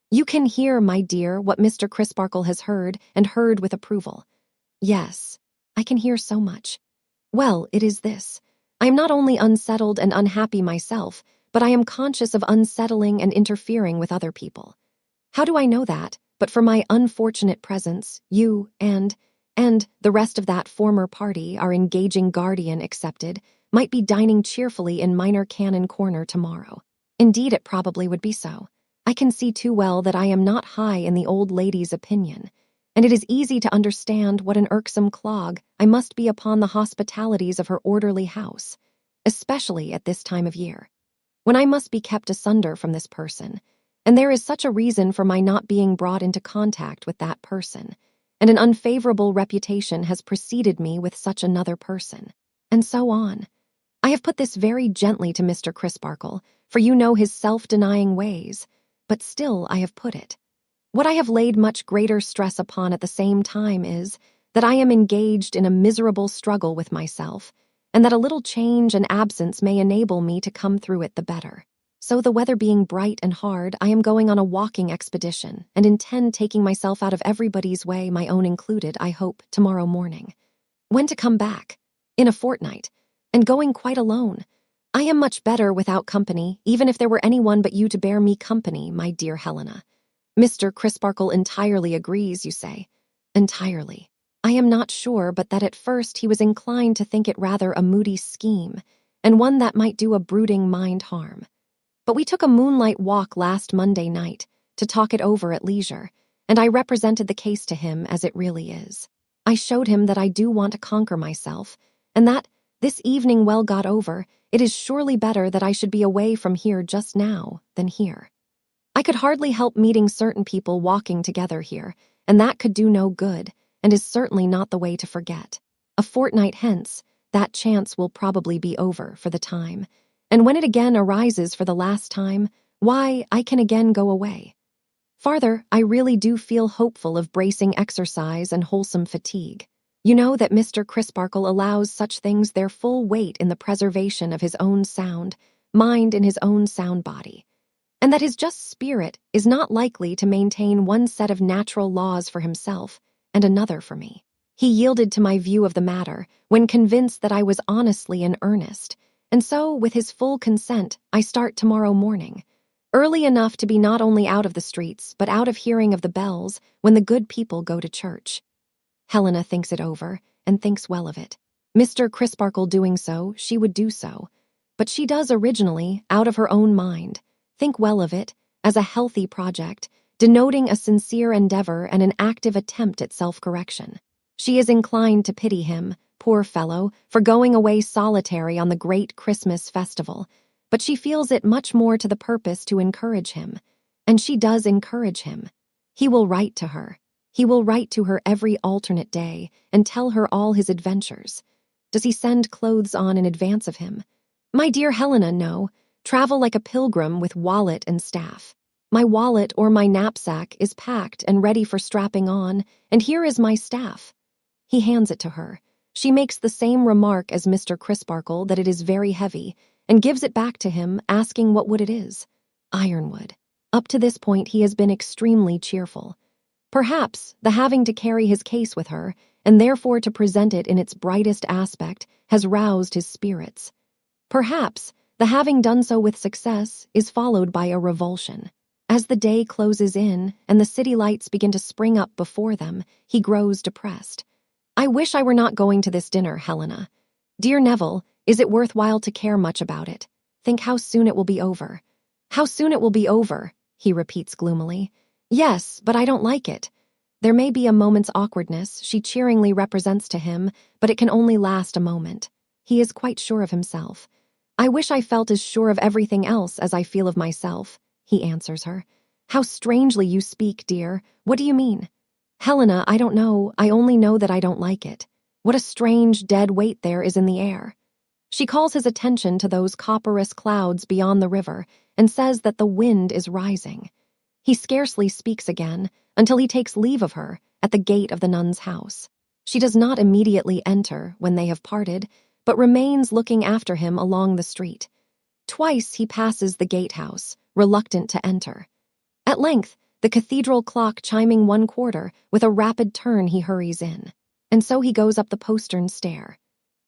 "You can hear, my dear, what Mr. Crisparkle has heard, and heard with approval." "Yes, I can hear so much." "Well, it is this. I am not only unsettled and unhappy myself, but I am conscious of unsettling and interfering with other people. How do I know that, but for my unfortunate presence, you and the rest of that former party, our engaging guardian excepted, might be dining cheerfully in Minor Canon Corner tomorrow. Indeed, it probably would be so. I can see too well that I am not high in the old lady's opinion, and it is easy to understand what an irksome clog I must be upon the hospitalities of her orderly house, especially at this time of year, when I must be kept asunder from this person, and there is such a reason for my not being brought into contact with that person, and an unfavorable reputation has preceded me with such another person, and so on. I have put this very gently to Mr. Crisparkle, for you know his self-denying ways, but still I have put it. What I have laid much greater stress upon at the same time is that I am engaged in a miserable struggle with myself, and that a little change and absence may enable me to come through it the better. So the weather being bright and hard, I am going on a walking expedition, and intend taking myself out of everybody's way, my own included, I hope, tomorrow morning. When to come back? In a fortnight, and going quite alone. I am much better without company, even if there were anyone but you to bear me company, my dear Helena. Mr. Crisparkle entirely agrees, you say? Entirely. I am not sure but that at first he was inclined to think it rather a moody scheme, and one that might do a brooding mind harm. But we took a moonlight walk last Monday night to talk it over at leisure, and I represented the case to him as it really is. I showed him that I do want to conquer myself, and that, this evening well got over, it is surely better that I should be away from here just now than here. I could hardly help meeting certain people walking together here, and that could do no good, and is certainly not the way to forget. A fortnight hence, that chance will probably be over for the time, and when it again arises for the last time, why, I can again go away. Farther, I really do feel hopeful of bracing exercise and wholesome fatigue. You know that Mr. Crisparkle allows such things their full weight in the preservation of his own sound mind in his own sound body, and that his just spirit is not likely to maintain one set of natural laws for himself and another for me. He yielded to my view of the matter when convinced that I was honestly in earnest, and so, with his full consent, I start tomorrow morning, early enough to be not only out of the streets, but out of hearing of the bells when the good people go to church. Helena thinks it over, and thinks well of it. Mr. Crisparkle doing so, she would do so. But she does originally, out of her own mind, think well of it, as a healthy project, denoting a sincere endeavor and an active attempt at self-correction. She is inclined to pity him, poor fellow, for going away solitary on the great Christmas festival, but she feels it much more to the purpose to encourage him, and she does encourage him. He will write to her. He will write to her every alternate day and tell her all his adventures. Does he send clothes on in advance of him? My dear Helena, no. Travel like a pilgrim with wallet and staff. My wallet or my knapsack is packed and ready for strapping on, and here is my staff. He hands it to her. She makes the same remark as Mr. Crisparkle that it is very heavy, and gives it back to him, asking what wood it is. Ironwood. Up to this point, he has been extremely cheerful. Perhaps the having to carry his case with her, and therefore to present it in its brightest aspect, has roused his spirits. Perhaps the having done so with success is followed by a revulsion. As the day closes in and the city lights begin to spring up before them, he grows depressed. I wish I were not going to this dinner, Helena. Dear Neville, is it worthwhile to care much about it? Think how soon it will be over. How soon it will be over, he repeats gloomily. Yes, but I don't like it. There may be a moment's awkwardness, she cheeringly represents to him, but it can only last a moment. He is quite sure of himself. I wish I felt as sure of everything else as I feel of myself, he answers her. How strangely you speak, dear. What do you mean? Helena, I don't know. I only know that I don't like it. What a strange, dead weight there is in the air. She calls his attention to those copperous clouds beyond the river and says that the wind is rising. He scarcely speaks again until he takes leave of her at the gate of the nun's house. She does not immediately enter when they have parted, but remains looking after him along the street. Twice he passes the gatehouse, reluctant to enter. At length, the cathedral clock chiming 1/4, with a rapid turn he hurries in. And so he goes up the postern stair.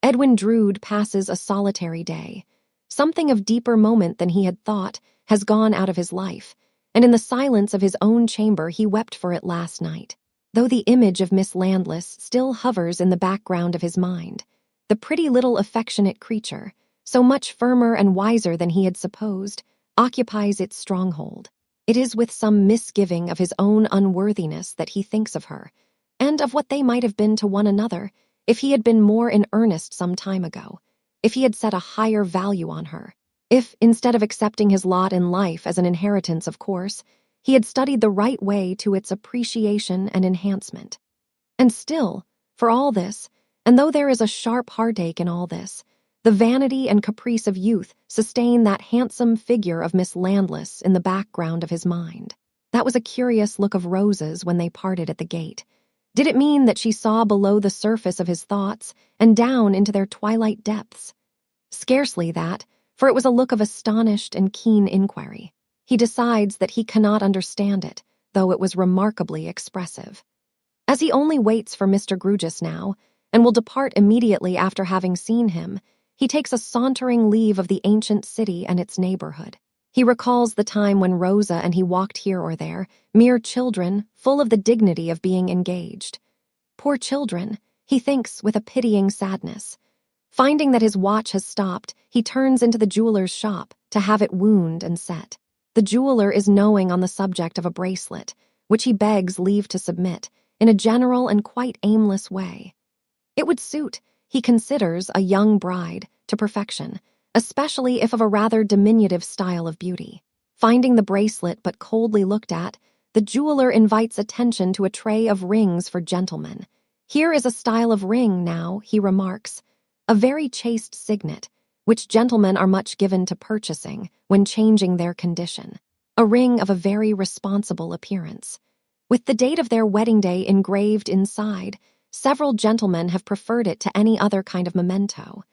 Edwin Drood passes a solitary day. Something of deeper moment than he had thought has gone out of his life, and in the silence of his own chamber he wept for it last night. Though the image of Miss Landless still hovers in the background of his mind, the pretty little affectionate creature, so much firmer and wiser than he had supposed, occupies its stronghold. It is with some misgiving of his own unworthiness that he thinks of her, and of what they might have been to one another if he had been more in earnest some time ago, if he had set a higher value on her, if, instead of accepting his lot in life as an inheritance of course, he had studied the right way to its appreciation and enhancement. And still, for all this, and though there is a sharp heartache in all this, the vanity and caprice of youth sustain that handsome figure of Miss Landless in the background of his mind. That was a curious look of Rose's when they parted at the gate. Did it mean that she saw below the surface of his thoughts and down into their twilight depths? Scarcely that, for it was a look of astonished and keen inquiry. He decides that he cannot understand it, though it was remarkably expressive. As he only waits for Mr. Grewgious now, and will depart immediately after having seen him, he takes a sauntering leave of the ancient city and its neighborhood. He recalls the time when Rosa and he walked here or there, mere children, full of the dignity of being engaged. Poor children, he thinks with a pitying sadness. Finding that his watch has stopped, he turns into the jeweler's shop to have it wound and set. The jeweler is knowing on the subject of a bracelet, which he begs leave to submit, in a general and quite aimless way. It would suit, he considers, a young bride to perfection, especially if of a rather diminutive style of beauty. Finding the bracelet but coldly looked at, the jeweler invites attention to a tray of rings for gentlemen. Here is a style of ring now, he remarks, a very chaste signet, which gentlemen are much given to purchasing when changing their condition. A ring of a very responsible appearance. With the date of their wedding day engraved inside, several gentlemen have preferred it to any other kind of memento.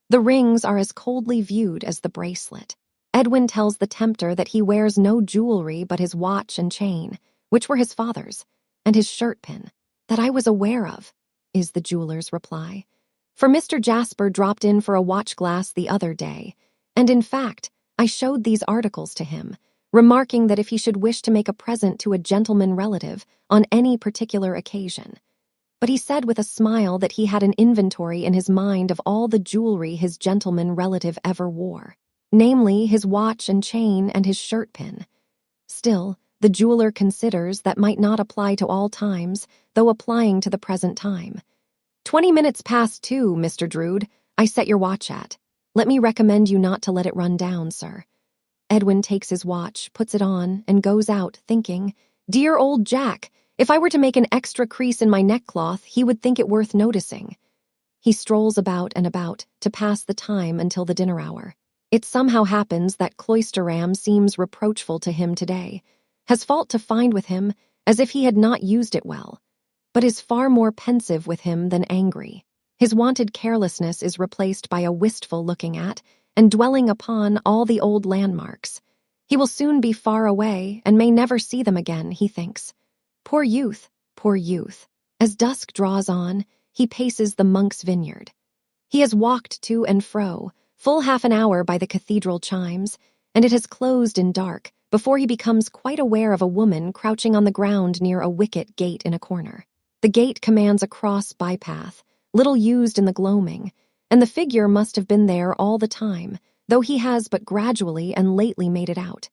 The rings are as coldly viewed as the bracelet. Edwin tells the tempter that he wears no jewelry but his watch and chain, which were his father's, and his shirt-pin. That I was aware of, is the jeweler's reply. For Mr. Jasper dropped in for a watch-glass the other day, and in fact, I showed these articles to him, remarking that if he should wish to make a present to a gentleman relative on any particular occasion. But he said with a smile that he had an inventory in his mind of all the jewelry his gentleman relative ever wore, namely his watch and chain and his shirt-pin. Still, the jeweler considers that might not apply to all times, though applying to the present time. 20 minutes past 2, Mr. Drood, I set your watch at. Let me recommend you not to let it run down, sir. Edwin takes his watch, puts it on, and goes out, thinking, Dear old Jack, if I were to make an extra crease in my neckcloth, he would think it worth noticing. He strolls about and about to pass the time until the dinner hour. It somehow happens that Cloisterham seems reproachful to him today, has fault to find with him as if he had not used it well, but is far more pensive with him than angry. His wonted carelessness is replaced by a wistful looking at and dwelling upon all the old landmarks. He will soon be far away and may never see them again, he thinks. Poor youth, poor youth. As dusk draws on, he paces the monk's vineyard. He has walked to and fro, full half an hour by the cathedral chimes, and it has closed in dark before he becomes quite aware of a woman crouching on the ground near a wicket gate in a corner. The gate commands a cross bypath, little used in the gloaming, and the figure must have been there all the time, though he has but gradually and lately made it out.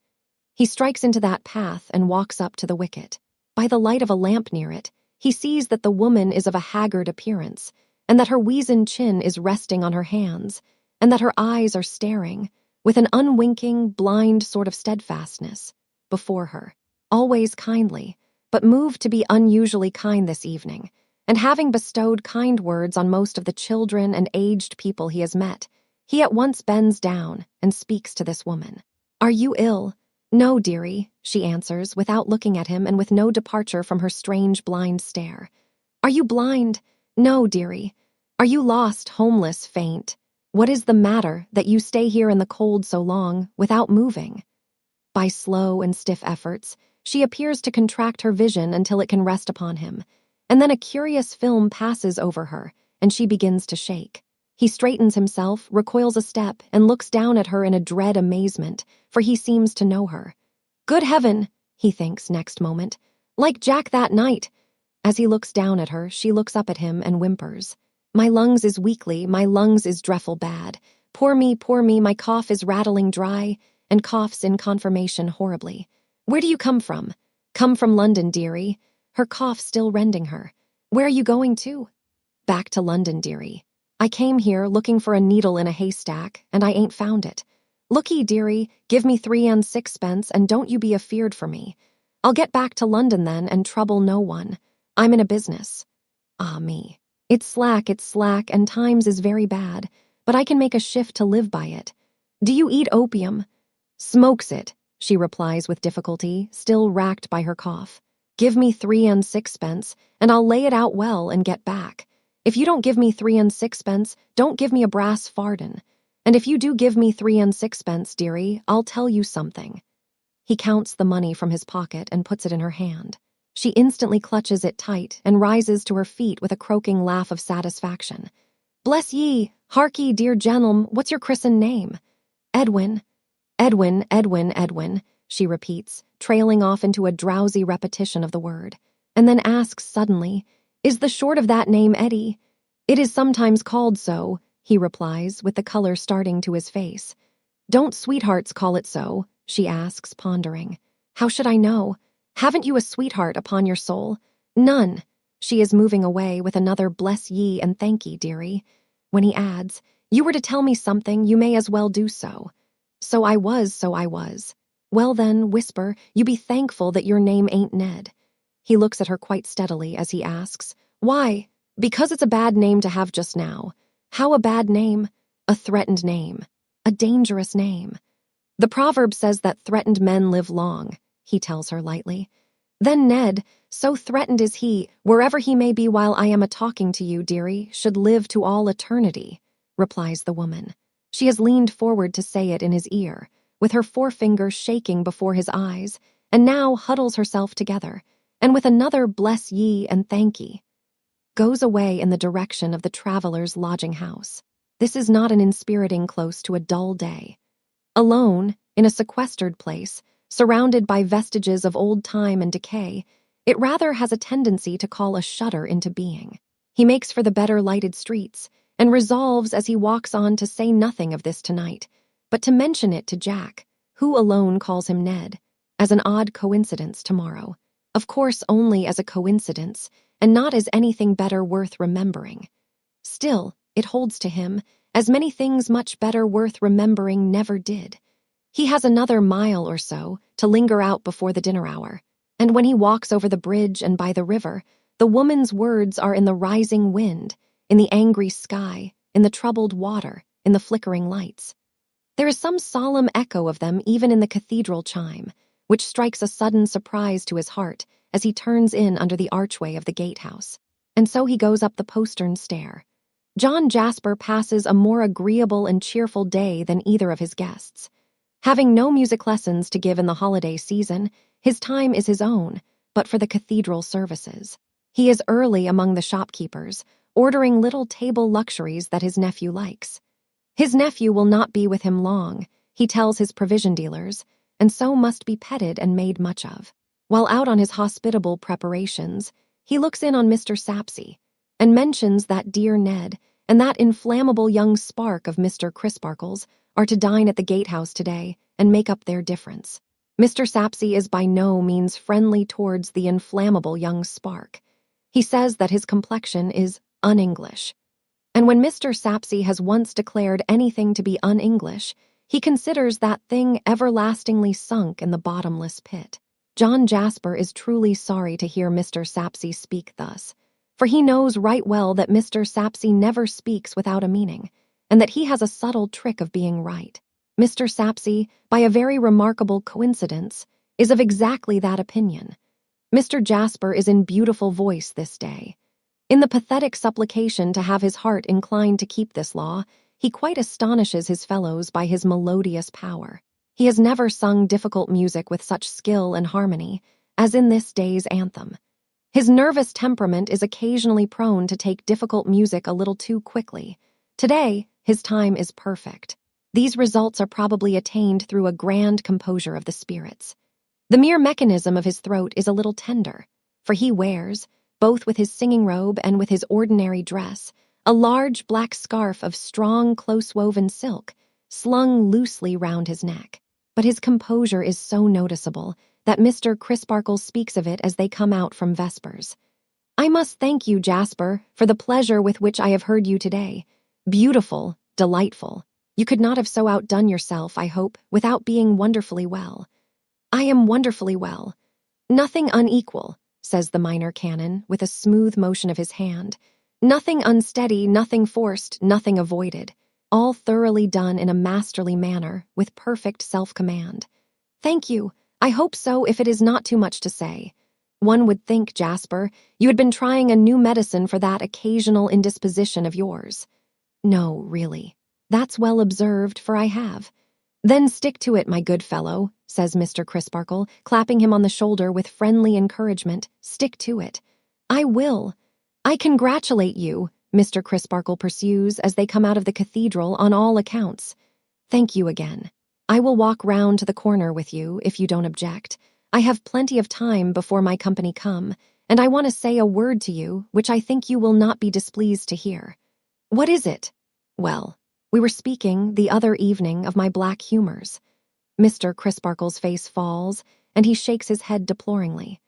He strikes into that path and walks up to the wicket. By the light of a lamp near it, he sees that the woman is of a haggard appearance, and that her weazened chin is resting on her hands, and that her eyes are staring, with an unwinking, blind sort of steadfastness, before her, always kindly, but moved to be unusually kind this evening, and having bestowed kind words on most of the children and aged people he has met, he at once bends down and speaks to this woman. "Are you ill?" "No, dearie," she answers, without looking at him and with no departure from her strange blind stare. "Are you blind?" "No, dearie." "Are you lost, homeless, faint? What is the matter that you stay here in the cold so long, without moving?" By slow and stiff efforts, she appears to contract her vision until it can rest upon him, and then a curious film passes over her, and she begins to shake. He straightens himself, recoils a step, and looks down at her in a dread amazement, for he seems to know her. "Good heaven," he thinks next moment, "like Jack that night." As he looks down at her, she looks up at him and whimpers. "My lungs is weakly, my lungs is dreffle bad. Poor me, my cough is rattling dry," and coughs in confirmation horribly. "Where do you come from?" "Come from London, dearie." Her cough still rending her. "Where are you going to?" "Back to London, dearie. I came here looking for a needle in a haystack, and I ain't found it. Look'ee, dearie, give me 3 and 6pence, and don't you be afeard for me. I'll get back to London then and trouble no one. I'm in a business. Ah me. It's slack, and times is very bad, but I can make a shift to live by it. Do you eat opium?" "Smokes it," she replies with difficulty, still racked by her cough. "Give me 3 and 6pence, and I'll lay it out well and get back. If you don't give me 3 and 6pence, don't give me a brass farden. And if you do give me 3 and 6pence, dearie, I'll tell you something." He counts the money from his pocket and puts it in her hand. She instantly clutches it tight and rises to her feet with a croaking laugh of satisfaction. "Bless ye! Harkee, dear gentleman, what's your christened name?" "Edwin." Edwin, she repeats, trailing off into a drowsy repetition of the word, and then asks suddenly, "Is the short of that name Eddie?" "It is sometimes called so," he replies, with the color starting to his face. "Don't sweethearts call it so?" she asks, pondering. "How should I know? Haven't you a sweetheart upon your soul?" "None." She is moving away with another bless ye and thank ye, dearie, when he adds, "You were to tell me something, you may as well do so." So I was. "Well then, whisper, you be thankful that your name ain't Ned." He looks at her quite steadily as he asks, "Why?" "Because it's a bad name to have just now." "How a bad name?" "A threatened name. A dangerous name." "The proverb says that threatened men live long," he tells her lightly. "Then Ned, so threatened is he, wherever he may be while I am a-talking to you, dearie, should live to all eternity," replies the woman. She has leaned forward to say it in his ear, with her forefinger shaking before his eyes, and now huddles herself together, and with another bless ye and thank ye, goes away in the direction of the traveler's lodging-house. This is not an inspiriting close to a dull day. Alone, in a sequestered place, surrounded by vestiges of old time and decay, it rather has a tendency to call a shudder into being. He makes for the better lighted streets, and resolves as he walks on to say nothing of this tonight, but to mention it to Jack, who alone calls him Ned, as an odd coincidence tomorrow. Of course only as a coincidence, and not as anything better worth remembering. Still, it holds to him, as many things much better worth remembering never did. He has another mile or so to linger out before the dinner hour, and when he walks over the bridge and by the river, the woman's words are in the rising wind, in the angry sky, in the troubled water, in the flickering lights. There is some solemn echo of them even in the cathedral chime, which strikes a sudden surprise to his heart as he turns in under the archway of the gatehouse. And so he goes up the postern stair. John Jasper passes a more agreeable and cheerful day than either of his guests. Having no music lessons to give in the holiday season, his time is his own, but for the cathedral services. He is early among the shopkeepers, ordering little table luxuries that his nephew likes. His nephew will not be with him long, he tells his provision dealers, and so must be petted and made much of. While out on his hospitable preparations, he looks in on Mr. SAPSEA, and mentions that dear Ned and that inflammable young spark of Mr. Crisparkle's are to dine at the gatehouse today and make up their difference. Mr. SAPSEA is by no means friendly towards the inflammable young spark. He says that his complexion is un-English. And when Mr. SAPSEA has once declared anything to be un-English, he considers that thing everlastingly sunk in the bottomless pit. John Jasper is truly sorry to hear Mr. SAPSEA speak thus, for he knows right well that Mr. SAPSEA never speaks without a meaning, and that he has a subtle trick of being right. Mr. SAPSEA, by a very remarkable coincidence, is of exactly that opinion. Mr. Jasper is in beautiful voice this day. In the pathetic supplication to have his heart inclined to keep this law, he quite astonishes his fellows by his melodious power. He has never sung difficult music with such skill and harmony as in this day's anthem. His nervous temperament is occasionally prone to take difficult music a little too quickly. Today, his time is perfect. These results are probably attained through a grand composure of the spirits. The mere mechanism of his throat is a little tender, for he wears, both with his singing robe and with his ordinary dress, a large black scarf of strong, close-woven silk, slung loosely round his neck. But his composure is so noticeable that Mr. Crisparkle speaks of it as they come out from vespers. "I must thank you, Jasper, for the pleasure with which I have heard you today. Beautiful, delightful. You could not have so outdone yourself, I hope, without being wonderfully well." "I am wonderfully well. Nothing unequal," says the minor canon, with a smooth motion of his hand. "Nothing unsteady, nothing forced, nothing avoided. All thoroughly done in a masterly manner, with perfect self-command." "Thank you. I hope so, if it is not too much to say. One would think, Jasper, you had been trying a new medicine for that occasional indisposition of yours." "No, really. That's well observed, for I have." "Then stick to it, my good fellow," says Mr. Crisparkle, clapping him on the shoulder with friendly encouragement. "Stick to it." "I will. I congratulate you," Mr. Crisparkle pursues as they come out of the cathedral on all accounts. "Thank you again. I will walk round to the corner with you, if you don't object. I have plenty of time before my company come, and I want to say a word to you which I think you will not be displeased to hear." "What is it?" "Well, we were speaking the other evening of my black humors." Mr. Crisparkle's face falls, and he shakes his head deploringly.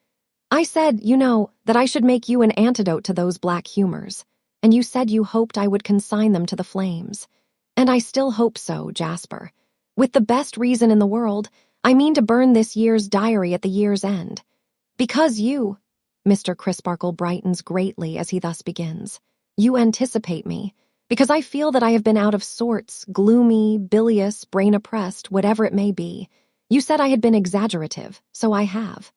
"I said, you know, that I should make you an antidote to those black humors, and you said you hoped I would consign them to the flames. And I still hope so, Jasper. With the best reason in the world, I mean to burn this year's diary at the year's end. Because you," Mr. Crisparkle brightens greatly as he thus begins, "you anticipate me, because I feel that I have been out of sorts, gloomy, bilious, brain-oppressed, whatever it may be. You said I had been exaggerative, so I have."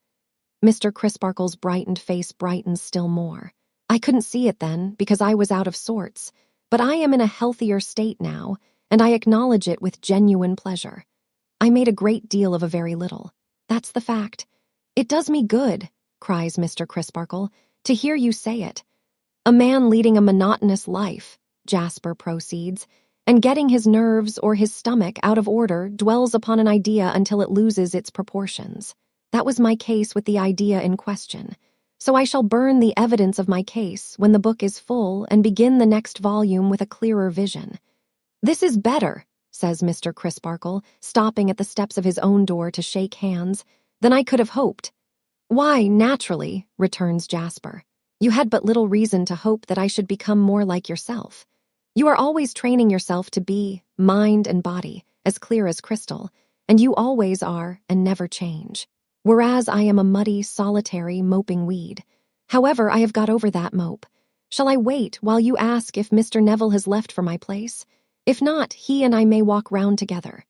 Mr. Crisparkle's brightened face brightens still more. "I couldn't see it then, because I was out of sorts, but I am in a healthier state now, and I acknowledge it with genuine pleasure. I made a great deal of a very little. That's the fact. It does me good," cries Mr. Crisparkle, "to hear you say it. A man leading a monotonous life," Jasper proceeds, "and getting his nerves or his stomach out of order dwells upon an idea until it loses its proportions. That was my case with the idea in question. So I shall burn the evidence of my case when the book is full and begin the next volume with a clearer vision." "This is better," says Mr. Crisparkle, stopping at the steps of his own door to shake hands, "than I could have hoped." "Why, naturally," returns Jasper. "You had but little reason to hope that I should become more like yourself. You are always training yourself to be, mind and body, as clear as crystal, and you always are and never change. Whereas I am a muddy, solitary, moping weed. However, I have got over that mope. Shall I wait while you ask if Mr. Neville has left for my place? If not, he and I may walk round together.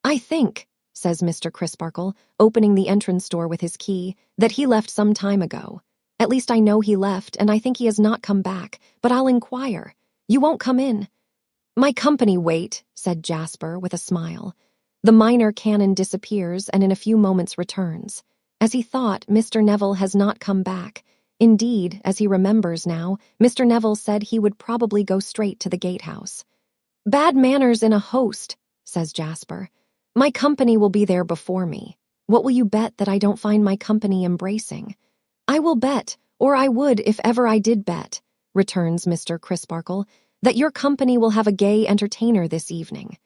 I think, says Mr. Crisparkle, opening the entrance door with his key, that he left some time ago. At least I know he left, and I think he has not come back, but I'll inquire. You won't come in. My company wait, said Jasper with a smile. The minor canon disappears and in a few moments returns. As he thought, Mr. Neville has not come back. Indeed, as he remembers now, Mr. Neville said he would probably go straight to the gatehouse. Bad manners in a host, says Jasper. My company will be there before me. What will you bet that I don't find my company embracing? I will bet, or I would if ever I did bet, returns Mr. Crisparkle, that your company will have a gay entertainer this evening.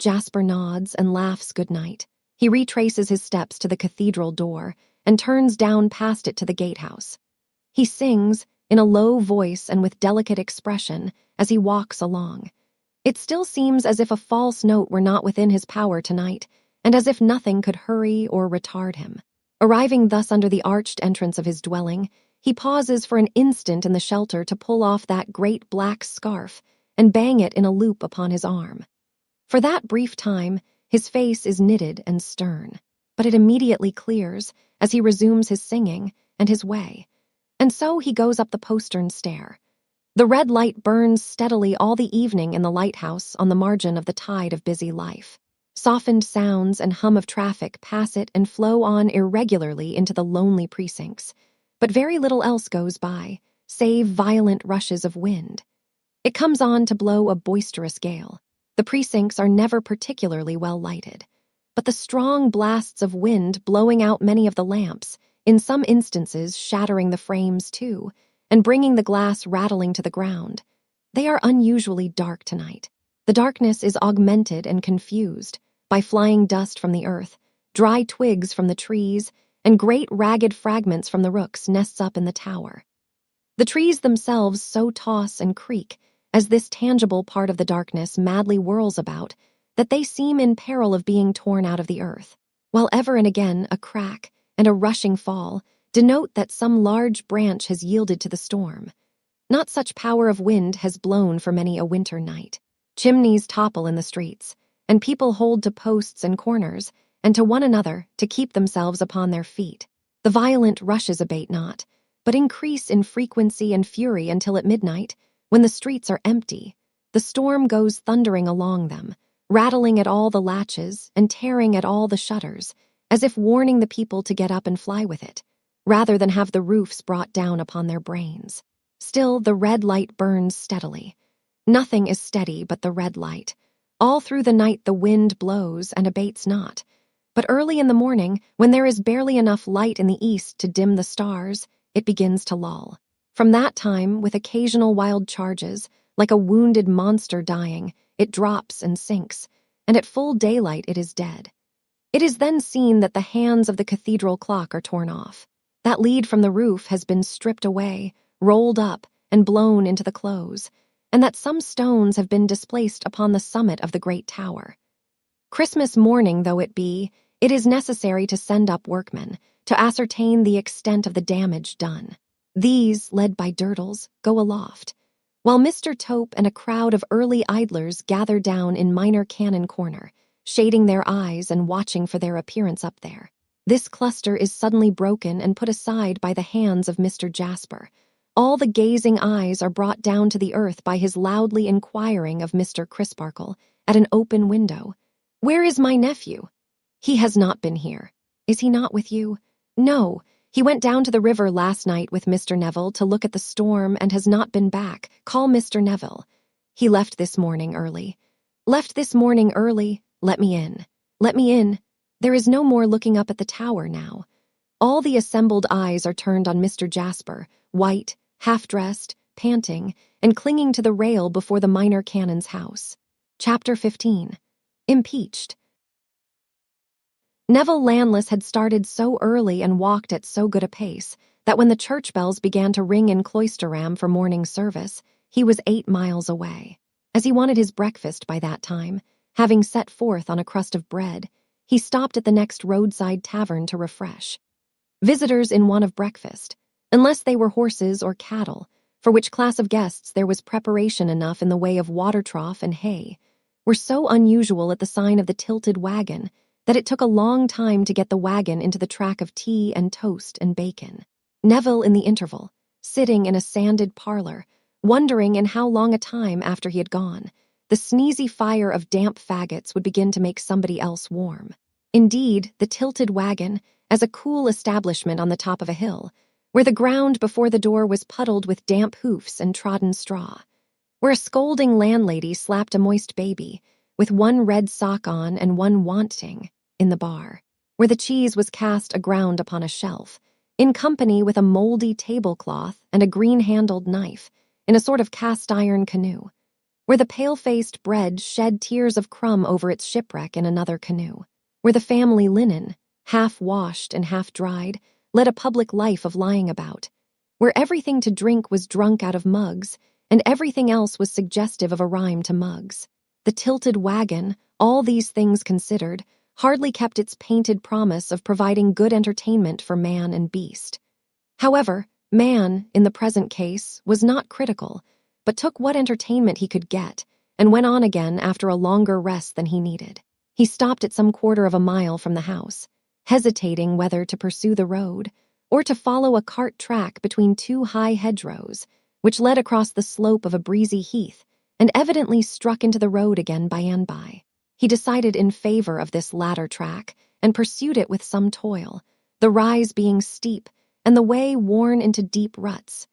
Jasper nods and laughs good night. He retraces his steps to the cathedral door and turns down past it to the gatehouse. He sings, in a low voice and with delicate expression, as he walks along. It still seems as if a false note were not within his power tonight, and as if nothing could hurry or retard him. Arriving thus under the arched entrance of his dwelling, he pauses for an instant in the shelter to pull off that great black scarf and bang it in a loop upon his arm. For that brief time, his face is knitted and stern, but it immediately clears as he resumes his singing and his way. And so he goes up the postern stair. The red light burns steadily all the evening in the lighthouse on the margin of the tide of busy life. Softened sounds and hum of traffic pass it and flow on irregularly into the lonely precincts, but very little else goes by, save violent rushes of wind. It comes on to blow a boisterous gale. The precincts are never particularly well lighted, but the strong blasts of wind blowing out many of the lamps, in some instances shattering the frames too, and bringing the glass rattling to the ground. They are unusually dark tonight. The darkness is augmented and confused by flying dust from the earth, dry twigs from the trees, and great ragged fragments from the rooks nests up in the tower. The trees themselves so toss and creak as this tangible part of the darkness madly whirls about that they seem in peril of being torn out of the earth, while ever and again a crack and a rushing fall denote that some large branch has yielded to the storm. Not such power of wind has blown for many a winter night. Chimneys topple in the streets, and people hold to posts and corners, and to one another to keep themselves upon their feet. The violent rushes abate not, but increase in frequency and fury until at midnight, when the streets are empty, the storm goes thundering along them, rattling at all the latches and tearing at all the shutters, as if warning the people to get up and fly with it, rather than have the roofs brought down upon their brains. Still, the red light burns steadily. Nothing is steady but the red light. All through the night the wind blows and abates not. But early in the morning, when there is barely enough light in the east to dim the stars, it begins to lull. From that time, with occasional wild charges, like a wounded monster dying, it drops and sinks, and at full daylight it is dead. It is then seen that the hands of the cathedral clock are torn off. That lead from the roof has been stripped away, rolled up, and blown into the close, and that some stones have been displaced upon the summit of the great tower. Christmas morning though it be, it is necessary to send up workmen to ascertain the extent of the damage done. These, led by Durdles, go aloft, while Mr. Tope and a crowd of early idlers gather down in Minor Canon Corner, shading their eyes and watching for their appearance up there. This cluster is suddenly broken and put aside by the hands of Mr. Jasper. All the gazing eyes are brought down to the earth by his loudly inquiring of Mr. Crisparkle at an open window. "Where is my nephew?" "He has not been here." "Is he not with you?" "No. He went down to the river last night with Mr. Neville to look at the storm and has not been back. Call Mr. Neville." "He left this morning early." "Left this morning early? Let me in. Let me in." There is no more looking up at the tower now. All the assembled eyes are turned on Mr. Jasper, white, half-dressed, panting, and clinging to the rail before the minor canon's house. Chapter 15. Impeached. Neville Landless had started so early and walked at so good a pace that when the church bells began to ring in Cloisterham for morning service, he was 8 miles away. As he wanted his breakfast by that time, having set forth on a crust of bread, he stopped at the next roadside tavern to refresh. Visitors in want of breakfast, unless they were horses or cattle, for which class of guests there was preparation enough in the way of water trough and hay, were so unusual at the sign of the tilted wagon that it took a long time to get the wagon into the track of tea and toast and bacon. Neville, in the interval, sitting in a sanded parlor, wondering in how long a time after he had gone, the sneezy fire of damp faggots would begin to make somebody else warm. Indeed, the tilted wagon, as a cool establishment on the top of a hill, where the ground before the door was puddled with damp hoofs and trodden straw, where a scolding landlady slapped a moist baby, with one red sock on and one wanting, in the bar, where the cheese was cast aground upon a shelf, in company with a moldy tablecloth and a green-handled knife, in a sort of cast-iron canoe, where the pale-faced bread shed tears of crumb over its shipwreck in another canoe, where the family linen, half-washed and half-dried, led a public life of lying about, where everything to drink was drunk out of mugs, and everything else was suggestive of a rhyme to mugs. The tilted wagon, all these things considered, hardly kept its painted promise of providing good entertainment for man and beast. However, man, in the present case, was not critical, but took what entertainment he could get, and went on again after a longer rest than he needed. He stopped at some quarter of a mile from the house, hesitating whether to pursue the road, or to follow a cart track between two high hedgerows, which led across the slope of a breezy heath, and evidently struck into the road again by and by. He decided in favor of this latter track, and pursued it with some toil, the rise being steep, and the way worn into deep ruts.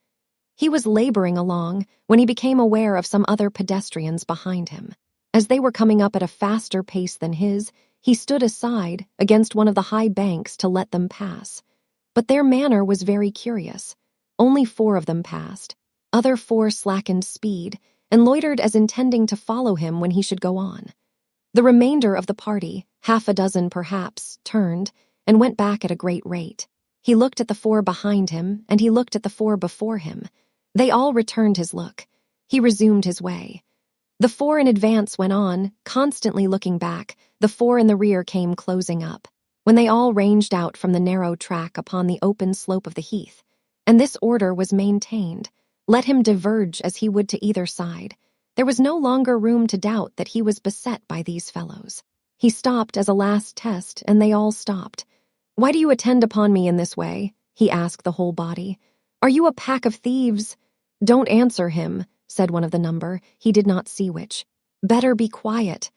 He was laboring along when he became aware of some other pedestrians behind him. As they were coming up at a faster pace than his, he stood aside against one of the high banks to let them pass. But their manner was very curious. Only 4 of them passed. Other 4 slackened speed, and loitered as intending to follow him when he should go on. The remainder of the party, half a dozen perhaps, turned, and went back at a great rate. He looked at the 4 behind him, and he looked at the 4 before him. They all returned his look. He resumed his way. The 4 in advance went on, constantly looking back. The 4 in the rear came closing up, when they all ranged out from the narrow track upon the open slope of the heath. And this order was maintained. Let him diverge as he would to either side. There was no longer room to doubt that he was beset by these fellows. He stopped as a last test, and they all stopped. "Why do you attend upon me in this way?" he asked the whole body. "Are you a pack of thieves?" "Don't answer him," said one of the number. He did not see which. "Better be quiet.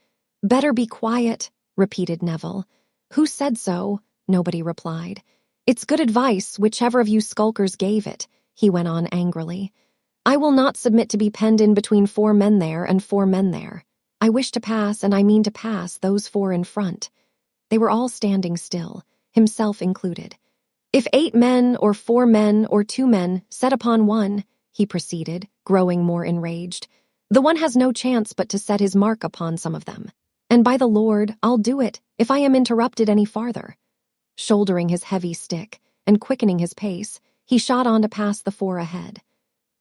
Better be quiet," repeated Neville. "Who said so?" Nobody replied. "It's good advice, whichever of you skulkers gave it," he went on angrily. "I will not submit to be penned in between 4 men there and 4 men there. I wish to pass, and I mean to pass, those 4 in front." They were all standing still, himself included. "If 8 men, or 4 men, or 2 men, set upon one," he proceeded, growing more enraged, "the one has no chance but to set his mark upon some of them. And by the Lord, I'll do it, if I am interrupted any farther." Shouldering his heavy stick, and quickening his pace, he shot on to pass the 4 ahead.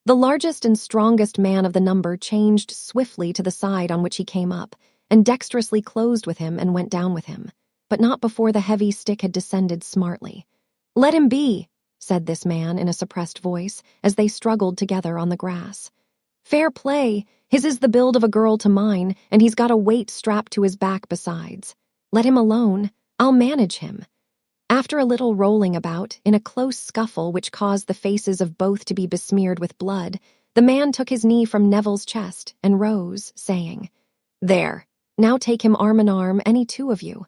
The largest and strongest man of the number changed swiftly to the side on which he came up, and dexterously closed with him and went down with him, but not before the heavy stick had descended smartly. "Let him be," said this man in a suppressed voice, as they struggled together on the grass. "Fair play, his is the build of a girl to mine, and he's got a weight strapped to his back besides. Let him alone, I'll manage him." After a little rolling about, in a close scuffle which caused the faces of both to be besmeared with blood, the man took his knee from Neville's chest and rose, saying, "There, now take him arm in arm, any 2 of you."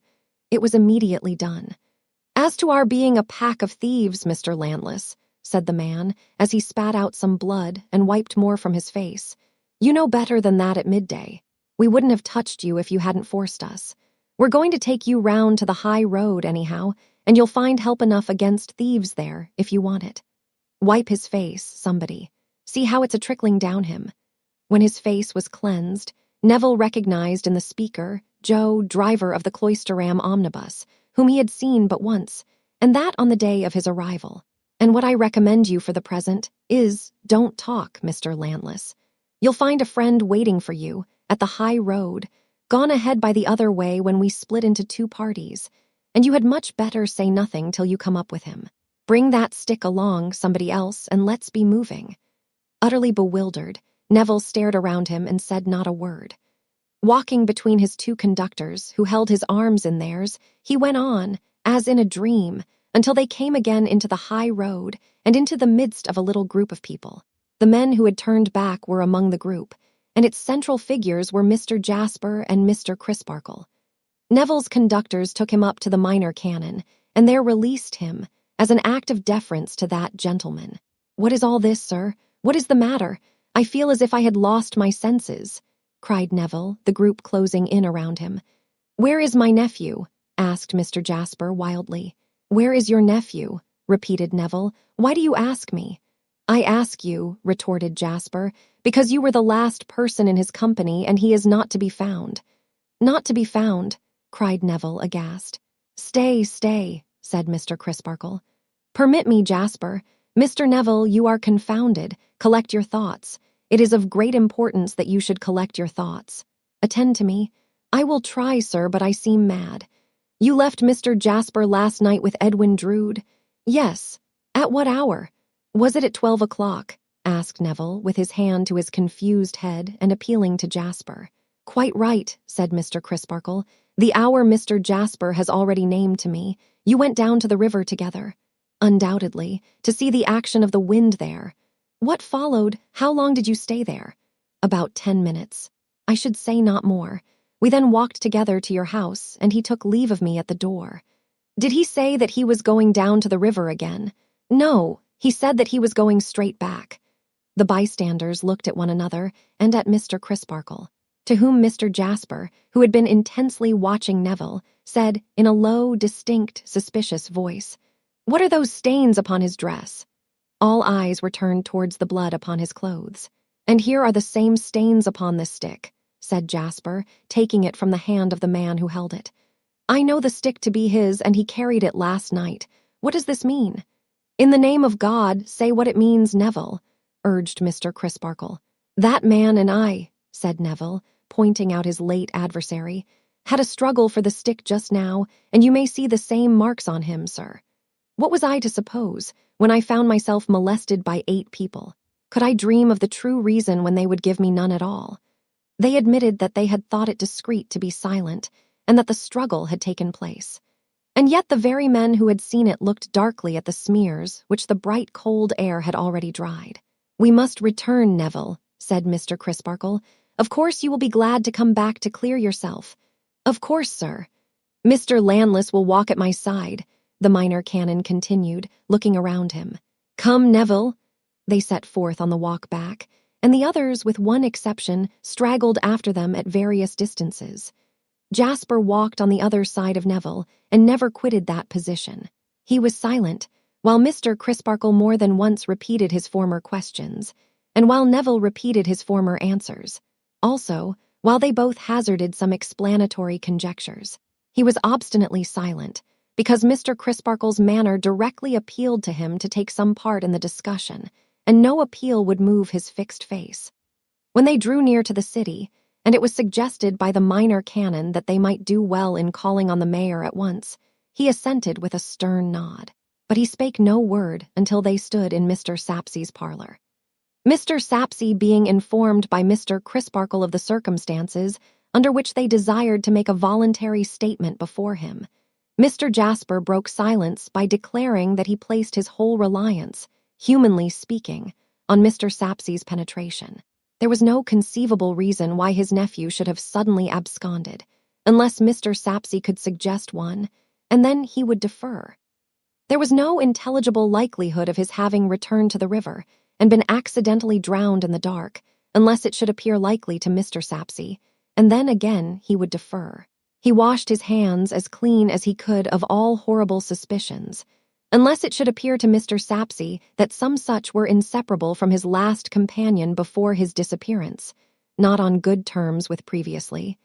It was immediately done. "As to our being a pack of thieves, Mr. Landless," said the man, as he spat out some blood and wiped more from his face, "you know better than that at midday. We wouldn't have touched you if you hadn't forced us. We're going to take you round to the high road anyhow, and you'll find help enough against thieves there, if you want it. Wipe his face, somebody. See how it's a-trickling down him." When his face was cleansed, Neville recognized in the speaker Joe, driver of the Cloisterham omnibus, whom he had seen but once, and that on the day of his arrival. "And what I recommend you for the present is, don't talk, Mr. Landless. You'll find a friend waiting for you, at the high road, gone ahead by the other way when we split into 2 parties, and you had much better say nothing till you come up with him. Bring that stick along, somebody else, and let's be moving." Utterly bewildered, Neville stared around him and said not a word. Walking between his two conductors, who held his arms in theirs, he went on, as in a dream, until they came again into the high road and into the midst of a little group of people. The men who had turned back were among the group, and its central figures were Mr. Jasper and Mr. Crisparkle. Neville's conductors took him up to the minor canon, and there released him, as an act of deference to that gentleman. "What is all this, sir? What is the matter? I feel as if I had lost my senses," cried Neville, the group closing in around him. "Where is my nephew?" asked Mr. Jasper wildly. "Where is your nephew?" repeated Neville. "Why do you ask me?" "I ask you," retorted Jasper, "because you were the last person in his company and he is not to be found." "Not to be found?" cried Neville, aghast. "Stay, stay," said Mr. Crisparkle. "Permit me, Jasper. Mr. Neville, you are confounded. Collect your thoughts. It is of great importance that you should collect your thoughts. Attend to me. I will try, sir, but I seem mad. You left Mr. Jasper last night with Edwin Drood?" "Yes." "At what hour?" "Was it at 12 o'clock?" asked Neville, with his hand to his confused head and appealing to Jasper. "Quite right," said Mr. Crisparkle. "The hour Mr. Jasper has already named to me. You went down to the river together." "Undoubtedly, to see the action of the wind there." "What followed? How long did you stay there?" "About 10 minutes. I should say not more. We then walked together to your house, and he took leave of me at the door." "Did he say that he was going down to the river again?" "No, he said that he was going straight back." The bystanders looked at one another and at Mr. Crisparkle, to whom Mr. Jasper, who had been intensely watching Neville, said in a low, distinct, suspicious voice, "What are those stains upon his dress?" All eyes were turned towards the blood upon his clothes. "And here are the same stains upon this stick," said Jasper, taking it from the hand of the man who held it. "I know the stick to be his, and he carried it last night. What does this mean?" "In the name of God, say what it means, Neville," urged Mr. Crisparkle. "That man and I," said Neville, pointing out his late adversary, "had a struggle for the stick just now, and you may see the same marks on him, sir. What was I to suppose, when I found myself molested by 8 people? Could I dream of the true reason when they would give me none at all?" They admitted that they had thought it discreet to be silent, and that the struggle had taken place. And yet the very men who had seen it looked darkly at the smears which the bright cold air had already dried. "We must return, Neville," said Mr. Crisparkle. "Of course you will be glad to come back to clear yourself." "Of course, sir." "Mr. Landless will walk at my side," the minor canon continued, looking around him. "Come, Neville." They set forth on the walk back, and the others, with one exception, straggled after them at various distances. Jasper walked on the other side of Neville and never quitted that position. He was silent, while Mr. Crisparkle more than once repeated his former questions, and while Neville repeated his former answers. Also, while they both hazarded some explanatory conjectures. He was obstinately silent, because Mr. Crisparkle's manner directly appealed to him to take some part in the discussion, and no appeal would move his fixed face. When they drew near to the city, and it was suggested by the minor canon that they might do well in calling on the mayor at once, he assented with a stern nod. But he spake no word until they stood in Mr. SAPSEA's parlor. Mr. SAPSEA being informed by Mr. Crisparkle of the circumstances under which they desired to make a voluntary statement before him, Mr. Jasper broke silence by declaring that he placed his whole reliance, humanly speaking, on Mr. SAPSEA's penetration. There was no conceivable reason why his nephew should have suddenly absconded, unless Mr. SAPSEA could suggest one, and then he would defer. There was no intelligible likelihood of his having returned to the river and been accidentally drowned in the dark, unless it should appear likely to Mr. SAPSEA, and then again he would defer. He washed his hands as clean as he could of all horrible suspicions, unless it should appear to Mr. SAPSEA that some such were inseparable from his last companion before his disappearance, not on good terms with previously.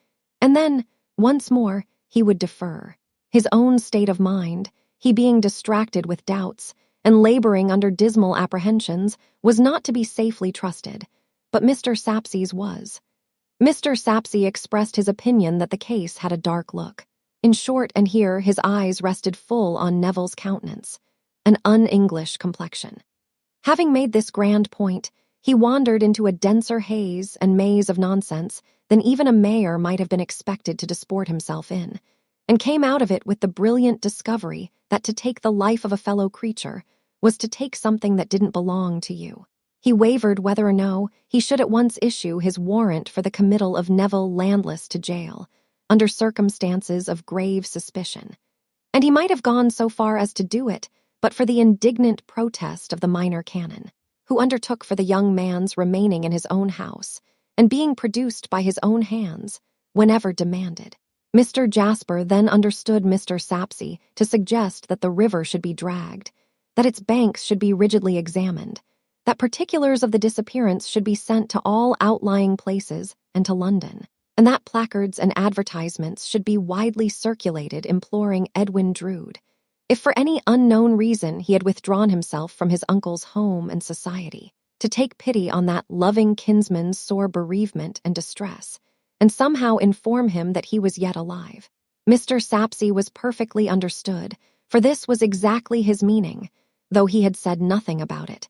And then, once more, he would defer. His own state of mind, he being distracted with doubts and laboring under dismal apprehensions, was not to be safely trusted, but Mr. SAPSEA's was. Mr. SAPSEA expressed his opinion that the case had a dark look. In short, and here his eyes rested full on Neville's countenance, an un-English complexion. Having made this grand point, He wandered into a denser haze and maze of nonsense than even a mayor might have been expected to disport himself in, and came out of it with the brilliant discovery that to take the life of a fellow creature was to take something that didn't belong to you. He wavered whether or no he should at once issue his warrant for the committal of Neville Landless to jail, under circumstances of grave suspicion. And he might have gone so far as to do it, but for the indignant protest of the minor canon, who undertook for the young man's remaining in his own house and being produced by his own hands whenever demanded. Mr. Jasper then understood Mr. SAPSEA to suggest that the river should be dragged, that its banks should be rigidly examined, that particulars of the disappearance should be sent to all outlying places and to London, and that placards and advertisements should be widely circulated imploring Edwin Drood, if for any unknown reason he had withdrawn himself from his uncle's home and society, to take pity on that loving kinsman's sore bereavement and distress, and somehow inform him that he was yet alive. Mr. SAPSEA was perfectly understood, for this was exactly his meaning, though he had said nothing about it,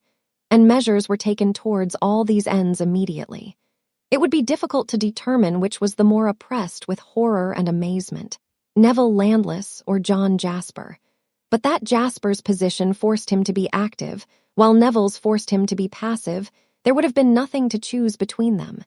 and measures were taken towards all these ends immediately. It would be difficult to determine which was the more oppressed with horror and amazement, Neville Landless or John Jasper, but that Jasper's position forced him to be active, while Neville's forced him to be passive. There would have been nothing to choose between them.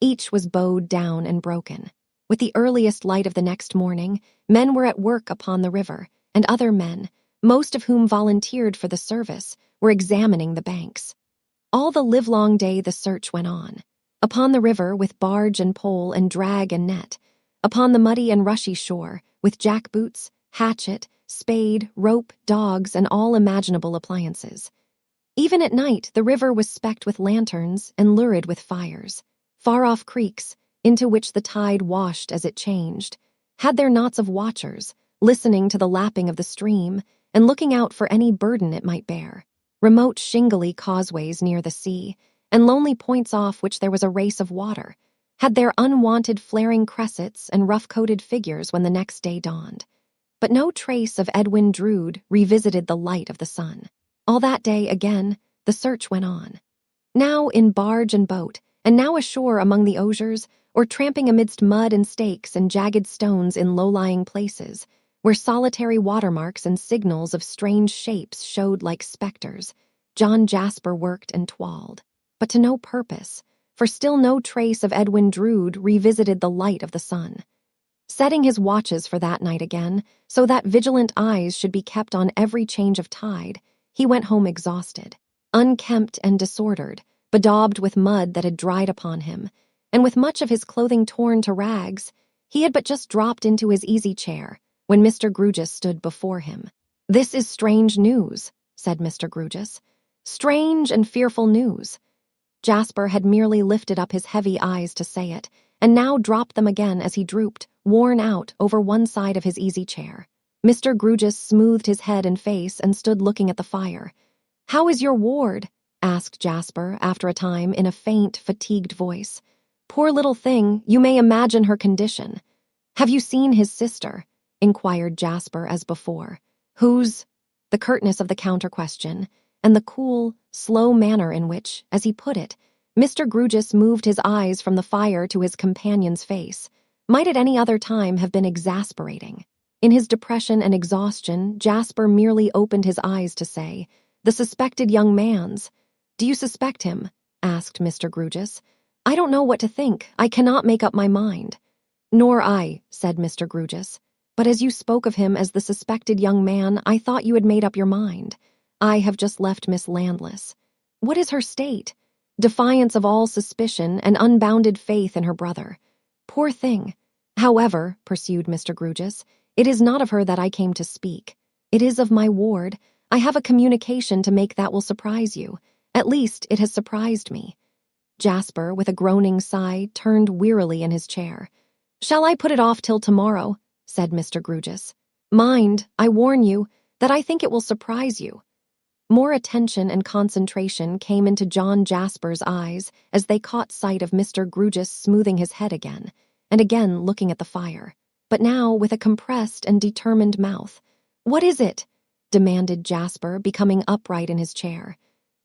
Each was bowed down and broken. With the earliest light of the next morning, men were at work upon the river, and other men, most of whom volunteered for the service, were examining the banks. All the livelong day the search went on. Upon the river with barge and pole and drag and net, upon the muddy and rushy shore with jackboots, hatchet, spade, rope, dogs, and all imaginable appliances. Even at night the river was specked with lanterns and lurid with fires. Far-off creeks, into which the tide washed as it changed, had their knots of watchers, listening to the lapping of the stream and looking out for any burden it might bear. Remote shingly causeways near the sea, and lonely points off which there was a race of water, had their unwonted flaring cressets and rough-coated figures when the next day dawned. But no trace of Edwin Drood revisited the light of the sun. All that day, again, the search went on. Now in barge and boat, and now ashore among the osiers, or tramping amidst mud and stakes and jagged stones in low-lying places, where solitary watermarks and signals of strange shapes showed like specters, John Jasper worked and twalled, but to no purpose, for still no trace of Edwin Drood revisited the light of the sun. Setting his watches for that night again, so that vigilant eyes should be kept on every change of tide, he went home exhausted, unkempt and disordered, bedaubed with mud that had dried upon him, and with much of his clothing torn to rags. He had but just dropped into his easy chair when Mr. Grewgious stood before him. "This is strange news," said Mr. Grewgious. "Strange and fearful news." Jasper had merely lifted up his heavy eyes to say it, and now dropped them again as he drooped, worn out, over one side of his easy chair. Mr. Grewgious smoothed his head and face and stood looking at the fire. "How is your ward?" asked Jasper after a time in a faint, fatigued voice. "Poor little thing, you may imagine her condition." "Have you seen his sister?" inquired Jasper as before. "Who's—" The curtness of the counter-question, and the cool, slow manner in which, as he put it, Mr. Grewgious moved his eyes from the fire to his companion's face, might at any other time have been exasperating. In his depression and exhaustion, Jasper merely opened his eyes to say, "The suspected young man's." "Do you suspect him?" asked Mr. Grewgious. "I don't know what to think. I cannot make up my mind." "Nor I," said Mr. Grewgious. "But as you spoke of him as the suspected young man, I thought you had made up your mind. I have just left Miss Landless." "What is her state?" "Defiance of all suspicion and unbounded faith in her brother." "Poor thing." "However," pursued Mr. Grewgious, "it is not of her that I came to speak. It is of my ward. I have a communication to make that will surprise you. At least, it has surprised me." Jasper, with a groaning sigh, turned wearily in his chair. "Shall I put it off till tomorrow?" said Mr. Grewgious. "Mind, I warn you, that I think it will surprise you." More attention and concentration came into John Jasper's eyes as they caught sight of Mr. Grewgious smoothing his head again, and again looking at the fire, but now with a compressed and determined mouth. "What is it?" demanded Jasper, becoming upright in his chair.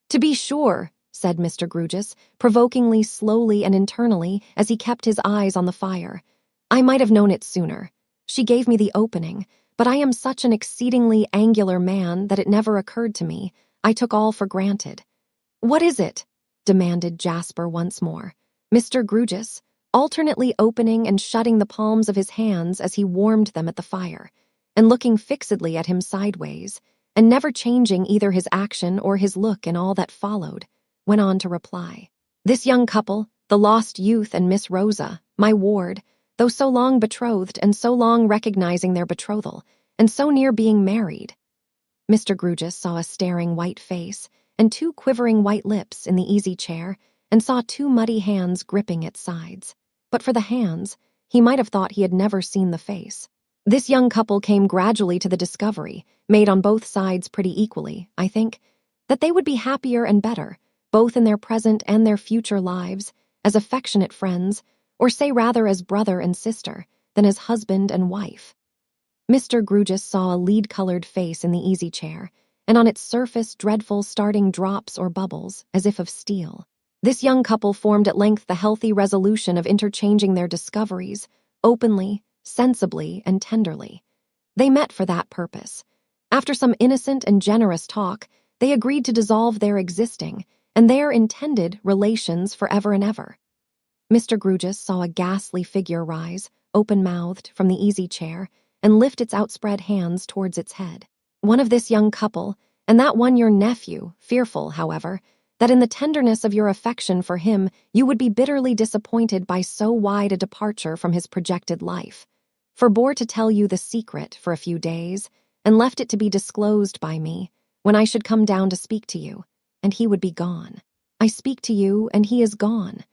"To be sure," said Mr. Grugis, provokingly slowly and internally as he kept his eyes on the fire. "I might have known it sooner. She gave me the opening, but I am such an exceedingly angular man that it never occurred to me. I took all for granted." "What is it?" demanded Jasper once more. Mr. Grugis, alternately opening and shutting the palms of his hands as he warmed them at the fire, and looking fixedly at him sideways, and never changing either his action or his look in all that followed, went on to reply. "This young couple, the lost youth and Miss Rosa, my ward, though so long betrothed and so long recognizing their betrothal, and so near being married." Mr. Grugis saw a staring white face and two quivering white lips in the easy chair, and saw two muddy hands gripping its sides. But for the hands, he might have thought he had never seen the face. This young couple came gradually to the discovery, made on both sides pretty equally, I think, that they would be happier and better, both in their present and their future lives, as affectionate friends, or say rather as brother and sister, than as husband and wife. Mr. Grugis saw a lead-colored face in the easy chair, and on its surface dreadful starting drops or bubbles, as if of steel. This young couple formed at length the healthy resolution of interchanging their discoveries, openly, sensibly, and tenderly. They met for that purpose. After some innocent and generous talk, they agreed to dissolve their existing, and their intended, relations forever and ever. Mr. Grugis saw a ghastly figure rise, open-mouthed, from the easy chair, and lift its outspread hands towards its head. One of this young couple, and that one your nephew, fearful, however, that in the tenderness of your affection for him you would be bitterly disappointed by so wide a departure from his projected life, forbore to tell you the secret for a few days, and left it to be disclosed by me, when I should come down to speak to you, and he would be gone. I speak to you, and he is gone."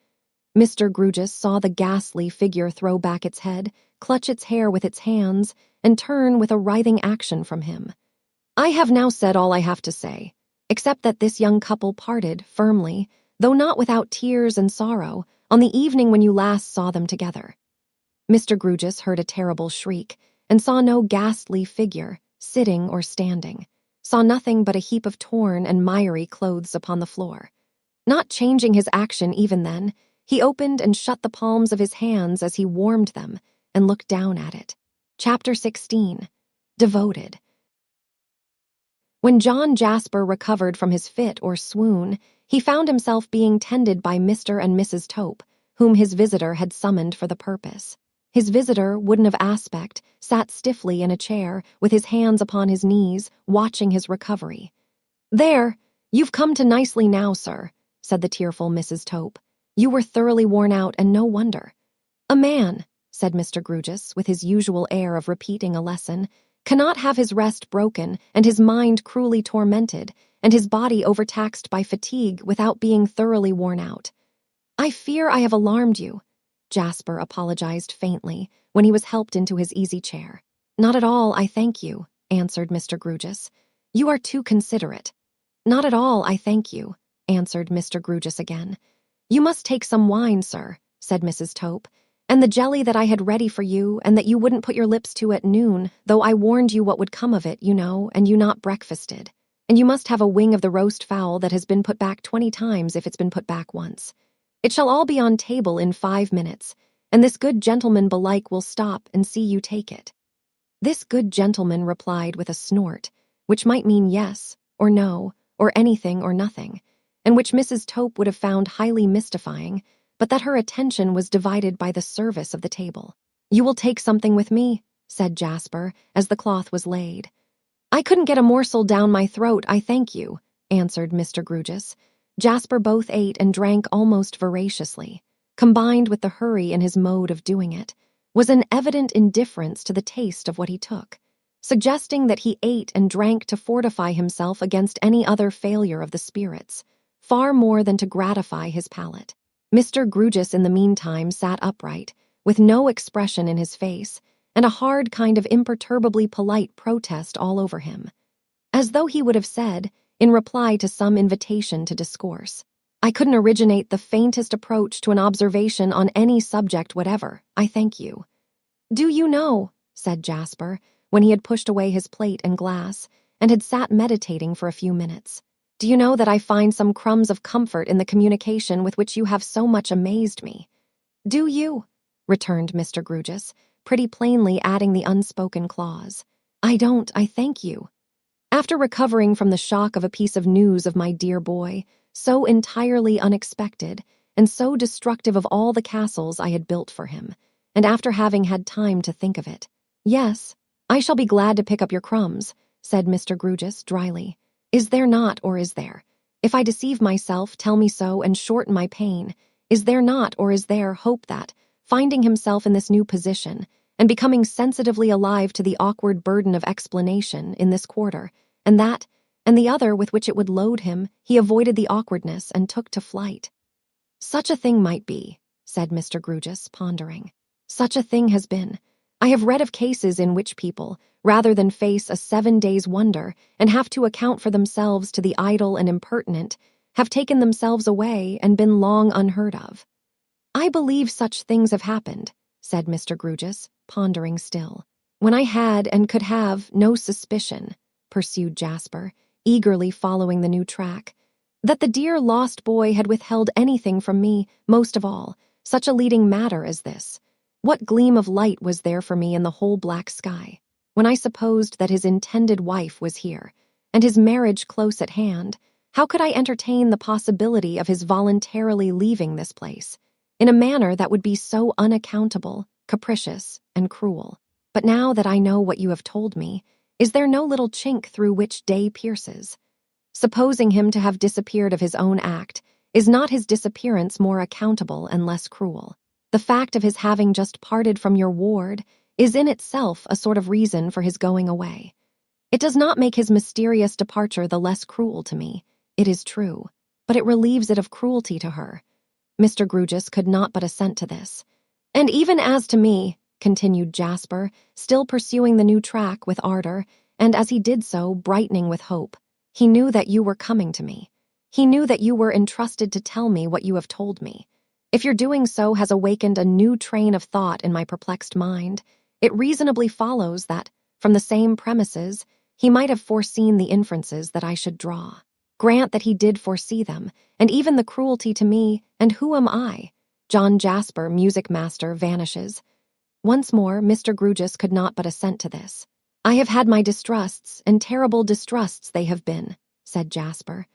Mr. Grugis saw the ghastly figure throw back its head, clutch its hair with its hands, and turn with a writhing action from him. "I have now said all I have to say, except that this young couple parted firmly, though not without tears and sorrow, on the evening when you last saw them together." Mr. Grugis heard a terrible shriek, and saw no ghastly figure, sitting or standing, saw nothing but a heap of torn and miry clothes upon the floor. Not changing his action even then, he opened and shut the palms of his hands as he warmed them, and looked down at it. Chapter 16. Devoted. When John Jasper recovered from his fit or swoon, he found himself being tended by Mr. and Mrs. Tope, whom his visitor had summoned for the purpose. His visitor, wooden of aspect, sat stiffly in a chair, with his hands upon his knees, watching his recovery. "There, you've come to nicely now, sir," said the tearful Mrs. Tope. "You were thoroughly worn out, and no wonder." "A man," said Mr. Grugis, with his usual air of repeating a lesson, "cannot have his rest broken, and his mind cruelly tormented, and his body overtaxed by fatigue without being thoroughly worn out." "I fear I have alarmed you," Jasper apologized faintly, when he was helped into his easy chair. "Not at all, I thank you," answered Mr. Grugis. "You are too considerate." "Not at all, I thank you," answered Mr. Grugis again. "You must take some wine, sir," said Mrs. Tope, "and the jelly that I had ready for you, and that you wouldn't put your lips to at noon, though I warned you what would come of it, you know, and you not breakfasted. And you must have a wing of the roast fowl that has been put back 20 times if it's been put back once. It shall all be on table in 5 minutes, and this good gentleman belike will stop and see you take it." This good gentleman replied with a snort, which might mean yes, or no, or anything or nothing, and which Mrs. Tope would have found highly mystifying, but that her attention was divided by the service of the table. "You will take something with me," said Jasper, as the cloth was laid. "I couldn't get a morsel down my throat, I thank you," answered Mr. Grugis. Jasper both ate and drank almost voraciously. Combined with the hurry in his mode of doing it, was an evident indifference to the taste of what he took, suggesting that he ate and drank to fortify himself against any other failure of the spirits, far more than to gratify his palate. Mr. Grugis in the meantime sat upright, with no expression in his face, and a hard kind of imperturbably polite protest all over him, as though he would have said, in reply to some invitation to discourse, "I couldn't originate the faintest approach to an observation on any subject whatever, I thank you." "Do you know," said Jasper, when he had pushed away his plate and glass, and had sat meditating for a few minutes, Do you know that I find some crumbs of comfort in the communication with which you have so much amazed me?" "Do you?" returned Mr. Grugis, pretty plainly adding the unspoken clause. "I don't, I thank you." After recovering from the shock of a piece of news of my dear boy, so entirely unexpected, and so destructive of all the castles I had built for him, and after having had time to think of it, "Yes, I shall be glad to pick up your crumbs," said Mr. Grugis dryly. "Is there not, or is there? If I deceive myself, tell me so and shorten my pain. Is there not, or is there, hope that, finding himself in this new position, and becoming sensitively alive to the awkward burden of explanation in this quarter, and that, and the other with which it would load him, he avoided the awkwardness and took to flight?" "Such a thing might be," said Mr. Grugis, pondering. "Such a thing has been. I have read of cases in which people, rather than face a 7 days' wonder and have to account for themselves to the idle and impertinent, have taken themselves away and been long unheard of." "I believe such things have happened," said Mr. Grugis, pondering still. "When I had and could have no suspicion," pursued Jasper, eagerly following the new track, "that the dear lost boy had withheld anything from me, most of all, such a leading matter as this. What gleam of light was there for me in the whole black sky? When I supposed that his intended wife was here, and his marriage close at hand, how could I entertain the possibility of his voluntarily leaving this place, in a manner that would be so unaccountable, capricious, and cruel? But now that I know what you have told me, is there no little chink through which day pierces? Supposing him to have disappeared of his own act, is not his disappearance more accountable and less cruel? The fact of his having just parted from your ward is in itself a sort of reason for his going away. It does not make his mysterious departure the less cruel to me, it is true, but it relieves it of cruelty to her." Mr. Grugis could not but assent to this. "And even as to me," continued Jasper, still pursuing the new track with ardor, and as he did so, brightening with hope, "he knew that you were coming to me. He knew that you were entrusted to tell me what you have told me. If your doing so has awakened a new train of thought in my perplexed mind, it reasonably follows that, from the same premises, he might have foreseen the inferences that I should draw. Grant that he did foresee them, and even the cruelty to me, and who am I? John Jasper, music master, vanishes." Once more, Mr. Grugis could not but assent to this. "I have had my distrusts, and terrible distrusts they have been," said Jasper.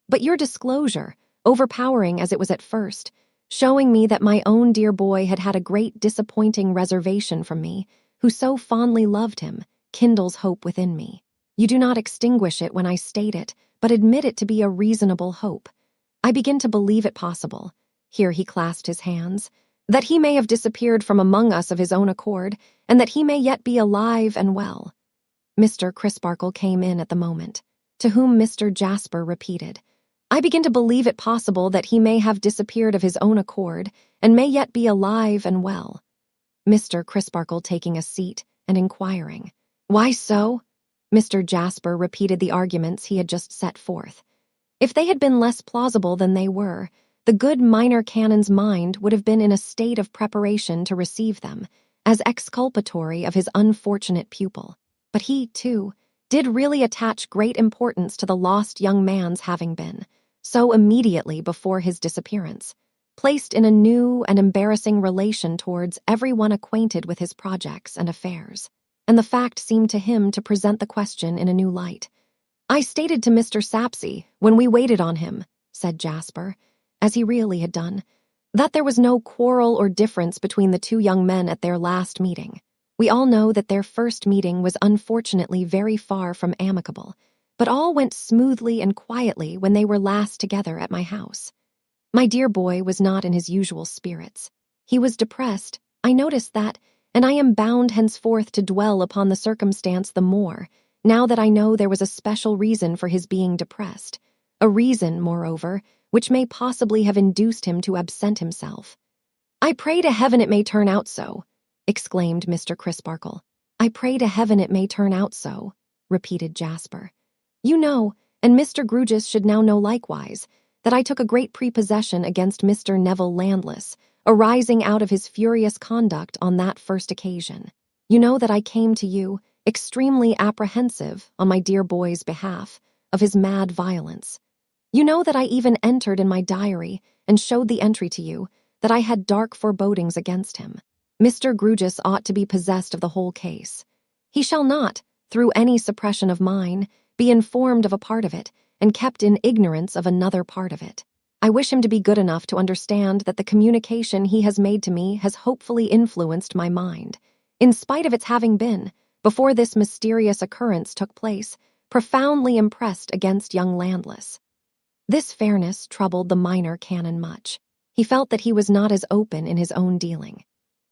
"But your disclosure, overpowering as it was at first, showing me that my own dear boy had had a great disappointing reservation from me, who so fondly loved him, kindles hope within me. You do not extinguish it when I state it, but admit it to be a reasonable hope. I begin to believe it possible," here he clasped his hands, "that he may have disappeared from among us of his own accord, and that he may yet be alive and well." Mr. Crisparkle came in at the moment, to whom Mr. Jasper repeated, "I begin to believe it possible that he may have disappeared of his own accord, and may yet be alive and well." Mr. Crisparkle taking a seat and inquiring, "Why so?" Mr. Jasper repeated the arguments he had just set forth. If they had been less plausible than they were, the good minor canon's mind would have been in a state of preparation to receive them, as exculpatory of his unfortunate pupil. But he, too, did really attach great importance to the lost young man's having been, so immediately before his disappearance, placed in a new and embarrassing relation towards everyone acquainted with his projects and affairs, and the fact seemed to him to present the question in a new light. "I stated to Mr. SAPSEA, when we waited on him," said Jasper, as he really had done, "that there was no quarrel or difference between the two young men at their last meeting. We all know that their first meeting was unfortunately very far from amicable, but all went smoothly and quietly when they were last together at my house. My dear boy was not in his usual spirits. He was depressed, I noticed that, and I am bound henceforth to dwell upon the circumstance the more, now that I know there was a special reason for his being depressed, a reason, moreover, which may possibly have induced him to absent himself." "I pray to heaven it may turn out so," exclaimed Mr. Crisparkle. "I pray to heaven it may turn out so," repeated Jasper. "You know, and Mr. Grugis should now know likewise, that I took a great prepossession against Mr. Neville Landless, arising out of his furious conduct on that first occasion. You know that I came to you, extremely apprehensive, on my dear boy's behalf, of his mad violence. You know that I even entered in my diary and showed the entry to you that I had dark forebodings against him. Mr. Grugis ought to be possessed of the whole case. He shall not, through any suppression of mine, be informed of a part of it and kept in ignorance of another part of it. I wish him to be good enough to understand that the communication he has made to me has hopefully influenced my mind, in spite of its having been, before this mysterious occurrence took place, profoundly impressed against young Landless. This fairness troubled the minor canon much. He felt that he was not as open in his own dealing.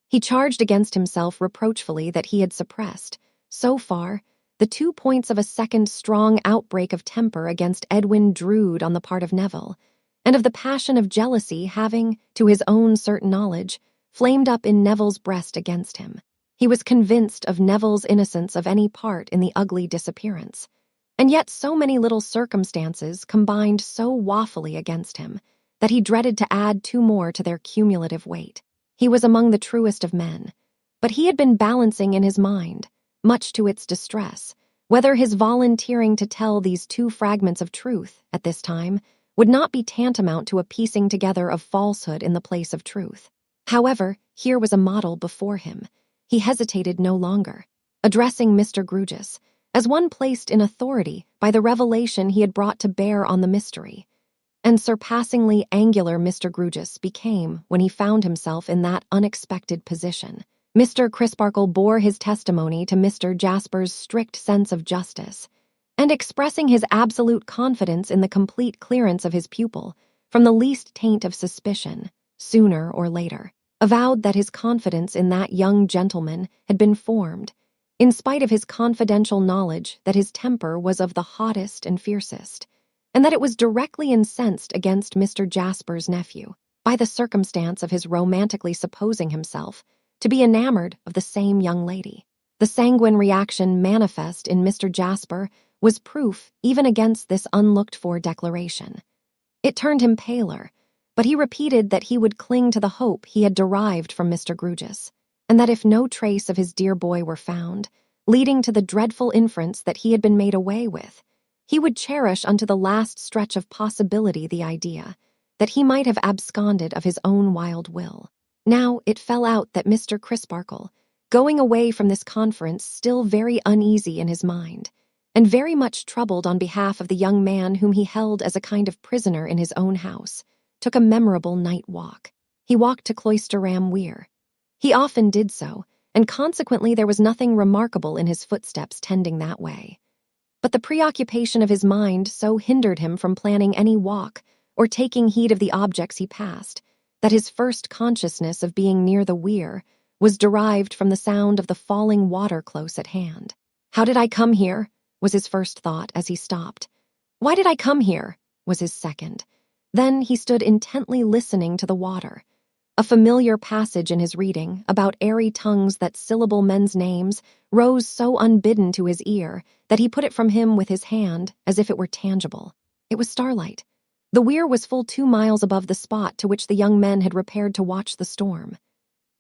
He charged against himself reproachfully that he had suppressed, so far, the 2 points of a second strong outbreak of temper against Edwin Drood on the part of Neville, and of the passion of jealousy having, to his own certain knowledge, flamed up in Neville's breast against him. He was convinced of Neville's innocence of any part in the ugly disappearance, and yet so many little circumstances combined so woefully against him that he dreaded to add 2 more to their cumulative weight. He was among the truest of men, but he had been balancing in his mind, much to its distress, whether his volunteering to tell these 2 fragments of truth at this time would not be tantamount to a piecing together of falsehood in the place of truth. However, here was a model before him. He hesitated no longer, addressing Mr. Grugis as one placed in authority by the revelation he had brought to bear on the mystery. And surpassingly angular Mr. Grugis became when he found himself in that unexpected position. Mr. Crisparkle bore his testimony to Mr. Jasper's strict sense of justice, and expressing his absolute confidence in the complete clearance of his pupil from the least taint of suspicion, sooner or later, avowed that his confidence in that young gentleman had been formed, in spite of his confidential knowledge that his temper was of the hottest and fiercest, and that it was directly incensed against Mr. Jasper's nephew by the circumstance of his romantically supposing himself to be enamored of the same young lady. The sanguine reaction manifest in Mr. Jasper was proof even against this unlooked-for declaration. It turned him paler, but he repeated that he would cling to the hope he had derived from Mr. Grugis, and that if no trace of his dear boy were found, leading to the dreadful inference that he had been made away with, he would cherish unto the last stretch of possibility the idea that he might have absconded of his own wild will. Now it fell out that Mr. Crisparkle, going away from this conference still very uneasy in his mind, and very much troubled on behalf of the young man whom he held as a kind of prisoner in his own house, took a memorable night walk. He walked to Cloisterham Weir. He often did so, and consequently there was nothing remarkable in his footsteps tending that way. But the preoccupation of his mind so hindered him from planning any walk or taking heed of the objects he passed, that his first consciousness of being near the weir was derived from the sound of the falling water close at hand. "How did I come here?" was his first thought as he stopped. "Why did I come here?" was his second. Then he stood intently listening to the water. A familiar passage in his reading, about airy tongues that syllable men's names, rose so unbidden to his ear that he put it from him with his hand as if it were tangible. It was starlight. The weir was full 2 miles above the spot to which the young men had repaired to watch the storm.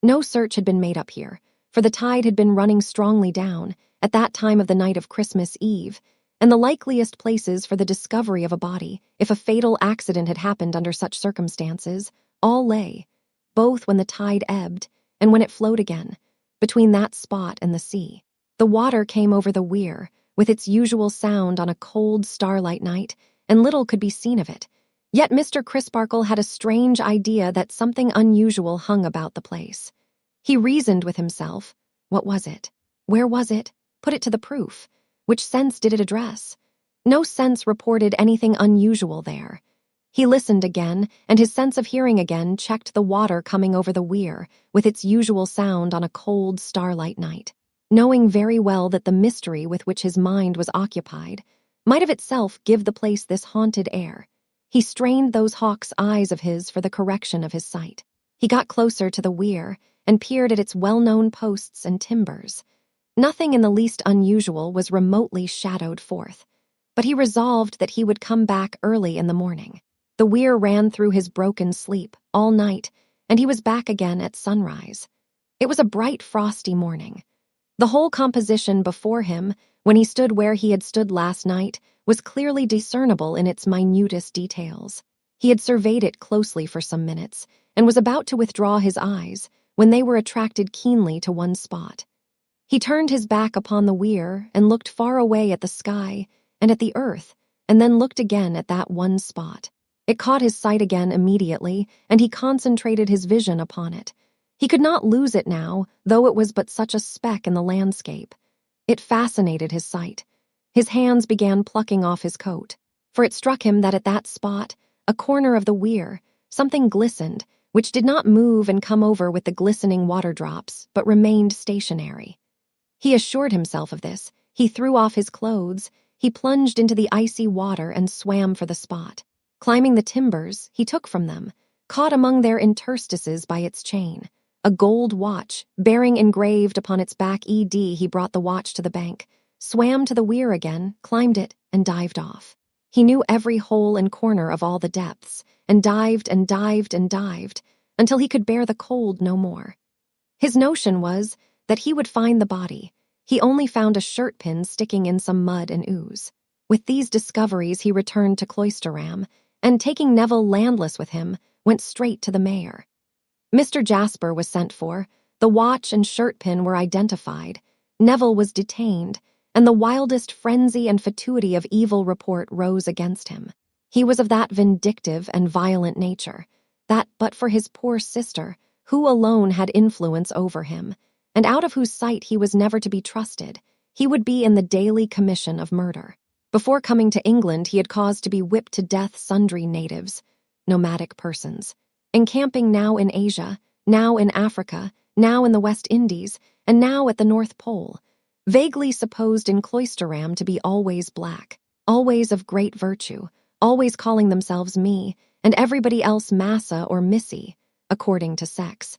No search had been made up here, for the tide had been running strongly down at that time of the night of Christmas Eve, and the likeliest places for the discovery of a body, if a fatal accident had happened under such circumstances, all lay, both when the tide ebbed and when it flowed again, between that spot and the sea. The water came over the weir, with its usual sound on a cold starlight night, and little could be seen of it. Yet Mr. Crisparkle had a strange idea that something unusual hung about the place. He reasoned with himself. What was it? Where was it? Put it to the proof. Which sense did it address? No sense reported anything unusual there. He listened again, and his sense of hearing again checked the water coming over the weir, with its usual sound on a cold starlight night. Knowing very well that the mystery with which his mind was occupied might of itself give the place this haunted air, he strained those hawk's eyes of his for the correction of his sight. He got closer to the weir and peered at its well-known posts and timbers. Nothing in the least unusual was remotely shadowed forth, but he resolved that he would come back early in the morning. The weir ran through his broken sleep all night, and he was back again at sunrise. It was a bright, frosty morning. The whole composition before him when he stood where he had stood last night, was clearly discernible in its minutest details. He had surveyed it closely for some minutes, and was about to withdraw his eyes, when they were attracted keenly to one spot. He turned his back upon the weir and looked far away at the sky and at the earth, and then looked again at that one spot. It caught his sight again immediately, and he concentrated his vision upon it. He could not lose it now, though it was but such a speck in the landscape. It fascinated his sight. His hands began plucking off his coat, for it struck him that at that spot, a corner of the weir, something glistened, which did not move and come over with the glistening water drops, but remained stationary. He assured himself of this. He threw off his clothes, he plunged into the icy water and swam for the spot. Climbing the timbers, he took from them, caught among their interstices by its chain, a gold watch, bearing engraved upon its back ED. He brought the watch to the bank, swam to the weir again, climbed it, and dived off. He knew every hole and corner of all the depths, and dived and dived and dived, until he could bear the cold no more. His notion was that he would find the body. He only found a shirt pin sticking in some mud and ooze. With these discoveries he returned to Cloisterham, and taking Neville landless with him, went straight to the mayor. Mr. Jasper was sent for, the watch and shirt pin were identified, Neville was detained, and the wildest frenzy and fatuity of evil report rose against him. He was of that vindictive and violent nature, that but for his poor sister, who alone had influence over him, and out of whose sight he was never to be trusted, he would be in the daily commission of murder. Before coming to England, he had caused to be whipped to death sundry natives, nomadic persons, encamping now in Asia, now in Africa, now in the West Indies, and now at the North Pole, vaguely supposed in Cloisterham to be always black, always of great virtue, always calling themselves me, and everybody else Massa or Missy, according to sex,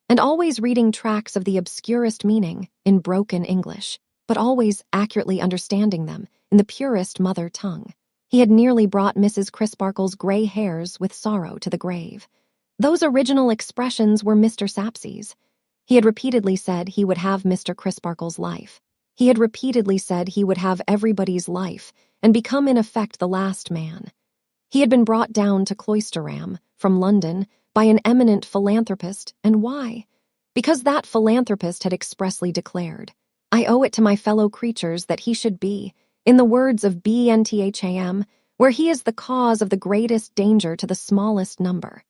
and always reading tracts of the obscurest meaning in broken English, but always accurately understanding them in the purest mother tongue. He had nearly brought Mrs. Crisparkle's gray hairs with sorrow to the grave. Those original expressions were Mr. SAPSEA's. He had repeatedly said he would have Mr. Crisparkle's life. He had repeatedly said he would have everybody's life and become in effect the last man. He had been brought down to Cloisterham, from London, by an eminent philanthropist, and why? Because that philanthropist had expressly declared, "I owe it to my fellow creatures that he should be, in the words of Bentham, where he is the cause of the greatest danger to the smallest number."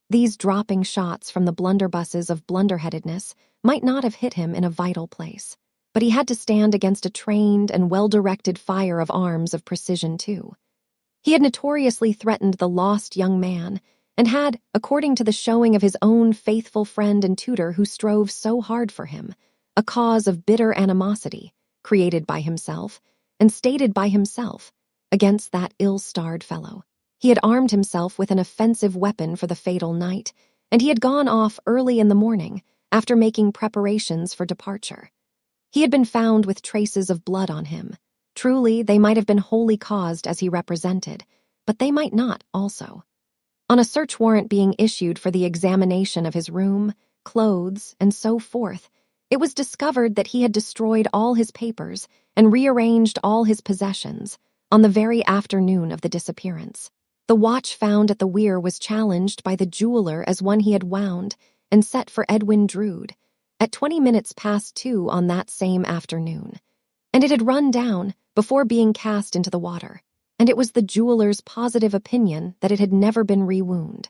These dropping shots from the blunderbusses of blunderheadedness might not have hit him in a vital place, but he had to stand against a trained and well-directed fire of arms of precision too. He had notoriously threatened the lost young man, and had, according to the showing of his own faithful friend and tutor who strove so hard for him, a cause of bitter animosity, created by himself, and stated by himself, against that ill-starred fellow. He had armed himself with an offensive weapon for the fatal night, and he had gone off early in the morning, after making preparations for departure. He had been found with traces of blood on him. Truly, they might have been wholly caused as he represented, but they might not also. On a search warrant being issued for the examination of his room, clothes, and so forth, it was discovered that he had destroyed all his papers and rearranged all his possessions on the very afternoon of the disappearance. The watch found at the weir was challenged by the jeweler as one he had wound and set for Edwin Drood at 2:20 on that same afternoon, and it had run down before being cast into the water, and it was the jeweler's positive opinion that it had never been rewound.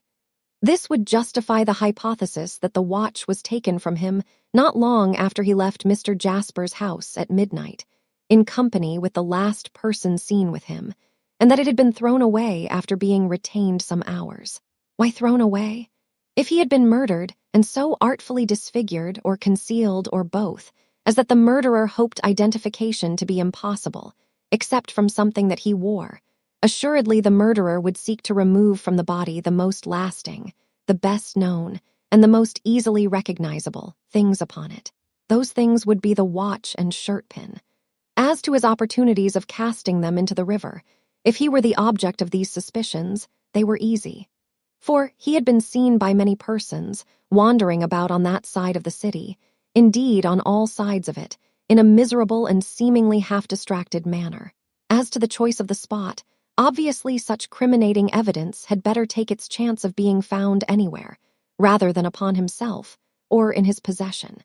This would justify the hypothesis that the watch was taken from him not long after he left Mr. Jasper's house at midnight, in company with the last person seen with him, and that it had been thrown away after being retained some hours. Why thrown away? If he had been murdered, and so artfully disfigured or concealed or both, as that the murderer hoped identification to be impossible, except from something that he wore, assuredly the murderer would seek to remove from the body the most lasting, the best known, and the most easily recognizable things upon it. Those things would be the watch and shirt pin. As to his opportunities of casting them into the river, if he were the object of these suspicions, they were easy. For he had been seen by many persons, wandering about on that side of the city, indeed on all sides of it, in a miserable and seemingly half-distracted manner. As to the choice of the spot, obviously such criminating evidence had better take its chance of being found anywhere, rather than upon himself or in his possession.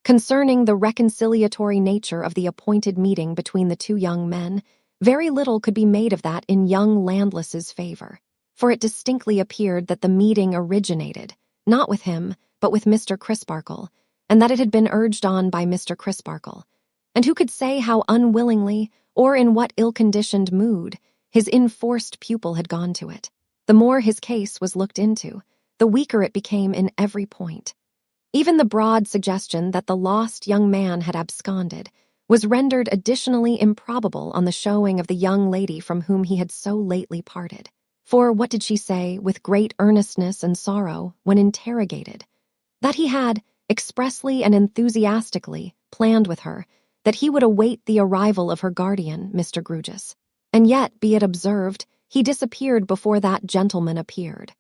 Concerning the reconciliatory nature of the appointed meeting between the two young men, very little could be made of that in young Landless's favor, for it distinctly appeared that the meeting originated, not with him, but with Mr. Crisparkle, and that it had been urged on by Mr. Crisparkle. And who could say how unwillingly, or in what ill-conditioned mood, his enforced pupil had gone to it? The more his case was looked into, the weaker it became in every point. Even the broad suggestion that the lost young man had absconded was rendered additionally improbable on the showing of the young lady from whom he had so lately parted. For what did she say with great earnestness and sorrow when interrogated? That he had, expressly and enthusiastically, planned with her, that he would await the arrival of her guardian, Mr. Grewgious. And yet, be it observed, he disappeared before that gentleman appeared.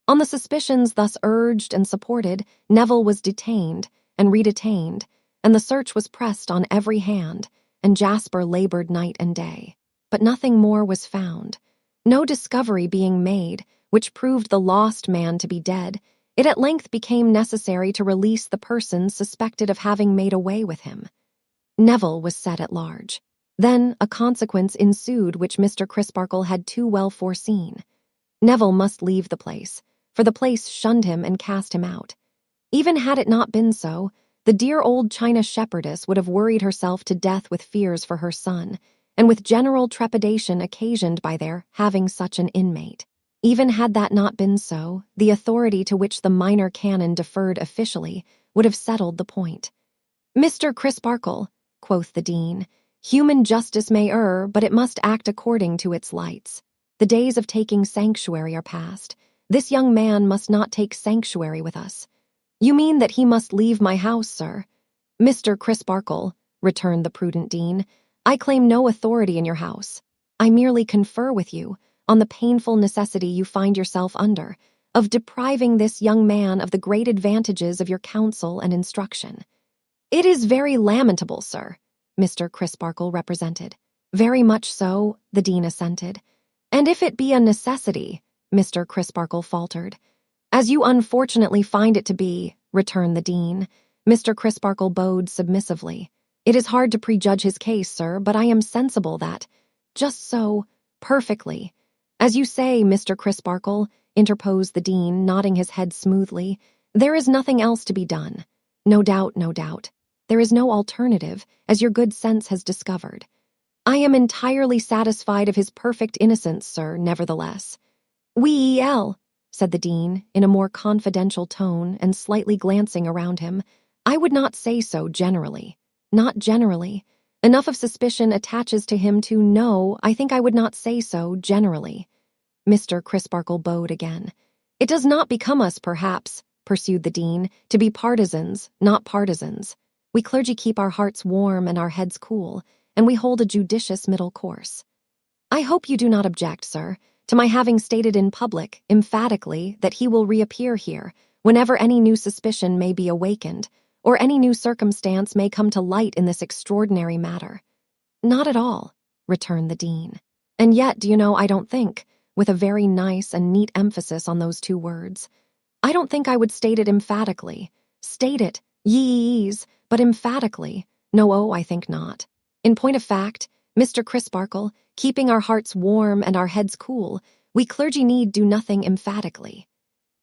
On the suspicions thus urged and supported, Neville was detained and redetained, and the search was pressed on every hand, and Jasper labored night and day. But nothing more was found. No discovery being made, which proved the lost man to be dead, it at length became necessary to release the persons suspected of having made away with him. Neville was set at large. Then a consequence ensued which Mr. Crisparkle had too well foreseen. Neville must leave the place, for the place shunned him and cast him out. Even had it not been so, the dear old China shepherdess would have worried herself to death with fears for her son, and with general trepidation occasioned by their having such an inmate. Even had that not been so, the authority to which the minor canon deferred officially would have settled the point. "Mr. Crisparkle," quoth the dean, "human justice may err, but it must act according to its lights. The days of taking sanctuary are past. This young man must not take sanctuary with us." "You mean that he must leave my house, sir?" "Mr. Crisparkle," returned the prudent dean, "I claim no authority in your house. I merely confer with you on the painful necessity you find yourself under of depriving this young man of the great advantages of your counsel and instruction." "It is very lamentable, sir," Mr. Crisparkle represented. "Very much so," the dean assented. "And if it be a necessity," Mr. Crisparkle faltered. "As you unfortunately find it to be," returned the dean. Mr. Crisparkle bowed submissively. "It is hard to prejudge his case, sir, but I am sensible that—" "Just so, perfectly. As you say, Mr. Crisparkle," interposed the dean, nodding his head smoothly, "there is nothing else to be done. No doubt, no doubt. There is no alternative, as your good sense has discovered. I am entirely satisfied of his perfect innocence, sir, nevertheless." "Well," said the dean, in a more confidential tone and slightly glancing around him, "I would not say so generally. Not generally. Enough of suspicion attaches to him to know I think I would not say so generally." Mr. Crisparkle bowed again. "It does not become us, perhaps," pursued the dean, "to be partisans, not partisans. We clergy keep our hearts warm and our heads cool, and we hold a judicious middle course. I hope you do not object, sir, to my having stated in public, emphatically, that he will reappear here, whenever any new suspicion may be awakened, or any new circumstance may come to light in this extraordinary matter." "Not at all," returned the dean. "And yet, do you know, I don't think," with a very nice and neat emphasis on those two words, "I don't think I would state it emphatically. State it, yees, but emphatically. No, I think not. In point of fact, Mr. Crisparkle, keeping our hearts warm and our heads cool, we clergy need do nothing emphatically."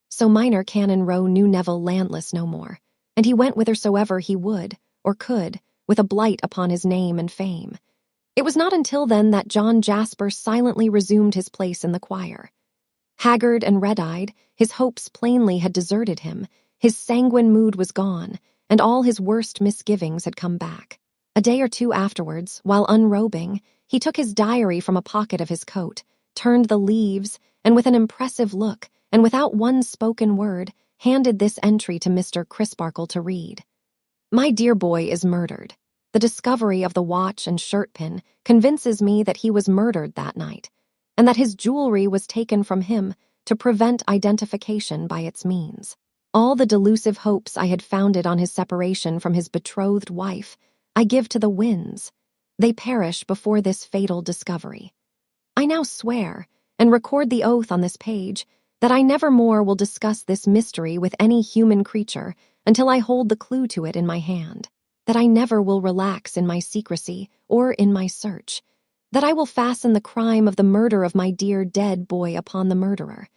So minor Canon Rowe knew Neville landless no more, and he went whithersoever he would, or could, with a blight upon his name and fame. It was not until then that John Jasper silently resumed his place in the choir. Haggard and red-eyed, his hopes plainly had deserted him, his sanguine mood was gone, and all his worst misgivings had come back. A day or two afterwards, while unrobing, he took his diary from a pocket of his coat, turned the leaves, and with an impressive look, and without one spoken word, handed this entry to Mr. Crisparkle to read. "My dear boy is murdered. The discovery of the watch and shirt-pin convinces me that he was murdered that night, and that his jewelry was taken from him to prevent identification by its means. All the delusive hopes I had founded on his separation from his betrothed wife, I give to the winds. They perish before this fatal discovery. I now swear, and record the oath on this page, that I never more will discuss this mystery with any human creature until I hold the clue to it in my hand, that I never will relax in my secrecy or in my search, that I will fasten the crime of the murder of my dear dead boy upon the murderer,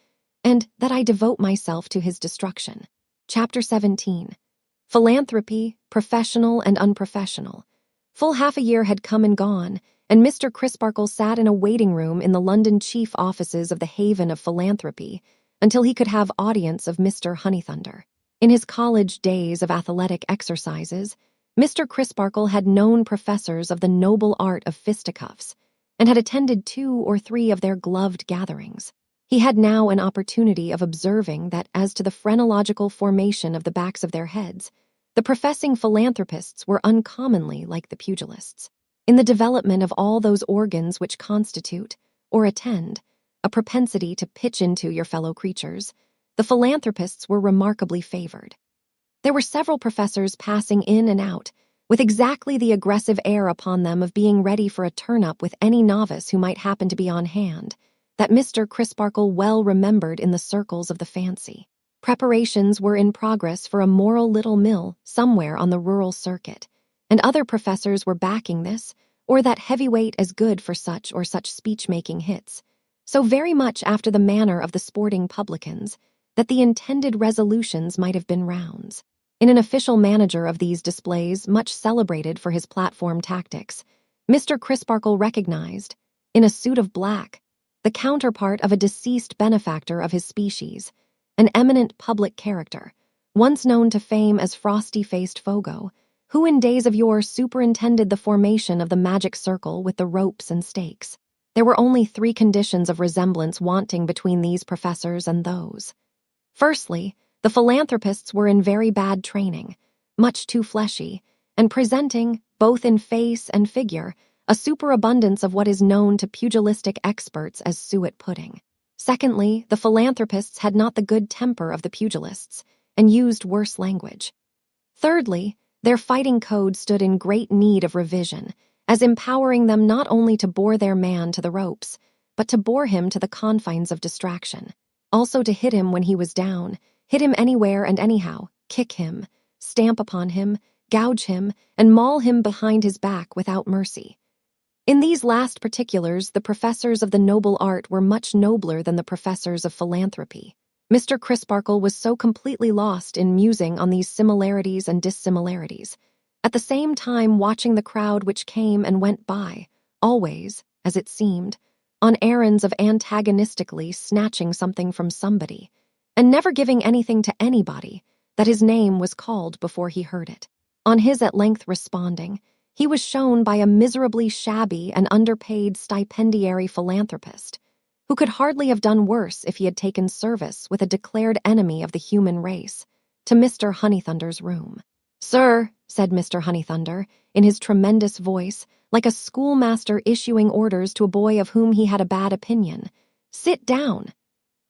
and that I devote myself to his destruction. Chapter 17. Philanthropy, Professional and Unprofessional. Full half a year had come and gone, and Mr. Crisparkle sat in a waiting room in the London chief offices of the Haven of Philanthropy until he could have audience of Mr. Honeythunder. In his college days of athletic exercises, Mr. Crisparkle had known professors of the noble art of fisticuffs and had attended 2 or 3 of their gloved gatherings. He had now an opportunity of observing that as to the phrenological formation of the backs of their heads, the professing philanthropists were uncommonly like the pugilists. In the development of all those organs which constitute, or attend, a propensity to pitch into your fellow creatures, the philanthropists were remarkably favored. There were several professors passing in and out, with exactly the aggressive air upon them of being ready for a turn-up with any novice who might happen to be on hand, that Mr. Crisparkle well remembered in the circles of the fancy. Preparations were in progress for a moral little mill somewhere on the rural circuit, and other professors were backing this, or that heavyweight as good for such or such speech-making hits, so very much after the manner of the sporting publicans, that the intended resolutions might have been rounds. In an official manager of these displays, much celebrated for his platform tactics, Mr. Crisparkle recognized, in a suit of black, the counterpart of a deceased benefactor of his species, an eminent public character, once known to fame as Frosty-Faced Fogo, who in days of yore superintended the formation of the magic circle with the ropes and stakes. There were only 3 conditions of resemblance wanting between these professors and those. Firstly, the philanthropists were in very bad training, much too fleshy, and presenting, both in face and figure, a superabundance of what is known to pugilistic experts as suet pudding. Secondly, the philanthropists had not the good temper of the pugilists, and used worse language. Thirdly, their fighting code stood in great need of revision, as empowering them not only to bore their man to the ropes, but to bore him to the confines of distraction, also to hit him when he was down, hit him anywhere and anyhow, kick him, stamp upon him, gouge him, and maul him behind his back without mercy. In these last particulars, the professors of the noble art were much nobler than the professors of philanthropy. Mr. Crisparkle was so completely lost in musing on these similarities and dissimilarities, at the same time watching the crowd which came and went by, always, as it seemed, on errands of antagonistically snatching something from somebody, and never giving anything to anybody, that his name was called before he heard it. On his at length responding, he was shown by a miserably shabby and underpaid stipendiary philanthropist, who could hardly have done worse if he had taken service with a declared enemy of the human race, to Mr. Honeythunder's room. "Sir," said Mr. Honeythunder, in his tremendous voice, like a schoolmaster issuing orders to a boy of whom he had a bad opinion, "sit down."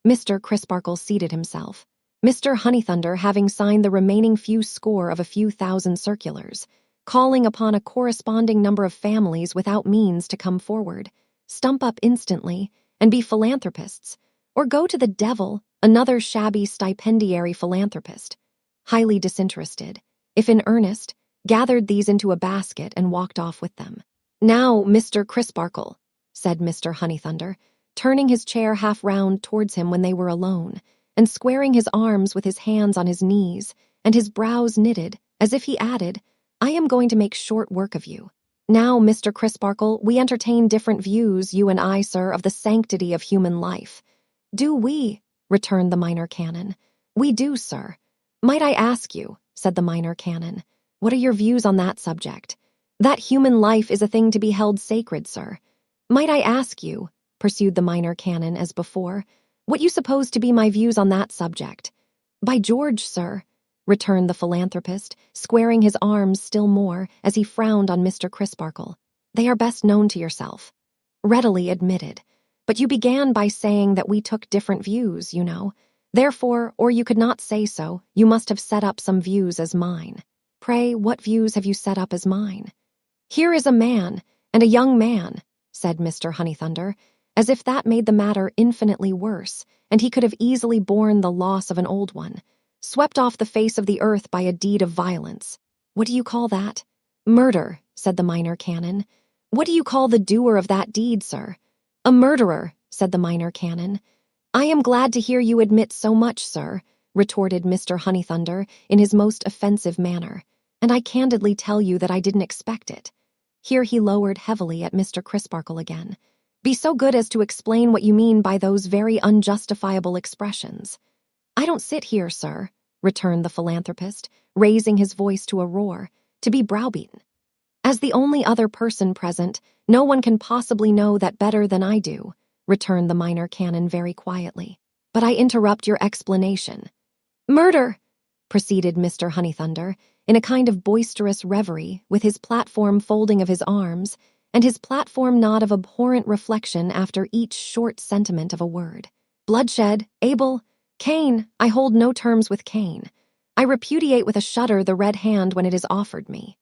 Mr. Crisparkle seated himself. Mr. Honeythunder, having signed the remaining few score of a few thousand circulars, calling upon a corresponding number of families without means to come forward, stump up instantly, and be philanthropists, or go to the devil, another shabby stipendiary philanthropist, highly disinterested, if in earnest, gathered these into a basket and walked off with them. "Now, Mr. Crisparkle," said Mr. Honeythunder, turning his chair half round towards him when they were alone, and squaring his arms with his hands on his knees, and his brows knitted, as if he added, "I am going to make short work of you. Now, Mr. Crisparkle, we entertain different views, you and I, sir, of the sanctity of human life." "Do we?" returned the minor canon. "We do, sir." "Might I ask you," said the minor canon, "what are your views on that subject?" "That human life is a thing to be held sacred, sir." "Might I ask you," pursued the minor canon as before, "what you suppose to be my views on that subject?" "By George, sir," returned the philanthropist, squaring his arms still more as he frowned on Mr. Crisparkle, "they are best known to yourself." "Readily admitted. But you began by saying that we took different views, you know. Therefore, or you could not say so, you must have set up some views as mine. Pray, what views have you set up as mine?" "Here is a man, and a young man," said Mr. Honeythunder, as if that made the matter infinitely worse, and he could have easily borne the loss of an old one, "swept off the face of the earth by a deed of violence." "What do you call that?" "Murder," said the minor canon. "What do you call the doer of that deed, sir?" "A murderer," said the minor canon. "I am glad to hear you admit so much, sir," retorted Mr. Honeythunder in his most offensive manner, "and I candidly tell you that I didn't expect it." Here he lowered heavily at Mr. Crisparkle again. "Be so good as to explain what you mean by those very unjustifiable expressions." "I don't sit here, sir," returned the philanthropist, raising his voice to a roar, "to be browbeaten. As the only other person present, no one can possibly know that better than I do," returned the minor canon very quietly. "But I interrupt your explanation." "Murder," proceeded Mr. Honeythunder, in a kind of boisterous reverie, with his platform folding of his arms, and his platform nod of abhorrent reflection after each short sentiment of a word. "Bloodshed, Abel, Cain, I hold no terms with Cain. I repudiate with a shudder the red hand when it is offered me."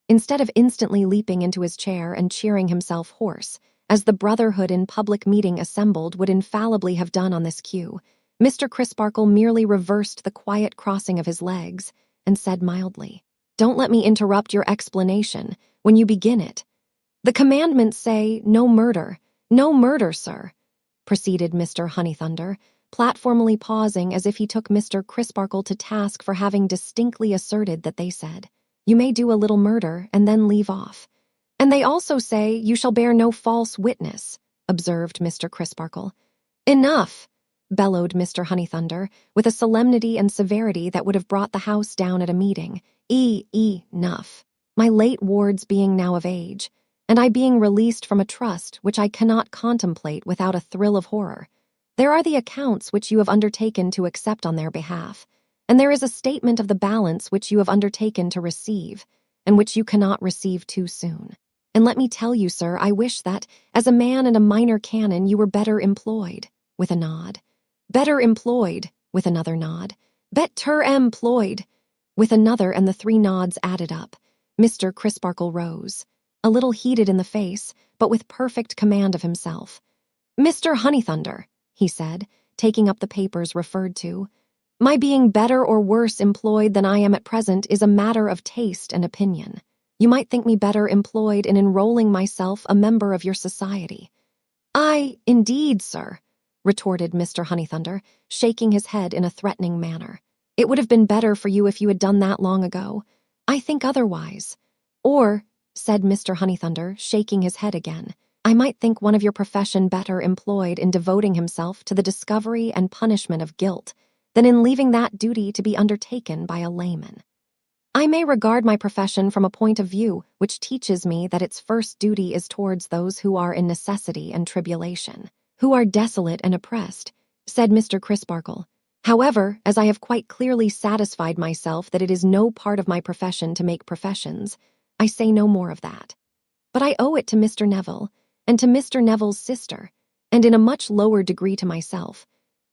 Instead of instantly leaping into his chair and cheering himself hoarse, as the brotherhood in public meeting assembled would infallibly have done on this cue, Mr. Crisparkle merely reversed the quiet crossing of his legs and said mildly, "Don't let me interrupt your explanation when you begin it. The commandments say no murder, sir," proceeded Mr. Honeythunder, platformally pausing as if he took Mr. Crisparkle to task for having distinctly asserted that they said, "You may do a little murder and then leave off." "And they also say you shall bear no false witness," observed Mr. Crisparkle. "Enough," bellowed Mr. Honeythunder, with a solemnity and severity that would have brought the house down at a meeting. Enough. My late wards being now of age, and I being released from a trust which I cannot contemplate without a thrill of horror, there are the accounts which you have undertaken to accept on their behalf, and there is a statement of the balance which you have undertaken to receive, and which you cannot receive too soon. And let me tell you, sir, I wish that, as a man and a minor canon, you were better employed," with a nod. "Better employed," with another nod. "Better employed," with another, and the three nods added up. Mr. Crisparkle rose, a little heated in the face, but with perfect command of himself. "Mr. Honeythunder," he said, taking up the papers referred to, "my being better or worse employed than I am at present is a matter of taste and opinion. You might think me better employed in enrolling myself a member of your society." "Aye, indeed, sir," retorted Mr. Honeythunder, shaking his head in a threatening manner. "It would have been better for you if you had done that long ago. I think otherwise. Or," said Mr. Honeythunder, shaking his head again, "I might think one of your profession better employed in devoting himself to the discovery and punishment of guilt than in leaving that duty to be undertaken by a layman. I may regard my profession from a point of view which teaches me that its first duty is towards those who are in necessity and tribulation, who are desolate and oppressed," said Mr. Crisparkle. "However, as I have quite clearly satisfied myself that it is no part of my profession to make professions, I say no more of that. But I owe it to Mr. Neville, and to Mr. Neville's sister, and in a much lower degree to myself,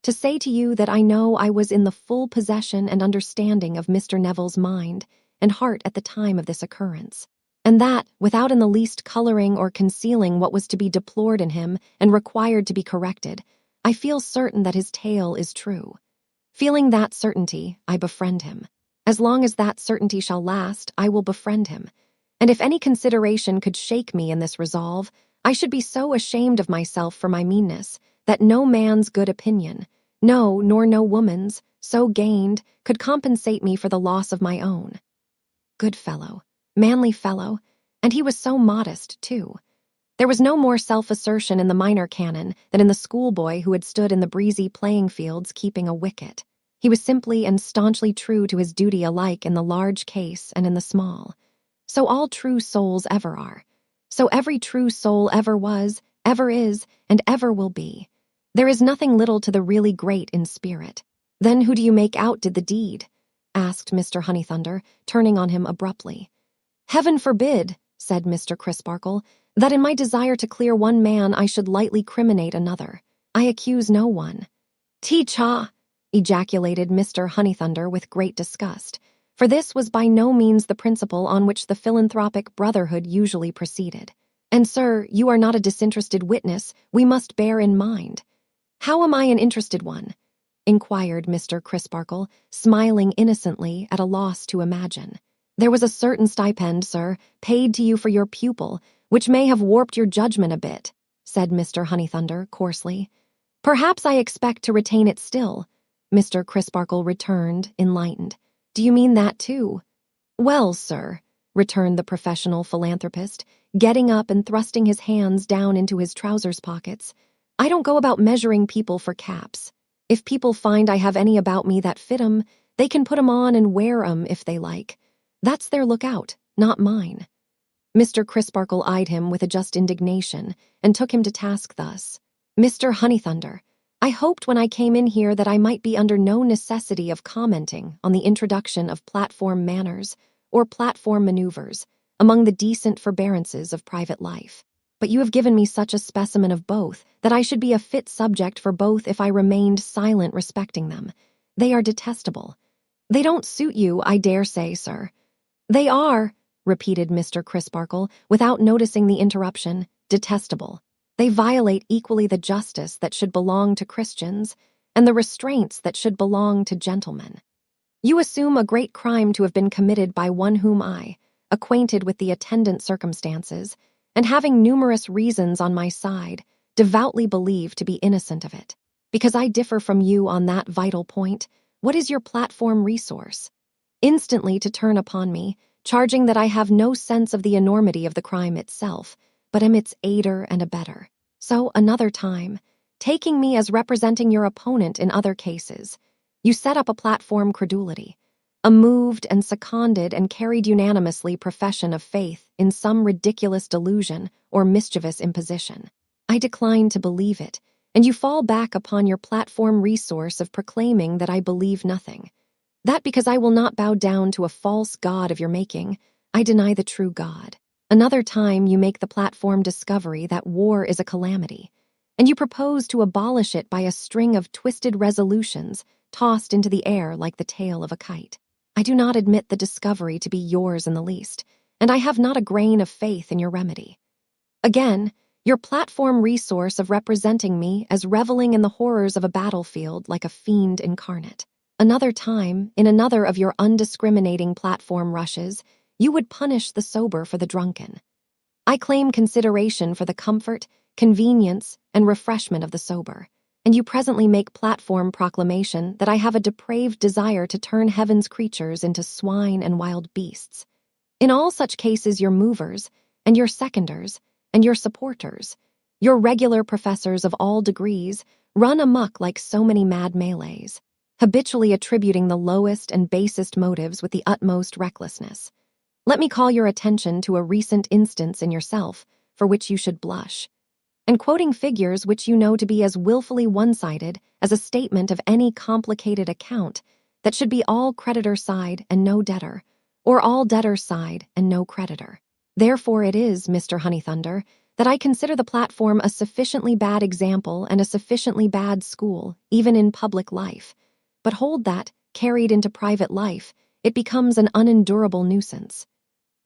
to say to you that I know I was in the full possession and understanding of Mr. Neville's mind and heart at the time of this occurrence, and that, without in the least coloring or concealing what was to be deplored in him and required to be corrected, I feel certain that his tale is true. Feeling that certainty, I befriend him. As long as that certainty shall last, I will befriend him. And if any consideration could shake me in this resolve, I should be so ashamed of myself for my meanness that no man's good opinion, no, nor no woman's, so gained, could compensate me for the loss of my own. Good fellow, manly fellow, and he was so modest, too. There was no more self-assertion in the minor canon than in the schoolboy who had stood in the breezy playing fields keeping a wicket. He was simply and staunchly true to his duty alike in the large case and in the small. So all true souls ever are. So every true soul ever was, ever is, and ever will be. There is nothing little to the really great in spirit. Then who do you make out did the deed? Asked Mr. Honeythunder, turning on him abruptly. Heaven forbid, said Mr. Crisparkle, that in my desire to clear one man I should lightly criminate another. I accuse no one. Tee-cha! Ejaculated Mr. Honeythunder with great disgust, for this was by no means the principle on which the philanthropic brotherhood usually proceeded. And, sir, you are not a disinterested witness, we must bear in mind. How am I an interested one? Inquired Mr. Crisparkle, smiling innocently at a loss to imagine. There was a certain stipend, sir, paid to you for your pupil, which may have warped your judgment a bit, said Mr. Honeythunder coarsely. Perhaps I expect to retain it still, Mr. Crisparkle returned, enlightened. Do you mean that too? Well, sir, returned the professional philanthropist, getting up and thrusting his hands down into his trousers pockets, I don't go about measuring people for caps. If people find I have any about me that fit 'em, they can put 'em on and wear 'em if they like. That's their lookout, not mine. Mr. Crisparkle eyed him with a just indignation and took him to task thus. Mr. Honeythunder, I hoped when I came in here that I might be under no necessity of commenting on the introduction of platform manners or platform maneuvers among the decent forbearances of private life. But you have given me such a specimen of both that I should be a fit subject for both if I remained silent respecting them. They are detestable. They don't suit you, I dare say, sir. They are, repeated Mr. Crisparkle, without noticing the interruption, detestable. They violate equally the justice that should belong to Christians and the restraints that should belong to gentlemen. You assume a great crime to have been committed by one whom I, acquainted with the attendant circumstances, and having numerous reasons on my side, devoutly believe to be innocent of it. Because I differ from you on that vital point, what is your platform resource? Instantly to turn upon me, charging that I have no sense of the enormity of the crime itself, but am its aider and abettor. So, another time, taking me as representing your opponent in other cases, you set up a platform credulity, a moved and seconded and carried unanimously profession of faith in some ridiculous delusion or mischievous imposition. I decline to believe it, and you fall back upon your platform resource of proclaiming that I believe nothing. That because I will not bow down to a false god of your making, I deny the true God. Another time you make the platform discovery that war is a calamity, and you propose to abolish it by a string of twisted resolutions tossed into the air like the tail of a kite. I do not admit the discovery to be yours in the least, and I have not a grain of faith in your remedy. Again, your platform resource of representing me as reveling in the horrors of a battlefield like a fiend incarnate. Another time, in another of your undiscriminating platform rushes, you would punish the sober for the drunken. I claim consideration for the comfort, convenience, and refreshment of the sober, and you presently make platform proclamation that I have a depraved desire to turn heaven's creatures into swine and wild beasts. In all such cases your movers, and your seconders, and your supporters, your regular professors of all degrees, run amok like so many mad Malays, habitually attributing the lowest and basest motives with the utmost recklessness. Let me call your attention to a recent instance in yourself, for which you should blush, and quoting figures which you know to be as willfully one-sided as a statement of any complicated account that should be all creditor side and no debtor, or all debtor side and no creditor. Therefore it is, Mr. Honeythunder, that I consider the platform a sufficiently bad example and a sufficiently bad school, even in public life, but hold that, carried into private life, it becomes an unendurable nuisance.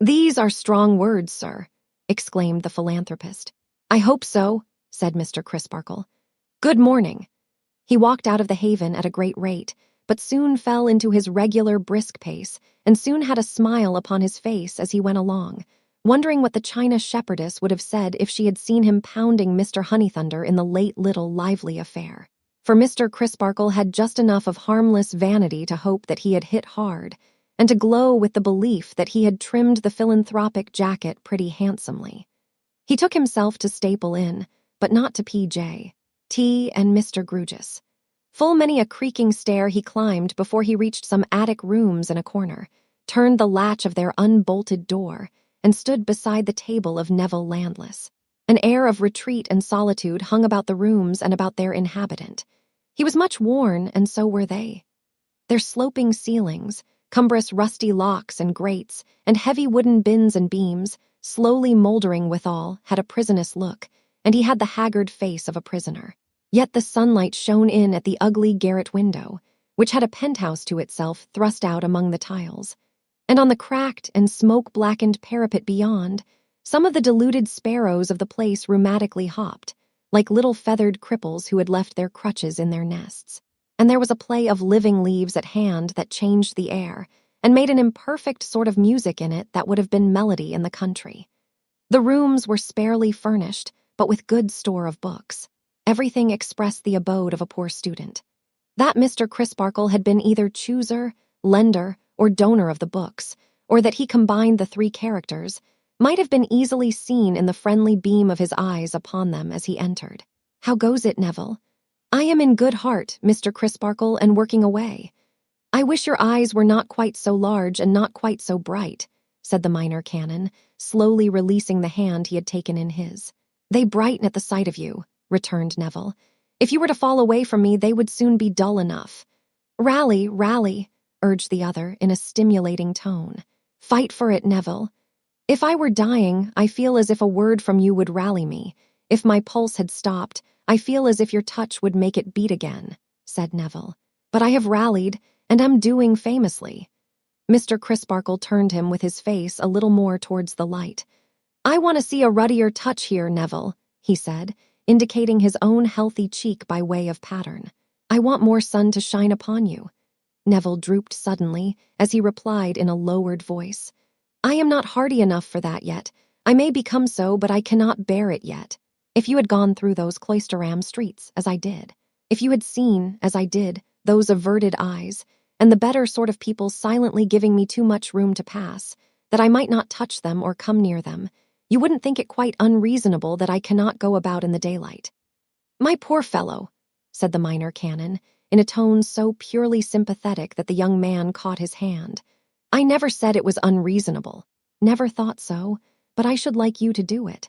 These are strong words, sir, exclaimed the philanthropist. I hope so, said Mr. Crisparkle. Good morning. He walked out of the haven at a great rate, but soon fell into his regular brisk pace, and soon had a smile upon his face as he went along, wondering what the China shepherdess would have said if she had seen him pounding Mr. Honeythunder in the late little lively affair. For Mr. Crisparkle had just enough of harmless vanity to hope that he had hit hard, and to glow with the belief that he had trimmed the philanthropic jacket pretty handsomely. He took himself to Staple Inn, but not to P.J. T. and Mr. Grewgious. Full many a creaking stair he climbed before he reached some attic rooms in a corner, turned the latch of their unbolted door, and stood beside the table of Neville Landless. An air of retreat and solitude hung about the rooms and about their inhabitant. He was much worn, and so were they. Their sloping ceilings, cumbrous rusty locks and grates, and heavy wooden bins and beams, slowly mouldering withal, had a prisonous look, and he had the haggard face of a prisoner. Yet the sunlight shone in at the ugly garret window, which had a penthouse to itself thrust out among the tiles. And on the cracked and smoke-blackened parapet beyond, some of the deluded sparrows of the place rheumatically hopped, like little feathered cripples who had left their crutches in their nests. And there was a play of living leaves at hand that changed the air and made an imperfect sort of music in it that would have been melody in the country. The rooms were sparely furnished, but with good store of books. Everything expressed the abode of a poor student. That Mr. Crisparkle had been either chooser, lender, or donor of the books, or that he combined the three characters, might have been easily seen in the friendly beam of his eyes upon them as he entered. "How goes it, Neville?" "I am in good heart, Mr. Crisparkle, and working away." "I wish your eyes were not quite so large and not quite so bright," said the minor canon, slowly releasing the hand he had taken in his. "They brighten at the sight of you," returned Neville. "If you were to fall away from me, they would soon be dull enough." "Rally, rally," urged the other in a stimulating tone. "Fight for it, Neville. If I were dying, I feel as if a word from you would rally me. If my pulse had stopped, I feel as if your touch would make it beat again," said Neville. "But I have rallied, and am doing famously." Mr. Crisparkle turned him with his face a little more towards the light. "I want to see a ruddier touch here, Neville," he said, indicating his own healthy cheek by way of pattern. "I want more sun to shine upon you." Neville drooped suddenly as he replied in a lowered voice. "I am not hardy enough for that yet. I may become so, but I cannot bear it yet. If you had gone through those Cloisterham streets, as I did, if you had seen, as I did, those averted eyes, and the better sort of people silently giving me too much room to pass, that I might not touch them or come near them, you wouldn't think it quite unreasonable that I cannot go about in the daylight." "My poor fellow," said the minor canon, in a tone so purely sympathetic that the young man caught his hand. "I never said it was unreasonable, never thought so, but I should like you to do it.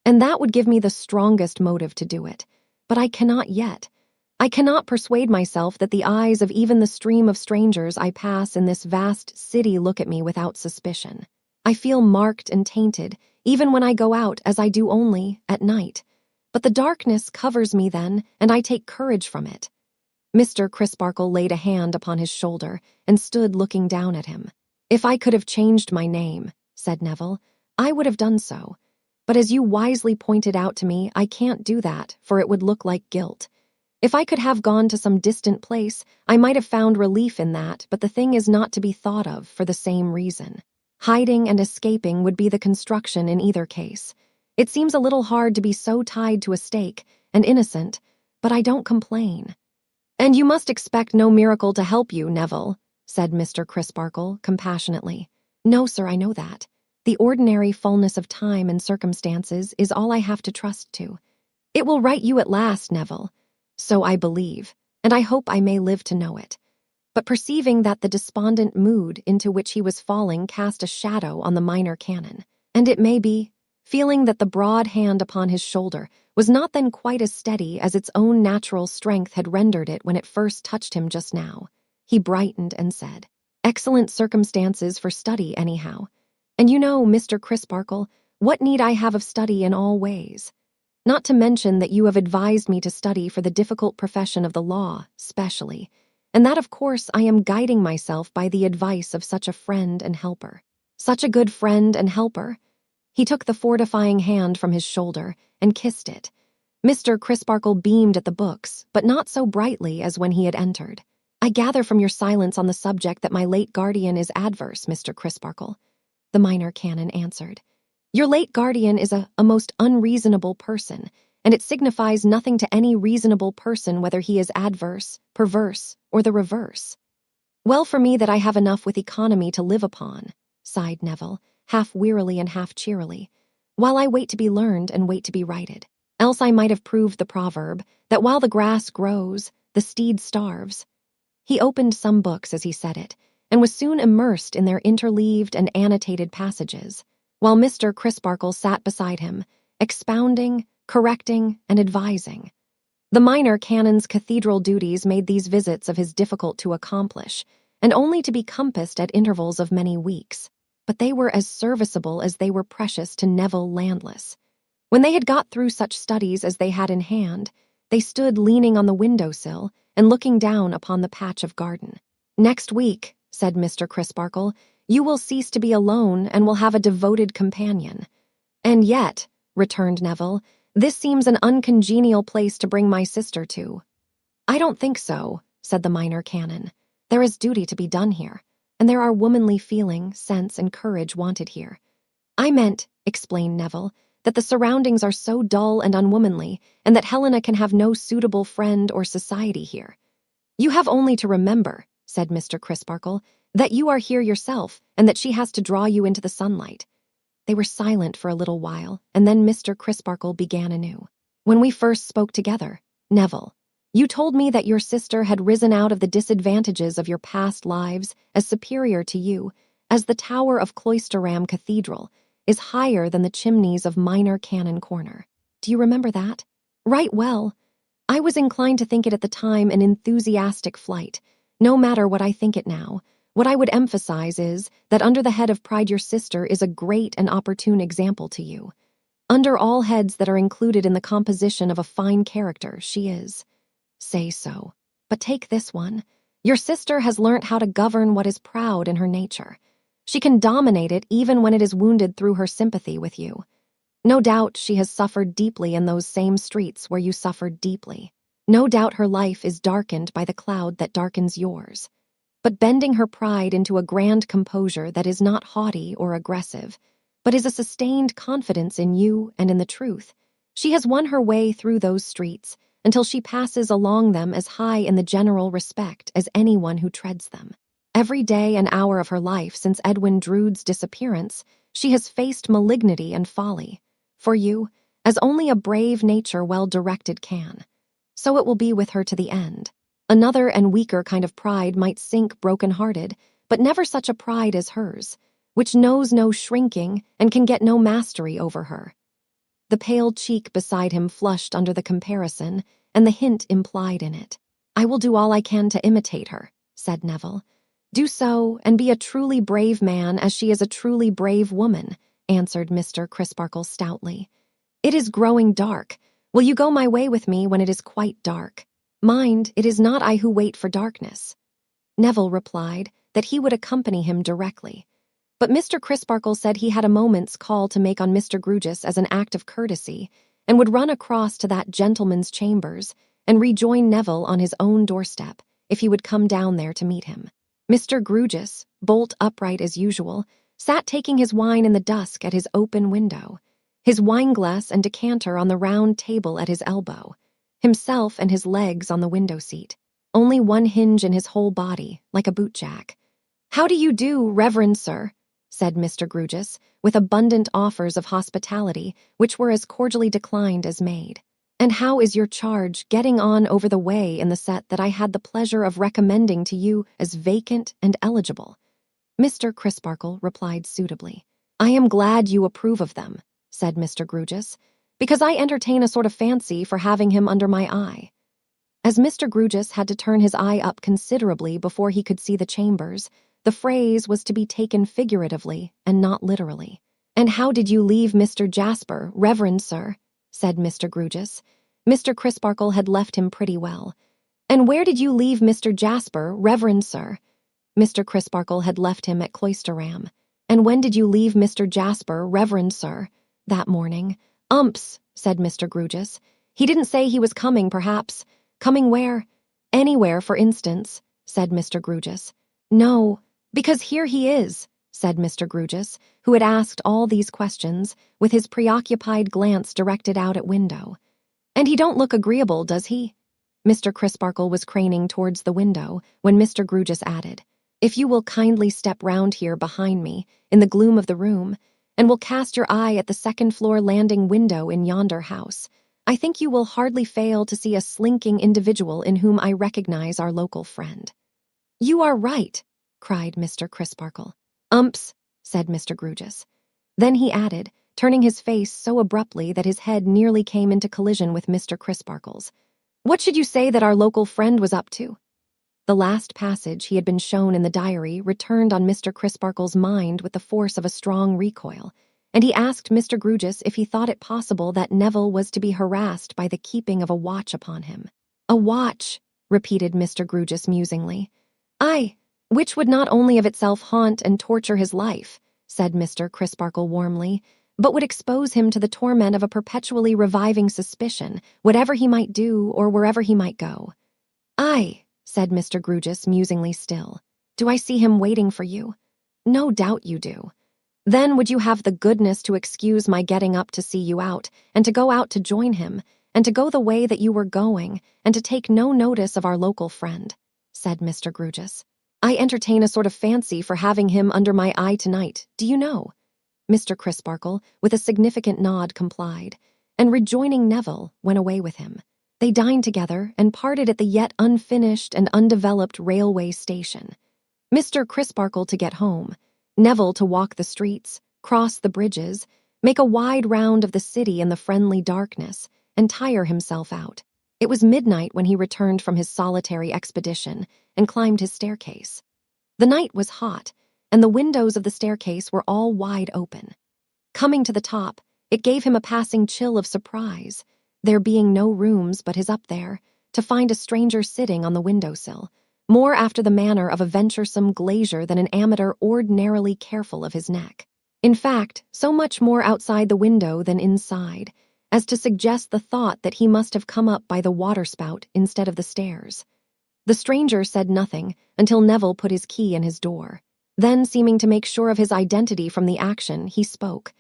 And that would give me the strongest motive to do it. But I cannot yet. I cannot persuade myself that the eyes of even the stream of strangers I pass in this vast city look at me without suspicion. I feel marked and tainted, even when I go out, as I do only at night. But the darkness covers me then, and I take courage from it." Mr. Crisparkle laid a hand upon his shoulder and stood looking down at him. "If I could have changed my name," said Neville, "I would have done so. But as you wisely pointed out to me, I can't do that, for it would look like guilt. If I could have gone to some distant place, I might have found relief in that, but the thing is not to be thought of for the same reason. Hiding and escaping would be the construction in either case. It seems a little hard to be so tied to a stake, and innocent, but I don't complain." "And you must expect no miracle to help you, Neville," said Mr. Crisparkle compassionately. "No, sir, I know that. The ordinary fullness of time and circumstances is all I have to trust to. It will right you at last, Neville. So I believe, and I hope I may live to know it." But perceiving that the despondent mood into which he was falling cast a shadow on the minor canon, and it may be, feeling that the broad hand upon his shoulder was not then quite as steady as its own natural strength had rendered it when it first touched him just now, he brightened and said, "Excellent circumstances for study, anyhow. And you know, Mr. Crisparkle, what need I have of study in all ways? Not to mention that you have advised me to study for the difficult profession of the law, specially, and that, of course, I am guiding myself by the advice of such a friend and helper. Such a good friend and helper." He took the fortifying hand from his shoulder and kissed it. Mr. Crisparkle beamed at the books, but not so brightly as when he had entered. "I gather from your silence on the subject that my late guardian is adverse, Mr. Crisparkle," the minor canon answered. "Your late guardian is a most unreasonable person, and it signifies nothing to any reasonable person whether he is adverse, perverse, or the reverse." "Well for me that I have enough with economy to live upon," sighed Neville, half wearily and half cheerily, "while I wait to be learned and wait to be righted. Else I might have proved the proverb, that while the grass grows, the steed starves." He opened some books as he said it, and was soon immersed in their interleaved and annotated passages, while Mr. Crisparkle sat beside him, expounding, correcting, and advising. The minor canon's cathedral duties made these visits of his difficult to accomplish, and only to be compassed at intervals of many weeks. But they were as serviceable as they were precious to Neville Landless. When they had got through such studies as they had in hand, they stood leaning on the window-sill and looking down upon the patch of garden. "Next week," said Mr. Crisparkle, You will cease to be alone and will have a devoted companion. And yet, returned Neville, this seems an uncongenial place to bring my sister to. I don't think so, said the minor canon. There is duty to be done here, and there are womanly feeling, sense, and courage wanted here. I meant, explained Neville, that the surroundings are so dull and unwomanly, and that Helena can have no suitable friend or society here. You have only to remember, said Mr. Crisparkle, that you are here yourself, and that she has to draw you into the sunlight. They were silent for a little while, and then Mr. Crisparkle began anew. When we first spoke together, Neville, you told me that your sister had risen out of the disadvantages of your past lives as superior to you, as the tower of Cloisterham Cathedral is higher than the chimneys of Minor Canon Corner. Do you remember that? Right well. I was inclined to think it at the time an enthusiastic flight. No matter what I think it now, what I would emphasize is that under the head of pride your sister is a great and opportune example to you. Under all heads that are included in the composition of a fine character, she is. Say so. But take this one. Your sister has learnt how to govern what is proud in her nature. She can dominate it even when it is wounded through her sympathy with you. No doubt she has suffered deeply in those same streets where you suffered deeply. No doubt her life is darkened by the cloud that darkens yours. But bending her pride into a grand composure that is not haughty or aggressive, but is a sustained confidence in you and in the truth, she has won her way through those streets until she passes along them as high in the general respect as anyone who treads them. Every day and hour of her life since Edwin Drood's disappearance, she has faced malignity and folly. For you, as only a brave nature well directed can. So it will be with her to the end. Another and weaker kind of pride might sink broken-hearted, but never such a pride as hers, which knows no shrinking and can get no mastery over her. The pale cheek beside him flushed under the comparison, and the hint implied in it. I will do all I can to imitate her, said Neville. Do so, and be a truly brave man as she is a truly brave woman, answered Mr. Crisparkle stoutly. It is growing dark. Will you go my way with me when it is quite dark? Mind, it is not I who wait for darkness. Neville replied that he would accompany him directly. But Mr. Crisparkle said he had a moment's call to make on Mr. Grewgious as an act of courtesy, and would run across to that gentleman's chambers and rejoin Neville on his own doorstep if he would come down there to meet him. Mr. Grewgious, bolt upright as usual, sat taking his wine in the dusk at his open window, his wineglass and decanter on the round table at his elbow, himself and his legs on the window seat, only one hinge in his whole body, like a bootjack. How do you do, reverend sir? Said Mr. Grewgious, with abundant offers of hospitality, which were as cordially declined as made. And how is your charge getting on over the way in the set that I had the pleasure of recommending to you as vacant and eligible? Mr. Crisparkle replied suitably. I am glad you approve of them, said Mr. Grewgious, because I entertain a sort of fancy for having him under my eye. As Mr. Grewgious had to turn his eye up considerably before he could see the chambers, the phrase was to be taken figuratively and not literally. And how did you leave Mr. Jasper, reverend sir? Said Mr. Grewgious. Mr. Crisparkle had left him pretty well. And where did you leave Mr. Jasper, reverend sir? Mr. Crisparkle had left him at Cloisterham. And when did you leave Mr. Jasper, reverend sir? That morning. Said Mr. Grewgious. He didn't say he was coming, perhaps. Coming where? Anywhere, for instance, said Mr. Grewgious. No, because here he is, said Mr. Grewgious, who had asked all these questions, with his preoccupied glance directed out at window. And he don't look agreeable, does he? Mr. Crisparkle was craning towards the window when Mr. Grewgious added, If you will kindly step round here behind me, in the gloom of the room, and will cast your eye at the second-floor landing window in yonder house, I think you will hardly fail to see a slinking individual in whom I recognize our local friend. You are right, cried Mr. Crisparkle. Said Mr. Grewgious. Then he added, turning his face so abruptly that his head nearly came into collision with Mr. Crisparkle's. What should you say that our local friend was up to? The last passage he had been shown in the diary returned on Mr. Crisparkle's mind with the force of a strong recoil, and he asked Mr. Grewgious if he thought it possible that Neville was to be harassed by the keeping of a watch upon him. A watch, repeated Mr. Grewgious musingly. Aye, "Which would not only of itself haunt and torture his life," said Mr. Crisparkle warmly, "but would expose him to the torment of a perpetually reviving suspicion, whatever he might do or wherever he might go." "Aye," said Mr. Grewgious musingly still. "Do I see him waiting for you?" "No doubt you do." "Then would you have the goodness to excuse my getting up to see you out, and to go out to join him, and to go the way that you were going, and to take no notice of our local friend?" said Mr. Grewgious. "I entertain a sort of fancy for having him under my eye tonight, do you know?" Mr. Crisparkle, with a significant nod, complied, and rejoining Neville, went away with him. They dined together and parted at the yet unfinished and undeveloped railway station. Mr. Crisparkle to get home, Neville to walk the streets, cross the bridges, make a wide round of the city in the friendly darkness, and tire himself out. It was midnight when he returned from his solitary expedition and climbed his staircase. The night was hot, and the windows of the staircase were all wide open. Coming to the top, it gave him a passing chill of surprise, there being no rooms but his up there, to find a stranger sitting on the windowsill, more after the manner of a venturesome glazier than an amateur ordinarily careful of his neck. In fact, so much more outside the window than inside, as to suggest the thought that he must have come up by the waterspout instead of the stairs. The stranger said nothing until Neville put his key in his door. Then, seeming to make sure of his identity from the action, he spoke.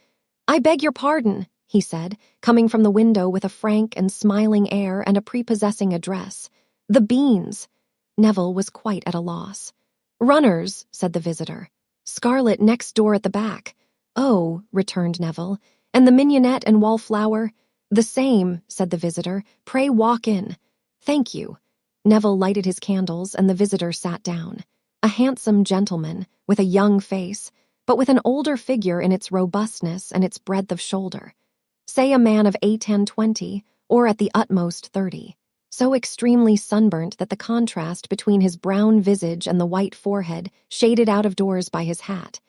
"I beg your pardon," he said, coming from the window with a frank and smiling air and a prepossessing address. "The beans." Neville was quite at a loss. "Runners," said the visitor. "Scarlet next door at the back." "Oh," returned Neville. "And the mignonette and wallflower?" "The same," said the visitor. "Pray walk in." "Thank you." Neville lighted his candles, and the visitor sat down. A handsome gentleman, with a young face, but with an older figure in its robustness and its breadth of shoulder. Say a man of 18-20, or at the utmost 30. So extremely sunburnt that the contrast between his brown visage and the white forehead, shaded out of doors by his hat,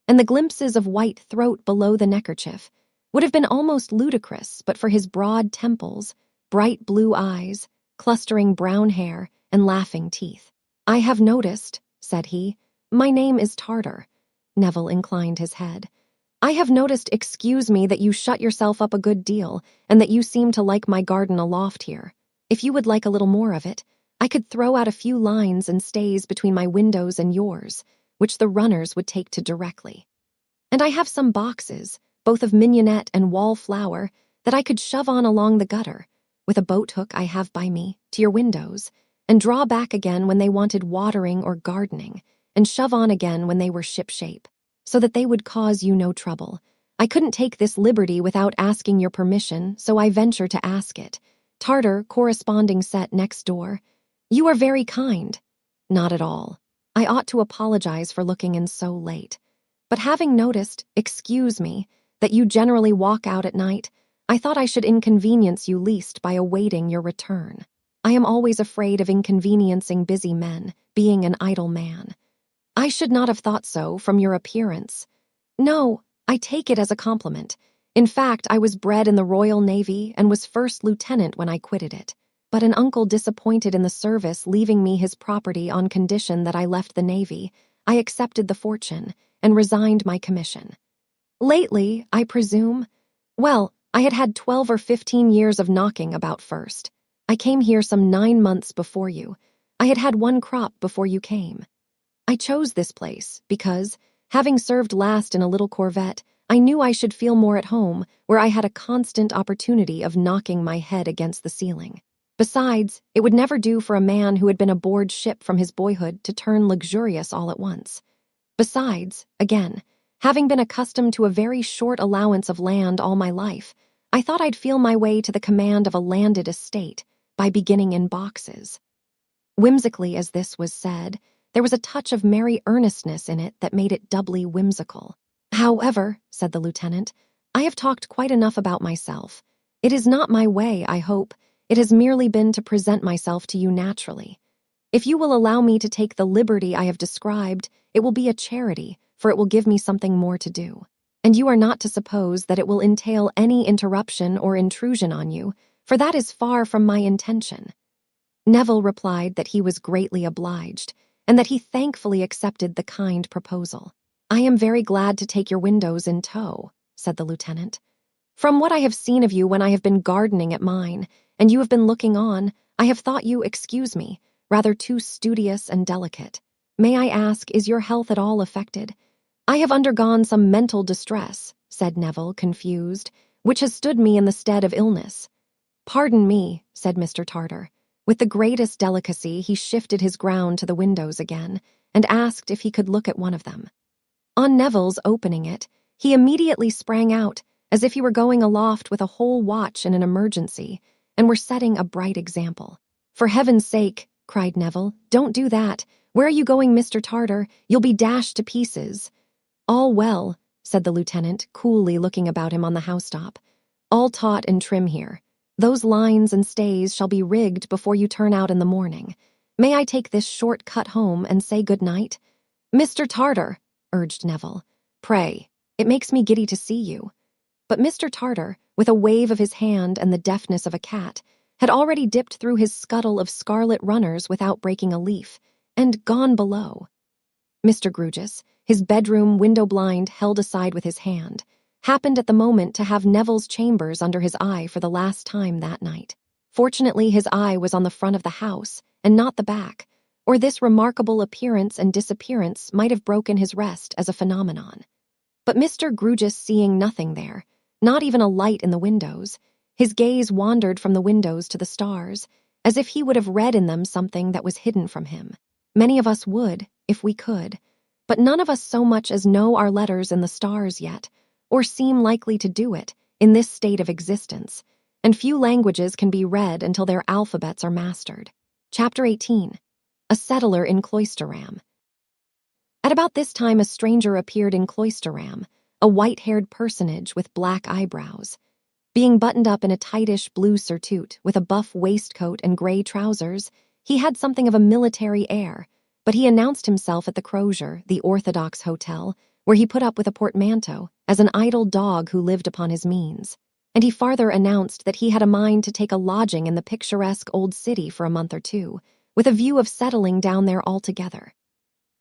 and the glimpses of white throat below the neckerchief, would have been almost ludicrous but for his broad temples, bright blue eyes, clustering brown hair, and laughing teeth. "I have noticed," said he. "My name is Tartar." Neville inclined his head. "I have noticed, excuse me, that you shut yourself up a good deal, and that you seem to like my garden aloft here. If you would like a little more of it, I could throw out a few lines and stays between my windows and yours, which the runners would take to directly. And I have some boxes, both of mignonette and wallflower, that I could shove on along the gutter, with a boat hook I have by me, to your windows, and draw back again when they wanted watering or gardening, and shove on again when they were ship-shape, so that they would cause you no trouble. I couldn't take this liberty without asking your permission, so I venture to ask it. Tartar, corresponding set next door. You are very kind." "Not at all. I ought to apologize for looking in so late. But having noticed, excuse me, that you generally walk out at night, I thought I should inconvenience you least by awaiting your return. I am always afraid of inconveniencing busy men, being an idle man." "I should not have thought so, from your appearance." "No, I take it as a compliment. In fact, I was bred in the Royal Navy and was first lieutenant when I quitted it. But an uncle disappointed in the service, leaving me his property on condition that I left the Navy, I accepted the fortune and resigned my commission." "Lately, I presume?" "Well, I had had 12 or 15 years of knocking about first. I came here some 9 months before you. I had had one crop before you came. I chose this place because, having served last in a little corvette, I knew I should feel more at home where I had a constant opportunity of knocking my head against the ceiling. Besides, it would never do for a man who had been aboard ship from his boyhood to turn luxurious all at once. Besides, again, having been accustomed to a very short allowance of land all my life, I thought I'd feel my way to the command of a landed estate by beginning in boxes." Whimsically as this was said, there was a touch of merry earnestness in it that made it doubly whimsical. "However," said the lieutenant, "I have talked quite enough about myself. It is not my way, I hope. It has merely been to present myself to you naturally. If you will allow me to take the liberty I have described, it will be a charity, for it will give me something more to do. And you are not to suppose that it will entail any interruption or intrusion on you, for that is far from my intention." Neville replied that he was greatly obliged, and that he thankfully accepted the kind proposal. "I am very glad to take your windows in tow," said the lieutenant. "From what I have seen of you when I have been gardening at mine, and you have been looking on, I have thought you, excuse me, rather too studious and delicate. May I ask, is your health at all affected?" "I have undergone some mental distress," said Neville, confused, "which has stood me in the stead of illness." "Pardon me," said Mr. Tartar. With the greatest delicacy, he shifted his ground to the windows again, and asked if he could look at one of them. On Neville's opening it, he immediately sprang out, as if he were going aloft with a whole watch in an emergency, and were setting a bright example. "For heaven's sake," cried Neville, "don't do that. Where are you going, Mr. Tartar? You'll be dashed to pieces." "All well," said the lieutenant, coolly looking about him on the housetop. "All taut and trim here. Those lines and stays shall be rigged before you turn out in the morning. May I take this short cut home and say good night?" "Mr. Tartar," urged Neville, "pray, it makes me giddy to see you." But Mr. Tartar, with a wave of his hand and the deftness of a cat, had already dipped through his scuttle of scarlet runners without breaking a leaf, and gone below. Mr. Grewgious, his bedroom window blind held aside with his hand, happened at the moment to have Neville's chambers under his eye for the last time that night. Fortunately, his eye was on the front of the house, and not the back, or this remarkable appearance and disappearance might have broken his rest as a phenomenon. But Mr. Grewgious, seeing nothing there, not even a light in the windows, his gaze wandered from the windows to the stars, as if he would have read in them something that was hidden from him. Many of us would, if we could, but none of us so much as know our letters in the stars yet, or seem likely to do it in this state of existence, and few languages can be read until their alphabets are mastered. Chapter 18. A Settler in Cloisterham. At about this time a stranger appeared in Cloisterham, a white-haired personage with black eyebrows. Being buttoned up in a tightish blue surtout with a buff waistcoat and grey trousers, he had something of a military air, but he announced himself at the Crozier, the orthodox hotel, where he put up with a portmanteau, as an idle dog who lived upon his means. And he farther announced that he had a mind to take a lodging in the picturesque old city for a month or two, with a view of settling down there altogether.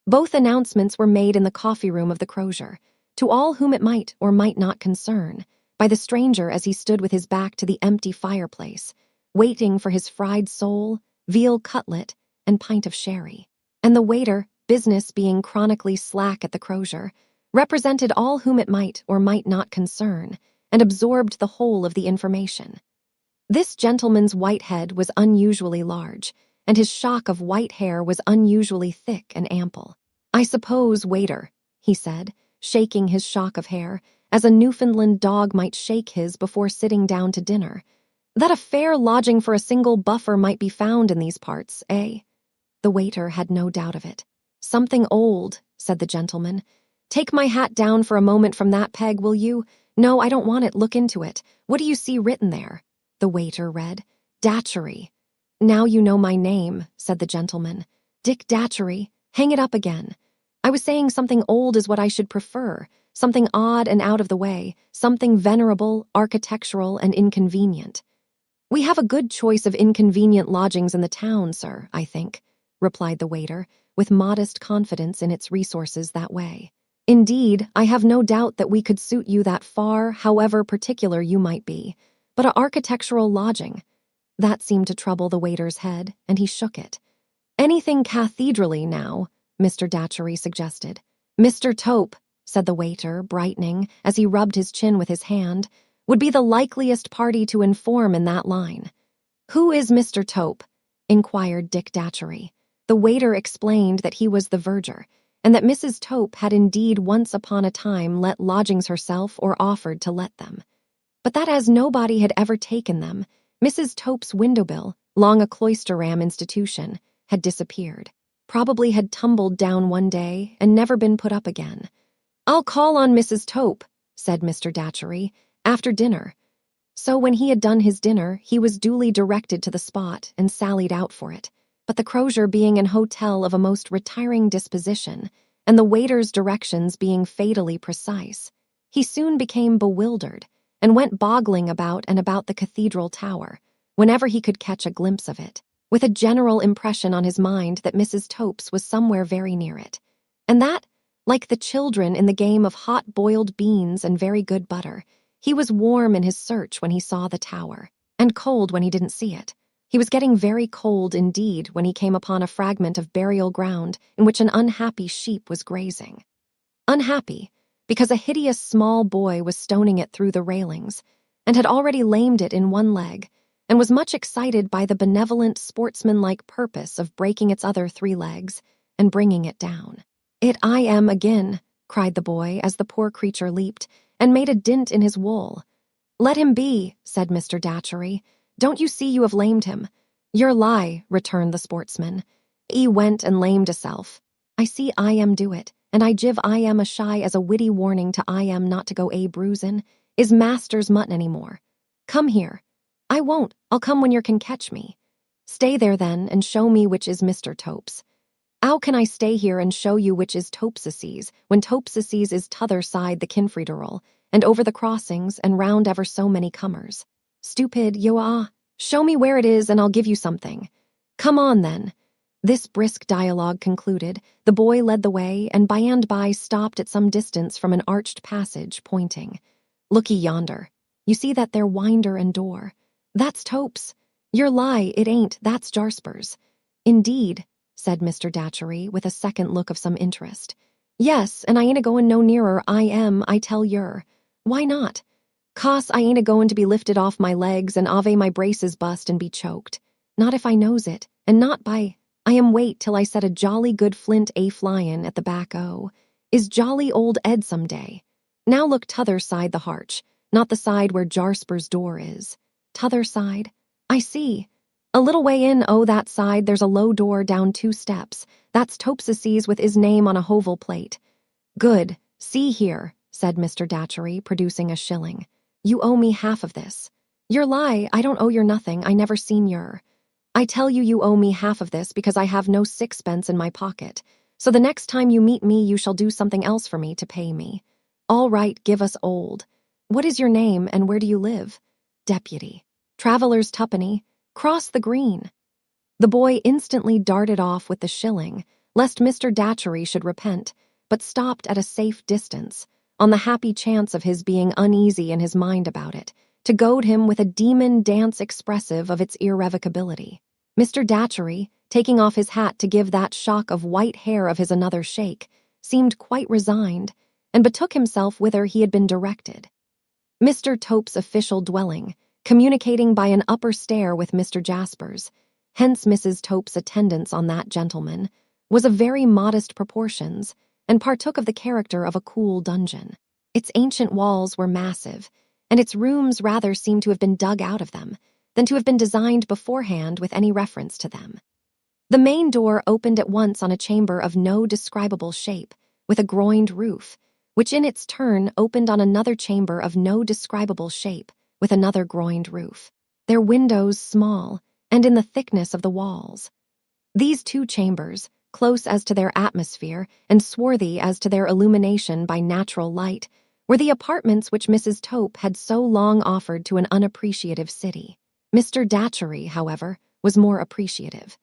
Both announcements were made in the coffee-room of the Crozier, to all whom it might or might not concern, by the stranger as he stood with his back to the empty fireplace, waiting for his fried sole, veal cutlet, and pint of sherry. And the waiter, business being chronically slack at the Crozier, represented all whom it might or might not concern, and absorbed the whole of the information. This gentleman's white head was unusually large, and his shock of white hair was unusually thick and ample. "I suppose, waiter," he said, shaking his shock of hair, as a Newfoundland dog might shake his before sitting down to dinner, "that a fair lodging for a single buffer might be found in these parts, eh?" The waiter had no doubt of it. "Something old," said the gentleman. "Take my hat down for a moment from that peg, will you? No, I don't want it. Look into it. What do you see written there?" The waiter read, "Datchery." "Now you know my name," said the gentleman. "Dick Datchery. Hang it up again. I was saying something old is what I should prefer, something odd and out of the way, something venerable, architectural, and inconvenient." "We have a good choice of inconvenient lodgings in the town, sir, I think," replied the waiter, with modest confidence in its resources that way. "Indeed, I have no doubt that we could suit you that far, however particular you might be. But an architectural lodging—" That seemed to trouble the waiter's head, and he shook it. "Anything cathedraly now," Mr. Datchery suggested. "Mr. Tope," said the waiter, brightening, as he rubbed his chin with his hand, "would be the likeliest party to inform in that line." "Who is Mr. Tope?" inquired Dick Datchery. The waiter explained that he was the verger, and that Mrs. Tope had indeed once upon a time let lodgings herself or offered to let them, but that as nobody had ever taken them, Mrs. Tope's window bill, long a Cloisterham institution, had disappeared, probably had tumbled down one day and never been put up again. "I'll call on Mrs. Tope," said Mr. Datchery, "after dinner." So when he had done his dinner, he was duly directed to the spot and sallied out for it. But the Crozier being an hotel of a most retiring disposition, and the waiter's directions being fatally precise, he soon became bewildered, and went boggling about and about the cathedral tower, whenever he could catch a glimpse of it. with a general impression on his mind that Mrs. Topes was somewhere very near it, and that, like the children in the game of hot boiled beans and very good butter, he was warm in his search when he saw the tower, and cold when he didn't see it. He was getting very cold indeed when he came upon a fragment of burial ground in which an unhappy sheep was grazing. Unhappy, because a hideous small boy was stoning it through the railings, and had already lamed it in one leg, and was much excited by the benevolent sportsmanlike purpose of breaking its other 3 legs and bringing it down. "I am again," cried the boy as the poor creature leaped, and made a dint in his wool. "Let him be," said Mr. Datchery. "Don't you see you have lamed him?" "Your lie," returned the sportsman. "He went and lamed hisself. I see I am do it, and I give I am a shy as a witty warning to I am not to go bruisin'. Is master's mutton any more? Come here." "I won't. I'll come when yer can catch me." "Stay there then, and show me which is Mr. Topes." "How can I stay here and show you which is Topes's, when Topes's is t'other side the cathedral, and over the crossings, and round ever so many comers? Stupid, you are. Show me where it is, and I'll give you something. Come on, then." This brisk dialogue concluded, the boy led the way, and by stopped at some distance from an arched passage, pointing. "Looky yonder. You see that there winder and door? That's Topes. Your lie, it ain't, that's Jaspers." "Indeed," said Mr. Datchery, with a second look of some interest. "Yes, and I ain't a-goin' no nearer, I tell yer." "Why not?" "'Cause I ain't a-goin' to be lifted off my legs and ave my braces bust and be choked. Not if I knows it, and not by. I am wait till I set a jolly good flint flyin' at the back is jolly old Ed some day. Now look t'other side the harch, not the side where Jarsper's door is. T'other side? I see. A little way in that side there's a low door down 2 steps. That's Topes's with his name on a hovel plate." "Good. See here," said Mr. Datchery, producing a shilling. "You owe me half of this." "Your lie, I don't owe yer nothing, I never seen yer." "I tell you you owe me half of this because I have no 6pence in my pocket. So the next time you meet me you shall do something else for me to pay me." "All right, give us old." "What is your name, and where do you live?" "Deputy. Traveller's twopenny. Cross the green." The boy instantly darted off with the shilling, lest Mr. Datchery should repent, but stopped at a safe distance, on the happy chance of his being uneasy in his mind about it, to goad him with a demon dance expressive of its irrevocability. Mr. Datchery, taking off his hat to give that shock of white hair of his another shake, seemed quite resigned, and betook himself whither he had been directed. Mr. Topes' official dwelling, communicating by an upper stair with Mr. Jaspers, hence Mrs. Topes' attendance on that gentleman, was of very modest proportions, and partook of the character of a cool dungeon. Its ancient walls were massive, and its rooms rather seemed to have been dug out of them, than to have been designed beforehand with any reference to them. The main door opened at once on a chamber of no describable shape, with a groined roof, which in its turn opened on another chamber of no describable shape, with another groined roof, their windows small, and in the thickness of the walls. These 2 chambers, close as to their atmosphere and swarthy as to their illumination by natural light, were the apartments which Mrs. Tope had so long offered to an unappreciative city. Mr. Datchery, however, was more appreciative.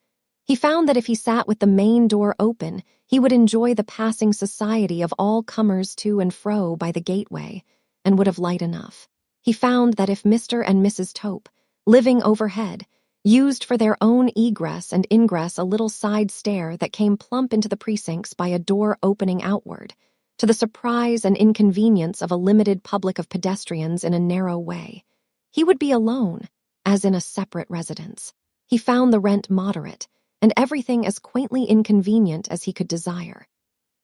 He found that if he sat with the main door open, he would enjoy the passing society of all comers to and fro by the gateway, and would have light enough. He found that if Mr. and Mrs. Tope, living overhead, used for their own egress and ingress a little side stair that came plump into the precincts by a door opening outward, to the surprise and inconvenience of a limited public of pedestrians in a narrow way, he would be alone, as in a separate residence. He found the rent moderate, and everything as quaintly inconvenient as he could desire.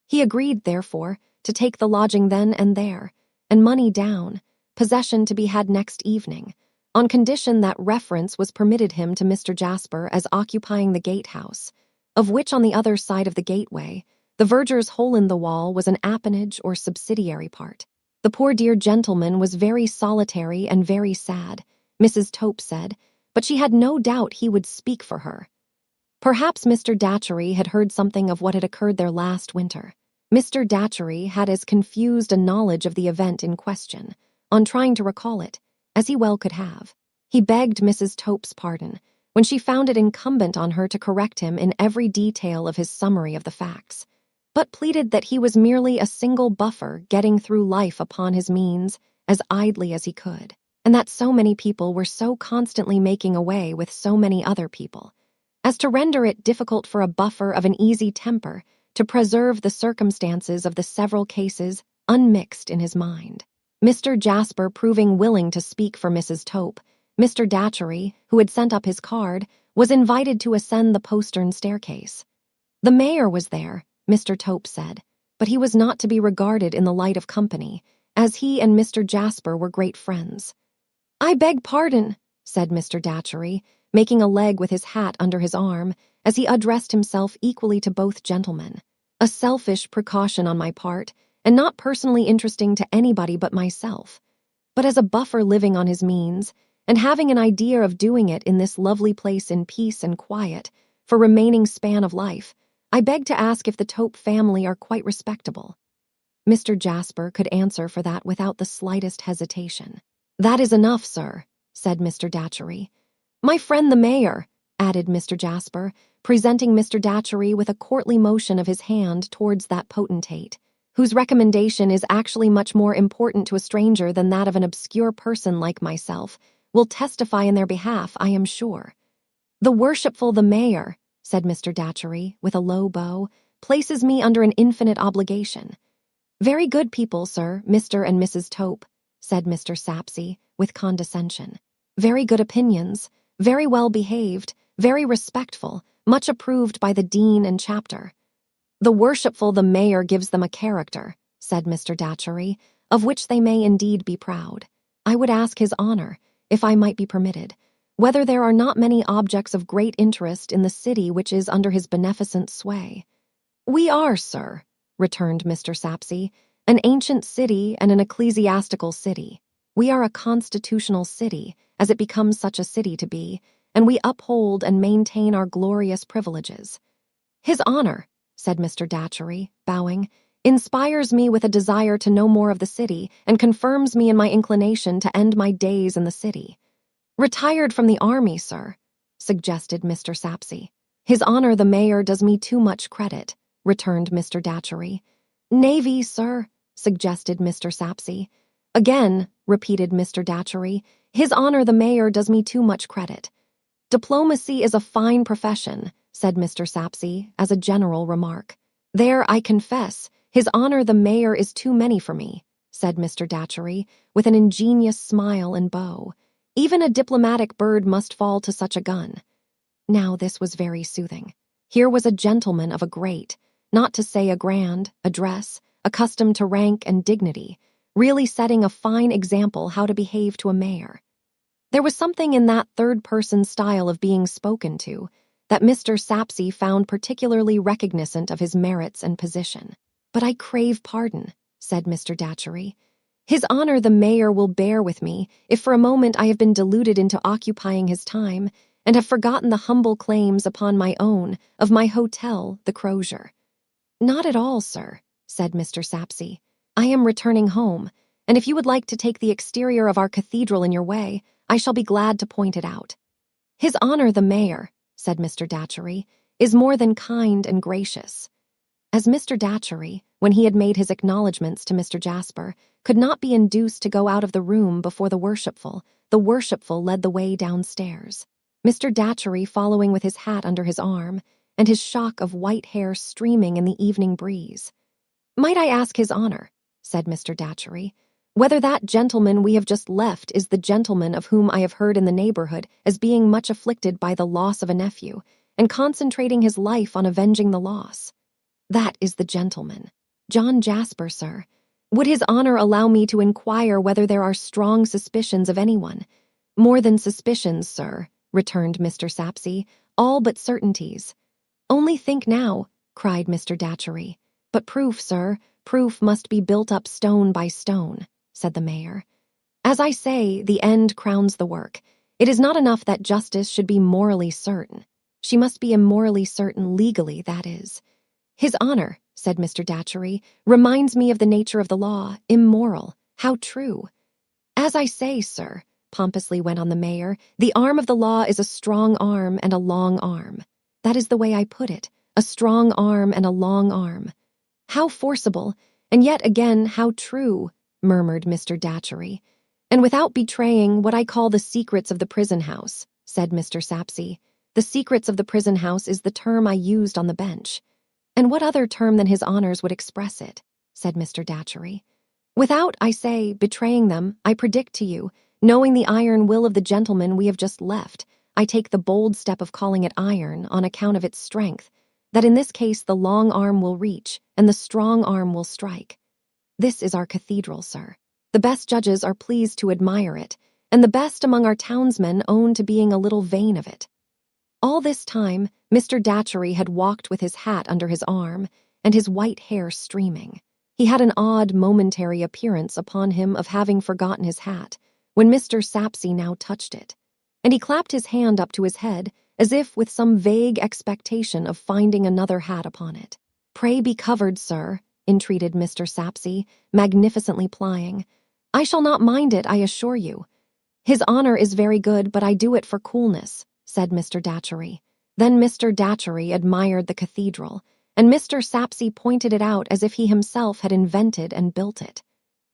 He agreed, therefore, to take the lodging then and there, and money down, possession to be had next evening, on condition that reference was permitted him to Mr. Jasper as occupying the gatehouse, of which on the other side of the gateway, the verger's hole in the wall was an appanage or subsidiary part. The poor dear gentleman was very solitary and very sad, Mrs. Tope said, but she had no doubt he would speak for her. Perhaps Mr. Datchery had heard something of what had occurred there last winter. Mr. Datchery had as confused a knowledge of the event in question, on trying to recall it, as he well could have. He begged Mrs. Tope's pardon, when she found it incumbent on her to correct him in every detail of his summary of the facts, but pleaded that he was merely a single buffer getting through life upon his means as idly as he could, and that so many people were so constantly making away with so many other people, as to render it difficult for a buffer of an easy temper to preserve the circumstances of the several cases unmixed in his mind. Mr. Jasper proving willing to speak for Mrs. Tope, Mr. Datchery, who had sent up his card, was invited to ascend the postern staircase. The mayor was there, Mr. Tope said, but he was not to be regarded in the light of company, as he and Mr. Jasper were great friends. "I beg pardon," said Mr. Datchery, making a leg with his hat under his arm, as he addressed himself equally to both gentlemen. "A selfish precaution on my part, and not personally interesting to anybody but myself. But as a buffer living on his means, and having an idea of doing it in this lovely place in peace and quiet, for remaining span of life, I beg to ask if the Tope family are quite respectable." Mr. Jasper could answer for that without the slightest hesitation. "That is enough, sir," said Mr. Datchery. "My friend the mayor," added Mr. Jasper, presenting Mr. Datchery with a courtly motion of his hand towards that potentate, whose recommendation is actually much more important to a stranger than that of an obscure person like myself, will testify in their behalf, I am sure. "The worshipful the mayor," said Mr. Datchery, with a low bow, "places me under an infinite obligation." "Very good people, sir, Mr. and Mrs. Tope," said Mr. SAPSEA, with condescension. "Very good opinions, very well behaved, very respectful, much approved by the dean and chapter." "The worshipful the mayor gives them a character," said Mr. Datchery, "of which they may indeed be proud. I would ask his honor, if I might be permitted, whether there are not many objects of great interest in the city which is under his beneficent sway." "We are, sir," returned Mr. SAPSEA, "an ancient city and an ecclesiastical city. We are a constitutional city, as it becomes such a city to be, and we uphold and maintain our glorious privileges." "His honor," said Mr. Datchery, bowing, "inspires me with a desire to know more of the city, and confirms me in my inclination to end my days in the city." "Retired from the army, sir," suggested Mr. SAPSEA. "His honor the mayor does me too much credit," returned Mr. Datchery. "Navy, sir," suggested Mr. SAPSEA. "Again," repeated Mr. Datchery, "his honor the mayor does me too much credit." "Diplomacy is a fine profession," said Mr. SAPSEA, as a general remark. "There, I confess, his honor the mayor is too many for me," said Mr. Datchery, with an ingenious smile and bow. "Even a diplomatic bird must fall to such a gun." Now this was very soothing. Here was a gentleman of a great, not to say a grand, address, accustomed to rank and dignity, really setting a fine example how to behave to a mayor. There was something in that third-person style of being spoken to that Mr. SAPSEA found particularly recognizant of his merits and position. "But I crave pardon," said Mr. Datchery. "His honor the mayor will bear with me if for a moment I have been deluded into occupying his time, and have forgotten the humble claims upon my own of my hotel, the Crozier." "Not at all, sir," said Mr. SAPSEA. "I am returning home, and if you would like to take the exterior of our cathedral in your way, I shall be glad to point it out." "His honor the mayor," said Mr. Datchery, "is more than kind and gracious." As Mr. Datchery, when he had made his acknowledgments to Mr. Jasper, could not be induced to go out of the room before the worshipful led the way downstairs, Mr. Datchery following with his hat under his arm, and his shock of white hair streaming in the evening breeze. "Might I ask his honor," said Mr. Datchery, "whether that gentleman we have just left is the gentleman of whom I have heard in the neighborhood as being much afflicted by the loss of a nephew, and concentrating his life on avenging the loss?" "That is the gentleman. John Jasper, sir. Would his honor allow me to inquire whether there are strong suspicions of anyone?" "More than suspicions, sir," returned Mr. SAPSEA, "all but certainties." "Only think now," cried Mr. Datchery. "But proof, sir, proof must be built up stone by stone," said the mayor. "As I say, the end crowns the work. It is not enough that justice should be morally certain. She must be immorally certain legally, that is." "His honor," said Mr. Datchery, "reminds me of the nature of the law, immoral. How true!" "As I say, sir, pompously went on the mayor. "The arm of the law is a strong arm and a long arm. That is the way I put it, a strong arm and a long arm." "How forcible, and yet again how true," murmured Mr. Datchery. "And without betraying what I call the secrets of the prison house," said Mr. SAPSEA. "The secrets of the prison house is the term I used on the bench." "And what other term than his honors would express it?" said Mr. Datchery. "Without, I say, betraying them, I predict to you, knowing the iron will of the gentleman we have just left, I take the bold step of calling it iron on account of its strength, that in this case the long arm will reach and the strong arm will strike. This is our cathedral, sir. The best judges are pleased to admire it, and the best among our townsmen own to being a little vain of it." All this time, Mr. Datchery had walked with his hat under his arm and his white hair streaming. He had an odd, momentary appearance upon him of having forgotten his hat, when Mr. SAPSEA now touched it, and he clapped his hand up to his head as if with some vague expectation of finding another hat upon it. "Pray be covered, sir," entreated Mr. SAPSEA, magnificently plying. "I shall not mind it, I assure you." "His honor is very good, but I do it for coolness," said Mr. Datchery. Then Mr. Datchery admired the cathedral, and Mr. SAPSEA pointed it out as if he himself had invented and built it.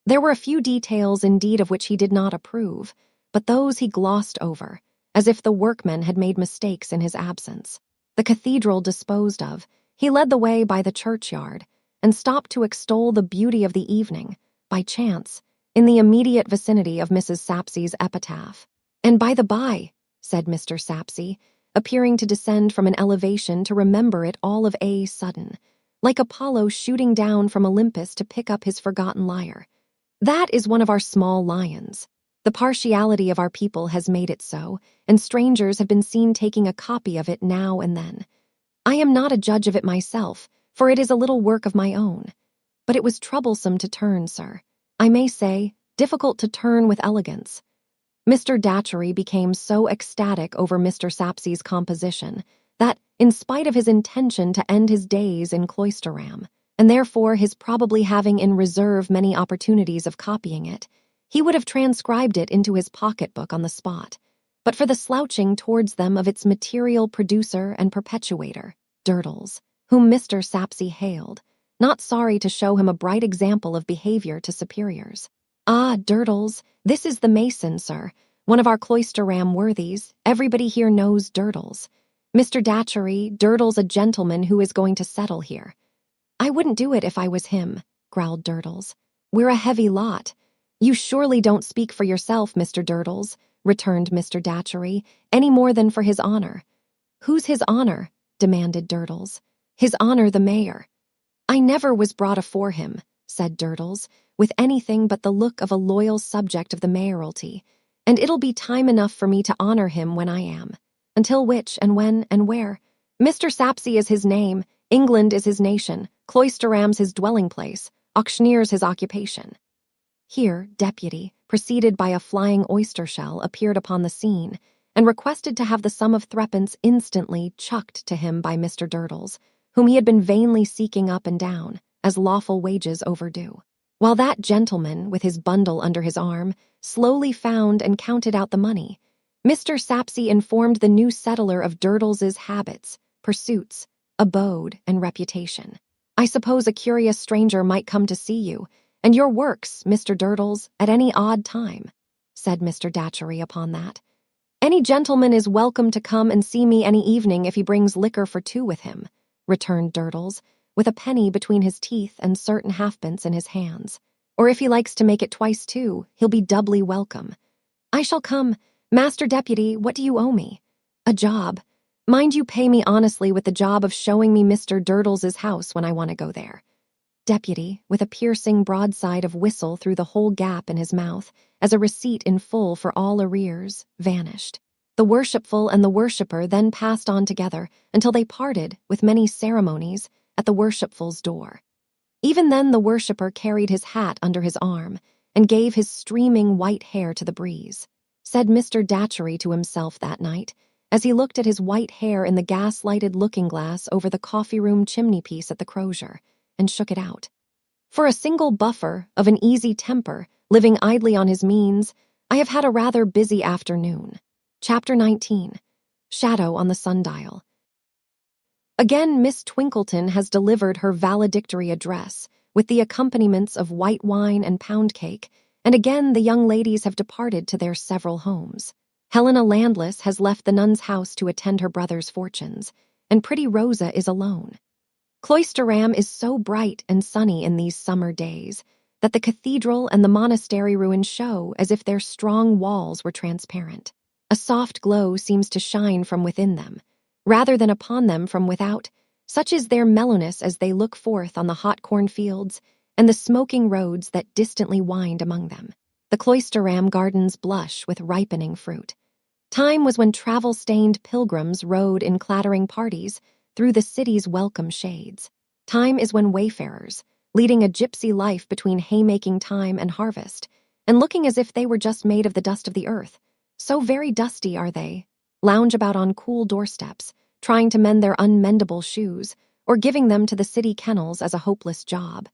There were a few details indeed of which he did not approve, but those he glossed over, as if the workmen had made mistakes in his absence. The cathedral disposed of, he led the way by the churchyard, and stopped to extol the beauty of the evening, by chance, in the immediate vicinity of Mrs. SAPSEA's epitaph. "And by the by," said Mr. SAPSEA, appearing to descend from an elevation to remember it all of a sudden, like Apollo shooting down from Olympus to pick up his forgotten lyre. "That is one of our small lions. The partiality of our people has made it so, and strangers have been seen taking a copy of it now and then. I am not a judge of it myself, for it is a little work of my own. But it was troublesome to turn, sir. I may say, difficult to turn with elegance." Mr. Datchery became so ecstatic over Mr. SAPSEA's composition that, in spite of his intention to end his days in Cloisterham, and therefore his probably having in reserve many opportunities of copying it, he would have transcribed it into his pocketbook on the spot, but for the slouching towards them of its material producer and perpetuator, Durdles, whom Mr. SAPSEA hailed, not sorry to show him a bright example of behavior to superiors. "Ah, Durdles, this is the mason, sir, one of our Cloisterham worthies. Everybody here knows Durdles. Mr. Datchery, Durdles a gentleman who is going to settle here." "I wouldn't do it if I was him," growled Durdles. "We're a heavy lot." "You surely don't speak for yourself, Mr. Durdles," returned Mr. Datchery, "any more than for his honor." "Who's his honor?" demanded Durdles. "His honor the mayor." "I never was brought afore him," said Durdles, with anything but the look of a loyal subject of the mayoralty, "and it'll be time enough for me to honor him when I am. Until which, and when, and where? Mr. SAPSEA is his name, England is his nation, Cloisterham's his dwelling place, auctioneer's his occupation." Here, Deputy, preceded by a flying oyster shell, appeared upon the scene, and requested to have the sum of threepence instantly chucked to him by Mr. Durdles, whom he had been vainly seeking up and down, as lawful wages overdue. While that gentleman, with his bundle under his arm, slowly found and counted out the money, Mr. SAPSEA informed the new settler of Durdles's habits, pursuits, abode, and reputation. "I suppose a curious stranger might come to see you, and your works, Mr. Durdles, at any odd time," said Mr. Datchery upon that. "Any gentleman is welcome to come and see me any evening if he brings liquor for two with him," returned Durdles, with a penny between his teeth and certain halfpence in his hands. "Or if he likes to make it twice too, he'll be doubly welcome." "I shall come. Master Deputy, what do you owe me?" "A job. Mind you pay me honestly with the job of showing me Mr. Durdles's house when I want to go there." Deputy, with a piercing broadside of whistle through the whole gap in his mouth, as a receipt in full for all arrears, vanished. The worshipful and the worshipper then passed on together until they parted, with many ceremonies, at the worshipful's door. Even then the worshipper carried his hat under his arm, and gave his streaming white hair to the breeze. Said Mr. Datchery to himself that night, as he looked at his white hair in the gas-lighted looking-glass over the coffee-room chimney-piece at the Crozier, and shook it out. "For a single buffer, of an easy temper, living idly on his means, I have had a rather busy afternoon. Chapter 19. Shadow on the Sundial. Again, Miss Twinkleton has delivered her valedictory address, with the accompaniments of white wine and pound cake, and again the young ladies have departed to their several homes. Helena Landless has left the nun's house to attend her brother's fortunes, and pretty Rosa is alone. Cloisterham is so bright and sunny in these summer days that the cathedral and the monastery ruins show as if their strong walls were transparent. A soft glow seems to shine from within them, rather than upon them from without. Such is their mellowness as they look forth on the hot cornfields and the smoking roads that distantly wind among them. The Cloisterham gardens blush with ripening fruit. Time was when travel-stained pilgrims rode in clattering parties through the city's welcome shades. Time is when wayfarers, leading a gypsy life between haymaking time and harvest, and looking as if they were just made of the dust of the earth, so very dusty are they, lounge about on cool doorsteps, trying to mend their unmendable shoes, or giving them to the city kennels as a hopeless job,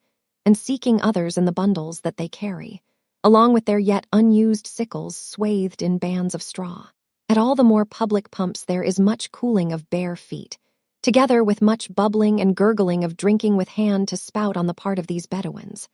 and seeking others in the bundles that they carry, along with their yet unused sickles swathed in bands of straw. At all the more public pumps there is much cooling of bare feet, together with much bubbling and gurgling of drinking with hand to spout on the part of these Bedouins.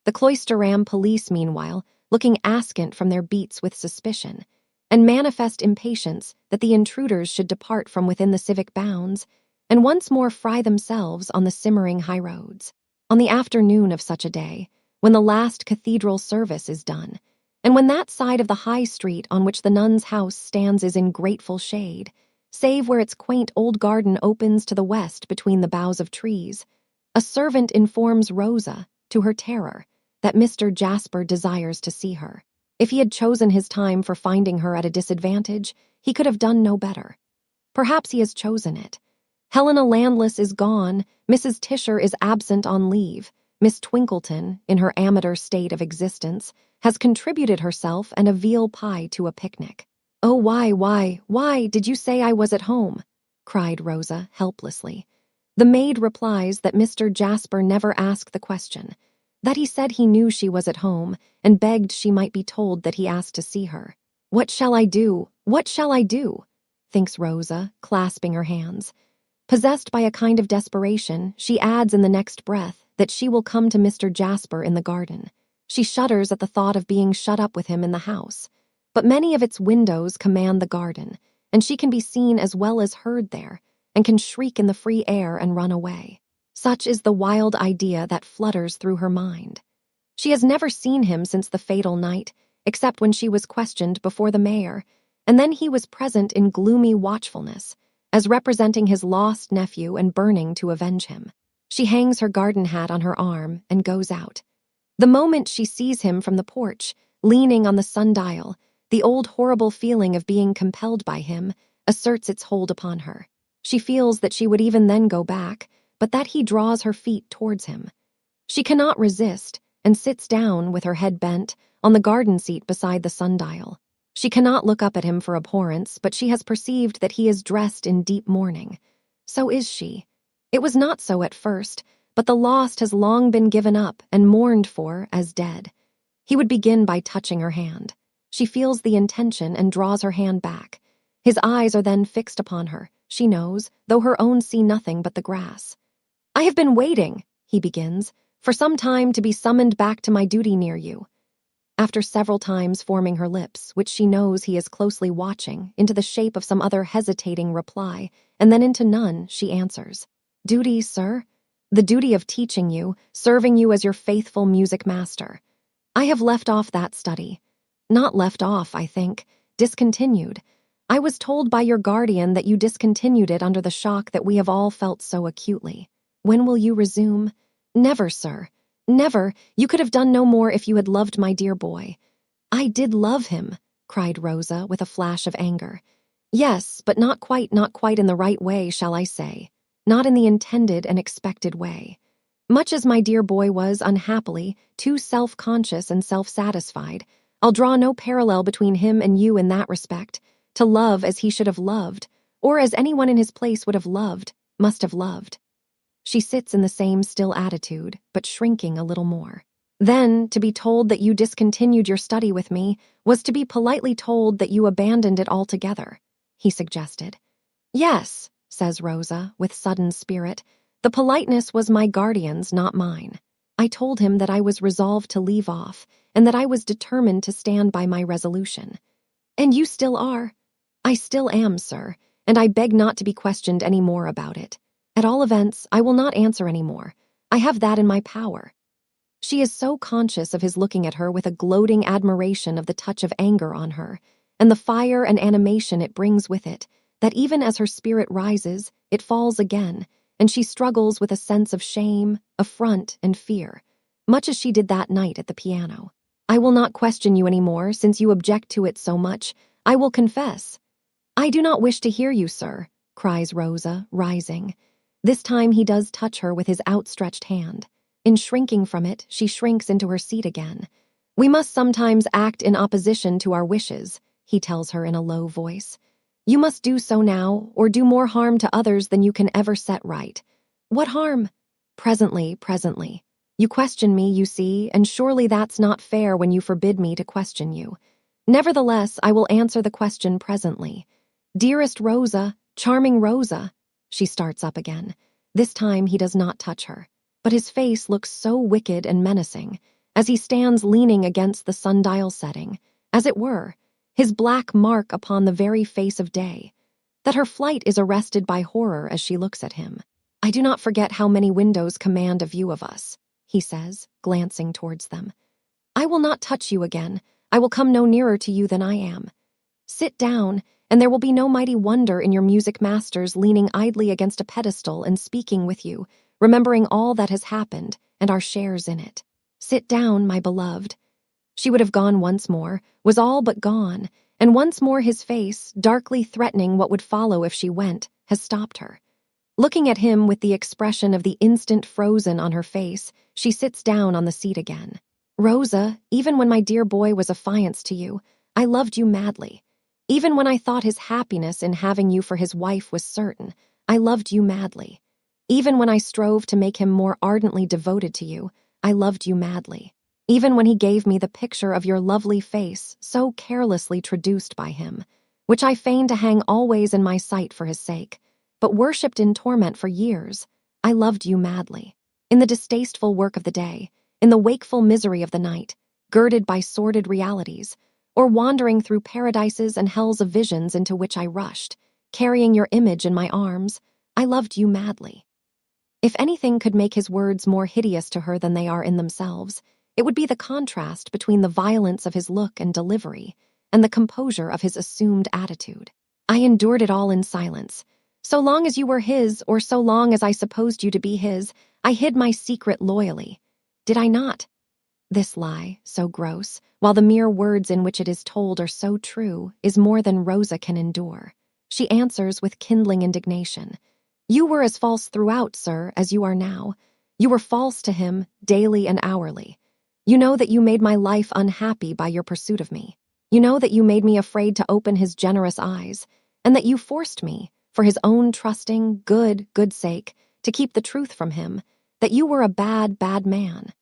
The Cloisterham police, meanwhile, looking askant from their beats with suspicion, and manifest impatience that the intruders should depart from within the civic bounds, and once more fry themselves on the simmering highroads. On the afternoon of such a day, when the last cathedral service is done, and when that side of the high street on which the nun's house stands is in grateful shade, save where its quaint old garden opens to the west between the boughs of trees, a servant informs Rosa, to her terror, that Mr. Jasper desires to see her. If he had chosen his time for finding her at a disadvantage, he could have done no better. Perhaps he has chosen it. Helena Landless is gone, Mrs. Tisher is absent on leave, Miss Twinkleton, in her amateur state of existence, has contributed herself and a veal pie to a picnic. "Oh, why did you say I was at home?" cried Rosa helplessly. The maid replies that Mr. Jasper never asked the question, that he said he knew she was at home and begged she might be told that he asked to see her. What shall I do? What shall I do? Thinks Rosa, clasping her hands. Possessed by a kind of desperation, she adds in the next breath that she will come to Mr. Jasper in the garden. She shudders at the thought of being shut up with him in the house, but many of its windows command the garden, and she can be seen as well as heard there, and can shriek in the free air and run away. Such is the wild idea that flutters through her mind. She has never seen him since the fatal night, except when she was questioned before the mayor, and then he was present in gloomy watchfulness, as representing his lost nephew and burning to avenge him. She hangs her garden hat on her arm and goes out. The moment she sees him from the porch, leaning on the sundial, the old horrible feeling of being compelled by him asserts its hold upon her. She feels that she would even then go back, but that he draws her feet towards him. She cannot resist, and sits down, with her head bent, on the garden seat beside the sundial. She cannot look up at him for abhorrence, but she has perceived that he is dressed in deep mourning. So is she. It was not so at first, but the lost has long been given up and mourned for as dead. He would begin by touching her hand. She feels the intention and draws her hand back. His eyes are then fixed upon her, she knows, though her own see nothing but the grass. "I have been waiting," he begins, "for some time to be summoned back to my duty near you." After several times forming her lips, which she knows he is closely watching, into the shape of some other hesitating reply, and then into none, she answers, "Duty, sir? The duty of teaching you, serving you as your faithful music master. I have left off that study. Not left off, I think, discontinued. I was told by your guardian that you discontinued it under the shock that we have all felt so acutely. When will you resume? Never, sir. Never. You could have done no more if you had loved my dear boy." "I did love him," cried Rosa with a flash of anger. "Yes, but not quite in the right way, shall I say. Not in the intended and expected way. Much as my dear boy was, unhappily, too self-conscious and self-satisfied, I'll draw no parallel between him and you in that respect. To love as he should have loved, or as anyone in his place would have loved, must have loved." She sits in the same still attitude, but shrinking a little more. Then, to be told that you discontinued your study with me was to be politely told that you abandoned it altogether, he suggested. Yes, says Rosa, with sudden spirit. The politeness was my guardian's, not mine. I told him that I was resolved to leave off, and that I was determined to stand by my resolution. And you still are? I still am, sir, and I beg not to be questioned any more about it. At all events, I will not answer any more. I have that in my power. She is so conscious of his looking at her with a gloating admiration of the touch of anger on her, and the fire and animation it brings with it, that even as her spirit rises, it falls again, and she struggles with a sense of shame, affront, and fear, much as she did that night at the piano. I will not question you any more, since you object to it so much. I will confess. I do not wish to hear you, sir, cries Rosa, rising. This time he does touch her with his outstretched hand. In shrinking from it, she shrinks into her seat again. We must sometimes act in opposition to our wishes, he tells her in a low voice. You must do so now, or do more harm to others than you can ever set right. What harm? Presently. You question me, you see, and surely that's not fair when you forbid me to question you. Nevertheless, I will answer the question presently. Dearest Rosa, charming Rosa. She starts up again. This time he does not touch her, but his face looks so wicked and menacing, as he stands leaning against the sundial setting, as it were, his black mark upon the very face of day, that her flight is arrested by horror as she looks at him. I do not forget how many windows command a view of us, he says, glancing towards them. I will not touch you again. I will come no nearer to you than I am. Sit down, and there will be no mighty wonder in your music masters leaning idly against a pedestal and speaking with you, remembering all that has happened and our shares in it. Sit down, my beloved. She would have gone once more, was all but gone, and once more his face, darkly threatening what would follow if she went, has stopped her. Looking at him with the expression of the instant frozen on her face, she sits down on the seat again. Rosa, even when my dear boy was affianced to you, I loved you madly. Even when I thought his happiness in having you for his wife was certain, I loved you madly. Even when I strove to make him more ardently devoted to you, I loved you madly. Even when he gave me the picture of your lovely face so carelessly traduced by him, which I feigned to hang always in my sight for his sake, but worshipped in torment for years, I loved you madly. In the distasteful work of the day, in the wakeful misery of the night, girded by sordid realities, or wandering through paradises and hells of visions into which I rushed, carrying your image in my arms, I loved you madly. If anything could make his words more hideous to her than they are in themselves, it would be the contrast between the violence of his look and delivery and the composure of his assumed attitude. I endured it all in silence. So long as you were his, or so long as I supposed you to be his, I hid my secret loyally. Did I not? This lie, so gross, while the mere words in which it is told are so true, is more than Rosa can endure. She answers with kindling indignation. You were as false throughout, sir, as you are now. You were false to him, daily and hourly. You know that you made my life unhappy by your pursuit of me. You know that you made me afraid to open his generous eyes, and that you forced me, for his own trusting, good sake, to keep the truth from him, that you were a bad man.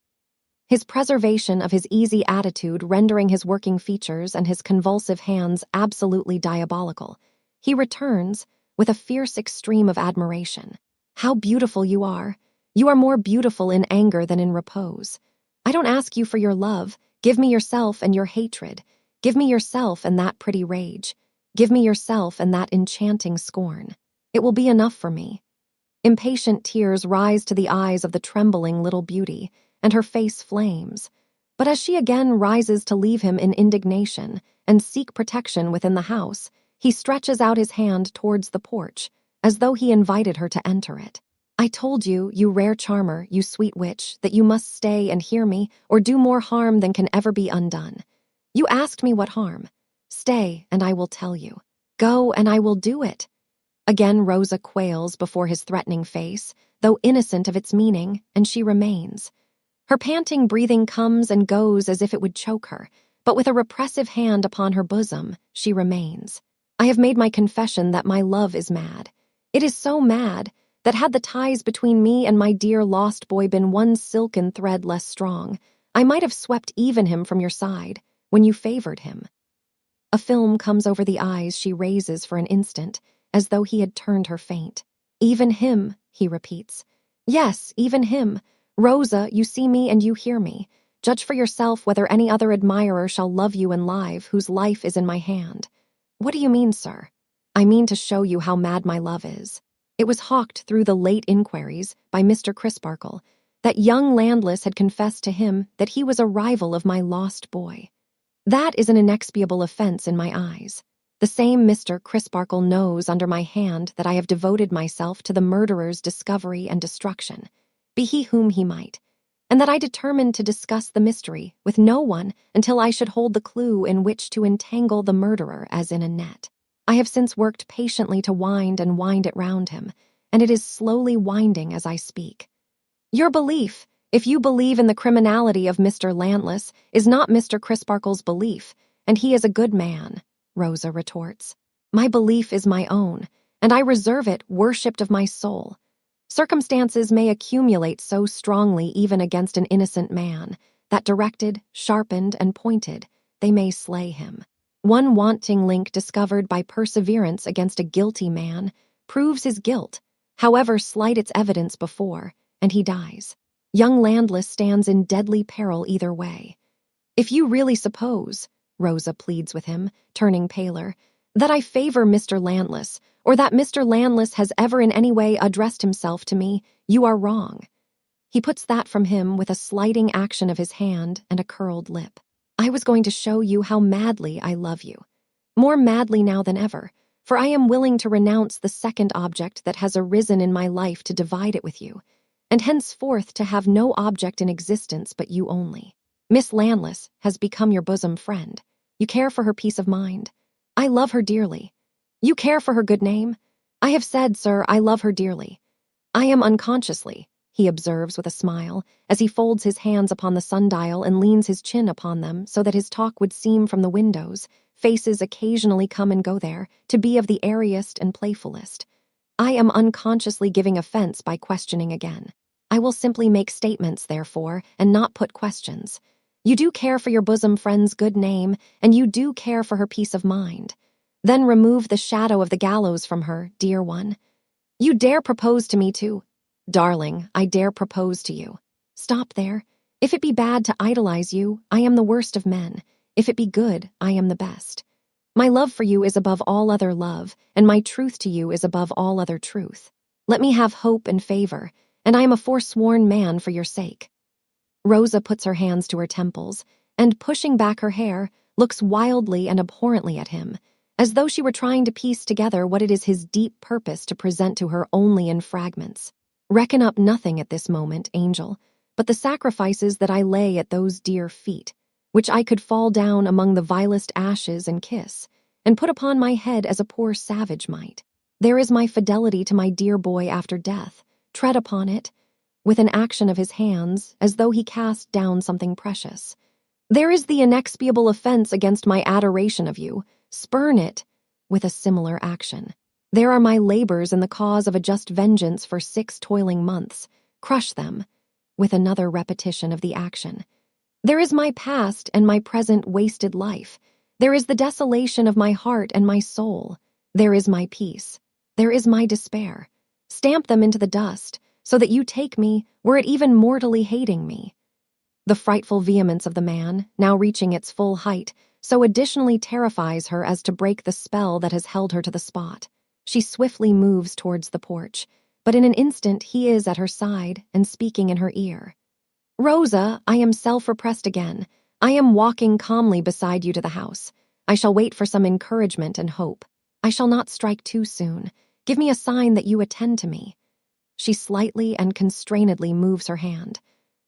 His preservation of his easy attitude rendering his working features and his convulsive hands absolutely diabolical, he returns with a fierce extreme of admiration. How beautiful you are! You are more beautiful in anger than in repose. I don't ask you for your love. Give me yourself and your hatred. Give me yourself and that pretty rage. Give me yourself and that enchanting scorn. It will be enough for me. Impatient tears rise to the eyes of the trembling little beauty, and her face flames. But as she again rises to leave him in indignation and seek protection within the house, he stretches out his hand towards the porch, as though he invited her to enter it. I told you, you rare charmer, you sweet witch, that you must stay and hear me, or do more harm than can ever be undone. You asked me what harm. Stay, and I will tell you. Go, and I will do it. Again Rosa quails before his threatening face, though innocent of its meaning, and she remains. Her panting breathing comes and goes as if it would choke her, but with a repressive hand upon her bosom, she remains. I have made my confession that my love is mad. It is so mad that had the ties between me and my dear lost boy been one silken thread less strong, I might have swept even him from your side when you favored him." A film comes over the eyes she raises for an instant, as though he had turned her faint. "Even him," he repeats. "Yes, even him. Rosa, you see me and you hear me. Judge for yourself whether any other admirer shall love you in life whose life is in my hand." "What do you mean, sir?" "I mean to show you how mad my love is." It was hawked through the late inquiries by Mr. Crisparkle that young Landless had confessed to him that he was a rival of my lost boy. That is an inexpiable offense in my eyes. The same Mr. Crisparkle knows under my hand that I have devoted myself to the murderer's discovery and destruction, be he whom he might, and that I determined to discuss the mystery with no one until I should hold the clue in which to entangle the murderer as in a net. I have since worked patiently to wind and wind it round him, and it is slowly winding as I speak. Your belief, if you believe in the criminality of Mr. Landless, is not Mr. Crisparkle's belief, and he is a good man, Rosa retorts. My belief is my own, and I reserve it worshipped of my soul. Circumstances may accumulate so strongly even against an innocent man, that directed, sharpened, and pointed, they may slay him. One wanting link discovered by perseverance against a guilty man proves his guilt, however slight its evidence before, and he dies. Young Landless stands in deadly peril either way. If you really suppose, Rosa pleads with him, turning paler, that I favor Mr. Landless, or that Mr. Landless has ever in any way addressed himself to me, you are wrong. He puts that from him with a slighting action of his hand and a curled lip. I was going to show you how madly I love you. More madly now than ever, for I am willing to renounce the second object that has arisen in my life to divide it with you, and henceforth to have no object in existence but you only. Miss Landless has become your bosom friend. You care for her peace of mind. I love her dearly. You care for her good name? I have said, sir, I love her dearly. I am unconsciously, he observes with a smile, as he folds his hands upon the sundial and leans his chin upon them so that his talk would seem from the windows, faces occasionally come and go there, to be of the airiest and playfulest. I am unconsciously giving offense by questioning again. I will simply make statements, therefore, and not put questions. You do care for your bosom friend's good name, and you do care for her peace of mind. Then remove the shadow of the gallows from her, dear one. You dare propose to me too? Darling, I dare propose to you. Stop there. If it be bad to idolize you, I am the worst of men. If it be good, I am the best. My love for you is above all other love, and my truth to you is above all other truth. Let me have hope and favor, and I am a forsworn man for your sake. Rosa puts her hands to her temples, and pushing back her hair, looks wildly and abhorrently at him, as though she were trying to piece together what it is his deep purpose to present to her only in fragments. Reckon up nothing at this moment, angel, but the sacrifices that I lay at those dear feet, which I could fall down among the vilest ashes and kiss, and put upon my head as a poor savage might. There is my fidelity to my dear boy after death. Tread upon it, with an action of his hands, as though he cast down something precious. There is the inexpiable offense against my adoration of you. Spurn it, with a similar action. There are my labors in the cause of a just vengeance for 6 toiling months. Crush them, with another repetition of the action. There is my past and my present wasted life. There is the desolation of my heart and my soul. There is my peace. There is my despair. Stamp them into the dust, so that you take me, were it even mortally hating me. The frightful vehemence of the man, now reaching its full height, so additionally terrifies her as to break the spell that has held her to the spot. She swiftly moves towards the porch, but in an instant he is at her side and speaking in her ear. Rosa, I am self-repressed again. I am walking calmly beside you to the house. I shall wait for some encouragement and hope. I shall not strike too soon. Give me a sign that you attend to me. She slightly and constrainedly moves her hand.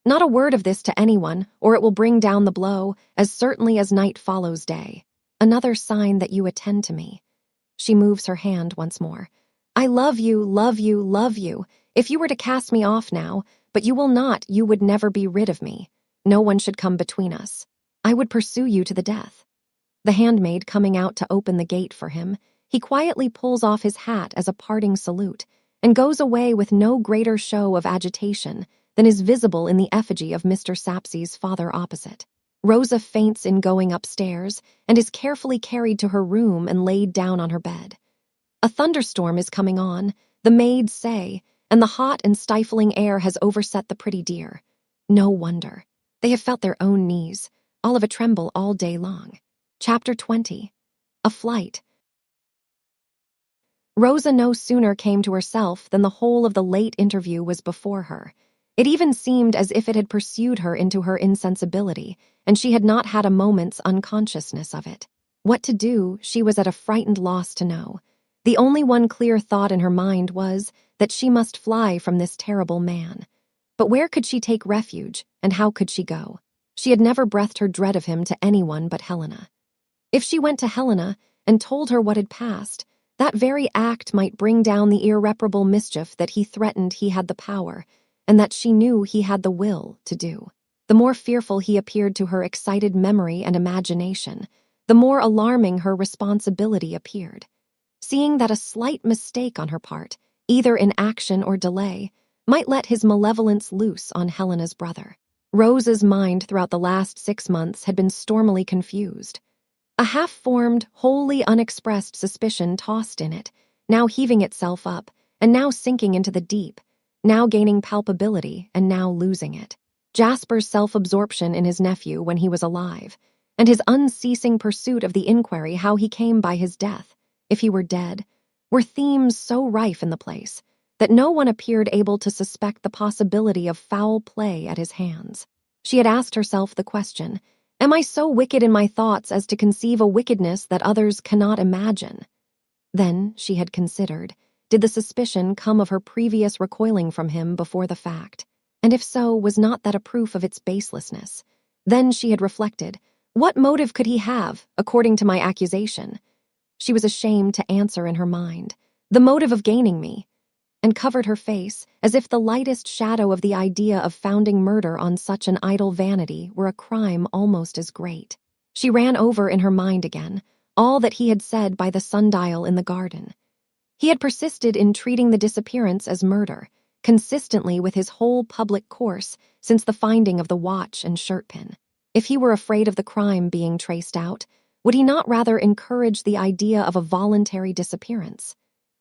Not a word of this to anyone, or it will bring down the blow, as certainly as night follows day. Another sign that you attend to me. She moves her hand once more. I love you, love you, love you. If you were to cast me off now, but you will not, you would never be rid of me. No one should come between us. I would pursue you to the death. The handmaid coming out to open the gate for him, he quietly pulls off his hat as a parting salute, and goes away with no greater show of agitation than is visible in the effigy of Mr. SAPSEA's father opposite. Rosa faints in going upstairs and is carefully carried to her room and laid down on her bed. A thunderstorm is coming on, the maids say, and the hot and stifling air has overset the pretty dear. No wonder. They have felt their own knees, all of a tremble all day long. Chapter 20. A Flight. Rosa no sooner came to herself than the whole of the late interview was before her. It even seemed as if it had pursued her into her insensibility, and she had not had a moment's unconsciousness of it. What to do, she was at a frightened loss to know. The only one clear thought in her mind was that she must fly from this terrible man. But where could she take refuge, and how could she go? She had never breathed her dread of him to anyone but Helena. If she went to Helena and told her what had passed, that very act might bring down the irreparable mischief that he threatened he had the power, and that she knew he had the will to do. The more fearful he appeared to her excited memory and imagination, the more alarming her responsibility appeared. Seeing that a slight mistake on her part, either in action or delay, might let his malevolence loose on Helena's brother. Rosa's mind throughout the last 6 months had been stormily confused. A half-formed, wholly unexpressed suspicion tossed in it, now heaving itself up, and now sinking into the deep, now gaining palpability and now losing it. Jasper's self-absorption in his nephew when he was alive, and his unceasing pursuit of the inquiry how he came by his death, if he were dead, were themes so rife in the place that no one appeared able to suspect the possibility of foul play at his hands. She had asked herself the question, "Am I so wicked in my thoughts as to conceive a wickedness that others cannot imagine?" Then, she had considered, did the suspicion come of her previous recoiling from him before the fact? And if so, was not that a proof of its baselessness? Then she had reflected, what motive could he have, according to my accusation? She was ashamed to answer in her mind, the motive of gaining me, and covered her face as if the lightest shadow of the idea of founding murder on such an idle vanity were a crime almost as great. She ran over in her mind again all that he had said by the sundial in the garden. He had persisted in treating the disappearance as murder, consistently with his whole public course since the finding of the watch and shirt-pin. If he were afraid of the crime being traced out, would he not rather encourage the idea of a voluntary disappearance?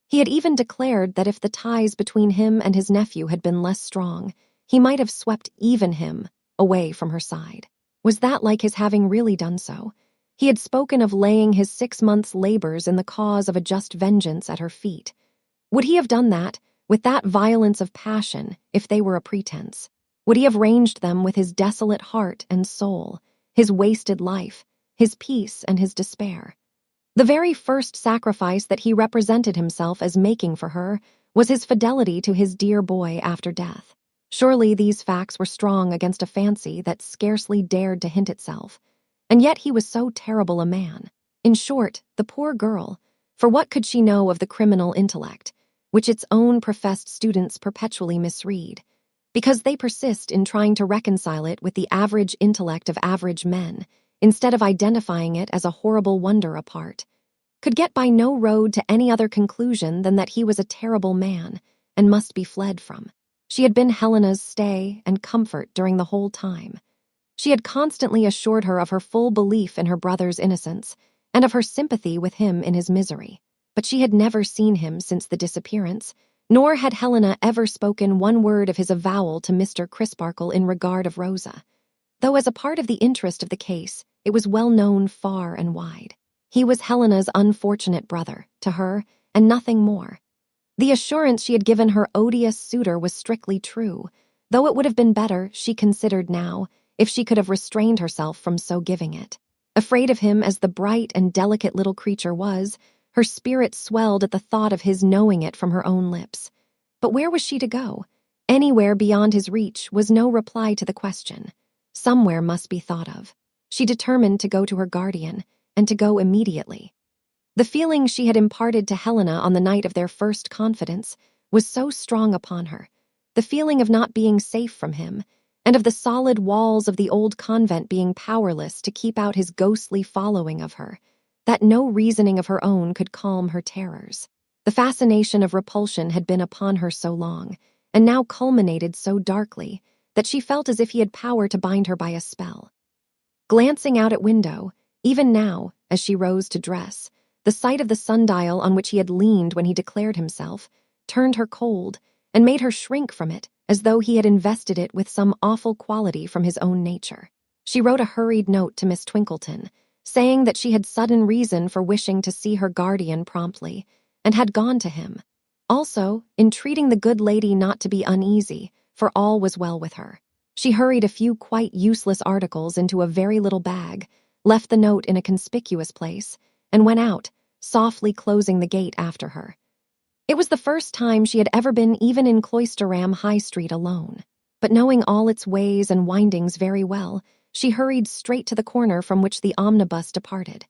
He had even declared that if the ties between him and his nephew had been less strong, he might have swept even him away from her side. Was that like his having really done so? He had spoken of laying his 6 months' labors in the cause of a just vengeance at her feet. Would he have done that, with that violence of passion, if they were a pretense? Would he have ranged them with his desolate heart and soul, his wasted life, his peace and his despair? The very first sacrifice that he represented himself as making for her was his fidelity to his dear boy after death. Surely these facts were strong against a fancy that scarcely dared to hint itself. And yet he was so terrible a man. In short, the poor girl, for what could she know of the criminal intellect, which its own professed students perpetually misread, because they persist in trying to reconcile it with the average intellect of average men, instead of identifying it as a horrible wonder apart, could get by no road to any other conclusion than that he was a terrible man and must be fled from. She had been Helena's stay and comfort during the whole time. She had constantly assured her of her full belief in her brother's innocence and of her sympathy with him in his misery. But she had never seen him since the disappearance, nor had Helena ever spoken one word of his avowal to Mr. Crisparkle in regard of Rosa, though as a part of the interest of the case, it was well known far and wide. He was Helena's unfortunate brother, to her, and nothing more. The assurance she had given her odious suitor was strictly true, though it would have been better, she considered now, if she could have restrained herself from so giving it. Afraid of him as the bright and delicate little creature was, her spirit swelled at the thought of his knowing it from her own lips. But where was she to go? Anywhere beyond his reach was no reply to the question. Somewhere must be thought of. She determined to go to her guardian, and to go immediately. The feeling she had imparted to Helena on the night of their first confidence was so strong upon her, the feeling of not being safe from him, and of the solid walls of the old convent being powerless to keep out his ghostly following of her, that no reasoning of her own could calm her terrors. The fascination of repulsion had been upon her so long, and now culminated so darkly that she felt as if he had power to bind her by a spell. Glancing out at window, even now, as she rose to dress, the sight of the sundial on which he had leaned when he declared himself turned her cold and made her shrink from it as though he had invested it with some awful quality from his own nature. She wrote a hurried note to Miss Twinkleton, saying that she had sudden reason for wishing to see her guardian promptly, and had gone to him. Also, entreating the good lady not to be uneasy, for all was well with her. She hurried a few quite useless articles into a very little bag, left the note in a conspicuous place, and went out, softly closing the gate after her. It was the first time she had ever been even in Cloisterham High Street alone, but knowing all its ways and windings very well, she hurried straight to the corner from which the omnibus departed.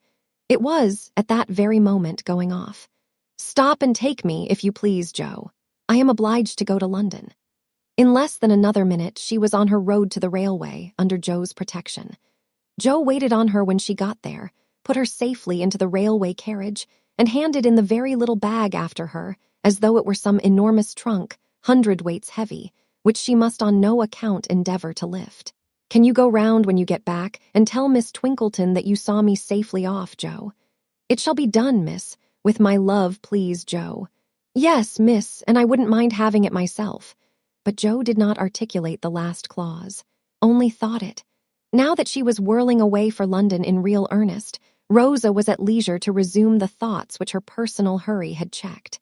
It was, at that very moment, going off. "Stop and take me, if you please, Joe. I am obliged to go to London." In less than another minute, she was on her road to the railway, under Joe's protection. Joe waited on her when she got there, put her safely into the railway carriage, and handed in the very little bag after her, as though it were some enormous trunk, hundredweights heavy, which she must on no account endeavor to lift. "Can you go round when you get back, and tell Miss Twinkleton that you saw me safely off, Joe?" "It shall be done, miss, with my love, please, Joe." "Yes, miss, and I wouldn't mind having it myself." But Joe did not articulate the last clause, only thought it. Now that she was whirling away for London in real earnest, Rosa was at leisure to resume the thoughts which her personal hurry had checked.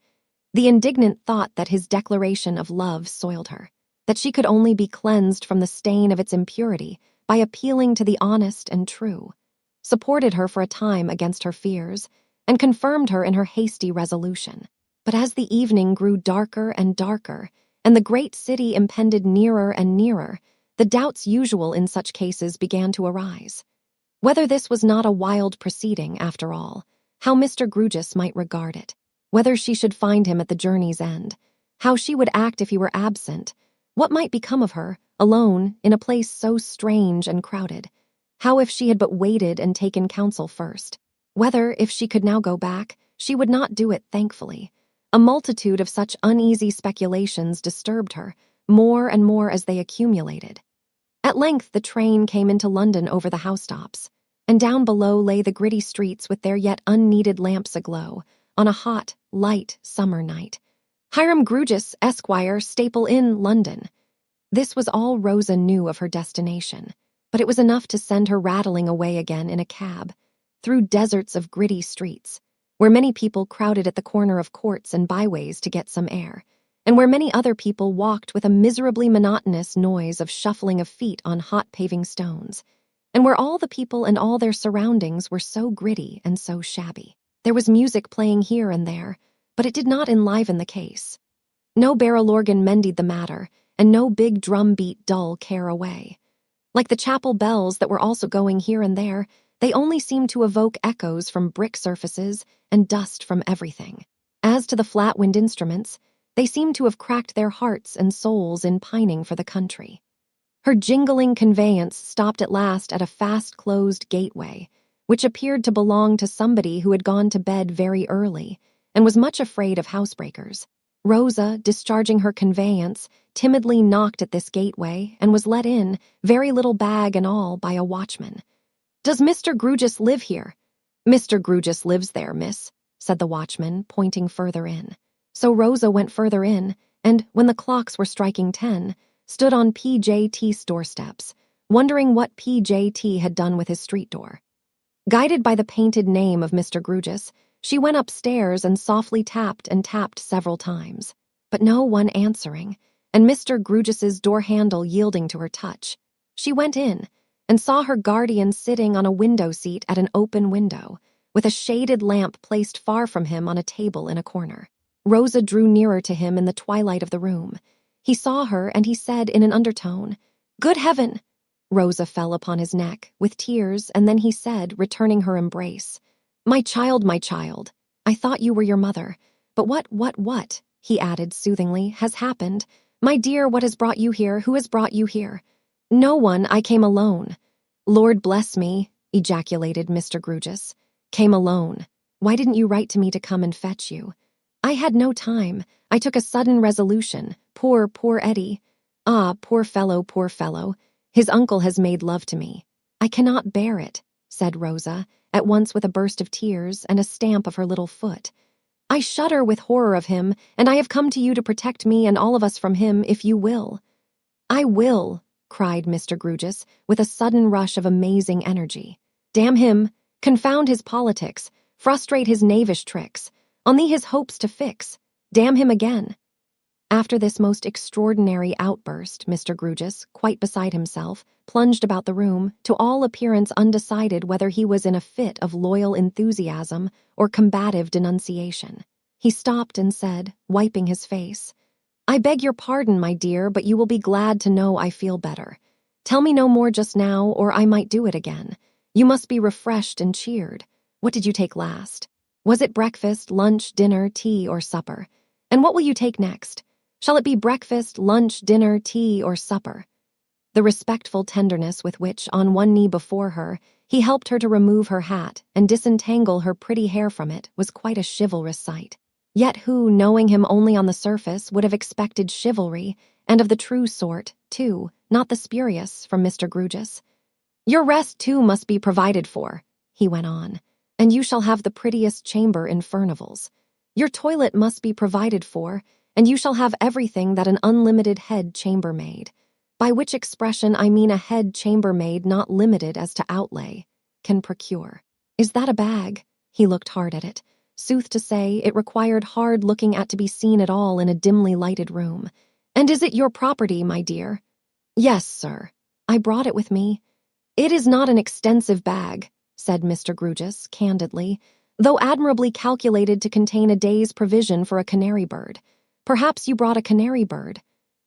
The indignant thought that his declaration of love soiled her, that she could only be cleansed from the stain of its impurity by appealing to the honest and true, supported her for a time against her fears, and confirmed her in her hasty resolution. But as the evening grew darker and darker, and the great city impended nearer and nearer, the doubts usual in such cases began to arise. Whether this was not a wild proceeding, after all, how Mr. Grewgious might regard it, whether she should find him at the journey's end, how she would act if he were absent, what might become of her, alone, in a place so strange and crowded, how if she had but waited and taken counsel first, whether, if she could now go back, she would not do it thankfully. A multitude of such uneasy speculations disturbed her, more and more as they accumulated. At length the train came into London over the housetops, and down below lay the gritty streets with their yet unneeded lamps aglow, on a hot, light summer night. "Hiram Grewgious, Esquire, Staple Inn, London." This was all Rosa knew of her destination, but it was enough to send her rattling away again in a cab, through deserts of gritty streets, where many people crowded at the corner of courts and byways to get some air, and where many other people walked with a miserably monotonous noise of shuffling of feet on hot paving stones, and where all the people and all their surroundings were so gritty and so shabby. There was music playing here and there, but it did not enliven the case. No barrel organ mended the matter, and no big drum beat dull care away. Like the chapel bells that were also going here and there, they only seemed to evoke echoes from brick surfaces and dust from everything. As to the flat wind instruments, they seemed to have cracked their hearts and souls in pining for the country. Her jingling conveyance stopped at last at a fast-closed gateway, which appeared to belong to somebody who had gone to bed very early and was much afraid of housebreakers. Rosa, discharging her conveyance, timidly knocked at this gateway and was let in, very little bag and all, by a watchman. "Does Mr. Grewgious live here?" "Mr. Grewgious lives there, miss," said the watchman, pointing further in. So Rosa went further in, and, when the clocks were striking 10, stood on P.J.T.'s doorsteps, wondering what P.J.T. had done with his street door. Guided by the painted name of Mr. Grewgious, she went upstairs and softly tapped and tapped several times, but no one answering, and Mr. Grewgious's door handle yielding to her touch. She went in, and saw her guardian sitting on a window seat at an open window, with a shaded lamp placed far from him on a table in a corner. Rosa drew nearer to him in the twilight of the room. He saw her, and he said in an undertone, "Good heaven!" Rosa fell upon his neck, with tears, and then he said, returning her embrace, my child, I thought you were your mother. But what," he added soothingly, "has happened? My dear, what has brought you here? Who has brought you here?" "No one, I came alone." "Lord bless me," ejaculated Mr. Grewgious. "Came alone. Why didn't you write to me to come and fetch you?" "I had no time. I took a sudden resolution. Poor Eddie. Ah, poor fellow, poor fellow. His uncle has made love to me. I cannot bear it, said Rosa, at once with a burst of tears and a stamp of her little foot. I shudder with horror of him, and I have come to you to protect me and all of us from him, if you will. I will, cried Mr. Grewgious, with a sudden rush of amazing energy. Damn him, confound his politics, frustrate his knavish tricks, on thee his hopes to fix, damn him again. After this most extraordinary outburst, Mr. Grewgious, quite beside himself, plunged about the room, to all appearance undecided whether he was in a fit of loyal enthusiasm or combative denunciation. He stopped and said, wiping his face, I beg your pardon, my dear, but you will be glad to know I feel better. Tell me no more just now, or I might do it again. You must be refreshed and cheered. What did you take last? Was it breakfast, lunch, dinner, tea, or supper? And what will you take next? Shall it be breakfast, lunch, dinner, tea, or supper? The respectful tenderness with which, on one knee before her, he helped her to remove her hat and disentangle her pretty hair from it was quite a chivalrous sight. Yet who, knowing him only on the surface, would have expected chivalry, and of the true sort, too, not the spurious, from Mr. Grewgious? Your rest, too, must be provided for, he went on, and you shall have the prettiest chamber in Furnival's. Your toilet must be provided for, and you shall have everything that an unlimited head chambermaid, by which expression I mean a head chambermaid not limited as to outlay, can procure. Is that a bag? He looked hard at it. Sooth to say, it required hard looking at to be seen at all in a dimly lighted room. And is it your property, my dear? Yes, sir. I brought it with me. It is not an extensive bag, said Mr. Grewgious, candidly, though admirably calculated to contain a day's provision for a canary bird. Perhaps you brought a canary bird.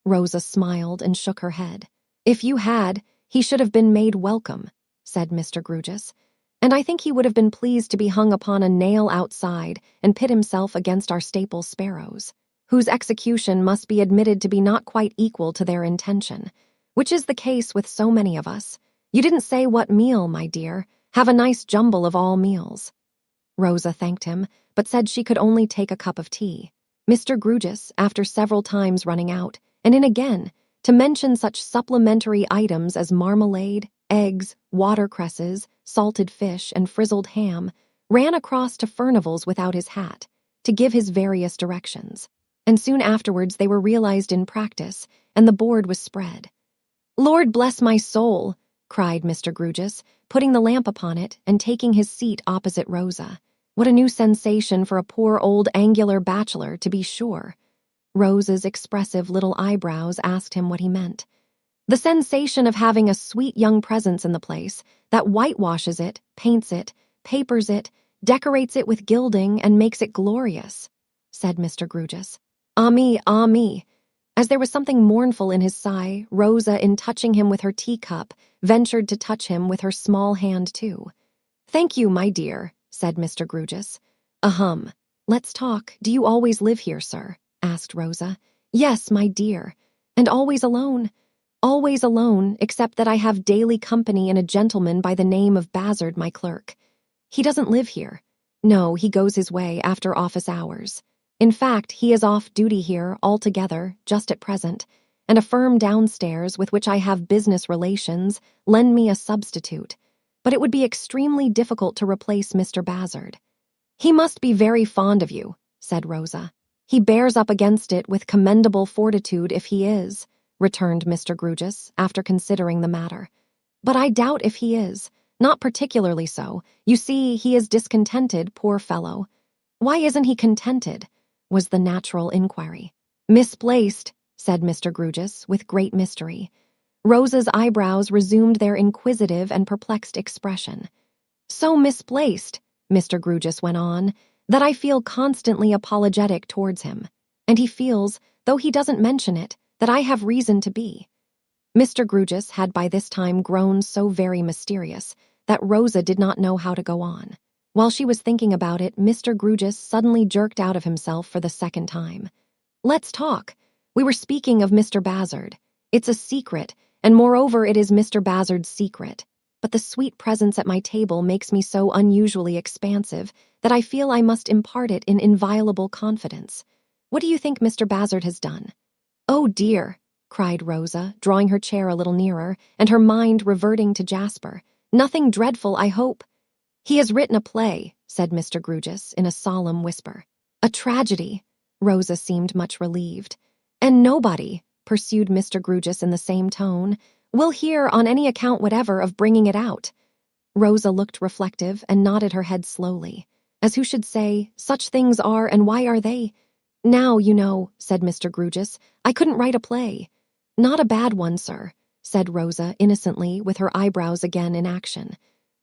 Rosa smiled and shook her head. If you had, he should have been made welcome, said Mr. Grewgious, and I think he would have been pleased to be hung upon a nail outside and pit himself against our staple sparrows, whose execution must be admitted to be not quite equal to their intention, which is the case with so many of us. You didn't say what meal, my dear. Have a nice jumble of all meals. Rosa thanked him, but said she could only take a cup of tea. Mr. Grewgious, after several times running out, and in again, to mention such supplementary items as marmalade, eggs, watercresses, salted fish, and frizzled ham, ran across to Furnival's without his hat, to give his various directions. And soon afterwards they were realized in practice, and the board was spread. Lord bless my soul, cried Mr. Grewgious, putting the lamp upon it and taking his seat opposite Rosa. What a new sensation for a poor old angular bachelor, to be sure. Rosa's expressive little eyebrows asked him what he meant. The sensation of having a sweet young presence in the place that whitewashes it, paints it, papers it, decorates it with gilding, and makes it glorious, said Mr. Grewgious. Ah me, ah me. As there was something mournful in his sigh, Rosa, in touching him with her teacup, ventured to touch him with her small hand too. Thank you, my dear, said Mr. Grewgious. Ahem. Let's talk. Do you always live here, sir? Asked Rosa. Yes, my dear. And always alone? Always alone, except that I have daily company in a gentleman by the name of Bazzard, my clerk. He doesn't live here. No, he goes his way after office hours. In fact, he is off duty here altogether, just at present, and a firm downstairs with which I have business relations lend me a substitute, but it would be extremely difficult to replace Mr. Bazzard. He must be very fond of you, said Rosa. He bears up against it with commendable fortitude if he is, returned Mr. Grewgious, after considering the matter. But I doubt if he is, not particularly so. You see, he is discontented, poor fellow. Why isn't he contented? Was the natural inquiry. Misplaced, said Mr. Grewgious, with great mystery. Rosa's eyebrows resumed their inquisitive and perplexed expression. So misplaced, Mr. Grewgious went on, that I feel constantly apologetic towards him, and he feels, though he doesn't mention it, that I have reason to be. Mr. Grewgious had by this time grown so very mysterious that Rosa did not know how to go on. While she was thinking about it, Mr. Grewgious suddenly jerked out of himself for the second time. Let's talk. We were speaking of Mr. Bazzard. It's a secret, and moreover it is Mr. Bazzard's secret. But the sweet presence at my table makes me so unusually expansive that I feel I must impart it in inviolable confidence. What do you think Mr. Bazzard has done? "Oh dear," cried Rosa, drawing her chair a little nearer, and her mind reverting to Jasper. "Nothing dreadful, I hope." "He has written a play," said Mr. Grugis in a solemn whisper. "A tragedy." Rosa seemed much relieved. "And nobody," pursued Mr. Grugis in the same tone, "will hear on any account whatever of bringing it out." Rosa looked reflective and nodded her head slowly, as who should say, "Such things are, and why are they?" "Now, you know," said Mr. Grugis, "I couldn't write a play." "Not a bad one, sir," said Rosa innocently, with her eyebrows again in action.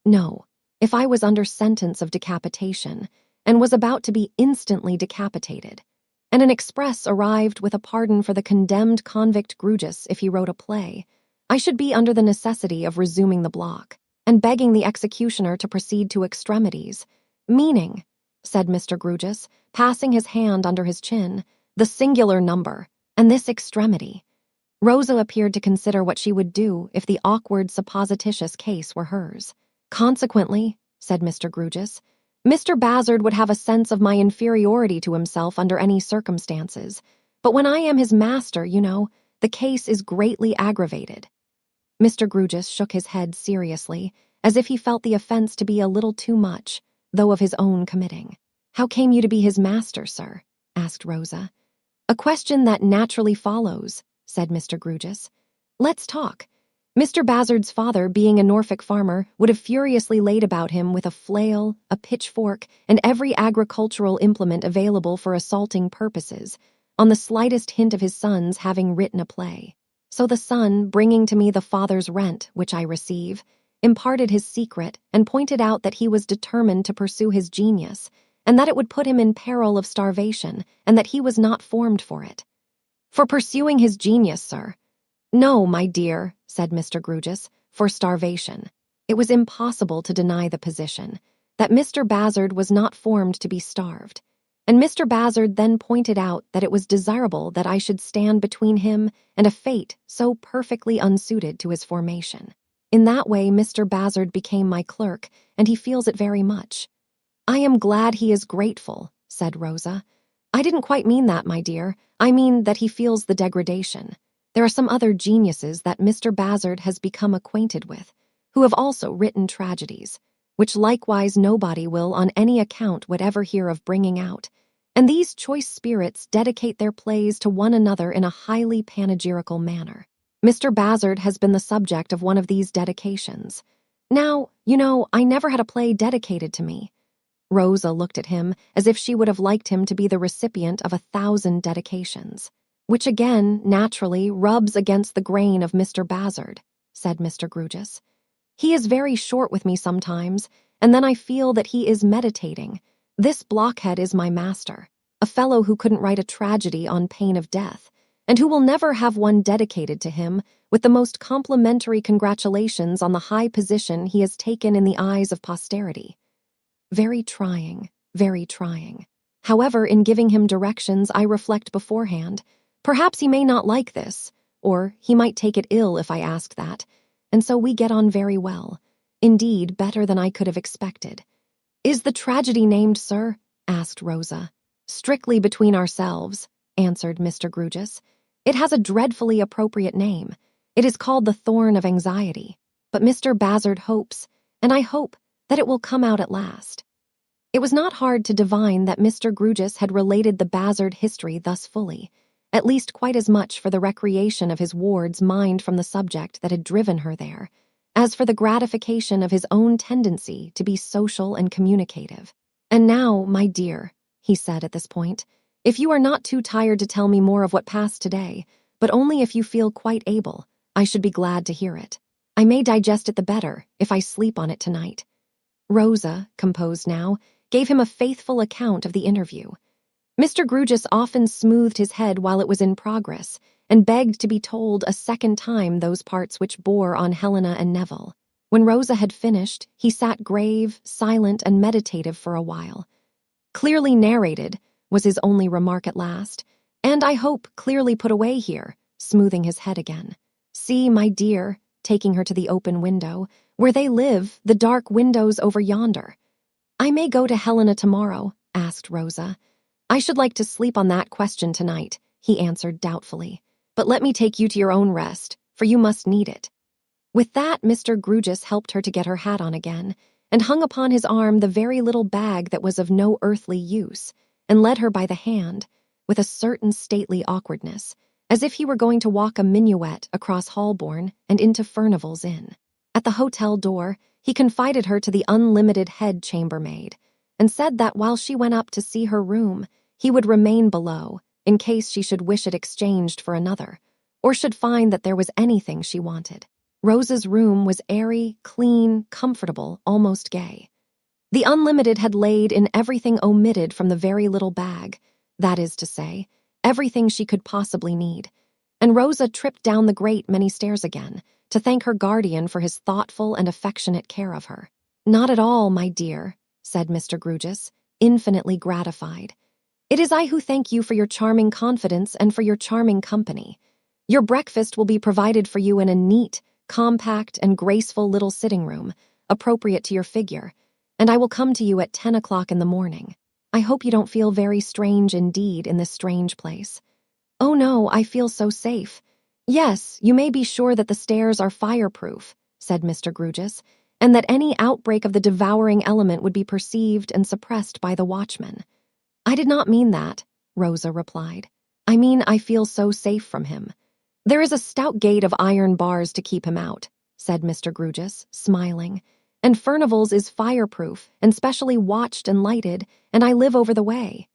"No. If I was under sentence of decapitation, and was about to be instantly decapitated, and an express arrived with a pardon for the condemned convict Grugis if he wrote a play, I should be under the necessity of resuming the block, and begging the executioner to proceed to extremities. Meaning," said Mr. Grugis, passing his hand under his chin, "the singular number, and this extremity." Rosa appeared to consider what she would do if the awkward supposititious case were hers. "Consequently," said Mr. Grugis, "Mr. Bazzard would have a sense of my inferiority to himself under any circumstances, but when I am his master, you know, the case is greatly aggravated." Mr. Grugis shook his head seriously, as if he felt the offense to be a little too much, though of his own committing. "How came you to be his master, sir?" asked Rosa. "A question that naturally follows," said Mr. Grugis. "Let's talk. Mr. Bazzard's father, being a Norfolk farmer, would have furiously laid about him with a flail, a pitchfork, and every agricultural implement available for assaulting purposes, on the slightest hint of his son's having written a play. So the son, bringing to me the father's rent, which I receive, imparted his secret and pointed out that he was determined to pursue his genius, and that it would put him in peril of starvation, and that he was not formed for it." "For pursuing his genius, sir?" "No, my dear," said Mr. Grugis, "for starvation." It was impossible to deny the position, that Mr. Bazzard was not formed to be starved, and Mr. Bazzard then pointed out that it was desirable that I should stand between him and a fate so perfectly unsuited to his formation. In that way Mr. Bazzard became my clerk, and he feels it very much. "I am glad he is grateful," said Rosa. "I didn't quite mean that, my dear. I mean that he feels the degradation. There are some other geniuses that Mr. Bazzard has become acquainted with, who have also written tragedies, which likewise nobody will on any account whatever hear of bringing out, and these choice spirits dedicate their plays to one another in a highly panegyrical manner. Mr. Bazzard has been the subject of one of these dedications. Now, you know, I never had a play dedicated to me." Rosa looked at him as if she would have liked him to be the recipient of 1,000 dedications. "Which again, naturally, rubs against the grain of Mr. Bazzard," said Mr. Grugis. "He is very short with me sometimes, and then I feel that he is meditating. This blockhead is my master, a fellow who couldn't write a tragedy on pain of death, and who will never have one dedicated to him, with the most complimentary congratulations on the high position he has taken in the eyes of posterity. Very trying, very trying. However, in giving him directions, I reflect beforehand. Perhaps he may not like this, or he might take it ill if I asked that, and so we get on very well. Indeed, better than I could have expected." "Is the tragedy named, sir?" asked Rosa. "Strictly between ourselves," answered Mr. Grugis. "It has a dreadfully appropriate name. It is called The Thorn of Anxiety. But Mr. Bazzard hopes, and I hope, that it will come out at last." It was not hard to divine that Mr. Grugis had related the Bazzard history thus fully, at least quite as much for the recreation of his ward's mind from the subject that had driven her there, as for the gratification of his own tendency to be social and communicative. "And now, my dear," he said at this point, "if you are not too tired to tell me more of what passed today, but only if you feel quite able, I should be glad to hear it. I may digest it the better if I sleep on it tonight." Rosa, composed now, gave him a faithful account of the interview. Mr. Grugis often smoothed his head while it was in progress, and begged to be told a second time those parts which bore on Helena and Neville. When Rosa had finished, he sat grave, silent, and meditative for a while. "Clearly narrated," was his only remark at last, "and I hope clearly put away here," smoothing his head again. "See, my dear," taking her to the open window, "where they live, the dark windows over yonder." "I may go to Helena tomorrow?" asked Rosa. "I should like to sleep on that question tonight," he answered doubtfully. But let me take you to your own rest, for you must need it." With that, Mr. Grewgious helped her to get her hat on again, and hung upon his arm the very little bag that was of no earthly use, and led her by the hand, with a certain stately awkwardness, as if he were going to walk a minuet across Holborn and into Furnival's Inn. At the hotel door, he confided her to the unlimited head chambermaid, and said that while she went up to see her room, he would remain below, in case she should wish it exchanged for another, or should find that there was anything she wanted. Rosa's room was airy, clean, comfortable, almost gay. The Unlimited had laid in everything omitted from the very little bag, that is to say, everything she could possibly need, and Rosa tripped down the great many stairs again, to thank her guardian for his thoughtful and affectionate care of her. "Not at all, my dear," said Mr. Grewgious, infinitely gratified. "It is I who thank you for your charming confidence and for your charming company. Your breakfast will be provided for you in a neat, compact, and graceful little sitting-room, appropriate to your figure, and I will come to you at 10 o'clock in the morning. I hope you don't feel very strange indeed in this strange place." "Oh no, I feel so safe. Yes, you may be sure that the stairs are fireproof," said Mr. Grewgious, "and that any outbreak of the devouring element would be perceived and suppressed by the watchman." "I did not mean that," Rosa replied. "I mean I feel so safe from him. There is a stout gate of iron bars to keep him out," said Mr. Grewgious, smiling, "and Furnival's is fireproof and specially watched and lighted, and I live over the way."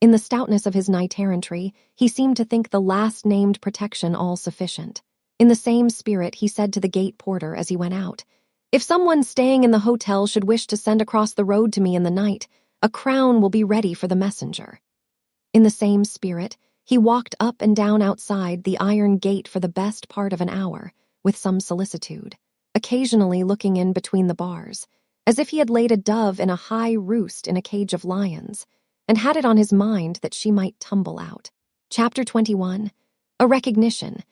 In the stoutness of his knight-errantry, he seemed to think the last-named protection all sufficient. In the same spirit, he said to the gate porter as he went out, "If someone staying in the hotel should wish to send across the road to me in the night, a crown will be ready for the messenger." In the same spirit, he walked up and down outside the iron gate for the best part of an hour, with some solicitude, occasionally looking in between the bars, as if he had laid a dove in a high roost in a cage of lions, and had it on his mind that she might tumble out. Chapter 21. A Recognition.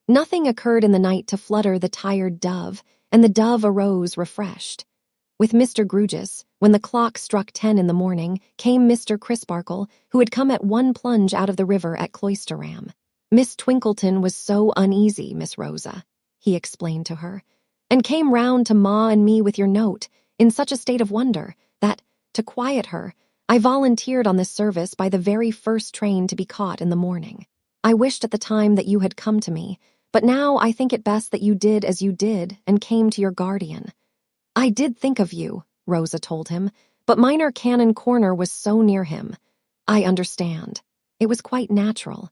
Nothing occurred in the night to flutter the tired dove, and the dove arose refreshed. With Mr. Grewgious, when the clock struck 10 in the morning, came Mr. Crisparkle, who had come at one plunge out of the river at Cloisterham. "Miss Twinkleton was so uneasy, Miss Rosa," he explained to her, "and came round to Ma and me with your note, in such a state of wonder, that, to quiet her, I volunteered on this service by the very first train to be caught in the morning. I wished at the time that you had come to me, but now I think it best that you did as you did and came to your guardian." "I did think of you," Rosa told him, "but Minor Canon Corner was so near him." "I understand. It was quite natural."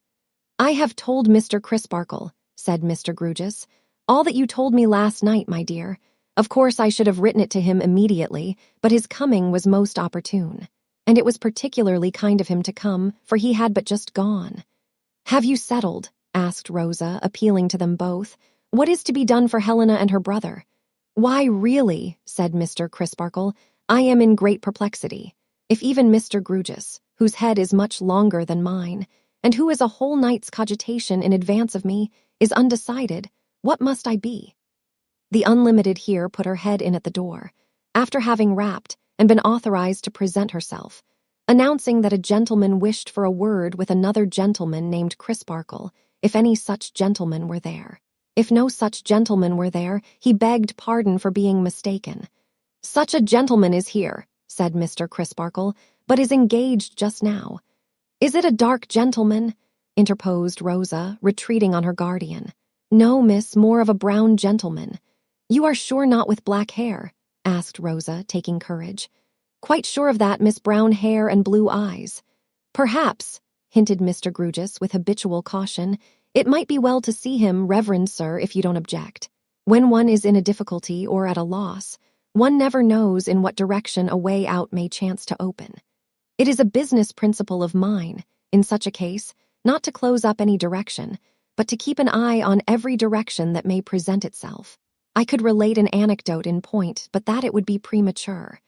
"I have told Mr. Crisparkle," said Mr. Grewgious, "all that you told me last night, my dear. Of course I should have written it to him immediately, but his coming was most opportune. And it was particularly kind of him to come, for he had but just gone." "Have you settled," asked Rosa, appealing to them both, "what is to be done for Helena and her brother?" "Why, really," said Mr. Crisparkle, "I am in great perplexity. If even Mr. Grewgious, whose head is much longer than mine, and who is a whole night's cogitation in advance of me, is undecided, what must I be?" The Unlimited here put her head in at the door, after having rapped and been authorized to present herself, announcing that a gentleman wished for a word with another gentleman named Crisparkle, if any such gentleman were there. If no such gentleman were there, he begged pardon for being mistaken. "Such a gentleman is here," said Mr. Crisparkle, "but is engaged just now." "Is it a dark gentleman?" interposed Rosa, retreating on her guardian. "No, miss, more of a brown gentleman." "You are sure not with black hair?" asked Rosa, taking courage. "Quite sure of that, miss, brown hair and blue eyes." "Perhaps," hinted Mr. Grewgious with habitual caution, "it might be well to see him, reverend sir, if you don't object. When one is in a difficulty or at a loss, one never knows in what direction a way out may chance to open. It is a business principle of mine, in such a case, not to close up any direction, but to keep an eye on every direction that may present itself. I could relate an anecdote in point, but that it would be premature."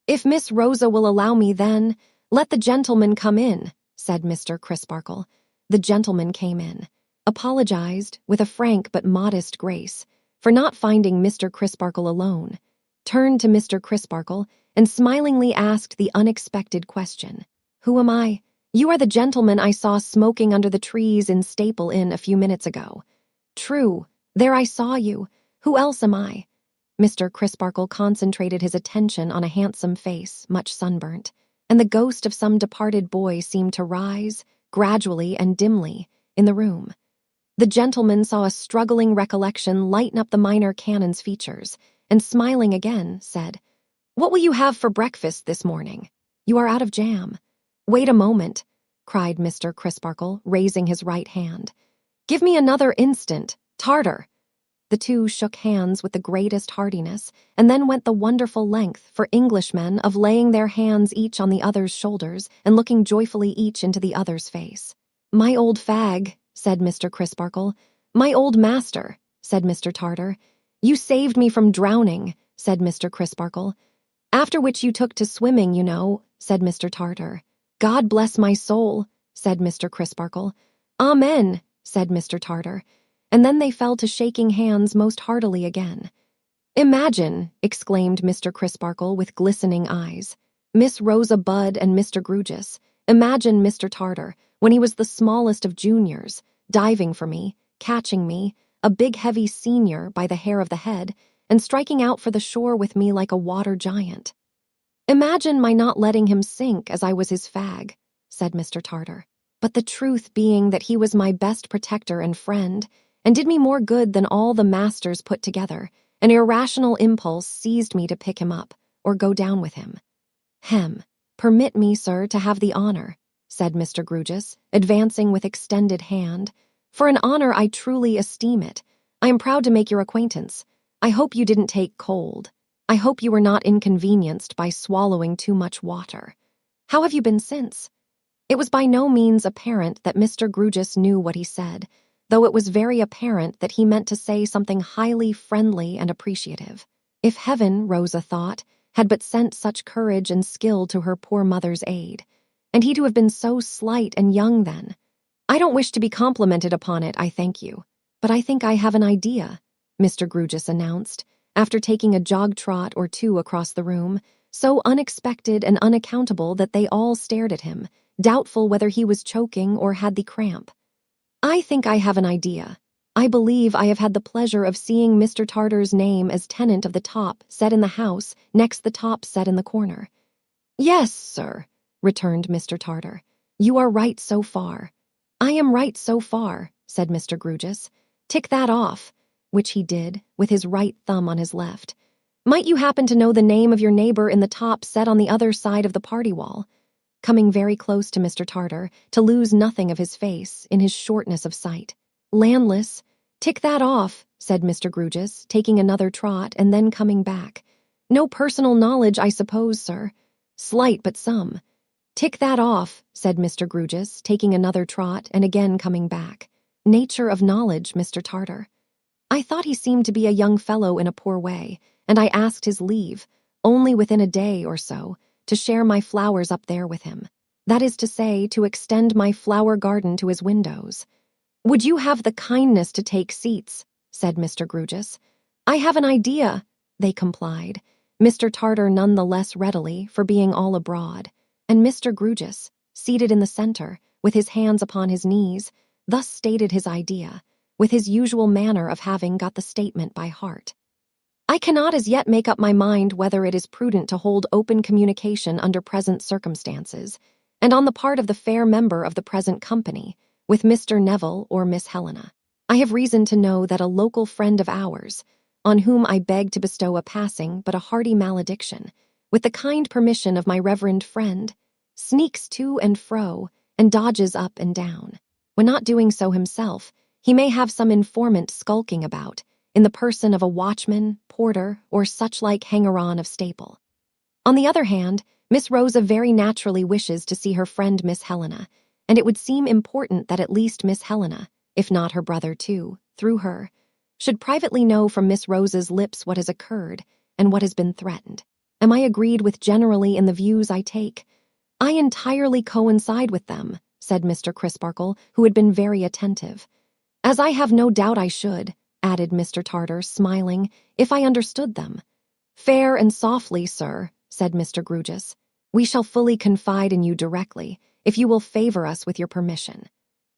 "If Miss Rosa will allow me, then, let the gentleman come in," said Mr. Crisparkle. The gentleman came in, apologized, with a frank but modest grace, for not finding Mr. Crisparkle alone, turned to Mr. Crisparkle, and smilingly asked the unexpected question, "Who am I?" You are the gentleman I saw smoking under the trees in Staple Inn a few minutes ago. True, there I saw you. Who else am I? Mr. Crisparkle concentrated his attention on a handsome face, much sunburnt, and the ghost of some departed boy seemed to rise, gradually and dimly, in the room. The gentleman saw a struggling recollection lighten up the minor canon's features, and smiling again, said, "What will you have for breakfast this morning? You are out of jam." "Wait a moment," cried Mr. Crisparkle, raising his right hand. "Give me another instant, Tartar." The two shook hands with the greatest heartiness, and then went the wonderful length for Englishmen of laying their hands each on the other's shoulders and looking joyfully each into the other's face. "My old fag," said Mr. Crisparkle. "My old master," said Mr. Tartar. "You saved me from drowning," said Mr. Crisparkle. "After which you took to swimming, you know," said Mr. Tartar. "God bless my soul," said Mr. Crisparkle. "Amen," said Mr. Tartar. And then they fell to shaking hands most heartily again. "Imagine," exclaimed Mr. Crisparkle with glistening eyes, "Miss Rosa Budd and Mr. Grewgious. Imagine Mr. Tartar, when he was the smallest of juniors, diving for me, catching me, a big heavy senior, by the hair of the head, and striking out for the shore with me like a water giant. Imagine my not letting him sink as I was his fag," said Mr. Tartar. "But the truth being that he was my best protector and friend, and did me more good than all the masters put together, an irrational impulse seized me to pick him up, or go down with him." "Permit me, sir, to have the honor," said Mr. Grewgious, advancing with extended hand. "For an honor I truly esteem it. I am proud to make your acquaintance. I hope you didn't take cold. I hope you were not inconvenienced by swallowing too much water. How have you been since?" It was by no means apparent that Mr. Grewgious knew what he said, though it was very apparent that he meant to say something highly friendly and appreciative. If heaven, Rosa thought, had but sent such courage and skill to her poor mother's aid, and he to have been so slight and young then. "I don't wish to be complimented upon it, I thank you. But I think I have an idea," Mr. Grewgious announced, after taking a jog-trot or two across the room, so unexpected and unaccountable that they all stared at him, doubtful whether he was choking or had the cramp. "I think I have an idea. I believe I have had the pleasure of seeing Mr. Tartar's name as tenant of the top set in the house next the top set in the corner." "Yes, sir," returned Mr. Tartar. "You are right so far." "I am right so far," said Mr. Grewgious. "Tick that off," which he did, with his right thumb on his left. "Might you happen to know the name of your neighbor in the top set on the other side of the party wall?" Coming very close to Mr. Tartar, to lose nothing of his face in his shortness of sight. "Landless. Tick that off," said Mr. Grewgious, taking another trot and then coming back. "No personal knowledge, I suppose, sir?" "Slight, but some." "Tick that off," said Mr. Grewgious, taking another trot and again coming back. "Nature of knowledge, Mr. Tartar. I thought he seemed to be a young fellow in a poor way, and I asked his leave, only within a day or so, to share my flowers up there with him. That is to say, to extend my flower garden to his windows." "Would you have the kindness to take seats?" said Mr. Grewgious. "I have an idea," they complied, Mr. Tartar none the less readily for being all abroad, and Mr. Grewgious, seated in the center, with his hands upon his knees, thus stated his idea, with his usual manner of having got the statement by heart. "I cannot as yet make up my mind whether it is prudent to hold open communication under present circumstances, and on the part of the fair member of the present company, with Mr. Neville or Miss Helena. I have reason to know that a local friend of ours, on whom I beg to bestow a passing but a hearty malediction, with the kind permission of my reverend friend, sneaks to and fro and dodges up and down. When not doing so himself, he may have some informant skulking about, in the person of a watchman, porter, or such-like hanger-on of Staple. On the other hand, Miss Rosa very naturally wishes to see her friend Miss Helena, and it would seem important that at least Miss Helena, if not her brother too, through her, should privately know from Miss Rosa's lips what has occurred and what has been threatened. Am I agreed with generally in the views I take?" "I entirely coincide with them," said Mr. Crisparkle, who had been very attentive. "As I have no doubt I should," added Mr. Tartar, smiling, "if I understood them." "Fair and softly, sir," said Mr. Grewgious. "We shall fully confide in you directly. if you will favor us with your permission.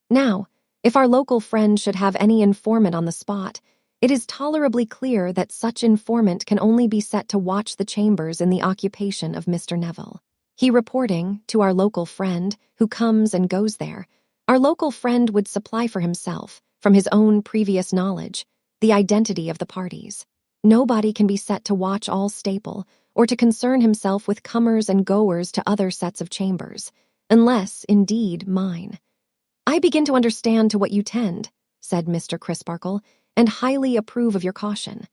Now, if our local friend should have any informant on the spot, it is tolerably clear that such informant can only be set to watch the chambers in the occupation of Mr. Neville. He reporting to our local friend, who comes and goes there, our local friend would supply for himself, from his own previous knowledge, the identity of the parties. Nobody can be set to watch all Staple, or to concern himself with comers and goers to other sets of chambers, unless, indeed, mine. I begin to understand to what you tend, said Mr. Crisparkle, and highly approve of your caution.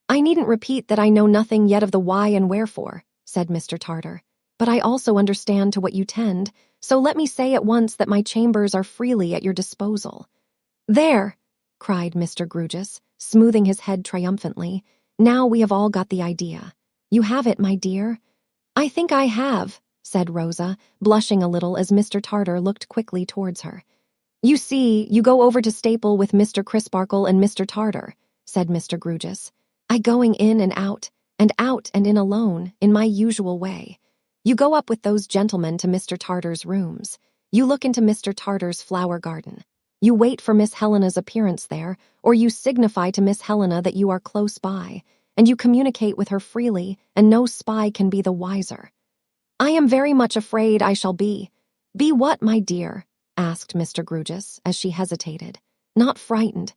I needn't repeat that I know nothing yet of the why and wherefore, said Mr. Tartar, but I also understand to what you tend, so let me say at once that my chambers are freely at your disposal. There, cried Mr. Grewgious, smoothing his head triumphantly, now we have all got the idea. You have it, my dear? I think I have, said Rosa, blushing a little as Mr. Tartar looked quickly towards her. You see, you go over to Staple with Mr. Crisparkle and Mr. Tartar, said Mr. Grewgious. I going in and out and in alone, in my usual way. You go up with those gentlemen to Mr. Tartar's rooms. You look into Mr. Tartar's flower garden. You wait for Miss Helena's appearance there, or you signify to Miss Helena that you are close by, and you communicate with her freely, and no spy can be the wiser. I am very much afraid I shall be. Be what, my dear? Asked Mr. Grewgious, as she hesitated. Not frightened.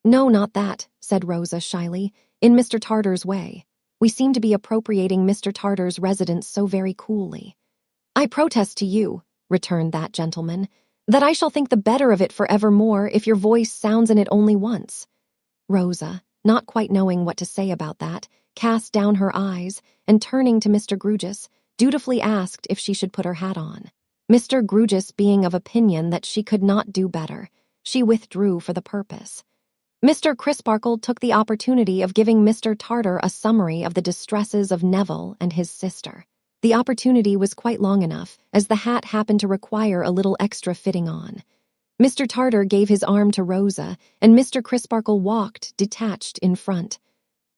No, not that, said Rosa shyly, in Mr. Tartar's way. We seem to be appropriating Mr. Tartar's residence so very coolly. I protest to you, returned that gentleman, that I shall think the better of it for evermore if your voice sounds in it only once. Rosa, not quite knowing what to say about that, cast down her eyes, and turning to Mr. Grewgious, dutifully asked if she should put her hat on. Mr. Grewgious being of opinion that she could not do better, she withdrew for the purpose. Mr. Crisparkle took the opportunity of giving Mr. Tartar a summary of the distresses of Neville and his sister. The opportunity was quite long enough, as the hat happened to require a little extra fitting on. Mr. Tartar gave his arm to Rosa, and Mr. Crisparkle walked, detached, in front.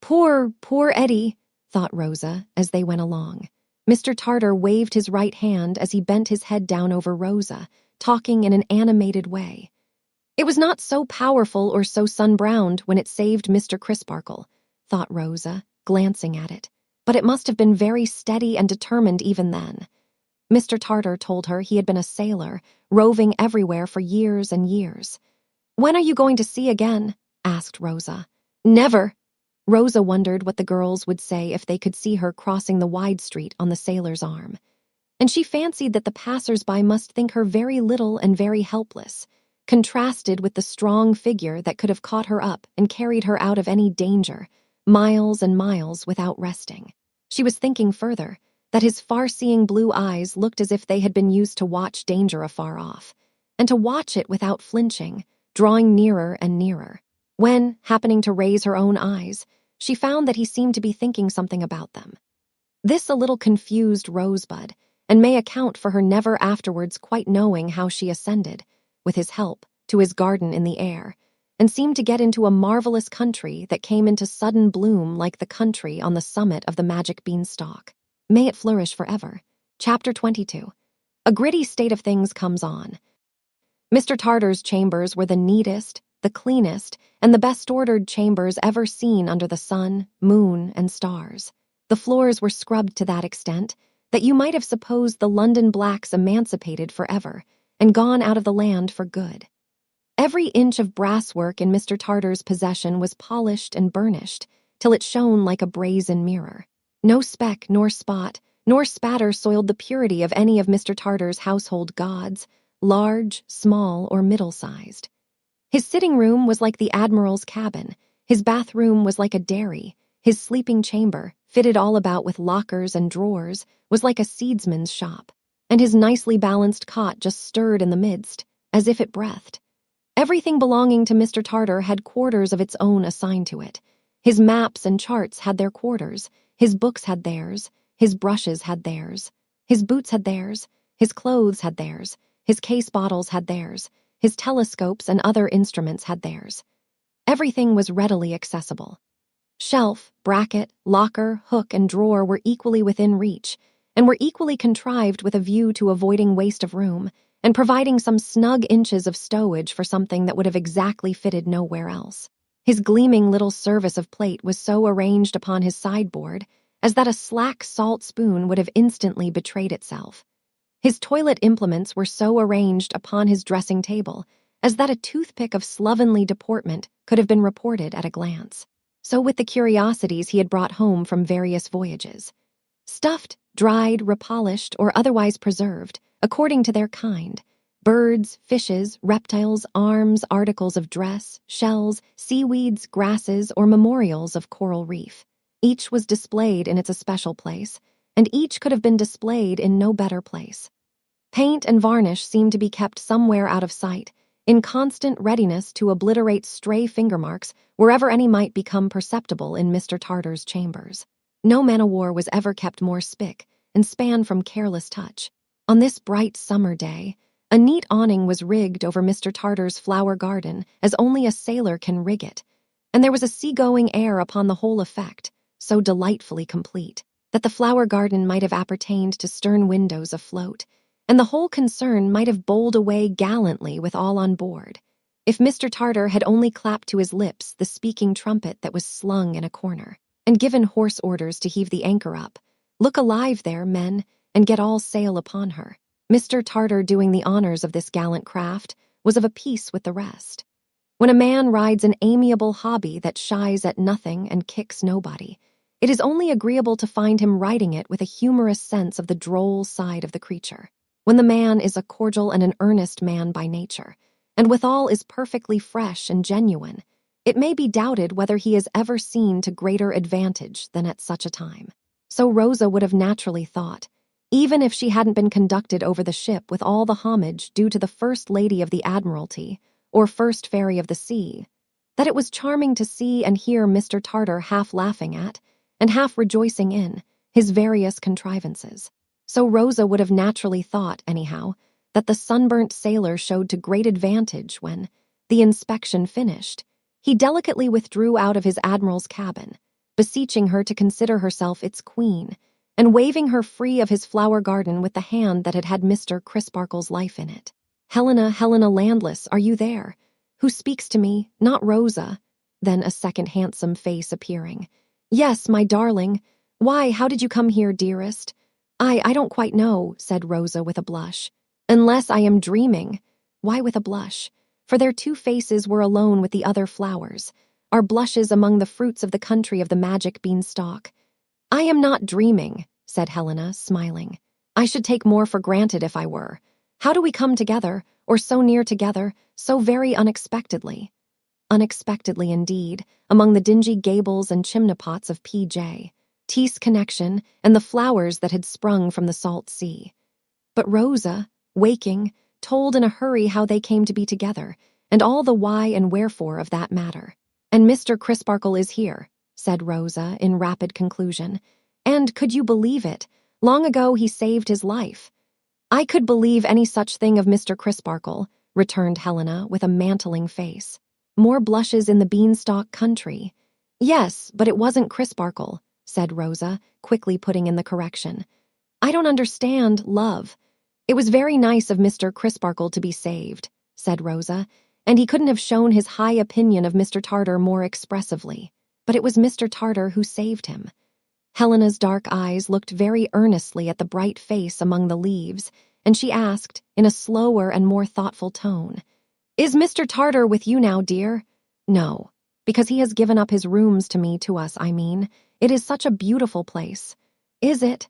Poor Eddie, thought Rosa, as they went along. Mr. Tartar waved his right hand as he bent his head down over Rosa, talking in an animated way. It was not so powerful or so sun-browned when it saved Mr. Crisparkle, thought Rosa, glancing at it, but it must have been very steady and determined even then. Mr. Tartar told her he had been a sailor, roving everywhere for years and years. When are you going to sea again? Asked Rosa. Never. Rosa wondered what the girls would say if they could see her crossing the wide street on the Sailor's Arm, and she fancied that the passers-by must think her very little and very helpless, contrasted with the strong figure that could have caught her up and carried her out of any danger, miles and miles without resting. She was thinking further that his far-seeing blue eyes looked as if they had been used to watch danger afar off, and to watch it without flinching, drawing nearer and nearer. When, happening to raise her own eyes, she found that he seemed to be thinking something about them. This a little confused Rosebud, and may account for her never afterwards quite knowing how she ascended, with his help, to his garden in the air, and seemed to get into a marvelous country that came into sudden bloom like the country on the summit of the magic beanstalk. May it flourish forever. Chapter 22. A gritty state of things comes on. Mr. Tartar's chambers were the neatest, the cleanest, and the best-ordered chambers ever seen under the sun, moon, and stars. The floors were scrubbed to that extent that you might have supposed the London blacks emancipated forever and gone out of the land for good. Every inch of brasswork in Mr. Tartar's possession was polished and burnished till it shone like a brazen mirror. No speck nor spot nor spatter soiled the purity of any of Mr. Tartar's household gods, large, small, or middle-sized. His sitting room was like the admiral's cabin, his bathroom was like a dairy, his sleeping chamber, fitted all about with lockers and drawers, was like a seedsman's shop, and his nicely balanced cot just stirred in the midst, as if it breathed. Everything belonging to Mr. Tartar had quarters of its own assigned to it. His maps and charts had their quarters, his books had theirs, his brushes had theirs, his boots had theirs, his clothes had theirs, his case bottles had theirs, his telescopes and other instruments had theirs. Everything was readily accessible. Shelf, bracket, locker, hook, and drawer were equally within reach, and were equally contrived with a view to avoiding waste of room and providing some snug inches of stowage for something that would have exactly fitted nowhere else. His gleaming little service of plate was so arranged upon his sideboard as that a slack salt spoon would have instantly betrayed itself. His toilet implements were so arranged upon his dressing table as that a toothpick of slovenly deportment could have been reported at a glance. So with the curiosities he had brought home from various voyages. Stuffed, dried, repolished, or otherwise preserved, according to their kind. Birds, fishes, reptiles, arms, articles of dress, shells, seaweeds, grasses, or memorials of coral reef. Each was displayed in its especial place, and each could have been displayed in no better place. Paint and varnish seemed to be kept somewhere out of sight, in constant readiness to obliterate stray finger marks wherever any might become perceptible in Mr. Tartar's chambers. No man-o'-war was ever kept more spick and span from careless touch. On this bright summer day, a neat awning was rigged over Mr. Tartar's flower garden as only a sailor can rig it, and there was a seagoing air upon the whole effect, so delightfully complete, that the flower garden might have appertained to stern windows afloat, and the whole concern might have bowled away gallantly with all on board, if Mr. Tartar had only clapped to his lips the speaking trumpet that was slung in a corner, and given hoarse orders to heave the anchor up. Look alive there, men, and get all sail upon her. Mr. Tartar, doing the honors of this gallant craft, was of a piece with the rest. When a man rides an amiable hobby that shies at nothing and kicks nobody, it is only agreeable to find him riding it with a humorous sense of the droll side of the creature. When the man is a cordial and an earnest man by nature, and withal is perfectly fresh and genuine, it may be doubted whether he is ever seen to greater advantage than at such a time. So Rosa would have naturally thought, even if she hadn't been conducted over the ship with all the homage due to the First Lady of the Admiralty, or First Fairy of the Sea, that it was charming to see and hear Mr. Tartar half laughing at, and half rejoicing in, his various contrivances. So Rosa would have naturally thought, anyhow, that the sunburnt sailor showed to great advantage when, the inspection finished, he delicately withdrew out of his admiral's cabin, beseeching her to consider herself its queen, and waving her free of his flower garden with the hand that had had Mr. Crisparkle's life in it. Helena, Helena Landless, are you there? Who speaks to me? Not Rosa. Then a second handsome face appearing. Yes, my darling. Why, how did you come here, dearest? I don't quite know, said Rosa with a blush. Unless I am dreaming. Why with a blush? For their two faces were alone with the other flowers, are blushes among the fruits of the country of the magic beanstalk. I am not dreaming, said Helena, smiling. I should take more for granted if I were. How do we come together, or so near together, so very unexpectedly? Unexpectedly indeed, among the dingy gables and chimney-pots of P.J., T's connection, and the flowers that had sprung from the salt sea. But Rosa, waking, told in a hurry how they came to be together, and all the why and wherefore of that matter. And Mr. Crisparkle is here, said Rosa in rapid conclusion. And, could you believe it, long ago he saved his life. I could believe any such thing of Mr. Crisparkle, returned Helena with a mantling face. More blushes in the beanstalk country. Yes, but it wasn't Crisparkle, said Rosa, quickly putting in the correction. I don't understand, love. It was very nice of Mr. Crisparkle to be saved, said Rosa, and he couldn't have shown his high opinion of Mr. Tartar more expressively. But it was Mr. Tartar who saved him. Helena's dark eyes looked very earnestly at the bright face among the leaves, and she asked, in a slower and more thoughtful tone, Is Mr. Tartar with you now, dear? No, because he has given up his rooms to us, I mean. It is such a beautiful place. Is it?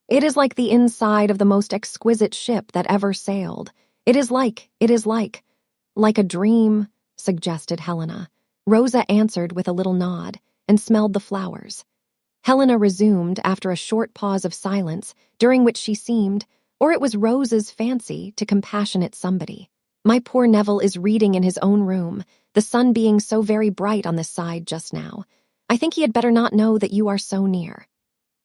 It is like the inside of the most exquisite ship that ever sailed. It is like a dream, suggested Helena. Rosa answered with a little nod, and smelled the flowers. Helena resumed after a short pause of silence, during which she seemed, or it was Rosa's fancy, to compassionate somebody. My poor Neville is reading in his own room, the sun being so very bright on this side just now. I think he had better not know that you are so near.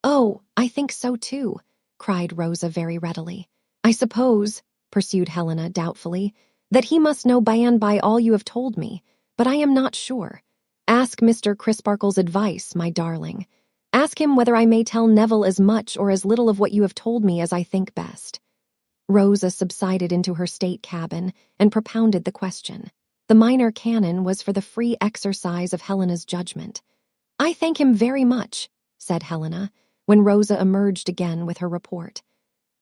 Oh, I think so too, cried Rosa very readily. I suppose, pursued Helena doubtfully, that he must know by and by all you have told me, but I am not sure. Ask Mr. Crisparkle's advice, my darling. Ask him whether I may tell Neville as much or as little of what you have told me as I think best." Rosa subsided into her state cabin and propounded the question. The minor canon was for the free exercise of Helena's judgment. "I thank him very much," said Helena, when Rosa emerged again with her report.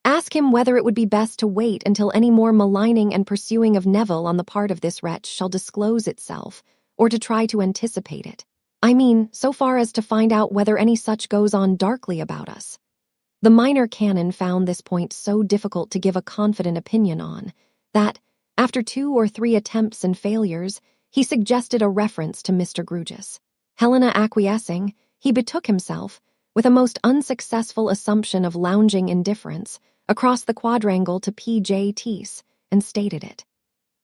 "Ask him whether it would be best to wait until any more maligning and pursuing of Neville on the part of this wretch shall disclose itself, or to try to anticipate it. I mean, so far as to find out whether any such goes on darkly about us." The minor canon found this point so difficult to give a confident opinion on that, after 2 or 3 attempts and failures, he suggested a reference to Mr. Grewgious. Helena acquiescing, he betook himself, with a most unsuccessful assumption of lounging indifference, across the quadrangle to P.J. Teese, and stated it.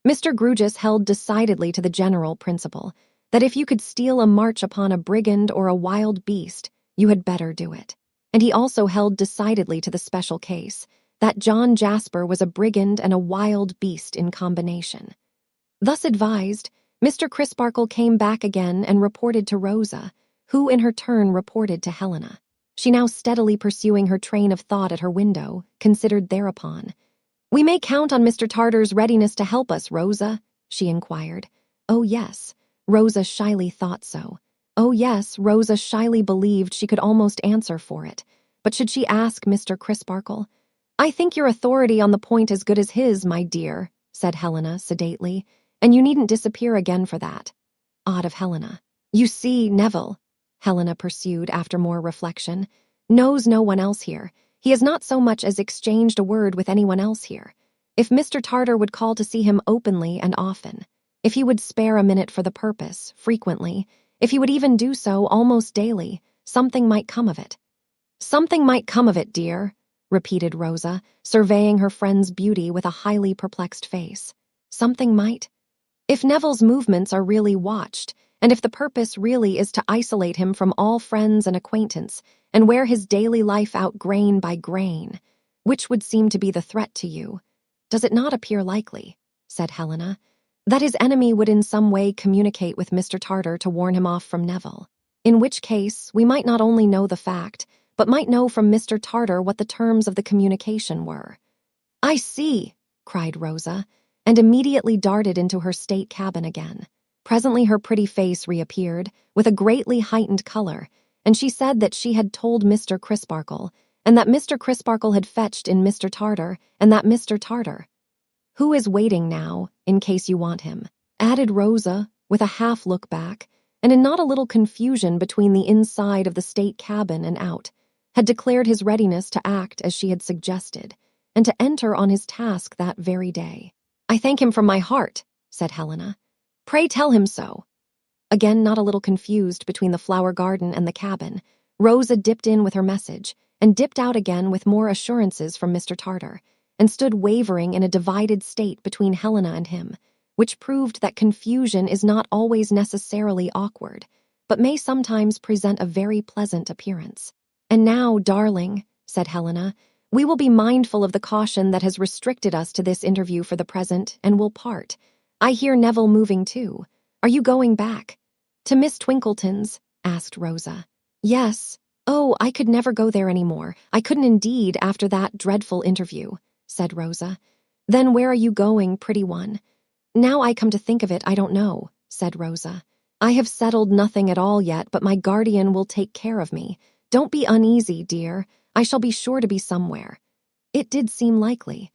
Mr. Grewgious held decidedly to the general principle that if you could steal a march upon a brigand or a wild beast, you had better do it. And he also held decidedly to the special case that John Jasper was a brigand and a wild beast in combination. Thus advised, Mr. Crisparkle came back again and reported to Rosa, who in her turn reported to Helena. She, now steadily pursuing her train of thought at her window, considered thereupon. "We may count on Mr. Tartar's readiness to help us, Rosa?" she inquired. Oh yes, Rosa shyly thought so. Oh yes, Rosa shyly believed she could almost answer for it. But should she ask Mr. Crisparkle? "I think your authority on the point as good as his, my dear," said Helena sedately, "and you needn't disappear again for that." Odd of Helena. "You see, Neville," Helena pursued after more reflection, "knows no one else here. He has not so much as exchanged a word with anyone else here. If Mr. Tartar would call to see him openly and often, if he would spare a minute for the purpose, frequently, if he would even do so almost daily, something might come of it." "Something might come of it, dear," repeated Rosa, surveying her friend's beauty with a highly perplexed face. "Something might? If Neville's movements are really watched, and if the purpose really is to isolate him from all friends and acquaintance, and wear his daily life out grain by grain, which would seem to be the threat to you, does it not appear likely," said Helena, "that his enemy would in some way communicate with Mr. Tartar to warn him off from Neville? In which case, we might not only know the fact, but might know from Mr. Tartar what the terms of the communication were." "I see," cried Rosa, and immediately darted into her state cabin again. Presently her pretty face reappeared, with a greatly heightened color, and she said that she had told Mr. Crisparkle, and that Mr. Crisparkle had fetched in Mr. Tartar, and that Mr. Tartar, "who is waiting now, in case you want him," added Rosa, with a half-look back, and in not a little confusion between the inside of the state cabin and out, had declared his readiness to act as she had suggested, and to enter on his task that very day. "I thank him from my heart," said Helena. "Pray tell him so." Again not a little confused between the flower garden and the cabin, Rosa dipped in with her message, and dipped out again with more assurances from Mr. Tartar, and stood wavering in a divided state between Helena and him, which proved that confusion is not always necessarily awkward, but may sometimes present a very pleasant appearance. "And now, darling," said Helena, "we will be mindful of the caution that has restricted us to this interview for the present, and will part. I hear Neville moving too. Are you going back?" "To Miss Twinkleton's?" asked Rosa. "Yes. Oh, I could never go there any more. I couldn't indeed after that dreadful interview," said Rosa. "Then where are you going, pretty one?" "Now I come to think of it, I don't know," said Rosa. "I have settled nothing at all yet, but my guardian will take care of me. Don't be uneasy, dear. I shall be sure to be somewhere." It did seem likely.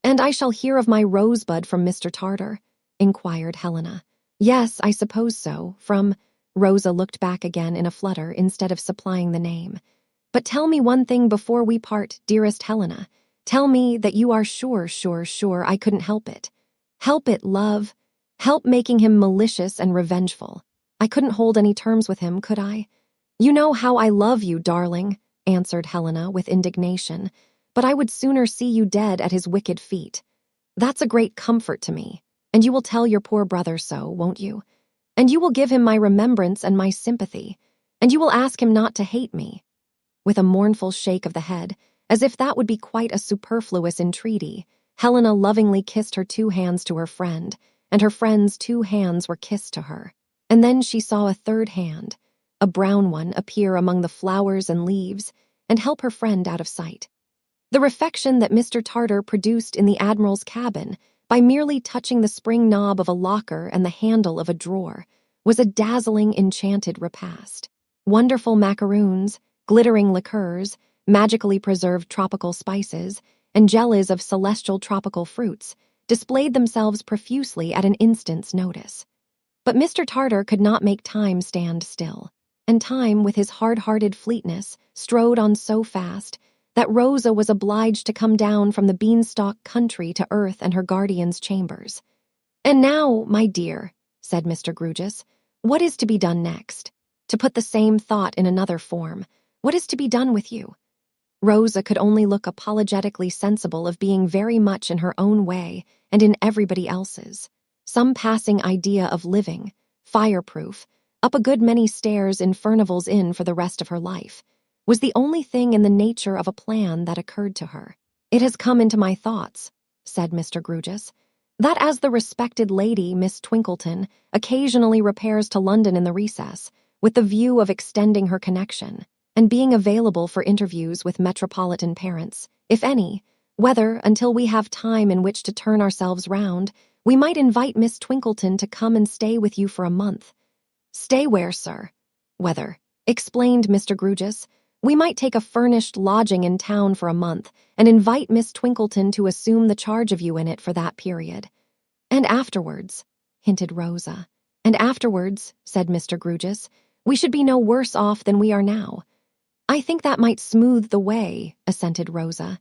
"And I shall hear of my rosebud from Mr. Tartar?" inquired Helena. "Yes, I suppose so, from—" Rosa looked back again in a flutter instead of supplying the name. "But tell me one thing before we part, dearest Helena. Tell me that you are sure I couldn't help it." "Help it, love? Help making him malicious and revengeful? I couldn't hold any terms with him, could I? You know how I love you, darling," answered Helena with indignation, "but I would sooner see you dead at his wicked feet. That's a great comfort to me, and you will tell your poor brother so, won't you? And you will give him my remembrance and my sympathy, and you will ask him not to hate me." With a mournful shake of the head, as if that would be quite a superfluous entreaty, Helena lovingly kissed her 2 hands to her friend, and her friend's 2 hands were kissed to her. And then she saw a third hand, a brown one, appear among the flowers and leaves and help her friend out of sight. The refection that Mr. Tartar produced in the Admiral's cabin by merely touching the spring knob of a locker and the handle of a drawer was a dazzling, enchanted repast. Wonderful macaroons, glittering liqueurs, magically preserved tropical spices, and jellies of celestial tropical fruits displayed themselves profusely at an instant's notice. But Mr. Tartar could not make time stand still, and time, with his hard-hearted fleetness, strode on so fast that Rosa was obliged to come down from the beanstalk country to earth and her guardian's chambers. "And now, my dear," said Mr. Grewgious, "what is to be done next? To put the same thought in another form, what is to be done with you?" Rosa could only look apologetically sensible of being very much in her own way and in everybody else's. Some passing idea of living, fireproof, up a good many stairs in Furnival's Inn for the rest of her life, was the only thing in the nature of a plan that occurred to her. "It has come into my thoughts," said Mr. Grewgious, "that as the respected lady, Miss Twinkleton, occasionally repairs to London in the recess, with the view of extending her connection, and being available for interviews with metropolitan parents, if any, whether, until we have time in which to turn ourselves round, we might invite Miss Twinkleton to come and stay with you for a month." "Stay where, sir?" "Whether," explained Mr. Grewgious, "we might take a furnished lodging in town for a month and invite Miss Twinkleton to assume the charge of you in it for that period." "And afterwards," hinted Rosa. "And afterwards," said Mr. Grewgious, "we should be no worse off than we are now." "I think that might smooth the way," assented Rosa.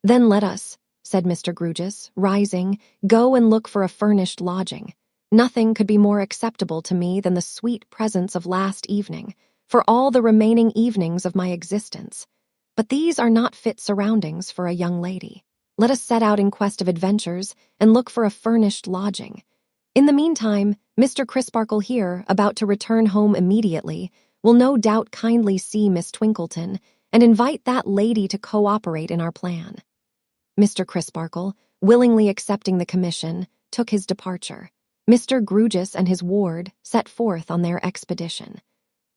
"Then let us," said Mr. Grewgious, rising, "go and look for a furnished lodging. Nothing could be more acceptable to me than the sweet presence of last evening, for all the remaining evenings of my existence. But these are not fit surroundings for a young lady. Let us set out in quest of adventures and look for a furnished lodging. In the meantime, Mr. Crisparkle here, about to return home immediately, will no doubt kindly see Miss Twinkleton and invite that lady to cooperate in our plan." Mr. Crisparkle, willingly accepting the commission, took his departure. Mr. Grewgious and his ward set forth on their expedition.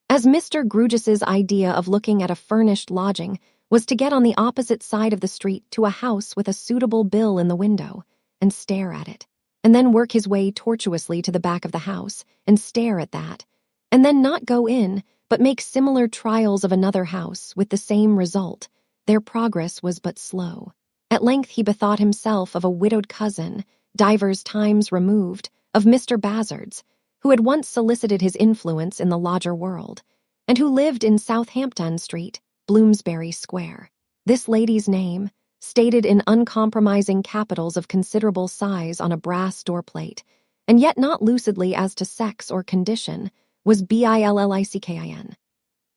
As Mr. Grewgious's idea of looking at a furnished lodging was to get on the opposite side of the street to a house with a suitable bill in the window, and stare at it, and then work his way tortuously to the back of the house and stare at that, and then not go in, but make similar trials of another house with the same result, their progress was but slow. At length he bethought himself of a widowed cousin, divers times removed, of Mr. Bazzard's, who had once solicited his influence in the lodger world, and who lived in Southampton Street, Bloomsbury Square. This lady's name, stated in uncompromising capitals of considerable size on a brass door-plate, and yet not lucidly as to sex or condition, was Billickin.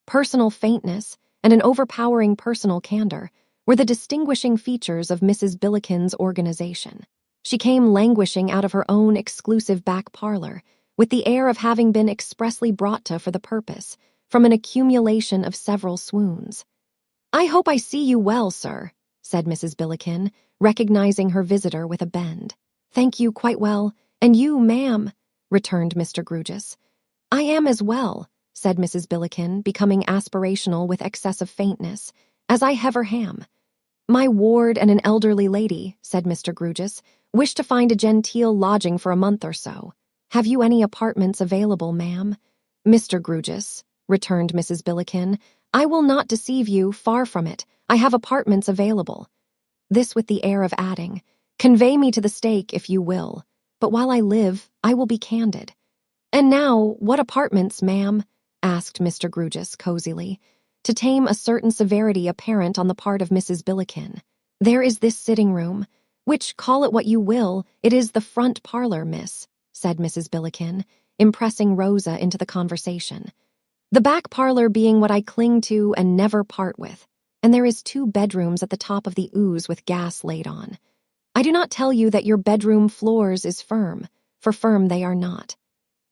Personal faintness and an overpowering personal candor were the distinguishing features of Mrs. Billickin's organization. She came languishing out of her own exclusive back parlor, with the air of having been expressly brought to for the purpose, from an accumulation of several swoons. "I hope I see you well, sir," said Mrs. Billickin, recognizing her visitor with a bend. "Thank you, quite well. And you, ma'am?" returned Mr. Grewgious. "I am as well," said Mrs. Billickin, becoming aspirational with excess of faintness, "as I ever ham." "My ward and an elderly lady," said Mr. Grewgious, "wish to find a genteel lodging for a month or so. Have you any apartments available, ma'am?" "Mr. Grewgious," returned Mrs. Billickin, "I will not deceive you, far from it. I have apartments available." This with the air of adding, "Convey me to the stake if you will, but while I live, I will be candid." "And now, what apartments, ma'am?" asked Mr. Grewgious cozily, to tame a certain severity apparent on the part of Mrs. Billickin. "There is this sitting-room, which, call it what you will, it is the front parlor, miss," said Mrs. Billickin, impressing Rosa into the conversation. "The back parlor being what I cling to and never part with, and there is 2 bedrooms at the top of the ooze with gas laid on. I do not tell you that your bedroom floors is firm, for firm they are not.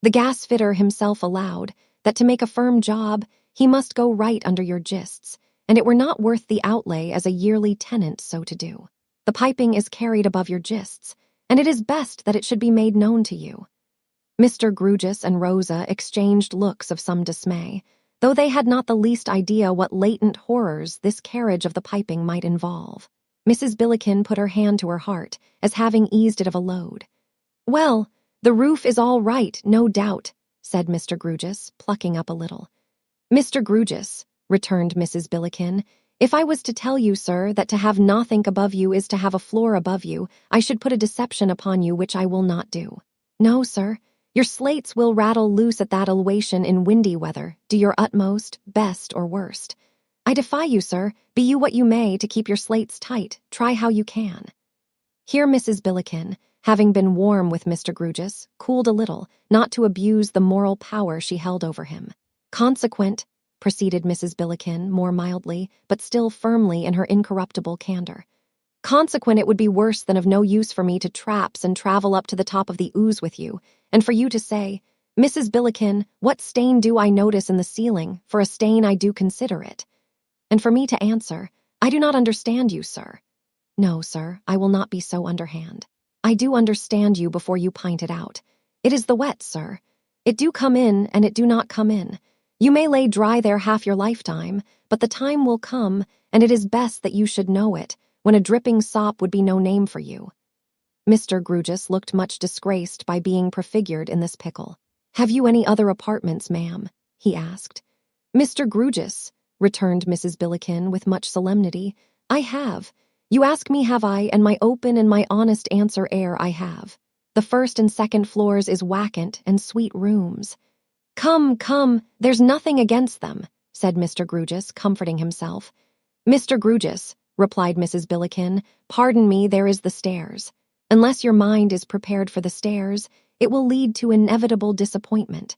The gas-fitter himself allowed that to make a firm job, he must go right under your gists, and it were not worth the outlay as a yearly tenant so to do. The piping is carried above your gists, and it is best that it should be made known to you." Mr. Grewgious and Rosa exchanged looks of some dismay, though they had not the least idea what latent horrors this carriage of the piping might involve. Mrs. Billiken put her hand to her heart, as having eased it of a load. "Well, the roof is all right, no doubt," said Mr. Grugis, plucking up a little. "Mr. Grugis," returned Mrs. Billiken, "if I was to tell you, sir, that to have nothing above you is to have a floor above you, I should put a deception upon you which I will not do. No, sir, your slates will rattle loose at that elevation in windy weather, do your utmost, best or worst. I defy you, sir, be you what you may, to keep your slates tight, try how you can." Here Mrs. Billiken, having been warm with Mr. Grugis, cooled a little, not to abuse the moral power she held over him. "Consequent," proceeded Mrs. Billiken, more mildly, but still firmly in her incorruptible candor, "consequent it would be worse than of no use for me to traps and travel up to the top of the ooze with you, and for you to say, 'Mrs. Billiken, what stain do I notice in the ceiling? For a stain I do consider it.' And for me to answer, 'I do not understand you, sir.' No, sir, I will not be so underhand. I do understand you before you pint it out. It is the wet, sir. It do come in, and it do not come in. You may lay dry there half your lifetime, but the time will come, and it is best that you should know it, when a dripping sop would be no name for you." Mr. Grugis looked much disgraced by being prefigured in this pickle. "Have you any other apartments, ma'am?" he asked. "Mr. Grugis," returned Mrs. Billiken with much solemnity, "I have. You ask me have I, and my open and my honest answer I have. The first and second floors is vacant and sweet rooms." "Come, come, there's nothing against them," said Mr. Grugis, comforting himself. "Mr. Grugis," replied Mrs. Billiken, "pardon me, there is the stairs. Unless your mind is prepared for the stairs, it will lead to inevitable disappointment."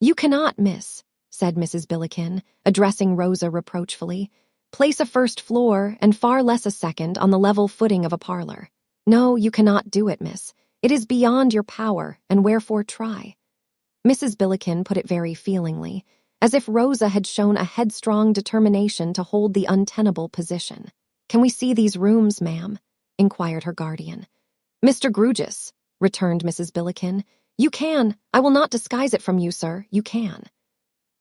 "You cannot, miss," said Mrs. Billiken, addressing Rosa reproachfully, "place a first floor, and far less a second, on the level footing of a parlor. No, you cannot do it, miss. It is beyond your power, and wherefore try." Mrs. Billiken put it very feelingly, as if Rosa had shown a headstrong determination to hold the untenable position. "Can we see these rooms, ma'am?" inquired her guardian. "Mr. Grugis," returned Mrs. Billiken, "you can. I will not disguise it from you, sir, you can."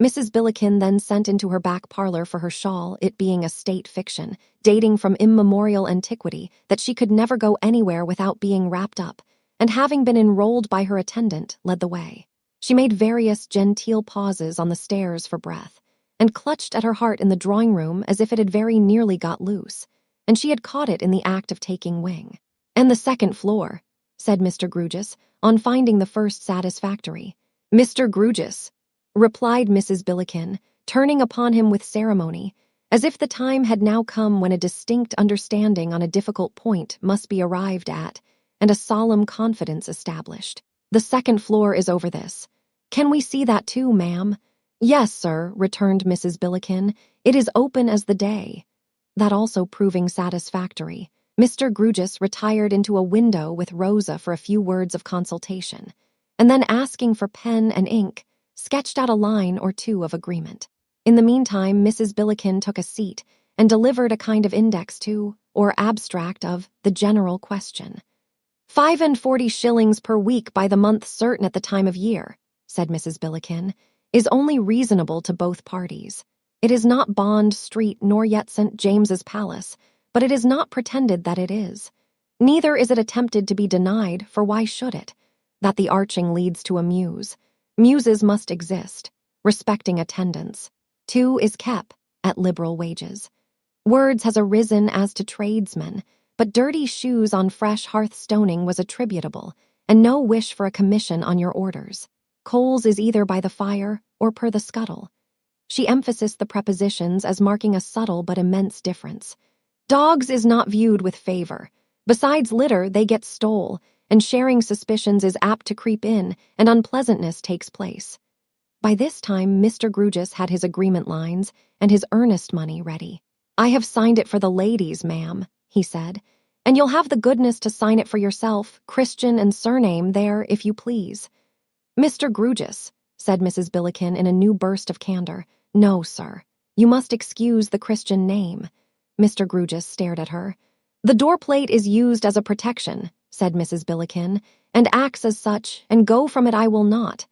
Mrs. Billiken then sent into her back parlor for her shawl, it being a state fiction, dating from immemorial antiquity, that she could never go anywhere without being wrapped up, and having been enrolled by her attendant, led the way. She made various genteel pauses on the stairs for breath, and clutched at her heart in the drawing-room as if it had very nearly got loose, and she had caught it in the act of taking wing. "And the second floor," said Mr. Grugis, on finding the first satisfactory. "Mr. Grugis," replied Mrs. Billiken, turning upon him with ceremony, as if the time had now come when a distinct understanding on a difficult point must be arrived at, and a solemn confidence established. "The second floor is over this. Can we see that too, ma'am?" "Yes, sir," returned Mrs. Billiken, "it is open as the day." That also proving satisfactory, Mr. Grugis retired into a window with Rosa for a few words of consultation, and then asking for pen and ink, sketched out a line or two of agreement. In the meantime, Mrs. Billiken took a seat and delivered a kind of index to, or abstract of, the general question. "45 shillings per week by the month certain at the time of year," said Mrs. Billiken, "is only reasonable to both parties. It is not Bond Street nor yet St. James's Palace, but it is not pretended that it is. Neither is it attempted to be denied, for why should it? That the arching leads to a muse. Muses must exist, respecting attendance. 2 is kept, at liberal wages. Words has arisen as to tradesmen, but dirty shoes on fresh hearth-stoning was attributable, and no wish for a commission on your orders. Coals is either by the fire, or per the scuttle. She emphasized the prepositions as marking a subtle but immense difference. Dogs is not viewed with favor. Besides litter, they get stole, and sharing suspicions is apt to creep in, and unpleasantness takes place. By this time, Mr. Grugis had his agreement lines and his earnest money ready. "I have signed it for the ladies, ma'am," he said, "and you'll have the goodness to sign it for yourself, Christian and surname there, if you please." "Mr. Grugis," said Mrs. Billiken in a new burst of candor, "no, sir. You must excuse the Christian name." Mr. Grugis stared at her. "The door-plate is used as a protection," said Mrs. Billiken, "and acts as such, and go from it I will not."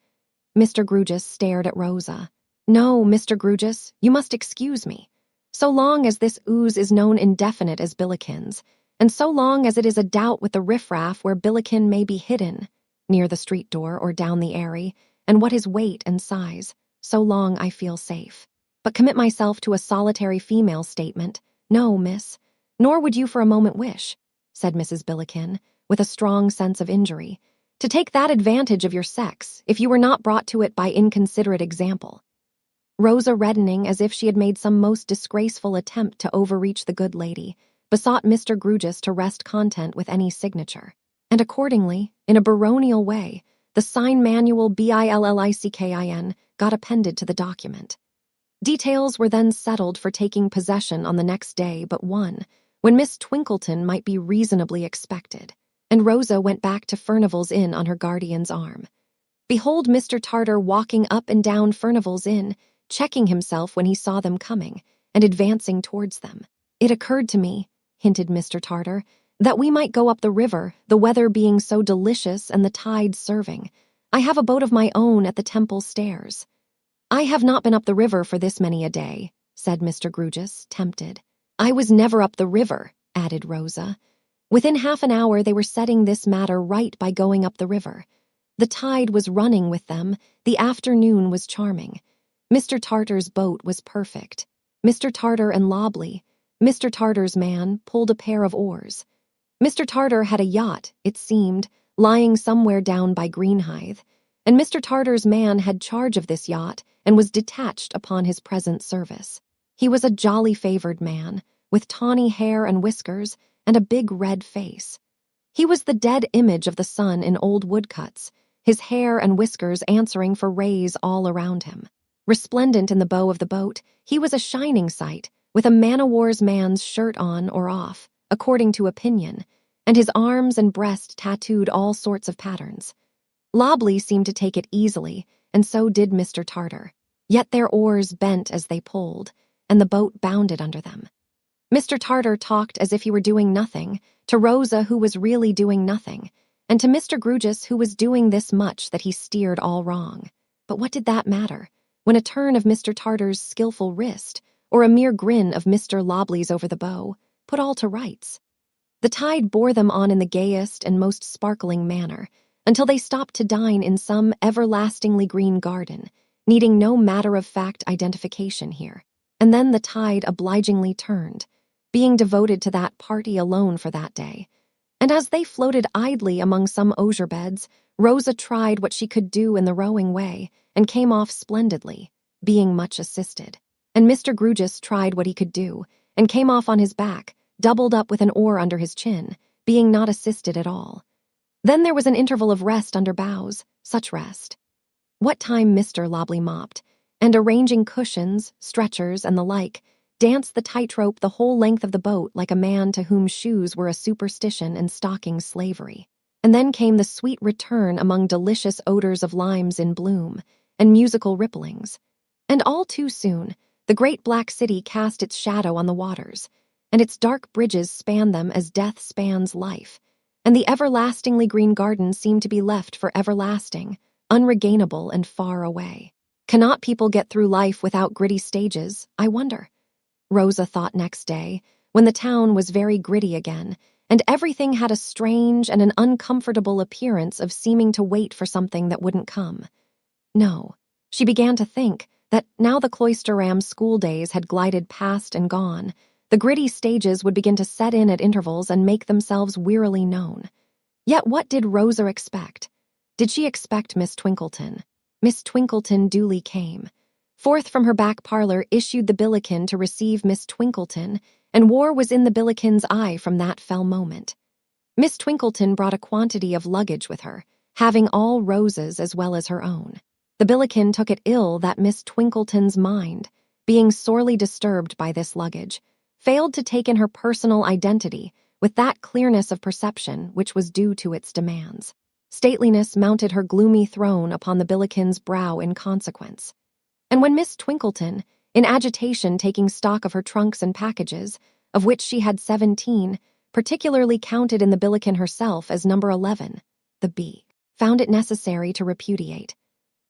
Mr. Grugis stared at Rosa. "No, Mr. Grugis, you must excuse me. So long as this ooze is known indefinite as Billikens, and so long as it is a doubt with the riffraff where Billiken may be hidden, near the street door or down the alley, and what his weight and size, so long I feel safe. But commit myself to a solitary female statement, no, miss, nor would you for a moment wish," said Mrs. Billiken, with a strong sense of injury, "to take that advantage of your sex if you were not brought to it by inconsiderate example." Rosa, reddening as if she had made some most disgraceful attempt to overreach the good lady, besought Mr. Grugis to rest content with any signature. And accordingly, in a baronial way, the sign manual BILLICKIN got appended to the document. Details were then settled for taking possession on the next day but one, when Miss Twinkleton might be reasonably expected, and Rosa went back to Furnival's Inn on her guardian's arm. Behold Mr. Tartar walking up and down Furnival's Inn, checking himself when he saw them coming, and advancing towards them. "It occurred to me," hinted Mr. Tartar, "that we might go up the river, the weather being so delicious and the tide serving. I have a boat of my own at the Temple Stairs." "I have not been up the river for this many a day," said Mr. Grugis, tempted. "I was never up the river," added Rosa. Within half an hour they were setting this matter right by going up the river. The tide was running with them, the afternoon was charming. Mr. Tartar's boat was perfect. Mr. Tartar and Lobley, Mr. Tartar's man, pulled a pair of oars. Mr. Tartar had a yacht, it seemed, lying somewhere down by Greenhithe, and Mr. Tartar's man had charge of this yacht and was detached upon his present service. He was a jolly favored man, with tawny hair and whiskers and a big red face. He was the dead image of the sun in old woodcuts, his hair and whiskers answering for rays all around him. Resplendent in the bow of the boat, he was a shining sight, with a man-o'-war's man's shirt on or off, according to opinion, and his arms and breast tattooed all sorts of patterns. Lobley seemed to take it easily, and so did Mr. Tartar. Yet their oars bent as they pulled, and the boat bounded under them. Mr. Tartar talked as if he were doing nothing, to Rosa who was really doing nothing, and to Mr. Grugis who was doing this much that he steered all wrong. But what did that matter, when a turn of Mr. Tartar's skillful wrist, or a mere grin of Mr. Lobley's over the bow, put all to rights? The tide bore them on in the gayest and most sparkling manner, until they stopped to dine in some everlastingly green garden, needing no matter-of-fact identification here. And then the tide obligingly turned, being devoted to that party alone for that day. And as they floated idly among some osier beds, Rosa tried what she could do in the rowing way, and came off splendidly, being much assisted. And Mr. Grugis tried what he could do, and came off on his back, doubled up with an oar under his chin, being not assisted at all. Then there was an interval of rest under bows, such rest. What time Mr. Lobley mopped, and arranging cushions, stretchers, and the like, danced the tightrope the whole length of the boat like a man to whom shoes were a superstition and stockings slavery. And then came the sweet return among delicious odors of limes in bloom, and musical ripplings. And all too soon, the great black city cast its shadow on the waters, and its dark bridges spanned them as death spans life, and the everlastingly green garden seemed to be left for everlasting, unregainable and far away. Cannot people get through life without gritty stages, I wonder? Rosa thought next day, when the town was very gritty again, and everything had a strange and an uncomfortable appearance of seeming to wait for something that wouldn't come. No, she began to think that now the Cloisterham school days had glided past and gone, the gritty stages would begin to set in at intervals and make themselves wearily known. Yet what did Rosa expect? Did she expect Miss Twinkleton? Miss Twinkleton duly came. Forth from her back parlor issued the Billiken to receive Miss Twinkleton, and war was in the Billiken's eye from that fell moment. Miss Twinkleton brought a quantity of luggage with her, having all Rosa's as well as her own. The Billiken took it ill that Miss Twinkleton's mind, being sorely disturbed by this luggage, failed to take in her personal identity with that clearness of perception which was due to its demands. Stateliness mounted her gloomy throne upon the Billiken's brow in consequence. And when Miss Twinkleton, in agitation taking stock of her trunks and packages, of which she had 17, particularly counted in the Billiken herself as number 11, the B, found it necessary to repudiate.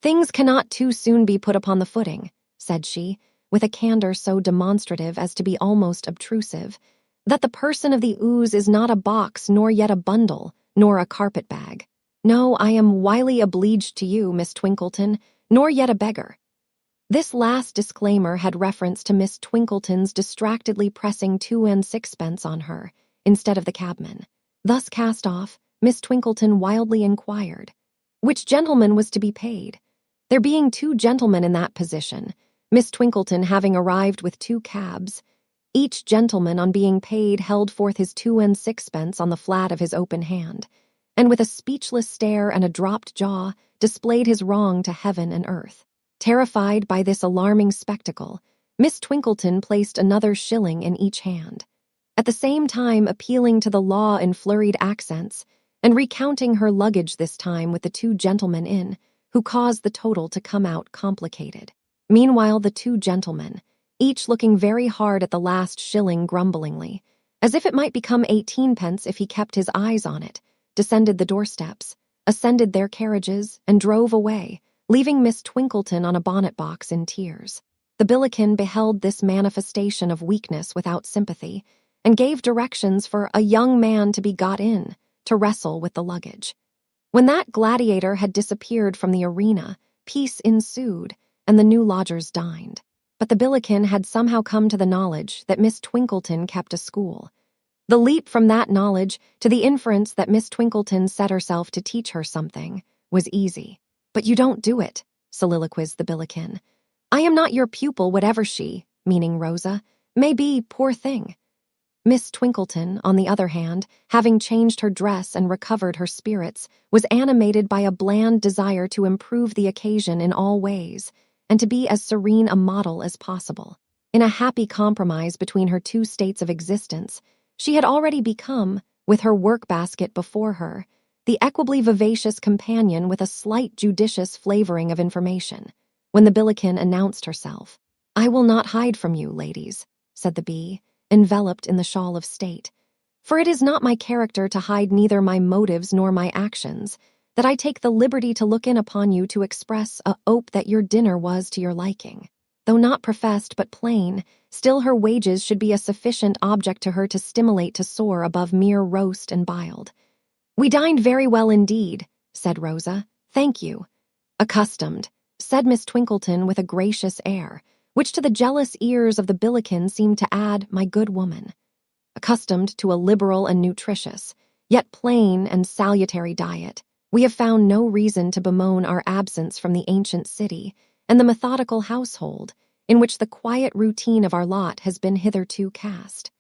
"Things cannot too soon be put upon the footing," said she, with a candor so demonstrative as to be almost obtrusive, that the person of the ooze is not a box, nor yet a bundle, nor a carpet-bag. No, I am wily obliged to you, Miss Twinkleton, nor yet a beggar. This last disclaimer had reference to Miss Twinkleton's distractedly pressing 2 and 6pence on her, instead of the cabman. Thus cast off, Miss Twinkleton wildly inquired, which gentleman was to be paid? There being 2 gentlemen in that position, Miss Twinkleton having arrived with 2 cabs, each gentleman on being paid held forth his 2 and 6pence on the flat of his open hand, and with a speechless stare and a dropped jaw displayed his wrong to heaven and earth. Terrified by this alarming spectacle, Miss Twinkleton placed another shilling in each hand, at the same time appealing to the law in flurried accents and recounting her luggage this time with the 2 gentlemen in, who caused the total to come out complicated. Meanwhile, the 2 gentlemen, each looking very hard at the last shilling grumblingly, as if it might become 18pence if he kept his eyes on it, descended the doorsteps, ascended their carriages, and drove away, leaving Miss Twinkleton on a bonnet-box in tears. The Billiken beheld this manifestation of weakness without sympathy, and gave directions for a young man to be got in, to wrestle with the luggage. When that gladiator had disappeared from the arena, peace ensued, and the new lodgers dined. But the Billiken had somehow come to the knowledge that Miss Twinkleton kept a school. The leap from that knowledge to the inference that Miss Twinkleton set herself to teach her something was easy. But you don't do it, soliloquized the Billiken. I am not your pupil, whatever she, meaning Rosa, may be, poor thing. Miss Twinkleton, on the other hand, having changed her dress and recovered her spirits, was animated by a bland desire to improve the occasion in all ways, and to be as serene a model as possible. In a happy compromise between her 2 states of existence, she had already become, with her work-basket before her, the equably vivacious companion with a slight judicious flavoring of information. When the Billiken announced herself, I will not hide from you, ladies, said the bee, enveloped in the shawl of state, for it is not my character to hide neither my motives nor my actions, that I take the liberty to look in upon you to express a hope that your dinner was to your liking. Though not professed but plain, still her wages should be a sufficient object to her to stimulate to soar above mere roast and biled. We dined very well indeed, said Rosa. Thank you. Accustomed, said Miss Twinkleton with a gracious air, which to the jealous ears of the Billiken seemed to add, my good woman. Accustomed to a liberal and nutritious, yet plain and salutary diet, we have found no reason to bemoan our absence from the ancient city and the methodical household in which the quiet routine of our lot has been hitherto cast.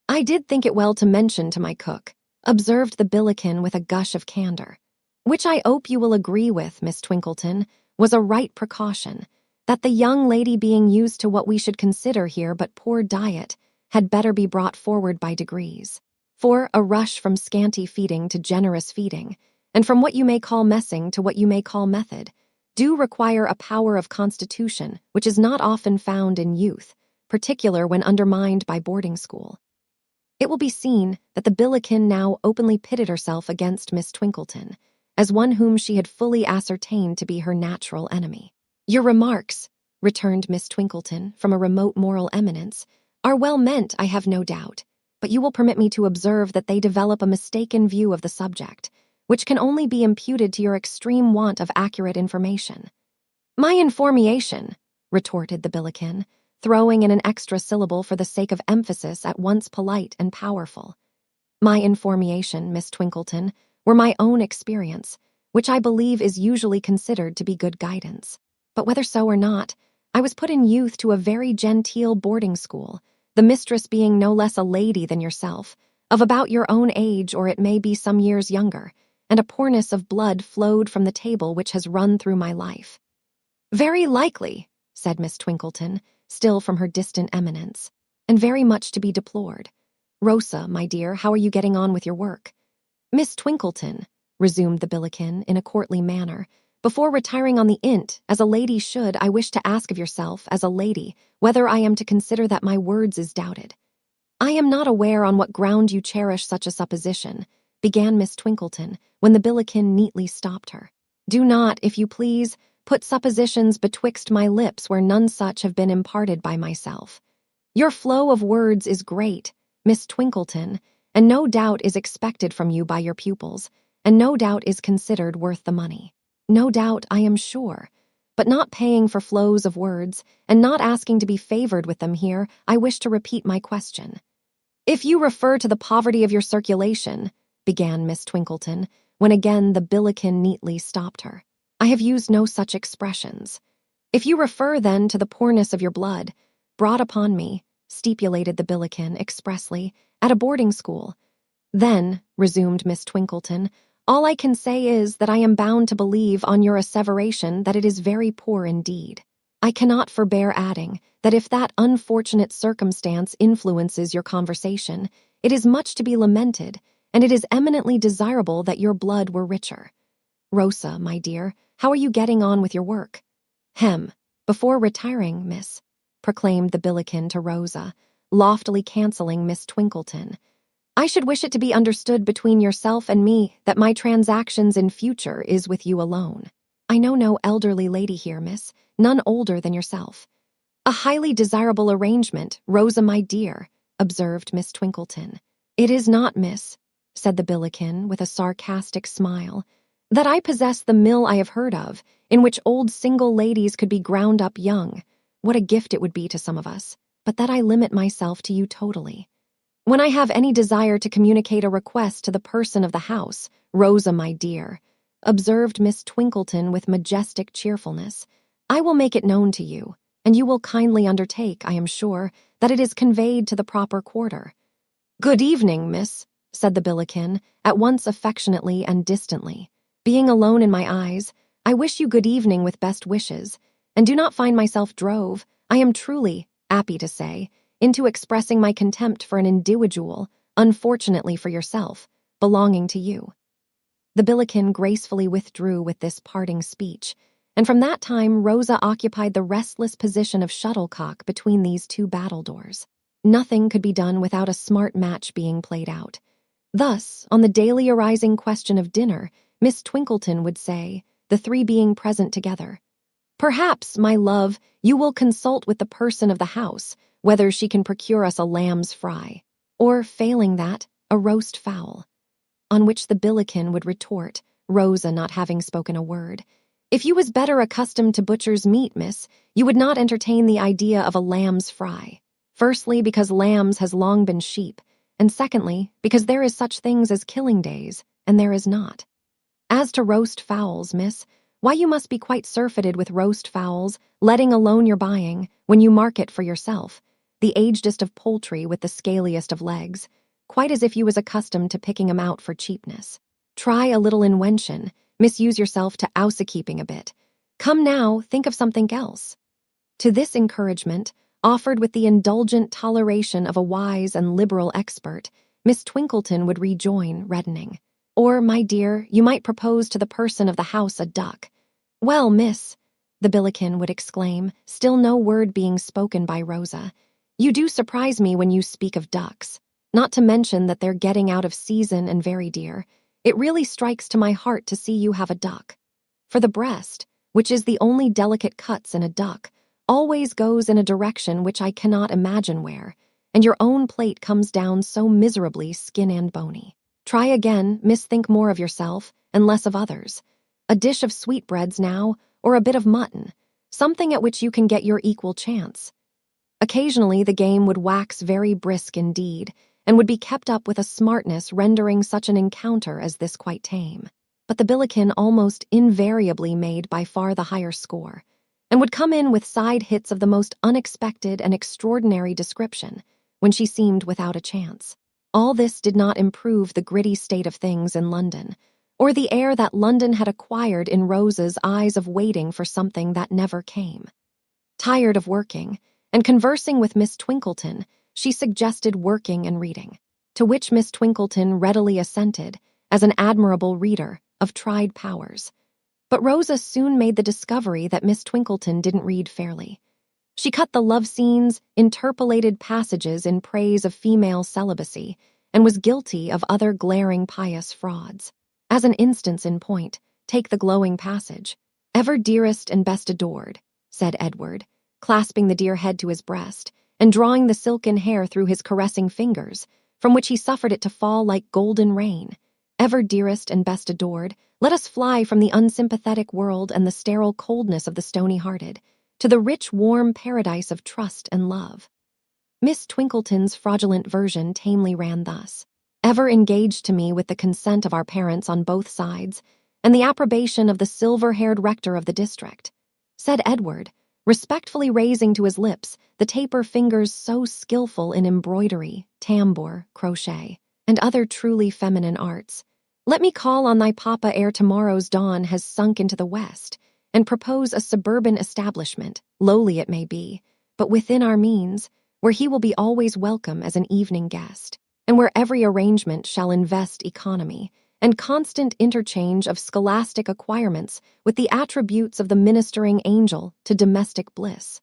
I did think it well to mention to my cook, observed the Billiken with a gush of candor, which I hope you will agree with, Miss Twinkleton, was a right precaution, that the young lady being used to what we should consider here but poor diet had better be brought forward by degrees. For a rush from scanty feeding to generous feeding, and from what you may call messing to what you may call method, do require a power of constitution which is not often found in youth, particular when undermined by boarding school. It will be seen that the Billiken now openly pitted herself against Miss Twinkleton, as one whom she had fully ascertained to be her natural enemy. Your remarks, returned Miss Twinkleton from a remote moral eminence, are well meant, I have no doubt, but you will permit me to observe that they develop a mistaken view of the subject, which can only be imputed to your extreme want of accurate information. My information, retorted the Billiken, throwing in an extra syllable for the sake of emphasis at once polite and powerful. My information, Miss Twinkleton, were my own experience, which I believe is usually considered to be good guidance. But whether so or not, I was put in youth to a very genteel boarding school, the mistress being no less a lady than yourself, of about your own age or it may be some years younger, and a poorness of blood flowed from the table which has run through my life. Very likely, said Miss Twinkleton, still from her distant eminence, and very much to be deplored. Rosa, my dear, how are you getting on with your work? Miss Twinkleton, resumed the Billiken in a courtly manner, before retiring on the int, as a lady should, I wish to ask of yourself, as a lady, whether I am to consider that my words is doubted. I am not aware on what ground you cherish such a supposition, began Miss Twinkleton, when the Billiken neatly stopped her. Do not, if you please, put suppositions betwixt my lips where none such have been imparted by myself. Your flow of words is great, Miss Twinkleton, and no doubt is expected from you by your pupils, and no doubt is considered worth the money. No doubt, I am sure. But not paying for flows of words, and not asking to be favored with them here, I wish to repeat my question. If you refer to the poverty of your circulation, began Miss Twinkleton, when again the Billiken neatly stopped her. I have used no such expressions. If you refer, then, to the poorness of your blood, brought upon me, stipulated the Billiken expressly, at a boarding school, then, resumed Miss Twinkleton, all I can say is that I am bound to believe on your asseveration that it is very poor indeed. I cannot forbear adding that if that unfortunate circumstance influences your conversation, it is much to be lamented, and it is eminently desirable that your blood were richer. Rosa, my dear, how are you getting on with your work? Hem, before retiring, miss, proclaimed the Billiken to Rosa, loftily cancelling Miss Twinkleton. I should wish it to be understood between yourself and me that my transactions in future is with you alone. I know no elderly lady here, miss, none older than yourself. A highly desirable arrangement, Rosa, my dear, observed Miss Twinkleton. It is not, miss, said the Billiken with a sarcastic smile, that I possess the mill I have heard of, in which old single ladies could be ground up young. What a gift it would be to some of us, but that I limit myself to you totally. When I have any desire to communicate a request to the person of the house, Rosa, my dear, observed Miss Twinkleton with majestic cheerfulness, I will make it known to you, and you will kindly undertake, I am sure, that it is conveyed to the proper quarter. Good evening, miss, said the Billiken, at once affectionately and distantly. Being alone in my eyes, I wish you good evening with best wishes, and do not find myself drove, I am truly, happy to say, into expressing my contempt for an individual, unfortunately for yourself, belonging to you. The Billiken gracefully withdrew with this parting speech, and from that time Rosa occupied the restless position of shuttlecock between these two battledores. Nothing could be done without a smart match being played out. Thus, on the daily arising question of dinner, Miss Twinkleton would say, the three being present together, Perhaps, my love, you will consult with the person of the house, whether she can procure us a lamb's fry, or, failing that, a roast fowl. On which the Billiken would retort, Rosa not having spoken a word, If you was better accustomed to butcher's meat, miss, you would not entertain the idea of a lamb's fry. Firstly, because lambs has long been sheep, and secondly, because there is such things as killing days, and there is not. As to roast fowls, miss, why you must be quite surfeited with roast fowls, letting alone your buying, when you market for yourself, the agedest of poultry with the scaliest of legs, quite as if you was accustomed to picking 'em out for cheapness. Try a little inwention, misuse yourself to housekeeping a bit. Come now, think of something else. To this encouragement, offered with the indulgent toleration of a wise and liberal expert, Miss Twinkleton would rejoin, reddening. Or, my dear, you might propose to the person of the house a duck. Well, miss, the Billiken would exclaim, still no word being spoken by Rosa, you do surprise me when you speak of ducks. Not to mention that they're getting out of season and very dear. It really strikes to my heart to see you have a duck. For the breast, which is the only delicate cuts in a duck, always goes in a direction which I cannot imagine where, and your own plate comes down so miserably skin and bony. Try again, miss, think more of yourself, and less of others. A dish of sweetbreads now, or a bit of mutton, something at which you can get your equal chance. Occasionally the game would wax very brisk indeed, and would be kept up with a smartness rendering such an encounter as this quite tame. But the Billiken almost invariably made by far the higher score, and would come in with side hits of the most unexpected and extraordinary description, when she seemed without a chance. All this did not improve the gritty state of things in London, or the air that London had acquired in Rosa's eyes of waiting for something that never came. Tired of working, and conversing with Miss Twinkleton, she suggested working and reading, to which Miss Twinkleton readily assented, as an admirable reader of tried powers. But Rosa soon made the discovery that Miss Twinkleton didn't read fairly. She cut the love scenes, interpolated passages in praise of female celibacy, and was guilty of other glaring pious frauds. As an instance in point, take the glowing passage, "Ever dearest and best adored," said Edward, clasping the dear head to his breast and drawing the silken hair through his caressing fingers, from which he suffered it to fall like golden rain. "Ever dearest and best adored, let us fly from the unsympathetic world and the sterile coldness of the stony-hearted, to the rich, warm paradise of trust and love." Miss Twinkleton's fraudulent version tamely ran thus: "Ever engaged to me with the consent of our parents on both sides, and the approbation of the silver-haired rector of the district," said Edward, respectfully raising to his lips the taper fingers so skillful in embroidery, tambour, crochet, and other truly feminine arts. "Let me call on thy papa ere tomorrow's dawn has sunk into the west, and propose a suburban establishment, lowly it may be, but within our means, where he will be always welcome as an evening guest, and where every arrangement shall invest economy and constant interchange of scholastic acquirements with the attributes of the ministering angel to domestic bliss."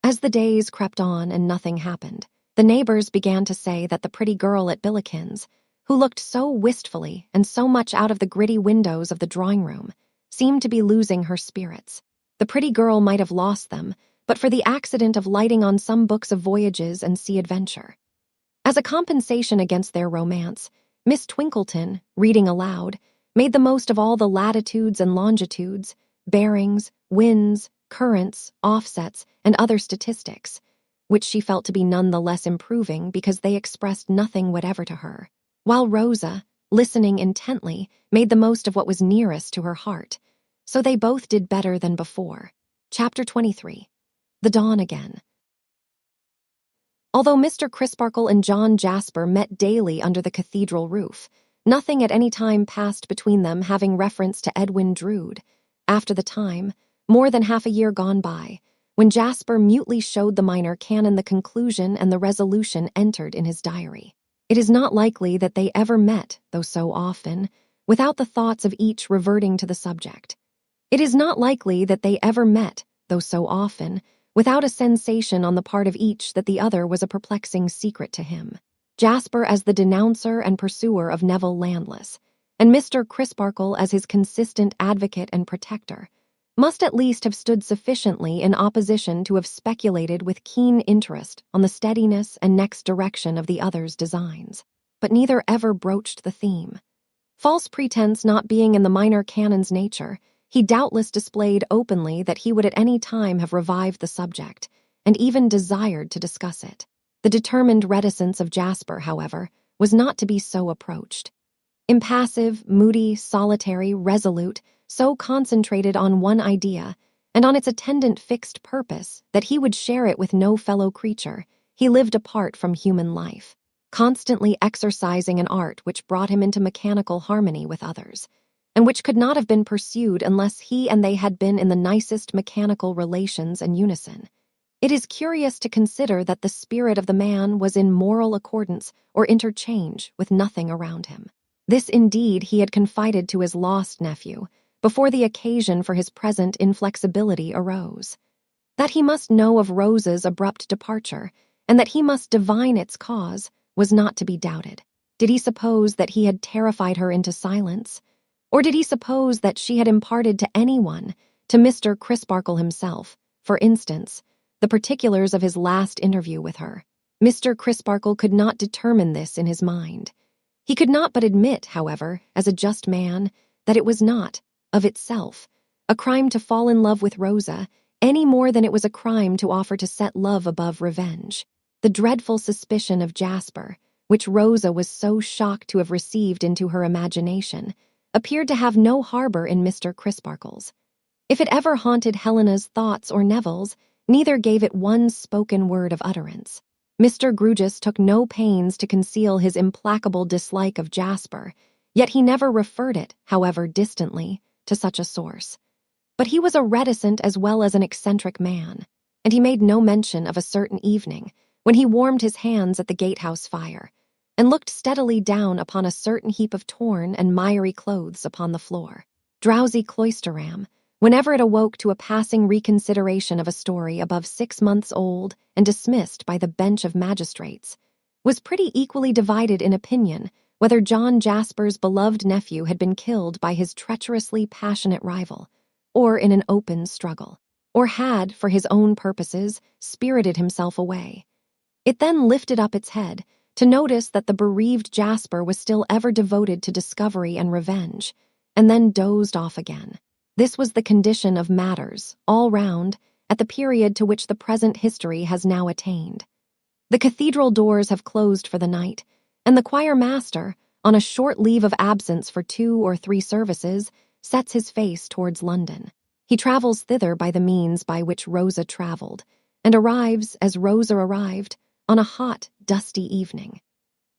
As the days crept on and nothing happened, the neighbors began to say that the pretty girl at Billikens, who looked so wistfully and so much out of the gritty windows of the drawing-room, seemed to be losing her spirits. The pretty girl might have lost them, but for the accident of lighting on some books of voyages and sea adventure. As a compensation against their romance, Miss Twinkleton, reading aloud, made the most of all the latitudes and longitudes, bearings, winds, currents, offsets, and other statistics, which she felt to be none the less improving because they expressed nothing whatever to her, while Rosa, listening intently, made the most of what was nearest to her heart. So they both did better than before. Chapter 23. The Dawn Again. Although Mr. Crisparkle and John Jasper met daily under the cathedral roof, nothing at any time passed between them having reference to Edwin Drood, after the time, more than half a year gone by, when Jasper mutely showed the minor canon the conclusion and the resolution entered in his diary. It is not likely that they ever met, though so often, without the thoughts of each reverting to the subject. It is not likely that they ever met, though so often, without a sensation on the part of each that the other was a perplexing secret to him. Jasper as the denouncer and pursuer of Neville Landless, and Mr. Crisparkle as his consistent advocate and protector, must at least have stood sufficiently in opposition to have speculated with keen interest on the steadiness and next direction of the other's designs. But neither ever broached the theme. False pretense not being in the minor canon's nature, he doubtless displayed openly that he would at any time have revived the subject, and even desired to discuss it. The determined reticence of Jasper, however, was not to be so approached. Impassive, moody, solitary, resolute, so concentrated on one idea, and on its attendant fixed purpose, that he would share it with no fellow creature, he lived apart from human life, constantly exercising an art which brought him into mechanical harmony with others, and which could not have been pursued unless he and they had been in the nicest mechanical relations and unison. It is curious to consider that the spirit of the man was in moral accordance or interchange with nothing around him. This indeed he had confided to his lost nephew, before the occasion for his present inflexibility arose. That he must know of Rosa's abrupt departure, and that he must divine its cause, was not to be doubted. Did he suppose that he had terrified her into silence? Or did he suppose that she had imparted to anyone, to Mr. Crisparkle himself, for instance, the particulars of his last interview with her? Mr. Crisparkle could not determine this in his mind. He could not but admit, however, as a just man, that it was not, of itself, a crime to fall in love with Rosa, any more than it was a crime to offer to set love above revenge. The dreadful suspicion of Jasper, which Rosa was so shocked to have received into her imagination, appeared to have no harbor in Mr. Crisparkle's. If it ever haunted Helena's thoughts or Neville's, neither gave it one spoken word of utterance. Mr. Grewgious took no pains to conceal his implacable dislike of Jasper, yet he never referred it, however distantly, to such a source. But he was a reticent as well as an eccentric man, and he made no mention of a certain evening when he warmed his hands at the gatehouse fire, and looked steadily down upon a certain heap of torn and miry clothes upon the floor. Drowsy Cloisterham, whenever it awoke to a passing reconsideration of a story above 6 months old and dismissed by the bench of magistrates, was pretty equally divided in opinion whether John Jasper's beloved nephew had been killed by his treacherously passionate rival, or in an open struggle, or had, for his own purposes, spirited himself away. It then lifted up its head to notice that the bereaved Jasper was still ever devoted to discovery and revenge, and then dozed off again. This was the condition of matters, all round, at the period to which the present history has now attained. The cathedral doors have closed for the night, and the choir master, on a short leave of absence for 2 or 3 services, sets his face towards London. He travels thither by the means by which Rosa travelled, and arrives, as Rosa arrived, on a hot, dusty evening.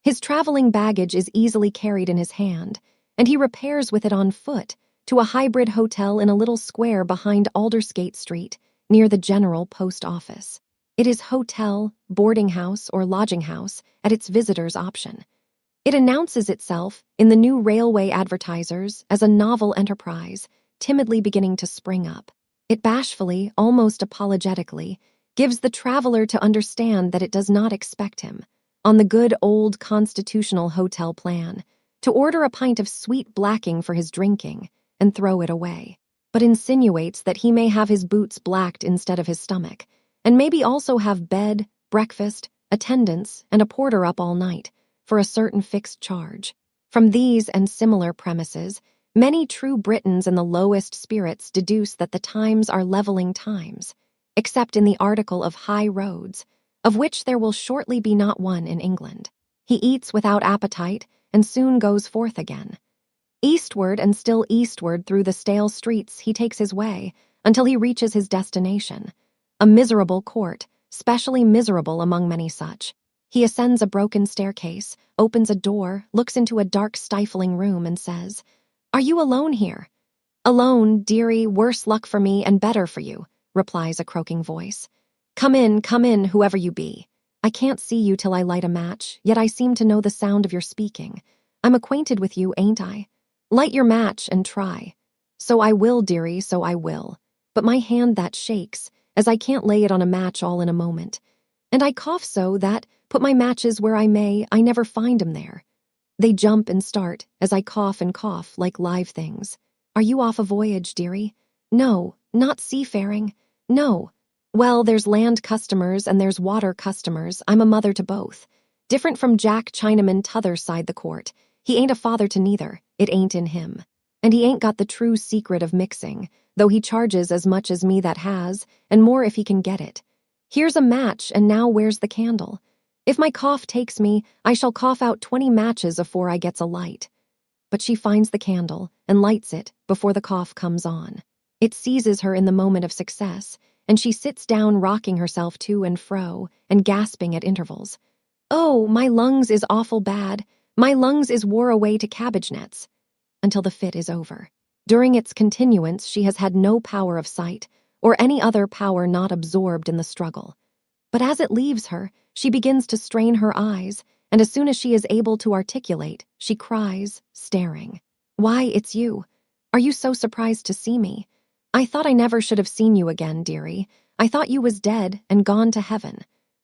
His travelling baggage is easily carried in his hand, and he repairs with it on foot to a hybrid hotel in a little square behind Aldersgate Street, near the General Post Office. It is hotel, boarding house, or lodging house at its visitor's option. It announces itself in the new railway advertisers as a novel enterprise, timidly beginning to spring up. It bashfully, almost apologetically, gives the traveler to understand that it does not expect him, on the good old constitutional hotel plan, to order a pint of sweet blacking for his drinking and throw it away, but insinuates that he may have his boots blacked instead of his stomach, and maybe also have bed, breakfast, attendance, and a porter up all night, for a certain fixed charge. From these and similar premises, many true Britons in the lowest spirits deduce that the times are levelling times, except in the article of high roads, of which there will shortly be not one in England. He eats without appetite, and soon goes forth again. Eastward and still eastward through the stale streets he takes his way, until he reaches his destination, a miserable court, specially miserable among many such. He ascends a broken staircase, opens a door, looks into a dark, stifling room, and says, "Are you alone here?" "Alone, dearie, worse luck for me and better for you," replies a croaking voice. Come in, whoever you be. I can't see you till I light a match, yet I seem to know the sound of your speaking. I'm acquainted with you, ain't I? Light your match and try." "So I will, dearie, so I will. But my hand that shakes, as I can't lay it on a match all in a moment. And I cough so that, put my matches where I may, I never find 'em there. They jump and start, as I cough and cough, like live things. Are you off a voyage, dearie?" "No, not seafaring. No." "Well, there's land customers and there's water customers. I'm a mother to both. Different from Jack Chinaman t'other side the court. He ain't a father to neither. It ain't in him. And he ain't got the true secret of mixing, though he charges as much as me that has, and more if he can get it. Here's a match, and now where's the candle? If my cough takes me, I shall cough out 20 matches afore I gets a light." But she finds the candle and lights it before the cough comes on. It seizes her in the moment of success, and she sits down rocking herself to and fro and gasping at intervals. "Oh, my lungs is awful bad. My lungs is wore away to cabbage nets," until the fit is over. During its continuance she has had no power of sight, or any other power not absorbed in the struggle. But as it leaves her, she begins to strain her eyes, and as soon as she is able to articulate, she cries, staring, "Why, it's you. Are you so surprised to see me? I thought I never should have seen you again, dearie. I thought you was dead and gone to heaven.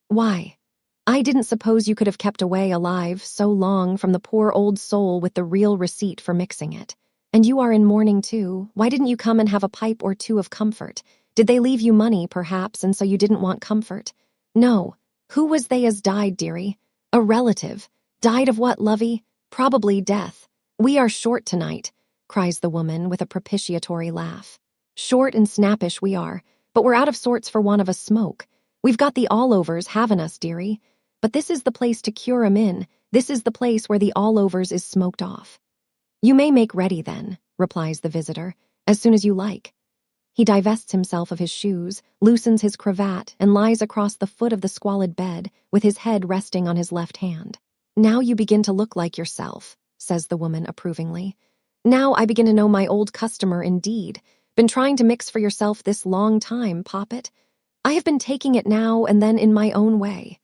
Why? I didn't suppose you could have kept away alive so long from the poor old soul with the real receipt for mixing it. And you are in mourning too. Why didn't you come and have a pipe or two of comfort? Did they leave you money, perhaps, and so you didn't want comfort?" "No. Who was they as died, dearie?" "A relative. Died of what, lovey? Probably death. We are short tonight," cries the woman with a propitiatory laugh. "Short and snappish we are, but we're out of sorts for want of a smoke. We've got the all-overs, haven't us, dearie? But this is the place to cure 'em in. This is the place where the all-overs is smoked off." "You may make ready, then," replies the visitor, "as soon as you like." He divests himself of his shoes, loosens his cravat, and lies across the foot of the squalid bed, with his head resting on his left hand. "Now you begin to look like yourself," says the woman approvingly. "Now I begin to know my old customer indeed. Been trying to mix for yourself this long time, Poppet. I have been taking it now and then in my own way."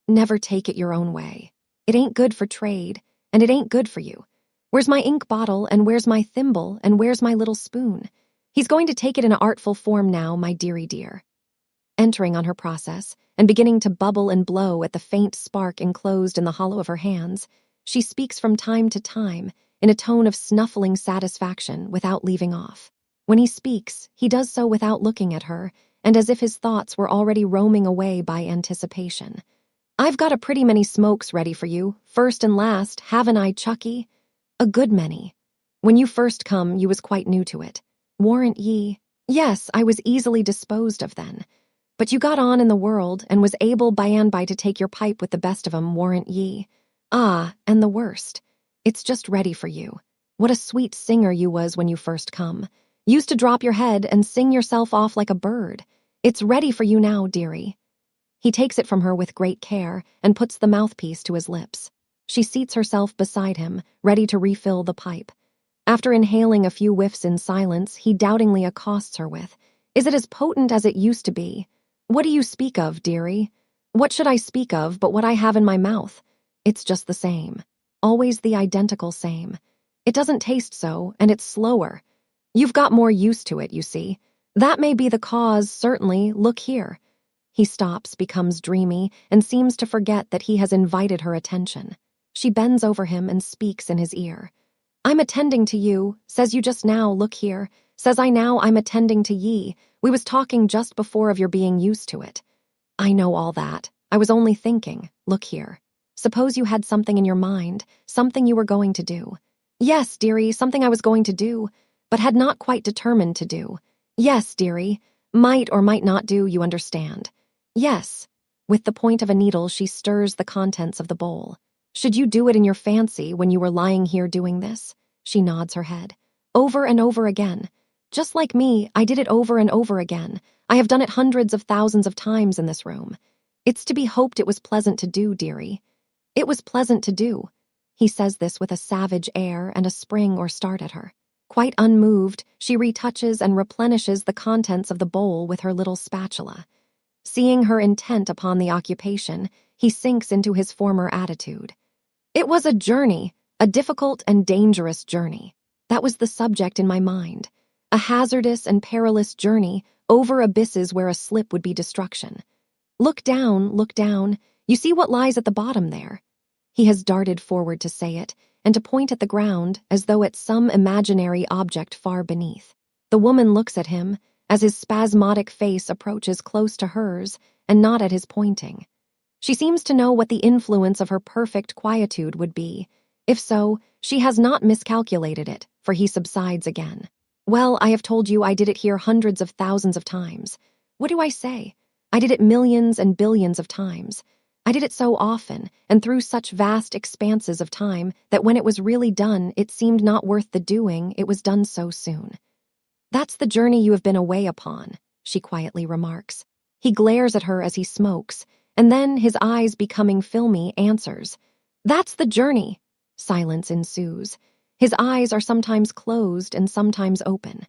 "Never take it your own way. It ain't good for trade, and it ain't good for you. Where's my ink bottle, and where's my thimble, and where's my little spoon? He's going to take it in an artful form now, my dearie dear." Entering on her process, and beginning to bubble and blow at the faint spark enclosed in the hollow of her hands, she speaks from time to time, in a tone of snuffling satisfaction, without leaving off. When he speaks, he does so without looking at her, and as if his thoughts were already roaming away by anticipation. "I've got a pretty many smokes ready for you, first and last, haven't I, Chucky? A good many. When you first come, you was quite new to it. Warrant ye? Yes, I was easily disposed of then. But you got on in the world, and was able by and by to take your pipe with the best of 'em, warrant ye? Ah, and the worst. It's just ready for you. What a sweet singer you was when you first come. Used to drop your head and sing yourself off like a bird. It's ready for you now, dearie." He takes it from her with great care and puts the mouthpiece to his lips. She seats herself beside him, ready to refill the pipe. After inhaling a few whiffs in silence, he doubtingly accosts her with, "Is it as potent as it used to be? What do you speak of, dearie?" "What should I speak of but what I have in my mouth? It's just the same. Always the identical same. It doesn't taste so, and it's slower. You've got more used to it, you see. That may be the cause, certainly. Look here." He stops, becomes dreamy, and seems to forget that he has invited her attention. She bends over him and speaks in his ear. "I'm attending to you, says you just now, look here. Says I now I'm attending to ye. We was talking just before of your being used to it." "I know all that. I was only thinking, look here. Suppose you had something in your mind, something you were going to do." "Yes, dearie, something I was going to do, but had not quite determined to do. Yes, dearie, might or might not do, you understand. Yes." With the point of a needle, she stirs the contents of the bowl. "Should you do it in your fancy when you were lying here doing this?" She nods her head. "Over and over again. Just like me, I did it over and over again. I have done it hundreds of thousands of times in this room. It's to be hoped it was pleasant to do, dearie. It was pleasant to do." He says this with a savage air and a spring or start at her. Quite unmoved, she retouches and replenishes the contents of the bowl with her little spatula. Seeing her intent upon the occupation, he sinks into his former attitude. "It was a journey, a difficult and dangerous journey. That was the subject in my mind. A hazardous and perilous journey over abysses where a slip would be destruction. Look down, you see what lies at the bottom there." He has darted forward to say it, and to point at the ground as though at some imaginary object far beneath. The woman looks at him as his spasmodic face approaches close to hers, and not at his pointing. She seems to know what the influence of her perfect quietude would be. If so, she has not miscalculated it, for he subsides again. "Well, I have told you I did it here hundreds of thousands of times. What do I say? I did it millions and billions of times. I did it so often, and through such vast expanses of time, that when it was really done, it seemed not worth the doing, it was done so soon." "That's the journey you have been away upon," she quietly remarks. He glares at her as he smokes, and then, his eyes becoming filmy, answers, "That's the journey." Silence ensues. His eyes are sometimes closed and sometimes open.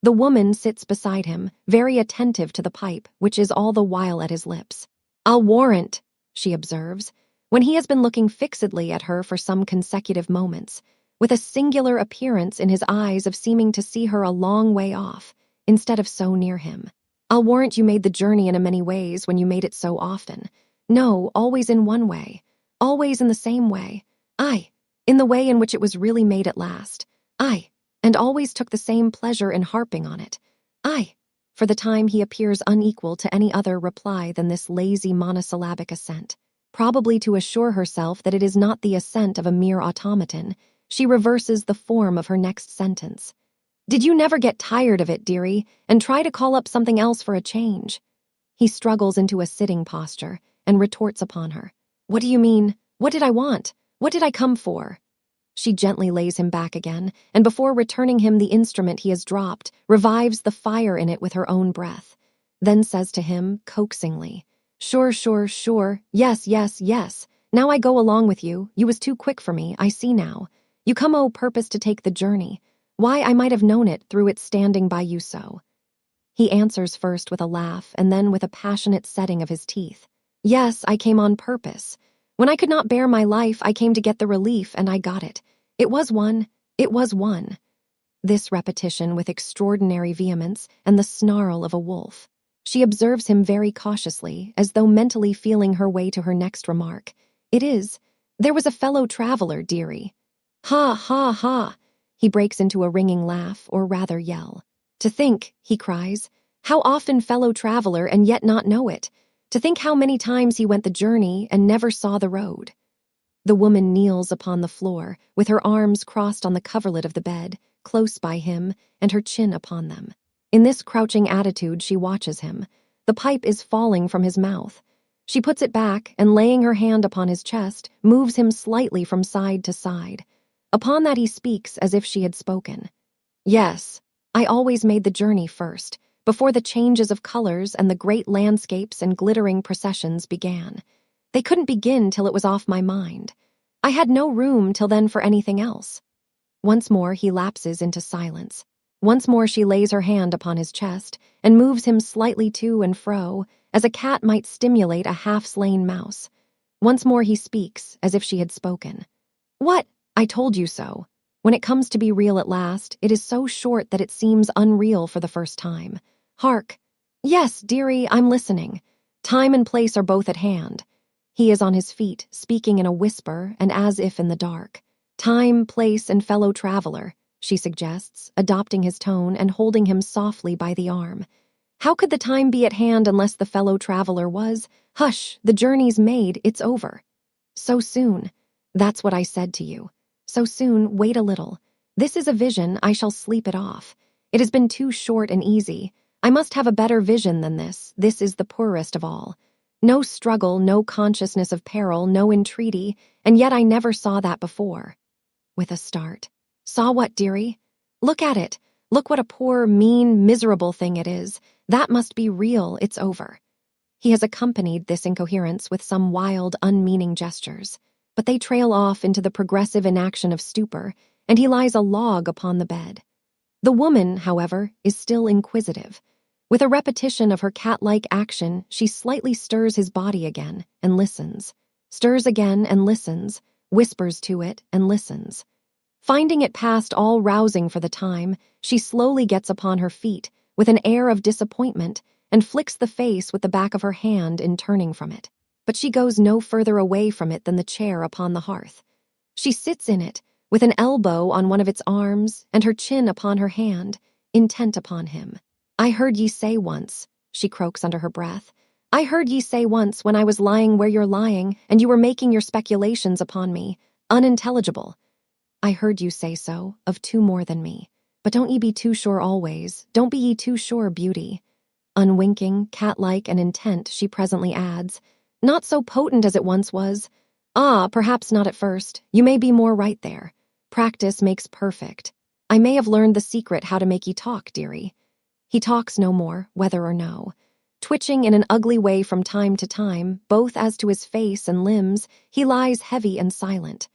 The woman sits beside him, very attentive to the pipe, which is all the while at his lips. "I'll warrant," she observes, when he has been looking fixedly at her for some consecutive moments, with a singular appearance in his eyes of seeming to see her a long way off, instead of so near him. "I'll warrant you made the journey in a many ways when you made it so often. No, always in one way. Always in the same way. Aye, in the way in which it was really made at last. Aye, and always took the same pleasure in harping on it. Aye." For the time he appears unequal to any other reply than this lazy monosyllabic assent. Probably to assure herself that it is not the assent of a mere automaton, she reverses the form of her next sentence. "Did you never get tired of it, dearie, and try to call up something else for a change?" He struggles into a sitting posture and retorts upon her. "What do you mean? What did I want? What did I come for?" She gently lays him back again, and before returning him the instrument he has dropped, revives the fire in it with her own breath, then says to him, coaxingly, Sure, yes. Now I go along with you. You was too quick for me, I see now. You come o' purpose to take the journey. Why, I might have known it through its standing by you so." He answers first with a laugh, and then with a passionate setting of his teeth. "Yes, I came on purpose. When I could not bear my life, I came to get the relief, and I got it. It was one. This repetition with extraordinary vehemence and the snarl of a wolf. She observes him very cautiously, as though mentally feeling her way to her next remark. "It is. There was a fellow traveler, dearie." Ha. He breaks into a ringing laugh, or rather yell. To think, he cries, how often fellow traveler and yet not know it. To think how many times he went the journey and never saw the road. The woman kneels upon the floor, with her arms crossed on the coverlet of the bed, close by him, and her chin upon them. In this crouching attitude she watches him. The pipe is falling from his mouth. She puts it back and, laying her hand upon his chest, moves him slightly from side to side. Upon that he speaks as if she had spoken. Yes, I always made the journey first, before the changes of colors and the great landscapes and glittering processions began. They couldn't begin till it was off my mind. I had no room till then for anything else. Once more he lapses into silence. Once more she lays her hand upon his chest and moves him slightly to and fro, as a cat might stimulate a half-slain mouse. Once more he speaks, as if she had spoken. What? I told you so. When it comes to be real at last, it is so short that it seems unreal for the first time. Hark! Yes, dearie, I'm listening. Time and place are both at hand. He is on his feet, speaking in a whisper and as if in the dark. Time, place, and fellow traveler, she suggests, adopting his tone and holding him softly by the arm. How could the time be at hand unless the fellow traveler was? Hush, the journey's made, it's over. So soon. That's what I said to you. So soon, wait a little. This is a vision, I shall sleep it off. It has been too short and easy. I must have a better vision than this. This is the poorest of all. No struggle, no consciousness of peril, no entreaty, and yet I never saw that before. With a start. Saw what, dearie? Look at it. Look what a poor, mean, miserable thing it is. That must be real, it's over. He has accompanied this incoherence with some wild, unmeaning gestures, but they trail off into the progressive inaction of stupor, and he lies a log upon the bed. The woman, however, is still inquisitive. With a repetition of her cat-like action, she slightly stirs his body again and listens, stirs again and listens, whispers to it and listens. Finding it past all rousing for the time, she slowly gets upon her feet with an air of disappointment and flicks the face with the back of her hand in turning from it. But she goes no further away from it than the chair upon the hearth. She sits in it, with an elbow on one of its arms and her chin upon her hand, intent upon him. I heard ye say once, she croaks under her breath, I heard ye say once when I was lying where you're lying and you were making your speculations upon me, unintelligible. I heard you say so, of two more than me. But don't ye be too sure always, don't be ye too sure, beauty. Unwinking, cat-like and intent, she presently adds, not so potent as it once was. Ah, perhaps not at first. You may be more right there. Practice makes perfect. I may have learned the secret how to make ye talk, dearie. He talks no more, whether or no. Twitching in an ugly way from time to time, both as to his face and limbs, he lies heavy and silent.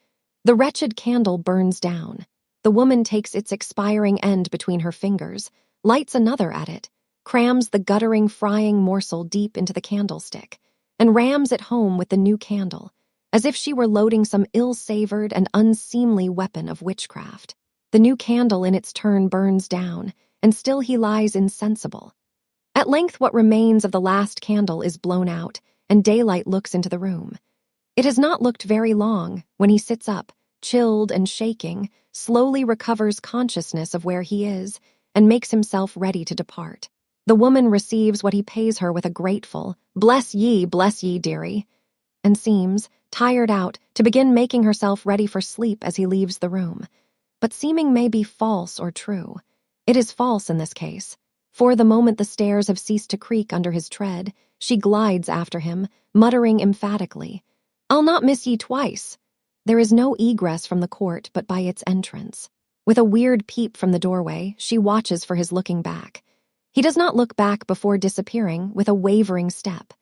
The wretched candle burns down. The woman takes its expiring end between her fingers, lights another at it, crams the guttering, frying morsel deep into the candlestick, and rams it home with the new candle, as if she were loading some ill-savored and unseemly weapon of witchcraft. The new candle in its turn burns down, and still he lies insensible. At length what remains of the last candle is blown out, and daylight looks into the room. It has not looked very long when he sits up, chilled and shaking, slowly recovers consciousness of where he is, and makes himself ready to depart. The woman receives what he pays her with a grateful, bless ye, dearie," and seems, tired out, to begin making herself ready for sleep as he leaves the room. But seeming may be false or true. It is false in this case, for the moment the stairs have ceased to creak under his tread, she glides after him, muttering emphatically, "I'll not miss ye twice." There is no egress from the court but by its entrance. With a weird peep from the doorway, she watches for his looking back. He does not look back before disappearing with a wavering step.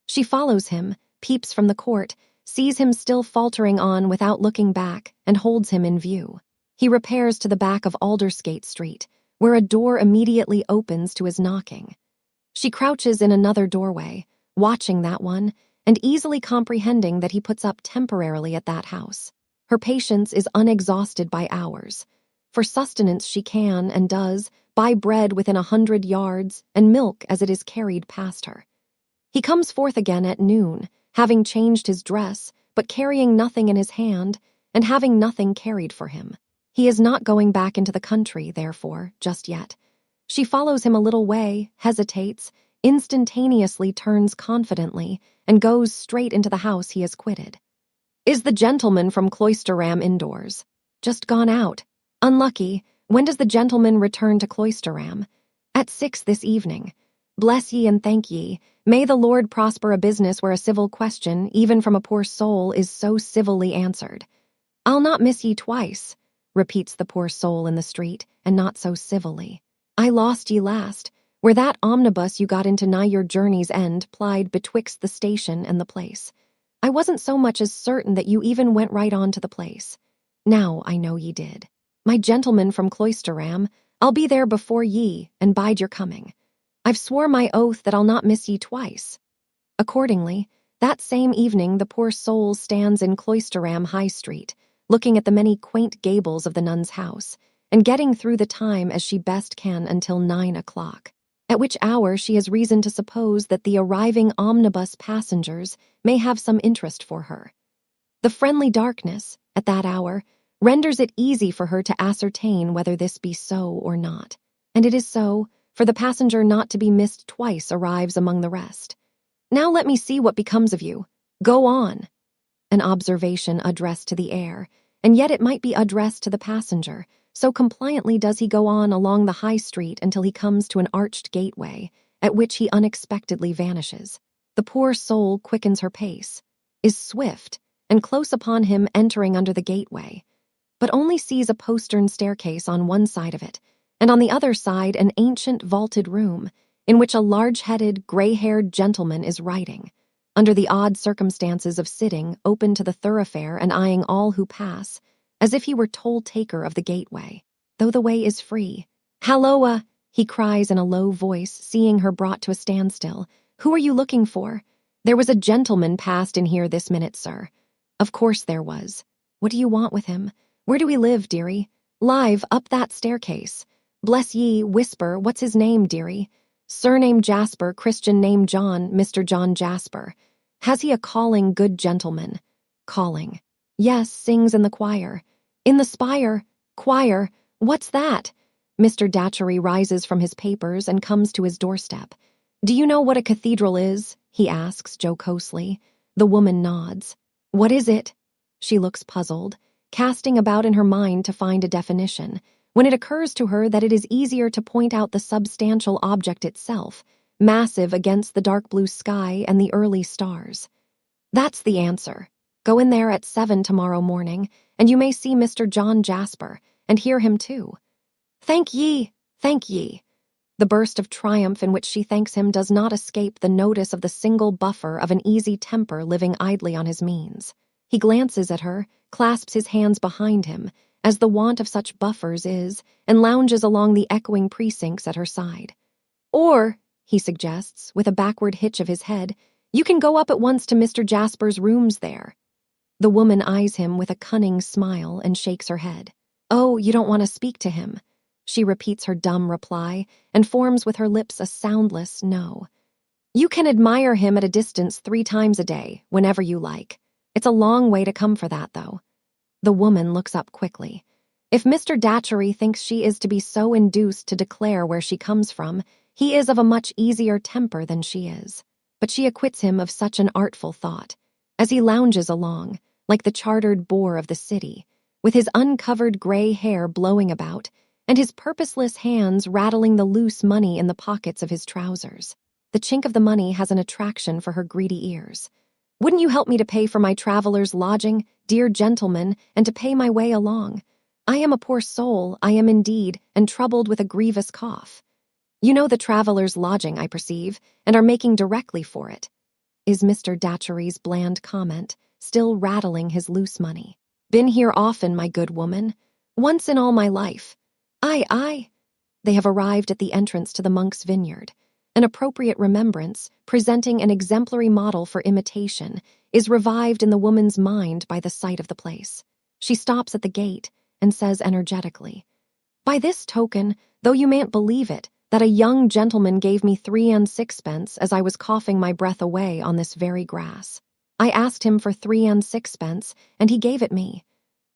She follows him, peeps from the court, sees him still faltering on without looking back, and holds him in view. He repairs to the back of Aldersgate Street, where a door immediately opens to his knocking. She crouches in another doorway, watching that one, and easily comprehending that he puts up temporarily at that house. Her patience is unexhausted by hours. For sustenance she can, and does, buy bread within 100 yards, and milk as it is carried past her. He comes forth again at noon, having changed his dress, but carrying nothing in his hand, and having nothing carried for him. He is not going back into the country, therefore, just yet. She follows him a little way, hesitates, instantaneously turns confidently, and goes straight into the house he has quitted. Is the gentleman from Cloisterham indoors? Just gone out. Unlucky. When does the gentleman return to Cloisterham? At 6 this evening. Bless ye and thank ye. May the Lord prosper a business where a civil question, even from a poor soul, is so civilly answered. I'll not miss ye twice, repeats the poor soul in the street, and not so civilly. I lost ye last, where that omnibus you got into nigh your journey's end plied betwixt the station and the place. I wasn't so much as certain that you even went right on to the place. Now I know ye did. My gentleman from Cloisterham, I'll be there before ye, and bide your coming. I've swore my oath that I'll not miss ye twice. Accordingly, that same evening the poor soul stands in Cloisterham High Street, looking at the many quaint gables of the nun's house, and getting through the time as she best can until 9 o'clock, at which hour she has reason to suppose that the arriving omnibus passengers may have some interest for her. The friendly darkness, at that hour, renders it easy for her to ascertain whether this be so or not. And it is so, for the passenger not to be missed twice arrives among the rest. Now let me see what becomes of you. Go on. An observation addressed to the air, and yet it might be addressed to the passenger, so compliantly does he go on along the high street until he comes to an arched gateway, at which he unexpectedly vanishes. The poor soul quickens her pace, is swift, and close upon him entering under the gateway, but only sees a postern staircase on one side of it, and on the other side an ancient vaulted room, in which a large-headed, gray-haired gentleman is writing, under the odd circumstances of sitting open to the thoroughfare and eyeing all who pass, as if he were toll-taker of the gateway, though the way is free. Halloa, he cries in a low voice, seeing her brought to a standstill. Who are you looking for? There was a gentleman passed in here this minute, sir. Of course there was. What do you want with him? Where do he live, dearie? Live, up that staircase. Bless ye, whisper, what's his name, dearie? Surname Jasper, Christian name John, Mr. John Jasper. Has he a calling, good gentleman? Calling. Yes, sings in the choir. In the spire. Choir. What's that? Mr. Datchery rises from his papers and comes to his doorstep. Do you know what a cathedral is? He asks jocosely. The woman nods. What is it? She looks puzzled, casting about in her mind to find a definition, when it occurs to her that it is easier to point out the substantial object itself, massive against the dark blue sky and the early stars. That's the answer. Go in there at 7 tomorrow morning, and you may see Mr. John Jasper, and hear him too. Thank ye, thank ye. The burst of triumph in which she thanks him does not escape the notice of the single buffer of an easy temper living idly on his means. He glances at her, clasps his hands behind him, as the wont of such buffers is, and lounges along the echoing precincts at her side. Or, he suggests, with a backward hitch of his head, you can go up at once to Mr. Jasper's rooms there. The woman eyes him with a cunning smile and shakes her head. Oh, you don't want to speak to him. She repeats her dumb reply and forms with her lips a soundless no. You can admire him at a distance 3 times a day, whenever you like. It's a long way to come for that, though. The woman looks up quickly. If Mr. Datchery thinks she is to be so induced to declare where she comes from, he is of a much easier temper than she is. But she acquits him of such an artful thought, as he lounges along, like the chartered boor of the city, with his uncovered gray hair blowing about, and his purposeless hands rattling the loose money in the pockets of his trousers. The chink of the money has an attraction for her greedy ears. Wouldn't you help me to pay for my traveler's lodging, dear gentleman, and to pay my way along? I am a poor soul, I am indeed, and troubled with a grievous cough. You know the traveler's lodging, I perceive, and are making directly for it, is Mr. Datchery's bland comment, still rattling his loose money. Been here often, my good woman. Once in all my life. Aye. They have arrived at the entrance to the monk's vineyard. An appropriate remembrance, presenting an exemplary model for imitation, is revived in the woman's mind by the sight of the place. She stops at the gate and says energetically, By this token, though you mayn't believe it, that a young gentleman gave me 3 and 6pence as I was coughing my breath away on this very grass. I asked him for 3 and 6pence, and he gave it me.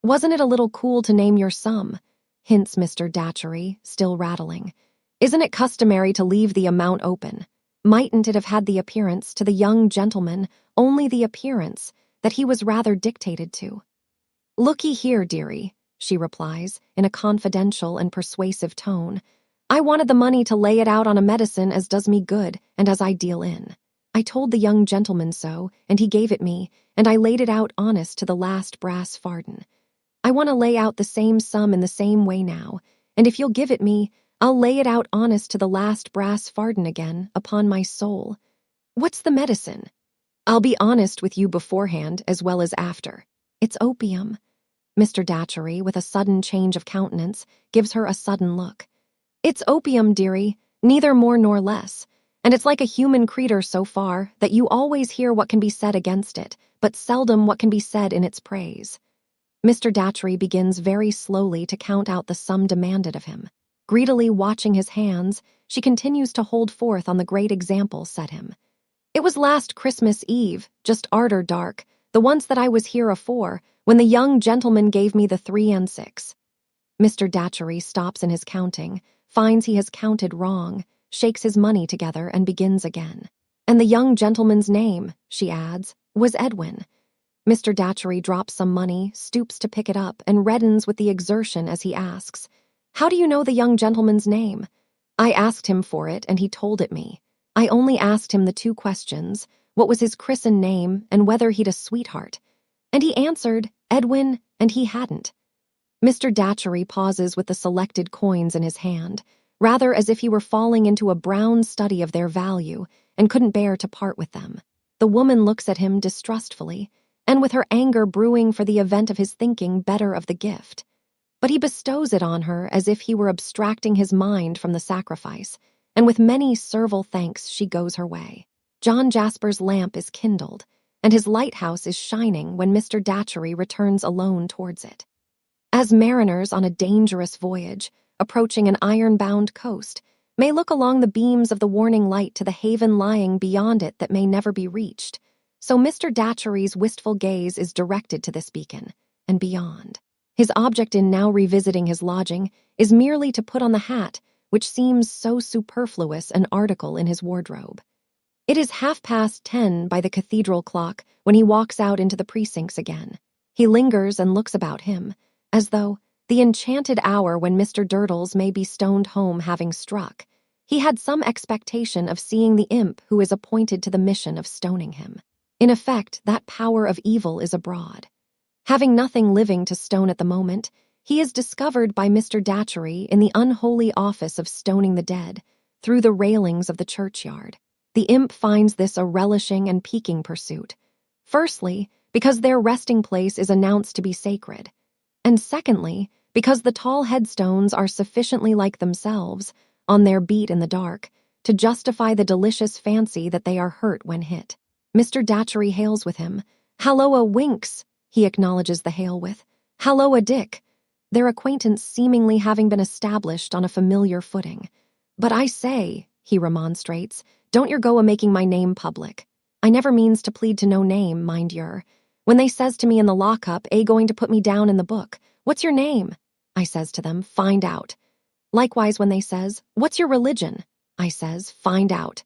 Wasn't it a little cool to name your sum? Hints Mr. Datchery, still rattling. Isn't it customary to leave the amount open? Mightn't it have had the appearance to the young gentleman, only the appearance, that he was rather dictated to? Looky here, dearie, she replies, in a confidential and persuasive tone. I wanted the money to lay it out on a medicine as does me good and as I deal in. I told the young gentleman so, and he gave it me, and I laid it out honest to the last brass farden. I want to lay out the same sum in the same way now, and if you'll give it me, I'll lay it out honest to the last brass farden again, upon my soul. What's the medicine? I'll be honest with you beforehand as well as after. It's opium. Mr. Datchery, with a sudden change of countenance, gives her a sudden look. It's opium, dearie, neither more nor less, and it's like a human creature so far that you always hear what can be said against it, but seldom what can be said in its praise. Mr. Datchery begins very slowly to count out the sum demanded of him. Greedily watching his hands, she continues to hold forth on the great example set him. It was last Christmas Eve, just arter dark, the once that I was here afore, when the young gentleman gave me the 3 and 6. Mr. Datchery stops in his counting, finds he has counted wrong, shakes his money together and begins again. And the young gentleman's name, she adds, was Edwin. Mr. Datchery drops some money, stoops to pick it up, and reddens with the exertion as he asks, How do you know the young gentleman's name? I asked him for it, and he told it me. I only asked him the 2 questions, what was his christened name, and whether he'd a sweetheart. And he answered, Edwin, and he hadn't. Mr. Datchery pauses with the selected coins in his hand, rather as if he were falling into a brown study of their value, and couldn't bear to part with them. The woman looks at him distrustfully, and with her anger brewing for the event of his thinking better of the gift. But he bestows it on her as if he were abstracting his mind from the sacrifice, and with many servile thanks she goes her way. John Jasper's lamp is kindled, and his lighthouse is shining when Mr. Datchery returns alone towards it. As mariners on a dangerous voyage, approaching an iron-bound coast, may look along the beams of the warning light to the haven lying beyond it that may never be reached, so Mr. Datchery's wistful gaze is directed to this beacon, and beyond. His object in now revisiting his lodging is merely to put on the hat, which seems so superfluous an article in his wardrobe. It is 10:30 by the cathedral clock when he walks out into the precincts again. He lingers and looks about him, as though, the enchanted hour when Mr. Durdles may be stoned home having struck, he had some expectation of seeing the imp who is appointed to the mission of stoning him. In effect, that power of evil is abroad. Having nothing living to stone at the moment, he is discovered by Mr. Datchery in the unholy office of stoning the dead, through the railings of the churchyard. The imp finds this a relishing and piquing pursuit. Firstly, because their resting place is announced to be sacred, and secondly, because the tall headstones are sufficiently like themselves, on their beat in the dark, to justify the delicious fancy that they are hurt when hit. Mr. Datchery hails with him. Halloa, Winks, he acknowledges the hail with. Halloa, Dick, their acquaintance seemingly having been established on a familiar footing. But I say, he remonstrates, don't yer go a-making my name public. I never means to plead to no name, mind yer. When they says to me in the lockup, going to put me down in the book, what's your name? I says to them, find out. Likewise when they says, what's your religion? I says, find out.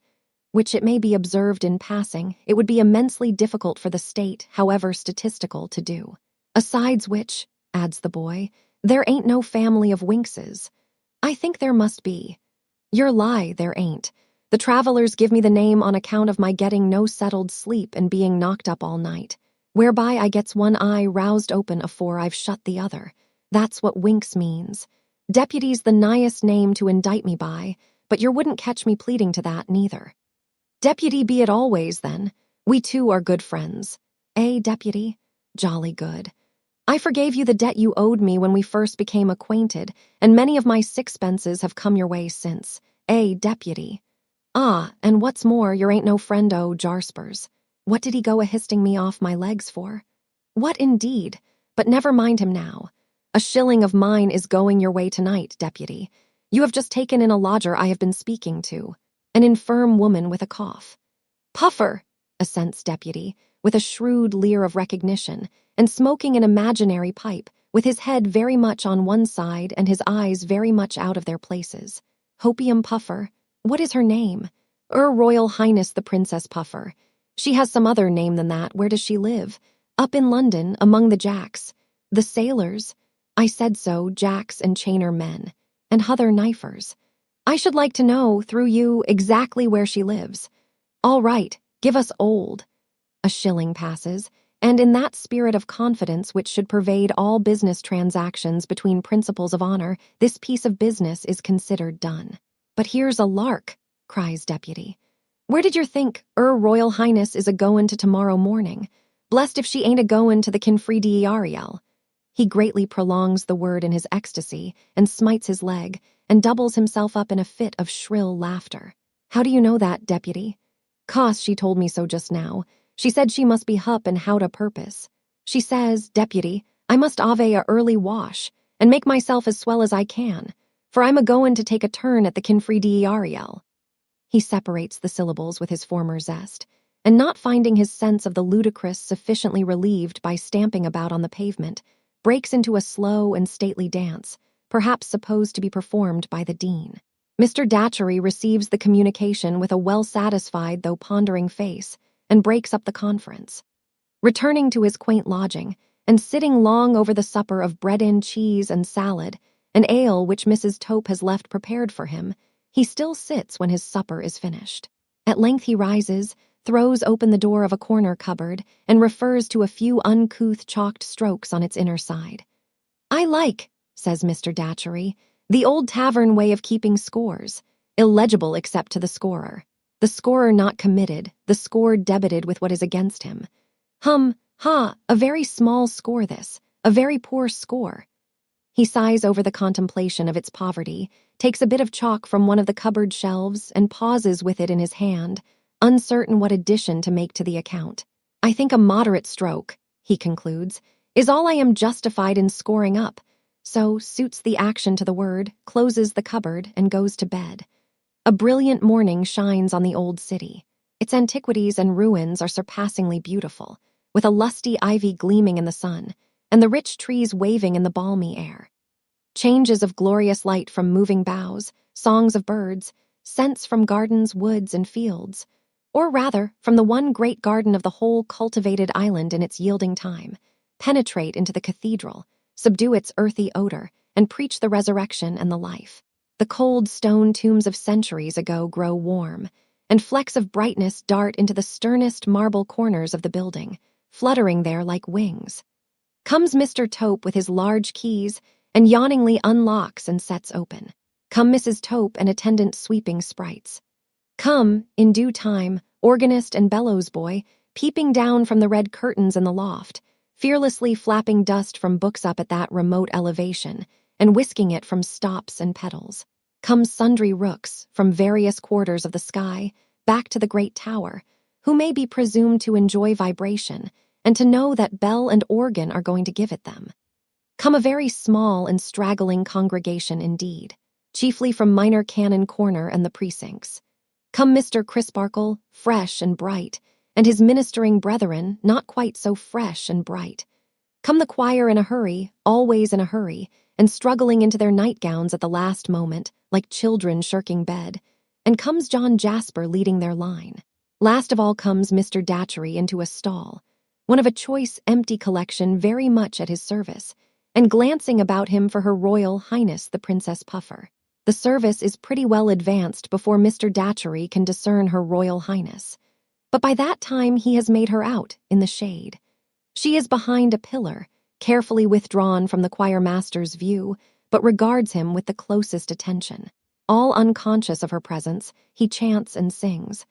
Which it may be observed in passing, it would be immensely difficult for the state, however statistical, to do. Asides which, adds the boy, there ain't no family of Winkses. I think there must be. Yer lie, there ain't. The travelers give me the name on account of my getting no settled sleep and being knocked up all night, whereby I gets one eye roused open afore I've shut the other. That's what Winks means. Deputy's the nighest name to indict me by, but yer wouldn't catch me pleading to that neither. Deputy be it always, then. We two are good friends. Deputy? Jolly good. I forgave you the debt you owed me when we first became acquainted, and many of my sixpences have come your way since. Deputy. Ah, and what's more, yer ain't no friend o' Jarsper's. What did he go a-histing me off my legs for? What indeed? But never mind him now. A shilling of mine is going your way tonight, Deputy. You have just taken in a lodger I have been speaking to, an infirm woman with a cough. Puffer, assents Deputy, with a shrewd leer of recognition, and smoking an imaginary pipe, with his head very much on one side and his eyes very much out of their places. Hopium Puffer. What is her name? Royal Highness the Princess Puffer. She has some other name than that. Where does she live? Up in London, among the Jacks. The sailors? I said so, Jacks and chainer men. And other knifers. I should like to know, through you, exactly where she lives. All right, give us old. A shilling passes, and in that spirit of confidence which should pervade all business transactions between principles of honor, this piece of business is considered done. But here's a lark, cries Deputy. Where did yer think, Royal Highness is a-goin' to tomorrow morning? Blessed if she ain't a-goin' to the Confrediarial. He greatly prolongs the word in his ecstasy, and smites his leg, and doubles himself up in a fit of shrill laughter. How do you know that, Deputy? 'Cause she told me so just now. She said she must be hup and hout a purpose. She says, Deputy, I must ave a early wash, and make myself as swell as I can, for I'm a-goin' to take a turn at the Confrediarial. He separates the syllables with his former zest, and not finding his sense of the ludicrous sufficiently relieved by stamping about on the pavement, breaks into a slow and stately dance, perhaps supposed to be performed by the Dean. Mr. Datchery receives the communication with a well-satisfied though pondering face, and breaks up the conference. Returning to his quaint lodging, and sitting long over the supper of bread and cheese and salad, an ale which Mrs. Tope has left prepared for him, he still sits when his supper is finished. At length he rises, throws open the door of a corner cupboard, and refers to a few uncouth chalked strokes on its inner side. I like, says Mr. Datchery, the old tavern way of keeping scores, illegible except to the scorer. The scorer not committed, the score debited with what is against him. A very small score this, a very poor score. He sighs over the contemplation of its poverty, takes a bit of chalk from one of the cupboard shelves, and pauses with it in his hand, uncertain what addition to make to the account. I think a moderate stroke, he concludes, is all I am justified in scoring up, so suits the action to the word, closes the cupboard, and goes to bed. A brilliant morning shines on the old city. Its antiquities and ruins are surpassingly beautiful, with a lusty ivy gleaming in the sun, and the rich trees waving in the balmy air. Changes of glorious light from moving boughs, songs of birds, scents from gardens, woods, and fields, or rather, from the one great garden of the whole cultivated island in its yielding time, penetrate into the cathedral, subdue its earthy odor, and preach the resurrection and the life. The cold stone tombs of centuries ago grow warm, and flecks of brightness dart into the sternest marble corners of the building, fluttering there like wings. Comes Mr. Tope with his large keys, and yawningly unlocks and sets open. Come Mrs. Tope and attendant sweeping sprites. Come, in due time, organist and bellows boy, peeping down from the red curtains in the loft, fearlessly flapping dust from books up at that remote elevation, and whisking it from stops and petals. Come sundry rooks, from various quarters of the sky, back to the great tower, who may be presumed to enjoy vibration, and to know that bell and organ are going to give it them. Come a very small and straggling congregation indeed, chiefly from Minor Canon Corner and the precincts. Come Mr. Crisparkle, fresh and bright, and his ministering brethren, not quite so fresh and bright. Come the choir in a hurry, always in a hurry, and struggling into their nightgowns at the last moment, like children shirking bed, and comes John Jasper leading their line. Last of all comes Mr. Datchery into a stall, one of a choice empty collection very much at his service, and glancing about him for Her Royal Highness the Princess Puffer. The service is pretty well advanced before Mr. Datchery can discern Her Royal Highness, but by that time he has made her out in the shade. She is behind a pillar, carefully withdrawn from the choir master's view, but regards him with the closest attention. All unconscious of her presence, he chants and sings.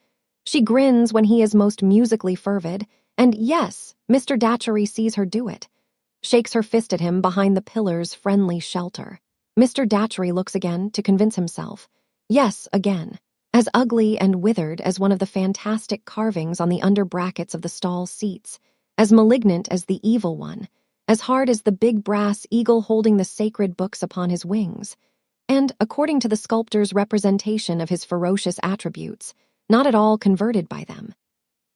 She grins when he is most musically fervid, and yes, Mr. Datchery sees her do it, shakes her fist at him behind the pillar's friendly shelter. Mr. Datchery looks again to convince himself. Yes, again. As ugly and withered as one of the fantastic carvings on the under brackets of the stall seats, as malignant as the evil one, as hard as the big brass eagle holding the sacred books upon his wings, and, according to the sculptor's representation of his ferocious attributes, not at all converted by them.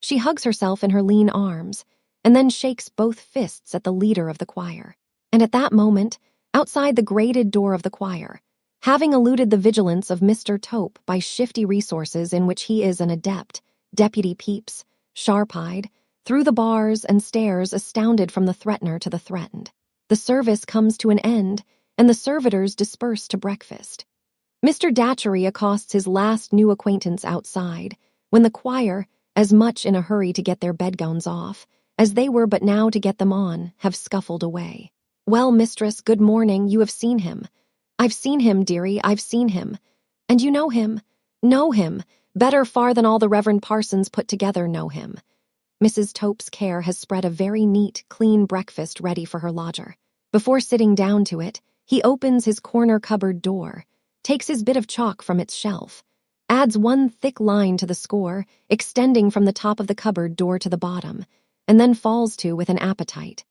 She hugs herself in her lean arms, and then shakes both fists at the leader of the choir. And at that moment, outside the grated door of the choir, having eluded the vigilance of Mr. Tope by shifty resources in which he is an adept. Deputy peeps, sharp-eyed, through the bars and stares astounded from the threatener to the threatened. The service comes to an end, and the servitors disperse to breakfast. Mr. Datchery accosts his last new acquaintance outside, when the choir, as much in a hurry to get their bedgowns off, as they were but now to get them on, have scuffled away. "Well, mistress, good morning, you have seen him." "I've seen him, dearie, I've seen him." "And you know him?" "Know him, better far than all the reverend parsons put together know him." Mrs. Tope's care has spread a very neat, clean breakfast ready for her lodger. Before sitting down to it, he opens his corner cupboard door, takes his bit of chalk from its shelf, adds one thick line to the score, extending from the top of the cupboard door to the bottom, and then falls to with an appetite.